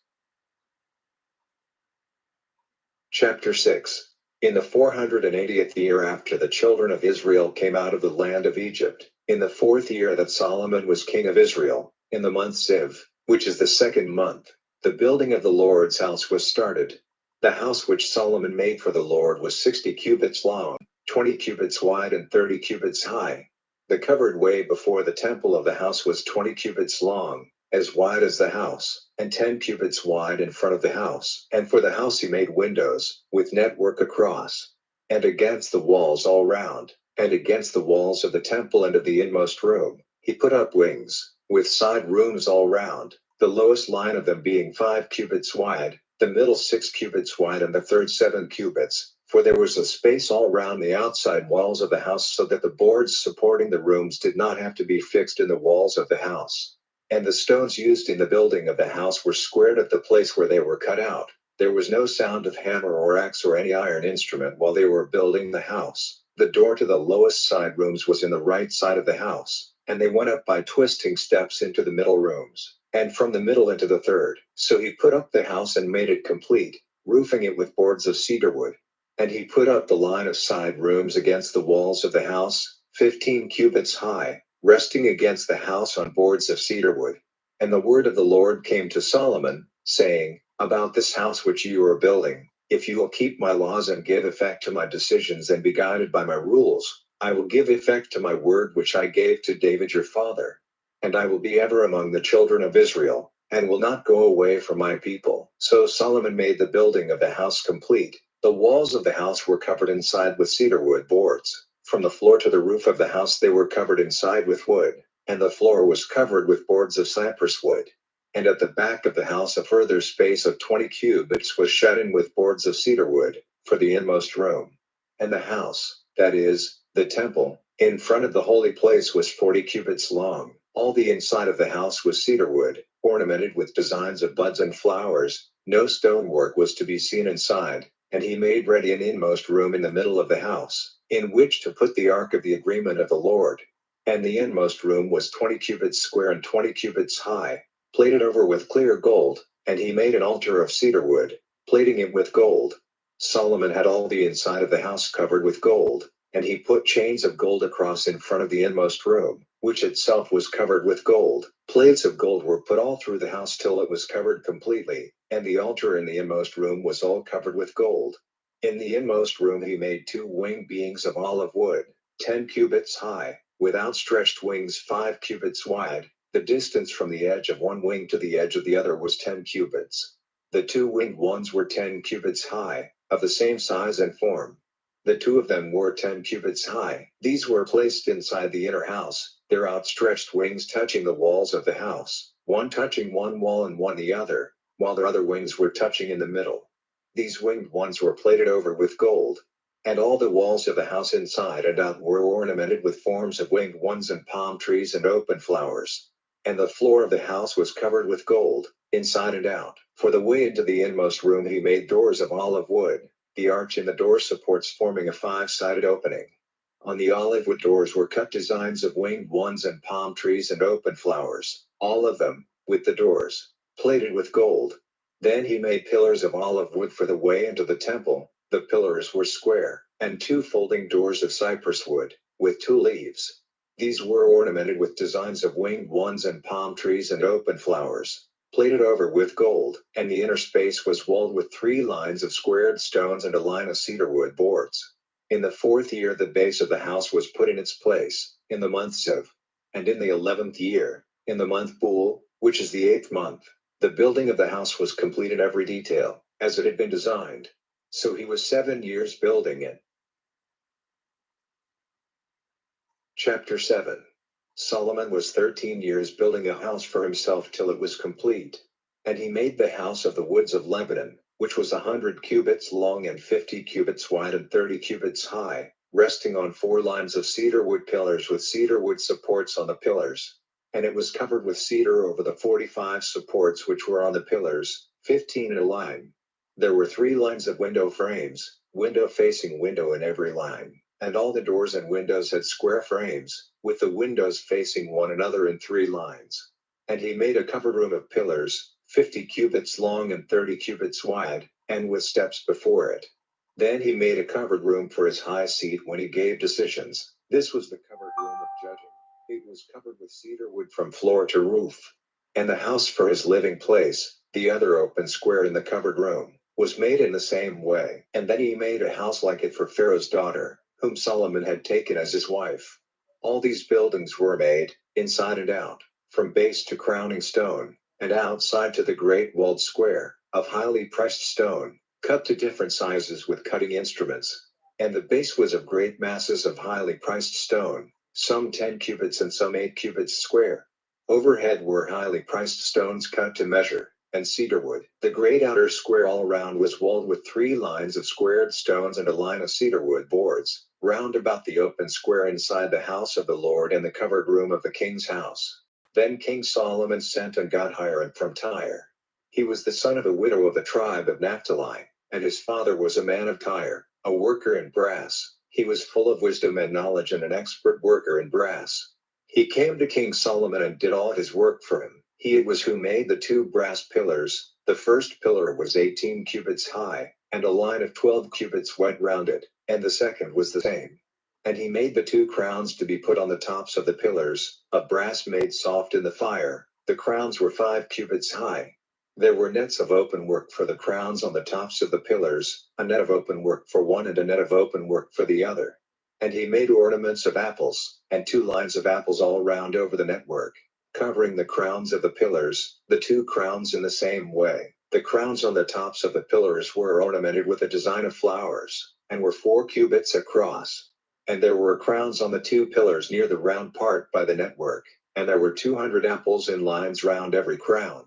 Chapter 6. In the 480th year after the children of Israel came out of the land of Egypt, in the 4th year that Solomon was king of Israel, in the month Ziv, which is the 2nd month, the building of the Lord's house was started. The house which Solomon made for the Lord was 60 cubits long, 20 cubits wide and 30 cubits high. The covered way before the temple of the house was 20 cubits long, as wide as the house, and 10 cubits wide in front of the house. And for the house he made windows, with network across, and against the walls all round, and against the walls of the temple and of the inmost room, he put up wings, with side rooms all round, the lowest line of them being 5 cubits wide, the middle 6 cubits wide, and the third 7 cubits. For there was a space all round the outside walls of the house, so that the boards supporting the rooms did not have to be fixed in the walls of the house. And the stones used in the building of the house were squared at the place where they were cut out. There was no sound of hammer or axe or any iron instrument while they were building the house. The door to the lowest side rooms was in the right side of the house, and they went up by twisting steps into the middle rooms, and from the middle into the third. So he put up the house and made it complete, roofing it with boards of cedar wood. And he put up the line of side rooms against the walls of the house, 15 cubits high, resting against the house on boards of cedar wood. And the word of the Lord came to Solomon, saying, About this house which you are building, if you will keep my laws and give effect to my decisions and be guided by my rules, I will give effect to my word which I gave to David your father. And I will be ever among the children of Israel, and will not go away from my people. So Solomon made the building of the house complete. The walls of the house were covered inside with cedar wood boards. From the floor to the roof of the house they were covered inside with wood, and the floor was covered with boards of cypress wood. And at the back of the house a further space of 20 cubits was shut in with boards of cedar wood, for the inmost room. And the house, that is, the temple, in front of the holy place was 40 cubits long. All the inside of the house was cedar wood, ornamented with designs of buds and flowers. No stonework was to be seen inside. And he made ready an inmost room in the middle of the house, in which to put the ark of the agreement of the Lord. And the inmost room was 20 cubits square and 20 cubits high, plated over with clear gold, and he made an altar of cedar wood, plating it with gold. Solomon had all the inside of the house covered with gold, and he put chains of gold across in front of the inmost room, which itself was covered with gold. Plates of gold were put all through the house till it was covered completely, and the altar in the inmost room was all covered with gold. In the inmost room he made 2 winged beings of olive wood, 10 cubits high, with outstretched wings 5 cubits wide. The distance from the edge of one wing to the edge of the other was 10 cubits. The 2 winged ones were 10 cubits high, of the same size and form. The 2 of them were 10 cubits high. These were placed inside the inner house, their outstretched wings touching the walls of the house, one touching one wall and one the other, while their other wings were touching in the middle. These winged ones were plated over with gold. And all the walls of the house inside and out were ornamented with forms of winged ones and palm trees and open flowers. And the floor of the house was covered with gold, inside and out. For the way into the inmost room he made doors of olive wood, the arch in the door supports forming a 5-sided opening. On the olive wood doors were cut designs of winged ones and palm trees and open flowers, all of them, with the doors, plated with gold. Then he made pillars of olive wood for the way into the temple. The pillars were square, and 2 folding doors of cypress wood, with 2 leaves. These were ornamented with designs of winged ones and palm trees and open flowers, plated over with gold, and the inner space was walled with 3 lines of squared stones and a line of cedar wood boards. In the 4th year the base of the house was put in its place, in the month Siv. And in the 11th year, in the month Bul, which is the 8th month, the building of the house was complete in every detail, as it had been designed. So he was 7 years building it. Chapter 7. Solomon was 13 years building a house for himself till it was complete. And he made the house of the woods of Lebanon, which was 100 cubits long and 50 cubits wide and 30 cubits high, resting on 4 lines of cedar wood pillars with cedar wood supports on the pillars. And it was covered with cedar over the 45 supports which were on the pillars, 15 in a line. There were 3 lines of window frames, window facing window in every line, and all the doors and windows had square frames, with the windows facing one another in 3 lines. And he made a covered room of pillars, 50 cubits long and 30 cubits wide, and with steps before it. Then he made a covered room for his high seat when he gave decisions. This was the covered room of judging. It was covered with cedar wood from floor to roof. And the house for his living place, the other open square in the covered room, was made in the same way. And then he made a house like it for Pharaoh's daughter, whom Solomon had taken as his wife. All these buildings were made, inside and out, from base to crowning stone, and outside to the great walled square, of highly pressed stone, cut to different sizes with cutting instruments. And the base was of great masses of highly priced stone, some 10 cubits and some 8 cubits square. Overhead were highly priced stones cut to measure, and cedar wood. The great outer square all round was walled with 3 lines of squared stones and a line of cedar wood boards, round about the open square inside the house of the Lord and the covered room of the king's house. Then King Solomon sent and got Hiram from Tyre. He was the son of a widow of the tribe of Naphtali, and his father was a man of Tyre, a worker in brass. He was full of wisdom and knowledge and an expert worker in brass. He came to King Solomon and did all his work for him. He it was who made the 2 brass pillars. The first pillar was 18 cubits high, and a line of 12 cubits wide round it, and the second was the same. And he made the 2 crowns to be put on the tops of the pillars, of brass made soft in the fire. The crowns were 5 cubits high. There were nets of open work for the crowns on the tops of the pillars, a net of open work for one and a net of open work for the other. And he made ornaments of apples, and 2 lines of apples all round over the network, covering the crowns of the pillars, the 2 crowns in the same way. The crowns on the tops of the pillars were ornamented with a design of flowers, and were 4 cubits across. And there were crowns on the 2 pillars near the round part by the network, and there were 200 apples in lines round every crown.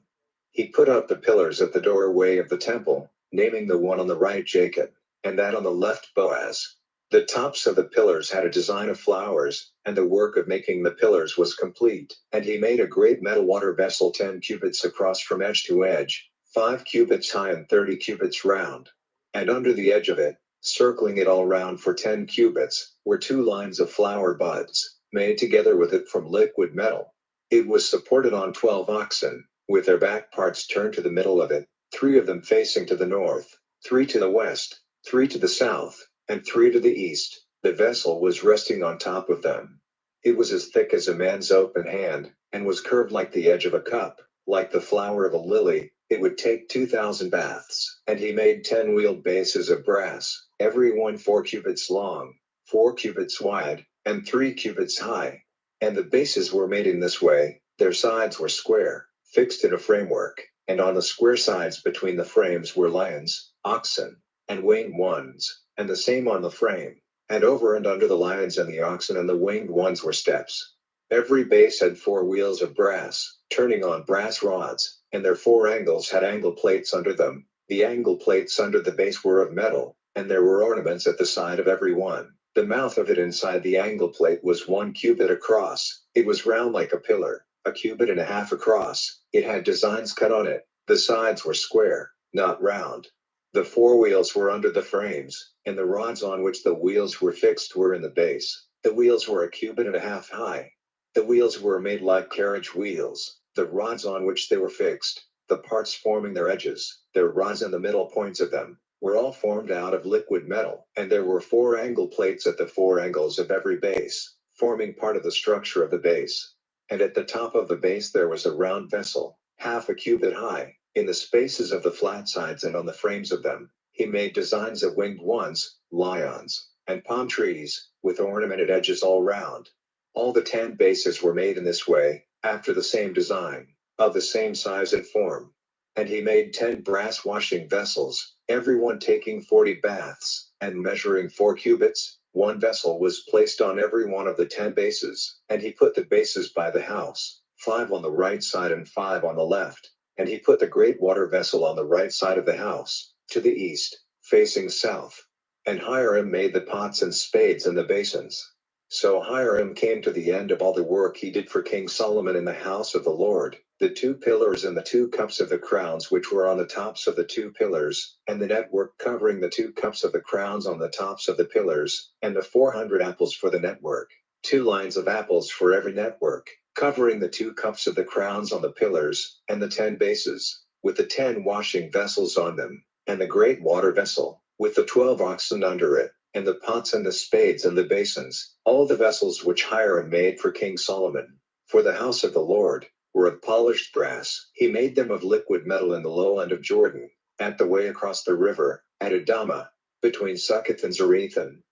He put up the pillars at the doorway of the temple, naming the one on the right Jacob, and that on the left Boaz. The tops of the pillars had a design of flowers, and the work of making the pillars was complete. And he made a great metal water vessel 10 cubits across from edge to edge, 5 cubits high and 30 cubits round. And under the edge of it, circling it all round for 10 cubits, were 2 lines of flower buds. made together with it from liquid metal. It was supported on 12 oxen, with their back parts turned to the middle of it, 3 of them facing to the north, 3 to the west, 3 to the south, and 3 to the east. The vessel was resting on top of them. It was as thick as a man's open hand, and was curved like the edge of a cup, like the flower of a lily. It would take 2,000 baths. And he made 10 wheeled bases of brass, every one 4 cubits long, 4 cubits wide, and 3 cubits high. And the bases were made in this way: their sides were square, fixed in a framework, and on the square sides between the frames were lions, oxen, and winged ones, and the same on the frame. And over and under the lions and the oxen and the winged ones were steps. Every base had 4 wheels of brass, turning on brass rods, and their 4 angles had angle plates under them. The angle plates under the base were of metal, and there were ornaments at the side of every one. The mouth of it inside the angle plate was 1 cubit across. It was round like a pillar, a cubit and a half across. It had designs cut on it. The sides were square, not round. The 4 wheels were under the frames, and the rods on which the wheels were fixed were in the base. The wheels were a cubit and a half high. The wheels were made like carriage wheels. The rods on which they were fixed, the parts forming their edges, their rods and the middle points of them, were all formed out of liquid metal. And there were 4 angle plates at the 4 angles of every base, forming part of the structure of the base. And at the top of the base there was a round vessel, half a cubit high. In the spaces of the flat sides and on the frames of them, he made designs of winged ones, lions, and palm trees, with ornamented edges all round. All the 10 bases were made in this way, after the same design, of the same size and form. And he made 10 brass washing vessels, every one taking 40 baths, and measuring 4 cubits. 1 vessel was placed on every one of the 10 bases, and he put the bases by the house, 5 on the right side and 5 on the left. And he put the great water vessel on the right side of the house, to the east, facing south. And Hiram made the pots and spades and the basins. So Hiram came to the end of all the work he did for King Solomon in the house of the Lord: the 2 pillars and the 2 cups of the crowns which were on the tops of the 2 pillars, and the network covering the 2 cups of the crowns on the tops of the pillars, and the 400 apples for the network, 2 lines of apples for every network, covering the 2 cups of the crowns on the pillars, and the 10 bases, with the 10 washing vessels on them, and the great water vessel, with the 12 oxen under it, and the pots and the spades and the basins, all the vessels which Hiram made for King Solomon, for the house of the Lord, were of polished brass. He made them of liquid metal in the lowland of Jordan, at the way across the river, at Adama, between Succoth and Zarethan.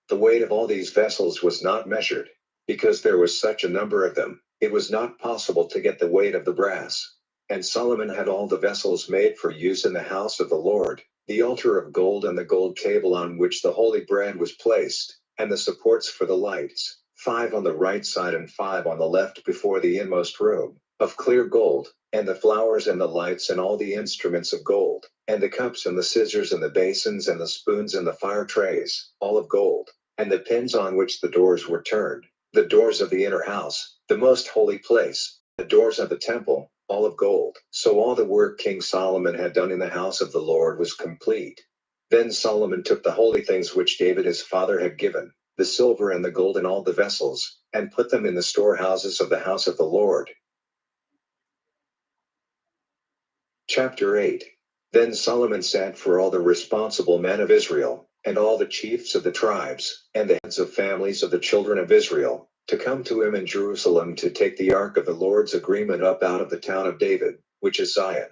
The weight of all these vessels was not measured, because there was such a number of them. It was not possible to get the weight of the brass. And Solomon had all the vessels made for use in the house of the Lord: the altar of gold and the gold table on which the holy bread was placed, and the supports for the lights, 5 on the right side and 5 on the left before the inmost room, of clear gold, and the flowers and the lights and all the instruments of gold, and the cups and the scissors and the basins and the spoons and the fire trays, all of gold, and the pins on which the doors were turned, the doors of the inner house, the most holy place, the doors of the temple, all of gold. So all the work King Solomon had done in the house of the Lord was complete. Then Solomon took the holy things which David his father had given, the silver and the gold and all the vessels, and put them in the storehouses of the house of the Lord. Chapter 8. Then Solomon sent for all the responsible men of Israel, and all the chiefs of the tribes, and the heads of families of the children of Israel, to come to him in Jerusalem to take the ark of the Lord's agreement up out of the town of David, which is Zion.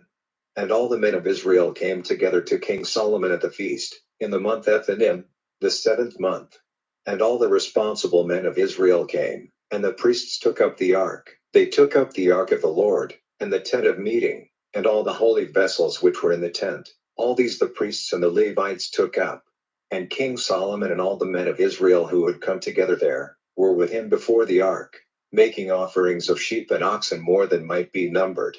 And all the men of Israel came together to King Solomon at the feast, in the month Ethanim, the 7th month. And all the responsible men of Israel came, and the priests took up the ark. They took up the ark of the Lord, and the tent of meeting, and all the holy vessels which were in the tent. All these the priests and the Levites took up. And King Solomon and all the men of Israel who had come together there, were with him before the ark, making offerings of sheep and oxen more than might be numbered.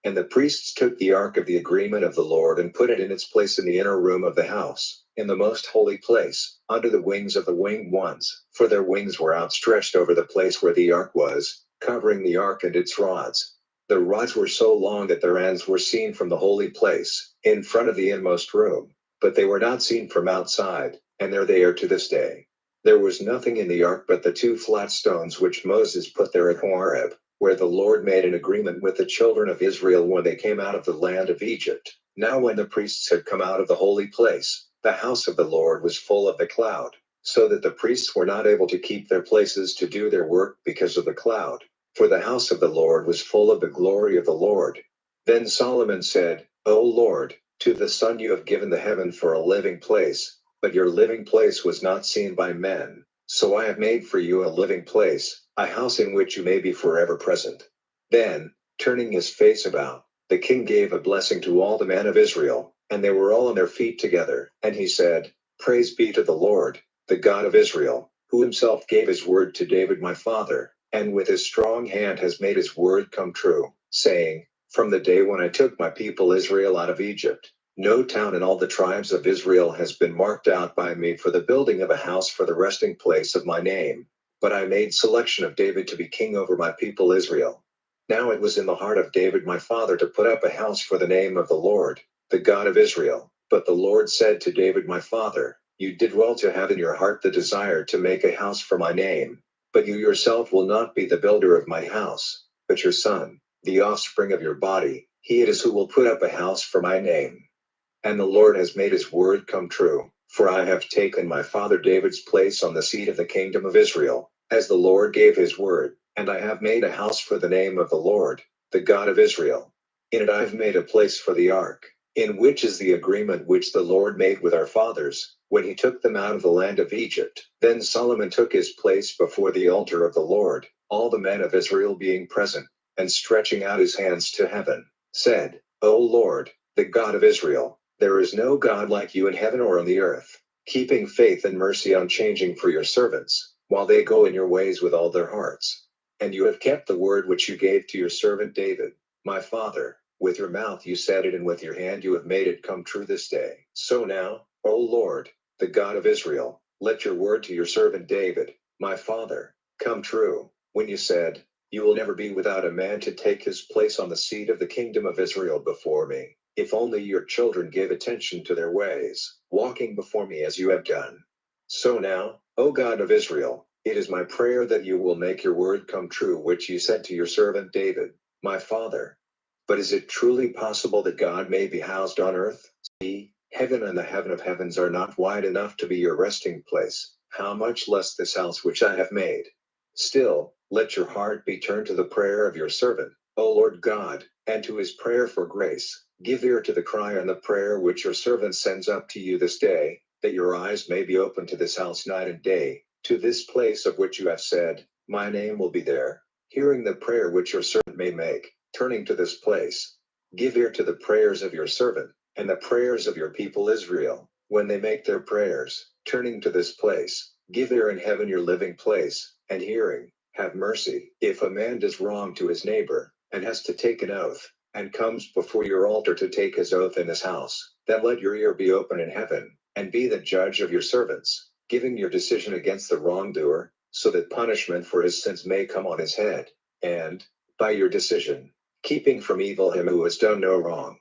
And the priests took the ark of the agreement of the Lord and put it in its place in the inner room of the house, in the most holy place, under the wings of the winged ones, for their wings were outstretched over the place where the ark was, covering the ark and its rods. The rods were so long that their ends were seen from the holy place, in front of the inmost room, but they were not seen from outside, and there they are to this day. There was nothing in the ark but the 2 flat stones which Moses put there at Horeb, where the Lord made an agreement with the children of Israel when they came out of the land of Egypt. Now when the priests had come out of the holy place, the house of the Lord was full of the cloud, so that the priests were not able to keep their places to do their work because of the cloud. For the house of the Lord was full of the glory of the Lord. Then Solomon said, O Lord, to the sun you have given the heaven for a living place, but your living place was not seen by men. So I have made for you a living place, a house in which you may be forever present. Then, turning his face about, the king gave a blessing to all the men of Israel, and they were all on their feet together. And he said, Praise be to the Lord, the God of Israel, who himself gave his word to David my father, and with his strong hand has made his word come true, saying, From the day when I took my people Israel out of Egypt, no town in all the tribes of Israel has been marked out by me for the building of a house for the resting place of my name. But I made selection of David to be king over my people Israel. Now it was in the heart of David my father to put up a house for the name of the Lord, the God of Israel. But the Lord said to David my father, You did well to have in your heart the desire to make a house for my name. But you yourself will not be the builder of my house, but your son, the offspring of your body, he it is who will put up a house for my name. And the Lord has made his word come true, for I have taken my father David's place on the seat of the kingdom of Israel, as the Lord gave his word, and I have made a house for the name of the Lord, the God of Israel. In it I have made a place for the ark, in which is the agreement which the Lord made with our fathers, when he took them out of the land of Egypt. Then Solomon took his place before the altar of the Lord, all the men of Israel being present, and stretching out his hands to heaven, said, O Lord, the God of Israel, there is no God like you in heaven or on the earth, keeping faith and mercy unchanging for your servants, while they go in your ways with all their hearts. And you have kept the word which you gave to your servant David, my father. With your mouth you said it, and with your hand you have made it come true this day. So now, O Lord, the God of Israel, let your word to your servant David, my father, come true, when you said, You will never be without a man to take his place on the seat of the kingdom of Israel before me, if only your children give attention to their ways, walking before me as you have done. So now, O God of Israel, it is my prayer that you will make your word come true which you said to your servant David, my father. But is it truly possible that God may be housed on earth? See, heaven and the heaven of heavens are not wide enough to be your resting place, how much less this house which I have made. Still, let your heart be turned to the prayer of your servant, O Lord God, and to his prayer for grace. Give ear to the cry and the prayer which your servant sends up to you this day, that your eyes may be open to this house night and day, to this place of which you have said, My name will be there. Hearing the prayer which your servant may make, turning to this place. Give ear to the prayers of your servant, and the prayers of your people Israel, when they make their prayers, turning to this place. Give ear in heaven your living place, and hearing, have mercy. If a man does wrong to his neighbor, and has to take an oath, and comes before your altar to take his oath in his house, then let your ear be open in heaven, and be the judge of your servants, giving your decision against the wrongdoer, so that punishment for his sins may come on his head, and, by your decision, keeping from evil him who has done no wrong.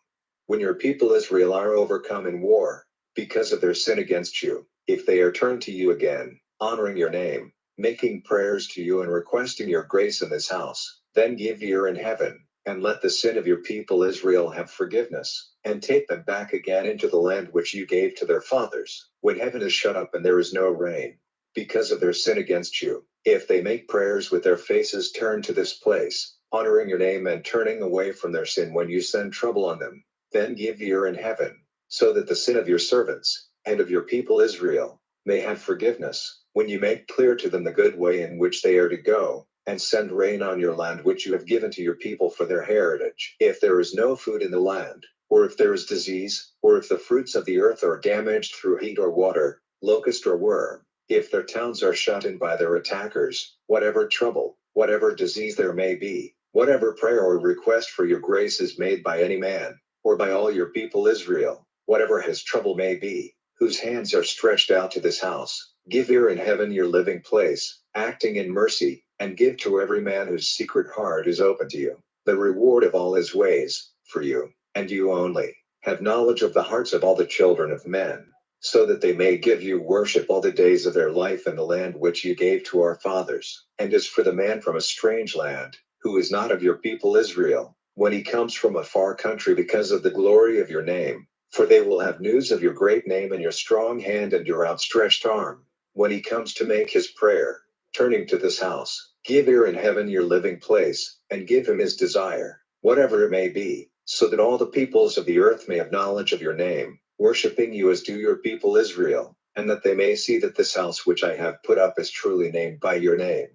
When your people Israel are overcome in war, because of their sin against you, if they are turned to you again, honoring your name, making prayers to you and requesting your grace in this house, then give ear in heaven, and let the sin of your people Israel have forgiveness, and take them back again into the land which you gave to their fathers, when heaven is shut up and there is no rain, because of their sin against you. If they make prayers with their faces turned to this place, honoring your name and turning away from their sin when you send trouble on them, then give ear in heaven, so that the sin of your servants, and of your people Israel, may have forgiveness, when you make clear to them the good way in which they are to go, and send rain on your land which you have given to your people for their heritage. If there is no food in the land, or if there is disease, or if the fruits of the earth are damaged through heat or water, locust or worm, if their towns are shut in by their attackers, whatever trouble, whatever disease there may be, whatever prayer or request for your grace is made by any man, or by all your people Israel, whatever his trouble may be, whose hands are stretched out to this house, give ear in heaven your living place, acting in mercy, and give to every man whose secret heart is open to you, the reward of all his ways, for you, and you only, have knowledge of the hearts of all the children of men. so that they may give you worship all the days of their life in the land which you gave to our fathers. And as for the man from a strange land, who is not of your people Israel, when he comes from a far country because of the glory of your name, for they will have news of your great name and your strong hand and your outstretched arm, when he comes to make his prayer, turning to this house, give ear in heaven your living place, and give him his desire, whatever it may be, so that all the peoples of the earth may have knowledge of your name, worshiping you as do your people Israel, and that they may see that this house which I have put up is truly named by your name.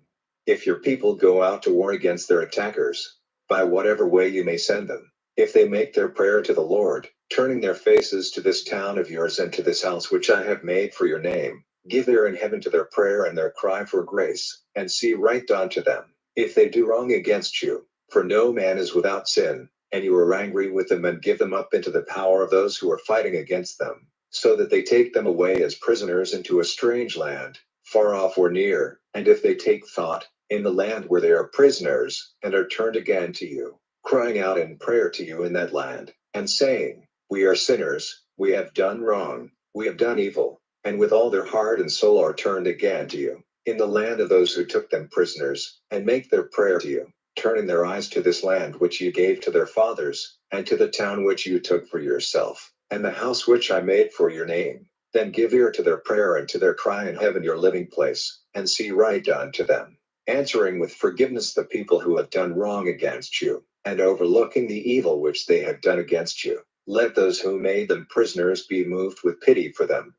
If your people go out to war against their attackers, by whatever way you may send them, if they make their prayer to the Lord, turning their faces to this town of yours and to this house which I have made for your name, give ear in heaven to their prayer and their cry for grace, and see right unto them. If they do wrong against you, for no man is without sin, and you are angry with them and give them up into the power of those who are fighting against them, so that they take them away as prisoners into a strange land, far off or near, and if they take thought, in the land where they are prisoners, and are turned again to you, crying out in prayer to you in that land, and saying, we are sinners, we have done wrong, we have done evil, and with all their heart and soul are turned again to you, in the land of those who took them prisoners, and make their prayer to you, turning their eyes to this land which you gave to their fathers, and to the town which you took for yourself, and the house which I made for your name, then give ear to their prayer and to their cry in heaven your living place, and see right unto them, answering with forgiveness the people who have done wrong against you, and overlooking the evil which they have done against you. Let those who made them prisoners be moved with pity for them,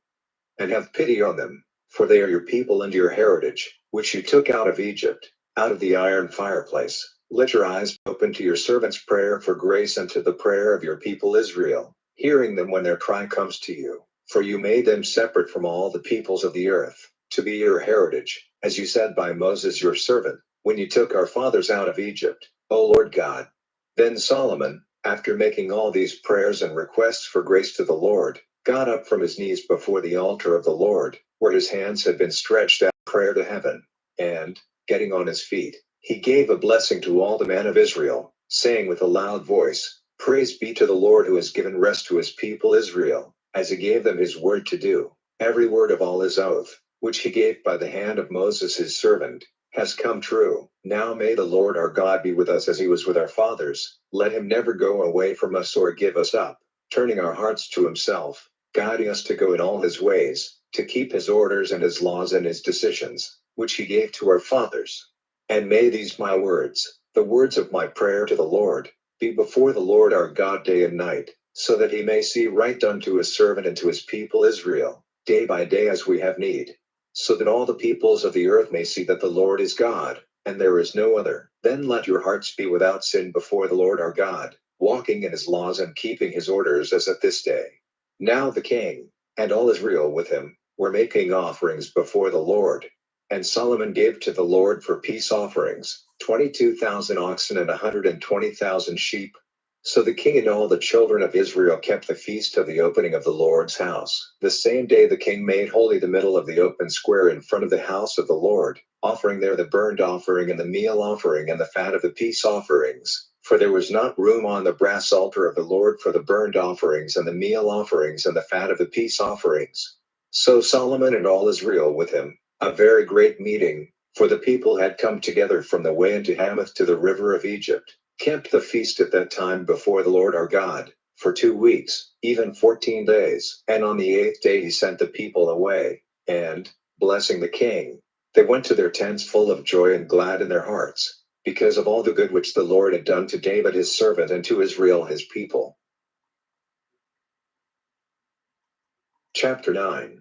and have pity on them, for they are your people and your heritage, which you took out of Egypt, out of the iron fireplace. Let your eyes be open to your servant's prayer for grace and to the prayer of your people Israel, hearing them when their cry comes to you. For you made them separate from all the peoples of the earth, to be your heritage, as you said by Moses your servant, when you took our fathers out of Egypt, O Lord God. Then Solomon, after making all these prayers and requests for grace to the Lord, got up from his knees before the altar of the Lord, where his hands had been stretched out in prayer to heaven, and, getting on his feet, he gave a blessing to all the men of Israel, saying with a loud voice, praise be to the Lord who has given rest to his people Israel, as he gave them his word to do. Every word of all his oath, which he gave by the hand of Moses his servant, has come true. Now may the Lord our God be with us as he was with our fathers. Let him never go away from us or give us up, turning our hearts to himself, guiding us to go in all his ways, to keep his orders and his laws and his decisions, which he gave to our fathers. And may these my words, the words of my prayer to the Lord, be before the Lord our God day and night, so that he may see right unto his servant and to his people Israel, day by day as we have need, so that all the peoples of the earth may see that the Lord is God, and there is no other. Then let your hearts be without sin before the Lord our God, walking in his laws and keeping his orders as at this day. Now the king, and all Israel with him, were making offerings before the Lord. And Solomon gave to the Lord for peace offerings 22,000 oxen and 120,000 sheep. So the king and all the children of Israel kept the feast of the opening of the Lord's house. The same day the king made holy the middle of the open square in front of the house of the Lord, offering there the burnt offering and the meal offering and the fat of the peace offerings. For there was not room on the brass altar of the Lord for the burnt offerings and the meal offerings and the fat of the peace offerings. So Solomon and all Israel with him, a very great meeting, for the people had come together from the way into Hamath to the river of Egypt, kept the feast at that time before the Lord our God, for 2 weeks, even 14 days. And on the 8th day he sent the people away, and, blessing the king, they went to their tents full of joy and glad in their hearts, because of all the good which the Lord had done to David his servant and to Israel his people. Chapter 9.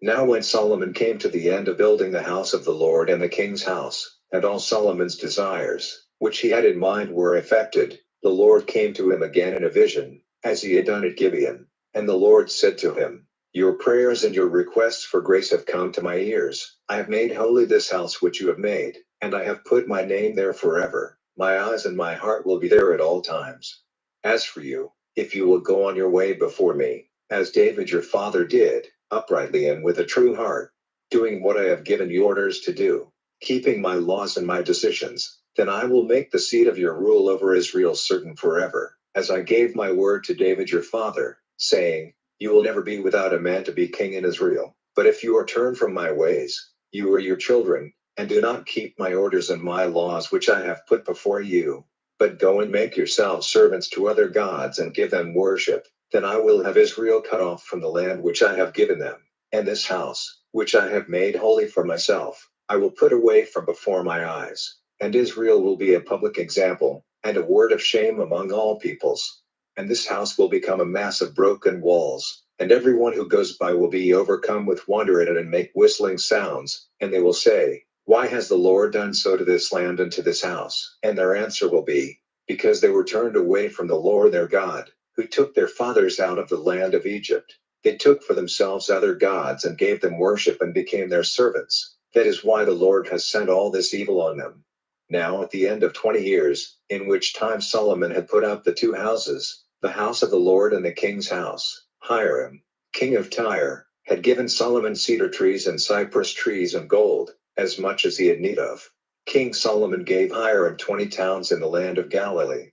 Now when Solomon came to the end of building the house of the Lord and the king's house, and all Solomon's desires, which he had in mind were effected, the Lord came to him again in a vision, as he had done at Gibeon. And the Lord said to him, your prayers and your requests for grace have come to my ears. I have made holy this house which you have made, and I have put my name there forever. My eyes and my heart will be there at all times. As for you, if you will go on your way before me, as David your father did, uprightly and with a true heart, doing what I have given you orders to do, keeping my laws and my decisions, then I will make the seat of your rule over Israel certain forever, as I gave my word to David your father, saying, You will never be without a man to be king in Israel. But if you are turned from my ways, you or your children, and do not keep my orders and my laws which I have put before you, but go and make yourselves servants to other gods and give them worship, then I will have Israel cut off from the land which I have given them, and this house, which I have made holy for myself, I will put away from before my eyes, and Israel will be a public example, and a word of shame among all peoples. And this house will become a mass of broken walls, and everyone who goes by will be overcome with wonder at it and make whistling sounds, and they will say, why has the Lord done so to this land and to this house? And their answer will be, because they were turned away from the Lord their God, who took their fathers out of the land of Egypt. They took for themselves other gods and gave them worship and became their servants. That is why the Lord has sent all this evil on them. Now at the end of 20 years, in which time Solomon had put up the two houses, the house of the Lord and the king's house, Hiram, king of Tyre, had given Solomon cedar trees and cypress trees and gold, as much as he had need of. King Solomon gave Hiram 20 towns in the land of Galilee.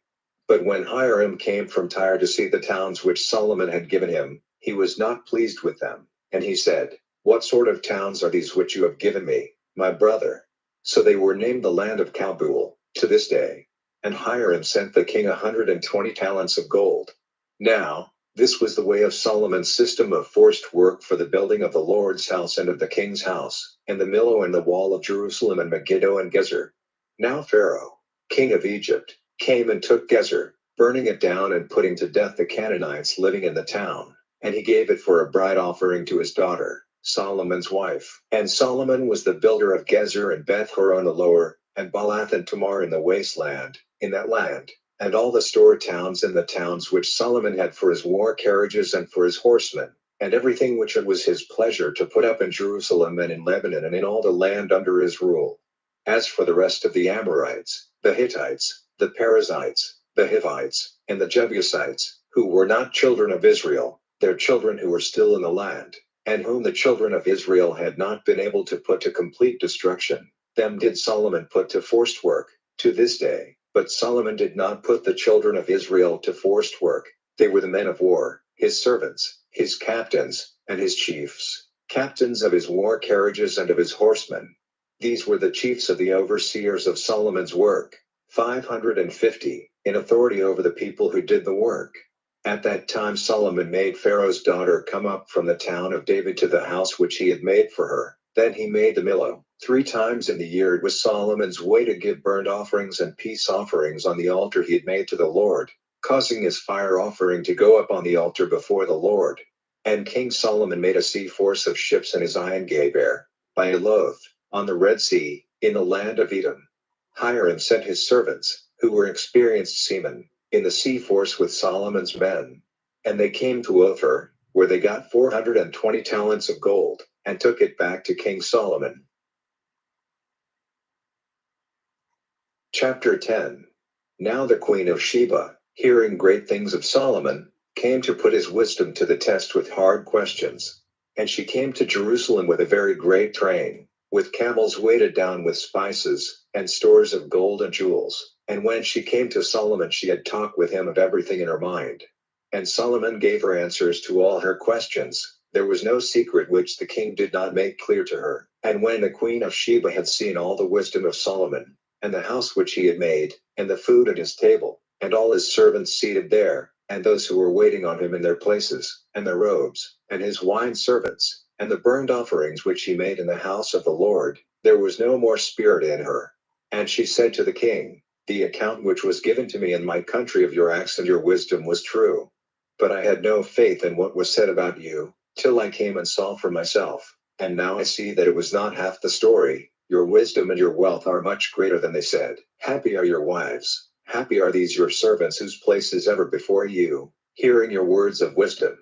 But when Hiram came from Tyre to see the towns which Solomon had given him, he was not pleased with them. And he said, what sort of towns are these which you have given me, my brother? So they were named the land of Kabul, to this day. And Hiram sent the king 120 talents of gold. Now, this was the way of Solomon's system of forced work for the building of the Lord's house and of the king's house, and the Millo and the wall of Jerusalem and Megiddo and Gezer. Now Pharaoh, king of Egypt, came and took Gezer, burning it down and putting to death the Canaanites living in the town, and he gave it for a bride offering to his daughter, Solomon's wife. And Solomon was the builder of Gezer and Beth Horon the lower, and Baalath and Tamar in the wasteland, in that land, and all the store towns and the towns which Solomon had for his war carriages and for his horsemen, and everything which it was his pleasure to put up in Jerusalem and in Lebanon and in all the land under his rule. As for the rest of the Amorites, the Hittites, the Perizzites, the Hivites, and the Jebusites, who were not children of Israel, their children who were still in the land, and whom the children of Israel had not been able to put to complete destruction, them did Solomon put to forced work, to this day. But Solomon did not put the children of Israel to forced work. They were the men of war, his servants, his captains, and his chiefs, captains of his war carriages and of his horsemen. These were the chiefs of the overseers of Solomon's work, 550, in authority over the people who did the work. At that time Solomon made Pharaoh's daughter come up from the town of David to the house which he had made for her. Then he made the Millo. 3 times in the year it was Solomon's way to give burnt offerings and peace offerings on the altar he had made to the Lord, causing his fire offering to go up on the altar before the Lord. And King Solomon made a sea force of ships in his Iron Geber, by Eloth, on the Red Sea, in the land of Edom. Hiram sent his servants, who were experienced seamen, in the sea force with Solomon's men. And they came to Ophir, where they got 420 talents of gold, and took it back to King Solomon. Chapter 10. Now the queen of Sheba, hearing great things of Solomon, came to put his wisdom to the test with hard questions. And she came to Jerusalem with a very great train, with camels weighted down with spices, and stores of gold and jewels. And when she came to Solomon she had talked with him of everything in her mind. And Solomon gave her answers to all her questions. There was no secret which the king did not make clear to her. And when the queen of Sheba had seen all the wisdom of Solomon, and the house which he had made, and the food at his table, and all his servants seated there, and those who were waiting on him in their places, and their robes, and his wine servants, and the burnt offerings which he made in the house of the Lord, there was no more spirit in her. And she said to the king, the account which was given to me in my country of your acts and your wisdom was true. But I had no faith in what was said about you, till I came and saw for myself, and now I see that it was not half the story. Your wisdom and your wealth are much greater than they said. Happy are your wives, happy are these your servants whose place is ever before you, hearing your words of wisdom.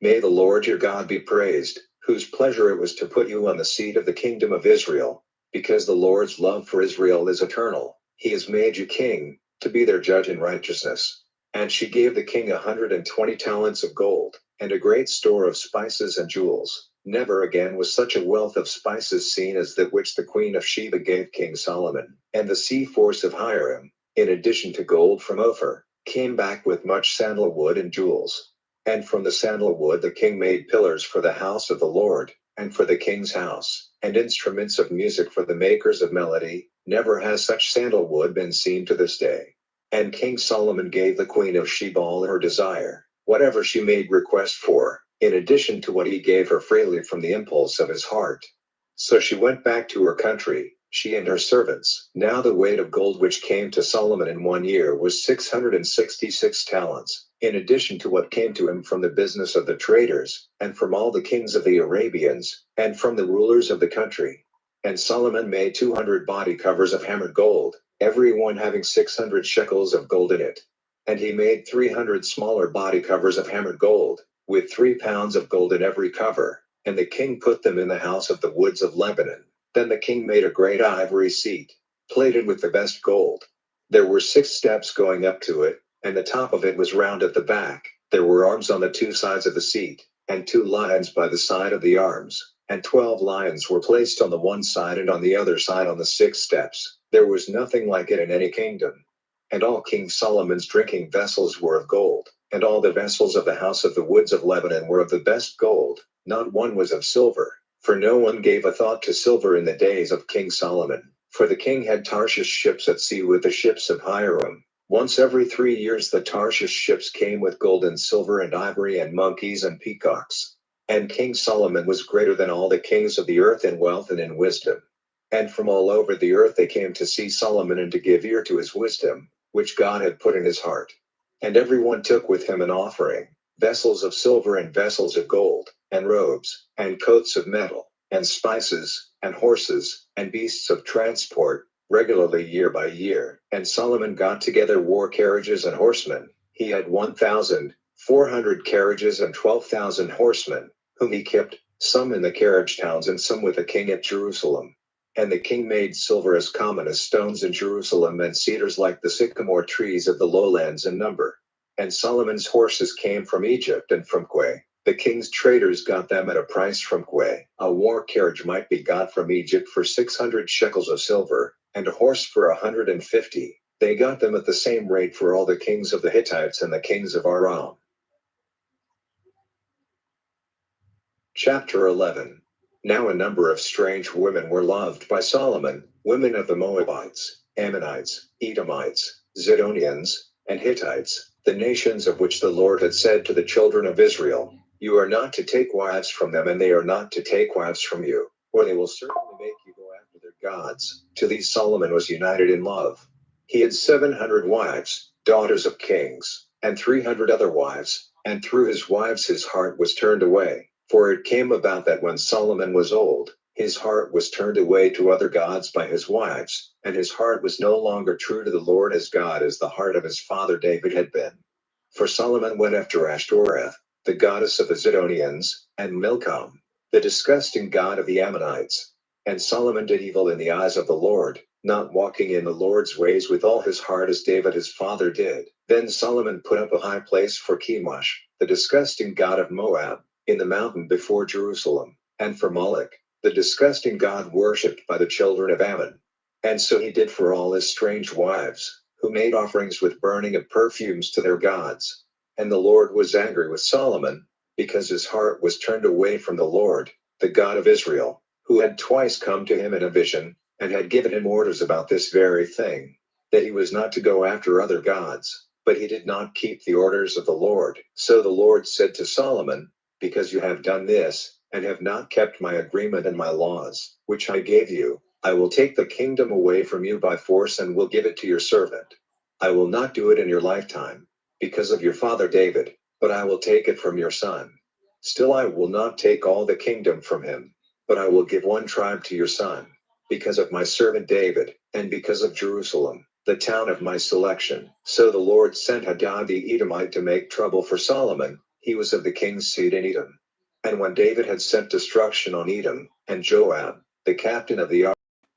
May the Lord your God be praised, whose pleasure it was to put you on the seat of the kingdom of Israel, because the Lord's love for Israel is eternal. He has made you king, to be their judge in righteousness. And she gave the king 120 talents of gold, and a great store of spices and jewels. Never again was such a wealth of spices seen as that which the queen of Sheba gave King Solomon. And the sea force of Hiram, in addition to gold from Ophir, came back with much sandalwood and jewels. And from the sandalwood the king made pillars for the house of the Lord, and for the king's house, and instruments of music for the makers of melody. Never has such sandalwood been seen to this day. And King Solomon gave the queen of Sheba all her desire, whatever she made request for, in addition to what he gave her freely from the impulse of his heart. So she went back to her country, she and her servants. Now the weight of gold which came to Solomon in 1 year was 666 talents, in addition to what came to him from the business of the traders, and from all the kings of the Arabians, and from the rulers of the country. And Solomon made 200 body covers of hammered gold, every one having 600 shekels of gold in it. And he made 300 smaller body covers of hammered gold, with 3 pounds of gold in every cover, and the king put them in the house of the woods of Lebanon. Then the king made a great ivory seat, plated with the best gold. There were 6 steps going up to it, and the top of it was round at the back. There were arms on the 2 sides of the seat, and 2 lions by the side of the arms, and 12 lions were placed on the one side and on the other side on the 6 steps. There was nothing like it in any kingdom. And all King Solomon's drinking vessels were of gold, and all the vessels of the house of the woods of Lebanon were of the best gold, not one was of silver. For no one gave a thought to silver in the days of King Solomon, for the king had Tarshish ships at sea with the ships of Hiram. Once every 3 years the Tarshish ships came with gold and silver and ivory and monkeys and peacocks. And King Solomon was greater than all the kings of the earth in wealth and in wisdom. And from all over the earth they came to see Solomon and to give ear to his wisdom, which God had put in his heart. And everyone took with him an offering, vessels of silver and vessels of gold, and robes, and coats of metal, and spices, and horses, and beasts of transport, regularly year by year. And Solomon got together war carriages and horsemen. He had 1,400 carriages and 12,000 horsemen, whom he kept, some in the carriage towns and some with the king at Jerusalem. And the king made silver as common as stones in Jerusalem, and cedars like the sycamore trees of the lowlands in number. And Solomon's horses came from Egypt and from Kue. The king's traders got them at a price from Kue. A war carriage might be got from Egypt for 600 shekels of silver, and a horse for 150. They got them at the same rate for all the kings of the Hittites and the kings of Aram. Chapter 11. Now a number of strange women were loved by Solomon, women of the Moabites, Ammonites, Edomites, Zidonians, and Hittites, the nations of which the Lord had said to the children of Israel, "You are not to take wives from them, and they are not to take wives from you, or they will certainly make you go after their gods." To these Solomon was united in love. He had 700 wives, daughters of kings, and 300 other wives, and through his wives his heart was turned away. For it came about that when Solomon was old, his heart was turned away to other gods by his wives, and his heart was no longer true to the Lord his God as the heart of his father David had been. For Solomon went after Ashtoreth, the goddess of the Zidonians, and Milcom, the disgusting god of the Ammonites. And Solomon did evil in the eyes of the Lord, not walking in the Lord's ways with all his heart as David his father did. Then Solomon put up a high place for Chemosh, the disgusting god of Moab, in the mountain before Jerusalem, and for Moloch, the disgusting god worshipped by the children of Ammon. And so he did for all his strange wives, who made offerings with burning of perfumes to their gods. And the Lord was angry with Solomon, because his heart was turned away from the Lord, the God of Israel, who had twice come to him in a vision, and had given him orders about this very thing, that he was not to go after other gods. But he did not keep the orders of the Lord. So the Lord said to Solomon, "Because you have done this, and have not kept my agreement and my laws, which I gave you, I will take the kingdom away from you by force and will give it to your servant. I will not do it in your lifetime, because of your father David, but I will take it from your son. Still I will not take all the kingdom from him, but I will give one tribe to your son, because of my servant David, and because of Jerusalem, the town of my selection." So the Lord sent Hadad the Edomite to make trouble for Solomon. He was of the king's seed in Edom. And when David had sent destruction on Edom, and Joab, the captain of the army,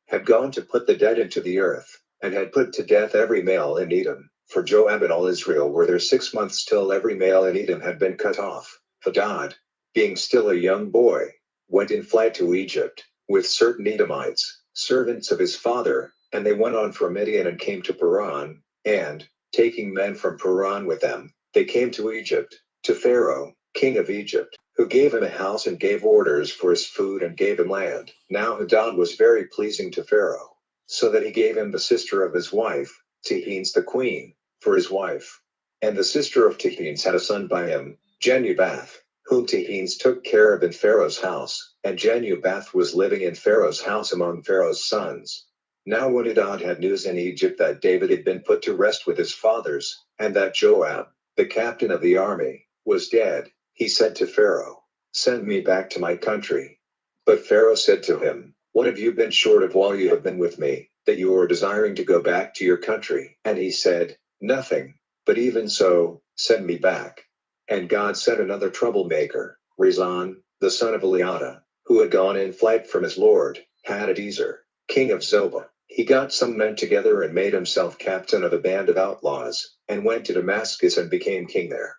had gone to put the dead into the earth, and had put to death every male in Edom, for Joab and all Israel were there 6 months till every male in Edom had been cut off, Hadad, being still a young boy, went in flight to Egypt, with certain Edomites, servants of his father, and they went on from Midian and came to Paran, and, taking men from Paran with them, they came to Egypt. to Pharaoh, king of Egypt, who gave him a house and gave orders for his food and gave him land. Now Hadad was very pleasing to Pharaoh, so that he gave him the sister of his wife, Tahines the queen, for his wife. And the sister of Tahines had a son by him, Genubath, whom Tahines took care of in Pharaoh's house, and Genubath was living in Pharaoh's house among Pharaoh's sons. Now when Hadad had news in Egypt that David had been put to rest with his fathers, and that Joab, the captain of the army, was dead, he said to Pharaoh, "Send me back to my country." But Pharaoh said to him, "What have you been short of while you have been with me, that you are desiring to go back to your country?" And he said, "Nothing, but even so, send me back." And God sent another troublemaker, Rezon, the son of Eliada, who had gone in flight from his lord, Hadadezer, king of Zobah. He got some men together and made himself captain of a band of outlaws, and went to Damascus and became king there.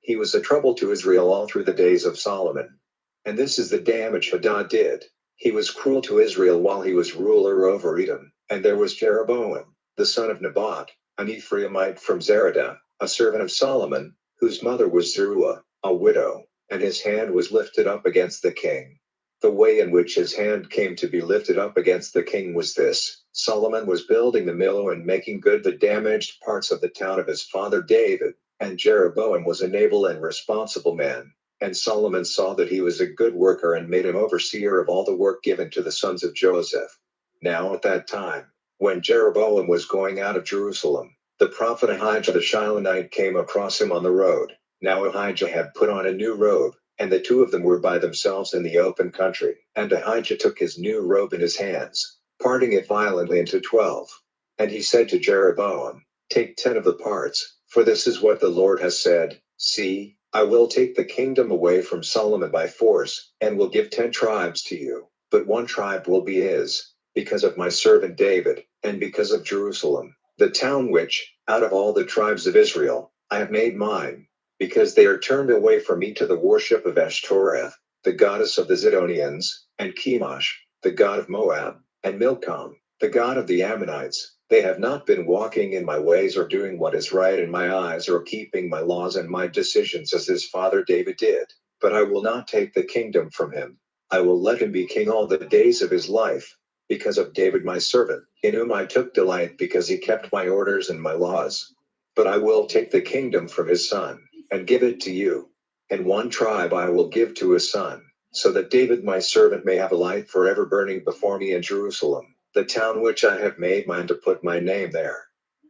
He was a trouble to Israel all through the days of Solomon. And this is the damage Hadad did. He was cruel to Israel while he was ruler over Edom. And there was Jeroboam, the son of Nebat, an Ephraimite from Zeradah, a servant of Solomon, whose mother was Zeruiah, a widow, and his hand was lifted up against the king. The way in which his hand came to be lifted up against the king was this: Solomon was building the Millo and making good the damaged parts of the town of his father David, and Jeroboam was an able and responsible man. And Solomon saw that he was a good worker and made him overseer of all the work given to the sons of Joseph. Now at that time, when Jeroboam was going out of Jerusalem, the prophet Ahijah the Shilonite came across him on the road. Now Ahijah had put on a new robe, and the two of them were by themselves in the open country. And Ahijah took his new robe in his hands, parting it violently into 12. And he said to Jeroboam, "Take 10 of the parts, for this is what the Lord has said, see, I will take the kingdom away from Solomon by force, and will give 10 tribes to you, but 1 tribe will be his, because of my servant David, and because of Jerusalem, the town which, out of all the tribes of Israel, I have made mine, because they are turned away from me to the worship of Ashtoreth, the goddess of the Zidonians, and Chemosh, the god of Moab, and Milcom, the god of the Ammonites. They have not been walking in my ways or doing what is right in my eyes or keeping my laws and my decisions as his father David did. But I will not take the kingdom from him. I will let him be king all the days of his life, because of David my servant, in whom I took delight because he kept my orders and my laws. But I will take the kingdom from his son, and give it to you. And 1 tribe I will give to his son, so that David my servant may have a light forever burning before me in Jerusalem, the town which I have made mine to put my name there.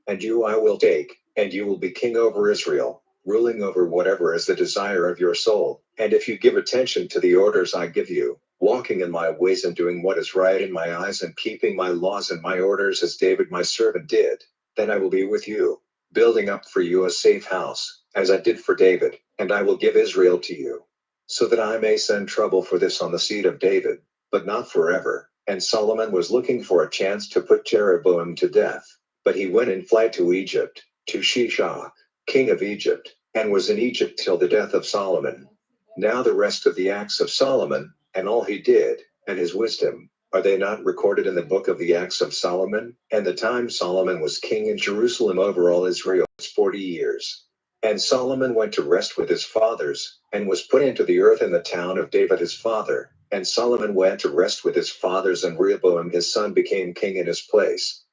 And you I will take, and you will be king over Israel, ruling over whatever is the desire of your soul. And if you give attention to the orders I give you, walking in my ways and doing what is right in my eyes and keeping my laws and my orders as David my servant did, then I will be with you, building up for you a safe house, as I did for David, and I will give Israel to you, so that I may send trouble for this on the seed of David, but not forever. And Solomon was looking for a chance to put Jeroboam to death, but he went in flight to Egypt, to Shishak, king of Egypt, and was in Egypt till the death of Solomon. Now the rest of the acts of Solomon, and all he did, and his wisdom, are they not recorded in the book of the acts of Solomon? And the time Solomon was king in Jerusalem over all Israel was 40 years. And Solomon went to rest with his fathers, and was put into the earth in the town of David his father. And Solomon went to rest with his fathers, and Rehoboam his son became king in his place.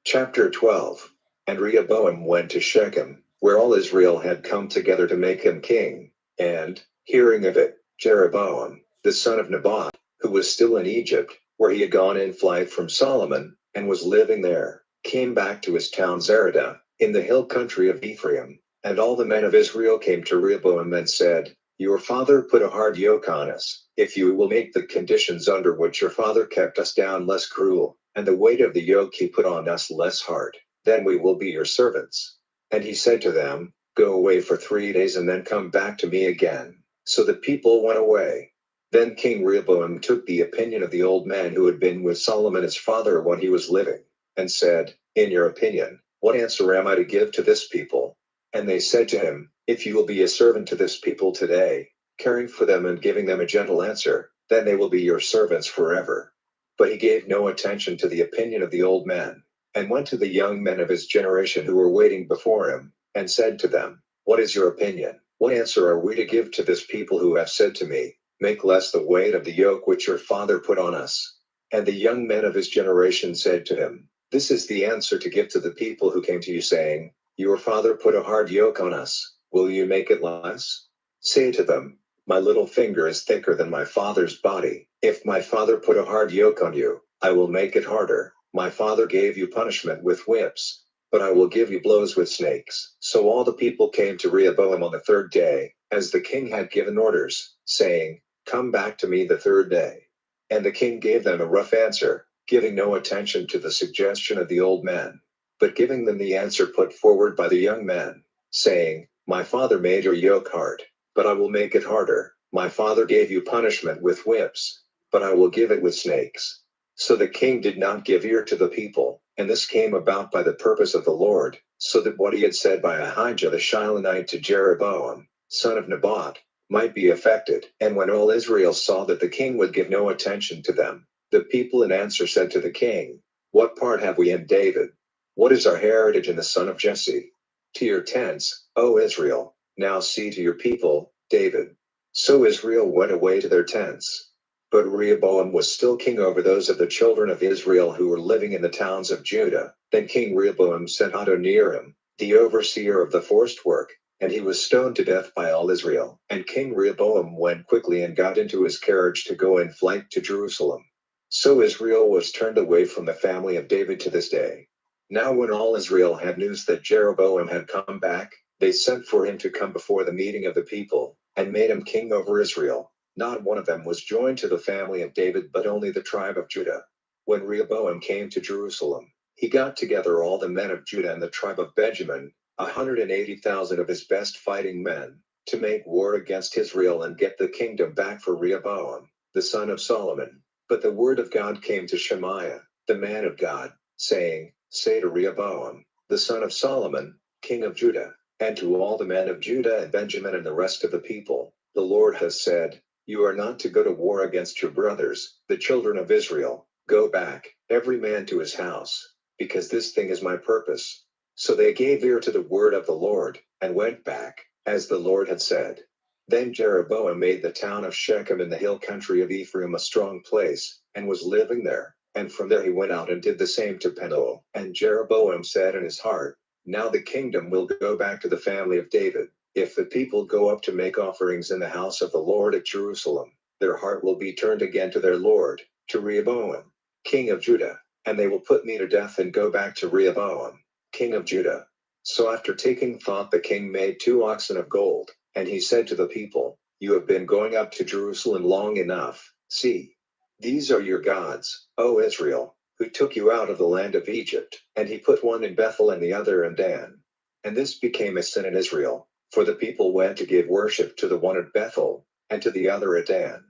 Chapter 12. And Rehoboam went to Shechem, where all Israel had come together to make him king. And, hearing of it, Jeroboam, the son of Nebat, who was still in Egypt, where he had gone in flight from Solomon, and was living there, came back to his town Zeradah, in the hill country of Ephraim. And all the men of Israel came to Rehoboam and said, "Your father put a hard yoke on us. If you will make the conditions under which your father kept us down less cruel, and the weight of the yoke he put on us less hard, then we will be your servants." And he said to them, "Go away for 3 days and then come back to me again." So the people went away. Then King Rehoboam took the opinion of the old man who had been with Solomon his father when he was living, and said, "In your opinion, what answer am I to give to this people?" And they said to him, "If you will be a servant to this people today, caring for them and giving them a gentle answer, then they will be your servants forever." But he gave no attention to the opinion of the old men, and went to the young men of his generation who were waiting before him. and said to them, "What is your opinion? What answer are we to give to this people who have said to me, 'Make less the weight of the yoke which your father put on us'?" And the young men of his generation said to him, "This is the answer to give to the people who came to you saying, 'Your father put a hard yoke on us. Will you make it less?' Say to them, 'My little finger is thicker than my father's body. If my father put a hard yoke on you, I will make it harder. My father gave you punishment with whips, but I will give you blows with snakes." So all the people came to Rehoboam on the third day, as the king had given orders, saying, "Come back to me the third day." And the king gave them a rough answer, giving no attention to the suggestion of the old men, but giving them the answer put forward by the young men, saying, "My father made your yoke hard, but I will make it harder. My father gave you punishment with whips, but I will give it with snakes." So the king did not give ear to the people, and this came about by the purpose of the Lord, so that what he had said by Ahijah the Shilonite to Jeroboam, son of Nebat, might be effected. And when all Israel saw that the king would give no attention to them, the people in answer said to the king, "What part have we in David? What is our heritage in the son of Jesse? To your tents, O Israel, now see to your people, David." So Israel went away to their tents. But Rehoboam was still king over those of the children of Israel who were living in the towns of Judah. Then King Rehoboam sent Adoniram, the overseer of the forced work, and he was stoned to death by all Israel. And King Rehoboam went quickly and got into his carriage to go in flight to Jerusalem. So Israel was turned away from the family of David to this day. Now when all Israel had news that Jeroboam had come back, they sent for him to come before the meeting of the people, and made him king over Israel. Not one of them was joined to the family of David, but only the tribe of Judah. When Rehoboam came to Jerusalem, he got together all the men of Judah and the tribe of Benjamin, 180,000 of his best fighting men, to make war against Israel and get the kingdom back for Rehoboam, the son of Solomon. But the word of God came to Shemaiah, the man of God, saying, "Say to Rehoboam, the son of Solomon, king of Judah, and to all the men of Judah and Benjamin and the rest of the people, the Lord has said, you are not to go to war against your brothers, the children of Israel. Go back, every man to his house, because this thing is my purpose." So they gave ear to the word of the Lord, and went back, as the Lord had said. Then Jeroboam made the town of Shechem in the hill country of Ephraim a strong place, and was living there. And from there he went out and did the same to Penuel. And Jeroboam said in his heart, "Now the kingdom will go back to the family of David. If the people go up to make offerings in the house of the Lord at Jerusalem, their heart will be turned again to their Lord, to Rehoboam, king of Judah, and they will put me to death and go back to Rehoboam, king of Judah." So after taking thought, the king made 2 oxen of gold, and he said to the people, "You have been going up to Jerusalem long enough. See, these are your gods, O Israel, who took you out of the land of Egypt." And he put one in Bethel and the other in Dan. And this became a sin in Israel, for the people went to give worship to the one at Bethel, and to the other at Dan.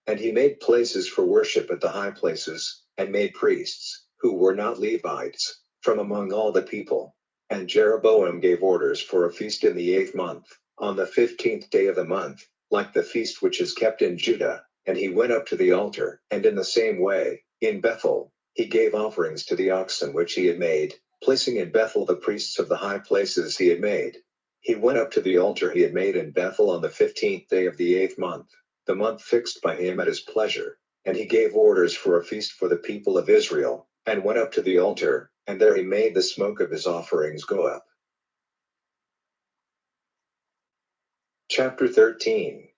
And he made places for worship at the high places, and made priests, who were not Levites, from among all the people. And Jeroboam gave orders for a feast in the 8th month, on the 15th day of the month, like the feast which is kept in Judah. And he went up to the altar, and in the same way, in Bethel, he gave offerings to the oxen which he had made, placing in Bethel the priests of the high places he had made. He went up to the altar he had made in Bethel on the 15th day of the 8th month, the month fixed by him at his pleasure. And he gave orders for a feast for the people of Israel, and went up to the altar, and there he made the smoke of his offerings go up. Chapter 13.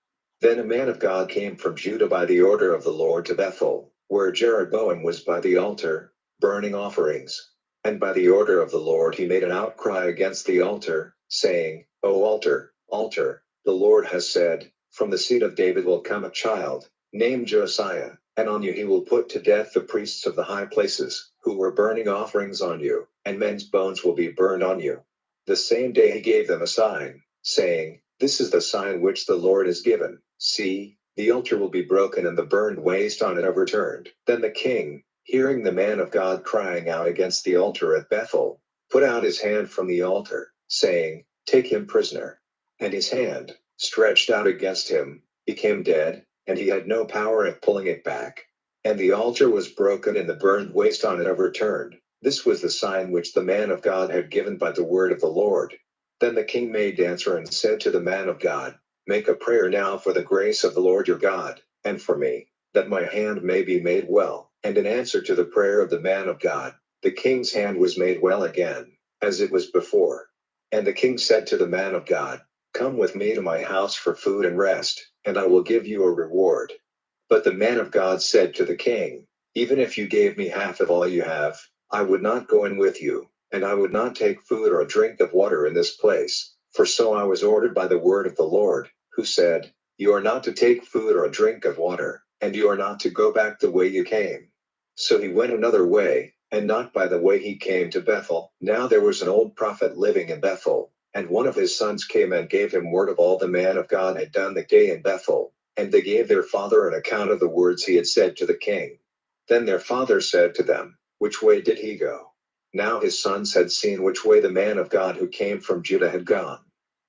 Then a man of God came from Judah by the order of the Lord to Bethel, where Jeroboam was by the altar, burning offerings. And by the order of the Lord he made an outcry against the altar, saying, "O altar, altar, the Lord has said, from the seed of David will come a child, named Josiah, and on you he will put to death the priests of the high places, who were burning offerings on you, and men's bones will be burned on you." The same day he gave them a sign, saying, "This is the sign which the Lord has given. See, the altar will be broken and the burned waste on it overturned." Then the king, hearing the man of God crying out against the altar at Bethel, put out his hand from the altar, saying, "Take him prisoner." And his hand, stretched out against him, became dead, and he had no power of pulling it back. And the altar was broken and the burned waste on it overturned. This was the sign which the man of God had given by the word of the Lord. Then the king made answer and said to the man of God, Make a prayer now for the grace of the Lord your God, and for me, that my hand may be made well. And in answer to the prayer of the man of God, the king's hand was made well again, as it was before. And the king said to the man of God, Come with me to my house for food and rest, and I will give you a reward. But the man of God said to the king, Even if you gave me half of all you have, I would not go in with you, and I would not take food or a drink of water in this place. For so I was ordered by the word of the Lord, who said, You are not to take food or a drink of water, and you are not to go back the way you came. So he went another way, and not by the way he came to Bethel. Now there was an old prophet living in Bethel, and one of his sons came and gave him word of all the man of God had done that day in Bethel. And they gave their father an account of the words he had said to the king. Then their father said to them, Which way did he go? Now his sons had seen which way the man of God who came from Judah had gone.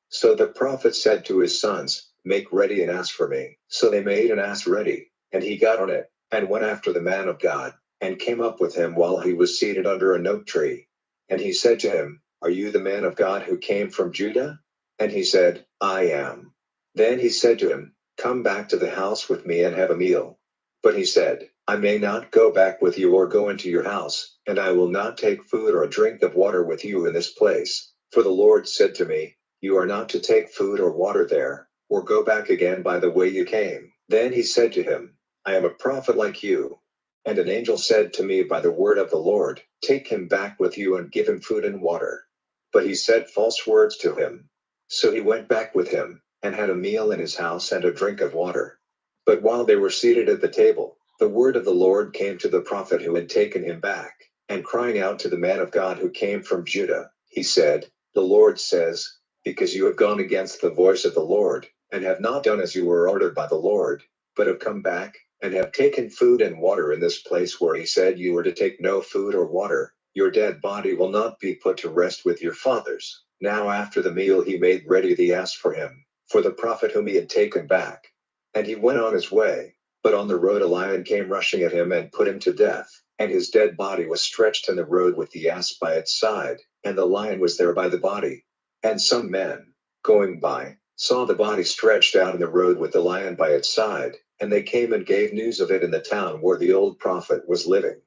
So the prophet said to his sons, Make ready an ass for me. So they made an ass ready, and he got on it, and went after the man of God, and came up with him while he was seated under an oak tree. And he said to him, Are you the man of God who came from Judah? And he said, I am. Then he said to him, Come back to the house with me and have a meal. But he said, I may not go back with you or go into your house, and I will not take food or a drink of water with you in this place. For the Lord said to me, You are not to take food or water there, or go back again by the way you came. Then he said to him, I am a prophet like you. And an angel said to me by the word of the Lord, Take him back with you and give him food and water. But he said false words to him. So he went back with him, and had a meal in his house and a drink of water. But while they were seated at the table, the word of the Lord came to the prophet who had taken him back, and crying out to the man of God who came from Judah, he said, The Lord says, Because you have gone against the voice of the Lord, and have not done as you were ordered by the Lord, but have come back, and have taken food and water in this place where he said you were to take no food or water, your dead body will not be put to rest with your fathers. Now after the meal he made ready the ass for him, for the prophet whom he had taken back. And he went on his way. But on the road a lion came rushing at him and put him to death, and his dead body was stretched in the road with the ass by its side, and the lion was there by the body. And some men, going by, saw the body stretched out in the road with the lion by its side, and they came and gave news of it in the town where the old prophet was living.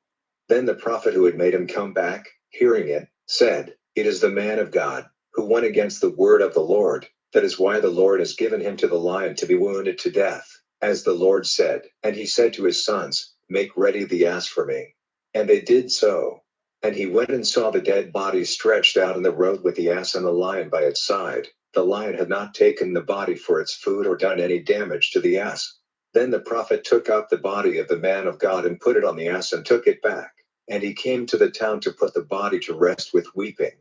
Then the prophet who had made him come back, hearing it, said, It is the man of God, who went against the word of the Lord. That is why the Lord has given him to the lion to be wounded to death, as the Lord said. And he said to his sons, Make ready the ass for me. And they did so. And he went and saw the dead body stretched out in the road with the ass and the lion by its side. The lion had not taken the body for its food or done any damage to the ass. Then the prophet took up the body of the man of God and put it on the ass and took it back. And he came to the town to put the body to rest with weeping.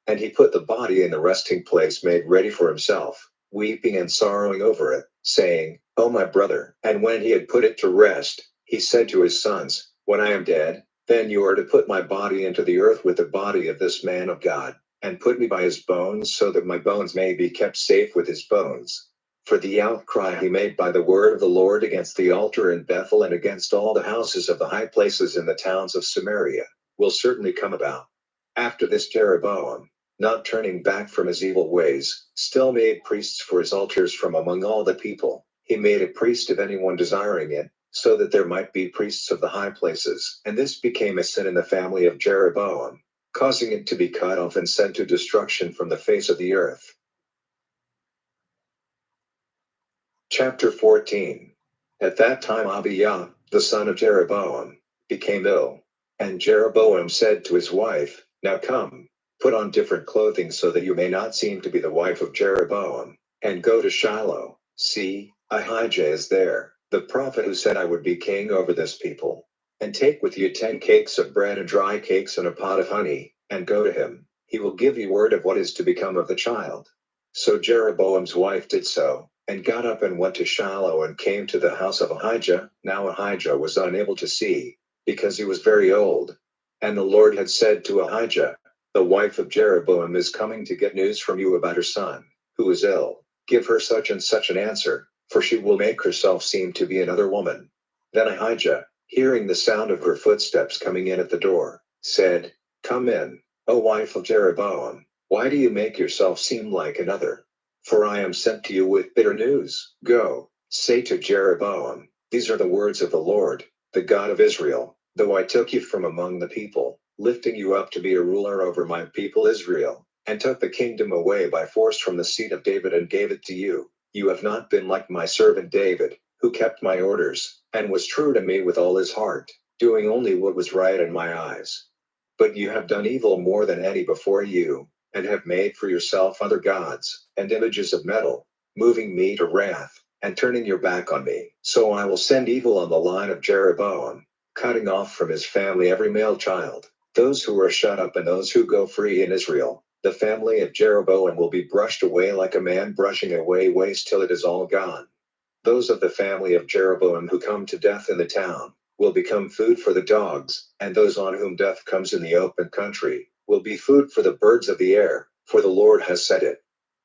And he put the body in the resting place made ready for himself, weeping and sorrowing over it, saying, O my brother. And when he had put it to rest, he said to his sons, When I am dead, then you are to put my body into the earth with the body of this man of God, and put me by his bones, so that my bones may be kept safe with his bones. For the outcry he made by the word of the Lord against the altar in Bethel and against all the houses of the high places in the towns of Samaria will certainly come about. After this Jeroboam, not turning back from his evil ways, still made priests for his altars from among all the people. He made a priest of anyone desiring it, so that there might be priests of the high places. And this became a sin in the family of Jeroboam, causing it to be cut off and sent to destruction from the face of the earth. Chapter 14. At that time Abijah, the son of Jeroboam, became ill. And Jeroboam said to his wife, Now come, put on different clothing so that you may not seem to be the wife of Jeroboam, and go to Shiloh. See, Ahijah is there, the prophet who said I would be king over this people. And take with you 10 cakes of bread and dry cakes and a pot of honey, and go to him. He will give you word of what is to become of the child. So Jeroboam's wife did so, and got up and went to Shiloh and came to the house of Ahijah. Now Ahijah was unable to see, because he was very old. And the Lord had said to Ahijah, The wife of Jeroboam is coming to get news from you about her son, who is ill. Give her such and such an answer, for she will make herself seem to be another woman. Then Ahijah, hearing the sound of her footsteps coming in at the door, said, Come in, O wife of Jeroboam. Why do you make yourself seem like another? For I am sent to you with bitter news. Go, say to Jeroboam, these are the words of the Lord, the God of Israel. Though I took you from among the people, lifting you up to be a ruler over my people Israel, and took the kingdom away by force from the seat of David and gave it to you, you have not been like my servant David, who kept my orders, and was true to me with all his heart, doing only what was right in my eyes. But you have done evil more than any before you, and have made for yourself other gods, and images of metal, moving me to wrath, and turning your back on me. So I will send evil on the line of Jeroboam, cutting off from his family every male child, those who are shut up and those who go free in Israel. The family of Jeroboam will be brushed away like a man brushing away waste till it is all gone. Those of the family of Jeroboam who come to death in the town will become food for the dogs, and those on whom death comes in the open country will be food for the birds of the air, for the Lord has said it.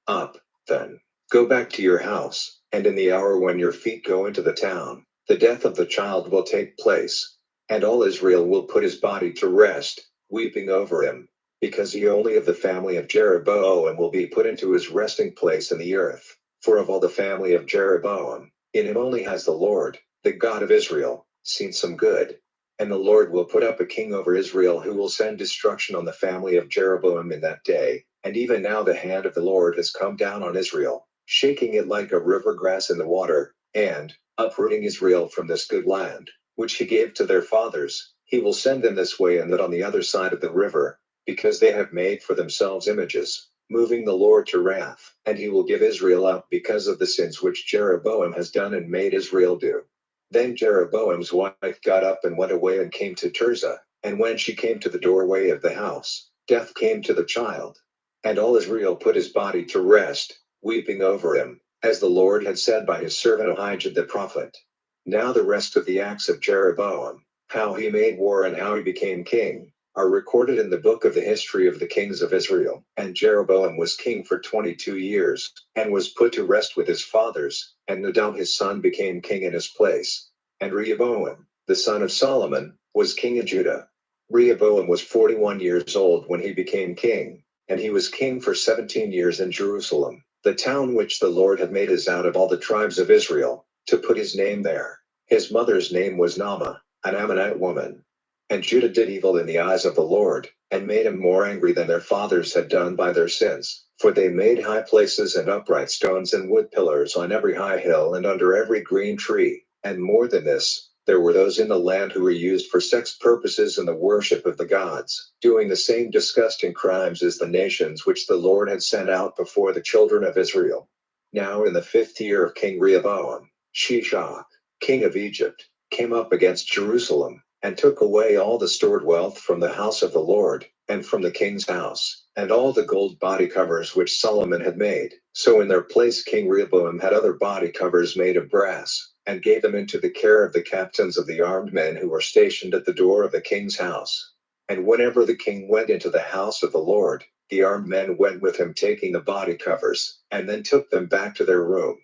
Up, then, go back to your house, and in the hour when your feet go into the town, the death of the child will take place, and all Israel will put his body to rest, weeping over him, because he only of the family of Jeroboam will be put into his resting place in the earth. For of all the family of Jeroboam, in him only has the Lord, the God of Israel, seen some good. And the Lord will put up a king over Israel who will send destruction on the family of Jeroboam in that day. And even now the hand of the Lord has come down on Israel, shaking it like a river grass in the water, and uprooting Israel from this good land, which he gave to their fathers. He will send them this way and that on the other side of the river, because they have made for themselves images, moving the Lord to wrath, and he will give Israel up because of the sins which Jeroboam has done and made Israel do. Then Jeroboam's wife got up and went away and came to Tirzah, and when she came to the doorway of the house, death came to the child. And all Israel put his body to rest, weeping over him, as the Lord had said by his servant Ahijah the prophet. Now the rest of the acts of Jeroboam, how he made war and how he became king, are recorded in the book of the history of the kings of Israel. And Jeroboam was king for 22 years, and was put to rest with his fathers, and Nadab his son became king in his place. And Rehoboam, the son of Solomon, was king in Judah. Rehoboam was 41 years old when he became king, and he was king for 17 years in Jerusalem, the town which the Lord had made as out of all the tribes of Israel, to put his name there. His mother's name was Naamah, an Ammonite woman. And Judah did evil in the eyes of the Lord, and made him more angry than their fathers had done by their sins. For they made high places and upright stones and wood pillars on every high hill and under every green tree. And more than this, there were those in the land who were used for sex purposes and the worship of the gods, doing the same disgusting crimes as the nations which the Lord had sent out before the children of Israel. Now in the 5th year of King Rehoboam, Shishak, king of Egypt, came up against Jerusalem, and took away all the stored wealth from the house of the Lord, and from the king's house, and all the gold body covers which Solomon had made. So in their place King Rehoboam had other body covers made of brass, and gave them into the care of the captains of the armed men who were stationed at the door of the king's house. And whenever the king went into the house of the Lord, the armed men went with him taking the body covers, and then took them back to their room.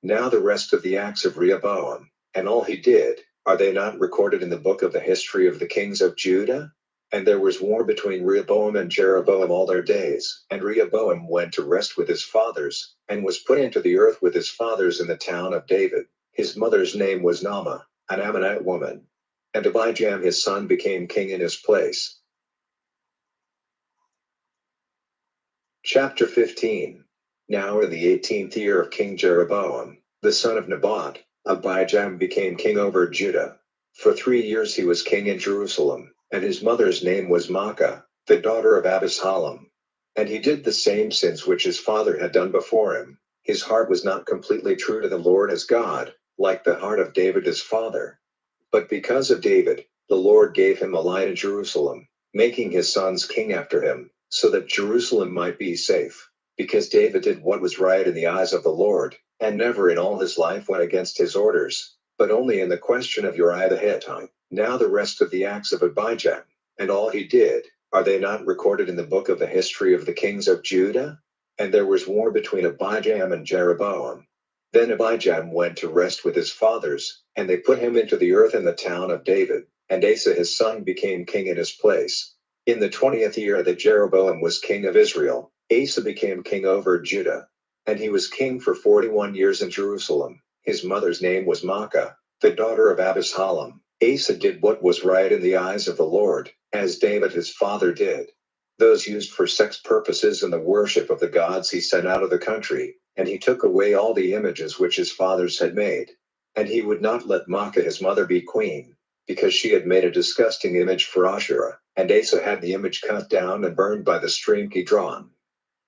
Now the rest of the acts of Rehoboam, and all he did, are they not recorded in the book of the history of the kings of Judah? And there was war between Rehoboam and Jeroboam all their days. And Rehoboam went to rest with his fathers, and was put into the earth with his fathers in the town of David. His mother's name was Naamah, an Ammonite woman. And Abijam his son became king in his place. Chapter 15. Now in the 18th year of King Jeroboam, the son of Nebat, Abijam became king over Judah. For 3 years he was king in Jerusalem, and his mother's name was Maacah, the daughter of Abishalom. And he did the same sins which his father had done before him. His heart was not completely true to the Lord as God, like the heart of David his father. But because of David, the Lord gave him a light in Jerusalem, making his sons king after him, so that Jerusalem might be safe. Because David did what was right in the eyes of the Lord, and never in all his life went against his orders, but only in the question of Uriah the Hittite. Now the rest of the acts of Abijam, and all he did, are they not recorded in the book of the history of the kings of Judah? And there was war between Abijam and Jeroboam. Then Abijam went to rest with his fathers, and they put him into the earth in the town of David, and Asa his son became king in his place. In the 20th year that Jeroboam was king of Israel, Asa became king over Judah. And he was king for 41 years in Jerusalem. His mother's name was Maacah, the daughter of Abishalom. Asa did what was right in the eyes of the Lord, as David his father did. Those used for sex purposes and the worship of the gods he sent out of the country, and he took away all the images which his fathers had made. And he would not let Maacah his mother be queen, because she had made a disgusting image for Asherah, and Asa had the image cut down and burned by the stream Kidron.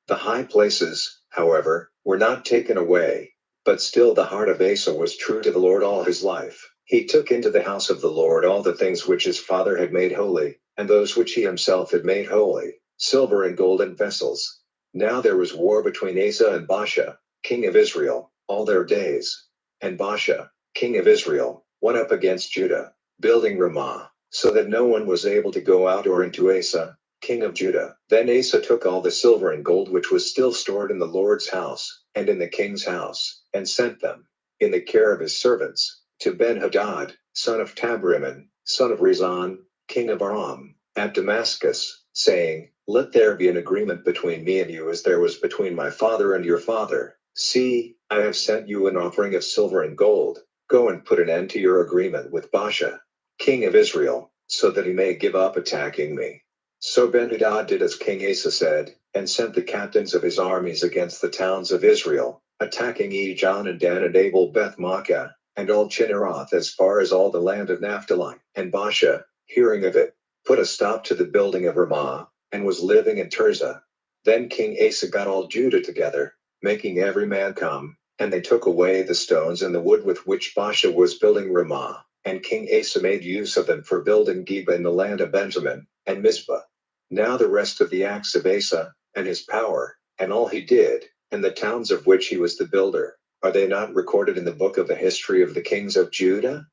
The high places, however, were not taken away, but still the heart of Asa was true to the Lord all his life. He took into the house of the Lord all the things which his father had made holy, and those which he himself had made holy, silver and golden vessels. Now there was war between Asa and Baasha, king of Israel, all their days. And Baasha, king of Israel, went up against Judah, building Ramah, so that no one was able to go out or into Asa, king of Judah. Then Asa took all the silver and gold which was still stored in the Lord's house, and in the king's house, and sent them, in the care of his servants, to Ben-Hadad, son of Tabrimmon, son of Rezon, king of Aram, at Damascus, saying, Let there be an agreement between me and you as there was between my father and your father. See, I have sent you an offering of silver and gold. Go and put an end to your agreement with Baasha, king of Israel, so that he may give up attacking me. So Ben-Hadad did as King Asa said, and sent the captains of his armies against the towns of Israel, attacking Ijon and Dan and Abel Beth-Maacah, and all Chinneroth as far as all the land of Naphtali. And Baasha, hearing of it, put a stop to the building of Ramah, and was living in Tirzah. Then King Asa got all Judah together, making every man come, and they took away the stones and the wood with which Baasha was building Ramah, and King Asa made use of them for building Geba in the land of Benjamin, and Mizpah. Now the rest of the acts of Asa, and his power, and all he did, and the towns of which he was the builder, are they not recorded in the book of the history of the kings of Judah?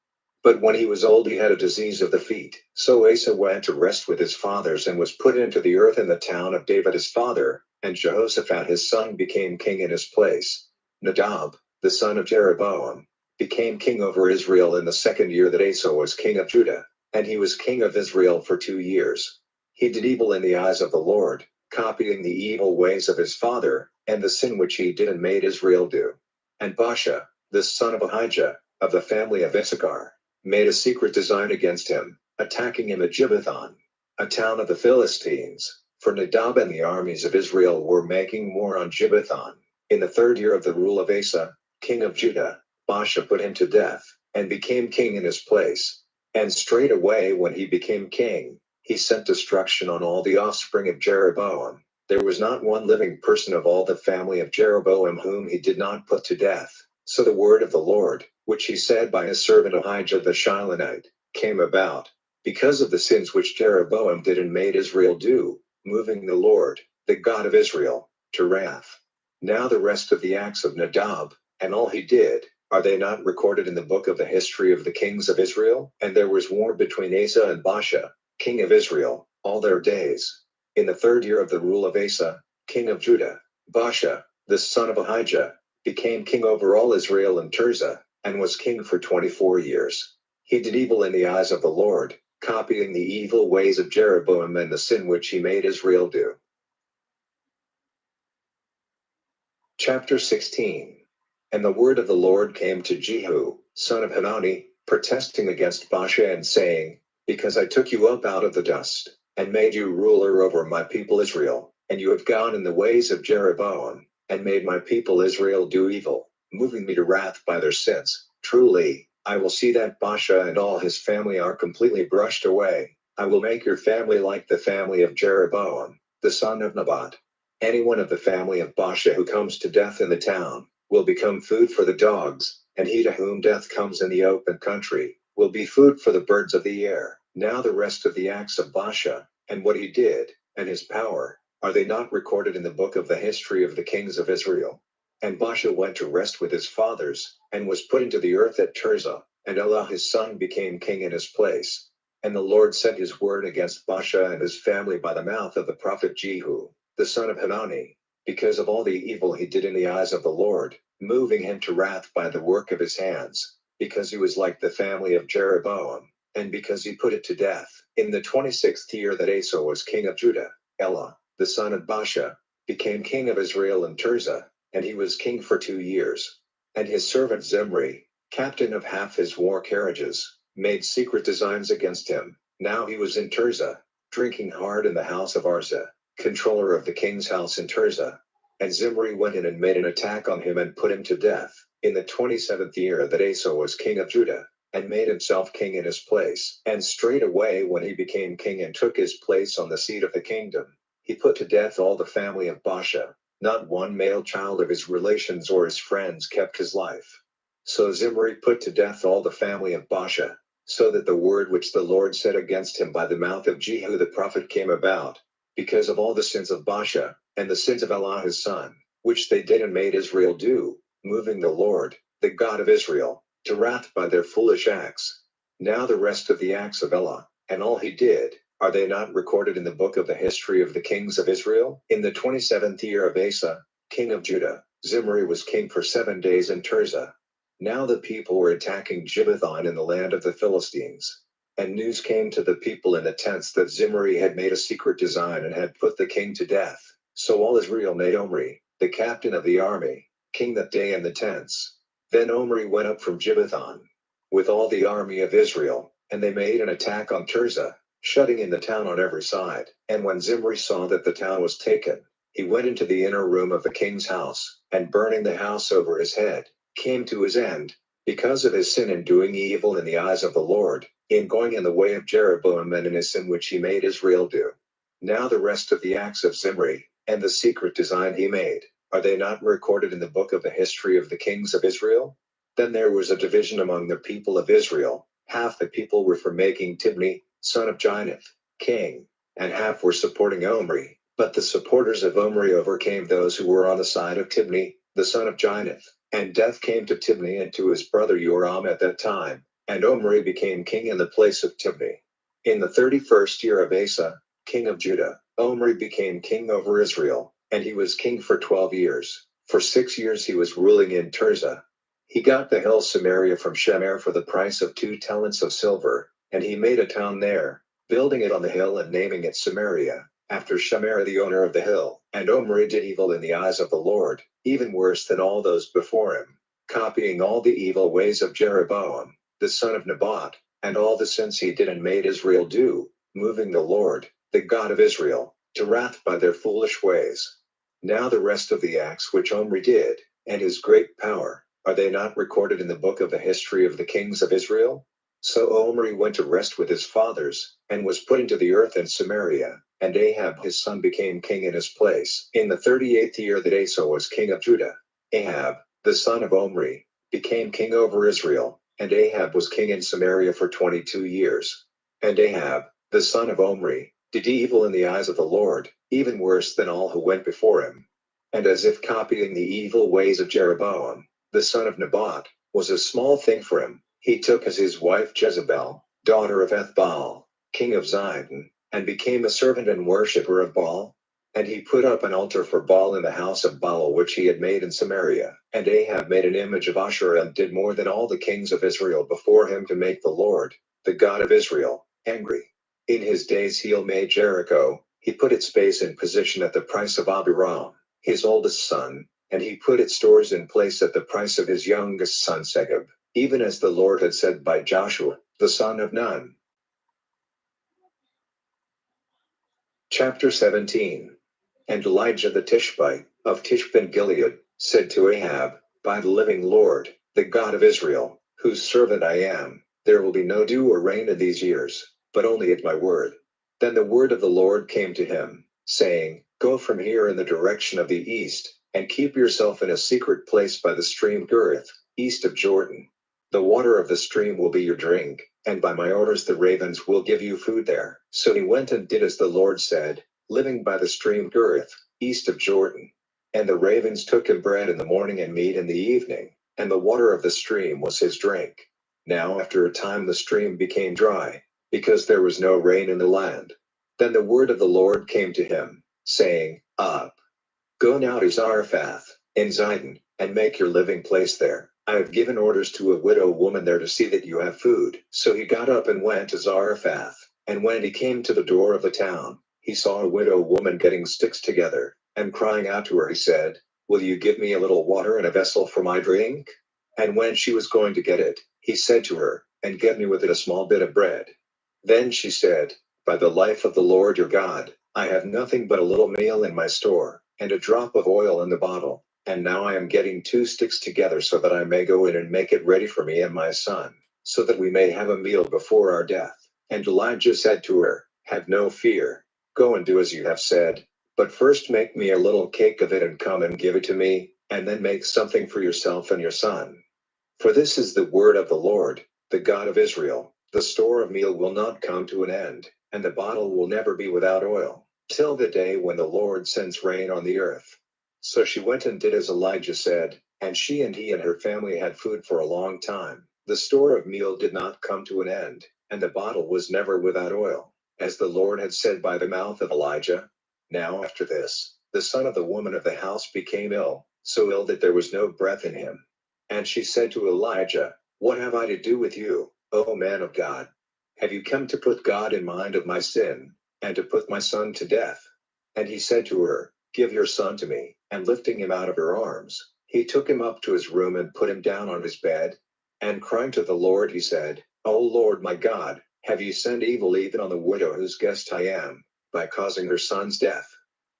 But when he was old he had a disease of the feet. So Asa went to rest with his fathers and was put into the earth in the town of David his father, and Jehoshaphat his son became king in his place. Nadab, the son of Jeroboam, became king over Israel in the second year that Asa was king of Judah, and he was king of Israel for 2 years. He did evil in the eyes of the Lord, copying the evil ways of his father, and the sin which he did and made Israel do. And Baasha, the son of Ahijah, of the family of Issachar, made a secret design against him, attacking him at Gibbethon, a town of the Philistines, for Nadab and the armies of Israel were making war on Gibbethon. In the 3rd year of the rule of Asa, king of Judah, Baasha put him to death, and became king in his place. And straightway when he became king, he sent destruction on all the offspring of Jeroboam. There was not one living person of all the family of Jeroboam whom he did not put to death. So the word of the Lord, which he said by his servant Ahijah the Shilonite, came about, because of the sins which Jeroboam did and made Israel do, moving the Lord, the God of Israel, to wrath. Now the rest of the acts of Nadab, and all he did, are they not recorded in the book of the history of the kings of Israel? And there was war between Asa and Baasha, king of Israel, all their days. In the 3rd year of the rule of Asa, king of Judah, Baasha, the son of Ahijah, became king over all Israel in Tirzah, and was king for 24 years. He did evil in the eyes of the Lord, copying the evil ways of Jeroboam and the sin which he made Israel do. Chapter 16. And the word of the Lord came to Jehu, son of Hanani, protesting against Baasha and saying, Because I took you up out of the dust, and made you ruler over my people Israel, and you have gone in the ways of Jeroboam, and made my people Israel do evil, moving me to wrath by their sins. Truly, I will see that Baasha and all his family are completely brushed away. I will make your family like the family of Jeroboam, the son of Nebat. Anyone of the family of Baasha who comes to death in the town will become food for the dogs, and he to whom death comes in the open country will be food for the birds of the air. Now the rest of the acts of Baasha, and what he did, and his power, are they not recorded in the book of the history of the kings of Israel? And Baasha went to rest with his fathers, and was put into the earth at Tirzah, and Elah his son became king in his place. And the Lord sent his word against Baasha and his family by the mouth of the prophet Jehu, the son of Hanani, because of all the evil he did in the eyes of the Lord, moving him to wrath by the work of his hands, because he was like the family of Jeroboam, and because he put it to death. In the 26th year that Asa was king of Judah, Elah, the son of Baasha, became king of Israel and Tirzah, and he was king for 2 years. And his servant Zimri, captain of half his war carriages, made secret designs against him. Now he was in Tirzah, drinking hard in the house of Arza, controller of the king's house in Tirzah. And Zimri went in and made an attack on him and put him to death, in the 27th year that Asa was king of Judah, and made himself king in his place. And straightway when he became king and took his place on the seat of the kingdom, he put to death all the family of Baasha. Not one male child of his relations or his friends kept his life. So Zimri put to death all the family of Baasha, so that the word which the Lord said against him by the mouth of Jehu the prophet came about, because of all the sins of Baasha, and the sins of Elah his son, which they did and made Israel do, moving the Lord, the God of Israel, to wrath by their foolish acts. Now the rest of the acts of Elah, and all he did, are they not recorded in the book of the history of the kings of Israel? In the 27th year of Asa, king of Judah, Zimri was king for 7 days in Tirzah. Now the people were attacking Gibbethon in the land of the Philistines. And news came to the people in the tents that Zimri had made a secret design and had put the king to death. So all Israel made Omri, the captain of the army, king that day in the tents. Then Omri went up from Gibbethon with all the army of Israel, and they made an attack on Tirzah, shutting in the town on every side. And when Zimri saw that the town was taken, he went into the inner room of the king's house, and burning the house over his head, came to his end, because of his sin in doing evil in the eyes of the Lord, in going in the way of Jeroboam and in his sin which he made Israel do. Now the rest of the acts of Zimri, and the secret design he made, are they not recorded in the book of the history of the kings of Israel? Then there was a division among the people of Israel. Half the people were for making Tibni, son of Ginath, king, and half were supporting Omri. But the supporters of Omri overcame those who were on the side of Tibni, the son of Ginath, and death came to Tibni and to his brother Joram at that time, and Omri became king in the place of Tibni. In the 31st year of Asa, king of Judah, Omri became king over Israel, and he was king for 12 years. For 6 years he was ruling in Tirzah. He got the hill Samaria from Shemer for the price of 2 talents of silver, and he made a town there, building it on the hill and naming it Samaria, after Shemer the owner of the hill. And Omri did evil in the eyes of the Lord, even worse than all those before him, copying all the evil ways of Jeroboam, the son of Nebat, and all the sins he did and made Israel do, moving the Lord, the God of Israel, to wrath by their foolish ways. Now the rest of the acts which Omri did, and his great power, are they not recorded in the book of the history of the kings of Israel? So Omri went to rest with his fathers, and was put into the earth in Samaria, and Ahab his son became king in his place. In the 38th year that Asa was king of Judah, Ahab, the son of Omri, became king over Israel, and Ahab was king in Samaria for 22 years. And Ahab, the son of Omri, did evil in the eyes of the Lord, even worse than all who went before him. And as if copying the evil ways of Jeroboam, the son of Nebat, was a small thing for him, he took as his wife Jezebel, daughter of Ethbaal, king of Zidon, and became a servant and worshipper of Baal. And he put up an altar for Baal in the house of Baal which he had made in Samaria. And Ahab made an image of Asherah and did more than all the kings of Israel before him to make the Lord, the God of Israel, angry. In his days he made Jericho, he put its base in position at the price of Abiram, his oldest son, and he put its stores in place at the price of his youngest son Segub, even as the Lord had said by Joshua, the son of Nun. Chapter 17. And Elijah the Tishbite, of Tishbe Gilead, said to Ahab, by the living Lord, the God of Israel, whose servant I am, there will be no dew or rain in these years, but only at my word. Then the word of the Lord came to him, saying, Go from here in the direction of the east, and keep yourself in a secret place by the stream Gurith, east of Jordan. The water of the stream will be your drink, and by my orders the ravens will give you food there. So he went and did as the Lord said, living by the stream Gurith, east of Jordan. And the ravens took him bread in the morning and meat in the evening, and the water of the stream was his drink. Now after a time the stream became dry, because there was no rain in the land. Then the word of the Lord came to him, saying, Up, go now to Zarephath, in Zidon, and make your living place there. I have given orders to a widow woman there to see that you have food. So he got up and went to Zarephath, and when he came to the door of the town, he saw a widow woman getting sticks together. and crying out to her, he said, "Will you give me a little water in a vessel for my drink?" And when she was going to get it, he said to her, "And get me with it a small bit of bread." Then she said, "By the life of the Lord your God, I have nothing but a little meal in my store, and a drop of oil in the bottle, and now I am getting 2 sticks together so that I may go in and make it ready for me and my son, so that we may have a meal before our death." And Elijah said to her, "Have no fear. Go and do as you have said. But first make me a little cake of it and come and give it to me, and then make something for yourself and your son. For this is the word of the Lord, the God of Israel: the store of meal will not come to an end, and the bottle will never be without oil, till the day when the Lord sends rain on the earth." So she went and did as Elijah said, and he and her family had food for a long time. The store of meal did not come to an end, and the bottle was never without oil, as the Lord had said by the mouth of Elijah. Now after this, the son of the woman of the house became ill, so ill that there was no breath in him. And she said to Elijah, "What have I to do with you, O man of God? Have you come to put God in mind of my sin, and to put my son to death?" And he said to her, "Give your son to me." And lifting him out of her arms, he took him up to his room and put him down on his bed. And crying to the Lord, he said, "O Lord my God, have you sent evil even on the widow whose guest I am, by causing her son's death?"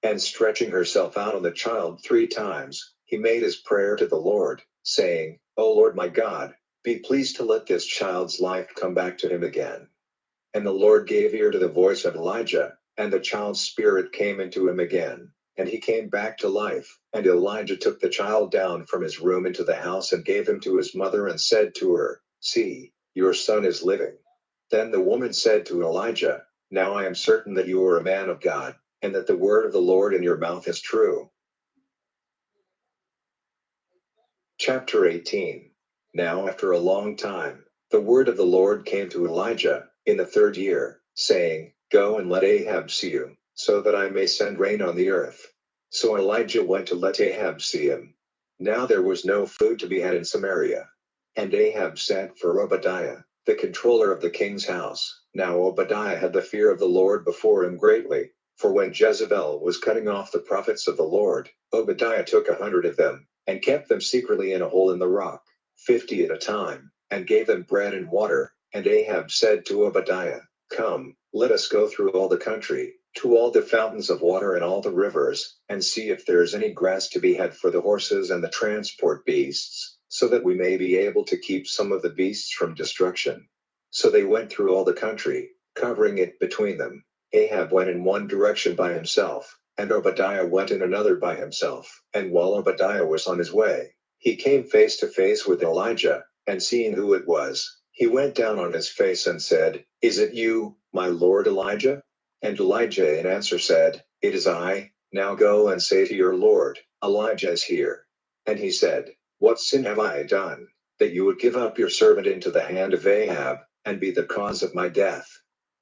And stretching herself out on the child 3 times, he made his prayer to the Lord, saying, "O Lord my God, be pleased to let this child's life come back to him again." And the Lord gave ear to the voice of Elijah, and the child's spirit came into him again, and he came back to life. And Elijah took the child down from his room into the house and gave him to his mother and said to her, "See, your son is living." Then the woman said to Elijah, "Now I am certain that you are a man of God, and that the word of the Lord in your mouth is true." Chapter 18. Now after a long time, the word of the Lord came to Elijah, in the 3rd year, saying, "Go and let Ahab see you, so that I may send rain on the earth." So Elijah went to let Ahab see him. Now there was no food to be had in Samaria. And Ahab sent for Obadiah, the controller of the king's house. Now Obadiah had the fear of the Lord before him greatly, for when Jezebel was cutting off the prophets of the Lord, Obadiah took 100 of them, and kept them secretly in a hole in the rock, 50 at a time, and gave them bread and water. And Ahab said to Obadiah, "Come, let us go through all the country, to all the fountains of water and all the rivers, and see if there is any grass to be had for the horses and the transport beasts, so that we may be able to keep some of the beasts from destruction." So they went through all the country, covering it between them. Ahab went in one direction by himself, and Obadiah went in another by himself. And while Obadiah was on his way, he came face to face with Elijah, and seeing who it was, he went down on his face and said, "Is it you, my lord Elijah?" And Elijah in answer said, "It is I. Now go and say to your lord, Elijah is here." And he said, "What sin have I done, that you would give up your servant into the hand of Ahab, and be the cause of my death?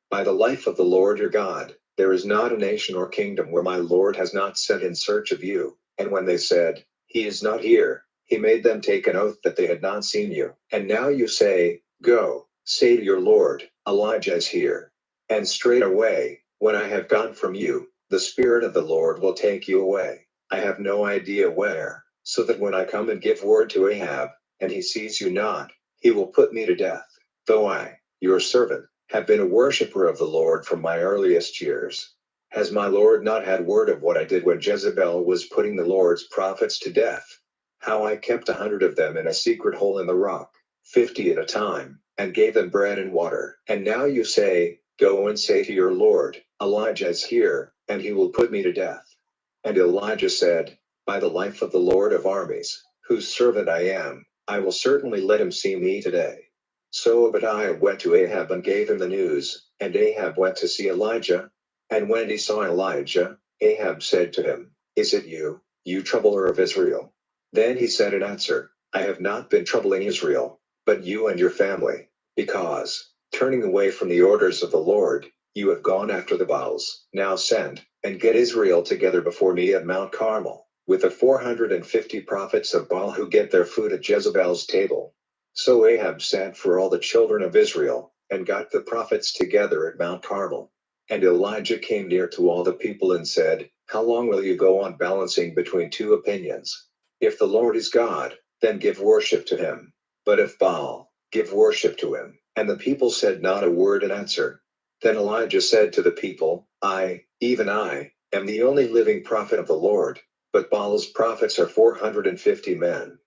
By the life of the Lord your God, there is not a nation or kingdom where my Lord has not sent in search of you." And when they said, "He is not here," he made them take an oath that they had not seen you. And now you say, "Go, say to your Lord, Elijah is here." And straightway, when I have gone from you, the Spirit of the Lord will take you away, I have no idea where, so that when I come and give word to Ahab, and he sees you not, he will put me to death, though I, your servant, have been a worshipper of the Lord from my earliest years. Has my Lord not had word of what I did when Jezebel was putting the Lord's prophets to death? How I kept 100 of them in a secret hole in the rock, 50 at a time, and gave them bread and water. And now you say, "Go and say to your Lord, Elijah is here, and he will put me to death." And Elijah said, "By the life of the Lord of armies, whose servant I am, I will certainly let him see me today." So Obadiah went to Ahab and gave him the news, and Ahab went to see Elijah. And when he saw Elijah, Ahab said to him, "Is it you, you troubler of Israel?" Then he said in answer, "I have not been troubling Israel, but you and your family, because, turning away from the orders of the Lord, you have gone after the Baals. Now send, and get Israel together before me at Mount Carmel, with the 450 prophets of Baal who get their food at Jezebel's table." So Ahab sent for all the children of Israel, and got the prophets together at Mount Carmel. And Elijah came near to all the people and said, How long will you go on balancing between two opinions? If the Lord is God, then give worship to him. But if Baal, give worship to him. And the people said not a word in answer. Then Elijah said to the people, even I, am the only living prophet of the Lord, but Baal's prophets are 450 men.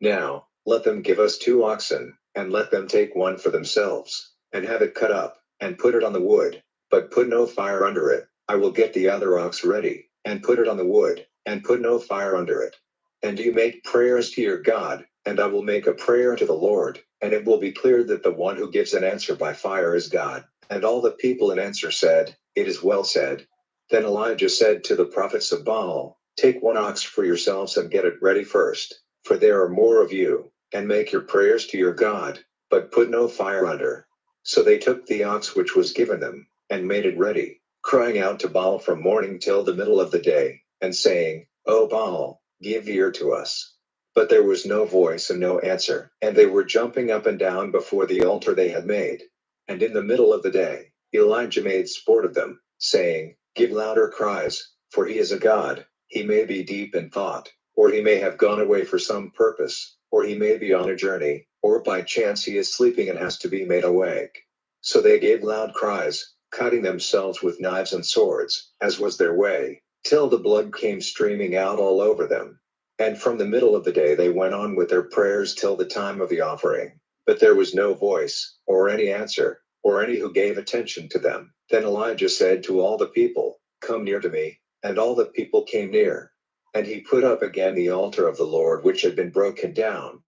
Now, let them give us 2 oxen, and let them take one for themselves, and have it cut up, and put it on the wood, but put no fire under it. I will get the other ox ready, and put it on the wood, and put no fire under it. And you make prayers to your God, and I will make a prayer to the Lord, and it will be clear that the one who gives an answer by fire is God. And all the people in answer said, It is well said. Then Elijah said to the prophets of Baal, Take 1 ox for yourselves and get it ready first, for there are more of you, and make your prayers to your God, but put no fire under. So they took the ox which was given them, and made it ready, crying out to Baal from morning till the middle of the day, and saying, O Baal, give ear to us. But there was no voice and no answer, and they were jumping up and down before the altar they had made. And in the middle of the day, Elijah made sport of them, saying, Give louder cries, for he is a god. He may be deep in thought, or he may have gone away for some purpose, or he may be on a journey, or by chance he is sleeping and has to be made awake. So they gave loud cries, cutting themselves with knives and swords, as was their way, till the blood came streaming out all over them. And from the middle of the day they went on with their prayers till the time of the offering. But there was no voice, or any answer, or any who gave attention to them. Then Elijah said to all the people, Come near to me. And all the people came near. And he put up again the altar of the Lord which had been broken down.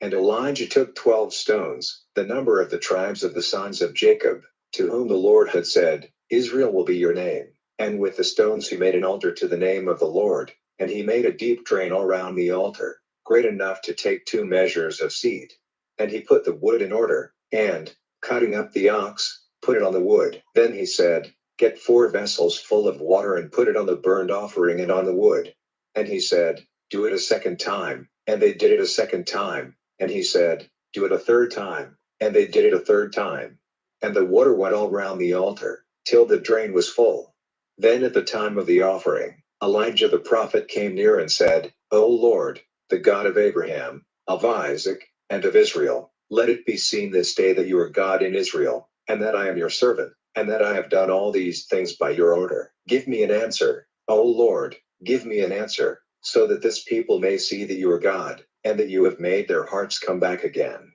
And Elijah took 12 stones, the number of the tribes of the sons of Jacob, to whom the Lord had said, Israel will be your name. And with the stones he made an altar to the name of the Lord, and he made a deep drain all round the altar, great enough to take 2 measures of seed. And he put the wood in order, and, cutting up the ox, put it on the wood. Then he said, Get 4 vessels full of water and put it on the burnt offering and on the wood. And he said, Do it a second time. And they did it a second time. And he said, Do it a third time. And they did it a third time. And the water went all round the altar, till the drain was full. Then at the time of the offering, Elijah the prophet came near and said, O Lord, the God of Abraham, of Isaac, and of Israel, let it be seen this day that you are God in Israel, and that I am your servant, and that I have done all these things by your order. Give me an answer, O Lord, give me an answer, so that this people may see that you are God, and that you have made their hearts come back again.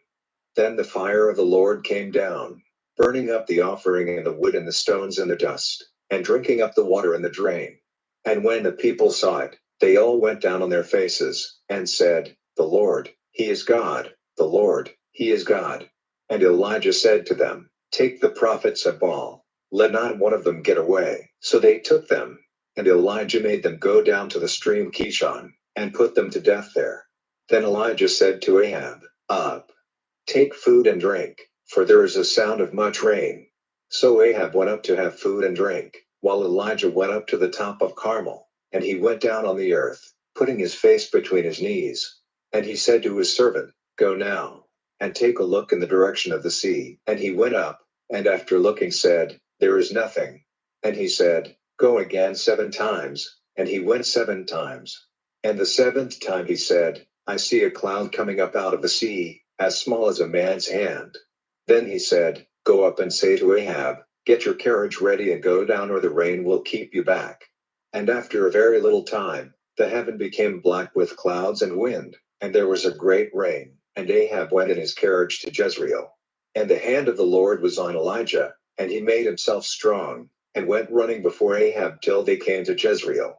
Then the fire of the Lord came down, burning up the offering and the wood and the stones and the dust, and drinking up the water in the drain. And when the people saw it, they all went down on their faces, and said, The Lord, he is God, the Lord, he is God. And Elijah said to them, Take the prophets of Baal, let not one of them get away. So they took them, and Elijah made them go down to the stream Kishon, and put them to death there. Then Elijah said to Ahab, Up, take food and drink, for there is a sound of much rain. So Ahab went up to have food and drink, while Elijah went up to the top of Carmel, and he went down on the earth, putting his face between his knees. And he said to his servant, Go now, and take a look in the direction of the sea. And he went up, and after looking said, There is nothing. And he said, Go again 7 times, and he went 7 times. And the 7th time he said, I see a cloud coming up out of the sea, as small as a man's hand. Then he said, Go up and say to Ahab, Get your carriage ready and go down, or the rain will keep you back. And after a very little time, the heaven became black with clouds and wind, and there was a great rain, and Ahab went in his carriage to Jezreel. And the hand of the Lord was on Elijah, and he made himself strong, and went running before Ahab till they came to Jezreel.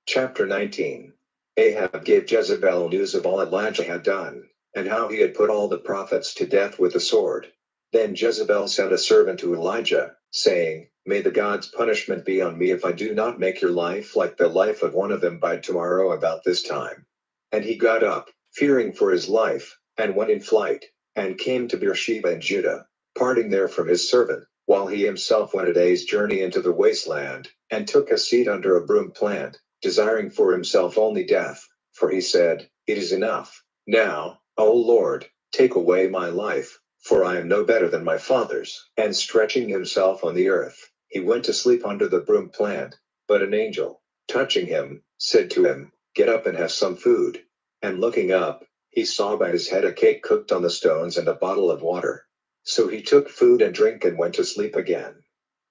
Chapter 19. Ahab gave Jezebel news of all Elijah had done, and how he had put all the prophets to death with the sword. Then Jezebel sent a servant to Elijah, saying, May the God's punishment be on me if I do not make your life like the life of one of them by tomorrow about this time. And he got up, fearing for his life, and went in flight, and came to Beersheba in Judah, parting there from his servant, while he himself went a day's journey into the wasteland, and took a seat under a broom plant, desiring for himself only death, for he said, It is enough. Now, O Lord, take away my life, for I am no better than my fathers. And stretching himself on the earth, he went to sleep under the broom plant, but an angel, touching him, said to him, "Get up and have some food." And looking up, he saw by his head a cake cooked on the stones and a bottle of water. So he took food and drink and went to sleep again.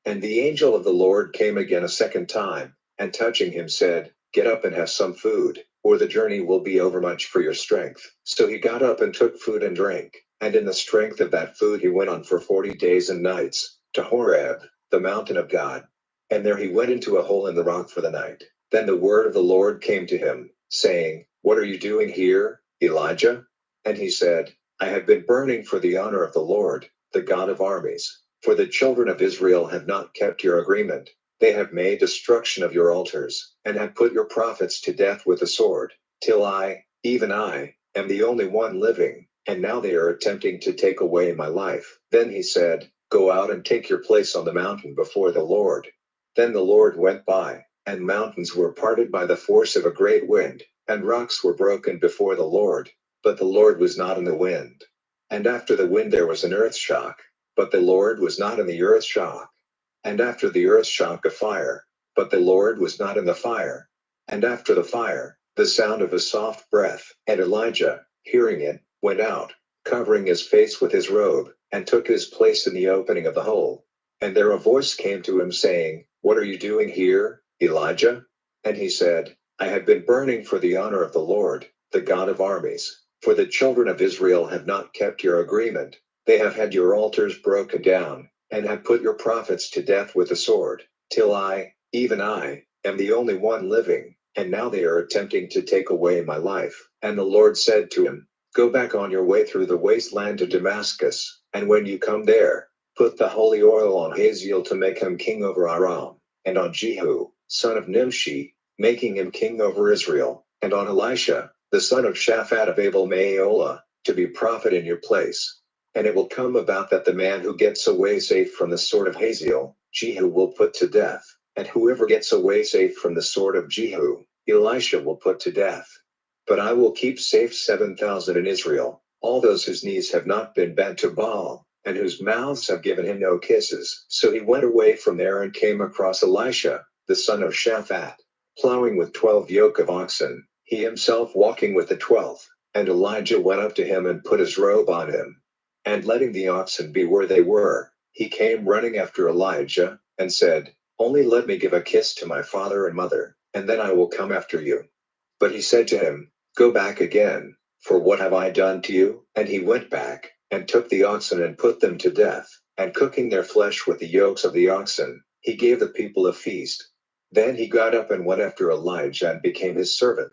And the angel of the Lord came again a second time, and touching him said, "Get up and have some food, or the journey will be overmuch for your strength." So he got up and took food and drank, and in the strength of that food he went on for 40 days and nights, to Horeb, the mountain of God. And there he went into a hole in the rock for the night. Then the word of the Lord came to him, saying, "What are you doing here, Elijah?" And he said, "I have been burning for the honor of the Lord, the God of armies. For the children of Israel have not kept your agreement. They have made destruction of your altars, and have put your prophets to death with the sword, till I, even I, am the only one living, and now they are attempting to take away my life." Then he said, "Go out and take your place on the mountain before the Lord." Then the Lord went by, and mountains were parted by the force of a great wind, and rocks were broken before the Lord, but the Lord was not in the wind. And after the wind there was an earth shock, but the Lord was not in the earth shock. And after the earth shock a fire, but the Lord was not in the fire. And after the fire, the sound of a soft breath, and Elijah, hearing it, went out, covering his face with his robe, and took his place in the opening of the hole. And there a voice came to him saying, "What are you doing here, Elijah?" And he said, "I have been burning for the honor of the Lord, the God of armies. For the children of Israel have not kept your agreement. They have had your altars broken down, and have put your prophets to death with the sword, till I, even I, am the only one living, and now they are attempting to take away my life." And the Lord said to him, "Go back on your way through the wasteland to Damascus, and when you come there, put the holy oil on Hazael to make him king over Aram, and on Jehu, son of Nimshi, making him king over Israel, and on Elisha, the son of Shaphat of Abel Meholah, to be prophet in your place. And it will come about that the man who gets away safe from the sword of Hazael, Jehu will put to death, and whoever gets away safe from the sword of Jehu, Elisha will put to death. But I will keep safe 7,000 in Israel, all those whose knees have not been bent to Baal, and whose mouths have given him no kisses." So he went away from there and came across Elisha, the son of Shaphat, plowing with 12 yoke of oxen, he himself walking with the 12th. And Elijah went up to him and put his robe on him. And letting the oxen be where they were, he came running after Elijah, and said, "Only let me give a kiss to my father and mother, and then I will come after you." But he said to him, "Go back again, for what have I done to you?" And he went back, and took the oxen and put them to death, and cooking their flesh with the yokes of the oxen, he gave the people a feast. Then he got up and went after Elijah and became his servant.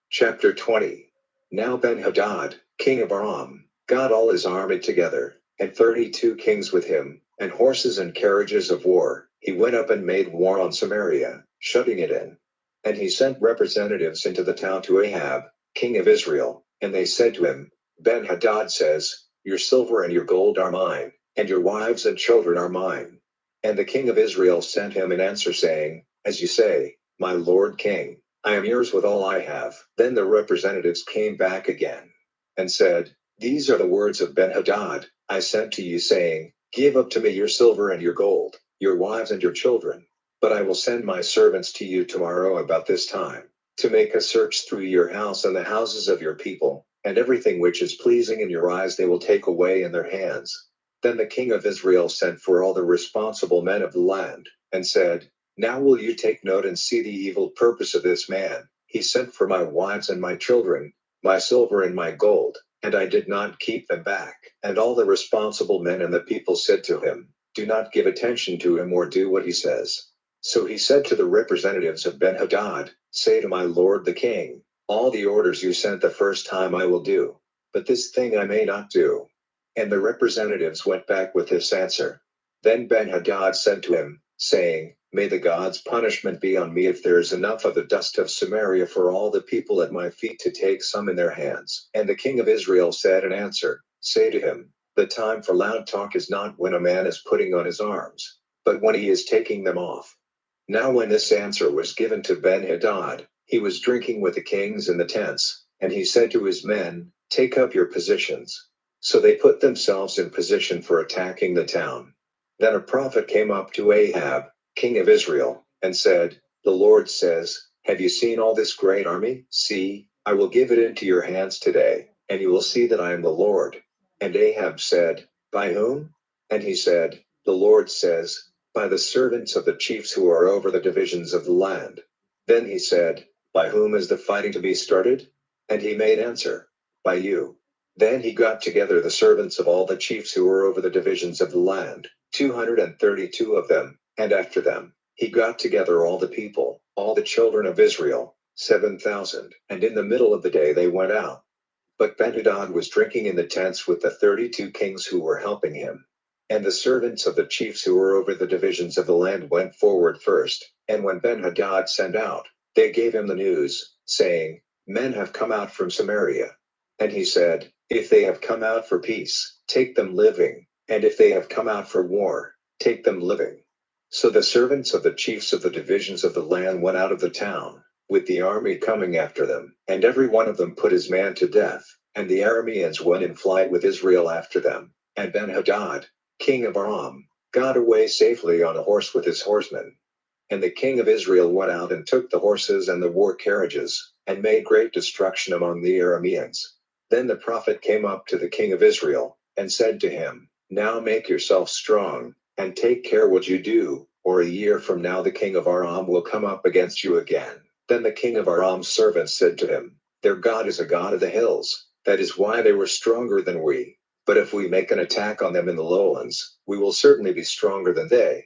Chapter 20. Now Ben-Hadad, king of Aram, got all his army together, and 32 kings with him, and horses and carriages of war. He went up and made war on Samaria, shutting it in. And he sent representatives into the town to Ahab, king of Israel, and they said to him, "Ben-Hadad says, 'Your silver and your gold are mine, and your wives and children are mine.'" And the king of Israel sent him an answer saying, "As you say, my lord king, I am yours with all I have." Then the representatives came back again, and said, "These are the words of Ben-Hadad, I sent to you saying, 'Give up to me your silver and your gold, your wives and your children. But I will send my servants to you tomorrow about this time, to make a search through your house and the houses of your people, and everything which is pleasing in your eyes they will take away in their hands.'" Then the king of Israel sent for all the responsible men of the land, and said, "Now will you take note and see the evil purpose of this man? He sent for my wives and my children, my silver and my gold, and I did not keep them back." And all the responsible men and the people said to him, "Do not give attention to him or do what he says." So he said to the representatives of Ben-Hadad, "Say to my lord the king, all the orders you sent the first time I will do, but this thing I may not do." And the representatives went back with this answer. Then Ben-Hadad said to him, saying, "May the God's punishment be on me if there is enough of the dust of Samaria for all the people at my feet to take some in their hands." And the king of Israel said in answer, "Say to him, the time for loud talk is not when a man is putting on his arms, but when he is taking them off." Now when this answer was given to Ben-Hadad, he was drinking with the kings in the tents, and he said to his men, "Take up your positions." So they put themselves in position for attacking the town. Then a prophet came up to Ahab, king of Israel, and said, "The Lord says, have you seen all this great army? See, I will give it into your hands today, and you will see that I am the Lord." And Ahab said, "By whom?" And he said, "The Lord says, by the servants of the chiefs who are over the divisions of the land." Then he said, "By whom is the fighting to be started?" And he made answer, "By you." Then he got together the servants of all the chiefs who were over the divisions of the land, 232 of them, and after them, he got together all the people, all the children of Israel, 7,000, and in the middle of the day they went out. But Benhadad was drinking in the tents with the 32 kings who were helping him. And the servants of the chiefs who were over the divisions of the land went forward first, and when Benhadad sent out, they gave him the news, saying, "Men have come out from Samaria." And he said, "If they have come out for peace, take them living, and if they have come out for war, take them living." So the servants of the chiefs of the divisions of the land went out of the town, with the army coming after them, and every one of them put his man to death, and the Arameans went in flight with Israel after them. And Benhadad, king of Aram, got away safely on a horse with his horsemen. And the king of Israel went out and took the horses and the war carriages, and made great destruction among the Arameans. Then the prophet came up to the king of Israel, and said to him, "Now make yourself strong, and take care what you do, or a year from now the king of Aram will come up against you again." Then the king of Aram's servants said to him, "Their God is a God of the hills, that is why they were stronger than we. But if we make an attack on them in the lowlands, we will certainly be stronger than they.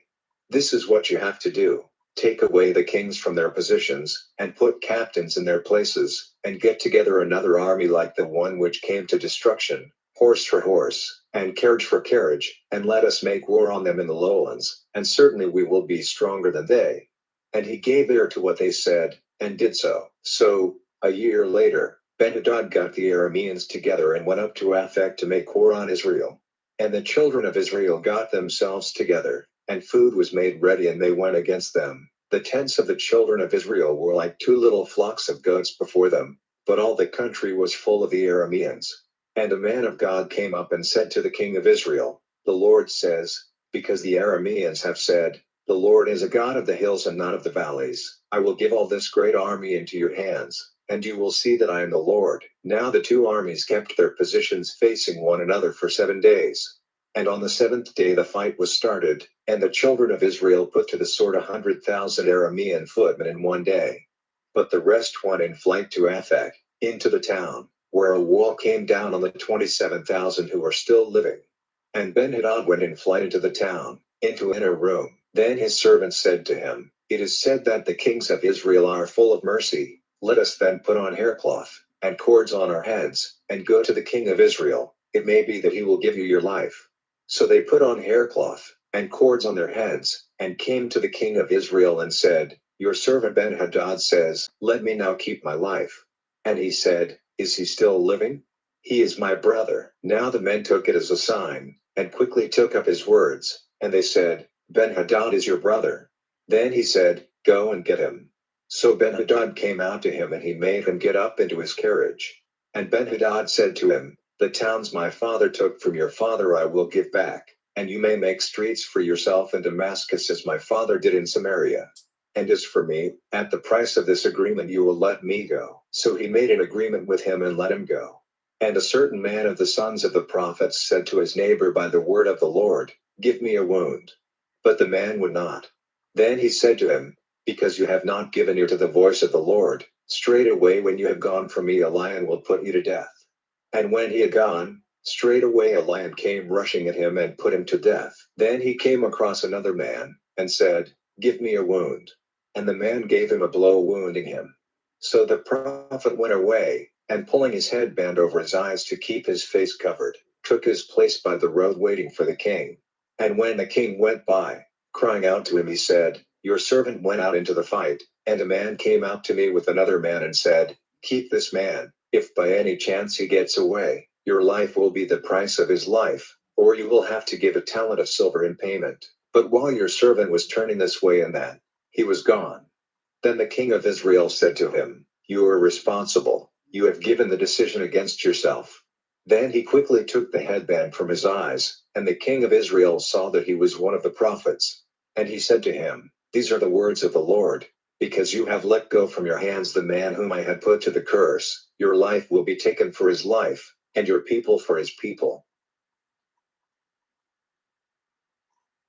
This is what you have to do. Take away the kings from their positions, and put captains in their places, and get together another army like the one which came to destruction, horse for horse, and carriage for carriage, and let us make war on them in the lowlands, and certainly we will be stronger than they." And he gave ear to what they said, and did so. So, a year later, Benhadad got the Arameans together and went up to Aphek to make war on Israel. And the children of Israel got themselves together, and food was made ready, and they went against them. The tents of the children of Israel were like two little flocks of goats before them, but all the country was full of the Arameans. And a man of God came up and said to the king of Israel, "The Lord says, because the Arameans have said, 'The Lord is a God of the hills and not of the valleys,' I will give all this great army into your hands, and you will see that I am the Lord." Now the two armies kept their positions facing one another for 7 days. And on the seventh day the fight was started, and the children of Israel put to the sword 100,000 Aramean footmen in one day. But the rest went in flight to Aphek, into the town, where a wall came down on the 27,000 who were still living. And Benhadad went in flight into the town, into an inner room. Then his servants said to him, "It is said that the kings of Israel are full of mercy. Let us then put on haircloth, and cords on our heads, and go to the king of Israel. It may be that he will give you your life." So they put on haircloth, and cords on their heads, and came to the king of Israel and said, "Your servant Benhadad says, 'Let me now keep my life.'" And he said, "Is he still living? He is my brother." Now the men took it as a sign, and quickly took up his words, and they said, "Benhadad is your brother." Then he said, "Go and get him." So Benhadad came out to him, and he made him get up into his carriage. And Benhadad said to him, "The towns my father took from your father I will give back, and you may make streets for yourself in Damascus as my father did in Samaria. And as for me, at the price of this agreement you will let me go." So he made an agreement with him and let him go. And a certain man of the sons of the prophets said to his neighbor by the word of the Lord, "Give me a wound." But the man would not. Then he said to him, "Because you have not given ear to the voice of the Lord, straightway when you have gone from me a lion will put you to death." And when he had gone, straightway a lion came rushing at him and put him to death. Then he came across another man, and said, "Give me a wound." And the man gave him a blow, wounding him. So the prophet went away, and pulling his headband over his eyes to keep his face covered, took his place by the road waiting for the king. And when the king went by, crying out to him, he said, "Your servant went out into the fight, and a man came out to me with another man and said, 'Keep this man. If by any chance he gets away, your life will be the price of his life, or you will have to give a talent of silver in payment.' But while your servant was turning this way and that, he was gone." Then the king of Israel said to him, "You are responsible. You have given the decision against yourself. Then he quickly took the headband from his eyes, and the king of Israel saw that he was one of the prophets. And he said to him, "These are the words of the Lord. Because you have let go from your hands the man whom I had put to the curse, your life will be taken for his life, and your people for his people."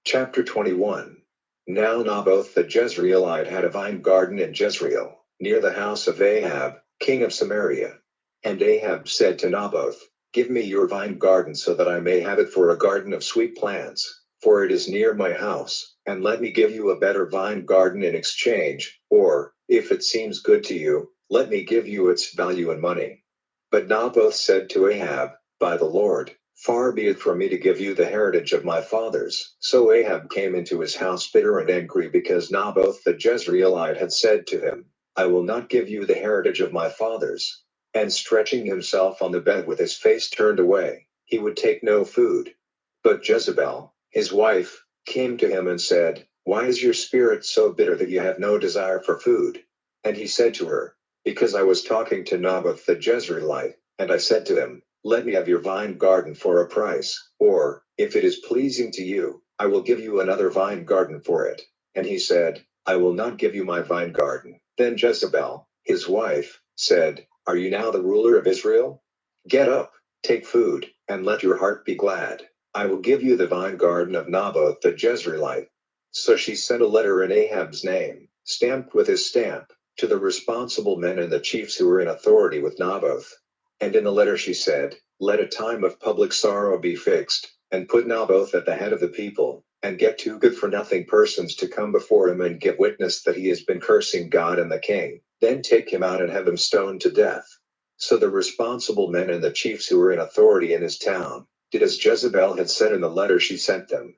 Chapter 21. Now Naboth the Jezreelite had a vine garden in Jezreel, near the house of Ahab, king of Samaria. And Ahab said to Naboth, "Give me your vine garden so that I may have it for a garden of sweet plants, for it is near my house, and let me give you a better vine garden in exchange, or, if it seems good to you, let me give you its value in money." But Naboth said to Ahab, "By the Lord, far be it from me to give you the heritage of my fathers." So Ahab came into his house bitter and angry because Naboth the Jezreelite had said to him, "I will not give you the heritage of my fathers." And stretching himself on the bed with his face turned away, he would take no food. But Jezebel, his wife, came to him and said, "Why is your spirit so bitter that you have no desire for food?" And he said to her, "Because I was talking to Naboth the Jezreelite, and I said to him, 'Let me have your vine garden for a price, or, if it is pleasing to you, I will give you another vine garden for it.' And he said, 'I will not give you my vine garden.' Then Jezebel, his wife, said, 'Are you now the ruler of Israel? Get up, take food, and let your heart be glad. I will give you the vine garden of Naboth the Jezreelite.' So she sent a letter in Ahab's name, stamped with his stamp, to the responsible men and the chiefs who were in authority with Naboth. And in the letter she said, 'Let a time of public sorrow be fixed, and put Naboth at the head of the people, and get two good-for-nothing persons to come before him and give witness that he has been cursing God and the king. Then take him out and have him stoned to death.' So the responsible men and the chiefs who were in authority in his town did as Jezebel had said in the letter she sent them.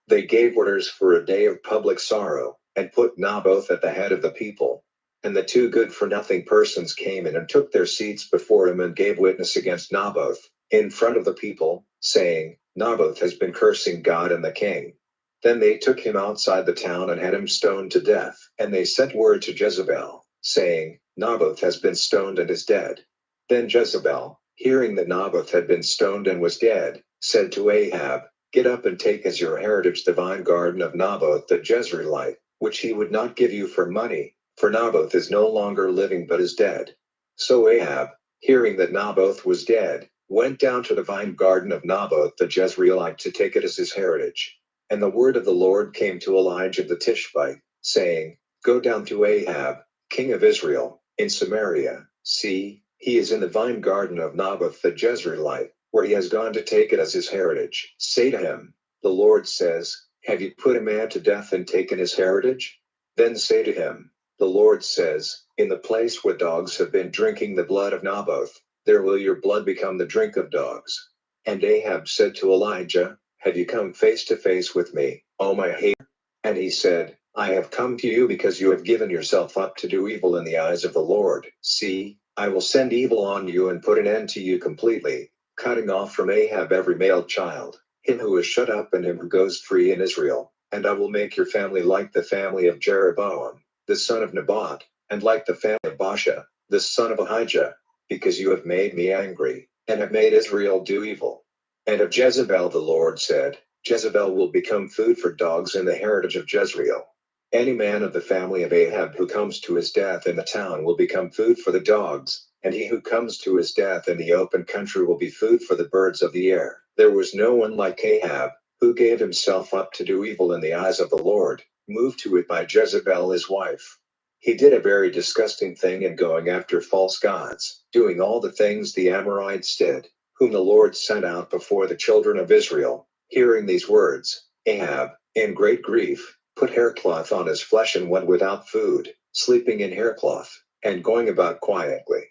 They gave orders for a day of public sorrow, and put Naboth at the head of the people. And the two good-for-nothing persons came in and took their seats before him and gave witness against Naboth, in front of the people, saying, 'Naboth has been cursing God and the king.' Then they took him outside the town and had him stoned to death. And they sent word to Jezebel, saying, 'Naboth has been stoned and is dead.' Then Jezebel, hearing that Naboth had been stoned and was dead, said to Ahab, 'Get up and take as your heritage the vine garden of Naboth the Jezreelite, which he would not give you for money, for Naboth is no longer living but is dead.' So Ahab, hearing that Naboth was dead, went down to the vine garden of Naboth the Jezreelite to take it as his heritage. And the word of the Lord came to Elijah the Tishbite, saying, 'Go down to Ahab, king of Israel, in Samaria. See, he is in the vine garden of Naboth the Jezreelite, where he has gone to take it as his heritage. Say to him, the Lord says, have you put a man to death and taken his heritage? Then say to him, the Lord says, in the place where dogs have been drinking the blood of Naboth, there will your blood become the drink of dogs.' And Ahab said to Elijah, have you come face to face with me, O my hater? And he said, I have come to you because you have given yourself up to do evil in the eyes of the Lord. See, I will send evil on you and put an end to you completely, cutting off from Ahab every male child, him who is shut up and him who goes free in Israel. And I will make your family like the family of Jeroboam, the son of Nebat, and like the family of Baasha, the son of Ahijah, because you have made me angry, and have made Israel do evil. And of Jezebel the Lord said, Jezebel will become food for dogs in the heritage of Jezreel. Any man of the family of Ahab who comes to his death in the town will become food for the dogs, and he who comes to his death in the open country will be food for the birds of the air. There was no one like Ahab, who gave himself up to do evil in the eyes of the Lord, moved to it by Jezebel his wife. He did a very disgusting thing in going after false gods, doing all the things the Amorites did, whom the Lord sent out before the children of Israel. Hearing these words, Ahab, in great grief, put haircloth on his flesh and went without food, sleeping in haircloth, and going about quietly.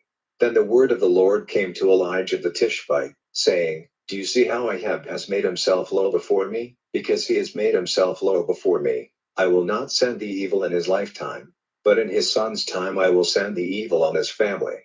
Then the word of the Lord came to Elijah the Tishbite, saying, do you see how Ahab has made himself low before me? Because he has made himself low before me, I will not send the evil in his lifetime, but in his son's time I will send the evil on his family.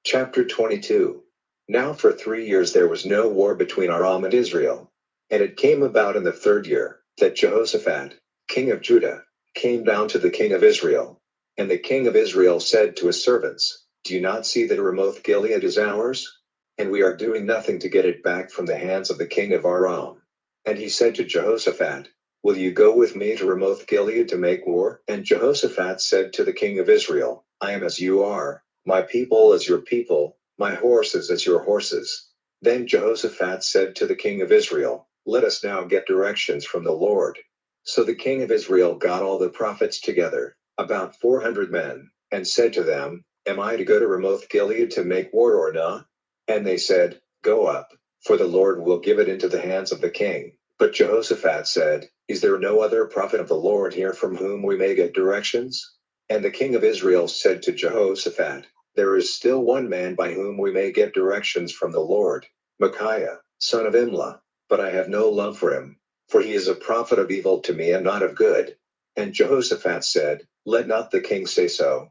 Chapter 22. Now for 3 years there was no war between Aram and Israel. And it came about in the 3rd year, that Jehoshaphat, king of Judah, came down to the king of Israel. And the king of Israel said to his servants, Do you not see that Ramoth Gilead is ours? And we are doing nothing to get it back from the hands of the king of Aram. And he said to Jehoshaphat, Will you go with me to Ramoth Gilead to make war? And Jehoshaphat said to the king of Israel, I am as you are, my people as your people, my horses as your horses. Then Jehoshaphat said to the king of Israel, Let us now get directions from the Lord. So the king of Israel got all the prophets together, about 400 men, and said to them, Am I to go to Ramoth Gilead to make war or not? And they said, Go up, for the Lord will give it into the hands of the king. But Jehoshaphat said, Is there no other prophet of the Lord here from whom we may get directions? And the king of Israel said to Jehoshaphat, There is still one man by whom we may get directions from the Lord, Micaiah, son of Imlah. But I have no love for him, for he is a prophet of evil to me and not of good. And Jehoshaphat said, Let not the king say so.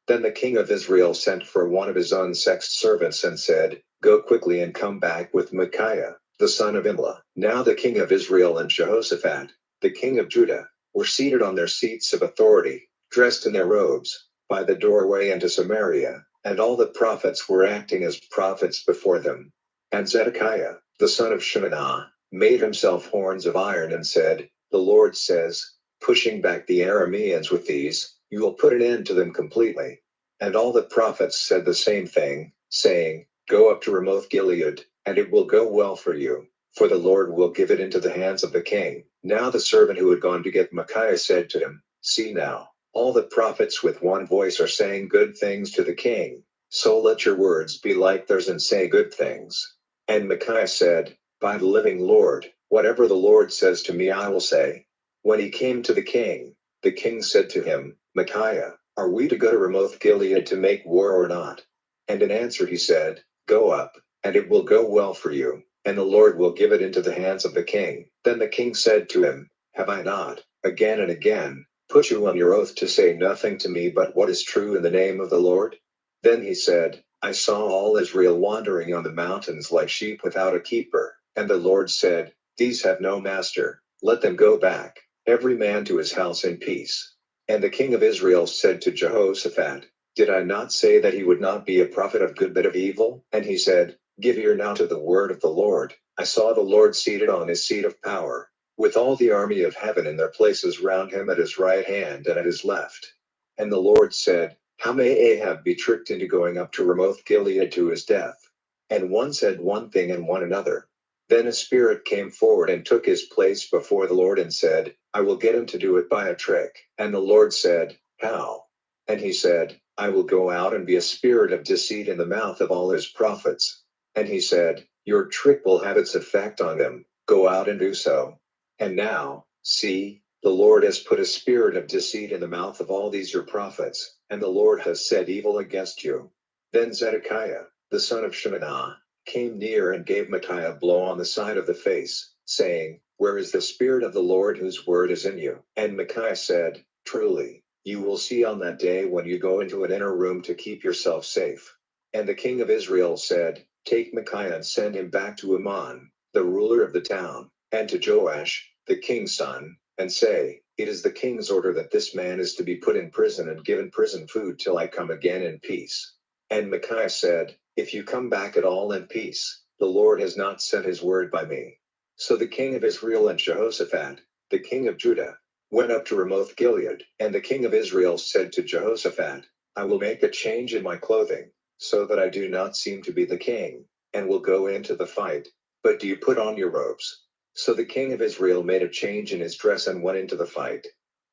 Then the king of Israel sent for one of his unsexed servants and said, Go quickly and come back with Micaiah, the son of Imlah. Now the king of Israel and Jehoshaphat, the king of Judah, were seated on their seats of authority, dressed in their robes, by the doorway into Samaria, and all the prophets were acting as prophets before them. And Zedekiah, the son of Shemaiah, made himself horns of iron and said, The Lord says, Pushing back the Arameans with these, you will put an end to them completely. And all the prophets said the same thing, saying, Go up to Ramoth Gilead, and it will go well for you, for the Lord will give it into the hands of the king. Now the servant who had gone to get Micaiah said to him, See now, all the prophets with one voice are saying good things to the king, so let your words be like theirs and say good things. And Micaiah said, By the living Lord, whatever the Lord says to me I will say. When he came to the king said to him, Micaiah, are we to go to Ramoth Gilead to make war or not? And in answer he said, Go up, and it will go well for you, and the Lord will give it into the hands of the king. Then the king said to him, Have I not, again and again, put you on your oath to say nothing to me but what is true in the name of the Lord? Then he said, I saw all Israel wandering on the mountains like sheep without a keeper, and the Lord said, These have no master, let them go back, every man to his house in peace. And the king of Israel said to Jehoshaphat, Did I not say that he would not be a prophet of good but of evil? And he said, Give ear now to the word of the Lord. I saw the Lord seated on his seat of power, with all the army of heaven in their places round him at his right hand and at his left. And the Lord said, How may Ahab be tricked into going up to Ramoth Gilead to his death? And one said one thing and one another. Then a spirit came forward and took his place before the Lord and said, I will get him to do it by a trick. And the Lord said, How? And he said, I will go out and be a spirit of deceit in the mouth of all his prophets. And he said, Your trick will have its effect on them. Go out and do so. And now, see, the Lord has put a spirit of deceit in the mouth of all these your prophets, and the Lord has said evil against you. Then Zedekiah, the son of Shemaiah, came near and gave Micaiah a blow on the side of the face, saying, Where is the spirit of the Lord whose word is in you? And Micaiah said, Truly, you will see on that day when you go into an inner room to keep yourself safe. And the king of Israel said, Take Micaiah and send him back to Ammon, the ruler of the town, and to Joash, the king's son, and say, It is the king's order that this man is to be put in prison and given prison food till I come again in peace. And Micaiah said, If you come back at all in peace, the Lord has not sent his word by me. So the king of Israel and Jehoshaphat, the king of Judah, went up to Ramoth Gilead. And the king of Israel said to Jehoshaphat, I will make a change in my clothing, so that I do not seem to be the king, and will go into the fight. But do you put on your robes? So the king of Israel made a change in his dress and went into the fight.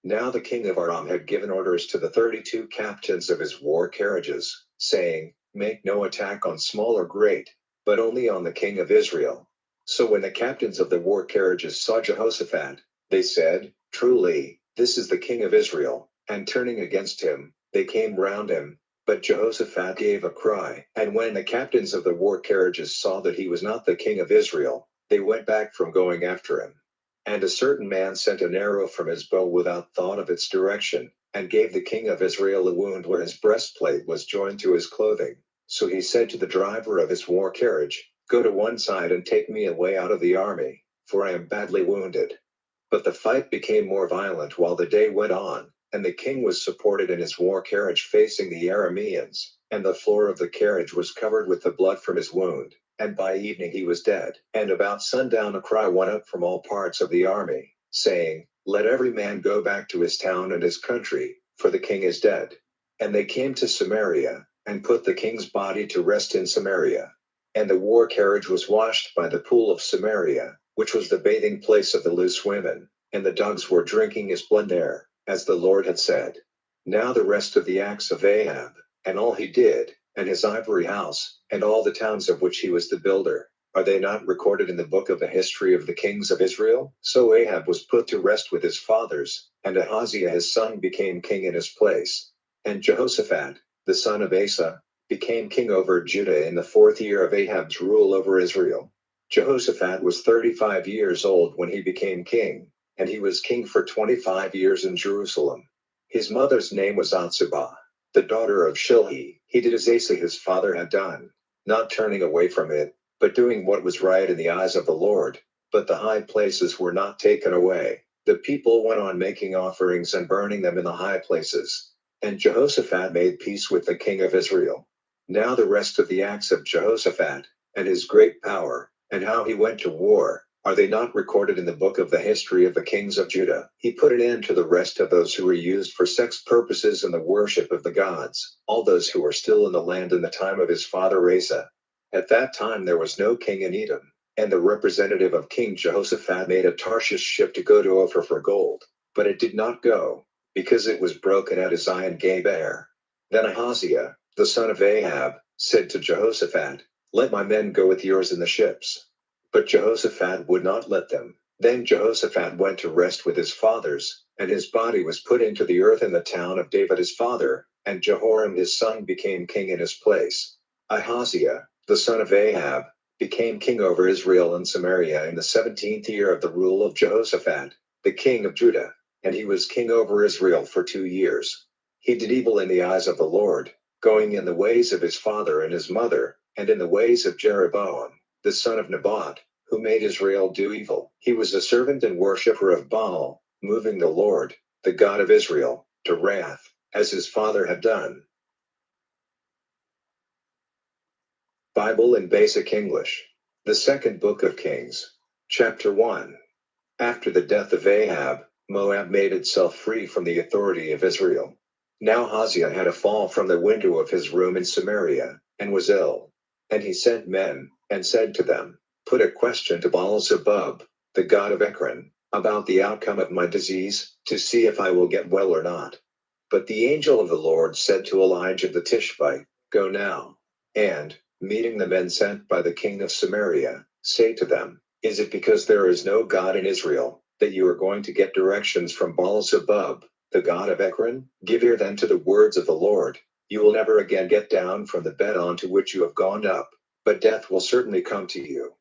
Now the king of Aram had given orders to the 32 captains of his war carriages, saying, Make no attack on small or great, but only on the king of Israel. So when the captains of the war carriages saw Jehoshaphat, they said, Truly, this is the king of Israel. And turning against him, they came round him. But Jehoshaphat gave a cry, and when the captains of the war carriages saw that he was not the king of Israel, they went back from going after him. And a certain man sent an arrow from his bow without thought of its direction, and gave the king of Israel a wound where his breastplate was joined to his clothing. So he said to the driver of his war carriage, Go to one side and take me away out of the army, for I am badly wounded. But the fight became more violent while the day went on, And the king was supported in his war carriage facing the Arameans, and the floor of the carriage was covered with the blood from his wound, and by evening he was dead. And about sundown a cry went up from all parts of the army, saying, Let every man go back to his town and his country, for the king is dead. And they came to Samaria, and put the king's body to rest in Samaria. And the war carriage was washed by the pool of Samaria, which was the bathing place of the loose women, and the dogs were drinking his blood there, as the Lord had said. Now the rest of the acts of Ahab, and all he did, and his ivory house, and all the towns of which he was the builder, are they not recorded in the book of the history of the kings of Israel? So Ahab was put to rest with his fathers, and Ahaziah his son became king in his place. And Jehoshaphat, the son of Asa, became king over Judah in the 4th year of Ahab's rule over Israel. Jehoshaphat was 35 years old when he became king, and he was king for 25 years in Jerusalem. His mother's name was Atsubah, the daughter of Shilhi. He did as Asa his father had done, not turning away from it, but doing what was right in the eyes of the Lord. But the high places were not taken away. The people went on making offerings and burning them in the high places. And Jehoshaphat made peace with the king of Israel. Now the rest of the acts of Jehoshaphat, and his great power, and how he went to war, are they not recorded in the book of the history of the kings of Judah? He put an end to the rest of those who were used for sex purposes and the worship of the gods, all those who were still in the land in the time of his father Asa. At that time there was no king in Edom, and the representative of King Jehoshaphat made a Tarshish ship to go to Ophir for gold, but it did not go, because it was broken at Ezion Geber. Then Ahaziah, the son of Ahab, said to Jehoshaphat, Let my men go with yours in the ships. But Jehoshaphat would not let them. Then Jehoshaphat went to rest with his fathers, and his body was put into the earth in the town of David his father, and Jehoram his son became king in his place. Ahaziah, the son of Ahab, became king over Israel and Samaria in the 17th year of the rule of Jehoshaphat, the king of Judah, and he was king over Israel for 2 years. He did evil in the eyes of the Lord, going in the ways of his father and his mother, and in the ways of Jeroboam, the son of Nebat, who made Israel do evil. He was a servant and worshipper of Baal, moving the Lord, the God of Israel, to wrath, as his father had done. Bible in Basic English. The Second Book of Kings. Chapter 1. After the death of Ahab, Moab made itself free from the authority of Israel. Now Ahaziah had a fall from the window of his room in Samaria, and was ill. And he sent men, and said to them, Put a question to Baal-zebub, the god of Ekron, about the outcome of my disease, to see if I will get well or not. But the angel of the Lord said to Elijah the Tishbite, Go now, and, meeting the men sent by the king of Samaria, say to them, Is it because there is no God in Israel, that you are going to get directions from Baal-zebub, the god of Ekron? Give ear then to the words of the Lord. You will never again get down from the bed onto which you have gone up, but death will certainly come to you.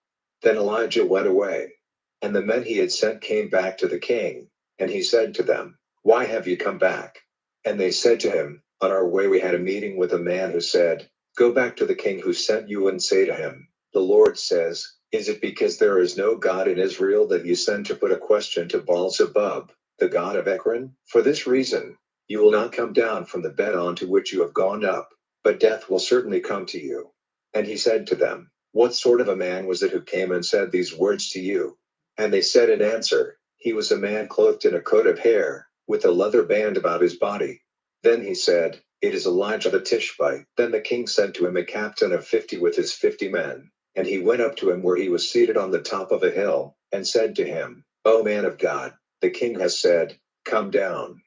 Then Elijah went away. And the men he had sent came back to the king, and he said to them, Why have you come back? And they said to him, On our way we had a meeting with a man who said, Go back to the king who sent you and say to him, The Lord says, Is it because there is no God in Israel that you send to put a question to Baal-zebub, the god of Ekron? For this reason, you will not come down from the bed onto which you have gone up, but death will certainly come to you. And he said to them, What sort of a man was it who came and said these words to you? And they said in answer, He was a man clothed in a coat of hair, with a leather band about his body. Then he said, It is Elijah the Tishbite. Then the king sent to him a captain of 50 with his 50 men. And he went up to him where he was seated on the top of a hill, and said to him, O man of God, the king has said, Come down.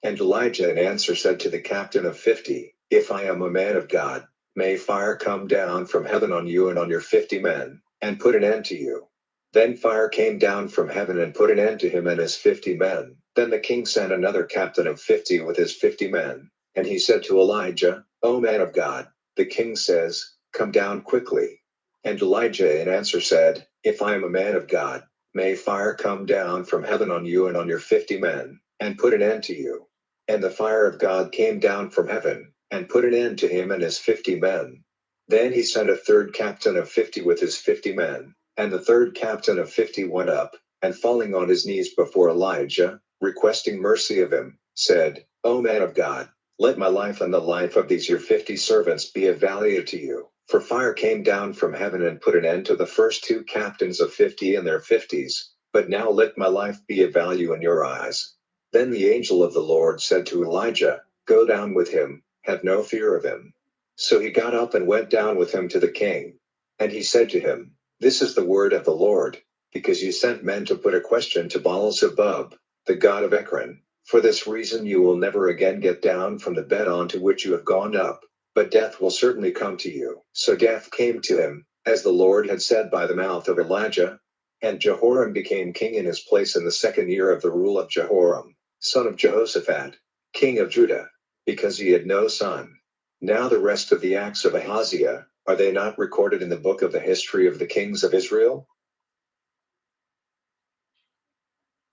And Elijah in answer said to the captain of 50, If I am a man of God, may fire come down from heaven on you and on your 50 men, and put an end to you. Then fire came down from heaven and put an end to him and his 50 men. Then the king sent another captain of 50 with his 50 men. And he said to Elijah, O man of God, the king says, Come down quickly. And Elijah in answer said, If I am a man of God, may fire come down from heaven on you and on your 50 men, and put an end to you. And the fire of God came down from heaven, and put an end to him and his 50 men. Then he sent a third captain of 50 with his 50 men, and the third captain of 50 went up, and falling on his knees before Elijah, requesting mercy of him, said, O man of God, let my life and the life of these your 50 servants be of value to you. For fire came down from heaven and put an end to the first 2 captains of 50 and their 50s, but now let my life be of value in your eyes. Then the angel of the Lord said to Elijah, Go down with him, have no fear of him. So he got up and went down with him to the king. And he said to him, This is the word of the Lord, because you sent men to put a question to Baal-zebub, the god of Ekron. For this reason you will never again get down from the bed onto which you have gone up, but death will certainly come to you. So death came to him, as the Lord had said by the mouth of Elijah. And Jehoram became king in his place in the 2nd year of the rule of Jehoram, son of Jehoshaphat, king of Judah, because he had no son. Now the rest of the acts of Ahaziah, are they not recorded in the book of the history of the kings of Israel?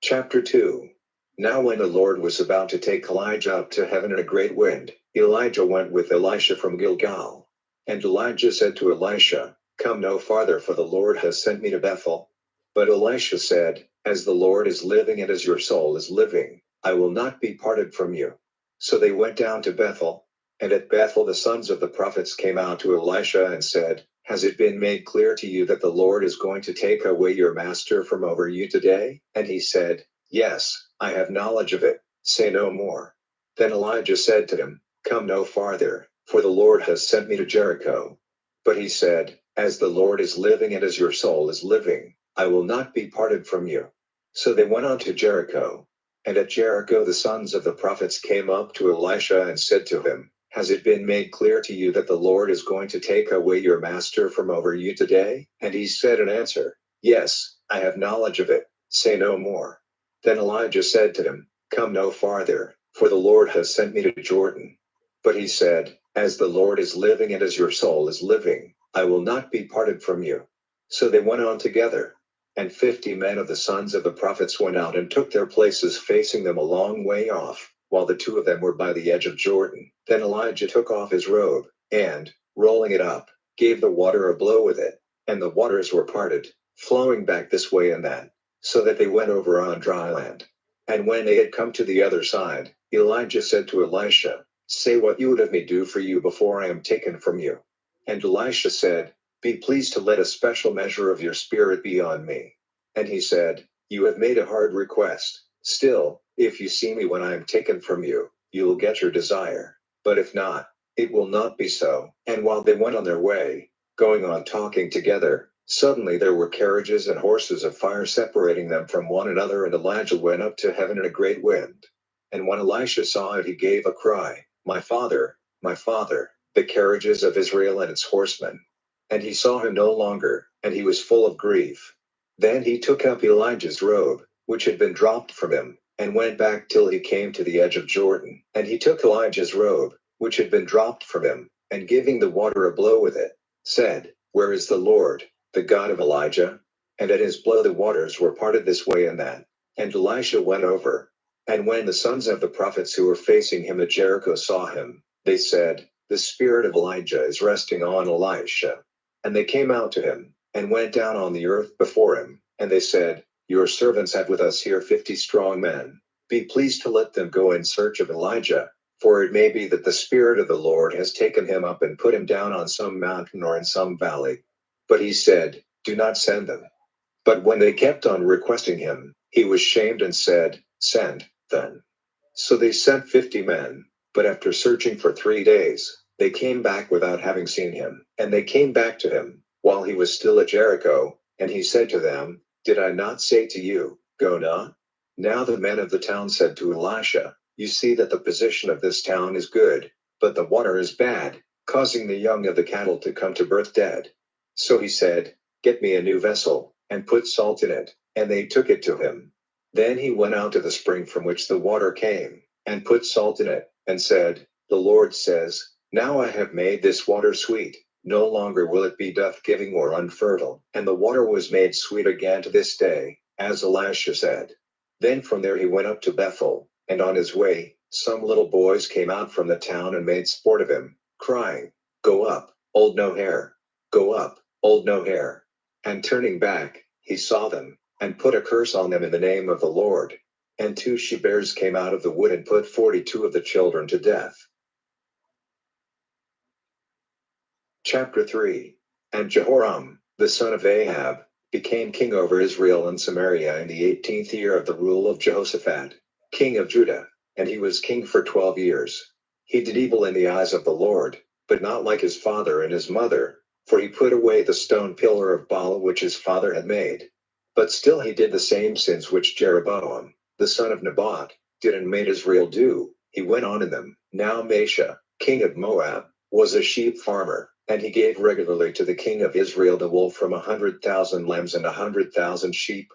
Chapter 2. Now when the Lord was about to take Elijah up to heaven in a great wind, Elijah went with Elisha from Gilgal. And Elijah said to Elisha, Come no farther, for the Lord has sent me to Bethel. But Elisha said, As the Lord is living and as your soul is living, I will not be parted from you. So they went down to Bethel. And at Bethel the sons of the prophets came out to Elisha and said, Has it been made clear to you that the Lord is going to take away your master from over you today? And he said, Yes, I have knowledge of it. Say no more. Then Elijah said to him, Come no farther, for the Lord has sent me to Jericho. But he said, As the Lord is living and as your soul is living, I will not be parted from you. So they went on to Jericho. And at Jericho the sons of the prophets came up to Elisha and said to him, Has it been made clear to you that the Lord is going to take away your master from over you today? And he said in answer, Yes, I have knowledge of it. Say no more. Then Elijah said to him, Come no farther, for the Lord has sent me to Jordan. But he said, As the Lord is living and as your soul is living, I will not be parted from you. So they went on together. And 50 men of the sons of the prophets went out and took their places facing them a long way off, while the 2 of them were by the edge of Jordan. Then Elijah took off his robe, and, rolling it up, gave the water a blow with it, and the waters were parted, flowing back this way and that, so that they went over on dry land. And when they had come to the other side, Elijah said to Elisha, Say what you would have me do for you before I am taken from you. And Elisha said, Be pleased to let a special measure of your spirit be on me. And he said, You have made a hard request. Still, if you see me when I am taken from you, you will get your desire. But if not, it will not be so. And while they went on their way, going on talking together, suddenly there were carriages and horses of fire separating them from one another, and Elijah went up to heaven in a great wind. And when Elisha saw it, he gave a cry, my father, the carriages of Israel and its horsemen. And he saw him no longer, and he was full of grief. Then he took up Elijah's robe, which had been dropped from him, and went back till he came to the edge of Jordan. And he took Elijah's robe, which had been dropped from him, and giving the water a blow with it, said, Where is the Lord, the God of Elijah? And at his blow the waters were parted this way and that. And Elisha went over. And when the sons of the prophets who were facing him at Jericho saw him, they said, The spirit of Elijah is resting on Elisha. And they came out to him, and went down on the earth before him. And they said, Your servants have with us here 50 strong men. Be pleased to let them go in search of Elijah. For it may be that the Spirit of the Lord has taken him up and put him down on some mountain or in some valley. But he said, Do not send them. But when they kept on requesting him, he was shamed and said, Send, then. So they sent 50 men, but after searching for 3 days, they came back without having seen him. And they came back to him, while he was still at Jericho, and he said to them, Did I not say to you, Go not? Now the men of the town said to Elisha, You see that the position of this town is good, but the water is bad, causing the young of the cattle to come to birth dead. So he said, Get me a new vessel, and put salt in it. And they took it to him. Then he went out to the spring from which the water came, and put salt in it, and said, The Lord says, Now I have made this water sweet, no longer will it be doth giving or unfertile. And the water was made sweet again to this day, as Elisha said. Then from there he went up to Bethel, and on his way, some little boys came out from the town and made sport of him, crying, Go up, old no hair, go up, old no hair. And turning back, he saw them, and put a curse on them in the name of the Lord. And 2 she-bears came out of the wood and put 42 of the children to death. Chapter 3. And Jehoram, the son of Ahab, became king over Israel and Samaria in the 18th year of the rule of Jehoshaphat, king of Judah, and he was king for 12 years. He did evil in the eyes of the Lord, but not like his father and his mother, for he put away the stone pillar of Baal which his father had made. But still he did the same sins which Jeroboam, the son of Nebat, did and made Israel do. He went on in them. Now Mesha, king of Moab, was a sheep farmer, and he gave regularly to the king of Israel the wool from 100,000 lambs and 100,000 sheep.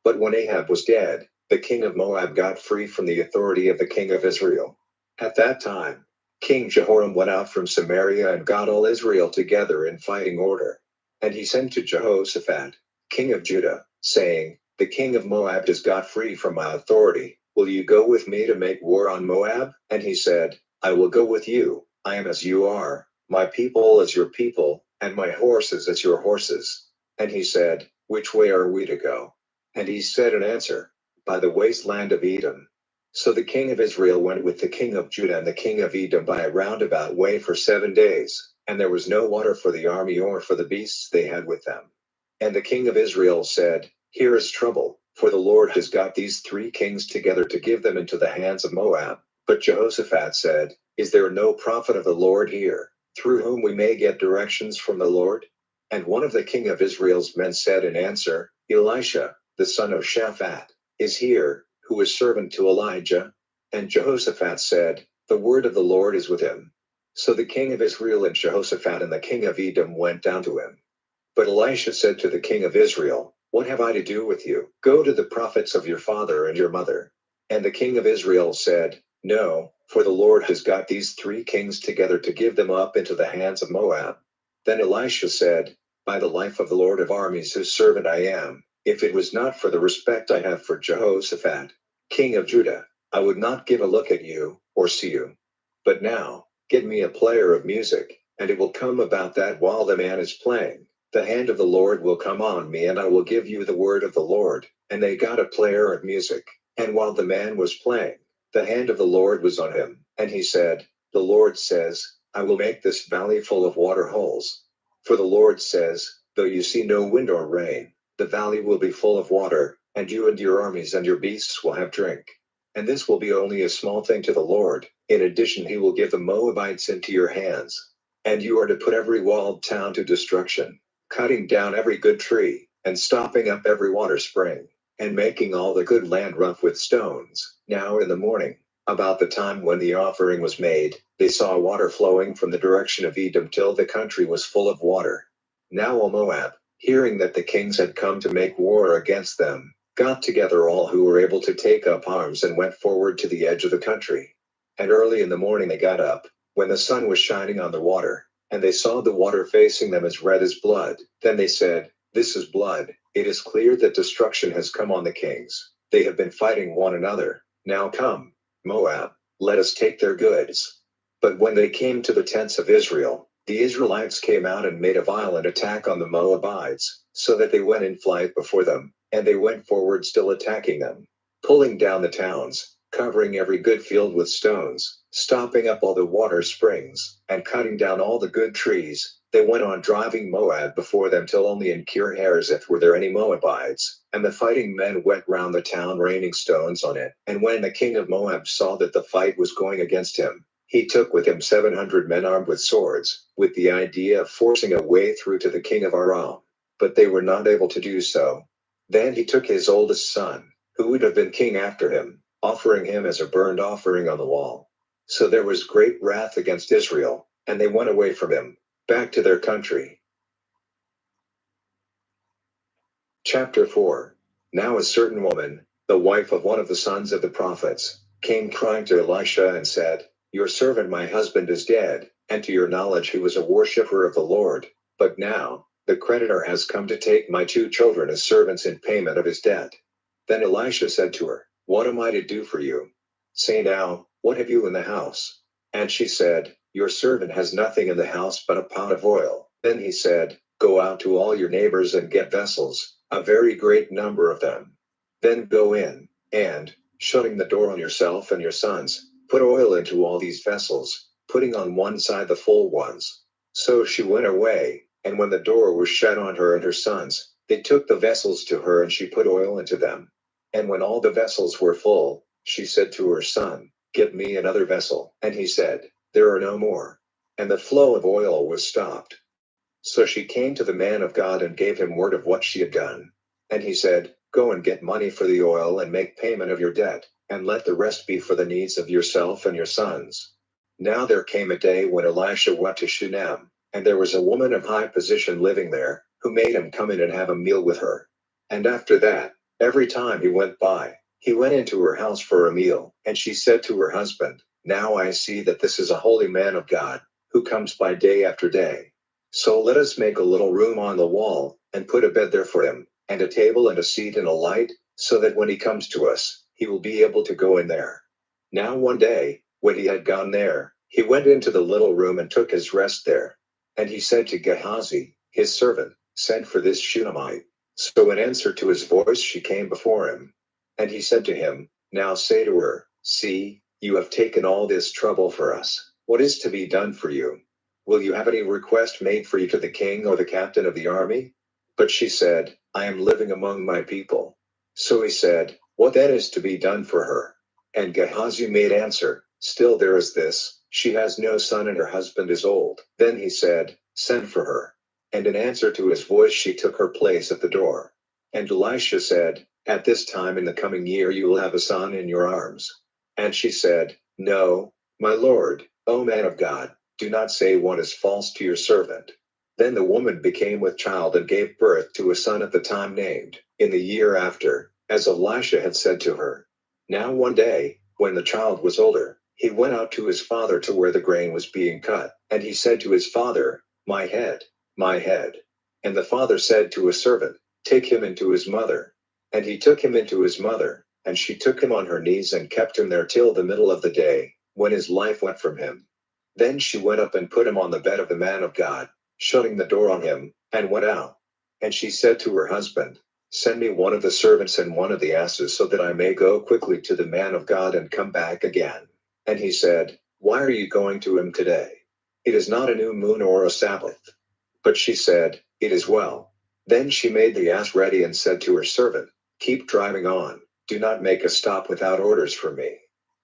But when Ahab was dead, the king of Moab got free from the authority of the king of Israel. At that time, King Jehoram went out from Samaria and got all Israel together in fighting order. And he sent to Jehoshaphat, king of Judah, saying, "The king of Moab has got free from my authority. Will you go with me to make war on Moab?" And he said, "I will go with you. I am as you are, my people as your people, and my horses as your horses." And he said, "Which way are we to go?" And he said in answer, "By the wasteland of Edom." So the king of Israel went with the king of Judah and the king of Edom by a roundabout way for 7 days, and there was no water for the army or for the beasts they had with them. And the king of Israel said, "Here is trouble, for the Lord has got these 3 kings together to give them into the hands of Moab." But Jehoshaphat said, "Is there no prophet of the Lord here, through whom we may get directions from the Lord?" And one of the king of Israel's men said in answer, "Elisha, the son of Shaphat, is here, who is servant to Elijah." And Jehoshaphat said, "The word of the Lord is with him." So the king of Israel and Jehoshaphat and the king of Edom went down to him. But Elisha said to the king of Israel, "What have I to do with you? Go to the prophets of your father and your mother." And the king of Israel said, "No, for the Lord has got these 3 kings together to give them up into the hands of Moab." Then Elisha said, "By the life of the Lord of armies whose servant I am, if it was not for the respect I have for Jehoshaphat, king of Judah, I would not give a look at you, or see you. But now, get me a player of music, and it will come about that while the man is playing, the hand of the Lord will come on me and I will give you the word of the Lord." And they got a player of music, and while the man was playing, the hand of the Lord was on him, and he said, "The Lord says, I will make this valley full of water holes." For the Lord says, "Though you see no wind or rain, the valley will be full of water, and you and your armies and your beasts will have drink. And this will be only a small thing to the Lord. In addition, he will give the Moabites into your hands. And you are to put every walled town to destruction, cutting down every good tree, and stopping up every water spring, and making all the good land rough with stones." Now in the morning, about the time when the offering was made, they saw water flowing from the direction of Edom till the country was full of water. Now all Moab, hearing that the kings had come to make war against them, got together all who were able to take up arms and went forward to the edge of the country. And early in the morning they got up, when the sun was shining on the water, and they saw the water facing them as red as blood. Then they said, "This is blood. It is clear that destruction has come on the kings. They have been fighting one another. Now come, Moab, let us take their goods." But when they came to the tents of Israel, the Israelites came out and made a violent attack on the Moabites, so that they went in flight before them, and they went forward still attacking them, pulling down the towns, covering every good field with stones, stopping up all the water springs, and cutting down all the good trees. They went on driving Moab before them till only in Kir Hareseth were there any Moabites, and the fighting men went round the town raining stones on it. And when the king of Moab saw that the fight was going against him, he took with him 700 men armed with swords, with the idea of forcing a way through to the king of Aram. But they were not able to do so. Then he took his oldest son, who would have been king after him, offering him as a burnt offering on the wall. So there was great wrath against Israel, and they went away from him, back to their country. Chapter 4. Now a certain woman, the wife of one of the sons of the prophets, came crying to Elisha and said, "Your servant my husband is dead, and to your knowledge he was a worshipper of the Lord. But now, the creditor has come to take my 2 children as servants in payment of his debt." Then Elisha said to her, "What am I to do for you? Say now, what have you in the house?" And she said, "Your servant has nothing in the house but a pot of oil." Then he said, "Go out to all your neighbors and get vessels, a very great number of them. Then go in, and, shutting the door on yourself and your sons. Put oil into all these vessels, putting on one side the full ones. So she went away, and when the door was shut on her and her sons, they took the vessels to her and she put oil into them. And when all the vessels were full, she said to her son, "Give me another vessel." And he said, "There are no more." And the flow of oil was stopped. So she came to the man of God and gave him word of what she had done. And he said, "Go and get money for the oil and make payment of your debt, and let the rest be for the needs of yourself and your sons." Now there came a day when Elisha went to Shunem, and there was a woman of high position living there, who made him come in and have a meal with her. And after that, every time he went by, he went into her house for a meal, and she said to her husband, "Now I see that this is a holy man of God, who comes by day after day. So let us make a little room on the wall, and put a bed there for him, and a table and a seat and a light, so that when he comes to us, he will be able to go in there." Now one day, when he had gone there, he went into the little room and took his rest there. And he said to Gehazi, his servant, "Send for this Shunammite." So in answer to his voice she came before him. And he said to him, "Now say to her, see, you have taken all this trouble for us. What is to be done for you? Will you have any request made for you to the king or the captain of the army?" But she said, "I am living among my people." So he said, "What then is to be done for her?" And Gehazi made answer, "Still there is this, she has no son and her husband is old." Then he said, "Send for her." And in answer to his voice she took her place at the door. And Elisha said, "At this time in the coming year you will have a son in your arms." And she said, "No, my lord, O man of God, do not say what is false to your servant." Then the woman became with child and gave birth to a son at the time named, in the year after, as Elisha had said to her. Now one day, when the child was older, he went out to his father to where the grain was being cut, and he said to his father, "My head, my head." And the father said to a servant, "Take him into his mother." And he took him into his mother, and she took him on her knees and kept him there till the middle of the day, when his life went from him. Then she went up and put him on the bed of the man of God, shutting the door on him, and went out. And she said to her husband, "Send me one of the servants and one of the asses so that I may go quickly to the man of God and come back again." And he said, "Why are you going to him today? It is not a new moon or a Sabbath." But she said, "It is well." Then she made the ass ready and said to her servant, "Keep driving on, do not make a stop without orders from me."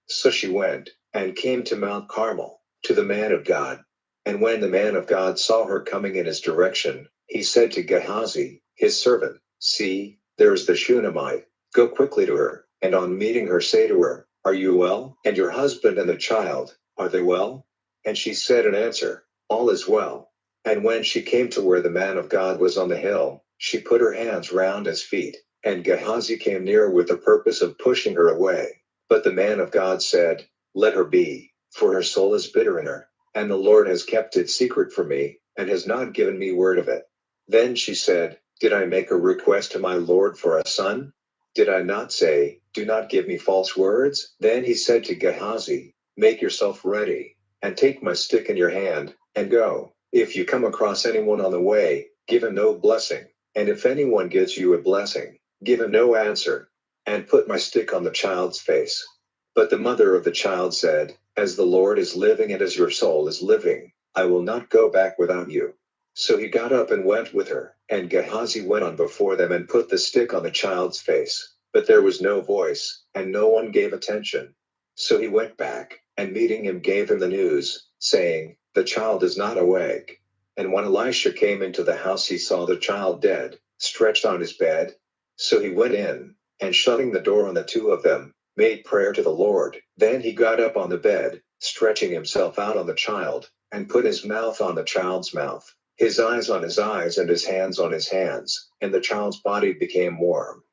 So she went, and came to Mount Carmel, to the man of God. And when the man of God saw her coming in his direction, he said to Gehazi, his servant, "See, there is the Shunammite, go quickly to her, and on meeting her say to her, 'Are you well? And your husband and the child, are they well?' And she said in answer, 'All is well.' And when she came to where the man of God was on the hill, she put her hands round his feet, and Gehazi came near with the purpose of pushing her away. But the man of God said, 'Let her be, for her soul is bitter in her, and the Lord has kept it secret from me, and has not given me word of it.' Then she said, 'Did I make a request to my Lord for a son? Did I not say, do not give me false words?' Then he said to Gehazi, 'Make yourself ready, and take my stick in your hand, and go. If you come across anyone on the way, give him no blessing, and if anyone gives you a blessing, give him no answer, and put my stick on the child's face.' But the mother of the child said, 'As the Lord is living and as your soul is living, I will not go back without you.' So he got up and went with her, and Gehazi went on before them and put the stick on the child's face. But there was no voice, and no one gave attention. So he went back, and meeting him gave him the news, saying, 'The child is not awake.' And when Elisha came into the house he saw the child dead, stretched on his bed. So he went in, and shutting the door on the two of them, made prayer to the Lord. Then he got up on the bed, stretching himself out on the child, and put his mouth on the child's mouth, his eyes on his eyes and his hands on his hands, and the child's body became warm.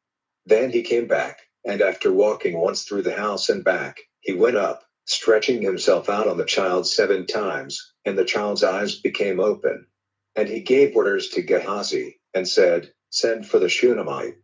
Then he came back, and after walking once through the house and back, he went up, stretching himself out on the child 7 times, and the child's eyes became open. And he gave orders to Gehazi, and said, 'Send for the Shunammite.'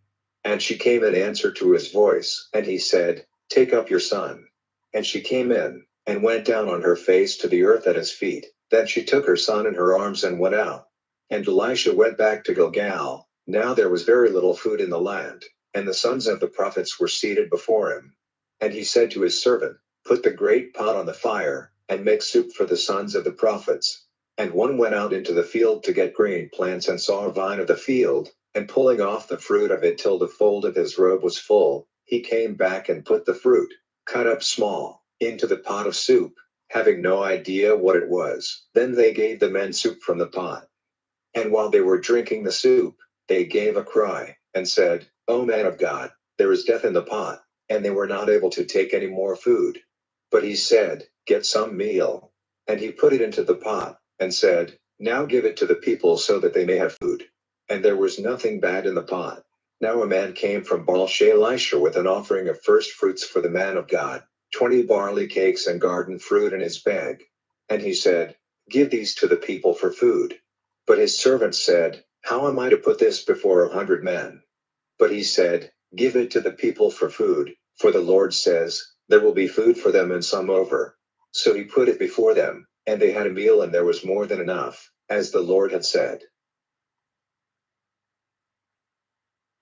And she came in answer to his voice, and he said, 'Take up your son.' And she came in, and went down on her face to the earth at his feet. Then she took her son in her arms and went out. And Elisha went back to Gilgal. Now there was very little food in the land, and the sons of the prophets were seated before him. And he said to his servant, Put the great pot on the fire, and make soup for the sons of the prophets. And one went out into the field to get green plants and saw a vine of the field, and pulling off the fruit of it till the fold of his robe was full, he came back and put the fruit, cut up small, into the pot of soup, having no idea what it was. Then they gave the men soup from the pot. And while they were drinking the soup, they gave a cry, and said, O man of God, there is death in the pot. And they were not able to take any more food. But he said, Get some meal. And he put it into the pot, and said, Now give it to the people so that they may have food. And there was nothing bad in the pot. Now a man came from Baal-Shalisha with an offering of first fruits for the man of God, 20 barley cakes and garden fruit in his bag. And he said, Give these to the people for food. But his servants said, How am I to put this before 100 men? But he said, Give it to the people for food, for the Lord says, There will be food for them and some over. So he put it before them, and they had a meal and there was more than enough, as the Lord had said.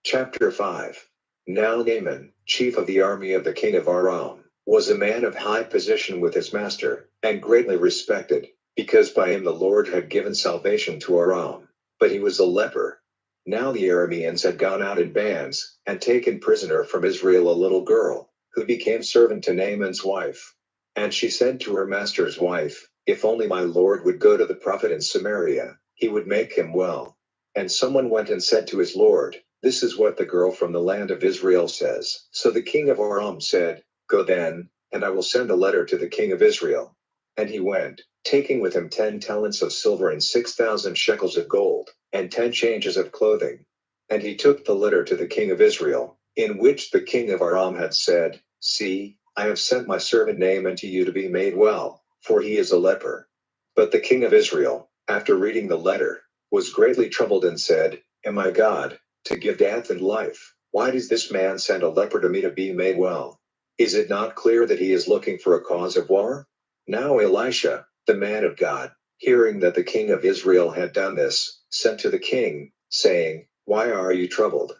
Chapter 5. Now Naaman, chief of the army of the king of Aram, was a man of high position with his master, and greatly respected, because by him the Lord had given salvation to Aram. But he was a leper. Now the Arameans had gone out in bands, and taken prisoner from Israel a little girl, who became servant to Naaman's wife. And she said to her master's wife, If only my Lord would go to the prophet in Samaria, he would make him well. And someone went and said to his Lord, This is what the girl from the land of Israel says. So the king of Aram said, Go then, and I will send a letter to the king of Israel. And he went, taking with him 10 talents of silver and 6,000 shekels of gold, and 10 changes of clothing. And he took the letter to the king of Israel, in which the king of Aram had said, See, I have sent my servant Naaman to you to be made well, for he is a leper. But the king of Israel, after reading the letter, was greatly troubled and said, Am I God, to give death and life? Why does this man send a leper to me to be made well? Is it not clear that he is looking for a cause of war? Now Elisha, the man of God, hearing that the king of Israel had done this, sent to the king, saying, Why are you troubled?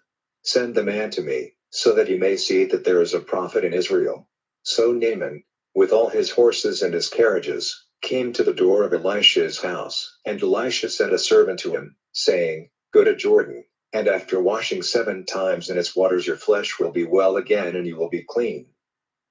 Send the man to me, so that he may see that there is a prophet in Israel. So Naaman, with all his horses and his carriages, came to the door of Elisha's house, and Elisha sent a servant to him, saying, Go to Jordan, and after washing 7 times in its waters your flesh will be well again and you will be clean.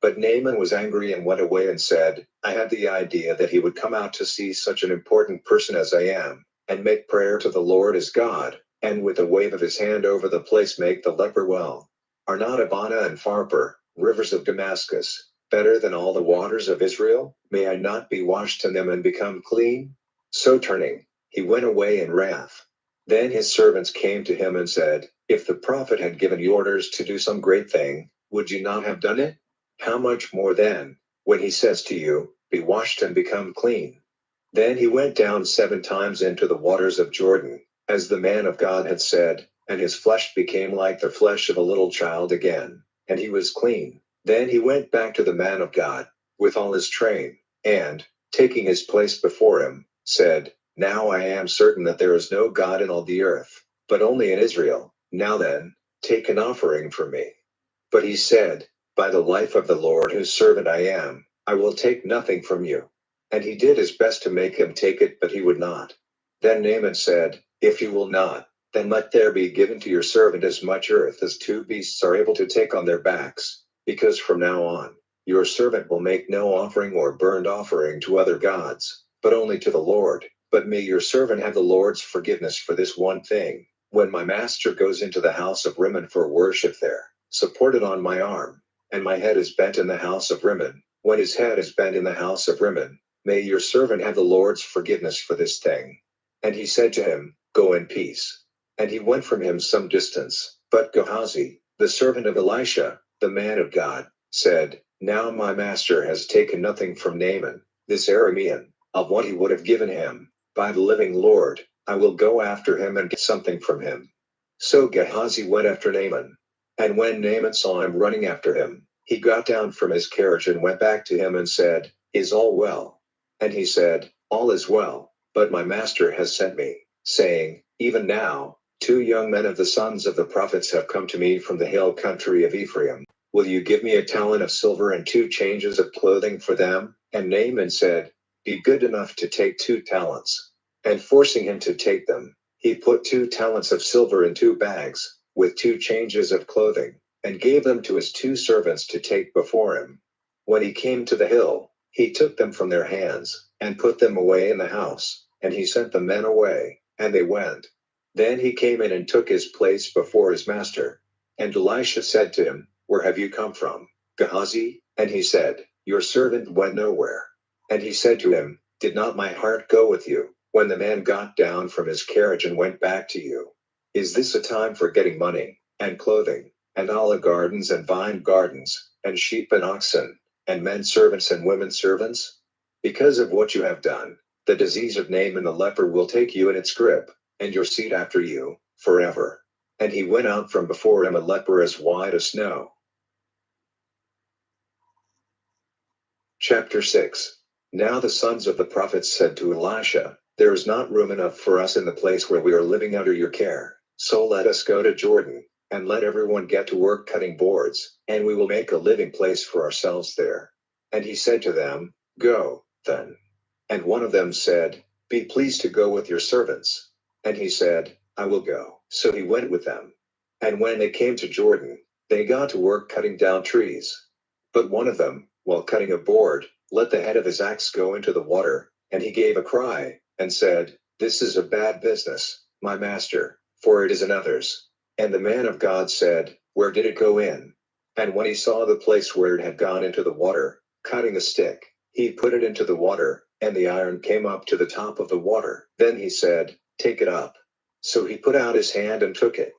But Naaman was angry and went away and said, I had the idea that he would come out to see such an important person as I am, and make prayer to the Lord as God, and with a wave of his hand over the place make the leper well. Are not Abana and Pharpar, rivers of Damascus, better than all the waters of Israel? May I not be washed in them and become clean? So turning, he went away in wrath. Then his servants came to him and said, If the prophet had given you orders to do some great thing, would you not have done it? How much more then, when he says to you, Be washed and become clean? Then he went down 7 times into the waters of Jordan, as the man of God had said, and his flesh became like the flesh of a little child again, and he was clean. Then he went back to the man of God, with all his train, and, taking his place before him, said, Now I am certain that there is no God in all the earth, but only in Israel. Now then, take an offering for me. But he said, By the life of the Lord whose servant I am, I will take nothing from you. And he did his best to make him take it, but he would not. Then Naaman said, If you will not, then let there be given to your servant as much earth as 2 beasts are able to take on their backs, because from now on, your servant will make no offering or burnt offering to other gods, but only to the Lord. But may your servant have the Lord's forgiveness for this one thing. When my master goes into the house of Rimmon for worship there, supported on my arm, and my head is bent in the house of Rimmon, when his head is bent in the house of Rimmon, may your servant have the Lord's forgiveness for this thing. And he said to him, Go in peace. And he went from him some distance. But Gehazi, the servant of Elisha, the man of God, said, Now my master has taken nothing from Naaman, this Aramean, of what he would have given him. By the living Lord, I will go after him and get something from him. So Gehazi went after Naaman. And when Naaman saw him running after him, he got down from his carriage and went back to him and said, Is all well? And he said, All is well, but my master has sent me, saying, Even now, 2 young men of the sons of the prophets have come to me from the hill country of Ephraim. Will you give me a talent of silver and 2 changes of clothing for them? And Naaman said, Be good enough to take 2 talents. And forcing him to take them, he put 2 talents of silver in 2 bags, with 2 changes of clothing, and gave them to his 2 servants to take before him. When he came to the hill, he took them from their hands, and put them away in the house, and he sent the men away, and they went. Then he came in and took his place before his master. And Elisha said to him, Where have you come from, Gehazi? And he said, Your servant went nowhere. And he said to him, Did not my heart go with you, when the man got down from his carriage and went back to you? Is this a time for getting money, and clothing, and olive gardens and vine gardens, and sheep and oxen, and men servants and women servants? Because of what you have done, the disease of Naaman the leper will take you in its grip, and your seed after you, forever. And he went out from before him a leper as white as snow. Chapter 6. Now the sons of the prophets said to Elisha, There is not room enough for us in the place where we are living under your care, so let us go to Jordan, and let everyone get to work cutting boards, and we will make a living place for ourselves there. And he said to them, Go, then. And one of them said, Be pleased to go with your servants. And he said, I will go. So he went with them. And when they came to Jordan, they got to work cutting down trees. But one of them, while cutting a board, let the head of his axe go into the water, and he gave a cry, and said, This is a bad business, my master, for it is another's. And the man of God said, Where did it go in? And when he saw the place where it had gone into the water, cutting a stick, he put it into the water, and the iron came up to the top of the water. Then he said, Take it up. So he put out his hand and took it.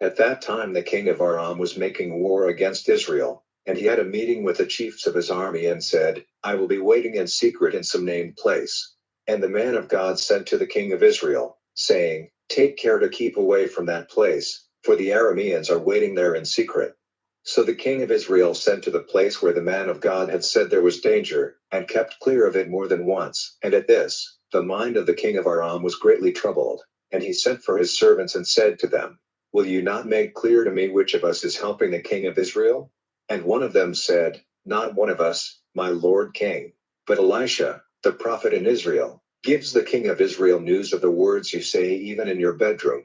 At that time the king of Aram was making war against Israel, and he had a meeting with the chiefs of his army and said, I will be waiting in secret in some named place. And the man of God sent to the king of Israel, saying, Take care to keep away from that place, for the Arameans are waiting there in secret. So the king of Israel sent to the place where the man of God had said there was danger, and kept clear of it more than once. And at this, the mind of the king of Aram was greatly troubled, and he sent for his servants and said to them, Will you not make clear to me which of us is helping the king of Israel? And one of them said, Not one of us, my lord king. But Elisha, the prophet in Israel, gives the king of Israel news of the words you say even in your bedroom.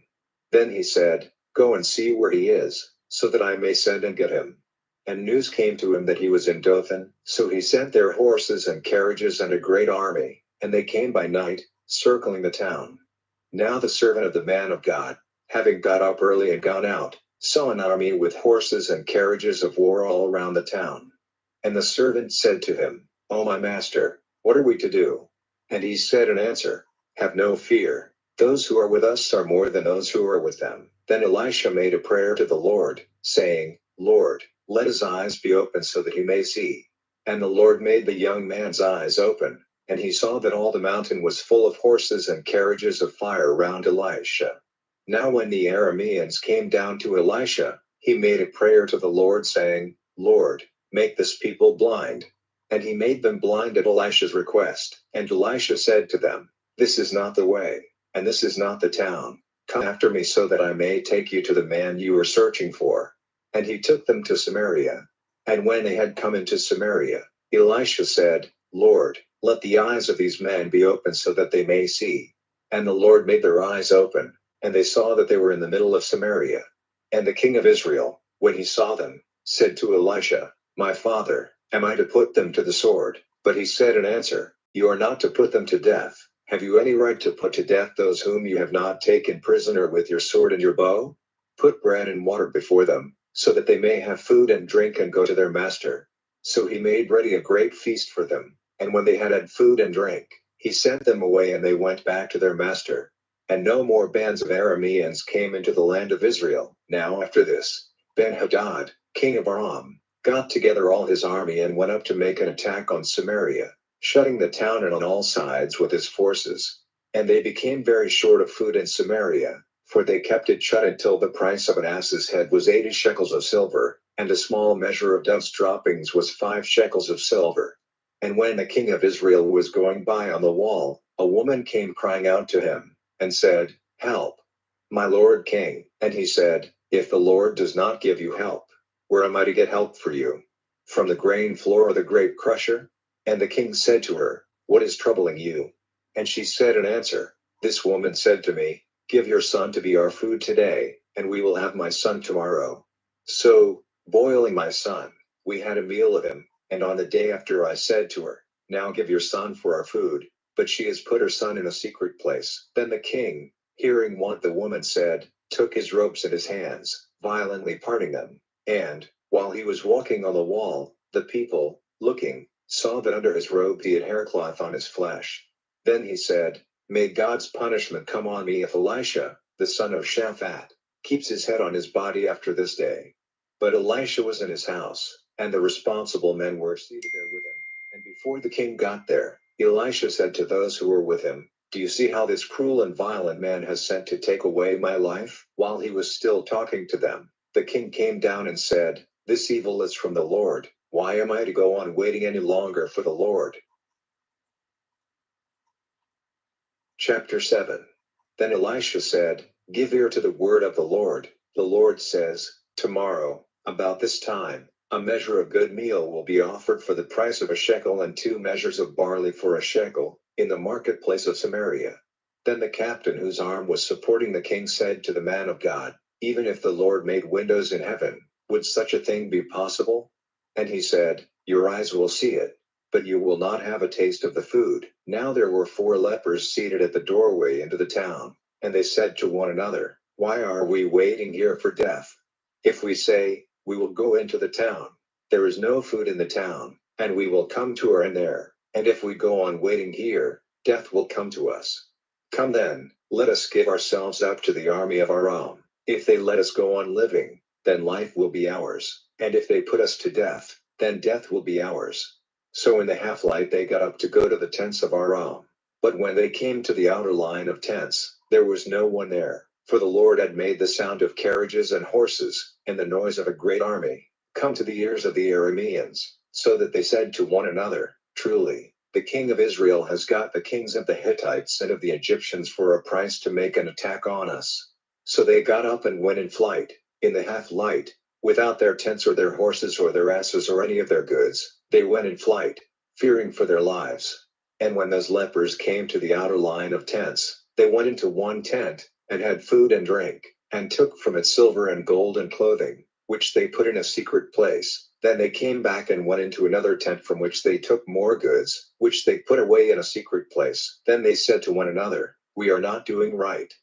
Then he said, Go and see where he is, so that I may send and get him. And news came to him that he was in Dothan, so he sent their horses and carriages and a great army, and they came by night, circling the town. Now the servant of the man of God, having got up early and gone out, saw an army with horses and carriages of war all around the town. And the servant said to him, O my master, what are we to do? And he said in answer, Have no fear, those who are with us are more than those who are with them. Then Elisha made a prayer to the Lord, saying, Lord, let his eyes be open so that he may see. And the Lord made the young man's eyes open, and he saw that all the mountain was full of horses and carriages of fire round Elisha. Now when the Arameans came down to Elisha, he made a prayer to the Lord, saying, Lord, make this people blind. And he made them blind at Elisha's request. And Elisha said to them, This is not the way, and this is not the town. Come after me so that I may take you to the man you are searching for. And he took them to Samaria. And when they had come into Samaria, Elisha said, Lord, let the eyes of these men be open so that they may see. And the Lord made their eyes open, and they saw that they were in the middle of Samaria. And the king of Israel, when he saw them, said to Elisha, My father, am I to put them to the sword? But he said in answer, You are not to put them to death. Have you any right to put to death those whom you have not taken prisoner with your sword and your bow? Put bread and water before them, so that they may have food and drink and go to their master. So he made ready a great feast for them, and when they had had food and drink, he sent them away and they went back to their master. And no more bands of Arameans came into the land of Israel. Now after this, Ben-Hadad, king of Aram, got together all his army and went up to make an attack on Samaria, shutting the town in on all sides with his forces. And they became very short of food in Samaria, for they kept it shut until the price of an ass's head was 80 shekels of silver, and a small measure of dove's droppings was 5 shekels of silver. And when the king of Israel was going by on the wall, a woman came crying out to him, and said, Help, my lord king. And he said, If the Lord does not give you help, Where am I to get help for you? From the grain floor or the grape crusher? And the king said to her, What is troubling you? And she said in answer, This woman said to me, Give your son to be our food today, and we will have my son tomorrow. So, boiling my son, we had a meal of him, and on the day after I said to her, Now give your son for our food, but she has put her son in a secret place. Then the king, hearing what the woman said, took his ropes in his hands, violently parting them. And, while he was walking on the wall, the people, looking, saw that under his robe he had haircloth on his flesh. Then he said, May God's punishment come on me if Elisha, the son of Shaphat, keeps his head on his body after this day. But Elisha was in his house, and the responsible men were seated there with him. And before the king got there, Elisha said to those who were with him, Do you see how this cruel and violent man has sent to take away my life? While he was still talking to them, the king came down and said, This evil is from the Lord. Why am I to go on waiting any longer for the Lord? Chapter 7. Then Elisha said, Give ear to the word of the Lord. The Lord says, Tomorrow, about this time, a measure of good meal will be offered for the price of a shekel, and 2 measures of barley for a shekel, in the marketplace of Samaria. Then the captain whose arm was supporting the king said to the man of God, Even if the Lord made windows in heaven, would such a thing be possible? And he said, Your eyes will see it, but you will not have a taste of the food. Now there were 4 lepers seated at the doorway into the town, and they said to one another, Why are we waiting here for death? If we say, We will go into the town, there is no food in the town, and we will come to her in there. And if we go on waiting here, death will come to us. Come then, let us give ourselves up to the army of our own. If they let us go on living, then life will be ours, and if they put us to death, then death will be ours. So in the half-light they got up to go to the tents of our own. But when they came to the outer line of tents, there was no one there, for the Lord had made the sound of carriages and horses, and the noise of a great army, come to the ears of the Arameans, so that they said to one another, Truly, the king of Israel has got the kings of the Hittites and of the Egyptians for a price to make an attack on us. So they got up and went in flight, in the half-light, without their tents or their horses or their asses or any of their goods. They went in flight, fearing for their lives. And when those lepers came to the outer line of tents, they went into one tent, and had food and drink, and took from it silver and gold and clothing, which they put in a secret place. Then they came back and went into another tent, from which they took more goods, which they put away in a secret place. Then they said to one another, We are not doing right.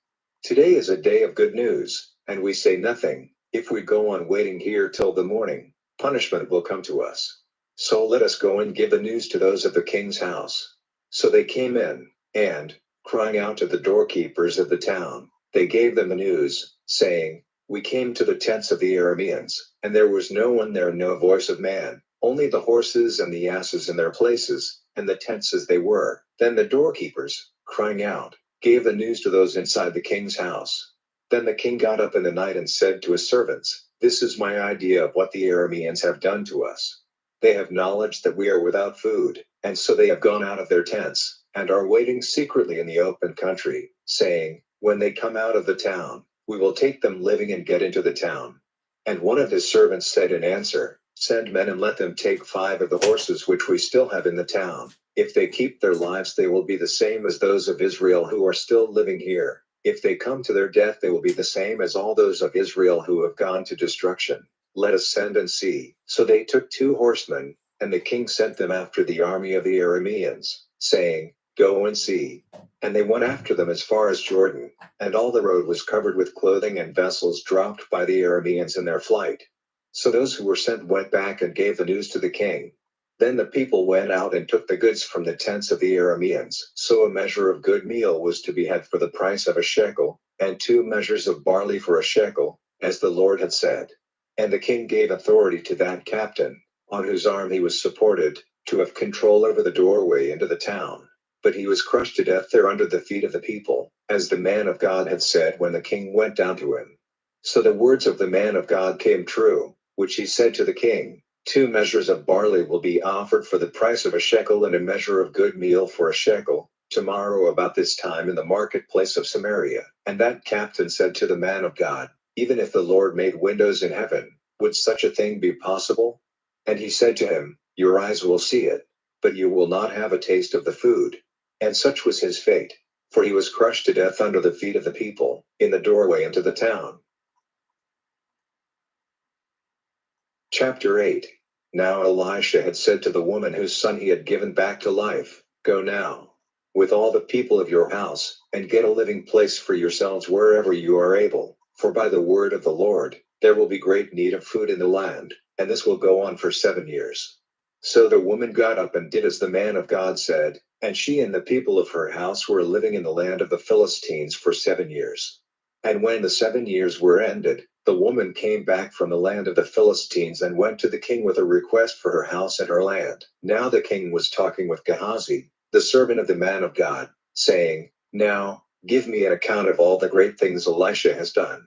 Today is a day of good news, and we say nothing. If we go on waiting here till the morning, punishment will come to us. So let us go and give the news to those of the king's house. So they came in, and, crying out to the doorkeepers of the town, they gave them the news, saying, We came to the tents of the Arameans, and there was no one there, no voice of man, only the horses and the asses in their places, and the tents as they were. Then the doorkeepers, crying out, gave the news to those inside the king's house. Then the king got up in the night and said to his servants, This is my idea of what the Arameans have done to us. They have knowledge that we are without food, and so they have gone out of their tents, and are waiting secretly in the open country, saying, When they come out of the town, we will take them living and get into the town. And one of his servants said in answer, Send men and let them take 5 of the horses which we still have in the town. If they keep their lives, they will be the same as those of Israel who are still living here. If they come to their death, they will be the same as all those of Israel who have gone to destruction. Let us send and see. So they took 2 horsemen, and the king sent them after the army of the Arameans, saying, Go and see. And they went after them as far as Jordan, and all the road was covered with clothing and vessels dropped by the Arameans in their flight. So those who were sent went back and gave the news to the king. Then the people went out and took the goods from the tents of the Arameans. So a measure of good meal was to be had for the price of a shekel, and 2 measures of barley for a shekel, as the Lord had said. And the king gave authority to that captain, on whose arm he was supported, to have control over the doorway into the town. But he was crushed to death there under the feet of the people, as the man of God had said when the king went down to him. So the words of the man of God came true, which he said to the king, 2 measures of barley will be offered for the price of a shekel, and a measure of good meal for a shekel, tomorrow about this time in the marketplace of Samaria. And that captain said to the man of God, Even if the Lord made windows in heaven, Would such a thing be possible? And he said to him, Your eyes will see it, but you will not have a taste of the food. And such was his fate, for he was crushed to death under the feet of the people, in the doorway into the town. Chapter 8. Now Elisha had said to the woman whose son he had given back to life, Go now, with all the people of your house, and get a living place for yourselves wherever you are able, for by the word of the Lord, there will be great need of food in the land, and this will go on for 7 years. So the woman got up and did as the man of God said, and she and the people of her house were living in the land of the Philistines for 7 years. And when the 7 years were ended, the woman came back from the land of the Philistines and went to the king with a request for her house and her land. Now the king was talking with Gehazi, the servant of the man of God, saying, Now, give me an account of all the great things Elisha has done.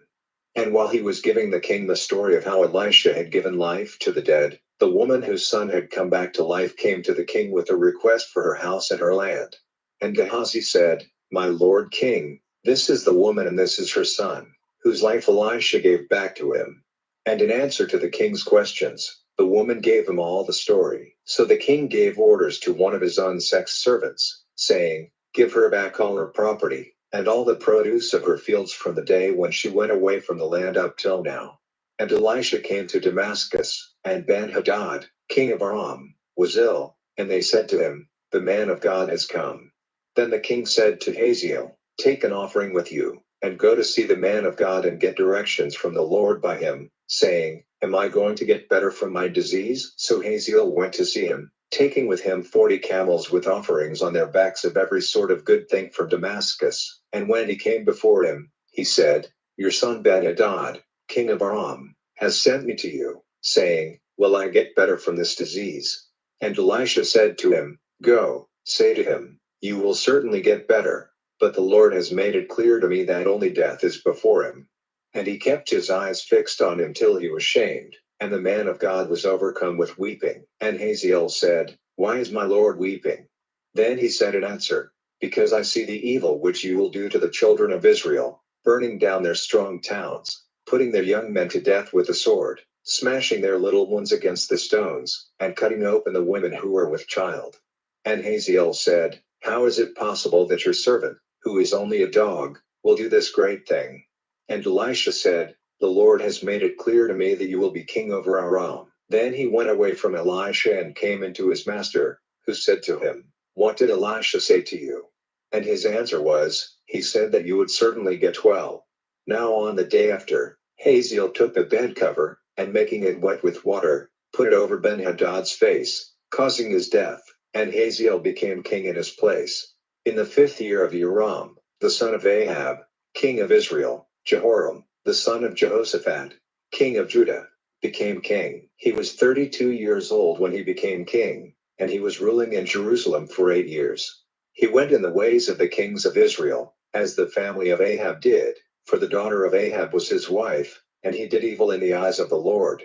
And while he was giving the king the story of how Elisha had given life to the dead, the woman whose son had come back to life came to the king with a request for her house and her land. And Gehazi said, My lord king, this is the woman and this is her son, whose life Elisha gave back to him. And in answer to the king's questions, the woman gave him all the story. So the king gave orders to one of his unsexed servants, saying, Give her back all her property, and all the produce of her fields from the day when she went away from the land up till now. And Elisha came to Damascus, and Ben-Hadad, king of Aram, was ill, and they said to him, The man of God has come. Then the king said to Hazael, Take an offering with you, and go to see the man of God and get directions from the Lord by him, saying, Am I going to get better from my disease? So Hazael went to see him, taking with him 40 camels with offerings on their backs of every sort of good thing from Damascus. And when he came before him, he said, Your son Ben-Hadad, king of Aram, has sent me to you, saying, Will I get better from this disease? And Elisha said to him, Go, say to him, You will certainly get better, but the Lord has made it clear to me that only death is before him. And he kept his eyes fixed on him till he was shamed, and the man of God was overcome with weeping. And Hazael said, Why is my Lord weeping? Then he said in answer, Because I see the evil which you will do to the children of Israel, burning down their strong towns, putting their young men to death with the sword, smashing their little ones against the stones, and cutting open the women who are with child. And Hazael said, How is it possible that your servant, who is only a dog, will do this great thing? And Elisha said, The Lord has made it clear to me that you will be king over Aram. Then he went away from Elisha and came into his master, who said to him, What did Elisha say to you? And his answer was, He said that you would certainly get well. Now on the day after, Hazael took the bed cover, and making it wet with water, put it over Ben-Hadad's face, causing his death. And Hazael became king in his place. In the 5th year of Joram, the son of Ahab, king of Israel, Jehoram, the son of Jehoshaphat, king of Judah, became king. He was 32 years old when he became king, and he was ruling in Jerusalem for 8 years. He went in the ways of the kings of Israel, as the family of Ahab did, for the daughter of Ahab was his wife, and he did evil in the eyes of the Lord.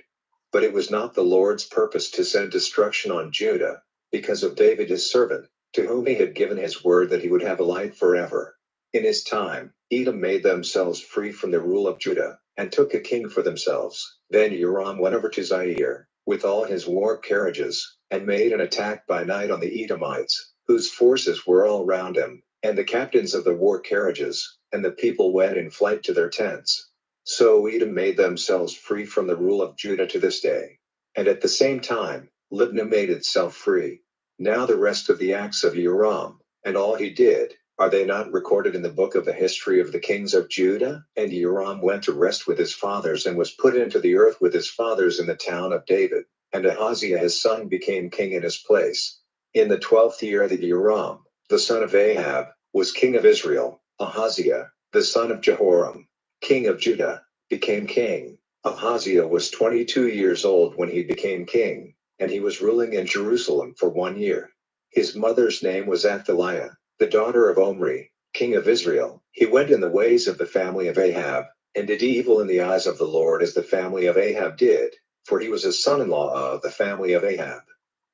But it was not the Lord's purpose to send destruction on Judah, because of David his servant, to whom he had given his word that he would have a light forever. In his time, Edom made themselves free from the rule of Judah, and took a king for themselves. Then Joram went over to Zaire, with all his war carriages, and made an attack by night on the Edomites, whose forces were all round him, and the captains of the war carriages, and the people went in flight to their tents. So Edom made themselves free from the rule of Judah to this day. And at the same time, Libnah made itself free. Now the rest of the acts of Joram, and all he did, are they not recorded in the book of the history of the kings of Judah? And Joram went to rest with his fathers and was put into the earth with his fathers in the town of David. And Ahaziah his son became king in his place. In the 12th year that Joram, the son of Ahab, was king of Israel, Ahaziah, the son of Jehoram, king of Judah, became king. Ahaziah was 22 years old when he became king, and he was ruling in Jerusalem for 1 year. His mother's name was Athaliah, the daughter of Omri, king of Israel. He went in the ways of the family of Ahab, and did evil in the eyes of the Lord as the family of Ahab did, for he was a son-in-law of the family of Ahab.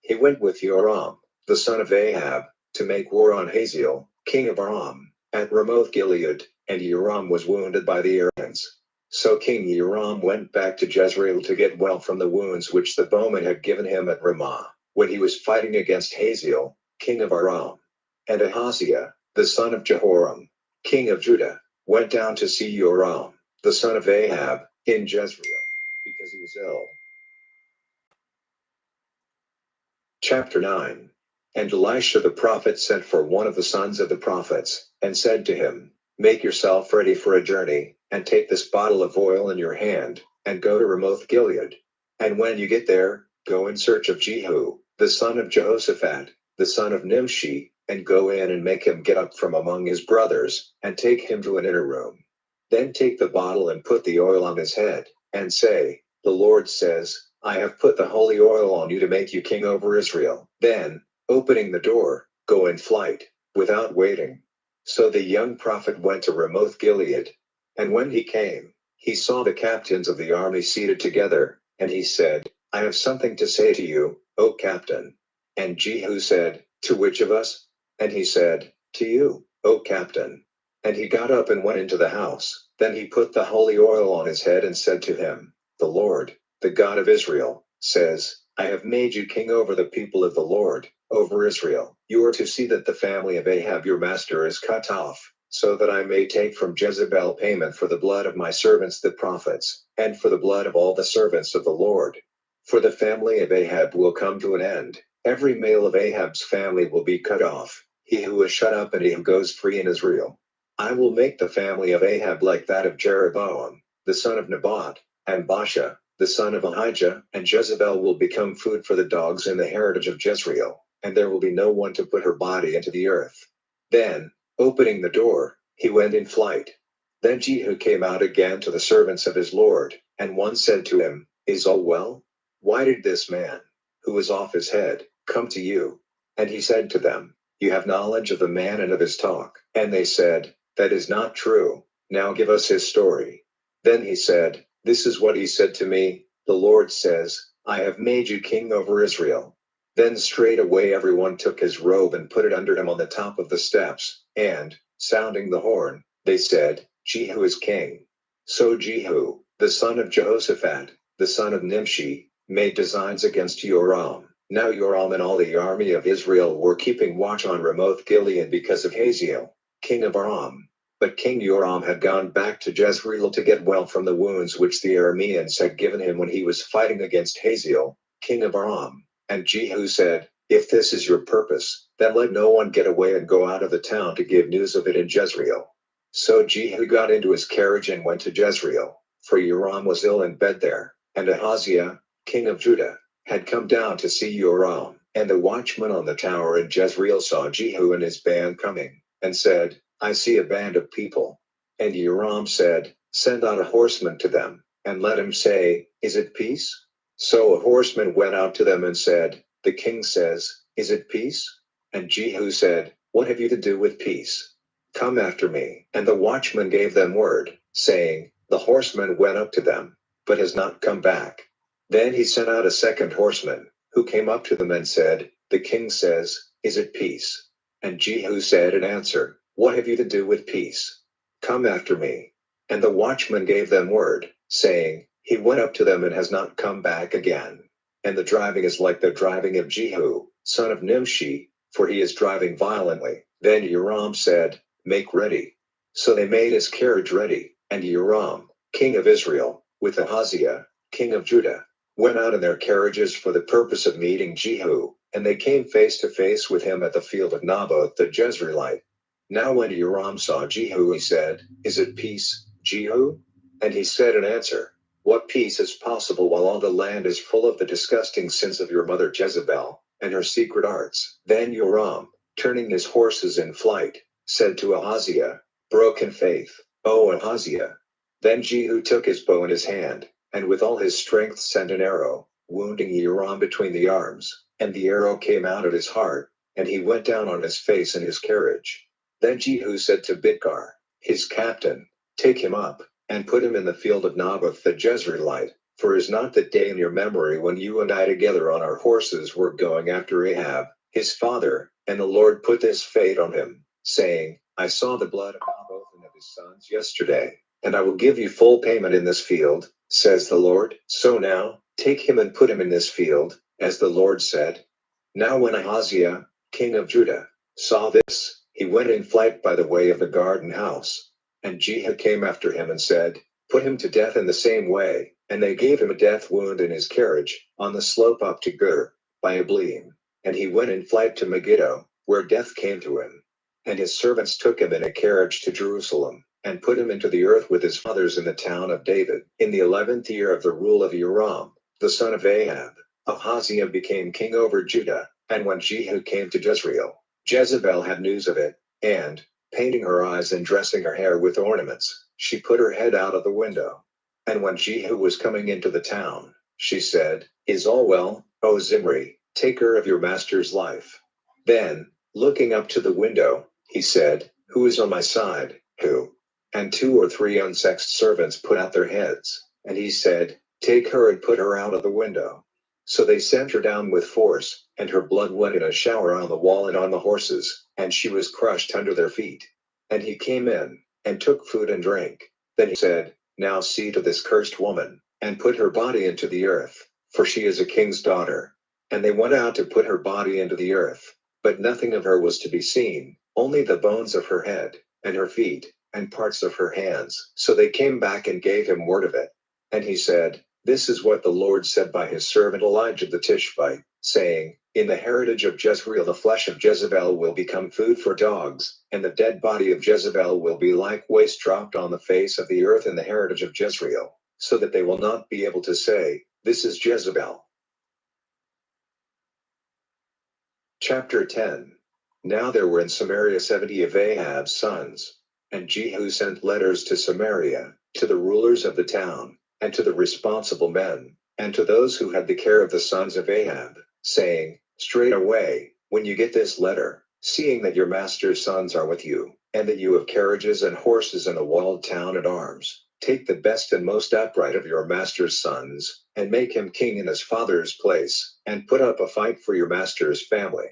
He went with Joram, the son of Ahab, to make war on Hazael, king of Aram, at Ramoth Gilead, and Joram was wounded by the Arameans. So King Joram went back to Jezreel to get well from the wounds which the bowman had given him at Ramah, when he was fighting against Hazael, king of Aram. And Ahaziah, the son of Jehoram, king of Judah, went down to see Joram, the son of Ahab, in Jezreel, because he was ill. Chapter 9. And Elisha the prophet sent for one of the sons of the prophets, and said to him, Make yourself ready for a journey, and take this bottle of oil in your hand, and go to Ramoth Gilead. And when you get there, go in search of Jehu, the son of Jehoshaphat, the son of Nimshi, and go in and make him get up from among his brothers, and take him to an inner room. Then take the bottle and put the oil on his head, and say, The Lord says, I have put the holy oil on you to make you king over Israel. Then, opening the door, go in flight, without waiting. So the young prophet went to Ramoth Gilead. And when he came, he saw the captains of the army seated together, and he said, I have something to say to you, O captain. And Jehu said, To which of us? And he said, To you, O captain. And he got up and went into the house. Then he put the holy oil on his head and said to him, The Lord, the God of Israel, says, I have made you king over the people of the Lord, over Israel. You are to see that the family of Ahab your master is cut off, so that I may take from Jezebel payment for the blood of my servants the prophets, and for the blood of all the servants of the Lord. For the family of Ahab will come to an end. Every male of Ahab's family will be cut off, he who is shut up and he who goes free in Israel. I will make the family of Ahab like that of Jeroboam, the son of Nebat, and Baasha, the son of Ahijah, and Jezebel will become food for the dogs in the heritage of Jezreel, and there will be no one to put her body into the earth. Then, opening the door, he went in flight. Then Jehu came out again to the servants of his Lord, and one said to him, Is all well? Why did this man, who is off his head, come to you? And he said to them, You have knowledge of the man and of his talk. And they said, That is not true. Now give us his story. Then he said, This is what he said to me, The Lord says, I have made you king over Israel. Then straightway everyone took his robe and put it under him on the top of the steps, and, sounding the horn, they said, Jehu is king. So Jehu, the son of Jehoshaphat, the son of Nimshi, made designs against Joram. Now Joram and all the army of Israel were keeping watch on Ramoth Gilead because of Hazael, king of Aram. But King Joram had gone back to Jezreel to get well from the wounds which the Arameans had given him when he was fighting against Hazael, king of Aram. And Jehu said, If this is your purpose, then let no one get away and go out of the town to give news of it in Jezreel. So Jehu got into his carriage and went to Jezreel, for Joram was ill in bed there, and Ahaziah, king of Judah, had come down to see Joram. And the watchman on the tower in Jezreel saw Jehu and his band coming, and said, I see a band of people. And Joram said, Send out a horseman to them, and let him say, Is it peace? So a horseman went out to them and said, The king says, Is it peace? And Jehu said, What have you to do with peace? Come after me. And the watchman gave them word, saying, The horseman went up to them, but has not come back. Then he sent out a second horseman, who came up to them and said, The king says, Is it peace? And Jehu said in answer, What have you to do with peace? Come after me. And the watchman gave them word, saying, He went up to them and has not come back again. And the driving is like the driving of Jehu, son of Nimshi, for he is driving violently. Then Joram said, Make ready. So they made his carriage ready, and Joram, king of Israel, with Ahaziah, king of Judah, went out in their carriages for the purpose of meeting Jehu, and they came face to face with him at the field of Naboth the Jezreelite. Now when Joram saw Jehu, he said, Is it peace, Jehu? And he said in answer, What peace is possible while all the land is full of the disgusting sins of your mother Jezebel, and her secret arts? Then Joram, turning his horses in flight, said to Ahaziah, Broken faith, O Ahaziah. Then Jehu took his bow in his hand, and with all his strength sent an arrow, wounding Joram between the arms, and the arrow came out of his heart, and he went down on his face in his carriage. Then Jehu said to Bidkar, his captain, Take him up, and put him in the field of Naboth the Jezreelite, for is not the day in your memory when you and I together on our horses were going after Ahab, his father, and the Lord put this fate on him, saying, I saw the blood of Naboth and of his sons yesterday. and I will give you full payment in this field, says the Lord. So now, take him and put him in this field, as the Lord said. Now when Ahaziah, king of Judah, saw this, he went in flight by the way of the garden house. And Jehu came after him and said, Put him to death in the same way. And they gave him a death wound in his carriage, on the slope up to Gur, by Eblim. And he went in flight to Megiddo, where death came to him. And his servants took him in a carriage to Jerusalem, and put him into the earth with his fathers in the town of David. In the 11th year of the rule of Joram, the son of Ahab, Ahaziah became king over Judah. And when Jehu came to Jezreel, Jezebel had news of it, and, painting her eyes and dressing her hair with ornaments, she put her head out of the window. And when Jehu was coming into the town, she said, Is all well, O Zimri, taker of your master's life? Then, looking up to the window, he said, Who is on my side? Who? And 2 or 3 unsexed servants put out their heads, and he said, Take her and put her out of the window. So they sent her down with force, and her blood went in a shower on the wall and on the horses, and she was crushed under their feet. And he came in, and took food and drink. Then he said, Now see to this cursed woman, and put her body into the earth, for she is a king's daughter. And they went out to put her body into the earth, but nothing of her was to be seen, only the bones of her head, and her feet, and parts of her hands. So they came back and gave him word of it. And he said, This is what the Lord said by his servant Elijah the Tishbite, saying, In the heritage of Jezreel the flesh of Jezebel will become food for dogs, and the dead body of Jezebel will be like waste dropped on the face of the earth in the heritage of Jezreel, so that they will not be able to say, This is Jezebel. Chapter 10. Now there were in Samaria 70 of Ahab's sons, and Jehu sent letters to Samaria, to the rulers of the town, and to the responsible men, and to those who had the care of the sons of Ahab, saying, Straightway, when you get this letter, seeing that your master's sons are with you, and that you have carriages and horses and a walled town and arms, take the best and most upright of your master's sons, and make him king in his father's place, and put up a fight for your master's family.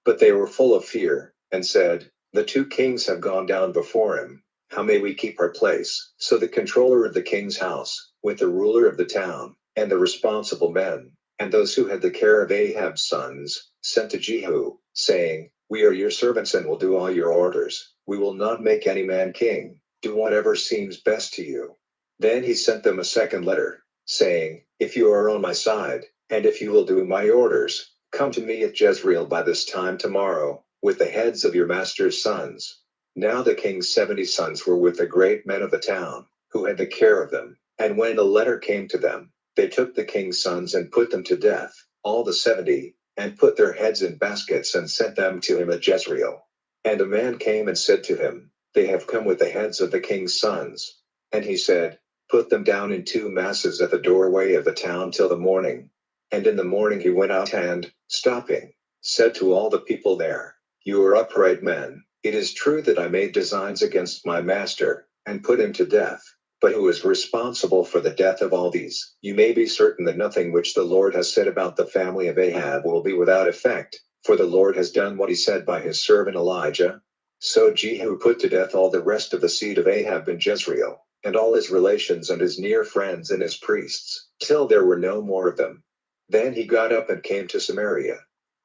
But they were full of fear, and said, The 2 kings have gone down before him. How may we keep our place? So the controller of the king's house, with the ruler of the town, and the responsible men, and those who had the care of Ahab's sons, sent to Jehu, saying, We are your servants and will do all your orders. We will not make any man king. Do whatever seems best to you. Then he sent them a second letter, saying, If you are on my side, and if you will do my orders, come to me at Jezreel by this time tomorrow, with the heads of your master's sons. Now the king's 70 sons were with the great men of the town, who had the care of them. And when the letter came to them, they took the king's sons and put them to death, all the 70, and put their heads in baskets and sent them to him at Jezreel. And a man came and said to him, They have come with the heads of the king's sons. And he said, Put them down in 2 masses at the doorway of the town till the morning. And in the morning he went out and, stopping, said to all the people there, You are upright men. It is true that I made designs against my master, and put him to death. But who is responsible for the death of all these? You may be certain that nothing which the Lord has said about the family of Ahab will be without effect, for the Lord has done what he said by his servant Elijah. So Jehu put to death all the rest of the seed of Ahab in Jezreel, and all his relations and his near friends and his priests, till there were no more of them. Then he got up and came to Samaria.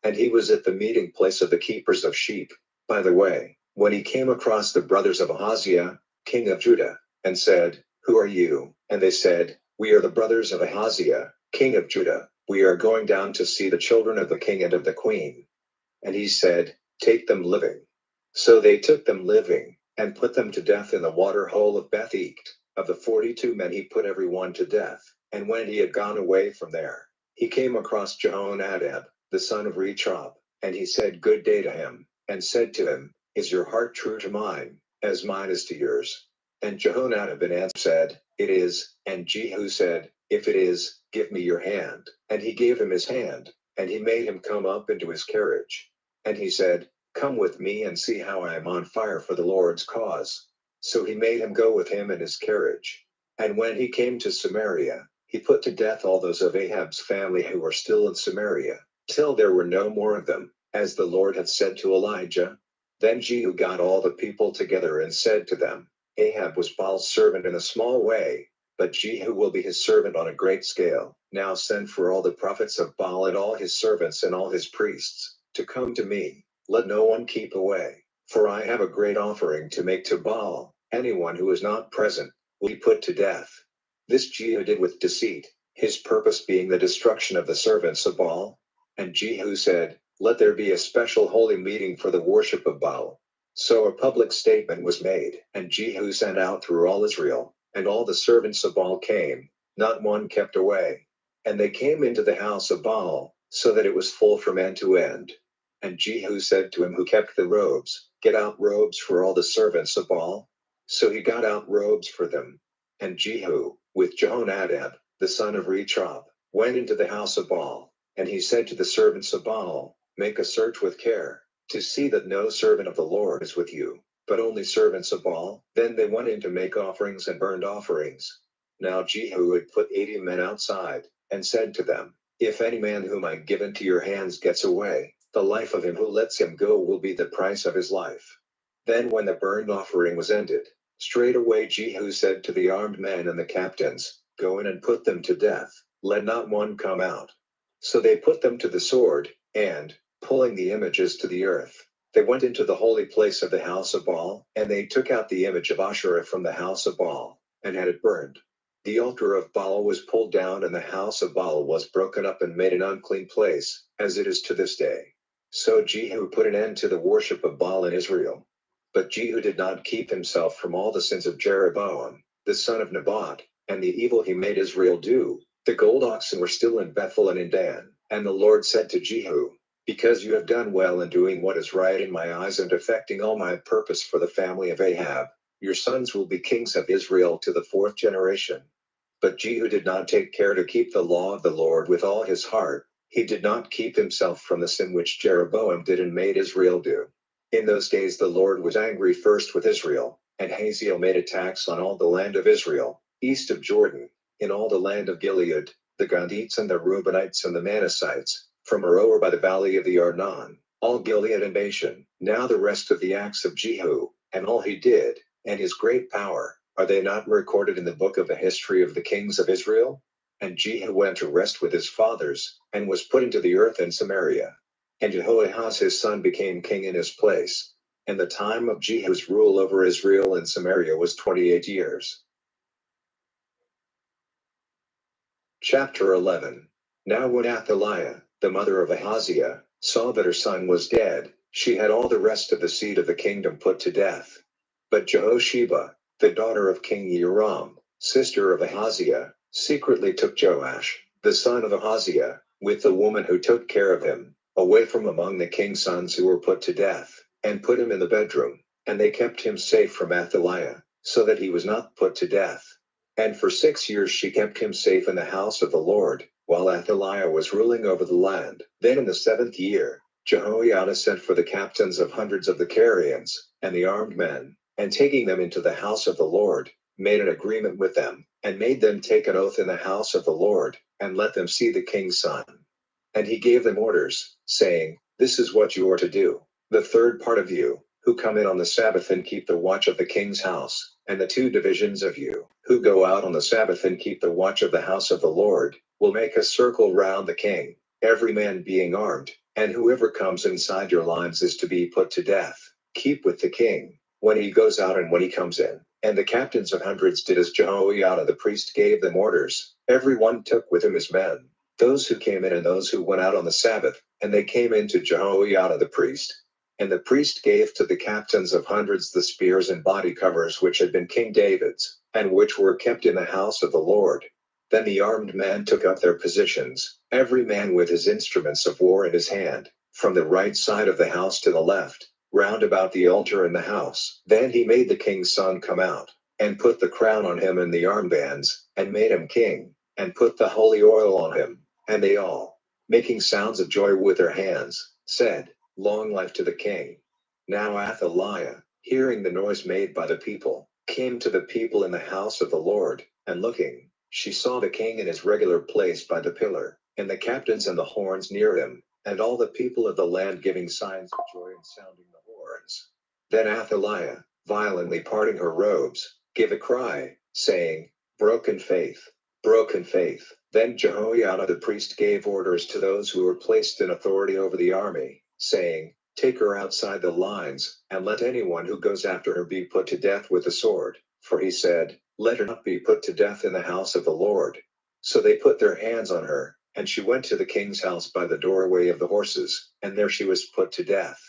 And he was at the meeting place of the keepers of sheep, by the way, when he came across the brothers of Ahaziah, king of Judah, and said, Who are you? And they said, We are the brothers of Ahaziah, king of Judah. We are going down to see the children of the king and of the queen. And he said, Take them living. So they took them living, and put them to death in the water hole of Beth-Eked. Of the 42 men he put every one to death. And when he had gone away from there, he came across Jehonadab, the son of Rechab, and he said good day to him, and said to him, Is your heart true to mine, as mine is to yours? And Jehonadab in answer said, It is. And Jehu said, If it is, give me your hand. And he gave him his hand, and he made him come up into his carriage. And he said, Come with me and see how I am on fire for the Lord's cause. So he made him go with him in his carriage. And when he came to Samaria, he put to death all those of Ahab's family who were still in Samaria, till there were no more of them, as the Lord had said to Elijah. Then Jehu got all the people together and said to them, Ahab was Baal's servant in a small way, but Jehu will be his servant on a great scale. Now send for all the prophets of Baal and all his servants and all his priests, to come to me. Let no one keep away, for I have a great offering to make to Baal. Anyone who is not present will be put to death. This Jehu did with deceit, his purpose being the destruction of the servants of Baal. And Jehu said, let there be a special holy meeting for the worship of Baal. So a public statement was made, and Jehu sent out through all Israel, and all the servants of Baal came, not one kept away. And they came into the house of Baal, so that it was full from end to end. And Jehu said to him who kept the robes, get out robes for all the servants of Baal. So he got out robes for them. And Jehu, with Jehonadab, the son of Rechab, went into the house of Baal, and he said to the servants of Baal, make a search with care, to see that no servant of the Lord is with you, but only servants of Baal. Then they went in to make offerings and burned offerings. Now Jehu had put 80 men outside, and said to them, if any man whom I give into your hands gets away, the life of him who lets him go will be the price of his life. Then when the burnt offering was ended, straightway Jehu said to the armed men and the captains, go in and put them to death, let not one come out. So they put them to the sword, and, pulling the images to the earth, they went into the holy place of the house of Baal, and they took out the image of Asherah from the house of Baal, and had it burned. The altar of Baal was pulled down, and the house of Baal was broken up and made an unclean place, as it is to this day. So Jehu put an end to the worship of Baal in Israel. But Jehu did not keep himself from all the sins of Jeroboam, the son of Nebat, and the evil he made Israel do. The gold oxen were still in Bethel and in Dan. And the Lord said to Jehu, because you have done well in doing what is right in my eyes and effecting all my purpose for the family of Ahab, your sons will be kings of Israel to the 4th generation. But Jehu did not take care to keep the law of the Lord with all his heart. He did not keep himself from the sin which Jeroboam did and made Israel do. In those days the Lord was angry first with Israel, and Hazael made attacks on all the land of Israel, east of Jordan, in all the land of Gilead, the Gadites and the Reubenites and the Manassites, from Aroer by the valley of the Arnon, all Gilead and Bashan. Now the rest of the acts of Jehu, and all he did, and his great power, are they not recorded in the book of the history of the kings of Israel? And Jehu went to rest with his fathers, and was put into the earth in Samaria. And Jehoahaz his son became king in his place. And the time of Jehu's rule over Israel and Samaria was 28 years. Chapter 11. Now when Athaliah, the mother of Ahaziah, saw that her son was dead, she had all the rest of the seed of the kingdom put to death. But Jehosheba, the daughter of King Joram, sister of Ahaziah, secretly took Joash, the son of Ahaziah, with the woman who took care of him, away from among the king's sons who were put to death, and put him in the bedroom, and they kept him safe from Athaliah, so that he was not put to death. And for 6 years she kept him safe in the house of the Lord, while Athaliah was ruling over the land. Then in the 7th year, Jehoiada sent for the captains of hundreds of the Carians, and the armed men, and taking them into the house of the Lord, made an agreement with them, and made them take an oath in the house of the Lord, and let them see the king's son. And he gave them orders, saying, this is what you are to do. The third part of you, who come in on the Sabbath and keep the watch of the king's house, and the 2 divisions of you, who go out on the Sabbath and keep the watch of the house of the Lord, will make a circle round the king, every man being armed, and whoever comes inside your lines is to be put to death. Keep with the king, when he goes out and when he comes in. And the captains of hundreds did as Jehoiada the priest gave them orders. Every one took with him his men, those who came in and those who went out on the Sabbath, and they came in to Jehoiada the priest. And the priest gave to the captains of hundreds the spears and body covers which had been King David's, and which were kept in the house of the Lord. Then the armed men took up their positions, every man with his instruments of war in his hand, from the right side of the house to the left, round about the altar in the house. Then he made the king's son come out, and put the crown on him and the armbands, and made him king, and put the holy oil on him. And they all, making sounds of joy with their hands, said, long life to the king. Now Athaliah, hearing the noise made by the people, came to the people in the house of the Lord, and looking, she saw the king in his regular place by the pillar, and the captains and the horns near him, and all the people of the land giving signs of joy and sounding the horns. Then Athaliah, violently parting her robes, gave a cry, saying, "Broken faith! Broken faith!" Then Jehoiada the priest gave orders to those who were placed in authority over the army, saying, "Take her outside the lines, and let anyone who goes after her be put to death with the sword." For he said, "Let her not be put to death in the house of the Lord." So they put their hands on her, and she went to the king's house by the doorway of the horses, and there she was put to death.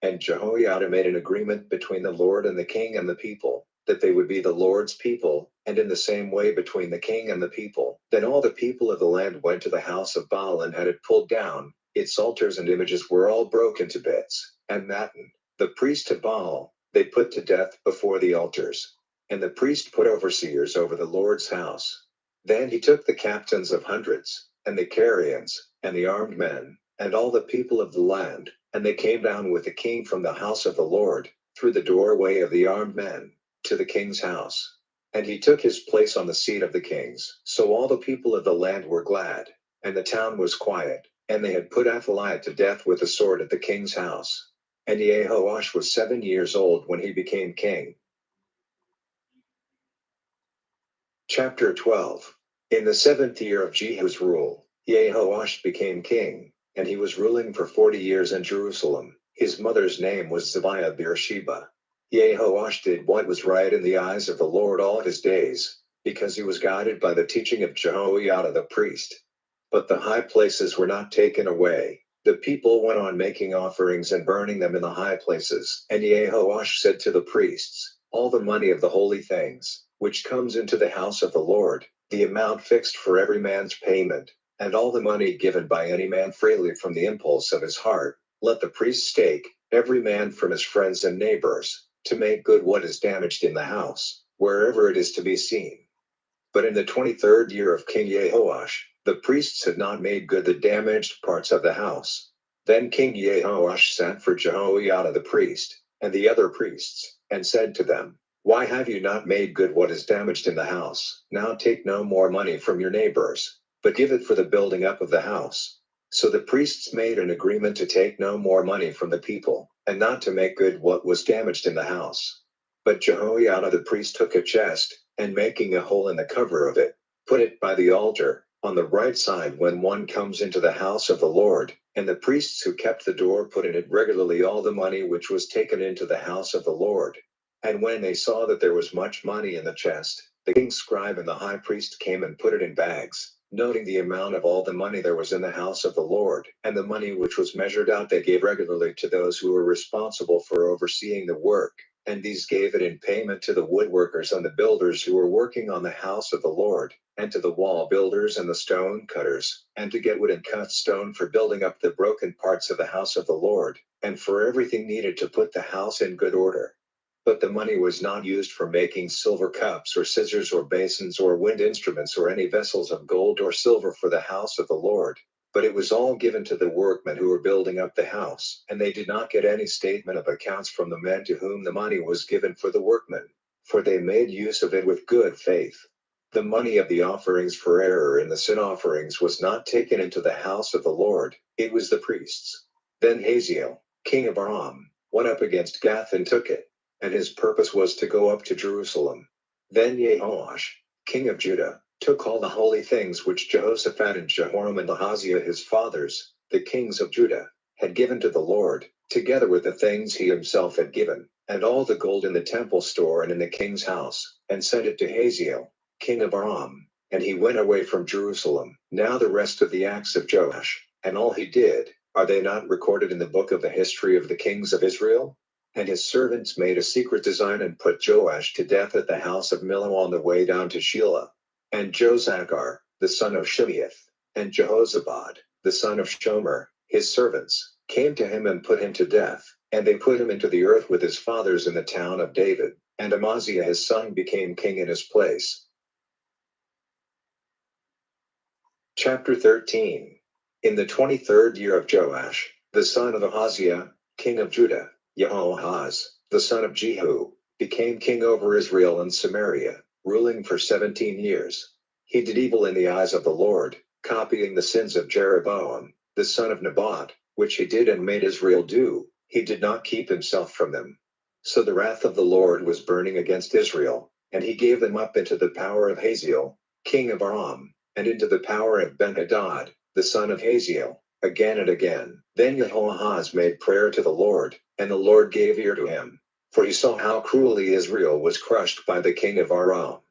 And Jehoiada made an agreement between the Lord and the king and the people, that they would be the Lord's people, and in the same way between the king and the people. Then all the people of the land went to the house of Baal and had it pulled down. Its altars and images were all broken to bits. And Mattan, the priest of Baal, they put to death before the altars. And the priest put overseers over the Lord's house. Then he took the captains of hundreds, and the Carians, and the armed men, and all the people of the land, and they came down with the king from the house of the Lord, through the doorway of the armed men, to the king's house. And he took his place on the seat of the kings. So all the people of the land were glad, and the town was quiet, and they had put Athaliah to death with the sword at the king's house. And Jehoash was 7 years old when he became king. Chapter 12. In the 7th year of Jehu's rule, Jehoash became king, and he was ruling for 40 years in Jerusalem. His mother's name was Zibiah Beersheba. Jehoash did what was right in the eyes of the Lord all his days, because he was guided by the teaching of Jehoiada the priest. But the high places were not taken away. The people went on making offerings and burning them in the high places. And Jehoash said to the priests, "All the money of the holy things, which comes into the house of the Lord, the amount fixed for every man's payment, and all the money given by any man freely from the impulse of his heart, let the priests take, every man from his friends and neighbors, to make good what is damaged in the house, wherever it is to be seen." But in the 23rd year of King Jehoash, the priests had not made good the damaged parts of the house. Then King Jehoash sent for Jehoiada the priest, and the other priests, and said to them, "Why have you not made good what is damaged in the house? Now take no more money from your neighbors, but give it for the building up of the house." So the priests made an agreement to take no more money from the people, and not to make good what was damaged in the house. But Jehoiada the priest took a chest, and making a hole in the cover of it, put it by the altar, on the right side when one comes into the house of the Lord. And the priests who kept the door put in it regularly all the money which was taken into the house of the Lord. And when they saw that there was much money in the chest, the king's scribe and the high priest came and put it in bags, noting the amount of all the money there was in the house of the Lord. And the money which was measured out they gave regularly to those who were responsible for overseeing the work. And these gave it in payment to the woodworkers and the builders who were working on the house of the Lord, and to the wall builders and the stone cutters, and to get wood and cut stone for building up the broken parts of the house of the Lord, and for everything needed to put the house in good order. But the money was not used for making silver cups or scissors or basins or wind instruments or any vessels of gold or silver for the house of the Lord. But it was all given to the workmen who were building up the house, and they did not get any statement of accounts from the men to whom the money was given for the workmen, for they made use of it with good faith. The money of the offerings for error in the sin offerings was not taken into the house of the Lord, it was the priests. Then Hazael, king of Aram, went up against Gath and took it, and his purpose was to go up to Jerusalem. Then Jehoash, king of Judah, took all the holy things which Jehoshaphat and Jehoram and Ahaziah his fathers, the kings of Judah, had given to the Lord, together with the things he himself had given, and all the gold in the temple store and in the king's house, and sent it to Hazael, king of Aram, and he went away from Jerusalem. Now the rest of the acts of Joash, and all he did, are they not recorded in the book of the history of the kings of Israel? And his servants made a secret design and put Joash to death at the house of Millo on the way down to Shelah. And Jozachar, the son of Shimeath, and Jehozabad, the son of Shomer, his servants, came to him and put him to death, and they put him into the earth with his fathers in the town of David, and Amaziah his son became king in his place. Chapter 13. In the 23rd year of Joash, the son of Ahaziah, king of Judah, Jehoahaz, the son of Jehu, became king over Israel and Samaria, ruling for 17 years. He did evil in the eyes of the Lord, copying the sins of Jeroboam, the son of Nebat, which he did and made Israel do. He did not keep himself from them. So the wrath of the Lord was burning against Israel, and he gave them up into the power of Hazael, king of Aram, and into the power of Benhadad, the son of Hazael, again and again. Then Jehoahaz made prayer to the Lord, and the Lord gave ear to him. For he saw how cruelly Israel was crushed by the king of Aram.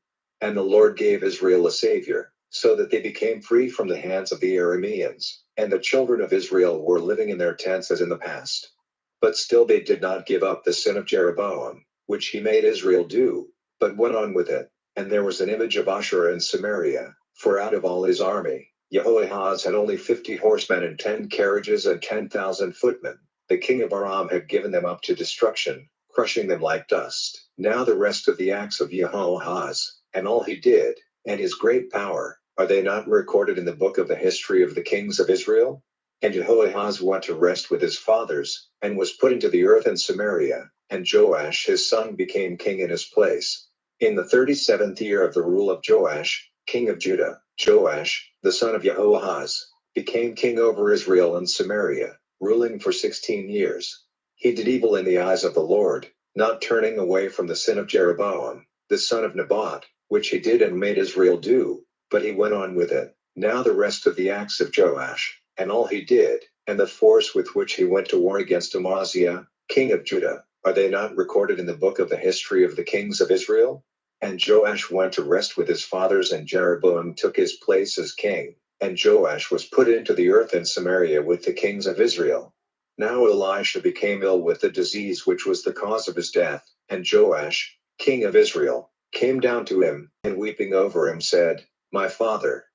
And the Lord gave Israel a savior, so that they became free from the hands of the Arameans, and the children of Israel were living in their tents as in the past. But still they did not give up the sin of Jeroboam, which he made Israel do, but went on with it. And there was an image of Asherah in Samaria, for out of all his army, Jehoahaz had only 50 horsemen and 10 carriages and 10,000 footmen. The king of Aram had given them up to destruction, crushing them like dust. Now the rest of the acts of Jehoahaz, and all he did, and his great power, are they not recorded in the book of the history of the kings of Israel? And Jehoahaz went to rest with his fathers, and was put into the earth in Samaria, and Joash his son became king in his place. In the 37th year of the rule of Joash, king of Judah, Joash, the son of Jehoahaz, became king over Israel and Samaria, ruling for 16 years. He did evil in the eyes of the Lord, not turning away from the sin of Jeroboam, the son of Nebat, which he did and made Israel do, but he went on with it. Now the rest of the acts of Joash, and all he did, and the force with which he went to war against Amaziah, king of Judah, are they not recorded in the book of the history of the kings of Israel? And Joash went to rest with his fathers, and Jeroboam took his place as king, and Joash was put into the earth in Samaria with the kings of Israel. Now Elisha became ill with the disease which was the cause of his death, and Joash, king of Israel, came down to him, and weeping over him said, my father,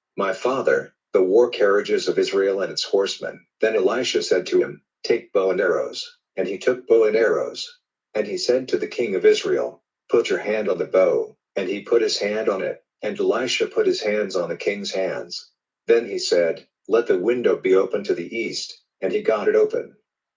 the war carriages of Israel and its horsemen. Then Elisha said to him, take bow and arrows. And he took bow and arrows. And he said to the king of Israel, put your hand on the bow. And he put his hand on it, and Elisha put his hands on the king's hands. Then he said, let the window be open to the east, and he got it open.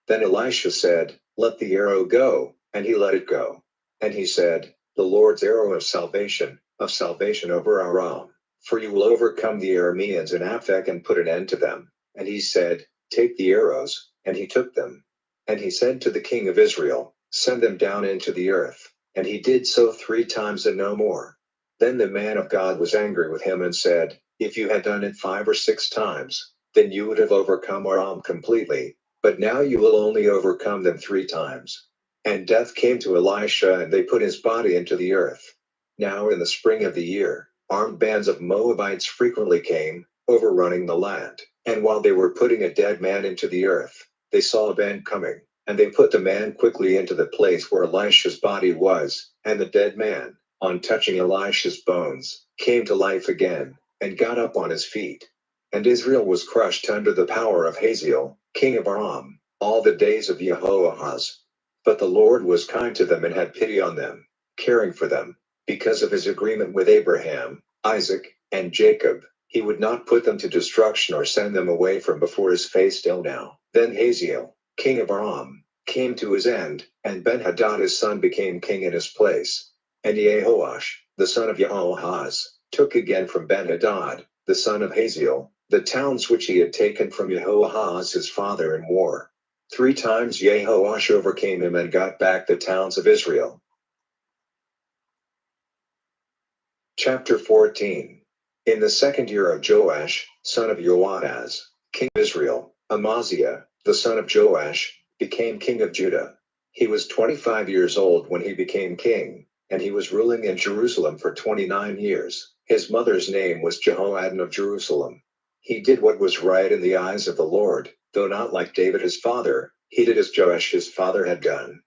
Then Elisha said, let the arrow go, and he let it go. And he said, the Lord's arrow of salvation over Aram. For you will overcome the Arameans in Aphek and put an end to them. And he said, take the arrows, and he took them. And he said to the king of Israel, send them down into the earth. And he did so 3 times and no more. Then the man of God was angry with him and said, if you had done it 5 or 6 times, then you would have overcome Aram completely, but now you will only overcome them 3 times. And death came to Elisha, and they put his body into the earth. Now in the spring of the year, armed bands of Moabites frequently came, overrunning the land. And while they were putting a dead man into the earth, they saw a band coming, and they put the man quickly into the place where Elisha's body was, and the dead man, on touching Elisha's bones, came to life again, and got up on his feet. And Israel was crushed under the power of Hazael, king of Aram, all the days of Jehoahaz. But the Lord was kind to them and had pity on them, caring for them, because of his agreement with Abraham, Isaac, and Jacob. He would not put them to destruction or send them away from before his face till now. Then Hazael, king of Aram, came to his end, and Benhadad his son became king in his place. And Jehoash, the son of Jehoahaz, took again from Benhadad, the son of Hazael, the towns which he had taken from Jehoahaz his father in war. 3 times Jehoash overcame him and got back the towns of Israel. Chapter 14. In the 2nd year of Joash, son of Joahaz, king of Israel, Amaziah, the son of Joash, became king of Judah. He was 25 years old when he became king, and he was ruling in Jerusalem for 29 years. His mother's name was Jehoaddan of Jerusalem. He did what was right in the eyes of the Lord, though not like David his father. He did as Joash his father had done.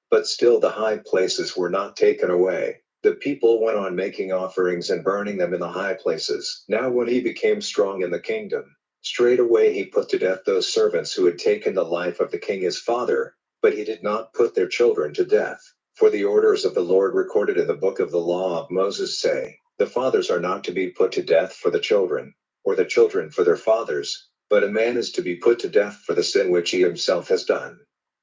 But still the high places were not taken away. The people went on making offerings and burning them in the high places. Now when he became strong in the kingdom, straightway he put to death those servants who had taken the life of the king his father, but he did not put their children to death. For the orders of the Lord recorded in the book of the law of Moses say, the fathers are not to be put to death for the children, or the children for their fathers, but a man is to be put to death for the sin which he himself has done.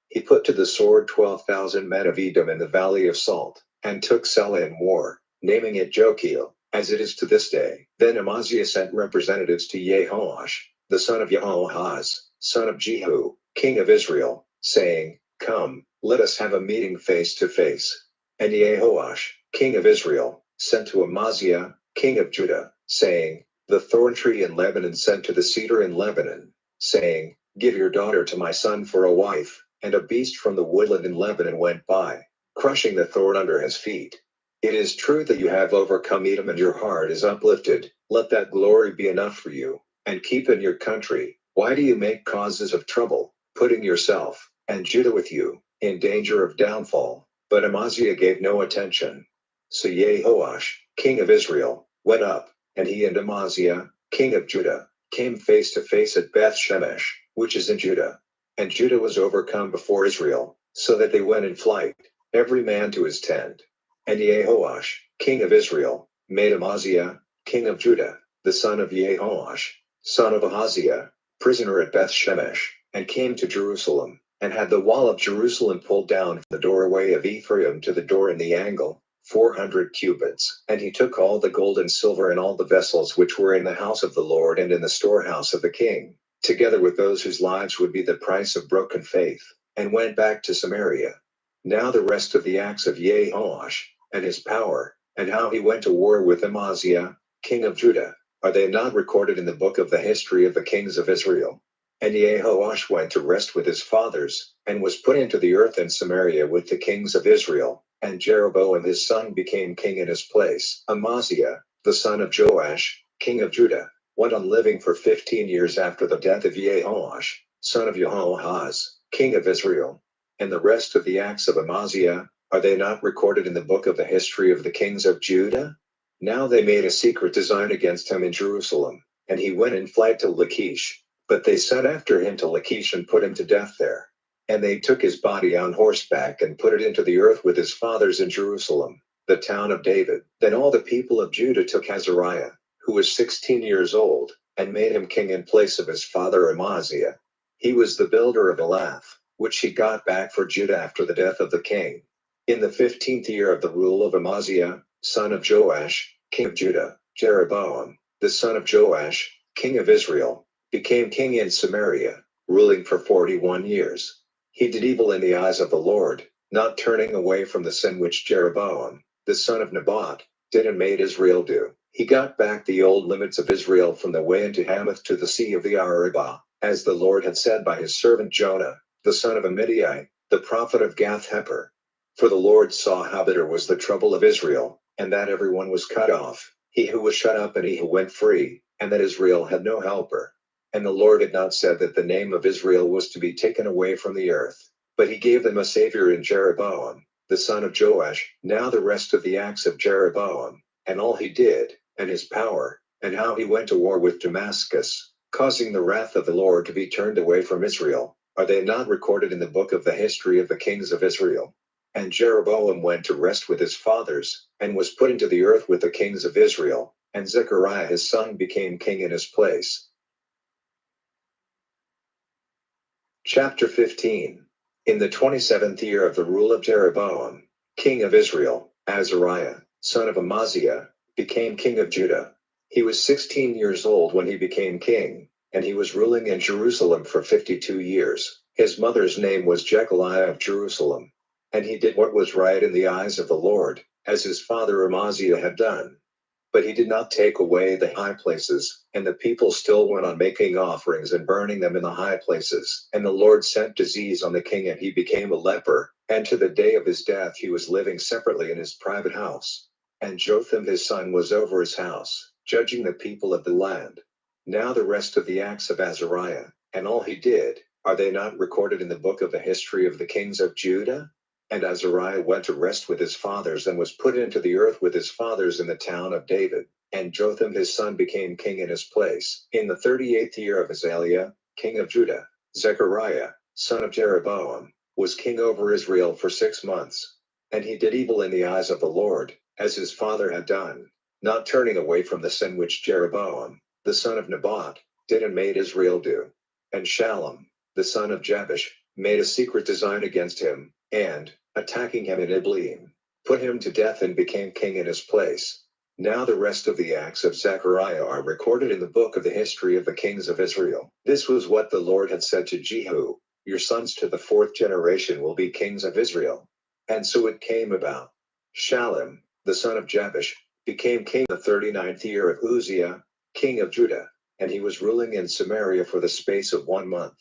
He put to the sword 12,000 men of Edom in the valley of Salt, and took Selah in war, naming it Jokeel, as it is to this day. Then Amaziah sent representatives to Jehoash, the son of Jehoahaz, son of Jehu, king of Israel, saying, come, Let us have a meeting face to face. And Jehoash, king of Israel, sent to Amaziah, king of Judah, saying, The thorn tree in Lebanon sent to the cedar in Lebanon, saying, Give your daughter to my son for a wife. And a beast from the woodland in Lebanon went by, crushing the thorn under his feet. It is true that you have overcome Edom and your heart is uplifted. Let that glory be enough for you, and keep in your country. Why do you make causes of trouble, putting yourself, and Judah with you, in danger of downfall? But Amaziah gave no attention. So Jehoash, king of Israel, went up, and he and Amaziah, king of Judah, came face to face at Beth Shemesh, which is in Judah. And Judah was overcome before Israel, so that they went in flight, every man to his tent. And Jehoash, king of Israel, made Amaziah, king of Judah, the son of Jehoash, son of Ahaziah, prisoner at Beth Shemesh, and came to Jerusalem, and had the wall of Jerusalem pulled down from the doorway of Ephraim to the door in the angle, 400 cubits. And he took all the gold and silver and all the vessels which were in the house of the Lord and in the storehouse of the king, together with those whose lives would be the price of broken faith, and went back to Samaria. Now the rest of the acts of Jehoash, and his power, and how he went to war with Amaziah, king of Judah, are they not recorded in the book of the history of the kings of Israel? And Jehoash went to rest with his fathers, and was put into the earth in Samaria with the kings of Israel, and Jeroboam his son became king in his place. Amaziah, the son of Joash, king of Judah, went on living for 15 years after the death of Jehoash, son of Jehoahaz, king of Israel. And the rest of the acts of Amaziah, are they not recorded in the book of the history of the kings of Judah? Now they made a secret design against him in Jerusalem, and he went in flight to Lachish. But they sent after him to Lachish and put him to death there. And they took his body on horseback and put it into the earth with his fathers in Jerusalem, the town of David. Then all the people of Judah took Azariah, who was 16 years old, and made him king in place of his father Amaziah. He was the builder of Elath, which he got back for Judah after the death of the king. In the 15th year of the rule of Amaziah, son of Joash, king of Judah, Jeroboam, the son of Joash, king of Israel, became king in Samaria, ruling for 41 years. He did evil in the eyes of the Lord, not turning away from the sin which Jeroboam, the son of Nebat, did and made Israel do. He got back the old limits of Israel from the way into Hamath to the sea of the Arabah, as the Lord had said by his servant Jonah, the son of Amittai, the prophet of Gath-hepher. For the Lord saw how bitter was the trouble of Israel, and that everyone was cut off, he who was shut up and he who went free, and that Israel had no helper. And the Lord had not said that the name of Israel was to be taken away from the earth, but he gave them a savior in Jeroboam, the son of Joash. Now the rest of the acts of Jeroboam, and all he did, and his power, and how he went to war with Damascus, causing the wrath of the Lord to be turned away from Israel, are they not recorded in the book of the history of the kings of Israel? And Jeroboam went to rest with his fathers, and was put into the earth with the kings of Israel, and Zechariah his son became king in his place. Chapter 15. In the 27th year of the rule of Jeroboam, king of Israel, Azariah, son of Amaziah, became king of Judah. He was 16 years old when he became king, and he was ruling in Jerusalem for 52 years. His mother's name was Jechaliah of Jerusalem. And he did what was right in the eyes of the Lord, as his father Amaziah had done. But he did not take away the high places, and the people still went on making offerings and burning them in the high places. And the Lord sent disease on the king, and he became a leper, and to the day of his death he was living separately in his private house. And Jotham his son was over his house, judging the people of the land. Now the rest of the acts of Azariah, and all he did, are they not recorded in the book of the history of the kings of Judah? And Azariah went to rest with his fathers and was put into the earth with his fathers in the town of David. And Jotham his son became king in his place. In the 38th year of Azaliah, king of Judah, Zechariah, son of Jeroboam, was king over Israel for 6 months. And he did evil in the eyes of the Lord, as his father had done, not turning away from the sin which Jeroboam, the son of Nebat, did and made Israel do. And Shallum, the son of Jabesh, made a secret design against him, and, attacking him in Ibleam, put him to death and became king in his place. Now the rest of the acts of Zechariah are recorded in the book of the history of the kings of Israel. This was what the Lord had said to Jehu, Your sons to the fourth generation will be kings of Israel. And so it came about. Shallum, the son of Jabesh, became king the 39th year of Uzziah, king of Judah, and he was ruling in Samaria for the space of 1 month.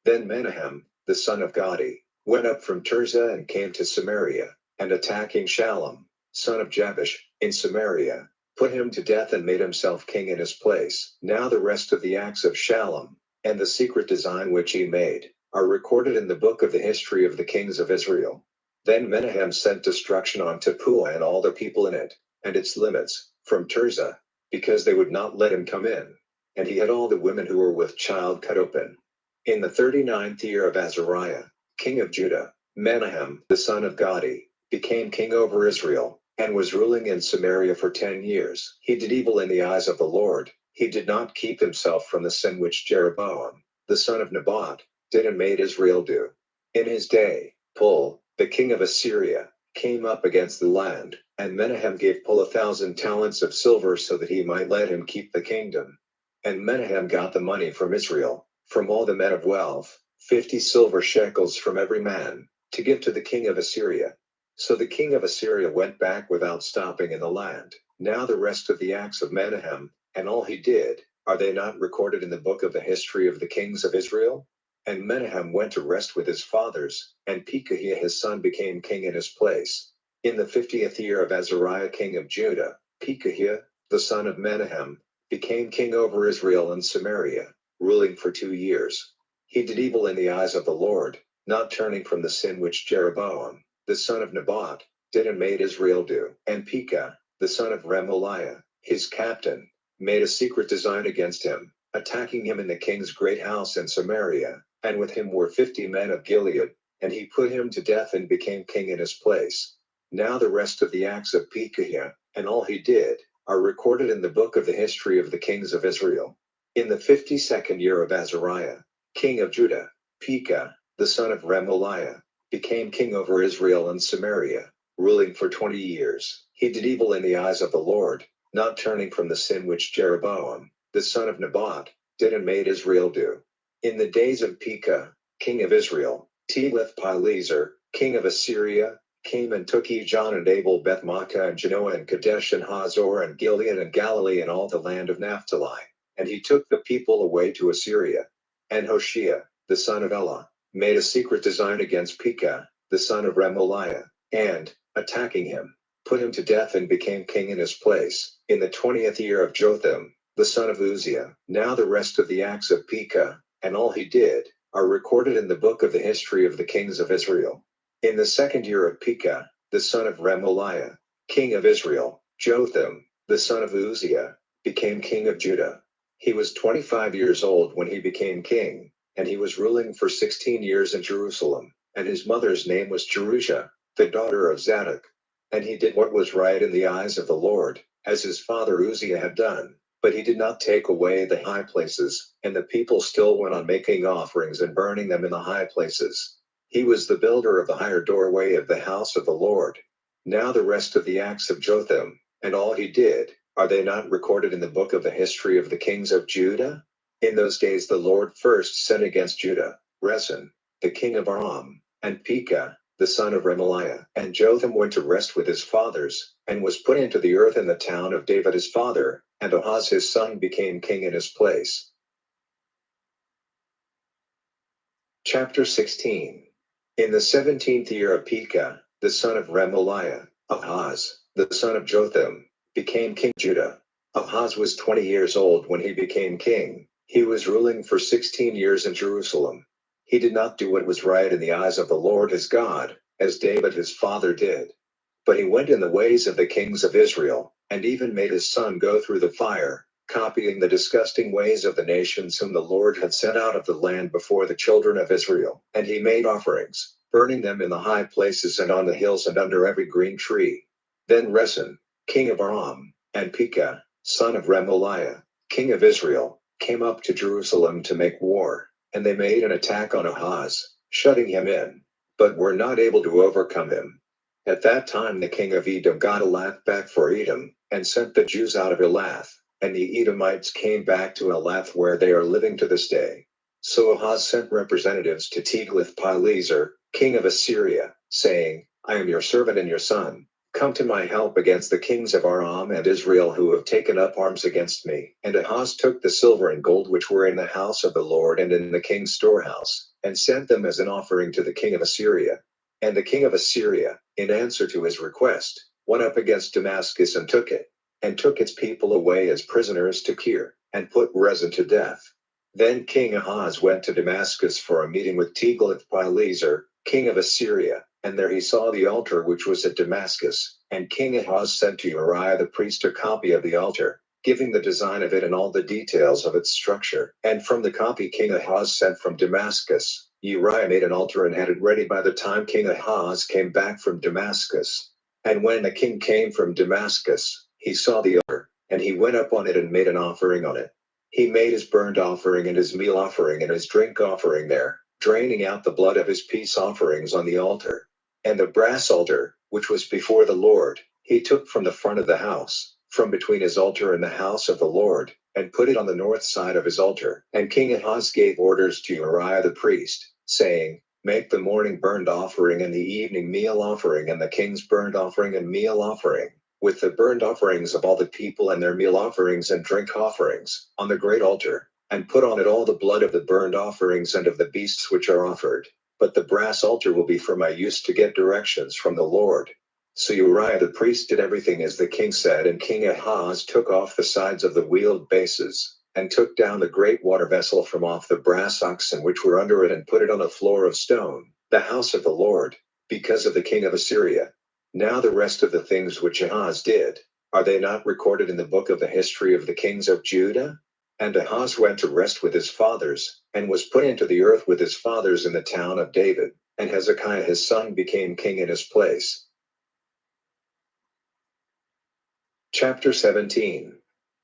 Then Menahem, the son of Gadi, went up from Tirzah and came to Samaria, and attacking Shallum, son of Jabesh, in Samaria, put him to death and made himself king in his place. Now the rest of the acts of Shallum, and the secret design which he made, are recorded in the book of the history of the kings of Israel. Then Menahem sent destruction on Tappuah and all the people in it, and its limits, from Tirzah, because they would not let him come in. And he had all the women who were with child cut open. In the 39th year of Azariah, king of Judah, Menahem, the son of Gadi, became king over Israel, and was ruling in Samaria for 10 years. He did evil in the eyes of the Lord. He did not keep himself from the sin which Jeroboam, the son of Nebat, did and made Israel do. In his day, Pul, the king of Assyria, came up against the land, and Menahem gave Pul 1,000 talents of silver so that he might let him keep the kingdom. And Menahem got the money from Israel, from all the men of wealth, 50 silver shekels from every man, to give to the king of Assyria. So the king of Assyria went back without stopping in the land. Now the rest of the acts of Menahem, and all he did, are they not recorded in the book of the history of the kings of Israel? And Menahem went to rest with his fathers, and Pekahiah his son became king in his place. In the 50th year of Azariah king of Judah, Pekahiah, the son of Menahem, became king over Israel and Samaria, ruling for 2 years. He did evil in the eyes of the Lord, not turning from the sin which Jeroboam, the son of Nebat, did and made Israel do. And Pekah, the son of Remaliah, his captain, made a secret design against him, attacking him in the king's great house in Samaria, and with him were 50 men of Gilead, and he put him to death and became king in his place. Now the rest of the acts of Pekahiah, and all he did, are recorded in the book of the history of the kings of Israel. In the 52nd year of Azariah, king of Judah, Pekah, the son of Remaliah, became king over Israel and Samaria, ruling for 20 years. He did evil in the eyes of the Lord, not turning from the sin which Jeroboam, the son of Nebat, did and made Israel do. In the days of Pekah, king of Israel, Tiglath-Pileser, king of Assyria, came and took Ijon and Abel Beth-Maachah and Genoa and Kadesh and Hazor and Gilead and Galilee and all the land of Naphtali. And he took the people away to Assyria. And Hoshea, the son of Elah, made a secret design against Pekah, the son of Remaliah, and, attacking him, put him to death and became king in his place, in the 20th year of Jotham, the son of Uzziah. Now the rest of the acts of Pekah, and all he did, are recorded in the book of the history of the kings of Israel. In the 2nd year of Pekah, the son of Remaliah, king of Israel, Jotham, the son of Uzziah, became king of Judah. He was 25 years old when he became king, and he was ruling for 16 years in Jerusalem, and his mother's name was Jerusha, the daughter of Zadok. And he did what was right in the eyes of the Lord, as his father Uzziah had done, but he did not take away the high places, and the people still went on making offerings and burning them in the high places. He was the builder of the higher doorway of the house of the Lord. Now the rest of the acts of Jotham, and all he did, are they not recorded in the book of the history of the kings of Judah? In those days the Lord first sent against Judah, Rezin, the king of Aram, and Pekah, the son of Remaliah. And Jotham went to rest with his fathers, and was put into the earth in the town of David his father, and Ahaz his son became king in his place. Chapter 16. In the 17th year of Pekah, the son of Remaliah, Ahaz, the son of Jotham, became king of Judah. Ahaz was 20 years old when he became king. He was ruling for 16 years in Jerusalem. He did not do what was right in the eyes of the Lord his God, as David his father did. But he went in the ways of the kings of Israel, and even made his son go through the fire, copying the disgusting ways of the nations whom the Lord had sent out of the land before the children of Israel. And he made offerings, burning them in the high places and on the hills and under every green tree. Then Rezin, king of Aram, and Pekah, son of Remaliah, king of Israel, came up to Jerusalem to make war, and they made an attack on Ahaz, shutting him in, but were not able to overcome him. At that time the king of Edom got Elath back for Edom, and sent the Jews out of Elath, and the Edomites came back to Elath where they are living to this day. So Ahaz sent representatives to Tiglath-Pileser, king of Assyria, saying, I am your servant and your son. Come to my help against the kings of Aram and Israel who have taken up arms against me. And Ahaz took the silver and gold which were in the house of the Lord and in the king's storehouse, and sent them as an offering to the king of Assyria. And the king of Assyria, in answer to his request, went up against Damascus and took its people away as prisoners to Kir, and put Rezin to death. Then King Ahaz went to Damascus for a meeting with Tiglath-Pileser, king of Assyria, and there he saw the altar which was at Damascus, and King Ahaz sent to Uriah the priest a copy of the altar, giving the design of it and all the details of its structure. And from the copy King Ahaz sent from Damascus, Uriah made an altar and had it ready by the time King Ahaz came back from Damascus. And when the king came from Damascus, he saw the altar, and he went up on it and made an offering on it. He made his burnt offering and his meal offering and his drink offering there, draining out the blood of his peace offerings on the altar. And the brass altar, which was before the Lord, he took from the front of the house, from between his altar and the house of the Lord, and put it on the north side of his altar. And King Ahaz gave orders to Uriah the priest, saying, Make the morning burnt offering and the evening meal offering and the king's burnt offering and meal offering, with the burnt offerings of all the people and their meal offerings and drink offerings, on the great altar, and put on it all the blood of the burnt offerings and of the beasts which are offered. But the brass altar will be for my use to get directions from the Lord. So Uriah the priest did everything as the king said, and King Ahaz took off the sides of the wheeled bases, and took down the great water vessel from off the brass oxen which were under it, and put it on a floor of stone, the house of the Lord, because of the king of Assyria. Now the rest of the things which Ahaz did, are they not recorded in the book of the history of the kings of Judah? And Ahaz went to rest with his fathers, and was put into the earth with his fathers in the town of David, and Hezekiah his son became king in his place. Chapter 17.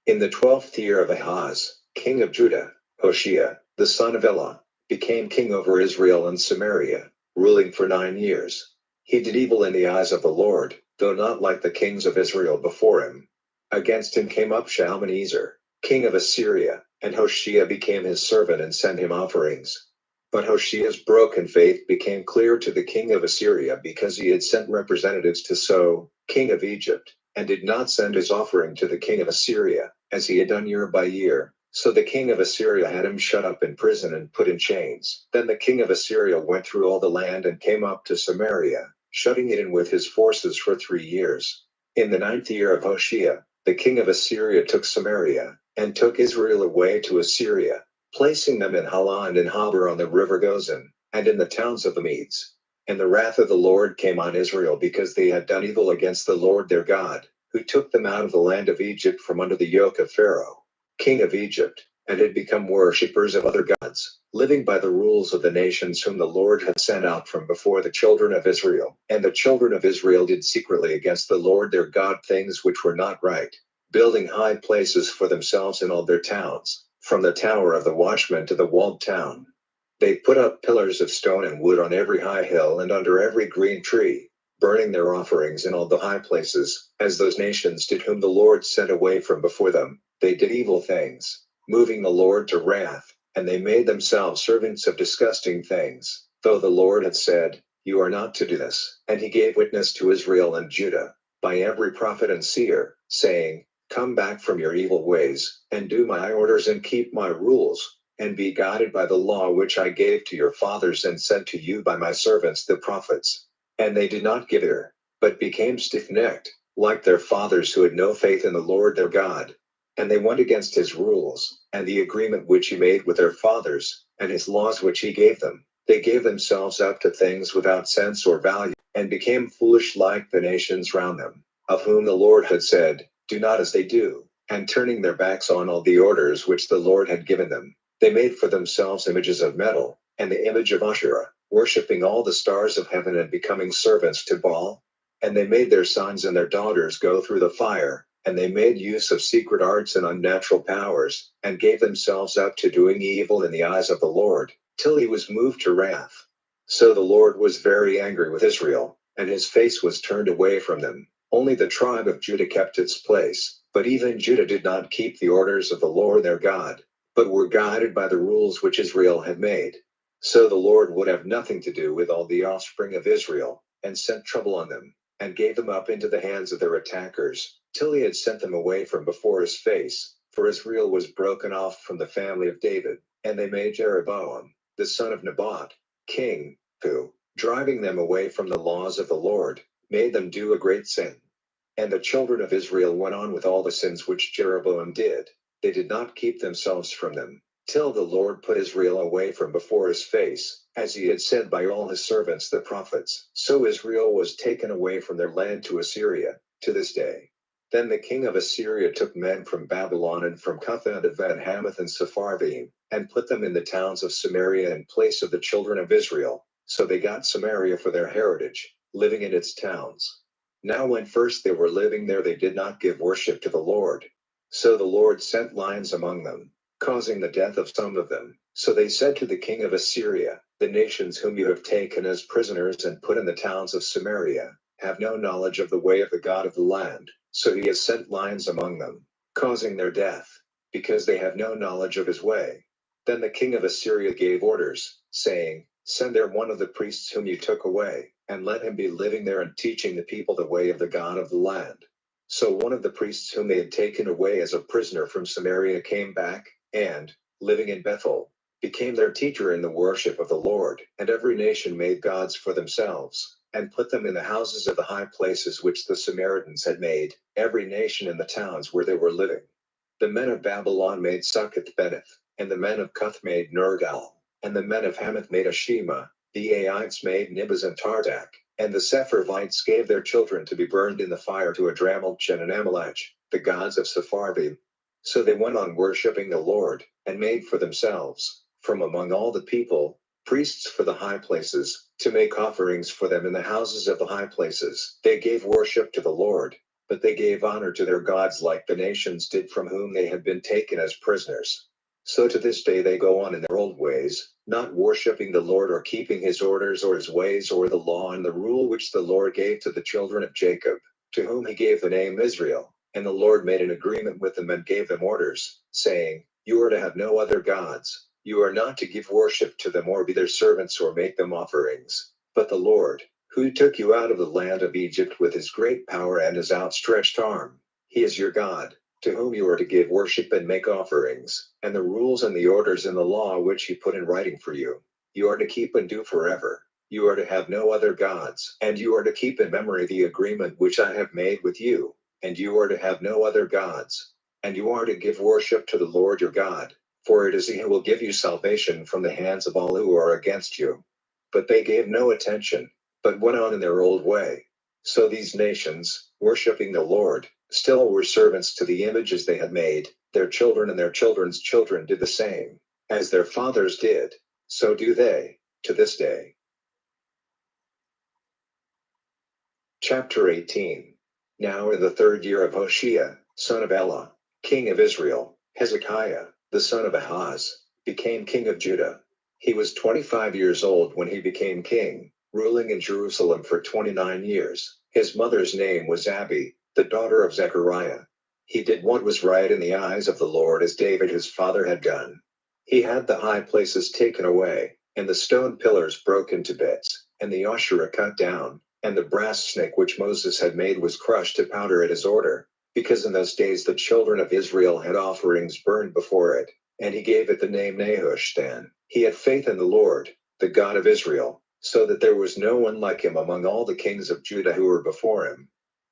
In the 12th year of Ahaz, king of Judah, Hoshea, the son of Elah, became king over Israel and Samaria, ruling for 9 years. He did evil in the eyes of the Lord, though not like the kings of Israel before him. Against him came up Shalmaneser, king of Assyria, and Hoshea became his servant and sent him offerings. But Hoshea's broken faith became clear to the king of Assyria because he had sent representatives to So, king of Egypt, and did not send his offering to the king of Assyria, as he had done year by year. So the king of Assyria had him shut up in prison and put in chains. Then the king of Assyria went through all the land and came up to Samaria, shutting it in with his forces for 3 years. In the 9th year of Hoshea, the king of Assyria took Samaria, and took Israel away to Assyria, placing them in Halah and in Habor on the river Gozan, and in the towns of the Medes. And the wrath of the Lord came on Israel because they had done evil against the Lord their God, who took them out of the land of Egypt from under the yoke of Pharaoh, king of Egypt, and had become worshippers of other gods, living by the rules of the nations whom the Lord had sent out from before the children of Israel. And the children of Israel did secretly against the Lord their God things which were not right, building high places for themselves in all their towns, from the tower of the watchman to the walled town. They put up pillars of stone and wood on every high hill and under every green tree, burning their offerings in all the high places, as those nations did whom the Lord sent away from before them. They did evil things, moving the Lord to wrath, and they made themselves servants of disgusting things, though the Lord had said, You are not to do this. And he gave witness to Israel and Judah, by every prophet and seer, saying, Come back from your evil ways, and do my orders and keep my rules, and be guided by the law which I gave to your fathers and sent to you by my servants the prophets. And they did not give ear, but became stiff-necked, like their fathers who had no faith in the Lord their God. And they went against his rules, and the agreement which he made with their fathers, and his laws which he gave them. They gave themselves up to things without sense or value, and became foolish like the nations round them, of whom the Lord had said, Do not as they do, and turning their backs on all the orders which the Lord had given them. They made for themselves images of metal, and the image of Asherah, worshipping all the stars of heaven and becoming servants to Baal. And they made their sons and their daughters go through the fire, and they made use of secret arts and unnatural powers, and gave themselves up to doing evil in the eyes of the Lord, till he was moved to wrath. So the Lord was very angry with Israel, and his face was turned away from them. Only the tribe of Judah kept its place, but even Judah did not keep the orders of the Lord their God. but were guided by the rules which Israel had made. So the Lord would have nothing to do with all the offspring of Israel, and sent trouble on them, and gave them up into the hands of their attackers, till he had sent them away from before his face. For Israel was broken off from the family of David, and they made Jeroboam, the son of Nebat, king, who, driving them away from the laws of the Lord, made them do a great sin. And the children of Israel went on with all the sins which Jeroboam did. They did not keep themselves from them, till the Lord put Israel away from before his face, as he had said by all his servants the prophets. So Israel was taken away from their land to Assyria, to this day. Then the king of Assyria took men from Babylon and from Cutha and Avad Hamath and Sepharvaim, and put them in the towns of Samaria in place of the children of Israel. So they got Samaria for their heritage, living in its towns. Now when first they were living there they did not give worship to the Lord. So the Lord sent lions among them, causing the death of some of them. So they said to the king of Assyria, the nations whom you have taken as prisoners and put in the towns of Samaria, have no knowledge of the way of the God of the land. So he has sent lions among them, causing their death, because they have no knowledge of his way. Then the king of Assyria gave orders, saying, send there one of the priests whom you took away, and let him be living there and teaching the people the way of the God of the land. So one of the priests whom they had taken away as a prisoner from Samaria came back, and, living in Bethel, became their teacher in the worship of the Lord. And every nation made gods for themselves, and put them in the houses of the high places which the Samaritans had made, every nation in the towns where they were living. The men of Babylon made Succoth-Beneth, and the men of Cuth made Nergal, and the men of Hamath made Ashima, the Aites made Nibaz and Tartak, and the Sepharvites gave their children to be burned in the fire to Adramelech and Amalek, the gods of Sepharvaim. So they went on worshipping the Lord, and made for themselves, from among all the people, priests for the high places, to make offerings for them in the houses of the high places. They gave worship to the Lord, but they gave honor to their gods like the nations did from whom they had been taken as prisoners. So to this day they go on in their old ways, not worshipping the Lord or keeping his orders or his ways or the law and the rule which the Lord gave to the children of Jacob, to whom he gave the name Israel. And the Lord made an agreement with them and gave them orders, saying, you are to have no other gods, you are not to give worship to them or be their servants or make them offerings. But the Lord, who took you out of the land of Egypt with his great power and his outstretched arm, he is your God, to whom you are to give worship and make offerings, and the rules and the orders and the law which he put in writing for you, you are to keep and do forever. You are to have no other gods, and you are to keep in memory the agreement which I have made with you, and you are to have no other gods, and you are to give worship to the Lord your God, for it is he who will give you salvation from the hands of all who are against you. But they gave no attention, but went on in their old way. So these nations, worshipping the Lord, still were servants to the images they had made. Their children and their children's children did the same, as their fathers did, so do they, to this day. Chapter 18. Now in the 3rd year of Hoshea, son of Elah, king of Israel, Hezekiah, the son of Ahaz, became king of Judah. He was 25 years old when he became king, ruling in Jerusalem for 29 years. His mother's name was Abi, the daughter of Zechariah. He did what was right in the eyes of the Lord as David his father had done. He had the high places taken away, and the stone pillars broken to bits, and the Asherah cut down, and the brass snake which Moses had made was crushed to powder at his order, because in those days the children of Israel had offerings burned before it, and he gave it the name Nehushtan. He had faith in the Lord, the God of Israel, so that there was no one like him among all the kings of Judah who were before him.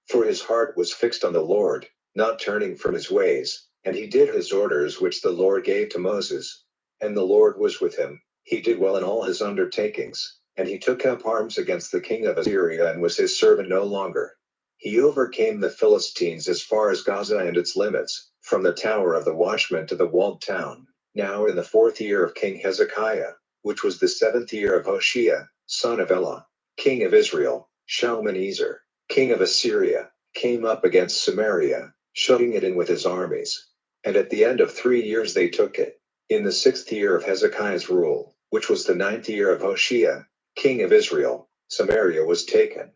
For his heart was fixed on the Lord, not turning from his ways, and he did his orders which the Lord gave to Moses. And the Lord was with him, he did well in all his undertakings. And he took up arms against the king of Assyria and was his servant no longer. He overcame the Philistines as far as Gaza and its limits, from the tower of the watchman to the walled town. Now in the 4th year of King Hezekiah, which was the 7th year of Hoshea, son of Elah, king of Israel, Shalmaneser, king of Assyria, came up against Samaria, shutting it in with his armies. And at the end of 3 years they took it. In the 6th year of Hezekiah's rule, which was the 9th year of Hoshea, king of Israel, Samaria was taken.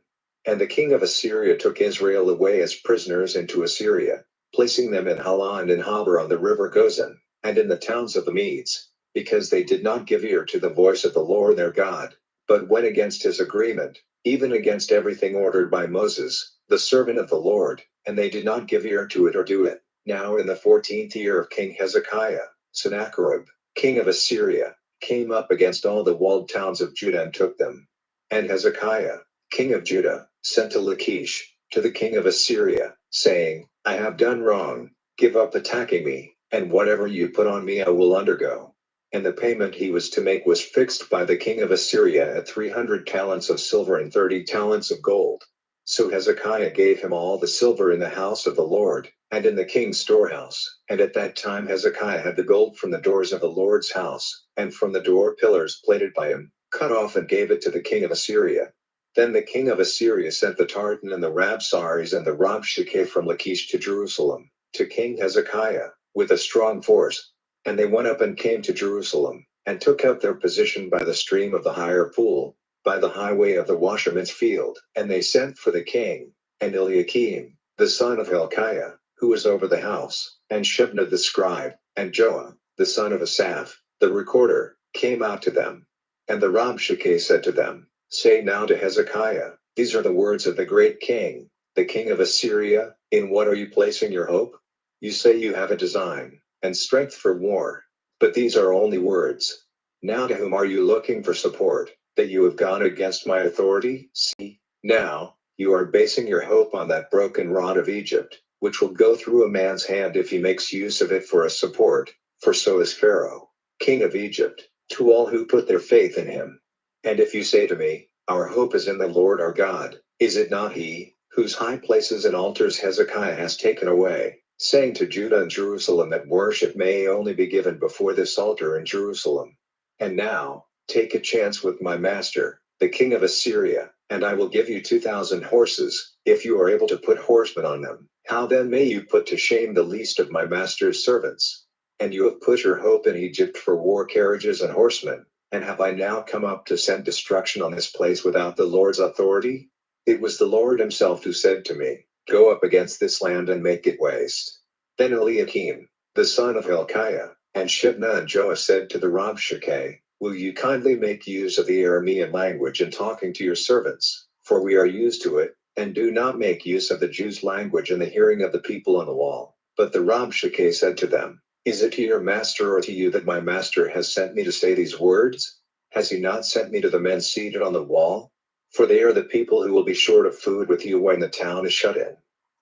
And the king of Assyria took Israel away as prisoners into Assyria, placing them in Halah and in Habor on the river Gozan. and in the towns of the Medes, because they did not give ear to the voice of the Lord their God, but went against his agreement, even against everything ordered by Moses, the servant of the Lord, and they did not give ear to it or do it. Now in the 14th year of King Hezekiah, Sennacherib, king of Assyria, came up against all the walled towns of Judah and took them. And Hezekiah, king of Judah, sent to Lachish, to the king of Assyria, saying, I have done wrong, give up attacking me, and whatever you put on me I will undergo. And the payment he was to make was fixed by the king of Assyria at 300 talents of silver and 30 talents of gold. So Hezekiah gave him all the silver in the house of the Lord, and in the king's storehouse. And at that time Hezekiah had the gold from the doors of the Lord's house, and from the door pillars plated by him, cut off and gave it to the king of Assyria. Then the king of Assyria sent the Tartan and the Rabsaris and the Rabshakeh from Lachish to Jerusalem, to King Hezekiah, with a strong force. And they went up and came to Jerusalem, and took up their position by the stream of the higher pool, by the highway of the washerman's field. And they sent for the king, and Eliakim, the son of Hilkiah, who was over the house, and Shebna the scribe, and Joah, the son of Asaph, the recorder, came out to them. And the Rabshakeh said to them, Say now to Hezekiah, these are the words of the great king, the king of Assyria, in what are you placing your hope? You say you have a design, and strength for war, but these are only words. Now to whom are you looking for support, that you have gone against my authority? See, now, you are basing your hope on that broken rod of Egypt, which will go through a man's hand if he makes use of it for a support, for so is Pharaoh, king of Egypt, to all who put their faith in him. And if you say to me, Our hope is in the Lord our God, is it not he, whose high places and altars Hezekiah has taken away, saying to Judah and Jerusalem that worship may only be given before this altar in Jerusalem? And now, take a chance with my master, the king of Assyria, and I will give you 2,000 horses, if you are able to put horsemen on them. How then may you put to shame the least of my master's servants? And you have put your hope in Egypt for war carriages and horsemen. And have I now come up to send destruction on this place without the Lord's authority? It was the Lord himself who said to me, Go up against this land and make it waste. Then Eliakim, the son of Hilkiah, and Shebna and Joah said to the Rabshakeh, Will you kindly make use of the Aramean language in talking to your servants, for we are used to it, and do not make use of the Jews' language in the hearing of the people on the wall. But the Rabshakeh said to them, Is it to your master or to you that my master has sent me to say these words? Has he not sent me to the men seated on the wall? For they are the people who will be short of food with you when the town is shut in.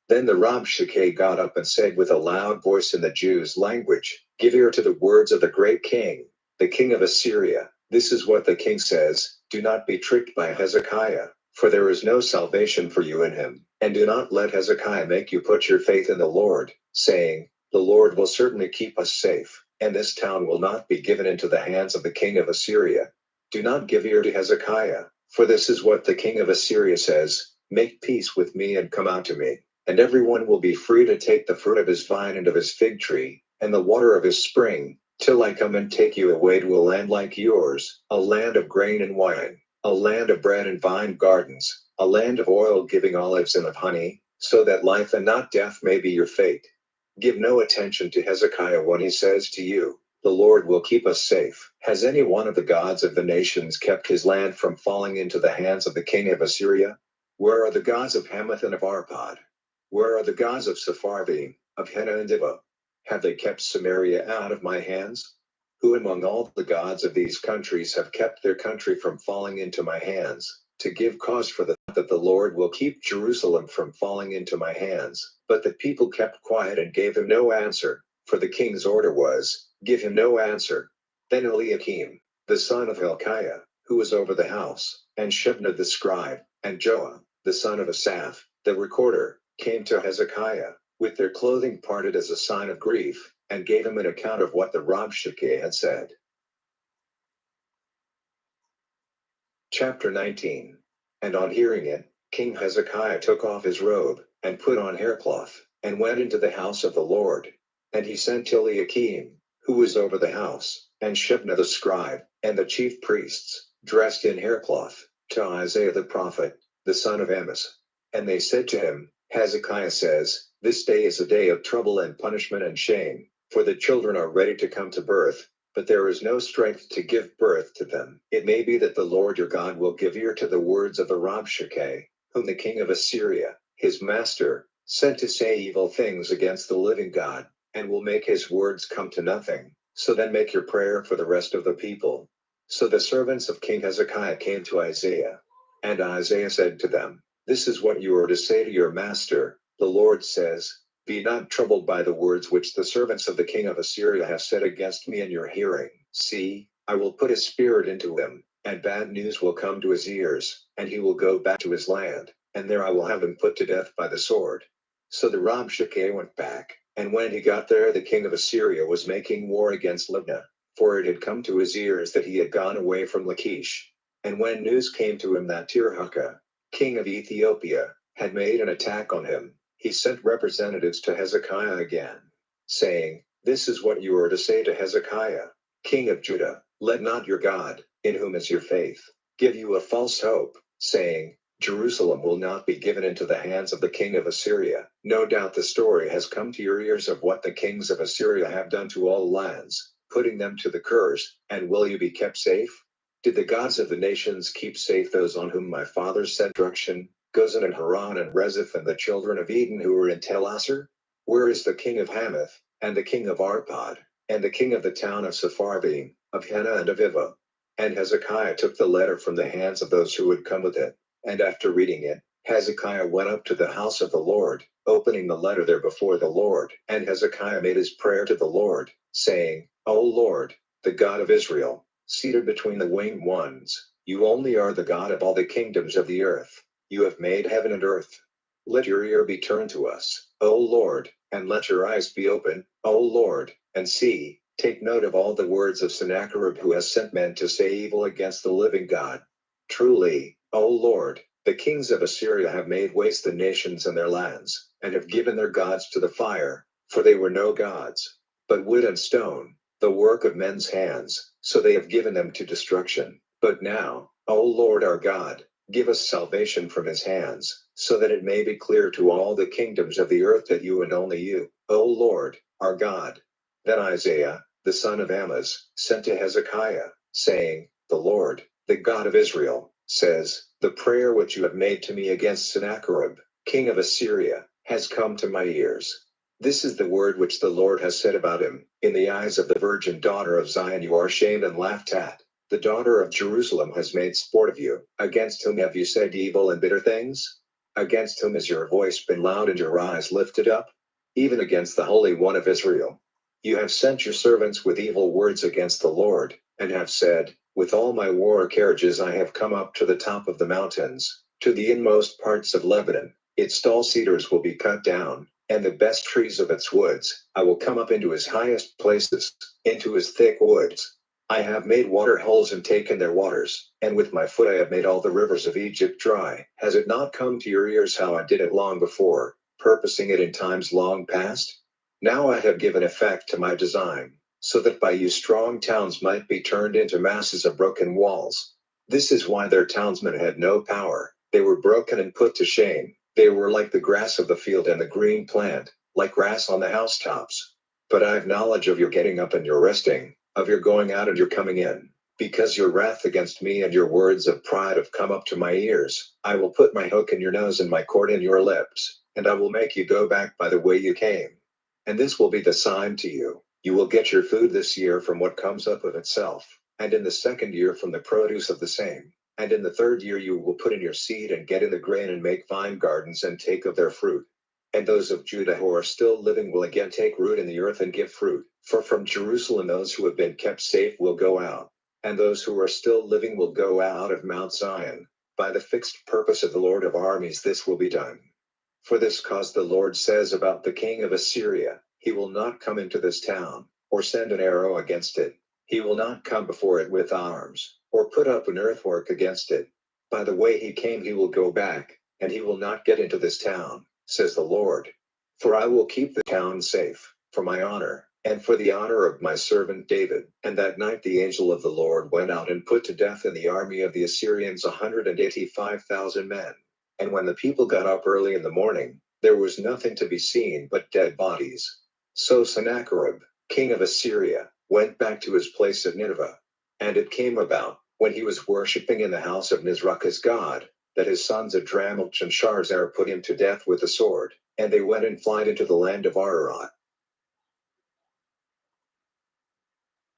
Then the Rabshakeh got up and said with a loud voice in the Jews' language, Give ear to the words of the great king, the king of Assyria. This is what the king says, Do not be tricked by Hezekiah, for there is no salvation for you in him. And do not let Hezekiah make you put your faith in the Lord, saying, The Lord will certainly keep us safe, and this town will not be given into the hands of the king of Assyria. Do not give ear to Hezekiah, for this is what the king of Assyria says, Make peace with me and come out to me, and everyone will be free to take the fruit of his vine and of his fig tree, and the water of his spring, till I come and take you away to a land like yours, a land of grain and wine, a land of bread and vine gardens, a land of oil giving olives and of honey, so that life and not death may be your fate. Give no attention to Hezekiah when he says to you, The Lord will keep us safe. Has any one of the gods of the nations kept his land from falling into the hands of the king of Assyria? Where are the gods of Hamath and of Arpad? Where are the gods of Sepharvaim, of Hena and Diva? Have they kept Samaria out of my hands? Who among all the gods of these countries have kept their country from falling into my hands, to give cause for that the Lord will keep Jerusalem from falling into my hands? But the people kept quiet and gave him no answer, for the king's order was, Give him no answer. Then Eliakim, the son of Hilkiah, who was over the house, and Shebna the scribe, and Joah, the son of Asaph, the recorder, came to Hezekiah, with their clothing parted as a sign of grief, and gave him an account of what the Rabshakeh had said. Chapter 19. And on hearing it, King Hezekiah took off his robe, and put on haircloth, and went into the house of the Lord. And he sent Eliakim, who was over the house, and Shebna the scribe, and the chief priests, dressed in haircloth, to Isaiah the prophet, the son of Amos. And they said to him, Hezekiah says, This day is a day of trouble and punishment and shame, For the children are ready to come to birth, but there is no strength to give birth to them. It may be that the Lord your God will give ear to the words of the Rabshakeh, whom the king of Assyria, his master, sent to say evil things against the living God, and will make his words come to nothing. So then make your prayer for the rest of the people. So the servants of King Hezekiah came to Isaiah. And Isaiah said to them, This is what you are to say to your master. The Lord says, Be not troubled by the words which the servants of the king of Assyria have said against me in your hearing. See, I will put a spirit into him, and bad news will come to his ears, and he will go back to his land, and there I will have him put to death by the sword. So the Rabshakeh went back, and when he got there, the king of Assyria was making war against Libnah, for it had come to his ears that he had gone away from Lachish. And when news came to him that Tirhakah, king of Ethiopia, had made an attack on him, he sent representatives to Hezekiah again, saying, This is what you are to say to Hezekiah, king of Judah, Let not your God, in whom is your faith, give you a false hope, saying, Jerusalem will not be given into the hands of the king of Assyria. No doubt the story has come to your ears of what the kings of Assyria have done to all lands, putting them to the curse, and will you be kept safe? Did the gods of the nations keep safe those on whom my fathers sent destruction, Gozan and Haran and Rezeph and the children of Eden who were in Telasar? Where is the king of Hamath, and the king of Arpad, and the king of the town of Sepharvaim, of Hena and of Iva? And Hezekiah took the letter from the hands of those who had come with it, and after reading it, Hezekiah went up to the house of the Lord, opening the letter there before the Lord. And Hezekiah made his prayer to the Lord, saying, O Lord, the God of Israel, seated between the winged ones, you only are the God of all the kingdoms of the earth. You have made heaven and earth. Let your ear be turned to us, O Lord, and let your eyes be open, O Lord, and see, take note of all the words of Sennacherib who has sent men to say evil against the living God. Truly, O Lord, the kings of Assyria have made waste the nations and their lands, and have given their gods to the fire, for they were no gods, but wood and stone, the work of men's hands, so they have given them to destruction. But now, O Lord our God, give us salvation from his hands, so that it may be clear to all the kingdoms of the earth that you and only you, O Lord, are God. Then Isaiah, the son of Amoz, sent to Hezekiah, saying, The Lord, the God of Israel, says, The prayer which you have made to me against Sennacherib, king of Assyria, has come to my ears. This is the word which the Lord has said about him. In the eyes of the virgin daughter of Zion you are shamed and laughed at. The daughter of Jerusalem has made sport of you. Against whom have you said evil and bitter things? Against whom has your voice been loud and your eyes lifted up? Even against the Holy One of Israel. You have sent your servants with evil words against the Lord, and have said, With all my war carriages I have come up to the top of the mountains, to the inmost parts of Lebanon. Its tall cedars will be cut down, and the best trees of its woods. I will come up into his highest places, into his thick woods. I have made water holes and taken their waters, and with my foot I have made all the rivers of Egypt dry. Has it not come to your ears how I did it long before, purposing it in times long past? Now I have given effect to my design, so that by you strong towns might be turned into masses of broken walls. This is why their townsmen had no power. They were broken and put to shame. They were like the grass of the field and the green plant, like grass on the housetops. But I have knowledge of your getting up and your resting, of your going out and your coming in. Because your wrath against me and your words of pride have come up to my ears, I will put my hook in your nose and my cord in your lips, and I will make you go back by the way you came. And this will be the sign to you. You will get your food this year from what comes up of itself, and in the second year from the produce of the same. And in the third year you will put in your seed and get in the grain and make vine gardens and take of their fruit. And those of Judah who are still living will again take root in the earth and give fruit. For from Jerusalem those who have been kept safe will go out, and those who are still living will go out of Mount Zion. By the fixed purpose of the Lord of armies this will be done. For this cause the Lord says about the king of Assyria, he will not come into this town, or send an arrow against it. He will not come before it with arms, or put up an earthwork against it. By the way he came he will go back, and he will not get into this town, says the Lord. For I will keep the town safe, for my honor, and for the honor of my servant David. And that night the angel of the Lord went out and put to death in the army of the Assyrians 185,000 men. And when the people got up early in the morning, there was nothing to be seen but dead bodies. So Sennacherib, king of Assyria, went back to his place at Nineveh. And it came about, when he was worshipping in the house of Nisroch his god, that his sons Adrammelech and Sharezer put him to death with the sword, and they went and fled into the land of Ararat.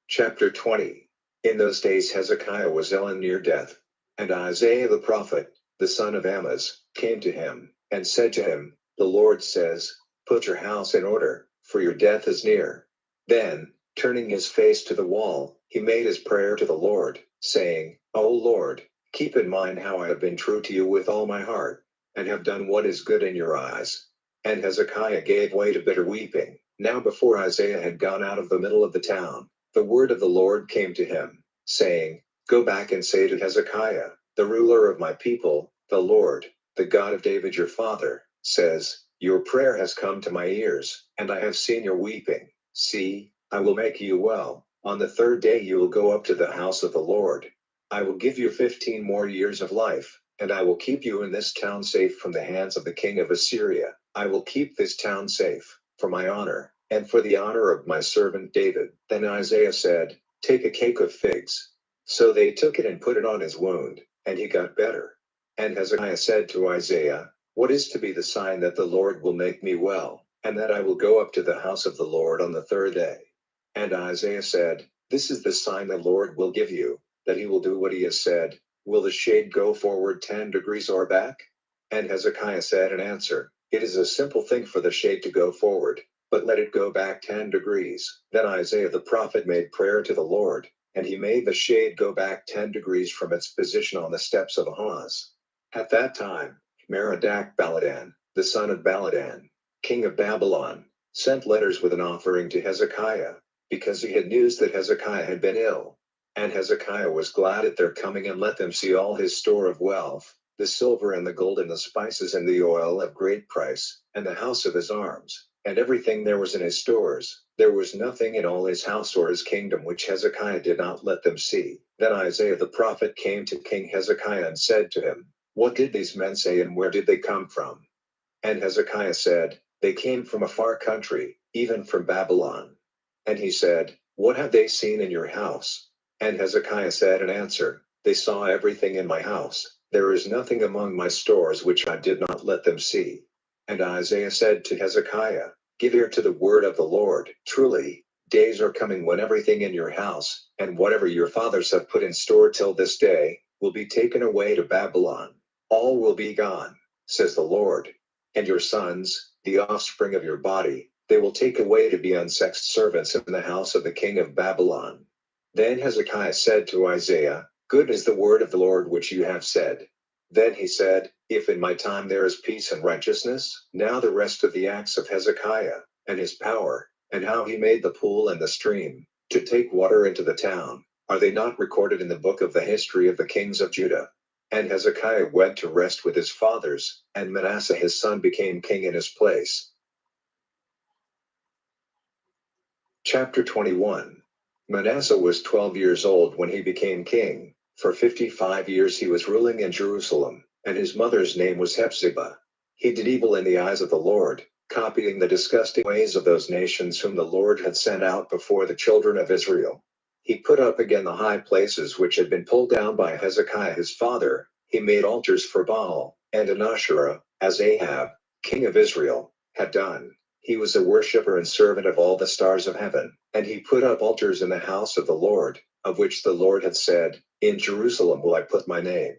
Chapter 20. In those days Hezekiah was ill and near death. And Isaiah the prophet, the son of Amoz, came to him, and said to him, The Lord says, Put your house in order, for your death is near. Then, turning his face to the wall, he made his prayer to the Lord, saying, O Lord, keep in mind how I have been true to you with all my heart, and have done what is good in your eyes. And Hezekiah gave way to bitter weeping. Now before Isaiah had gone out of the middle of the town, the word of the Lord came to him, saying, Go back and say to Hezekiah, the ruler of my people, the Lord, the God of David your father, says, Your prayer has come to my ears, and I have seen your weeping. See, I will make you well. On the third day you will go up to the house of the Lord. I will give you 15 more years of life, and I will keep you in this town safe from the hands of the king of Assyria. I will keep this town safe, for my honor, and for the honor of my servant David. Then Isaiah said, Take a cake of figs. So they took it and put it on his wound, and he got better. And Hezekiah said to Isaiah, What is to be the sign that the Lord will make me well, and that I will go up to the house of the Lord on the third day? And Isaiah said, This is the sign the Lord will give you, that he will do what he has said. Will the shade go forward 10 degrees or back? And Hezekiah said in answer, It is a simple thing for the shade to go forward, but let it go back 10 degrees. Then Isaiah the prophet made prayer to the Lord, and he made the shade go back 10 degrees from its position on the steps of Ahaz. At that time, Merodach Baladan, the son of Baladan, king of Babylon, sent letters with an offering to Hezekiah, because he had news that Hezekiah had been ill. And Hezekiah was glad at their coming and let them see all his store of wealth, the silver and the gold and the spices and the oil of great price, and the house of his arms, and everything there was in his stores. There was nothing in all his house or his kingdom which Hezekiah did not let them see. Then Isaiah the prophet came to King Hezekiah and said to him, What did these men say and where did they come from? And Hezekiah said, They came from a far country, even from Babylon. And he said, What have they seen in your house? And Hezekiah said in answer, They saw everything in my house. There is nothing among my stores which I did not let them see. And Isaiah said to Hezekiah, Give ear to the word of the Lord. Truly, days are coming when everything in your house, and whatever your fathers have put in store till this day, will be taken away to Babylon. All will be gone, says the Lord. And your sons, the offspring of your body, they will take away to be unsexed servants in the house of the king of Babylon. Then Hezekiah said to Isaiah, Good is the word of the Lord which you have said. Then he said, If in my time there is peace and righteousness, now the rest of the acts of Hezekiah, and his power, and how he made the pool and the stream, to take water into the town, are they not recorded in the book of the history of the kings of Judah? And Hezekiah went to rest with his fathers, and Manasseh his son became king in his place. Chapter 21. Manasseh was 12 years old when he became king. For 55 years he was ruling in Jerusalem, and his mother's name was Hephzibah. He did evil in the eyes of the Lord, copying the disgusting ways of those nations whom the Lord had sent out before the children of Israel. He put up again the high places which had been pulled down by Hezekiah his father. He made altars for Baal, and an Asherah, as Ahab, king of Israel, had done. He was a worshipper and servant of all the stars of heaven, and he put up altars in the house of the Lord, of which the Lord had said, In Jerusalem will I put my name.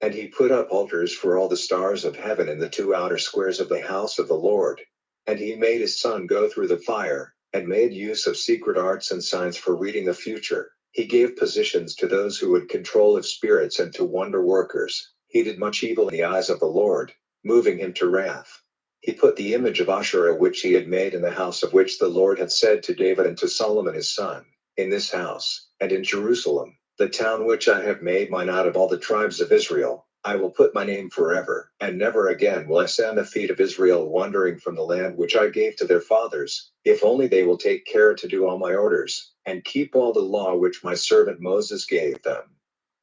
And he put up altars for all the stars of heaven in the 2 outer squares of the house of the Lord. And he made his son go through the fire, and made use of secret arts and signs for reading the future. He gave positions to those who would control of spirits and to wonder workers. He did much evil in the eyes of the Lord, moving him to wrath. He put the image of Asherah which he had made in the house of which the Lord had said to David and to Solomon his son, In this house, and in Jerusalem, the town which I have made mine out of all the tribes of Israel, I will put my name forever, and never again will I send the feet of Israel wandering from the land which I gave to their fathers, if only they will take care to do all my orders, and keep all the law which my servant Moses gave them.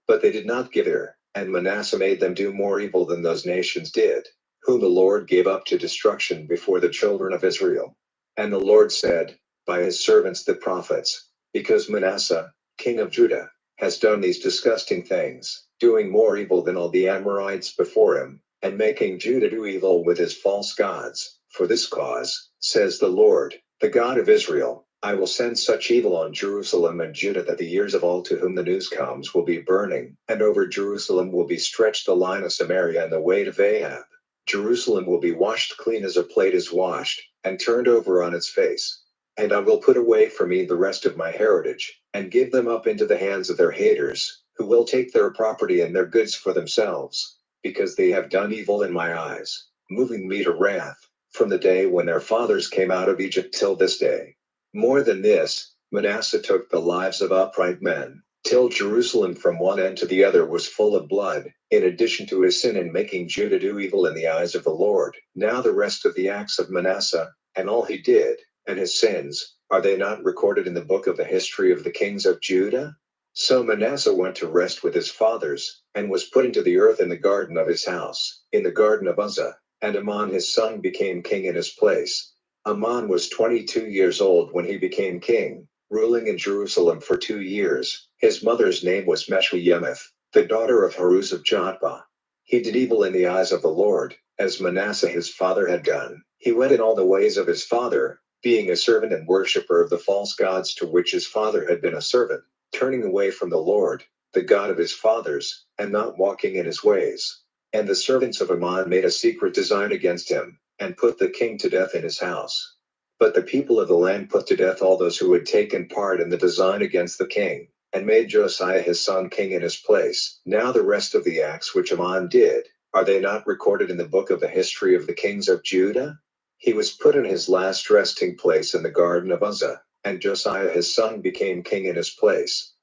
But they did not give ear, and Manasseh made them do more evil than those nations did, whom the Lord gave up to destruction before the children of Israel. And the Lord said, by his servants the prophets, because Manasseh, king of Judah, has done these disgusting things, doing more evil than all the Amorites before him, and making Judah do evil with his false gods. For this cause, says the Lord, the God of Israel, I will send such evil on Jerusalem and Judah that the ears of all to whom the news comes will be burning, and over Jerusalem will be stretched the line of Samaria and the weight of Ahab. Jerusalem will be washed clean as a plate is washed, and turned over on its face. And I will put away from me the rest of my heritage, and give them up into the hands of their haters, who will take their property and their goods for themselves, because they have done evil in my eyes, moving me to wrath, from the day when their fathers came out of Egypt till this day. More than this, Manasseh took the lives of upright men, till Jerusalem from one end to the other was full of blood, in addition to his sin in making Judah do evil in the eyes of the Lord. Now the rest of the acts of Manasseh, and all he did, and his sins, are they not recorded in the book of the history of the kings of Judah? So Manasseh went to rest with his fathers, and was put into the earth in the garden of his house, in the garden of Uzzah, and Amon his son became king in his place. Amon was 22 years old when he became king, ruling in Jerusalem for 2 years. His mother's name was Meshullemeth, the daughter of Haruz of Jotbah. He did evil in the eyes of the Lord, as Manasseh his father had done. He went in all the ways of his father, being a servant and worshipper of the false gods to which his father had been a servant, turning away from the Lord, the God of his fathers, and not walking in his ways. And the servants of Ammon made a secret design against him, and put the king to death in his house. But the people of the land put to death all those who had taken part in the design against the king, and made Josiah his son king in his place. Now the rest of the acts which Ammon did, are they not recorded in the book of the history of the kings of Judah? He was put in his last resting place in the garden of Uzzah, and Josiah his son became king in his place.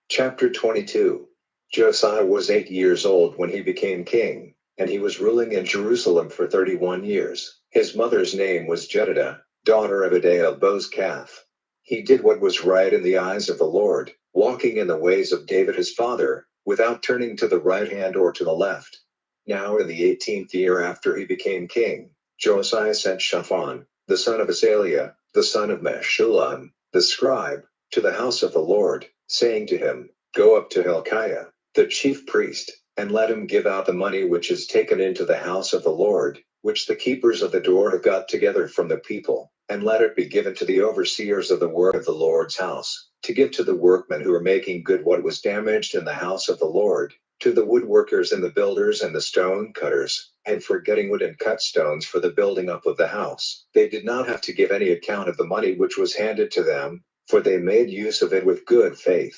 Chapter 22. Josiah was 8 years old when he became king, and he was ruling in Jerusalem for 31 years. His mother's name was Jedidah, daughter of Adaiah of Bozkath. He did what was right in the eyes of the Lord, walking in the ways of David his father, without turning to the right hand or to the left. Now in the 18th year after he became king, Josiah sent Shaphan, the son of Azaliah, the son of Meshullam, the scribe, to the house of the Lord, saying to him, Go up to Hilkiah, the chief priest, and let him give out the money which is taken into the house of the Lord, which the keepers of the door have got together from the people, and let it be given to the overseers of the work of the Lord's house, to give to the workmen who are making good what was damaged in the house of the Lord, to the woodworkers and the builders and the stone cutters, and for getting wood and cut stones for the building up of the house. They did not have to give any account of the money which was handed to them, for they made use of it with good faith.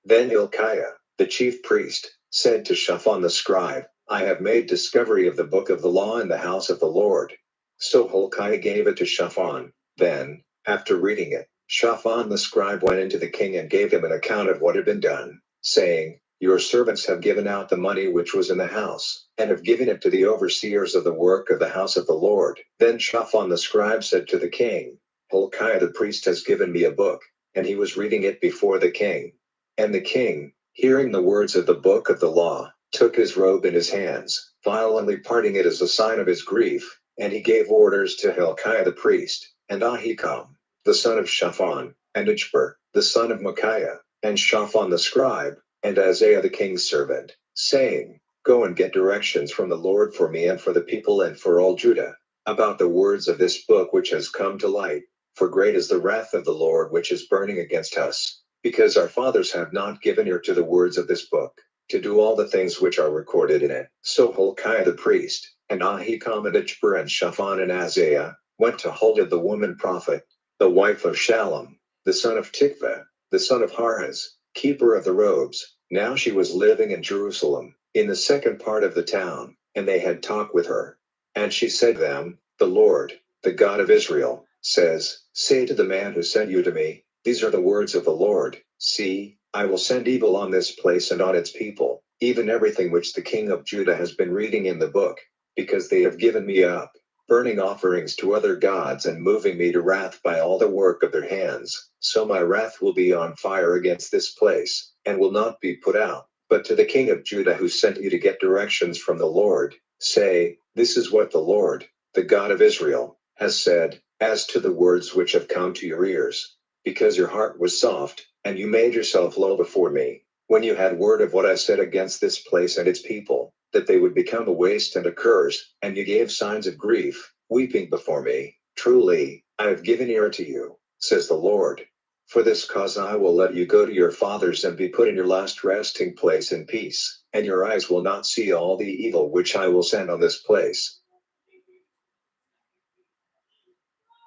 Then Hilkiah, the chief priest, said to Shaphan the scribe, I have made discovery of the book of the law in the house of the Lord. So Hilkiah gave it to Shaphan. Then, after reading it, Shaphan the scribe went into the king and gave him an account of what had been done, saying, Your servants have given out the money which was in the house, and have given it to the overseers of the work of the house of the Lord. Then Shaphan the scribe said to the king, Hilkiah the priest has given me a book, and he was reading it before the king. And the king, hearing the words of the book of the law, took his robe in his hands, violently parting it as a sign of his grief, and he gave orders to Hilkiah the priest, and Ahikam, the son of Shaphan, and Achbor, the son of Micaiah, and Shaphan the scribe, and Isaiah the king's servant, saying, Go and get directions from the Lord for me and for the people and for all Judah, about the words of this book which has come to light, for great is the wrath of the Lord which is burning against us, because our fathers have not given ear to the words of this book, to do all the things which are recorded in it. So Hilkiah the priest, and Ahikam and Achbor and Shaphan and Isaiah, went to Huldah the woman prophet, the wife of Shallum, the son of Tikvah, the son of Harhas, keeper of the robes. Now she was living in Jerusalem, in the second part of the town, and they had talked with her. And she said to them, The Lord, the God of Israel, says, Say to the man who sent you to me, These are the words of the Lord. See, I will send evil on this place and on its people, even everything which the king of Judah has been reading in the book, because they have given me up, burning offerings to other gods and moving me to wrath by all the work of their hands. So my wrath will be on fire against this place, and will not be put out. But to the king of Judah who sent you to get directions from the Lord, say, This is what the Lord, the God of Israel, has said, as to the words which have come to your ears, because your heart was soft, and you made yourself low before me, when you had word of what I said against this place and its people, that they would become a waste and a curse, and you gave signs of grief, weeping before me. Truly, I have given ear to you, says the Lord. For this cause I will let you go to your fathers and be put in your last resting place in peace, and your eyes will not see all the evil which I will send on this place.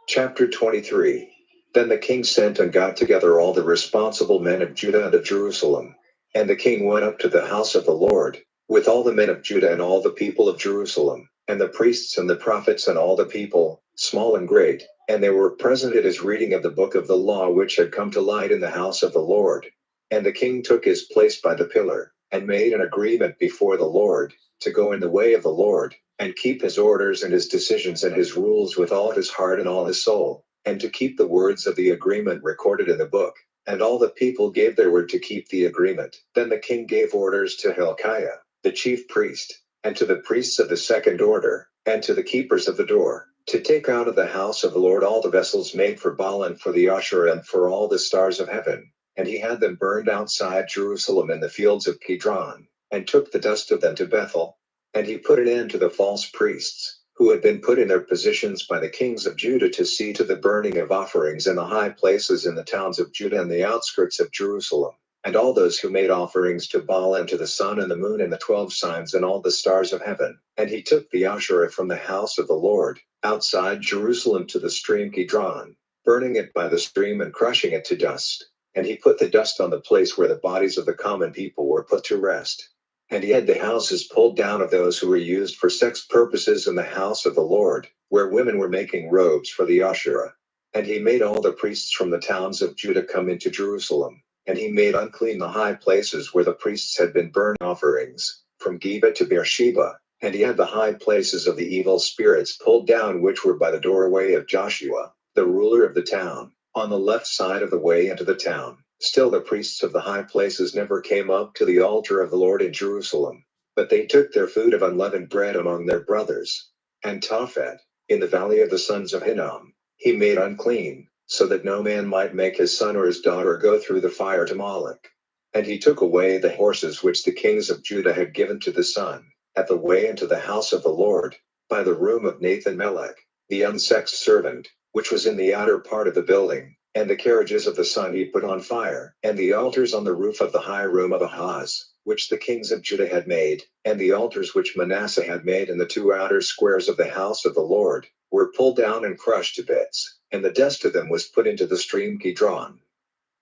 Chapter 23. Then the king sent and got together all the responsible men of Judah and of Jerusalem. And the king went up to the house of the Lord, with all the men of Judah and all the people of Jerusalem, and the priests and the prophets and all the people, small and great, and they were present at his reading of the book of the law which had come to light in the house of the Lord. And the king took his place by the pillar, and made an agreement before the Lord, to go in the way of the Lord, and keep his orders and his decisions and his rules with all his heart and all his soul, and to keep the words of the agreement recorded in the book. And all the people gave their word to keep the agreement. Then the king gave orders to Hilkiah, the chief priest, and to the priests of the second order, and to the keepers of the door, to take out of the house of the Lord all the vessels made for Baal and for the Asherah and for all the stars of heaven. And he had them burned outside Jerusalem in the fields of Kidron, and took the dust of them to Bethel. And he put an end to the false priests, who had been put in their positions by the kings of Judah to see to the burning of offerings in the high places in the towns of Judah and the outskirts of Jerusalem, and all those who made offerings to Baal and to the sun and the moon and the 12 signs and all the stars of heaven. And he took the Asherah from the house of the Lord, outside Jerusalem to the stream Kidron, burning it by the stream and crushing it to dust. And he put the dust on the place where the bodies of the common people were put to rest. And he had the houses pulled down of those who were used for sex purposes in the house of the Lord, where women were making robes for the Asherah. And he made all the priests from the towns of Judah come into Jerusalem. And he made unclean the high places where the priests had been burnt offerings, from Geba to Beersheba. And he had the high places of the evil spirits pulled down which were by the doorway of Joshua, the ruler of the town, on the left side of the way into the town. Still the priests of the high places never came up to the altar of the Lord in Jerusalem, but they took their food of unleavened bread among their brothers. And Tophet, in the valley of the sons of Hinnom, he made unclean, so that no man might make his son or his daughter go through the fire to Moloch. And he took away the horses which the kings of Judah had given to the sun, at the way into the house of the Lord, by the room of Nathan Melech, the unsexed servant, which was in the outer part of the building. And the carriages of the sun he put on fire, and the altars on the roof of the high room of Ahaz, which the kings of Judah had made, and the altars which Manasseh had made in the 2 outer squares of the house of the Lord, were pulled down and crushed to bits, and the dust of them was put into the stream Kidron.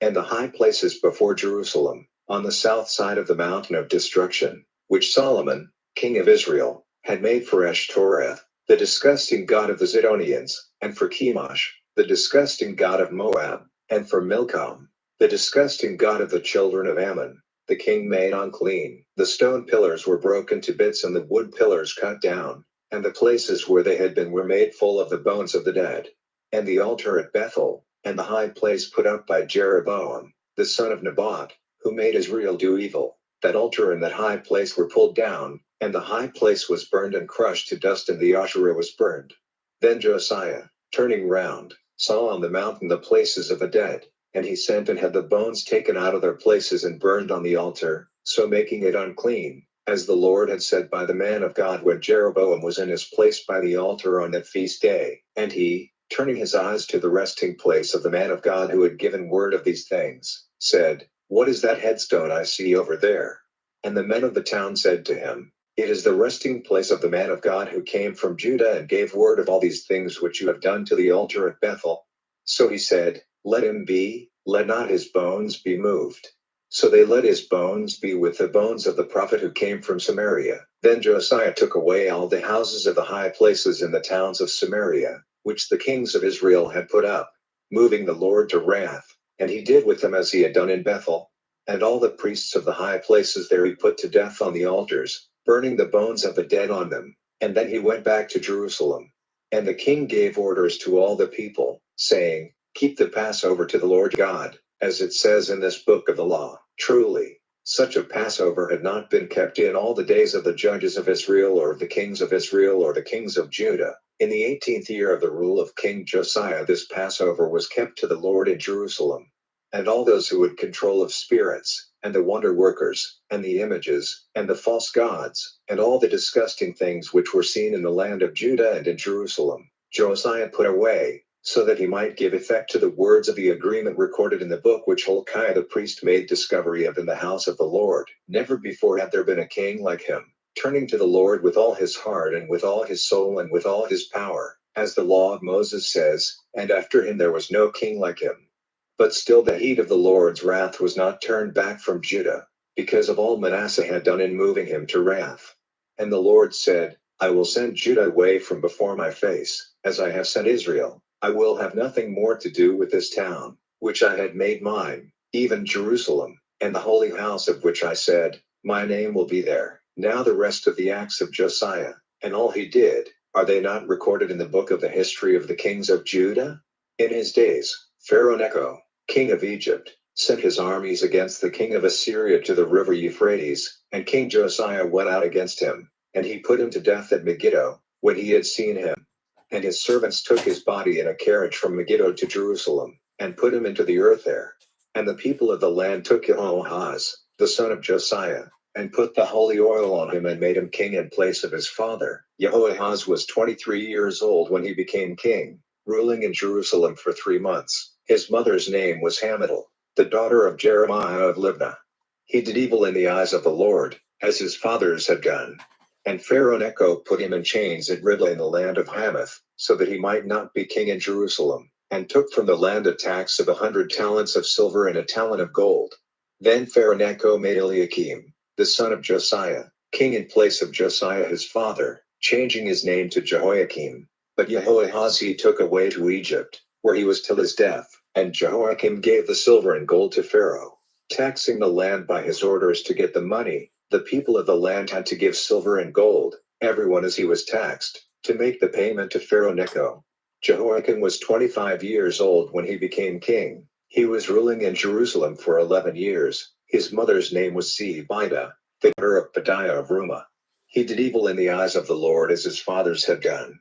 And the high places before Jerusalem, on the south side of the mountain of destruction, which Solomon, king of Israel, had made for Ashtoreth, the disgusting god of the Zidonians, and for Chemosh, the disgusting god of Moab, and for Milcom, the disgusting god of the children of Ammon, the king made unclean. The stone pillars were broken to bits and the wood pillars cut down, and the places where they had been were made full of the bones of the dead. And the altar at Bethel, and the high place put up by Jeroboam, the son of Nebat, who made Israel do evil, that altar and that high place were pulled down, and the high place was burned and crushed to dust, and the Asherah was burned. Then Josiah, turning round, saw on the mountain the places of the dead, and he sent and had the bones taken out of their places and burned on the altar, so making it unclean, as the Lord had said by the man of God when Jeroboam was in his place by the altar on that feast day. And he, turning his eyes to the resting place of the man of God who had given word of these things, said, "What is that headstone I see over there?" And the men of the town said to him, "It is the resting place of the man of God who came from Judah and gave word of all these things which you have done to the altar at Bethel." So he said, "Let him be, let not his bones be moved." So they let his bones be with the bones of the prophet who came from Samaria. Then Josiah took away all the houses of the high places in the towns of Samaria, which the kings of Israel had put up, moving the Lord to wrath. And he did with them as he had done in Bethel. And all the priests of the high places there he put to death on the altars, burning the bones of the dead on them. And then he went back to Jerusalem. And the king gave orders to all the people, saying, "Keep the Passover to the Lord God, as it says in this book of the law." Truly, such a Passover had not been kept in all the days of the judges of Israel or of the kings of Israel or the kings of Judah, In the 18th year of the rule of King Josiah, this Passover was kept to the Lord in Jerusalem. And all those who had control of spirits, and the wonder workers, and the images, and the false gods, and all the disgusting things which were seen in the land of Judah and in Jerusalem, Josiah put away, so that he might give effect to the words of the agreement recorded in the book which Hilkiah the priest made discovery of in the house of the Lord. Never before had there been a king like him, turning to the Lord with all his heart and with all his soul and with all his power, as the law of Moses says, and after him there was no king like him. But still the heat of the Lord's wrath was not turned back from Judah, because of all Manasseh had done in moving him to wrath. And the Lord said, I will send Judah away from before my face, as I have sent Israel. I will have nothing more to do with this town, which I had made mine, even Jerusalem, and the holy house of which I said, my name will be there. Now the rest of the acts of Josiah, and all he did, are they not recorded in the book of the history of the kings of Judah? In his days, Pharaoh Necho, king of Egypt, sent his armies against the king of Assyria to the river Euphrates, and King Josiah went out against him, and he put him to death at Megiddo, when he had seen him. And his servants took his body in a carriage from Megiddo to Jerusalem, and put him into the earth there. And the people of the land took Jehoahaz, the son of Josiah, and put the holy oil on him and made him king in place of his father. Jehoahaz was 23 years old when he became king, ruling in Jerusalem for 3 months. His mother's name was Hamutal, the daughter of Jeremiah of Libnah. He did evil in the eyes of the Lord, as his fathers had done. And Pharaoh Necho put him in chains at Riblah in the land of Hamath, so that he might not be king in Jerusalem, and took from the land a tax of 100 talents of silver and a talent of gold. Then Pharaoh Necho made Eliakim, the son of Josiah, king in place of Josiah his father, changing his name to Jehoiakim. But Jehoahaz he took away to Egypt, where he was till his death, and Jehoiakim gave the silver and gold to Pharaoh, taxing the land by his orders to get the money. The people of the land had to give silver and gold, everyone as he was taxed, to make the payment to Pharaoh Necho. Jehoiakim was 25 years old when he became king. He was ruling in Jerusalem for 11 years. His mother's name was Zebidah, the daughter of Pedaiah of Rumah. He did evil in the eyes of the Lord as his fathers had done.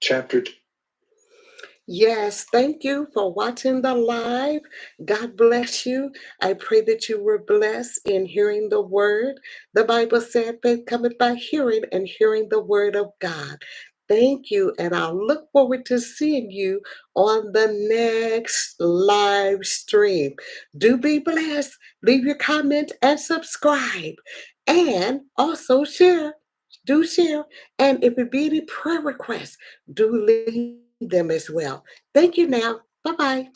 Chapter Yes, thank you for watching the live. God bless you. I pray that you were blessed in hearing the word. The Bible said faith cometh by hearing and hearing the word of God. Thank you, and I'll look forward to seeing you on the next live stream. Do be blessed. Leave your comment and subscribe. And also share. Do share. And if it be any prayer requests, do leave them as well. Thank you now. Bye bye.